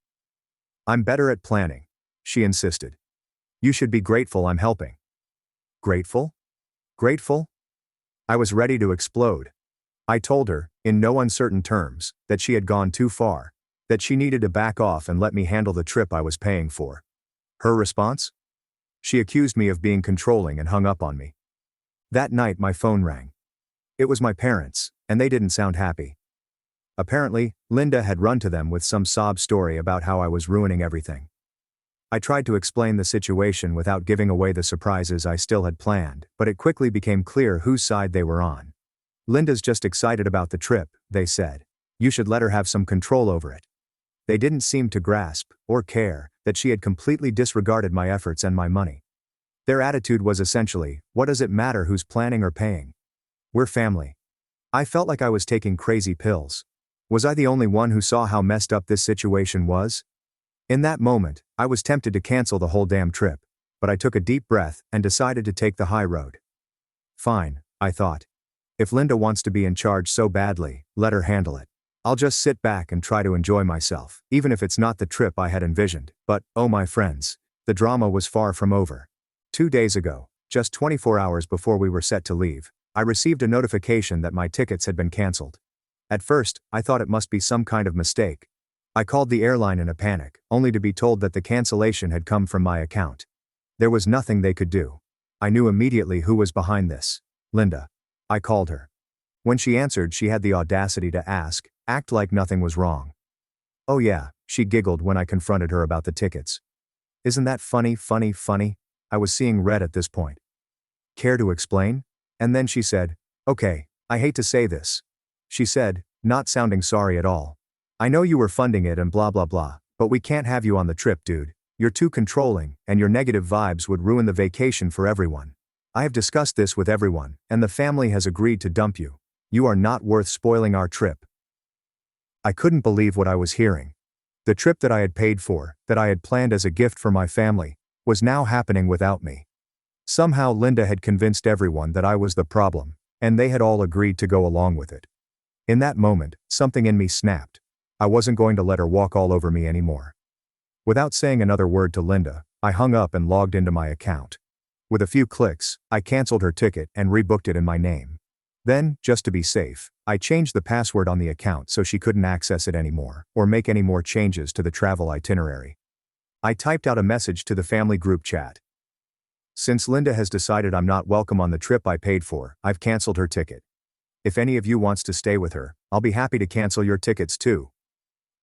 "I'm better at planning," she insisted. "You should be grateful I'm helping." Grateful? Grateful? I was ready to explode. I told her, in no uncertain terms, that she had gone too far, that she needed to back off and let me handle the trip I was paying for. Her response? She accused me of being controlling and hung up on me. That night my phone rang. It was my parents, and they didn't sound happy. Apparently, Linda had run to them with some sob story about how I was ruining everything. I tried to explain the situation without giving away the surprises I still had planned, but it quickly became clear whose side they were on. "Linda's just excited about the trip," they said. "You should let her have some control over it." They didn't seem to grasp, or care, that she had completely disregarded my efforts and my money. Their attitude was essentially, "What does it matter who's planning or paying? We're family." I felt like I was taking crazy pills. Was I the only one who saw how messed up this situation was? In that moment, I was tempted to cancel the whole damn trip, but I took a deep breath and decided to take the high road. Fine, I thought. If Linda wants to be in charge so badly, let her handle it. I'll just sit back and try to enjoy myself, even if it's not the trip I had envisioned. But, oh my friends, the drama was far from over. 2 days ago, just 24 hours before we were set to leave, I received a notification that my tickets had been canceled. At first, I thought it must be some kind of mistake. I called the airline in a panic, only to be told that the cancellation had come from my account. There was nothing they could do. I knew immediately who was behind this. Linda. I called her. When she answered, she had the audacity to act like nothing was wrong. "Oh yeah," she giggled when I confronted her about the tickets. "Isn't that funny? I was seeing red at this point. Care to explain?" And then she said, "Okay, I hate to say this," she said, not sounding sorry at all. "I know you were funding it and blah blah blah, but we can't have you on the trip, dude. You're too controlling, and your negative vibes would ruin the vacation for everyone. I have discussed this with everyone, and the family has agreed to dump you. You are not worth spoiling our trip." I couldn't believe what I was hearing. The trip that I had paid for, that I had planned as a gift for my family, was now happening without me. Somehow Linda had convinced everyone that I was the problem, and they had all agreed to go along with it. In that moment, something in me snapped. I wasn't going to let her walk all over me anymore. Without saying another word to Linda, I hung up and logged into my account. With a few clicks, I canceled her ticket and rebooked it in my name. Then, just to be safe, I changed the password on the account so she couldn't access it anymore, or make any more changes to the travel itinerary. I typed out a message to the family group chat. "Since Linda has decided I'm not welcome on the trip I paid for, I've canceled her ticket. If any of you wants to stay with her, I'll be happy to cancel your tickets too."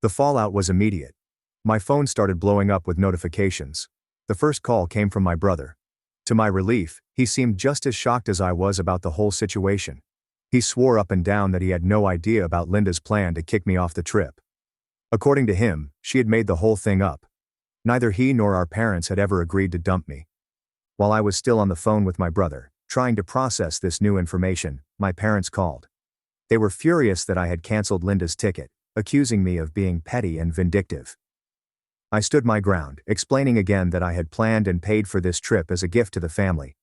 The fallout was immediate. My phone started blowing up with notifications. The first call came from my brother. To my relief, he seemed just as shocked as I was about the whole situation. He swore up and down that he had no idea about Linda's plan to kick me off the trip. According to him, she had made the whole thing up. Neither he nor our parents had ever agreed to dump me. While I was still on the phone with my brother, trying to process this new information, my parents called. They were furious that I had canceled Linda's ticket, accusing me of being petty and vindictive. I stood my ground, explaining again that I had planned and paid for this trip as a gift to the family.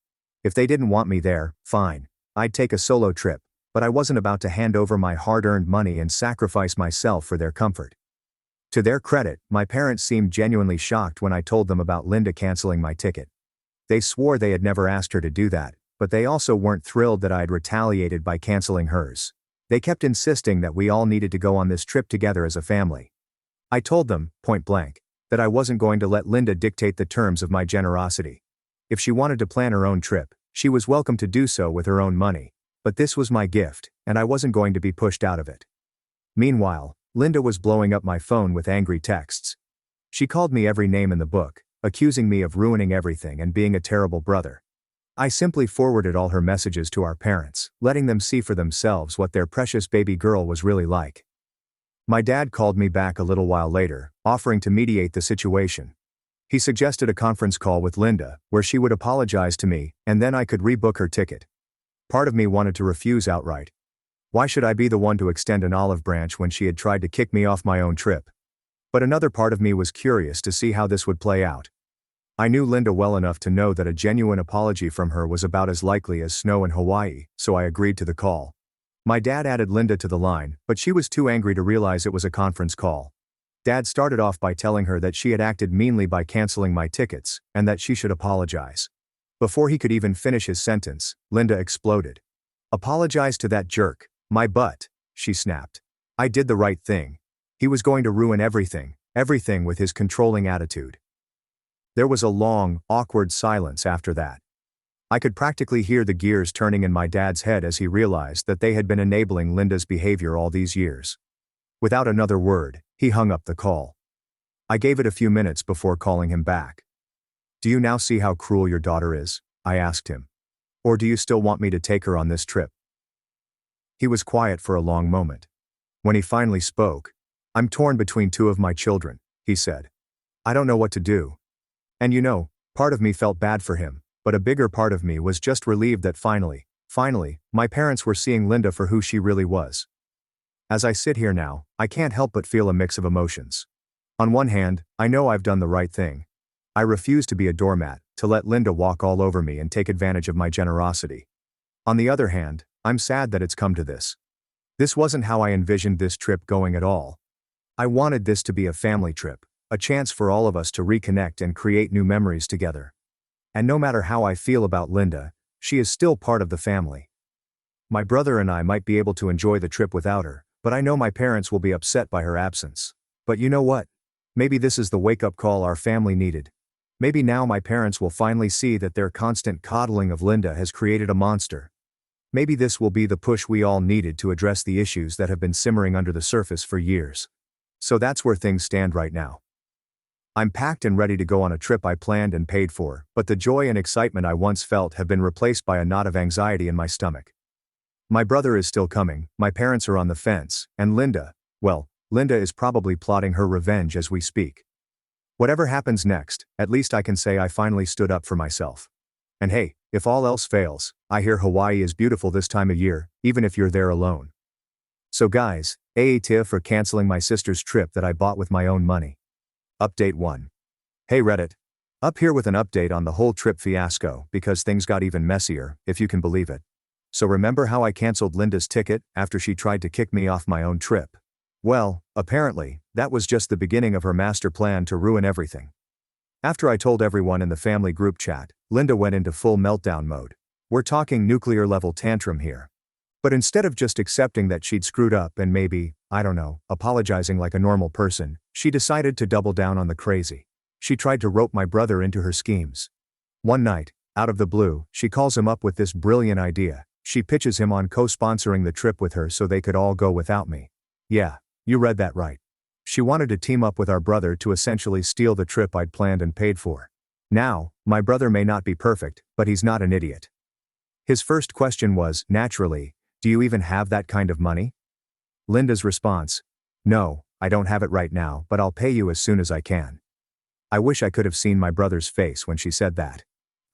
If they didn't want me there, fine. I'd take a solo trip, but I wasn't about to hand over my hard-earned money and sacrifice myself for their comfort. To their credit, my parents seemed genuinely shocked when I told them about Linda canceling my ticket. They swore they had never asked her to do that, but they also weren't thrilled that I had retaliated by canceling hers. They kept insisting that we all needed to go on this trip together as a family. I told them, point blank, that I wasn't going to let Linda dictate the terms of my generosity. If she wanted to plan her own trip, she was welcome to do so with her own money. But this was my gift, and I wasn't going to be pushed out of it. Meanwhile, Linda was blowing up my phone with angry texts. She called me every name in the book, accusing me of ruining everything and being a terrible brother. I simply forwarded all her messages to our parents, letting them see for themselves what their precious baby girl was really like. My dad called me back a little while later, offering to mediate the situation. He suggested a conference call with Linda, where she would apologize to me, and then I could rebook her ticket. Part of me wanted to refuse outright. Why should I be the one to extend an olive branch when she had tried to kick me off my own trip? But another part of me was curious to see how this would play out. I knew Linda well enough to know that a genuine apology from her was about as likely as snow in Hawaii, so I agreed to the call. My dad added Linda to the line, but she was too angry to realize it was a conference call. Dad started off by telling her that she had acted meanly by canceling my tickets, and that she should apologize. Before he could even finish his sentence, Linda exploded. "Apologize to that jerk, my butt," she snapped. "I did the right thing. He was going to ruin everything with his controlling attitude." There was a long, awkward silence after that. I could practically hear the gears turning in my dad's head as he realized that they had been enabling Linda's behavior all these years. Without another word, he hung up the call. I gave it a few minutes before calling him back. "Do you now see how cruel your daughter is?" I asked him. "Or do you still want me to take her on this trip?" He was quiet for a long moment. When he finally spoke, "I'm torn between two of my children," he said. "I don't know what to do." And part of me felt bad for him, but a bigger part of me was just relieved that finally, my parents were seeing Linda for who she really was. As I sit here now, I can't help but feel a mix of emotions. On one hand, I know I've done the right thing. I refuse to be a doormat, to let Linda walk all over me and take advantage of my generosity. On the other hand, I'm sad that it's come to this. This wasn't how I envisioned this trip going at all. I wanted this to be a family trip, a chance for all of us to reconnect and create new memories together. And no matter how I feel about Linda, she is still part of the family. My brother and I might be able to enjoy the trip without her, but I know my parents will be upset by her absence. But you know what? Maybe this is the wake-up call our family needed. Maybe now my parents will finally see that their constant coddling of Linda has created a monster. Maybe this will be the push we all needed to address the issues that have been simmering under the surface for years. So that's where things stand right now. I'm packed and ready to go on a trip I planned and paid for, but the joy and excitement I once felt have been replaced by a knot of anxiety in my stomach. My brother is still coming, my parents are on the fence, and Linda is probably plotting her revenge as we speak. Whatever happens next, at least I can say I finally stood up for myself. And hey, if all else fails, I hear Hawaii is beautiful this time of year, even if you're there alone. So guys, AATIA for canceling my sister's trip that I bought with my own money. Update 1. Hey Reddit. Up here with an update on the whole trip fiasco because things got even messier, if you can believe it. So remember how I canceled Linda's ticket after she tried to kick me off my own trip? Well, apparently, that was just the beginning of her master plan to ruin everything. After I told everyone in the family group chat, Linda went into full meltdown mode. We're talking nuclear level tantrum here. But instead of just accepting that she'd screwed up and maybe, I don't know, apologizing like a normal person, she decided to double down on the crazy. She tried to rope my brother into her schemes. One night, out of the blue, she calls him up with this brilliant idea. She pitches him on co-sponsoring the trip with her so they could all go without me. Yeah, you read that right. She wanted to team up with our brother to essentially steal the trip I'd planned and paid for. Now, my brother may not be perfect, but he's not an idiot. His first question was, naturally, do you even have that kind of money? Linda's response, no, I don't have it right now, but I'll pay you as soon as I can. I wish I could have seen my brother's face when she said that.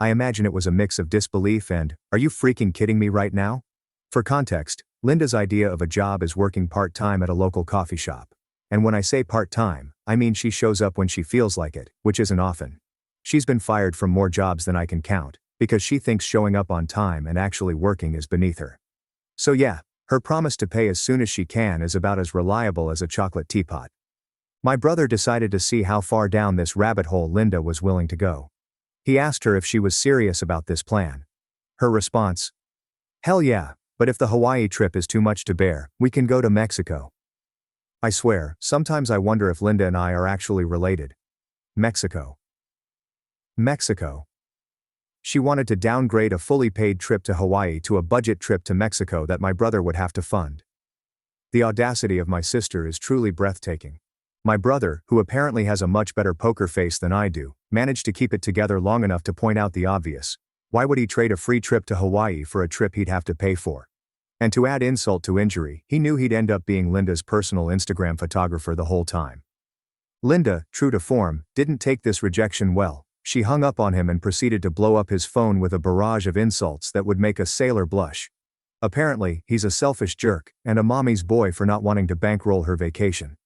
I imagine it was a mix of disbelief and, are you freaking kidding me right now? For context, Linda's idea of a job is working part-time at a local coffee shop. And when I say part-time, I mean she shows up when she feels like it, which isn't often. She's been fired from more jobs than I can count, because she thinks showing up on time and actually working is beneath her. So yeah, her promise to pay as soon as she can is about as reliable as a chocolate teapot. My brother decided to see how far down this rabbit hole Linda was willing to go. He asked her if she was serious about this plan. Her response, hell yeah, but if the Hawaii trip is too much to bear, we can go to Mexico. I swear, sometimes I wonder if Linda and I are actually related. Mexico. Mexico. She wanted to downgrade a fully paid trip to Hawaii to a budget trip to Mexico that my brother would have to fund. The audacity of my sister is truly breathtaking. My brother, who apparently has a much better poker face than I do, managed to keep it together long enough to point out the obvious. Why would he trade a free trip to Hawaii for a trip he'd have to pay for? And to add insult to injury, he knew he'd end up being Linda's personal Instagram photographer the whole time. Linda, true to form, didn't take this rejection well. She hung up on him and proceeded to blow up his phone with a barrage of insults that would make a sailor blush. Apparently, he's a selfish jerk, and a mommy's boy for not wanting to bankroll her vacation.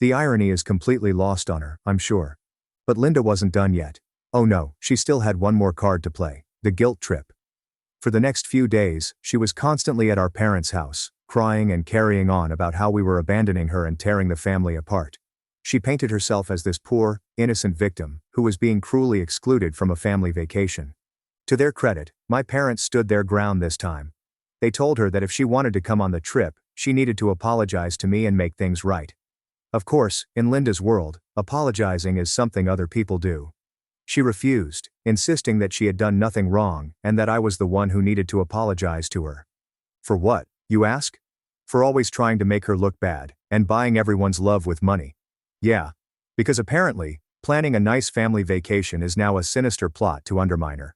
The irony is completely lost on her, I'm sure. But Linda wasn't done yet. Oh no, she still had one more card to play, the guilt trip. For the next few days, she was constantly at our parents' house, crying and carrying on about how we were abandoning her and tearing the family apart. She painted herself as this poor, innocent victim, who was being cruelly excluded from a family vacation. To their credit, my parents stood their ground this time. They told her that if she wanted to come on the trip, she needed to apologize to me and make things right. Of course, in Linda's world, apologizing is something other people do. She refused, insisting that she had done nothing wrong and that I was the one who needed to apologize to her. For what, you ask? For always trying to make her look bad, and buying everyone's love with money. Yeah. Because apparently, planning a nice family vacation is now a sinister plot to undermine her.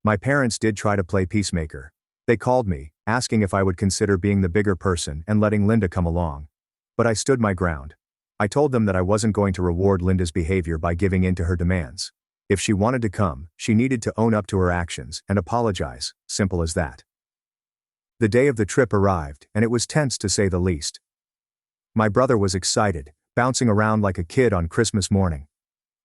My parents did try to play peacemaker. They called me, asking if I would consider being the bigger person and letting Linda come along. But I stood my ground. I told them that I wasn't going to reward Linda's behavior by giving in to her demands. If she wanted to come, she needed to own up to her actions and apologize, simple as that. The day of the trip arrived, and it was tense to say the least. My brother was excited, bouncing around like a kid on Christmas morning.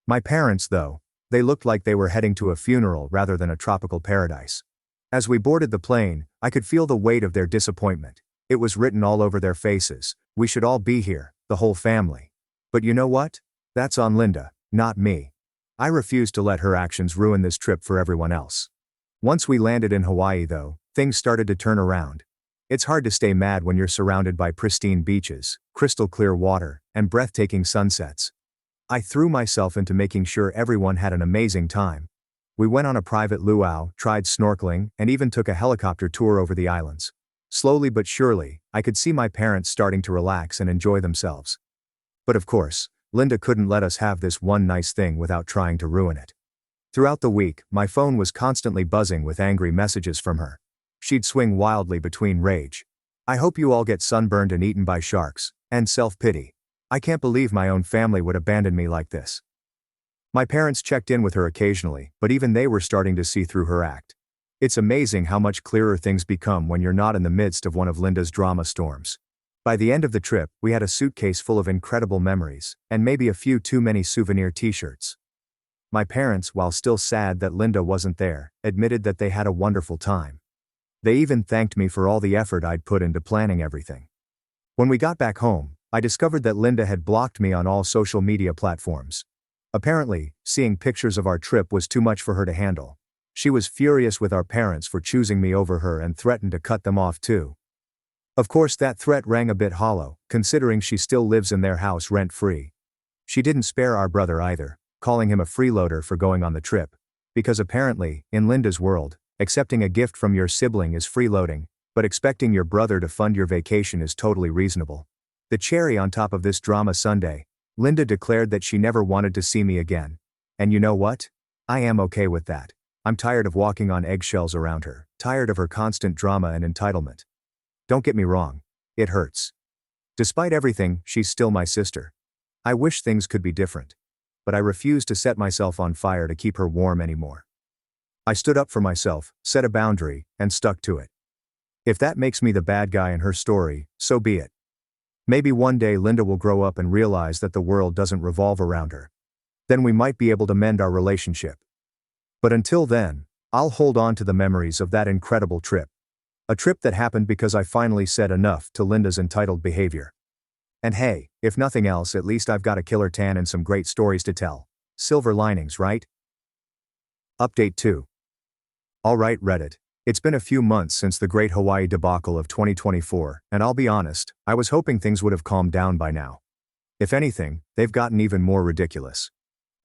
My parents, though, they looked like they were heading to a funeral rather than a tropical paradise. As we boarded the plane, I could feel the weight of their disappointment. It was written all over their faces. We should all be here, the whole family. But you know what? That's on Linda, not me. I refused to let her actions ruin this trip for everyone else. Once we landed in Hawaii though, things started to turn around. It's hard to stay mad when you're surrounded by pristine beaches, crystal clear water, and breathtaking sunsets. I threw myself into making sure everyone had an amazing time. We went on a private luau, tried snorkeling, and even took a helicopter tour over the islands. Slowly but surely, I could see my parents starting to relax and enjoy themselves. But of course, Linda couldn't let us have this one nice thing without trying to ruin it. Throughout the week, my phone was constantly buzzing with angry messages from her. She'd swing wildly between rage. I hope you all get sunburned and eaten by sharks, and self-pity. I can't believe my own family would abandon me like this. My parents checked in with her occasionally, but even they were starting to see through her act. It's amazing how much clearer things become when you're not in the midst of one of Linda's drama storms. By the end of the trip, we had a suitcase full of incredible memories, and maybe a few too many souvenir t-shirts. My parents, while still sad that Linda wasn't there, admitted that they had a wonderful time. They even thanked me for all the effort I'd put into planning everything. When we got back home, I discovered that Linda had blocked me on all social media platforms. Apparently, seeing pictures of our trip was too much for her to handle. She was furious with our parents for choosing me over her and threatened to cut them off too. Of course, that threat rang a bit hollow, considering she still lives in their house rent-free. She didn't spare our brother either, calling him a freeloader for going on the trip. Because apparently, in Linda's world, accepting a gift from your sibling is freeloading, but expecting your brother to fund your vacation is totally reasonable. The cherry on top of this drama Sunday, Linda declared that she never wanted to see me again. And you know what? I am okay with that. I'm tired of walking on eggshells around her, tired of her constant drama and entitlement. Don't get me wrong, it hurts. Despite everything, she's still my sister. I wish things could be different. But I refuse to set myself on fire to keep her warm anymore. I stood up for myself, set a boundary, and stuck to it. If that makes me the bad guy in her story, so be it. Maybe one day Linda will grow up and realize that the world doesn't revolve around her. Then we might be able to mend our relationship. But until then, I'll hold on to the memories of that incredible trip. A trip that happened because I finally said enough to Linda's entitled behavior. And hey, if nothing else, at least I've got a killer tan and some great stories to tell. Silver linings, right? Update 2. Alright Reddit. It's been a few months since the great Hawaii debacle of 2024, and I'll be honest, I was hoping things would have calmed down by now. If anything, they've gotten even more ridiculous.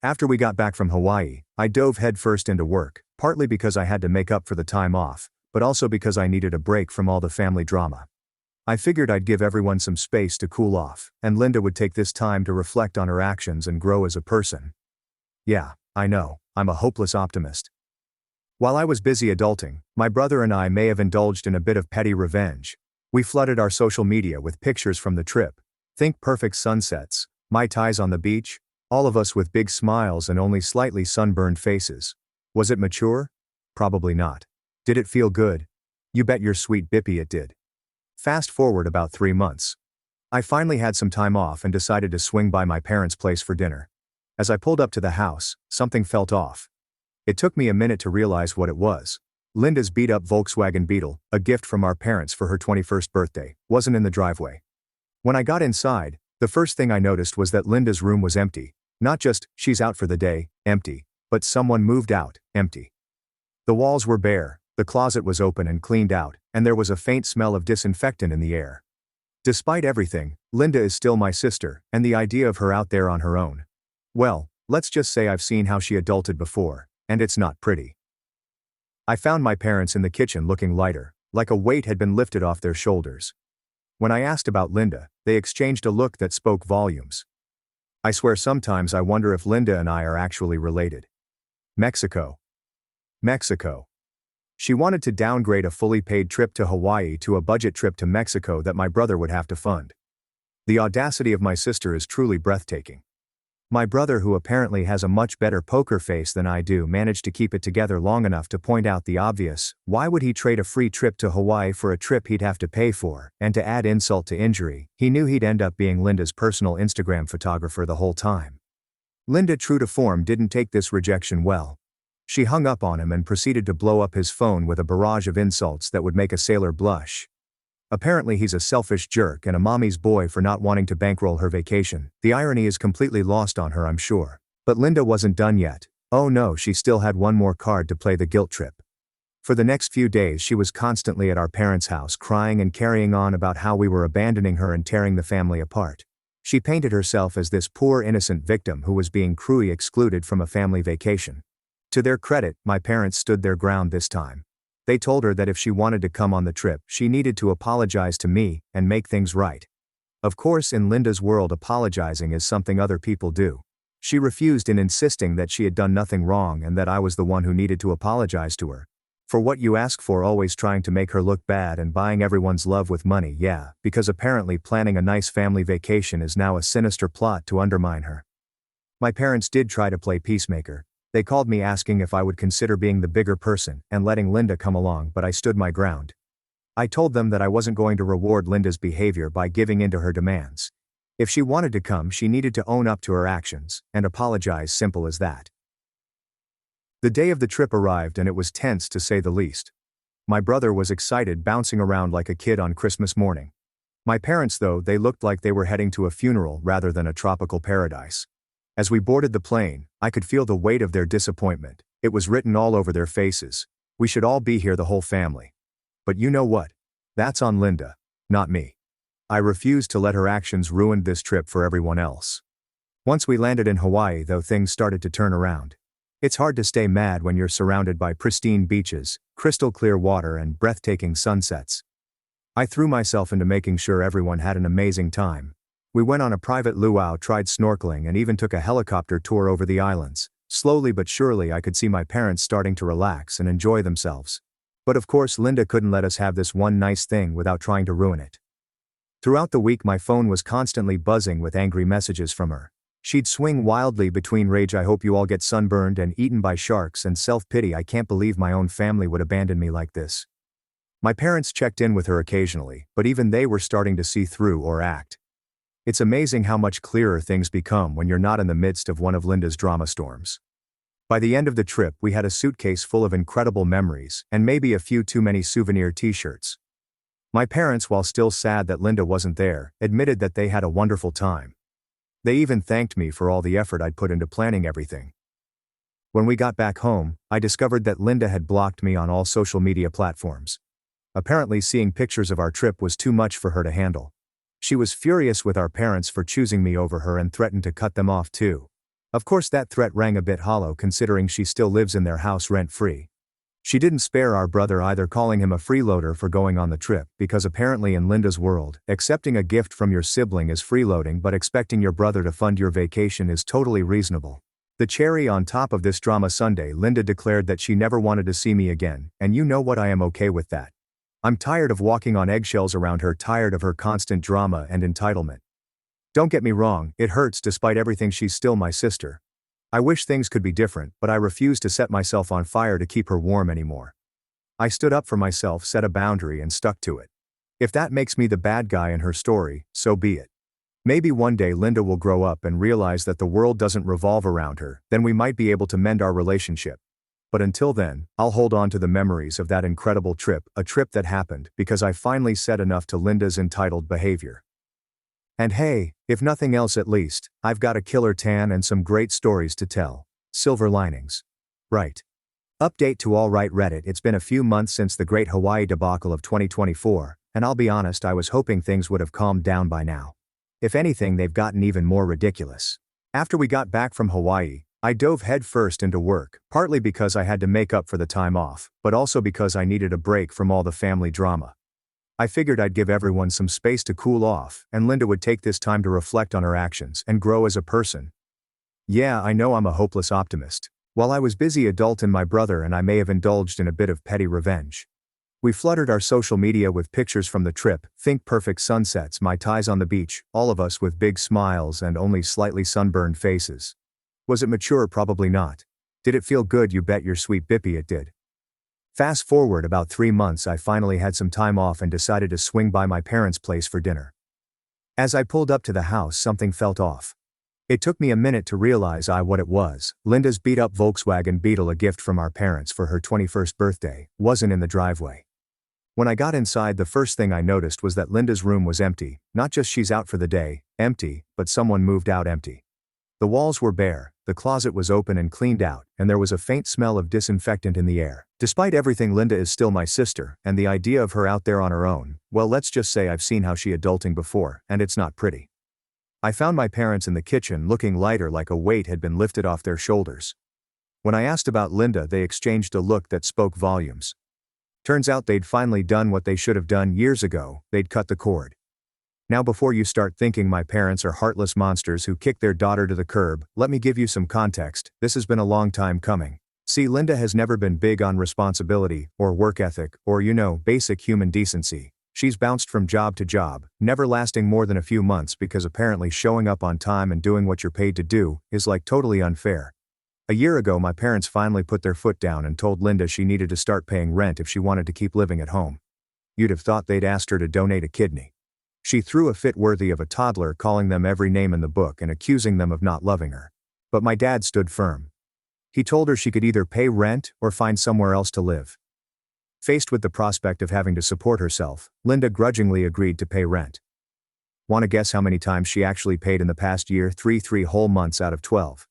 After we got back from Hawaii, I dove headfirst into work, partly because I had to make up for the time off, but also because I needed a break from all the family drama. I figured I'd give everyone some space to cool off, and Linda would take this time to reflect on her actions and grow as a person. Yeah, I know, I'm a hopeless optimist. While I was busy adulting, my brother and I may have indulged in a bit of petty revenge. We flooded our social media with pictures from the trip. Think perfect sunsets, mai tais on the beach, all of us with big smiles and only slightly sunburned faces. Was it mature? Probably not. Did it feel good? You bet your sweet bippy it did. Fast forward about 3 months. I finally had some time off and decided to swing by my parents' place for dinner. As I pulled up to the house, something felt off. It took me a minute to realize what it was. Linda's beat-up Volkswagen Beetle, a gift from our parents for her 21st birthday, wasn't in the driveway. When I got inside, the first thing I noticed was that Linda's room was empty. Not just, she's out for the day, empty, but someone moved out, empty. The walls were bare, the closet was open and cleaned out, and there was a faint smell of disinfectant in the air. Despite everything, Linda is still my sister, and the idea of her out there on her own. Well, let's just say I've seen how she adulted before, and it's not pretty. I found my parents in the kitchen looking lighter, like a weight had been lifted off their shoulders. When I asked about Linda, they exchanged a look that spoke volumes. I swear sometimes I wonder if Linda and I are actually related. Mexico. She wanted to downgrade a fully paid trip to Hawaii to a budget trip to Mexico that my brother would have to fund. The audacity of my sister is truly breathtaking. My brother, who apparently has a much better poker face than I do, managed to keep it together long enough to point out the obvious: why would he trade a free trip to Hawaii for a trip he'd have to pay for? And to add insult to injury, he knew he'd end up being Linda's personal Instagram photographer the whole time. Linda, true to form, didn't take this rejection well. She hung up on him and proceeded to blow up his phone with a barrage of insults that would make a sailor blush. Apparently he's a selfish jerk and a mommy's boy for not wanting to bankroll her vacation. The irony is completely lost on her, I'm sure. But Linda wasn't done yet. Oh no, she still had one more card to play the guilt trip. For the next few days she was constantly at our parents' house crying and carrying on about how we were abandoning her and tearing the family apart. She painted herself as this poor innocent victim who was being cruelly excluded from a family vacation. To their credit, my parents stood their ground this time. They told her that if she wanted to come on the trip, she needed to apologize to me and make things right. Of course, in Linda's world, apologizing is something other people do. She refused, in insisting that she had done nothing wrong and that I was the one who needed to apologize to her. For what you ask for, always trying to make her look bad and buying everyone's love with money, yeah, because apparently planning a nice family vacation is now a sinister plot to undermine her. My parents did try to play peacemaker. They called me asking if I would consider being the bigger person and letting Linda come along, but I stood my ground. I told them that I wasn't going to reward Linda's behavior by giving in to her demands. If she wanted to come, she needed to own up to her actions and apologize, simple as that. The day of the trip arrived and it was tense to say the least. My brother was excited, bouncing around like a kid on Christmas morning. My parents, though, they looked like they were heading to a funeral rather than a tropical paradise. As we boarded the plane, I could feel the weight of their disappointment. It was written all over their faces. We should all be here, the whole family. But you know what? That's on Linda, not me. I refused to let her actions ruin this trip for everyone else. Once we landed in Hawaii, though, things started to turn around. It's hard to stay mad when you're surrounded by pristine beaches, crystal clear water, and breathtaking sunsets. I threw myself into making sure everyone had an amazing time. We went on a private luau, tried snorkeling, and even took a helicopter tour over the islands. Slowly but surely I could see my parents starting to relax and enjoy themselves. But of course Linda couldn't let us have this one nice thing without trying to ruin it. Throughout the week my phone was constantly buzzing with angry messages from her. She'd swing wildly between rage, I hope you all get sunburned, and eaten by sharks, and self-pity, I can't believe my own family would abandon me like this. My parents checked in with her occasionally, but even they were starting to see through or act. It's amazing how much clearer things become when you're not in the midst of one of Linda's drama storms. By the end of the trip we had a suitcase full of incredible memories, and maybe a few too many souvenir t-shirts. My parents, while still sad that Linda wasn't there, admitted that they had a wonderful time. They even thanked me for all the effort I'd put into planning everything. When we got back home, I discovered that Linda had blocked me on all social media platforms. Apparently seeing pictures of our trip was too much for her to handle. She was furious with our parents for choosing me over her and threatened to cut them off too. Of course that threat rang a bit hollow considering she still lives in their house rent-free. She didn't spare our brother either, calling him a freeloader for going on the trip, because apparently in Linda's world, accepting a gift from your sibling is freeloading, but expecting your brother to fund your vacation is totally reasonable. The cherry on top of this drama Sunday, Linda declared that she never wanted to see me again, and you know what, I am okay with that. I'm tired of walking on eggshells around her, tired of her constant drama and entitlement. Don't get me wrong, it hurts. Despite everything, she's still my sister. I wish things could be different, but I refuse to set myself on fire to keep her warm anymore. I stood up for myself, set a boundary, and stuck to it. If that makes me the bad guy in her story, so be it. Maybe one day Linda will grow up and realize that the world doesn't revolve around her, then we might be able to mend our relationship. But until then, I'll hold on to the memories of that incredible trip, a trip that happened because I finally said enough to Linda's entitled behavior. And hey, if nothing else, at least, I've got a killer tan and some great stories to tell. Silver linings. Right. Update to all right Reddit. It's been a few months since the great Hawaii debacle of 2024, and I'll be honest, I was hoping things would have calmed down by now. If anything, they've gotten even more ridiculous. After we got back from Hawaii, I dove headfirst into work, partly because I had to make up for the time off, but also because I needed a break from all the family drama. I figured I'd give everyone some space to cool off, and Linda would take this time to reflect on her actions and grow as a person. Yeah, I know I'm a hopeless optimist. While I was busy adulting my brother, and I may have indulged in a bit of petty revenge. We flooded our social media with pictures from the trip, think perfect sunsets, mai tais on the beach, all of us with big smiles and only slightly sunburned faces. Was it mature? Probably not. Did it feel good? You bet your sweet bippy it did. Fast forward about 3 months, I finally had some time off and decided to swing by my parents' place for dinner. As I pulled up to the house, something felt off. It took me a minute to realize what it was. Linda's beat-up Volkswagen Beetle, a gift from our parents for her 21st birthday, wasn't in the driveway. When I got inside, the first thing I noticed was that Linda's room was empty. Not just she's out for the day, empty, but someone moved out empty. The walls were bare, the closet was open and cleaned out, and there was a faint smell of disinfectant in the air. Despite everything, Linda is still my sister, and the idea of her out there on her own, well, let's just say I've seen how she adulting before, and it's not pretty. I found my parents in the kitchen looking lighter, like a weight had been lifted off their shoulders. When I asked about Linda, they exchanged a look that spoke volumes. Turns out they'd finally done what they should have done years ago. They'd cut the cord. Now, before you start thinking my parents are heartless monsters who kick their daughter to the curb, let me give you some context. This has been a long time coming. See, Linda has never been big on responsibility, or work ethic, or basic human decency. She's bounced from job to job, never lasting more than a few months because apparently showing up on time and doing what you're paid to do is like totally unfair. A year ago my parents finally put their foot down and told Linda she needed to start paying rent if she wanted to keep living at home. You'd have thought they'd asked her to donate a kidney. She threw a fit worthy of a toddler, calling them every name in the book and accusing them of not loving her. But my dad stood firm. He told her she could either pay rent or find somewhere else to live. Faced with the prospect of having to support herself, Linda grudgingly agreed to pay rent. Want to guess how many times she actually paid in the past year? 3 whole months out of 12.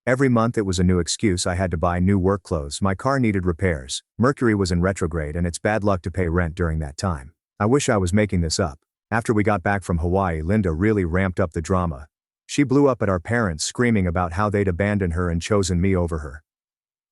Every month it was a new excuse. I had to buy new work clothes, my car needed repairs, Mercury was in retrograde, and it's bad luck to pay rent during that time. I wish I was making this up. After we got back from Hawaii, Linda really ramped up the drama. She blew up at our parents, screaming about how they'd abandoned her and chosen me over her.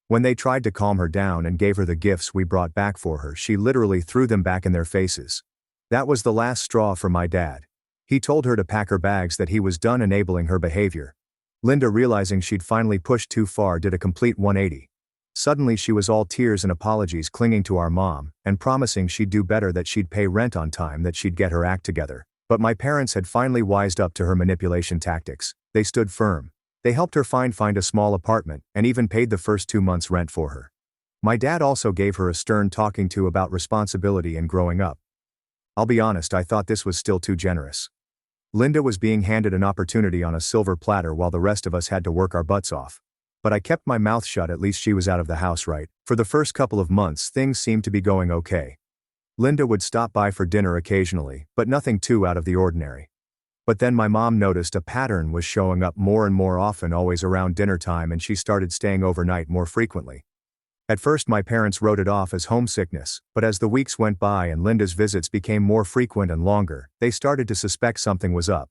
When they tried to calm her down and gave her the gifts we brought back for her, she literally threw them back in their faces. That was the last straw for my dad. He told her to pack her bags, that he was done enabling her behavior. Linda, realizing she'd finally pushed too far, did a complete 180. Suddenly she was all tears and apologies, clinging to our mom, and promising she'd do better, that she'd pay rent on time, that she'd get her act together. But my parents had finally wised up to her manipulation tactics. They stood firm. They helped her find a small apartment, and even paid the first 2 months' rent for her. My dad also gave her a stern talking to about responsibility and growing up. I'll be honest, I thought this was still too generous. Linda was being handed an opportunity on a silver platter while the rest of us had to work our butts off. But I kept my mouth shut. At least she was out of the house, right? For the first couple of months things seemed to be going okay. Linda would stop by for dinner occasionally, but nothing too out of the ordinary. But then my mom noticed a pattern was showing up more and more often, always around dinner time, and she started staying overnight more frequently. At first my parents wrote it off as homesickness, but as the weeks went by and Linda's visits became more frequent and longer, they started to suspect something was up.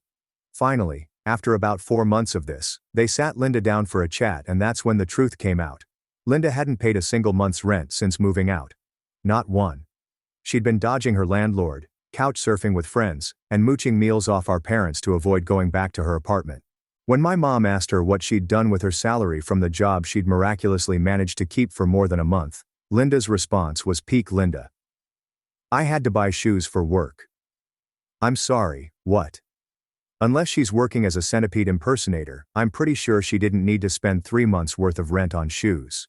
Finally, after about 4 months of this, they sat Linda down for a chat, and that's when the truth came out. Linda hadn't paid a single month's rent since moving out. Not one. She'd been dodging her landlord, couch surfing with friends, and mooching meals off our parents to avoid going back to her apartment. When my mom asked her what she'd done with her salary from the job she'd miraculously managed to keep for more than a month, Linda's response was peak Linda. I had to buy shoes for work. I'm sorry, what? Unless she's working as a centipede impersonator, I'm pretty sure she didn't need to spend 3 months' worth of rent on shoes.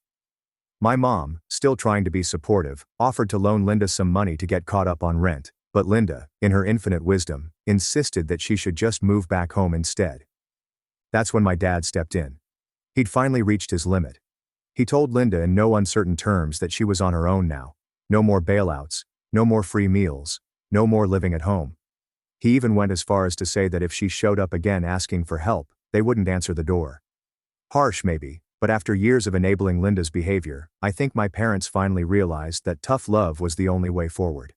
My mom, still trying to be supportive, offered to loan Linda some money to get caught up on rent, but Linda, in her infinite wisdom, insisted that she should just move back home instead. That's when my dad stepped in. He'd finally reached his limit. He told Linda in no uncertain terms that she was on her own now. No more bailouts, no more free meals, no more living at home. He even went as far as to say that if she showed up again asking for help, they wouldn't answer the door. Harsh maybe, but after years of enabling Linda's behavior, I think my parents finally realized that tough love was the only way forward.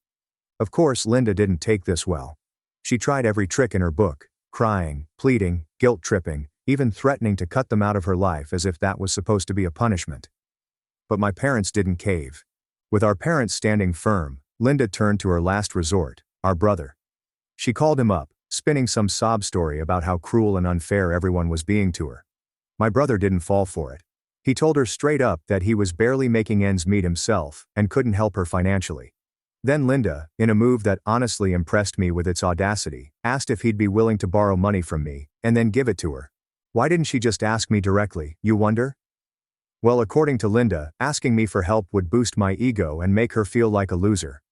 Of course, Linda didn't take this well. She tried every trick in her book, crying, pleading, guilt-tripping, even threatening to cut them out of her life as if that was supposed to be a punishment. But my parents didn't cave. With our parents standing firm, Linda turned to her last resort, our brother. She called him up, spinning some sob story about how cruel and unfair everyone was being to her. My brother didn't fall for it. He told her straight up that he was barely making ends meet himself and couldn't help her financially. Then Linda, in a move that honestly impressed me with its audacity, asked if he'd be willing to borrow money from me, and then give it to her. Why didn't she just ask me directly, you wonder? Well, according to Linda, asking me for help would boost my ego and make her feel like a loser.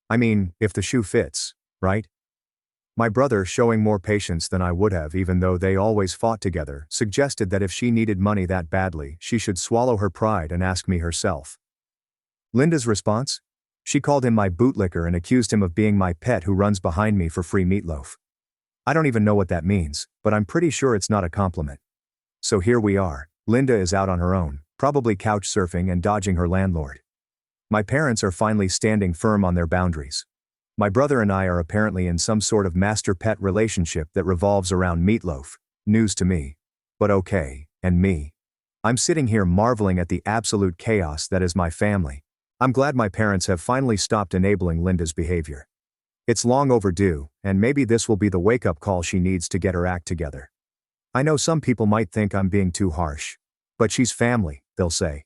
I mean, if the shoe fits, right? My brother, showing more patience than I would have even though they always fought together, suggested that if she needed money that badly, she should swallow her pride and ask me herself. Linda's response? She called him my bootlicker and accused him of being my pet who runs behind me for free meatloaf. I don't even know what that means, but I'm pretty sure it's not a compliment. So here we are. Linda is out on her own, probably couch surfing and dodging her landlord. My parents are finally standing firm on their boundaries. My brother and I are apparently in some sort of master-pet relationship that revolves around meatloaf. News to me. But okay, and me. I'm sitting here marveling at the absolute chaos that is my family. I'm glad my parents have finally stopped enabling Linda's behavior. It's long overdue, and maybe this will be the wake-up call she needs to get her act together. I know some people might think I'm being too harsh. But she's family, they'll say.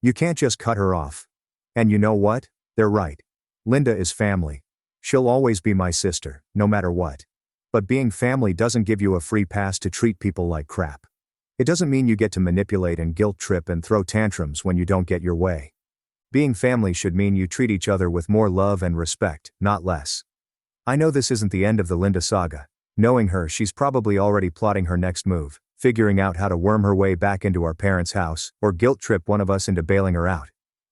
You can't just cut her off. And you know what? They're right. Linda is family. She'll always be my sister, no matter what. But being family doesn't give you a free pass to treat people like crap. It doesn't mean you get to manipulate and guilt trip and throw tantrums when you don't get your way. Being family should mean you treat each other with more love and respect, not less. I know this isn't the end of the Linda saga. Knowing her, she's probably already plotting her next move, figuring out how to worm her way back into our parents' house, or guilt trip one of us into bailing her out.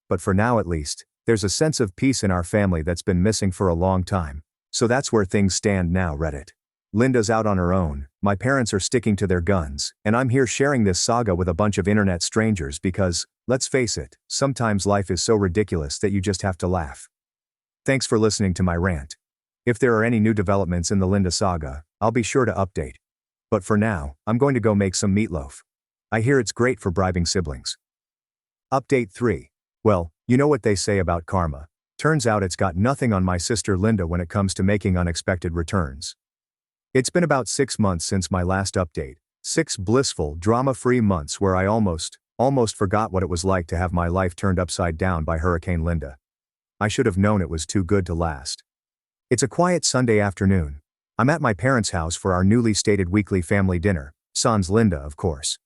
But for now at least, there's a sense of peace in our family that's been missing for a long time. So that's where things stand now, Reddit. Linda's out on her own, my parents are sticking to their guns, and I'm here sharing this saga with a bunch of internet strangers because, let's face it, sometimes life is so ridiculous that you just have to laugh. Thanks for listening to my rant. If there are any new developments in the Linda saga, I'll be sure to update. But for now, I'm going to go make some meatloaf. I hear it's great for bribing siblings. Update 3. Well, you know what they say about karma. Turns out it's got nothing on my sister Linda when it comes to making unexpected returns. It's been about 6 months since my last update. 6 blissful, drama-free months where I almost forgot what it was like to have my life turned upside down by Hurricane Linda. I should have known it was too good to last. It's a quiet Sunday afternoon. I'm at my parents' house for our newly stated weekly family dinner, sans Linda, of course.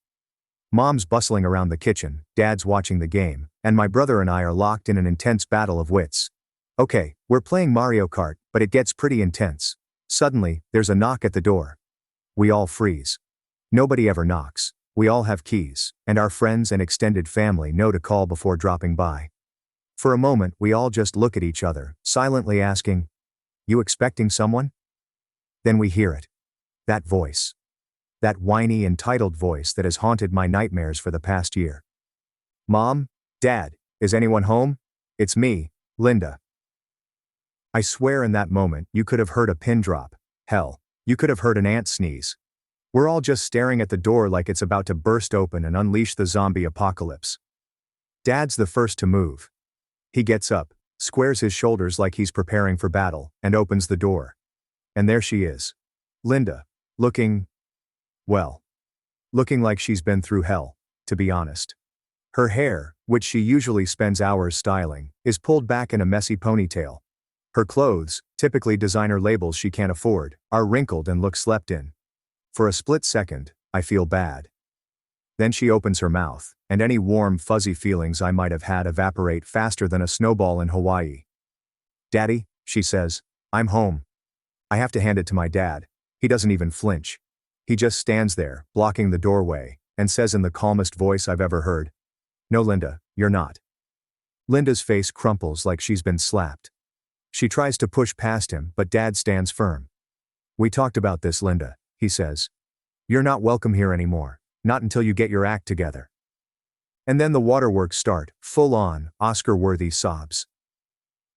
Mom's bustling around the kitchen, Dad's watching the game, and my brother and I are locked in an intense battle of wits. Okay, we're playing Mario Kart, but it gets pretty intense. Suddenly, there's a knock at the door. We all freeze. Nobody ever knocks. We all have keys, and our friends and extended family know to call before dropping by. For a moment, we all just look at each other, silently asking, "You expecting someone?" Then we hear it. That voice. That whiny, entitled voice that has haunted my nightmares for the past year. "Mom? Dad? Is anyone home? It's me, Linda." I swear in that moment you could have heard a pin drop. Hell, you could have heard an ant sneeze. We're all just staring at the door like it's about to burst open and unleash the zombie apocalypse. Dad's the first to move. He gets up, squares his shoulders like he's preparing for battle, and opens the door. And there she is. Linda. Looking like she's been through hell, to be honest. Her hair, which she usually spends hours styling, is pulled back in a messy ponytail. Her clothes, typically designer labels she can't afford, are wrinkled and look slept in. For a split second, I feel bad. Then she opens her mouth, and any warm, fuzzy feelings I might have had evaporate faster than a snowball in Hawaii. "Daddy," she says, "I'm home." I have to hand it to my dad. He doesn't even flinch. He just stands there, blocking the doorway, and says in the calmest voice I've ever heard, "No, Linda, you're not." Linda's face crumples like she's been slapped. She tries to push past him, but Dad stands firm. "We talked about this, Linda," he says. "You're not welcome here anymore, not until you get your act together." And then the waterworks start, full-on, Oscar-worthy sobs.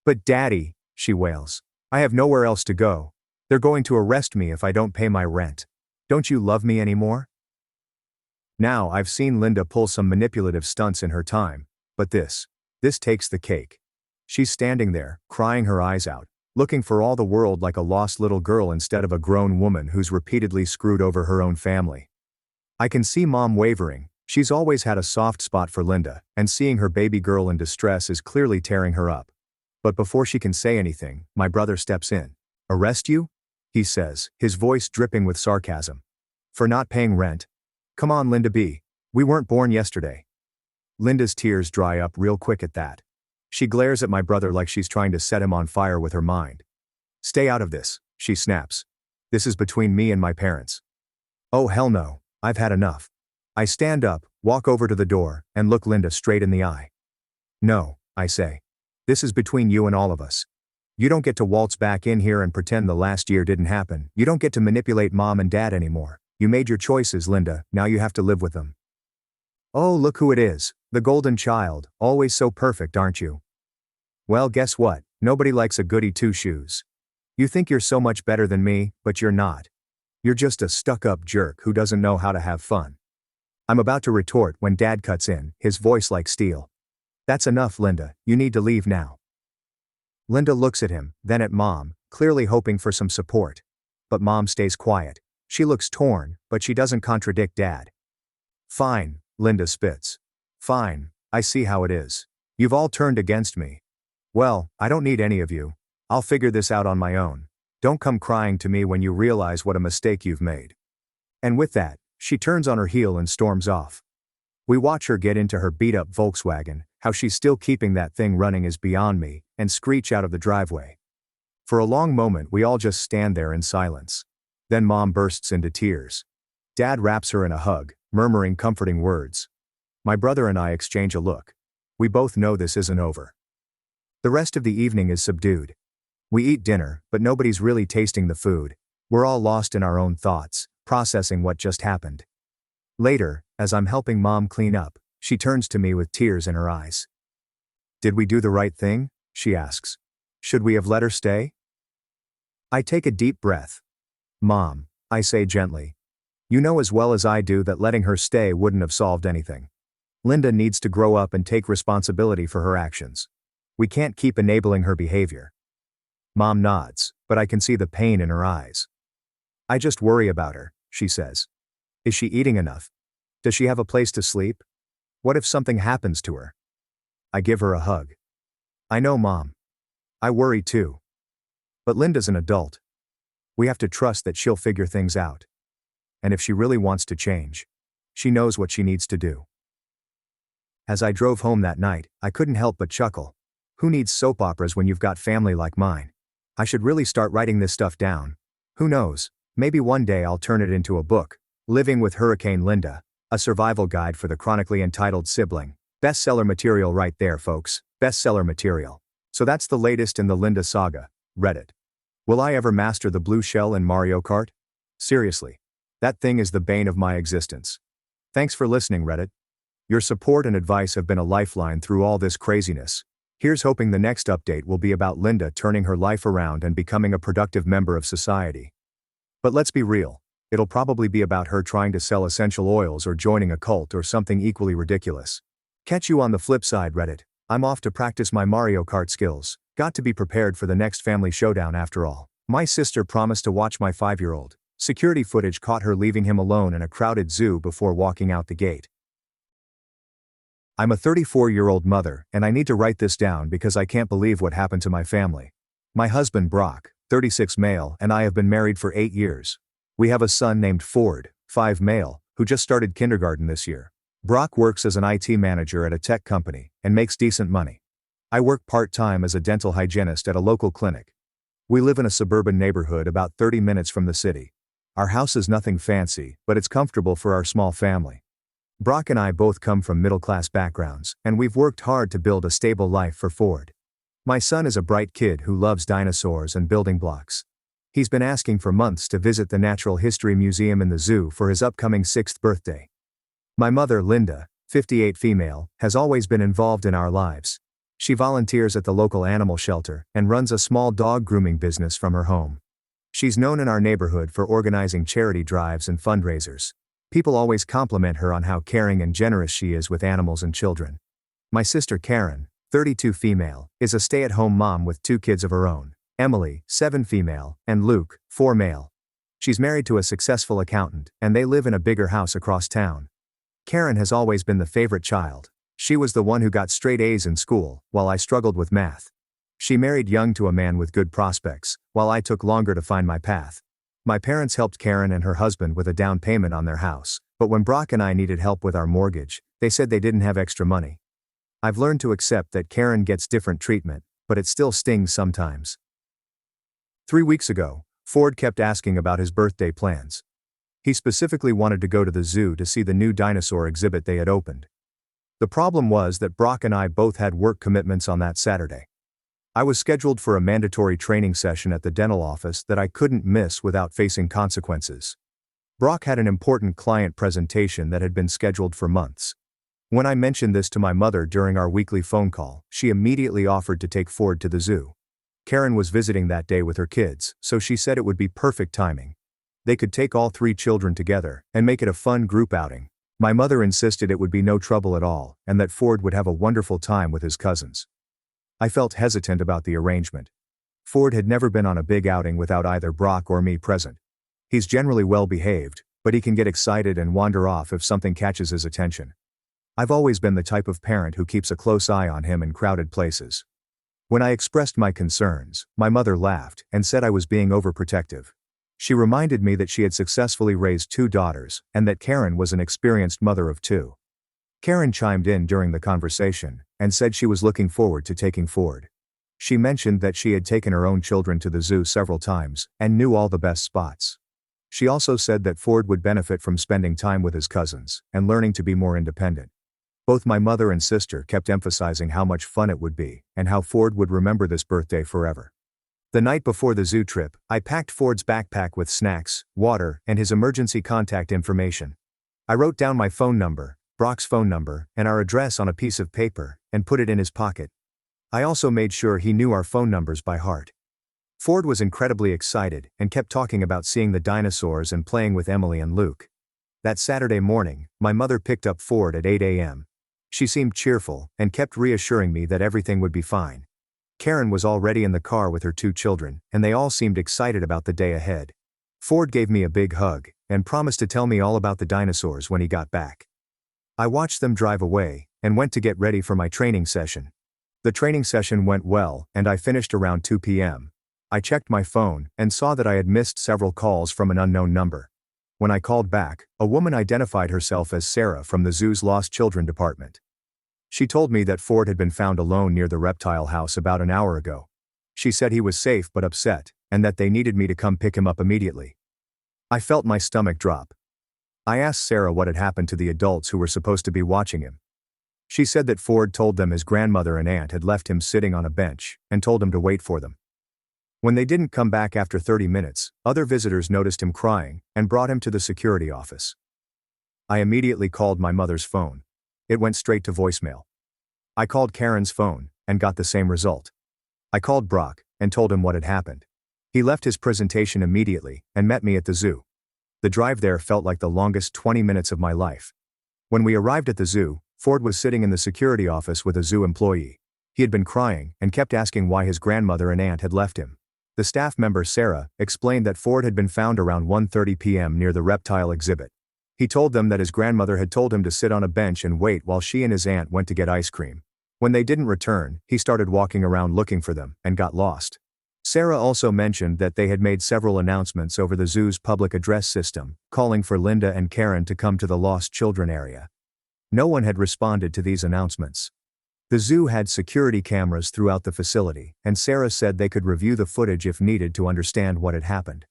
"But Daddy," she wails, "I have nowhere else to go. They're going to arrest me if I don't pay my rent. Don't you love me anymore?" Now, I've seen Linda pull some manipulative stunts in her time, but this takes the cake. She's standing there, crying her eyes out, looking for all the world like a lost little girl instead of a grown woman who's repeatedly screwed over her own family. I can see Mom wavering. She's always had a soft spot for Linda, and seeing her baby girl in distress is clearly tearing her up. But before she can say anything, my brother steps in. "Arrest you?" he says, his voice dripping with sarcasm. "For not paying rent? Come on, Linda B. We weren't born yesterday." Linda's tears dry up real quick at that. She glares at my brother like she's trying to set him on fire with her mind. "Stay out of this," she snaps. "This is between me and my parents." "Oh hell no, I've had enough." I stand up, walk over to the door, and look Linda straight in the eye. "No," I say. "This is between you and all of us. You don't get to waltz back in here and pretend the last year didn't happen. You don't get to manipulate Mom and Dad anymore. You made your choices, Linda, now you have to live with them." "Oh, look who it is, the golden child, always so perfect, aren't you?" Well, guess what? Nobody likes a goody two-shoes. You think you're so much better than me, but you're not. You're just a stuck-up jerk who doesn't know how to have fun. I'm about to retort when Dad cuts in, his voice like steel. "That's enough, Linda, you need to leave now." Linda looks at him, then at Mom, clearly hoping for some support. But Mom stays quiet. She looks torn, but she doesn't contradict Dad. "Fine," Linda spits. "Fine, I see how it is. You've all turned against me. Well, I don't need any of you. I'll figure this out on my own. Don't come crying to me when you realize what a mistake you've made." And with that, she turns on her heel and storms off. We watch her get into her beat-up Volkswagen. How she's still keeping that thing running is beyond me, and screech out of the driveway. For a long moment we all just stand there in silence. Then Mom bursts into tears. Dad wraps her in a hug, murmuring comforting words. My brother and I exchange a look. We both know this isn't over. The rest of the evening is subdued. We eat dinner, but nobody's really tasting the food. We're all lost in our own thoughts, processing what just happened. Later, as I'm helping Mom clean up, she turns to me with tears in her eyes. "Did we do the right thing?" she asks. "Should we have let her stay?" I take a deep breath. "Mom," I say gently. "You know as well as I do that letting her stay wouldn't have solved anything. Linda needs to grow up and take responsibility for her actions. We can't keep enabling her behavior." Mom nods, but I can see the pain in her eyes. "I just worry about her," she says. "Is she eating enough? Does she have a place to sleep? What if something happens to her?" I give her a hug. "I know, Mom. I worry too. But Linda's an adult. We have to trust that she'll figure things out. And if she really wants to change, she knows what she needs to do." As I drove home that night, I couldn't help but chuckle. Who needs soap operas when you've got family like mine? I should really start writing this stuff down. Who knows, maybe one day I'll turn it into a book. Living with Hurricane Linda, a survival guide for the chronically entitled sibling. Bestseller material right there, folks. Bestseller material. So that's the latest in the Linda saga. Reddit. Will I ever master the blue shell in Mario Kart? Seriously. That thing is the bane of my existence. Thanks for listening, Reddit. Your support and advice have been a lifeline through all this craziness. Here's hoping the next update will be about Linda turning her life around and becoming a productive member of society. But let's be real. It'll probably be about her trying to sell essential oils or joining a cult or something equally ridiculous. Catch you on the flip side, Reddit. I'm off to practice my Mario Kart skills. Got to be prepared for the next family showdown after all. My sister promised to watch my 5-year-old. Security footage caught her leaving him alone in a crowded zoo before walking out the gate. I'm a 34-year-old mother, and I need to write this down because I can't believe what happened to my family. My husband Brock, 36 male, and I have been married for 8 years. We have a son named Ford, 5 male, who just started kindergarten this year. Brock works as an IT manager at a tech company and makes decent money. I work part-time as a dental hygienist at a local clinic. We live in a suburban neighborhood about 30 minutes from the city. Our house is nothing fancy, but it's comfortable for our small family. Brock and I both come from middle-class backgrounds, and we've worked hard to build a stable life for Ford. My son is a bright kid who loves dinosaurs and building blocks. He's been asking for months to visit the Natural History Museum in the zoo for his upcoming 6th birthday. My mother, Linda, 58 female, has always been involved in our lives. She volunteers at the local animal shelter and runs a small dog grooming business from her home. She's known in our neighborhood for organizing charity drives and fundraisers. People always compliment her on how caring and generous she is with animals and children. My sister Karen, 32 female, is a stay-at-home mom with 2 kids of her own, Emily, 7 female, and Luke, 4 male. She's married to a successful accountant, and they live in a bigger house across town. Karen has always been the favorite child. She was the one who got straight A's in school, while I struggled with math. She married young to a man with good prospects, while I took longer to find my path. My parents helped Karen and her husband with a down payment on their house, but when Brock and I needed help with our mortgage, they said they didn't have extra money. I've learned to accept that Karen gets different treatment, but it still stings sometimes. 3 weeks ago, Ford kept asking about his birthday plans. He specifically wanted to go to the zoo to see the new dinosaur exhibit they had opened. The problem was that Brock and I both had work commitments on that Saturday. I was scheduled for a mandatory training session at the dental office that I couldn't miss without facing consequences. Brock had an important client presentation that had been scheduled for months. When I mentioned this to my mother during our weekly phone call, she immediately offered to take Ford to the zoo. Karen was visiting that day with her kids, so she said it would be perfect timing. They could take all 3 children together and make it a fun group outing. My mother insisted it would be no trouble at all, and that Ford would have a wonderful time with his cousins. I felt hesitant about the arrangement. Ford had never been on a big outing without either Brock or me present. He's generally well behaved, but he can get excited and wander off if something catches his attention. I've always been the type of parent who keeps a close eye on him in crowded places. When I expressed my concerns, my mother laughed and said I was being overprotective. She reminded me that she had successfully raised 2 daughters and that Karen was an experienced mother of 2. Karen chimed in during the conversation and said she was looking forward to taking Ford. She mentioned that she had taken her own children to the zoo several times and knew all the best spots. She also said that Ford would benefit from spending time with his cousins and learning to be more independent. Both my mother and sister kept emphasizing how much fun it would be and how Ford would remember this birthday forever. The night before the zoo trip, I packed Ford's backpack with snacks, water, and his emergency contact information. I wrote down my phone number, Brock's phone number, and our address on a piece of paper and put it in his pocket. I also made sure he knew our phone numbers by heart. Ford was incredibly excited and kept talking about seeing the dinosaurs and playing with Emily and Luke. That Saturday morning, my mother picked up Ford at 8 a.m. She seemed cheerful and kept reassuring me that everything would be fine. Karen was already in the car with her 2 children, and they all seemed excited about the day ahead. Ford gave me a big hug and promised to tell me all about the dinosaurs when he got back. I watched them drive away and went to get ready for my training session. The training session went well, and I finished around 2 p.m. I checked my phone and saw that I had missed several calls from an unknown number. When I called back, a woman identified herself as Sarah from the zoo's Lost Children department. She told me that Ford had been found alone near the reptile house about an hour ago. She said he was safe but upset, and that they needed me to come pick him up immediately. I felt my stomach drop. I asked Sarah what had happened to the adults who were supposed to be watching him. She said that Ford told them his grandmother and aunt had left him sitting on a bench and told him to wait for them. When they didn't come back after 30 minutes, other visitors noticed him crying and brought him to the security office. I immediately called my mother's phone. It went straight to voicemail. I called Karen's phone and got the same result. I called Brock and told him what had happened. He left his presentation immediately and met me at the zoo. The drive there felt like the longest 20 minutes of my life. When we arrived at the zoo, Ford was sitting in the security office with a zoo employee. He had been crying and kept asking why his grandmother and aunt had left him. The staff member Sarah explained that Ford had been found around 1:30 p.m. near the reptile exhibit. He told them that his grandmother had told him to sit on a bench and wait while she and his aunt went to get ice cream. When they didn't return, he started walking around looking for them and got lost. Sarah also mentioned that they had made several announcements over the zoo's public address system, calling for Linda and Karen to come to the lost children area. No one had responded to these announcements. The zoo had security cameras throughout the facility, and Sarah said they could review the footage if needed to understand what had happened.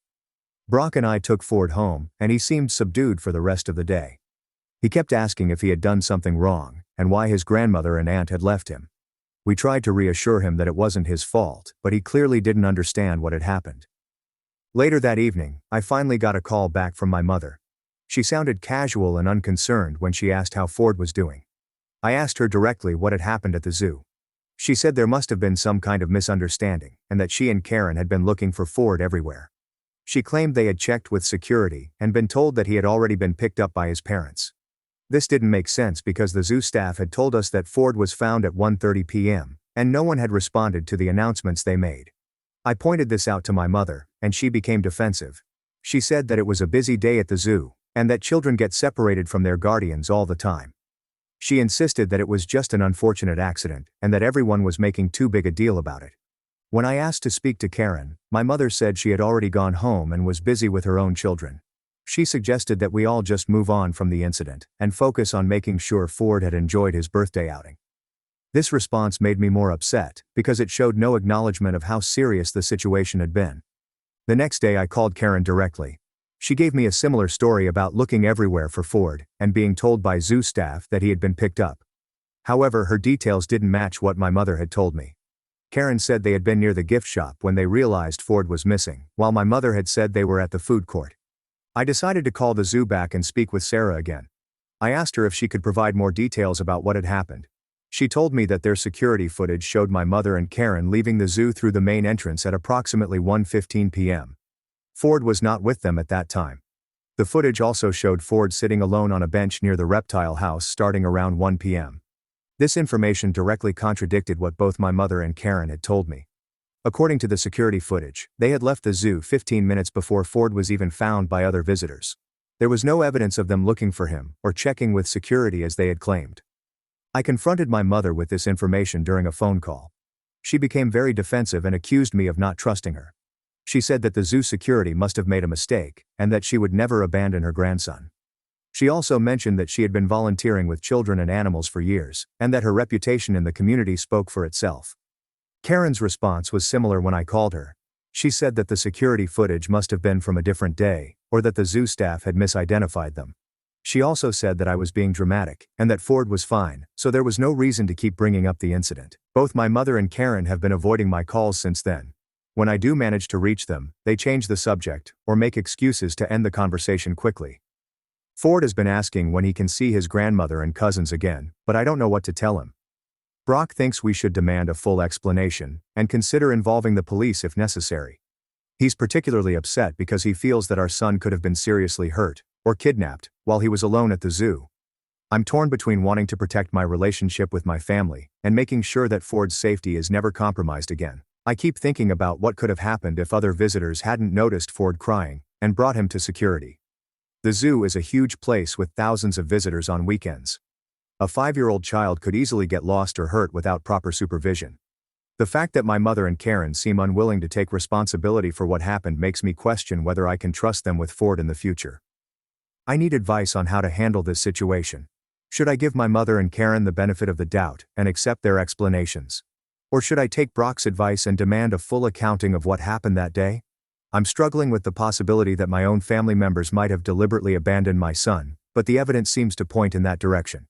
Brock and I took Ford home, and he seemed subdued for the rest of the day. He kept asking if he had done something wrong, and why his grandmother and aunt had left him. We tried to reassure him that it wasn't his fault, but he clearly didn't understand what had happened. Later that evening, I finally got a call back from my mother. She sounded casual and unconcerned when she asked how Ford was doing. I asked her directly what had happened at the zoo. She said there must have been some kind of misunderstanding, and that she and Karen had been looking for Ford everywhere. She claimed they had checked with security and been told that he had already been picked up by his parents. This didn't make sense because the zoo staff had told us that Ford was found at 1:30 p.m., and no one had responded to the announcements they made. I pointed this out to my mother, and she became defensive. She said that it was a busy day at the zoo, and that children get separated from their guardians all the time. She insisted that it was just an unfortunate accident, and that everyone was making too big a deal about it. When I asked to speak to Karen, my mother said she had already gone home and was busy with her own children. She suggested that we all just move on from the incident and focus on making sure Ford had enjoyed his birthday outing. This response made me more upset, because it showed no acknowledgement of how serious the situation had been. The next day I called Karen directly. She gave me a similar story about looking everywhere for Ford and being told by zoo staff that he had been picked up. However, her details didn't match what my mother had told me. Karen said they had been near the gift shop when they realized Ford was missing, while my mother had said they were at the food court. I decided to call the zoo back and speak with Sarah again. I asked her if she could provide more details about what had happened. She told me that their security footage showed my mother and Karen leaving the zoo through the main entrance at approximately 1:15 p.m. Ford was not with them at that time. The footage also showed Ford sitting alone on a bench near the reptile house starting around 1 p.m. This information directly contradicted what both my mother and Karen had told me. According to the security footage, they had left the zoo 15 minutes before Ford was even found by other visitors. There was no evidence of them looking for him or checking with security as they had claimed. I confronted my mother with this information during a phone call. She became very defensive and accused me of not trusting her. She said that the zoo security must have made a mistake, and that she would never abandon her grandson. She also mentioned that she had been volunteering with children and animals for years, and that her reputation in the community spoke for itself. Karen's response was similar when I called her. She said that the security footage must have been from a different day, or that the zoo staff had misidentified them. She also said that I was being dramatic, and that Ford was fine, so there was no reason to keep bringing up the incident. Both my mother and Karen have been avoiding my calls since then. When I do manage to reach them, they change the subject, or make excuses to end the conversation quickly. Ford has been asking when he can see his grandmother and cousins again, but I don't know what to tell him. Brock thinks we should demand a full explanation, and consider involving the police if necessary. He's particularly upset because he feels that our son could have been seriously hurt, or kidnapped, while he was alone at the zoo. I'm torn between wanting to protect my relationship with my family, and making sure that Ford's safety is never compromised again. I keep thinking about what could have happened if other visitors hadn't noticed Ford crying, and brought him to security. The zoo is a huge place with thousands of visitors on weekends. A 5-year-old child could easily get lost or hurt without proper supervision. The fact that my mother and Karen seem unwilling to take responsibility for what happened makes me question whether I can trust them with Ford in the future. I need advice on how to handle this situation. Should I give my mother and Karen the benefit of the doubt and accept their explanations? Or should I take Brock's advice and demand a full accounting of what happened that day? I'm struggling with the possibility that my own family members might have deliberately abandoned my son, but the evidence seems to point in that direction.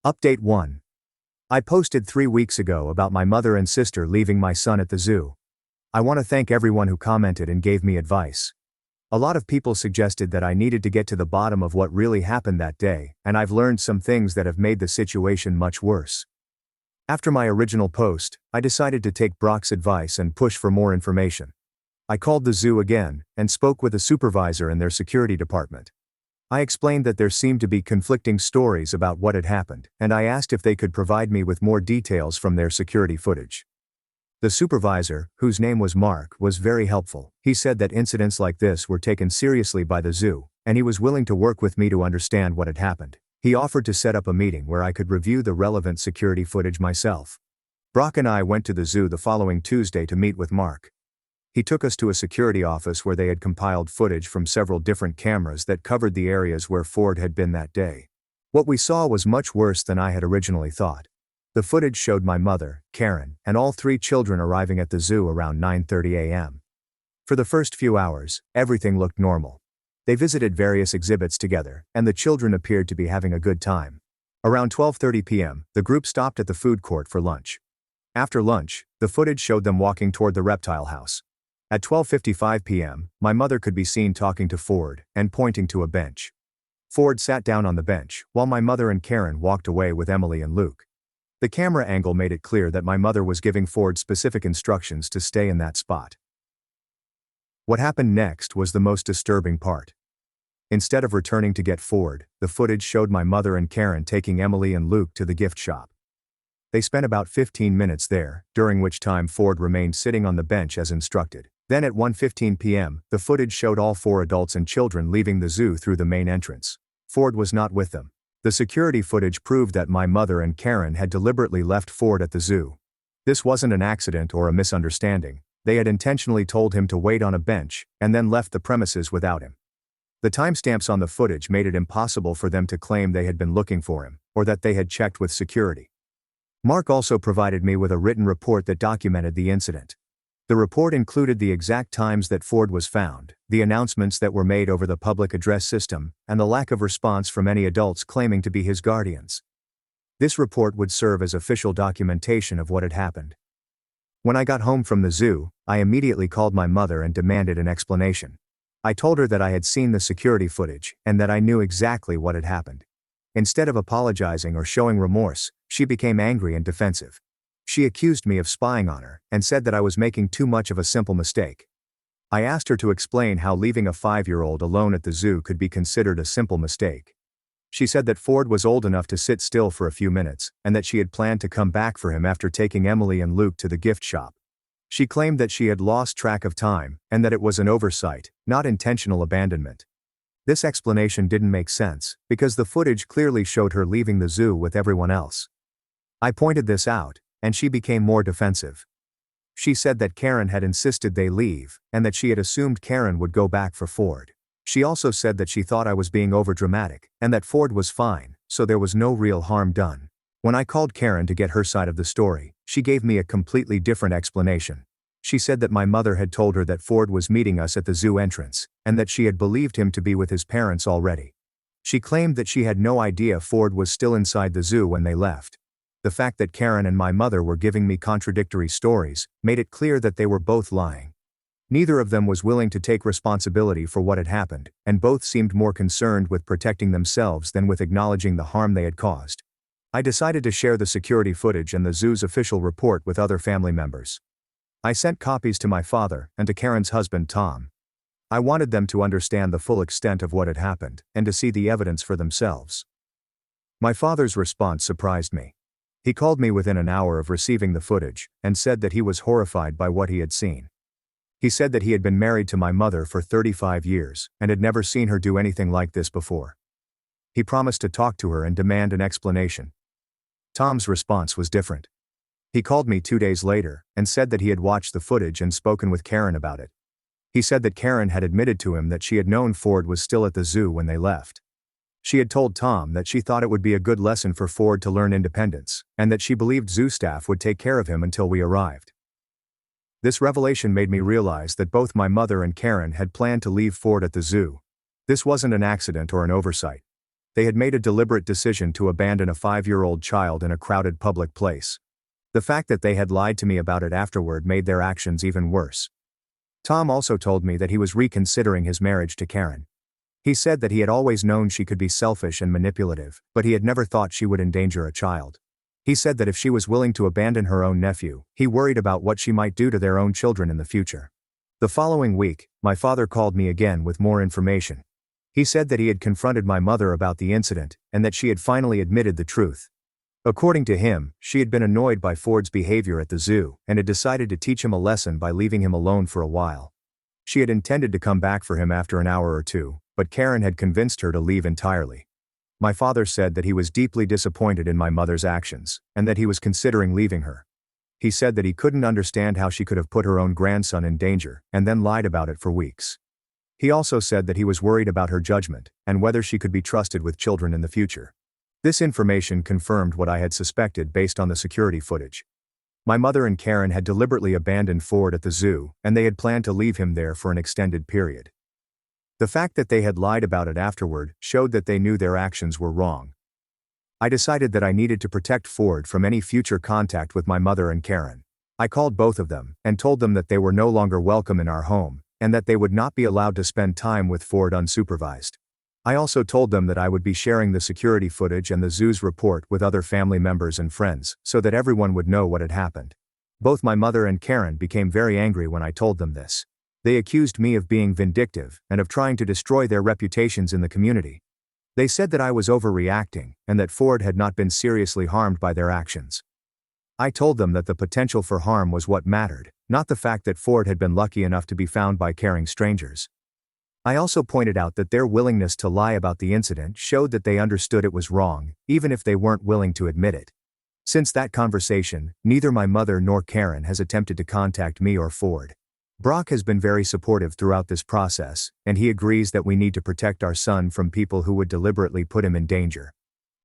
Update 1. I posted 3 weeks ago about my mother and sister leaving my son at the zoo. I want to thank everyone who commented and gave me advice. A lot of people suggested that I needed to get to the bottom of what really happened that day, and I've learned some things that have made the situation much worse. After my original post, I decided to take Brock's advice and push for more information. I called the zoo again, and spoke with a supervisor in their security department. I explained that there seemed to be conflicting stories about what had happened, and I asked if they could provide me with more details from their security footage. The supervisor, whose name was Mark, was very helpful. He said that incidents like this were taken seriously by the zoo, and he was willing to work with me to understand what had happened. He offered to set up a meeting where I could review the relevant security footage myself. Brock and I went to the zoo the following Tuesday to meet with Mark. He took us to a security office where they had compiled footage from several different cameras that covered the areas where Ford had been that day. What we saw was much worse than I had originally thought. The footage showed my mother, Karen, and all 3 children arriving at the zoo around 9:30 a.m. For the first few hours, everything looked normal. They visited various exhibits together, and the children appeared to be having a good time. Around 12:30 p.m., the group stopped at the food court for lunch. After lunch, the footage showed them walking toward the reptile house. At 12:55 p.m., my mother could be seen talking to Ford and pointing to a bench. Ford sat down on the bench, while my mother and Karen walked away with Emily and Luke. The camera angle made it clear that my mother was giving Ford specific instructions to stay in that spot. What happened next was the most disturbing part. Instead of returning to get Ford, the footage showed my mother and Karen taking Emily and Luke to the gift shop. They spent about 15 minutes there, during which time Ford remained sitting on the bench as instructed. Then at 1:15 p.m., the footage showed all 4 adults and children leaving the zoo through the main entrance. Ford was not with them. The security footage proved that my mother and Karen had deliberately left Ford at the zoo. This wasn't an accident or a misunderstanding. They had intentionally told him to wait on a bench, and then left the premises without him. The timestamps on the footage made it impossible for them to claim they had been looking for him, or that they had checked with security. Mark also provided me with a written report that documented the incident. The report included the exact times that Ford was found, the announcements that were made over the public address system, and the lack of response from any adults claiming to be his guardians. This report would serve as official documentation of what had happened. When I got home from the zoo, I immediately called my mother and demanded an explanation. I told her that I had seen the security footage, and that I knew exactly what had happened. Instead of apologizing or showing remorse, she became angry and defensive. She accused me of spying on her, and said that I was making too much of a simple mistake. I asked her to explain how leaving a 5-year-old alone at the zoo could be considered a simple mistake. She said that Ford was old enough to sit still for a few minutes, and that she had planned to come back for him after taking Emily and Luke to the gift shop. She claimed that she had lost track of time, and that it was an oversight, not intentional abandonment. This explanation didn't make sense, because the footage clearly showed her leaving the zoo with everyone else. I pointed this out, and she became more defensive. She said that Karen had insisted they leave, and that she had assumed Karen would go back for Ford. She also said that she thought I was being overdramatic, and that Ford was fine, so there was no real harm done. When I called Karen to get her side of the story, she gave me a completely different explanation. She said that my mother had told her that Ford was meeting us at the zoo entrance, and that she had believed him to be with his parents already. She claimed that she had no idea Ford was still inside the zoo when they left. The fact that Karen and my mother were giving me contradictory stories made it clear that they were both lying. Neither of them was willing to take responsibility for what had happened, and both seemed more concerned with protecting themselves than with acknowledging the harm they had caused. I decided to share the security footage and the zoo's official report with other family members. I sent copies to my father and to Karen's husband Tom. I wanted them to understand the full extent of what had happened and to see the evidence for themselves. My father's response surprised me. He called me within an hour of receiving the footage and said that he was horrified by what he had seen. He said that he had been married to my mother for 35 years and had never seen her do anything like this before. He promised to talk to her and demand an explanation. Tom's response was different. He called me 2 days later and said that he had watched the footage and spoken with Karen about it. He said that Karen had admitted to him that she had known Ford was still at the zoo when they left. She had told Tom that she thought it would be a good lesson for Ford to learn independence, and that she believed zoo staff would take care of him until we arrived. This revelation made me realize that both my mother and Karen had planned to leave Ford at the zoo. This wasn't an accident or an oversight. They had made a deliberate decision to abandon a 5-year-old child in a crowded public place. The fact that they had lied to me about it afterward made their actions even worse. Tom also told me that he was reconsidering his marriage to Karen. He said that he had always known she could be selfish and manipulative, but he had never thought she would endanger a child. He said that if she was willing to abandon her own nephew, he worried about what she might do to their own children in the future. The following week, my father called me again with more information. He said that he had confronted my mother about the incident, and that she had finally admitted the truth. According to him, she had been annoyed by Ford's behavior at the zoo, and had decided to teach him a lesson by leaving him alone for a while. She had intended to come back for him after an hour or two, but Karen had convinced her to leave entirely. My father said that he was deeply disappointed in my mother's actions, and that he was considering leaving her. He said that he couldn't understand how she could have put her own grandson in danger, and then lied about it for weeks. He also said that he was worried about her judgment, and whether she could be trusted with children in the future. This information confirmed what I had suspected based on the security footage. My mother and Karen had deliberately abandoned Ford at the zoo, and they had planned to leave him there for an extended period. The fact that they had lied about it afterward showed that they knew their actions were wrong. I decided that I needed to protect Ford from any future contact with my mother and Karen. I called both of them and told them that they were no longer welcome in our home, and that they would not be allowed to spend time with Ford unsupervised. I also told them that I would be sharing the security footage and the zoo's report with other family members and friends, so that everyone would know what had happened. Both my mother and Karen became very angry when I told them this. They accused me of being vindictive and of trying to destroy their reputations in the community. They said that I was overreacting, and that Ford had not been seriously harmed by their actions. I told them that the potential for harm was what mattered, not the fact that Ford had been lucky enough to be found by caring strangers. I also pointed out that their willingness to lie about the incident showed that they understood it was wrong, even if they weren't willing to admit it. Since that conversation, neither my mother nor Karen has attempted to contact me or Ford. Brock has been very supportive throughout this process, and he agrees that we need to protect our son from people who would deliberately put him in danger.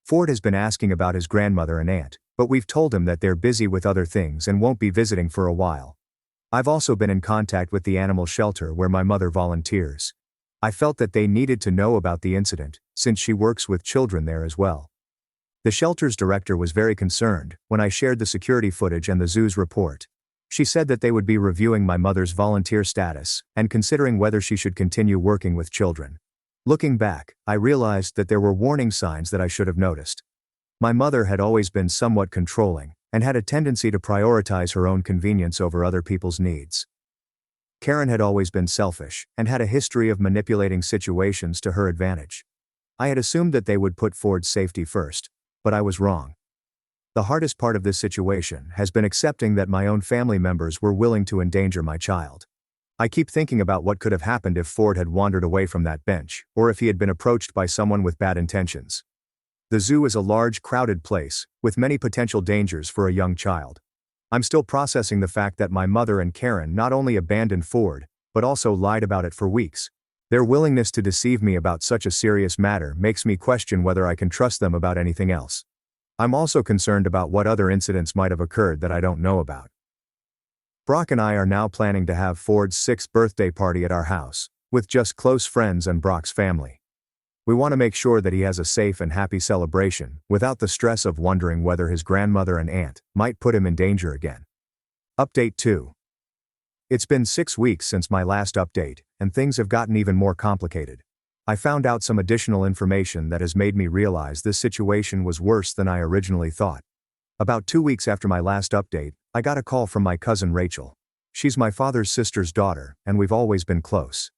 Ford has been asking about his grandmother and aunt, but we've told him that they're busy with other things and won't be visiting for a while. I've also been in contact with the animal shelter where my mother volunteers. I felt that they needed to know about the incident, since she works with children there as well. The shelter's director was very concerned when I shared the security footage and the zoo's report. She said that they would be reviewing my mother's volunteer status and considering whether she should continue working with children. Looking back, I realized that there were warning signs that I should have noticed. My mother had always been somewhat controlling and had a tendency to prioritize her own convenience over other people's needs. Karen had always been selfish and had a history of manipulating situations to her advantage. I had assumed that they would put Ford's safety first, but I was wrong. The hardest part of this situation has been accepting that my own family members were willing to endanger my child. I keep thinking about what could have happened if Ford had wandered away from that bench, or if he had been approached by someone with bad intentions. The zoo is a large, crowded place, with many potential dangers for a young child. I'm still processing the fact that my mother and Karen not only abandoned Ford, but also lied about it for weeks. Their willingness to deceive me about such a serious matter makes me question whether I can trust them about anything else. I'm also concerned about what other incidents might have occurred that I don't know about. Brock and I are now planning to have Ford's 6th birthday party at our house, with just close friends and Brock's family. We want to make sure that he has a safe and happy celebration, without the stress of wondering whether his grandmother and aunt might put him in danger again. Update 2. It's been 6 weeks since my last update, and things have gotten even more complicated. I found out some additional information that has made me realize this situation was worse than I originally thought. About 2 weeks after my last update, I got a call from my cousin Rachel. She's my father's sister's daughter, and we've always been close.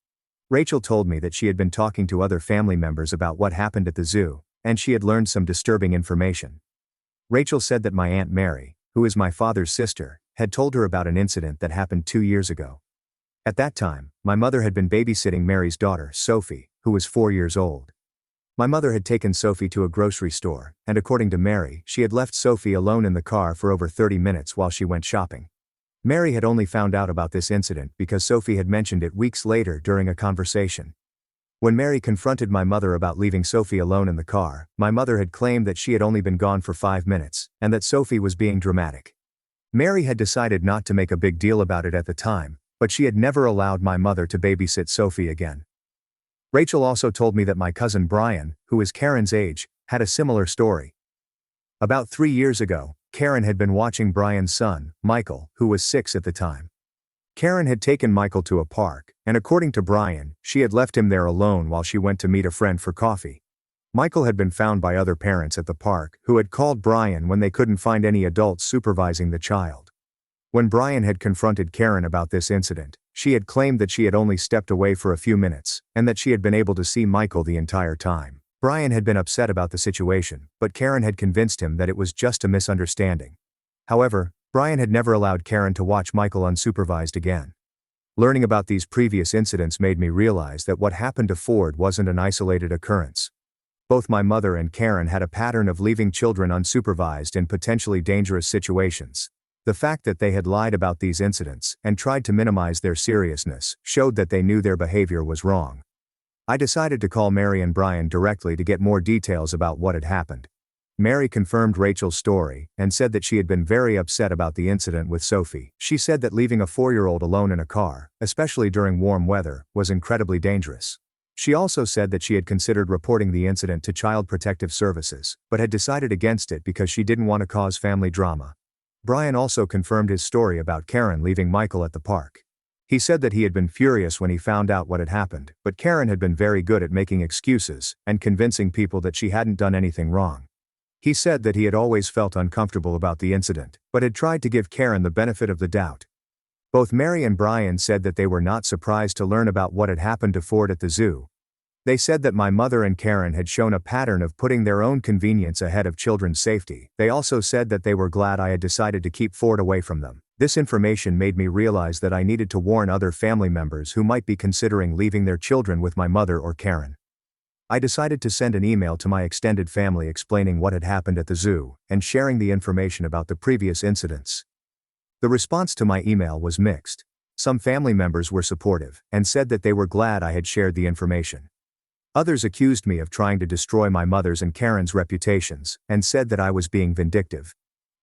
Rachel told me that she had been talking to other family members about what happened at the zoo, and she had learned some disturbing information. Rachel said that my Aunt Mary, who is my father's sister, had told her about an incident that happened 2 years ago. At that time, my mother had been babysitting Mary's daughter, Sophie, who was 4 years old. My mother had taken Sophie to a grocery store, and according to Mary, she had left Sophie alone in the car for over 30 minutes while she went shopping. Mary had only found out about this incident because Sophie had mentioned it weeks later during a conversation. When Mary confronted my mother about leaving Sophie alone in the car, my mother had claimed that she had only been gone for 5 minutes, and that Sophie was being dramatic. Mary had decided not to make a big deal about it at the time, but she had never allowed my mother to babysit Sophie again. Rachel also told me that my cousin Brian, who is Karen's age, had a similar story. About 3 years ago, Karen had been watching Brian's son, Michael, who was 6 at the time. Karen had taken Michael to a park, and according to Brian, she had left him there alone while she went to meet a friend for coffee. Michael had been found by other parents at the park, who had called Brian when they couldn't find any adults supervising the child. When Brian had confronted Karen about this incident, she had claimed that she had only stepped away for a few minutes, and that she had been able to see Michael the entire time. Brian had been upset about the situation, but Karen had convinced him that it was just a misunderstanding. However, Brian had never allowed Karen to watch Michael unsupervised again. Learning about these previous incidents made me realize that what happened to Ford wasn't an isolated occurrence. Both my mother and Karen had a pattern of leaving children unsupervised in potentially dangerous situations. The fact that they had lied about these incidents and tried to minimize their seriousness showed that they knew their behavior was wrong. I decided to call Mary and Brian directly to get more details about what had happened. Mary confirmed Rachel's story and said that she had been very upset about the incident with Sophie. She said that leaving a 4-year-old alone in a car, especially during warm weather, was incredibly dangerous. She also said that she had considered reporting the incident to Child Protective Services, but had decided against it because she didn't want to cause family drama. Brian also confirmed his story about Karen leaving Michael at the park. He said that he had been furious when he found out what had happened, but Karen had been very good at making excuses and convincing people that she hadn't done anything wrong. He said that he had always felt uncomfortable about the incident, but had tried to give Karen the benefit of the doubt. Both Mary and Brian said that they were not surprised to learn about what had happened to Ford at the zoo. They said that my mother and Karen had shown a pattern of putting their own convenience ahead of children's safety. They also said that they were glad I had decided to keep Ford away from them. This information made me realize that I needed to warn other family members who might be considering leaving their children with my mother or Karen. I decided to send an email to my extended family explaining what had happened at the zoo and sharing the information about the previous incidents. The response to my email was mixed. Some family members were supportive and said that they were glad I had shared the information. Others accused me of trying to destroy my mother's and Karen's reputations and said that I was being vindictive.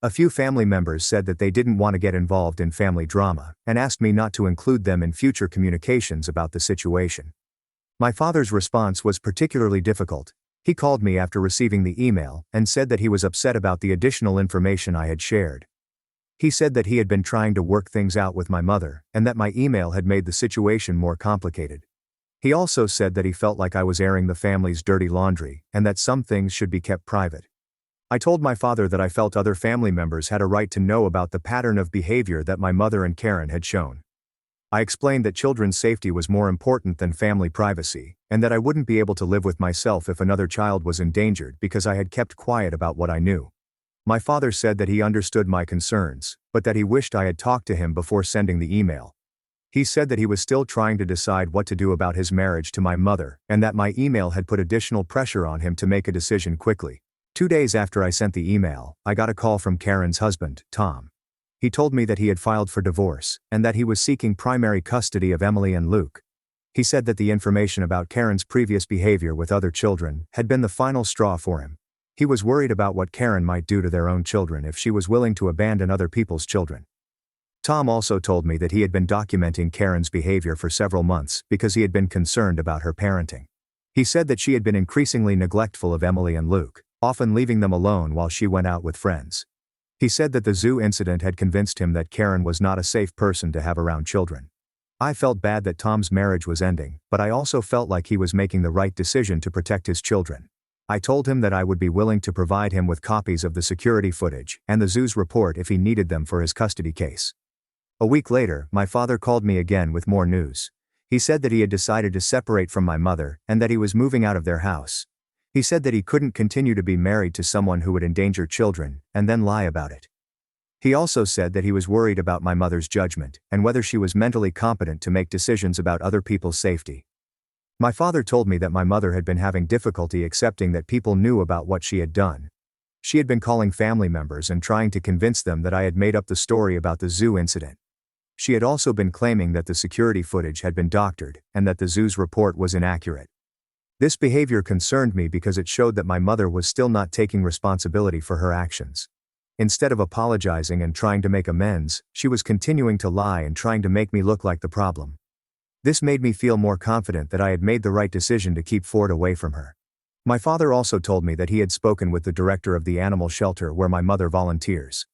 A few family members said that they didn't want to get involved in family drama and asked me not to include them in future communications about the situation. My father's response was particularly difficult. He called me after receiving the email and said that he was upset about the additional information I had shared. He said that he had been trying to work things out with my mother and that my email had made the situation more complicated. He also said that he felt like I was airing the family's dirty laundry and that some things should be kept private. I told my father that I felt other family members had a right to know about the pattern of behavior that my mother and Karen had shown. I explained that children's safety was more important than family privacy, and that I wouldn't be able to live with myself if another child was endangered because I had kept quiet about what I knew. My father said that he understood my concerns, but that he wished I had talked to him before sending the email. He said that he was still trying to decide what to do about his marriage to my mother, and that my email had put additional pressure on him to make a decision quickly. 2 days after I sent the email, I got a call from Karen's husband, Tom. He told me that he had filed for divorce, and that he was seeking primary custody of Emily and Luke. He said that the information about Karen's previous behavior with other children had been the final straw for him. He was worried about what Karen might do to their own children if she was willing to abandon other people's children. Tom also told me that he had been documenting Karen's behavior for several months because he had been concerned about her parenting. He said that she had been increasingly neglectful of Emily and Luke, often leaving them alone while she went out with friends. He said that the zoo incident had convinced him that Karen was not a safe person to have around children. I felt bad that Tom's marriage was ending, but I also felt like he was making the right decision to protect his children. I told him that I would be willing to provide him with copies of the security footage and the zoo's report if he needed them for his custody case. A week later, my father called me again with more news. He said that he had decided to separate from my mother and that he was moving out of their house. He said that he couldn't continue to be married to someone who would endanger children and then lie about it. He also said that he was worried about my mother's judgment and whether she was mentally competent to make decisions about other people's safety. My father told me that my mother had been having difficulty accepting that people knew about what she had done. She had been calling family members and trying to convince them that I had made up the story about the zoo incident. She had also been claiming that the security footage had been doctored and that the zoo's report was inaccurate. This behavior concerned me because it showed that my mother was still not taking responsibility for her actions. Instead of apologizing and trying to make amends, she was continuing to lie and trying to make me look like the problem. This made me feel more confident that I had made the right decision to keep Ford away from her. My father also told me that he had spoken with the director of the animal shelter where my mother volunteers.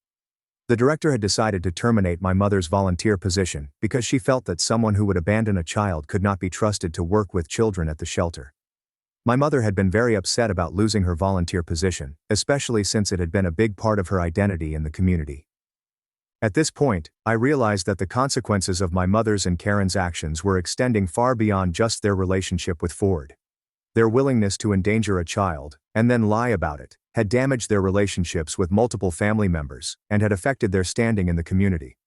The director had decided to terminate my mother's volunteer position because she felt that someone who would abandon a child could not be trusted to work with children at the shelter. My mother had been very upset about losing her volunteer position, especially since it had been a big part of her identity in the community. At this point, I realized that the consequences of my mother's and Karen's actions were extending far beyond just their relationship with Ford. Their willingness to endanger a child, and then lie about it, had damaged their relationships with multiple family members, and had affected their standing in the community.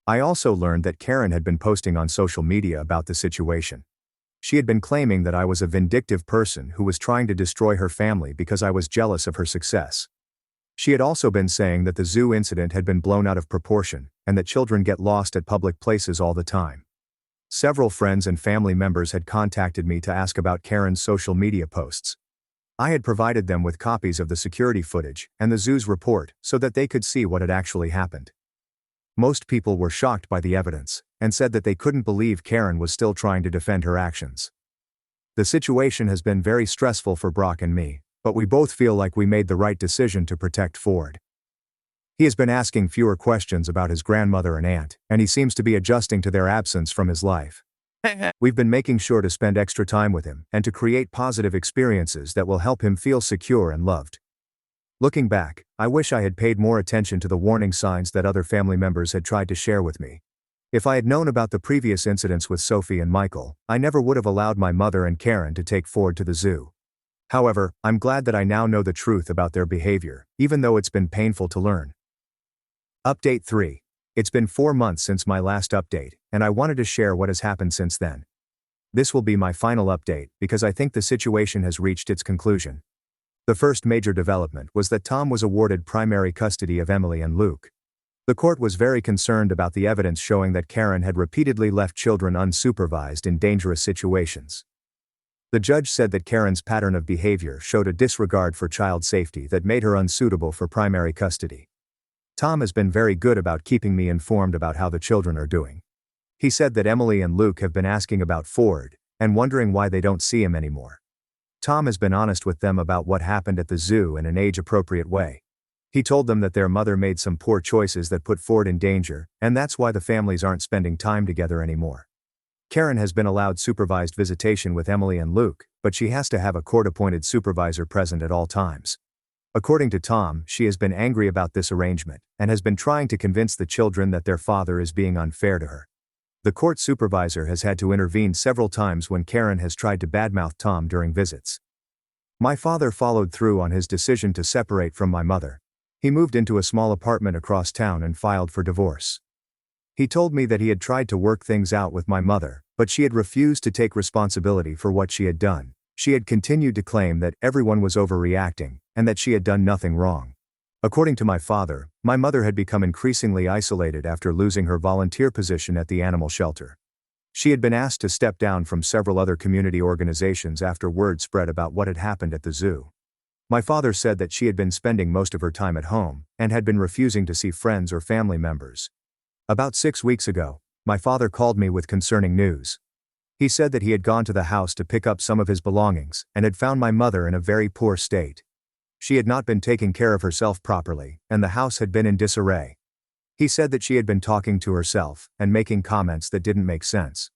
I also learned that Karen had been posting on social media about the situation. She had been claiming that I was a vindictive person who was trying to destroy her family because I was jealous of her success. She had also been saying that the zoo incident had been blown out of proportion, and that children get lost at public places all the time. Several friends and family members had contacted me to ask about Karen's social media posts. I had provided them with copies of the security footage and the zoo's report so that they could see what had actually happened. Most people were shocked by the evidence, and said that they couldn't believe Karen was still trying to defend her actions. The situation has been very stressful for Brock and me, but we both feel like we made the right decision to protect Ford. He has been asking fewer questions about his grandmother and aunt, and he seems to be adjusting to their absence from his life. We've been making sure to spend extra time with him and to create positive experiences that will help him feel secure and loved. Looking back, I wish I had paid more attention to the warning signs that other family members had tried to share with me. If I had known about the previous incidents with Sophie and Michael, I never would have allowed my mother and Karen to take Ford to the zoo. However, I'm glad that I now know the truth about their behavior, even though it's been painful to learn. Update 3. It's been 4 months since my last update, and I wanted to share what has happened since then. This will be my final update because I think the situation has reached its conclusion. The first major development was that Tom was awarded primary custody of Emily and Luke. The court was very concerned about the evidence showing that Karen had repeatedly left children unsupervised in dangerous situations. The judge said that Karen's pattern of behavior showed a disregard for child safety that made her unsuitable for primary custody. Tom has been very good about keeping me informed about how the children are doing. He said that Emily and Luke have been asking about Ford and wondering why they don't see him anymore. Tom has been honest with them about what happened at the zoo in an age-appropriate way. He told them that their mother made some poor choices that put Ford in danger, and that's why the families aren't spending time together anymore. Karen has been allowed supervised visitation with Emily and Luke, but she has to have a court-appointed supervisor present at all times. According to Tom, she has been angry about this arrangement, and has been trying to convince the children that their father is being unfair to her. The court supervisor has had to intervene several times when Karen has tried to badmouth Tom during visits. My father followed through on his decision to separate from my mother. He moved into a small apartment across town and filed for divorce. He told me that he had tried to work things out with my mother, but she had refused to take responsibility for what she had done. She had continued to claim that everyone was overreacting, and that she had done nothing wrong. According to my father, my mother had become increasingly isolated after losing her volunteer position at the animal shelter. She had been asked to step down from several other community organizations after word spread about what had happened at the zoo. My father said that she had been spending most of her time at home and had been refusing to see friends or family members. About 6 weeks ago, my father called me with concerning news. He said that he had gone to the house to pick up some of his belongings and had found my mother in a very poor state. She had not been taking care of herself properly, and the house had been in disarray. He said that she had been talking to herself and making comments that didn't make sense.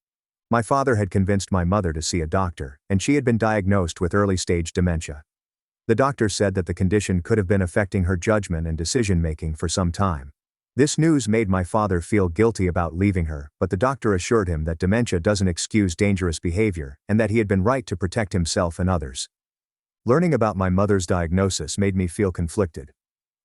My father had convinced my mother to see a doctor, and she had been diagnosed with early-stage dementia. The doctor said that the condition could have been affecting her judgment and decision-making for some time. This news made my father feel guilty about leaving her, but the doctor assured him that dementia doesn't excuse dangerous behavior and that he had been right to protect himself and others. Learning about my mother's diagnosis made me feel conflicted.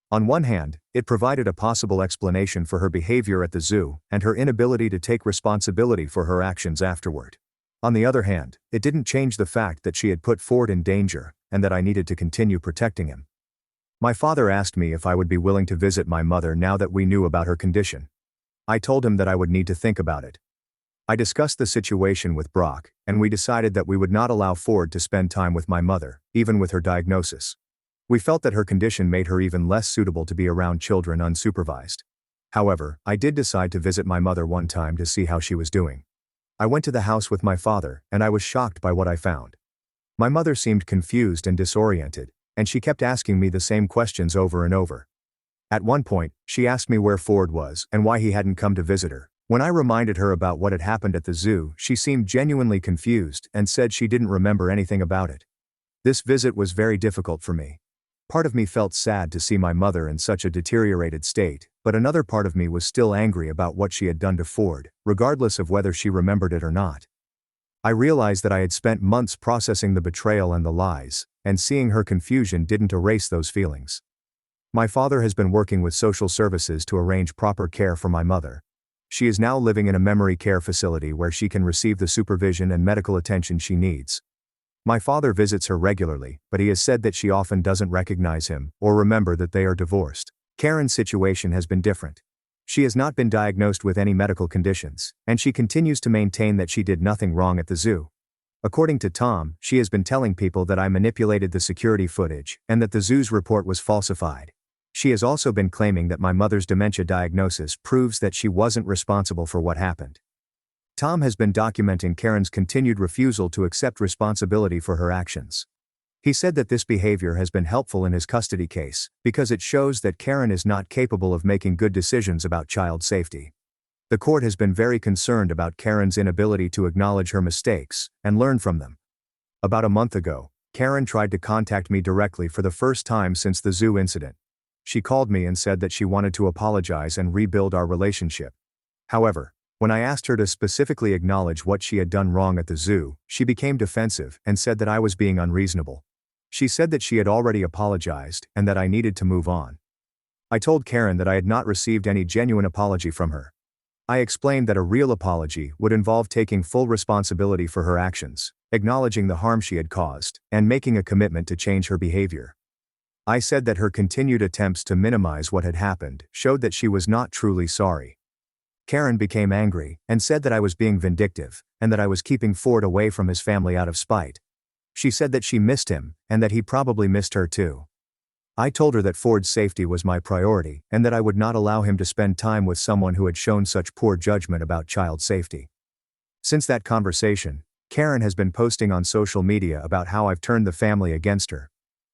On one hand, it provided a possible explanation for her behavior at the zoo and her inability to take responsibility for her actions afterward. On the other hand, it didn't change the fact that she had put Ford in danger and that I needed to continue protecting him. My father asked me if I would be willing to visit my mother now that we knew about her condition. I told him that I would need to think about it. I discussed the situation with Brock, and we decided that we would not allow Ford to spend time with my mother, even with her diagnosis. We felt that her condition made her even less suitable to be around children unsupervised. However, I did decide to visit my mother one time to see how she was doing. I went to the house with my father, and I was shocked by what I found. My mother seemed confused and disoriented, and she kept asking me the same questions over and over. At one point, she asked me where Ford was and why he hadn't come to visit her. When I reminded her about what had happened at the zoo, she seemed genuinely confused and said she didn't remember anything about it. This visit was very difficult for me. Part of me felt sad to see my mother in such a deteriorated state, but another part of me was still angry about what she had done to Ford, regardless of whether she remembered it or not. I realized that I had spent months processing the betrayal and the lies, and seeing her confusion didn't erase those feelings. My father has been working with social services to arrange proper care for my mother. She is now living in a memory care facility where she can receive the supervision and medical attention she needs. My father visits her regularly, but he has said that she often doesn't recognize him or remember that they are divorced. Karen's situation has been different. She has not been diagnosed with any medical conditions, and she continues to maintain that she did nothing wrong at the zoo. According to Tom, she has been telling people that I manipulated the security footage and that the zoo's report was falsified. She has also been claiming that my mother's dementia diagnosis proves that she wasn't responsible for what happened. Tom has been documenting Karen's continued refusal to accept responsibility for her actions. He said that this behavior has been helpful in his custody case because it shows that Karen is not capable of making good decisions about child safety. The court has been very concerned about Karen's inability to acknowledge her mistakes and learn from them. About a month ago, Karen tried to contact me directly for the first time since the zoo incident. She called me and said that she wanted to apologize and rebuild our relationship. However, when I asked her to specifically acknowledge what she had done wrong at the zoo, she became defensive and said that I was being unreasonable. She said that she had already apologized and that I needed to move on. I told Karen that I had not received any genuine apology from her. I explained that a real apology would involve taking full responsibility for her actions, acknowledging the harm she had caused, and making a commitment to change her behavior. I said that her continued attempts to minimize what had happened showed that she was not truly sorry. Karen became angry and said that I was being vindictive and that I was keeping Ford away from his family out of spite. She said that she missed him and that he probably missed her too. I told her that Ford's safety was my priority and that I would not allow him to spend time with someone who had shown such poor judgment about child safety. Since that conversation, Karen has been posting on social media about how I've turned the family against her.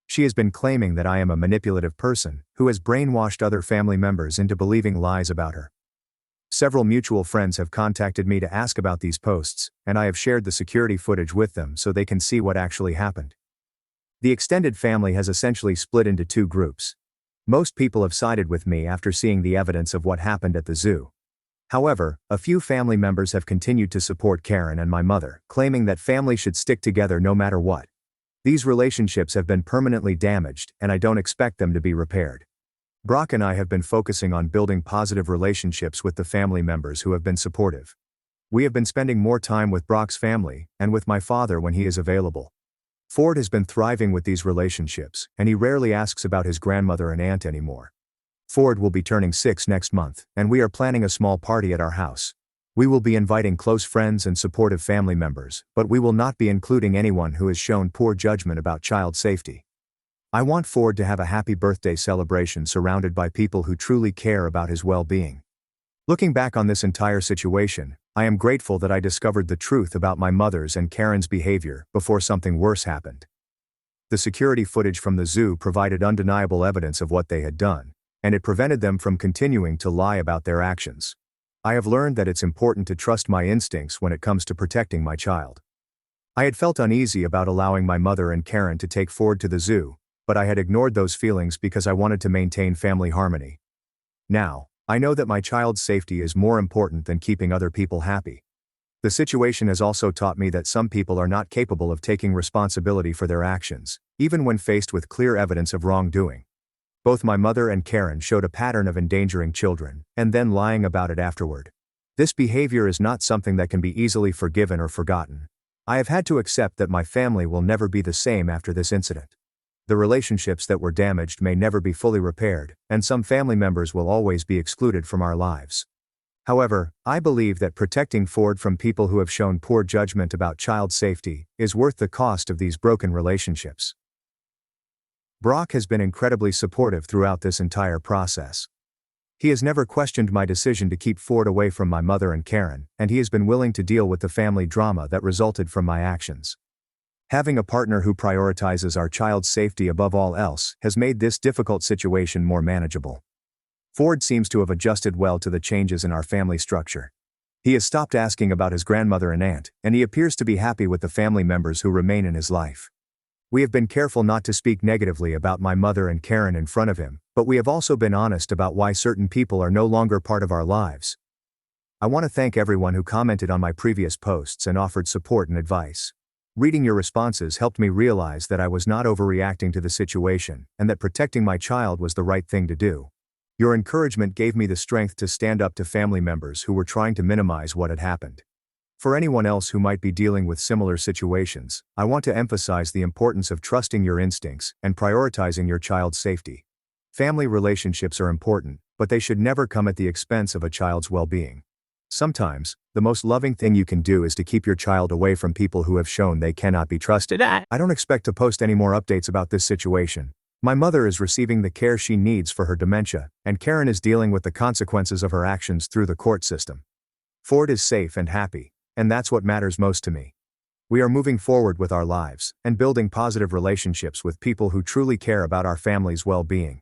She has been claiming that I am a manipulative person who has brainwashed other family members into believing lies about her. Several mutual friends have contacted me to ask about these posts, and I have shared the security footage with them so they can see what actually happened. The extended family has essentially split into two groups. Most people have sided with me after seeing the evidence of what happened at the zoo. However, a few family members have continued to support Karen and my mother, claiming that family should stick together no matter what. These relationships have been permanently damaged, and I don't expect them to be repaired. Brock and I have been focusing on building positive relationships with the family members who have been supportive. We have been spending more time with Brock's family and with my father when he is available. Ford has been thriving with these relationships, and he rarely asks about his grandmother and aunt anymore. Ford will be turning 6 next month, and we are planning a small party at our house. We will be inviting close friends and supportive family members, but we will not be including anyone who has shown poor judgment about child safety. I want Ford to have a happy birthday celebration surrounded by people who truly care about his well-being. Looking back on this entire situation, I am grateful that I discovered the truth about my mother's and Karen's behavior before something worse happened. The security footage from the zoo provided undeniable evidence of what they had done, and it prevented them from continuing to lie about their actions. I have learned that it's important to trust my instincts when it comes to protecting my child. I had felt uneasy about allowing my mother and Karen to take Ford to the zoo, but I had ignored those feelings because I wanted to maintain family harmony. Now, I know that my child's safety is more important than keeping other people happy. The situation has also taught me that some people are not capable of taking responsibility for their actions, even when faced with clear evidence of wrongdoing. Both my mother and Karen showed a pattern of endangering children, and then lying about it afterward. This behavior is not something that can be easily forgiven or forgotten. I have had to accept that my family will never be the same after this incident. The relationships that were damaged may never be fully repaired, and some family members will always be excluded from our lives. However, I believe that protecting Ford from people who have shown poor judgment about child safety is worth the cost of these broken relationships. Brock has been incredibly supportive throughout this entire process. He has never questioned my decision to keep Ford away from my mother and Karen, and he has been willing to deal with the family drama that resulted from my actions. Having a partner who prioritizes our child's safety above all else has made this difficult situation more manageable. Ford seems to have adjusted well to the changes in our family structure. He has stopped asking about his grandmother and aunt, and he appears to be happy with the family members who remain in his life. We have been careful not to speak negatively about my mother and Karen in front of him, but we have also been honest about why certain people are no longer part of our lives. I want to thank everyone who commented on my previous posts and offered support and advice. Reading your responses helped me realize that I was not overreacting to the situation, and that protecting my child was the right thing to do. Your encouragement gave me the strength to stand up to family members who were trying to minimize what had happened. For anyone else who might be dealing with similar situations, I want to emphasize the importance of trusting your instincts and prioritizing your child's safety. Family relationships are important, but they should never come at the expense of a child's well-being. Sometimes, the most loving thing you can do is to keep your child away from people who have shown they cannot be trusted. I don't expect to post any more updates about this situation. My mother is receiving the care she needs for her dementia, and Karen is dealing with the consequences of her actions through the court system. Ford is safe and happy, and that's what matters most to me. We are moving forward with our lives, and building positive relationships with people who truly care about our family's well-being.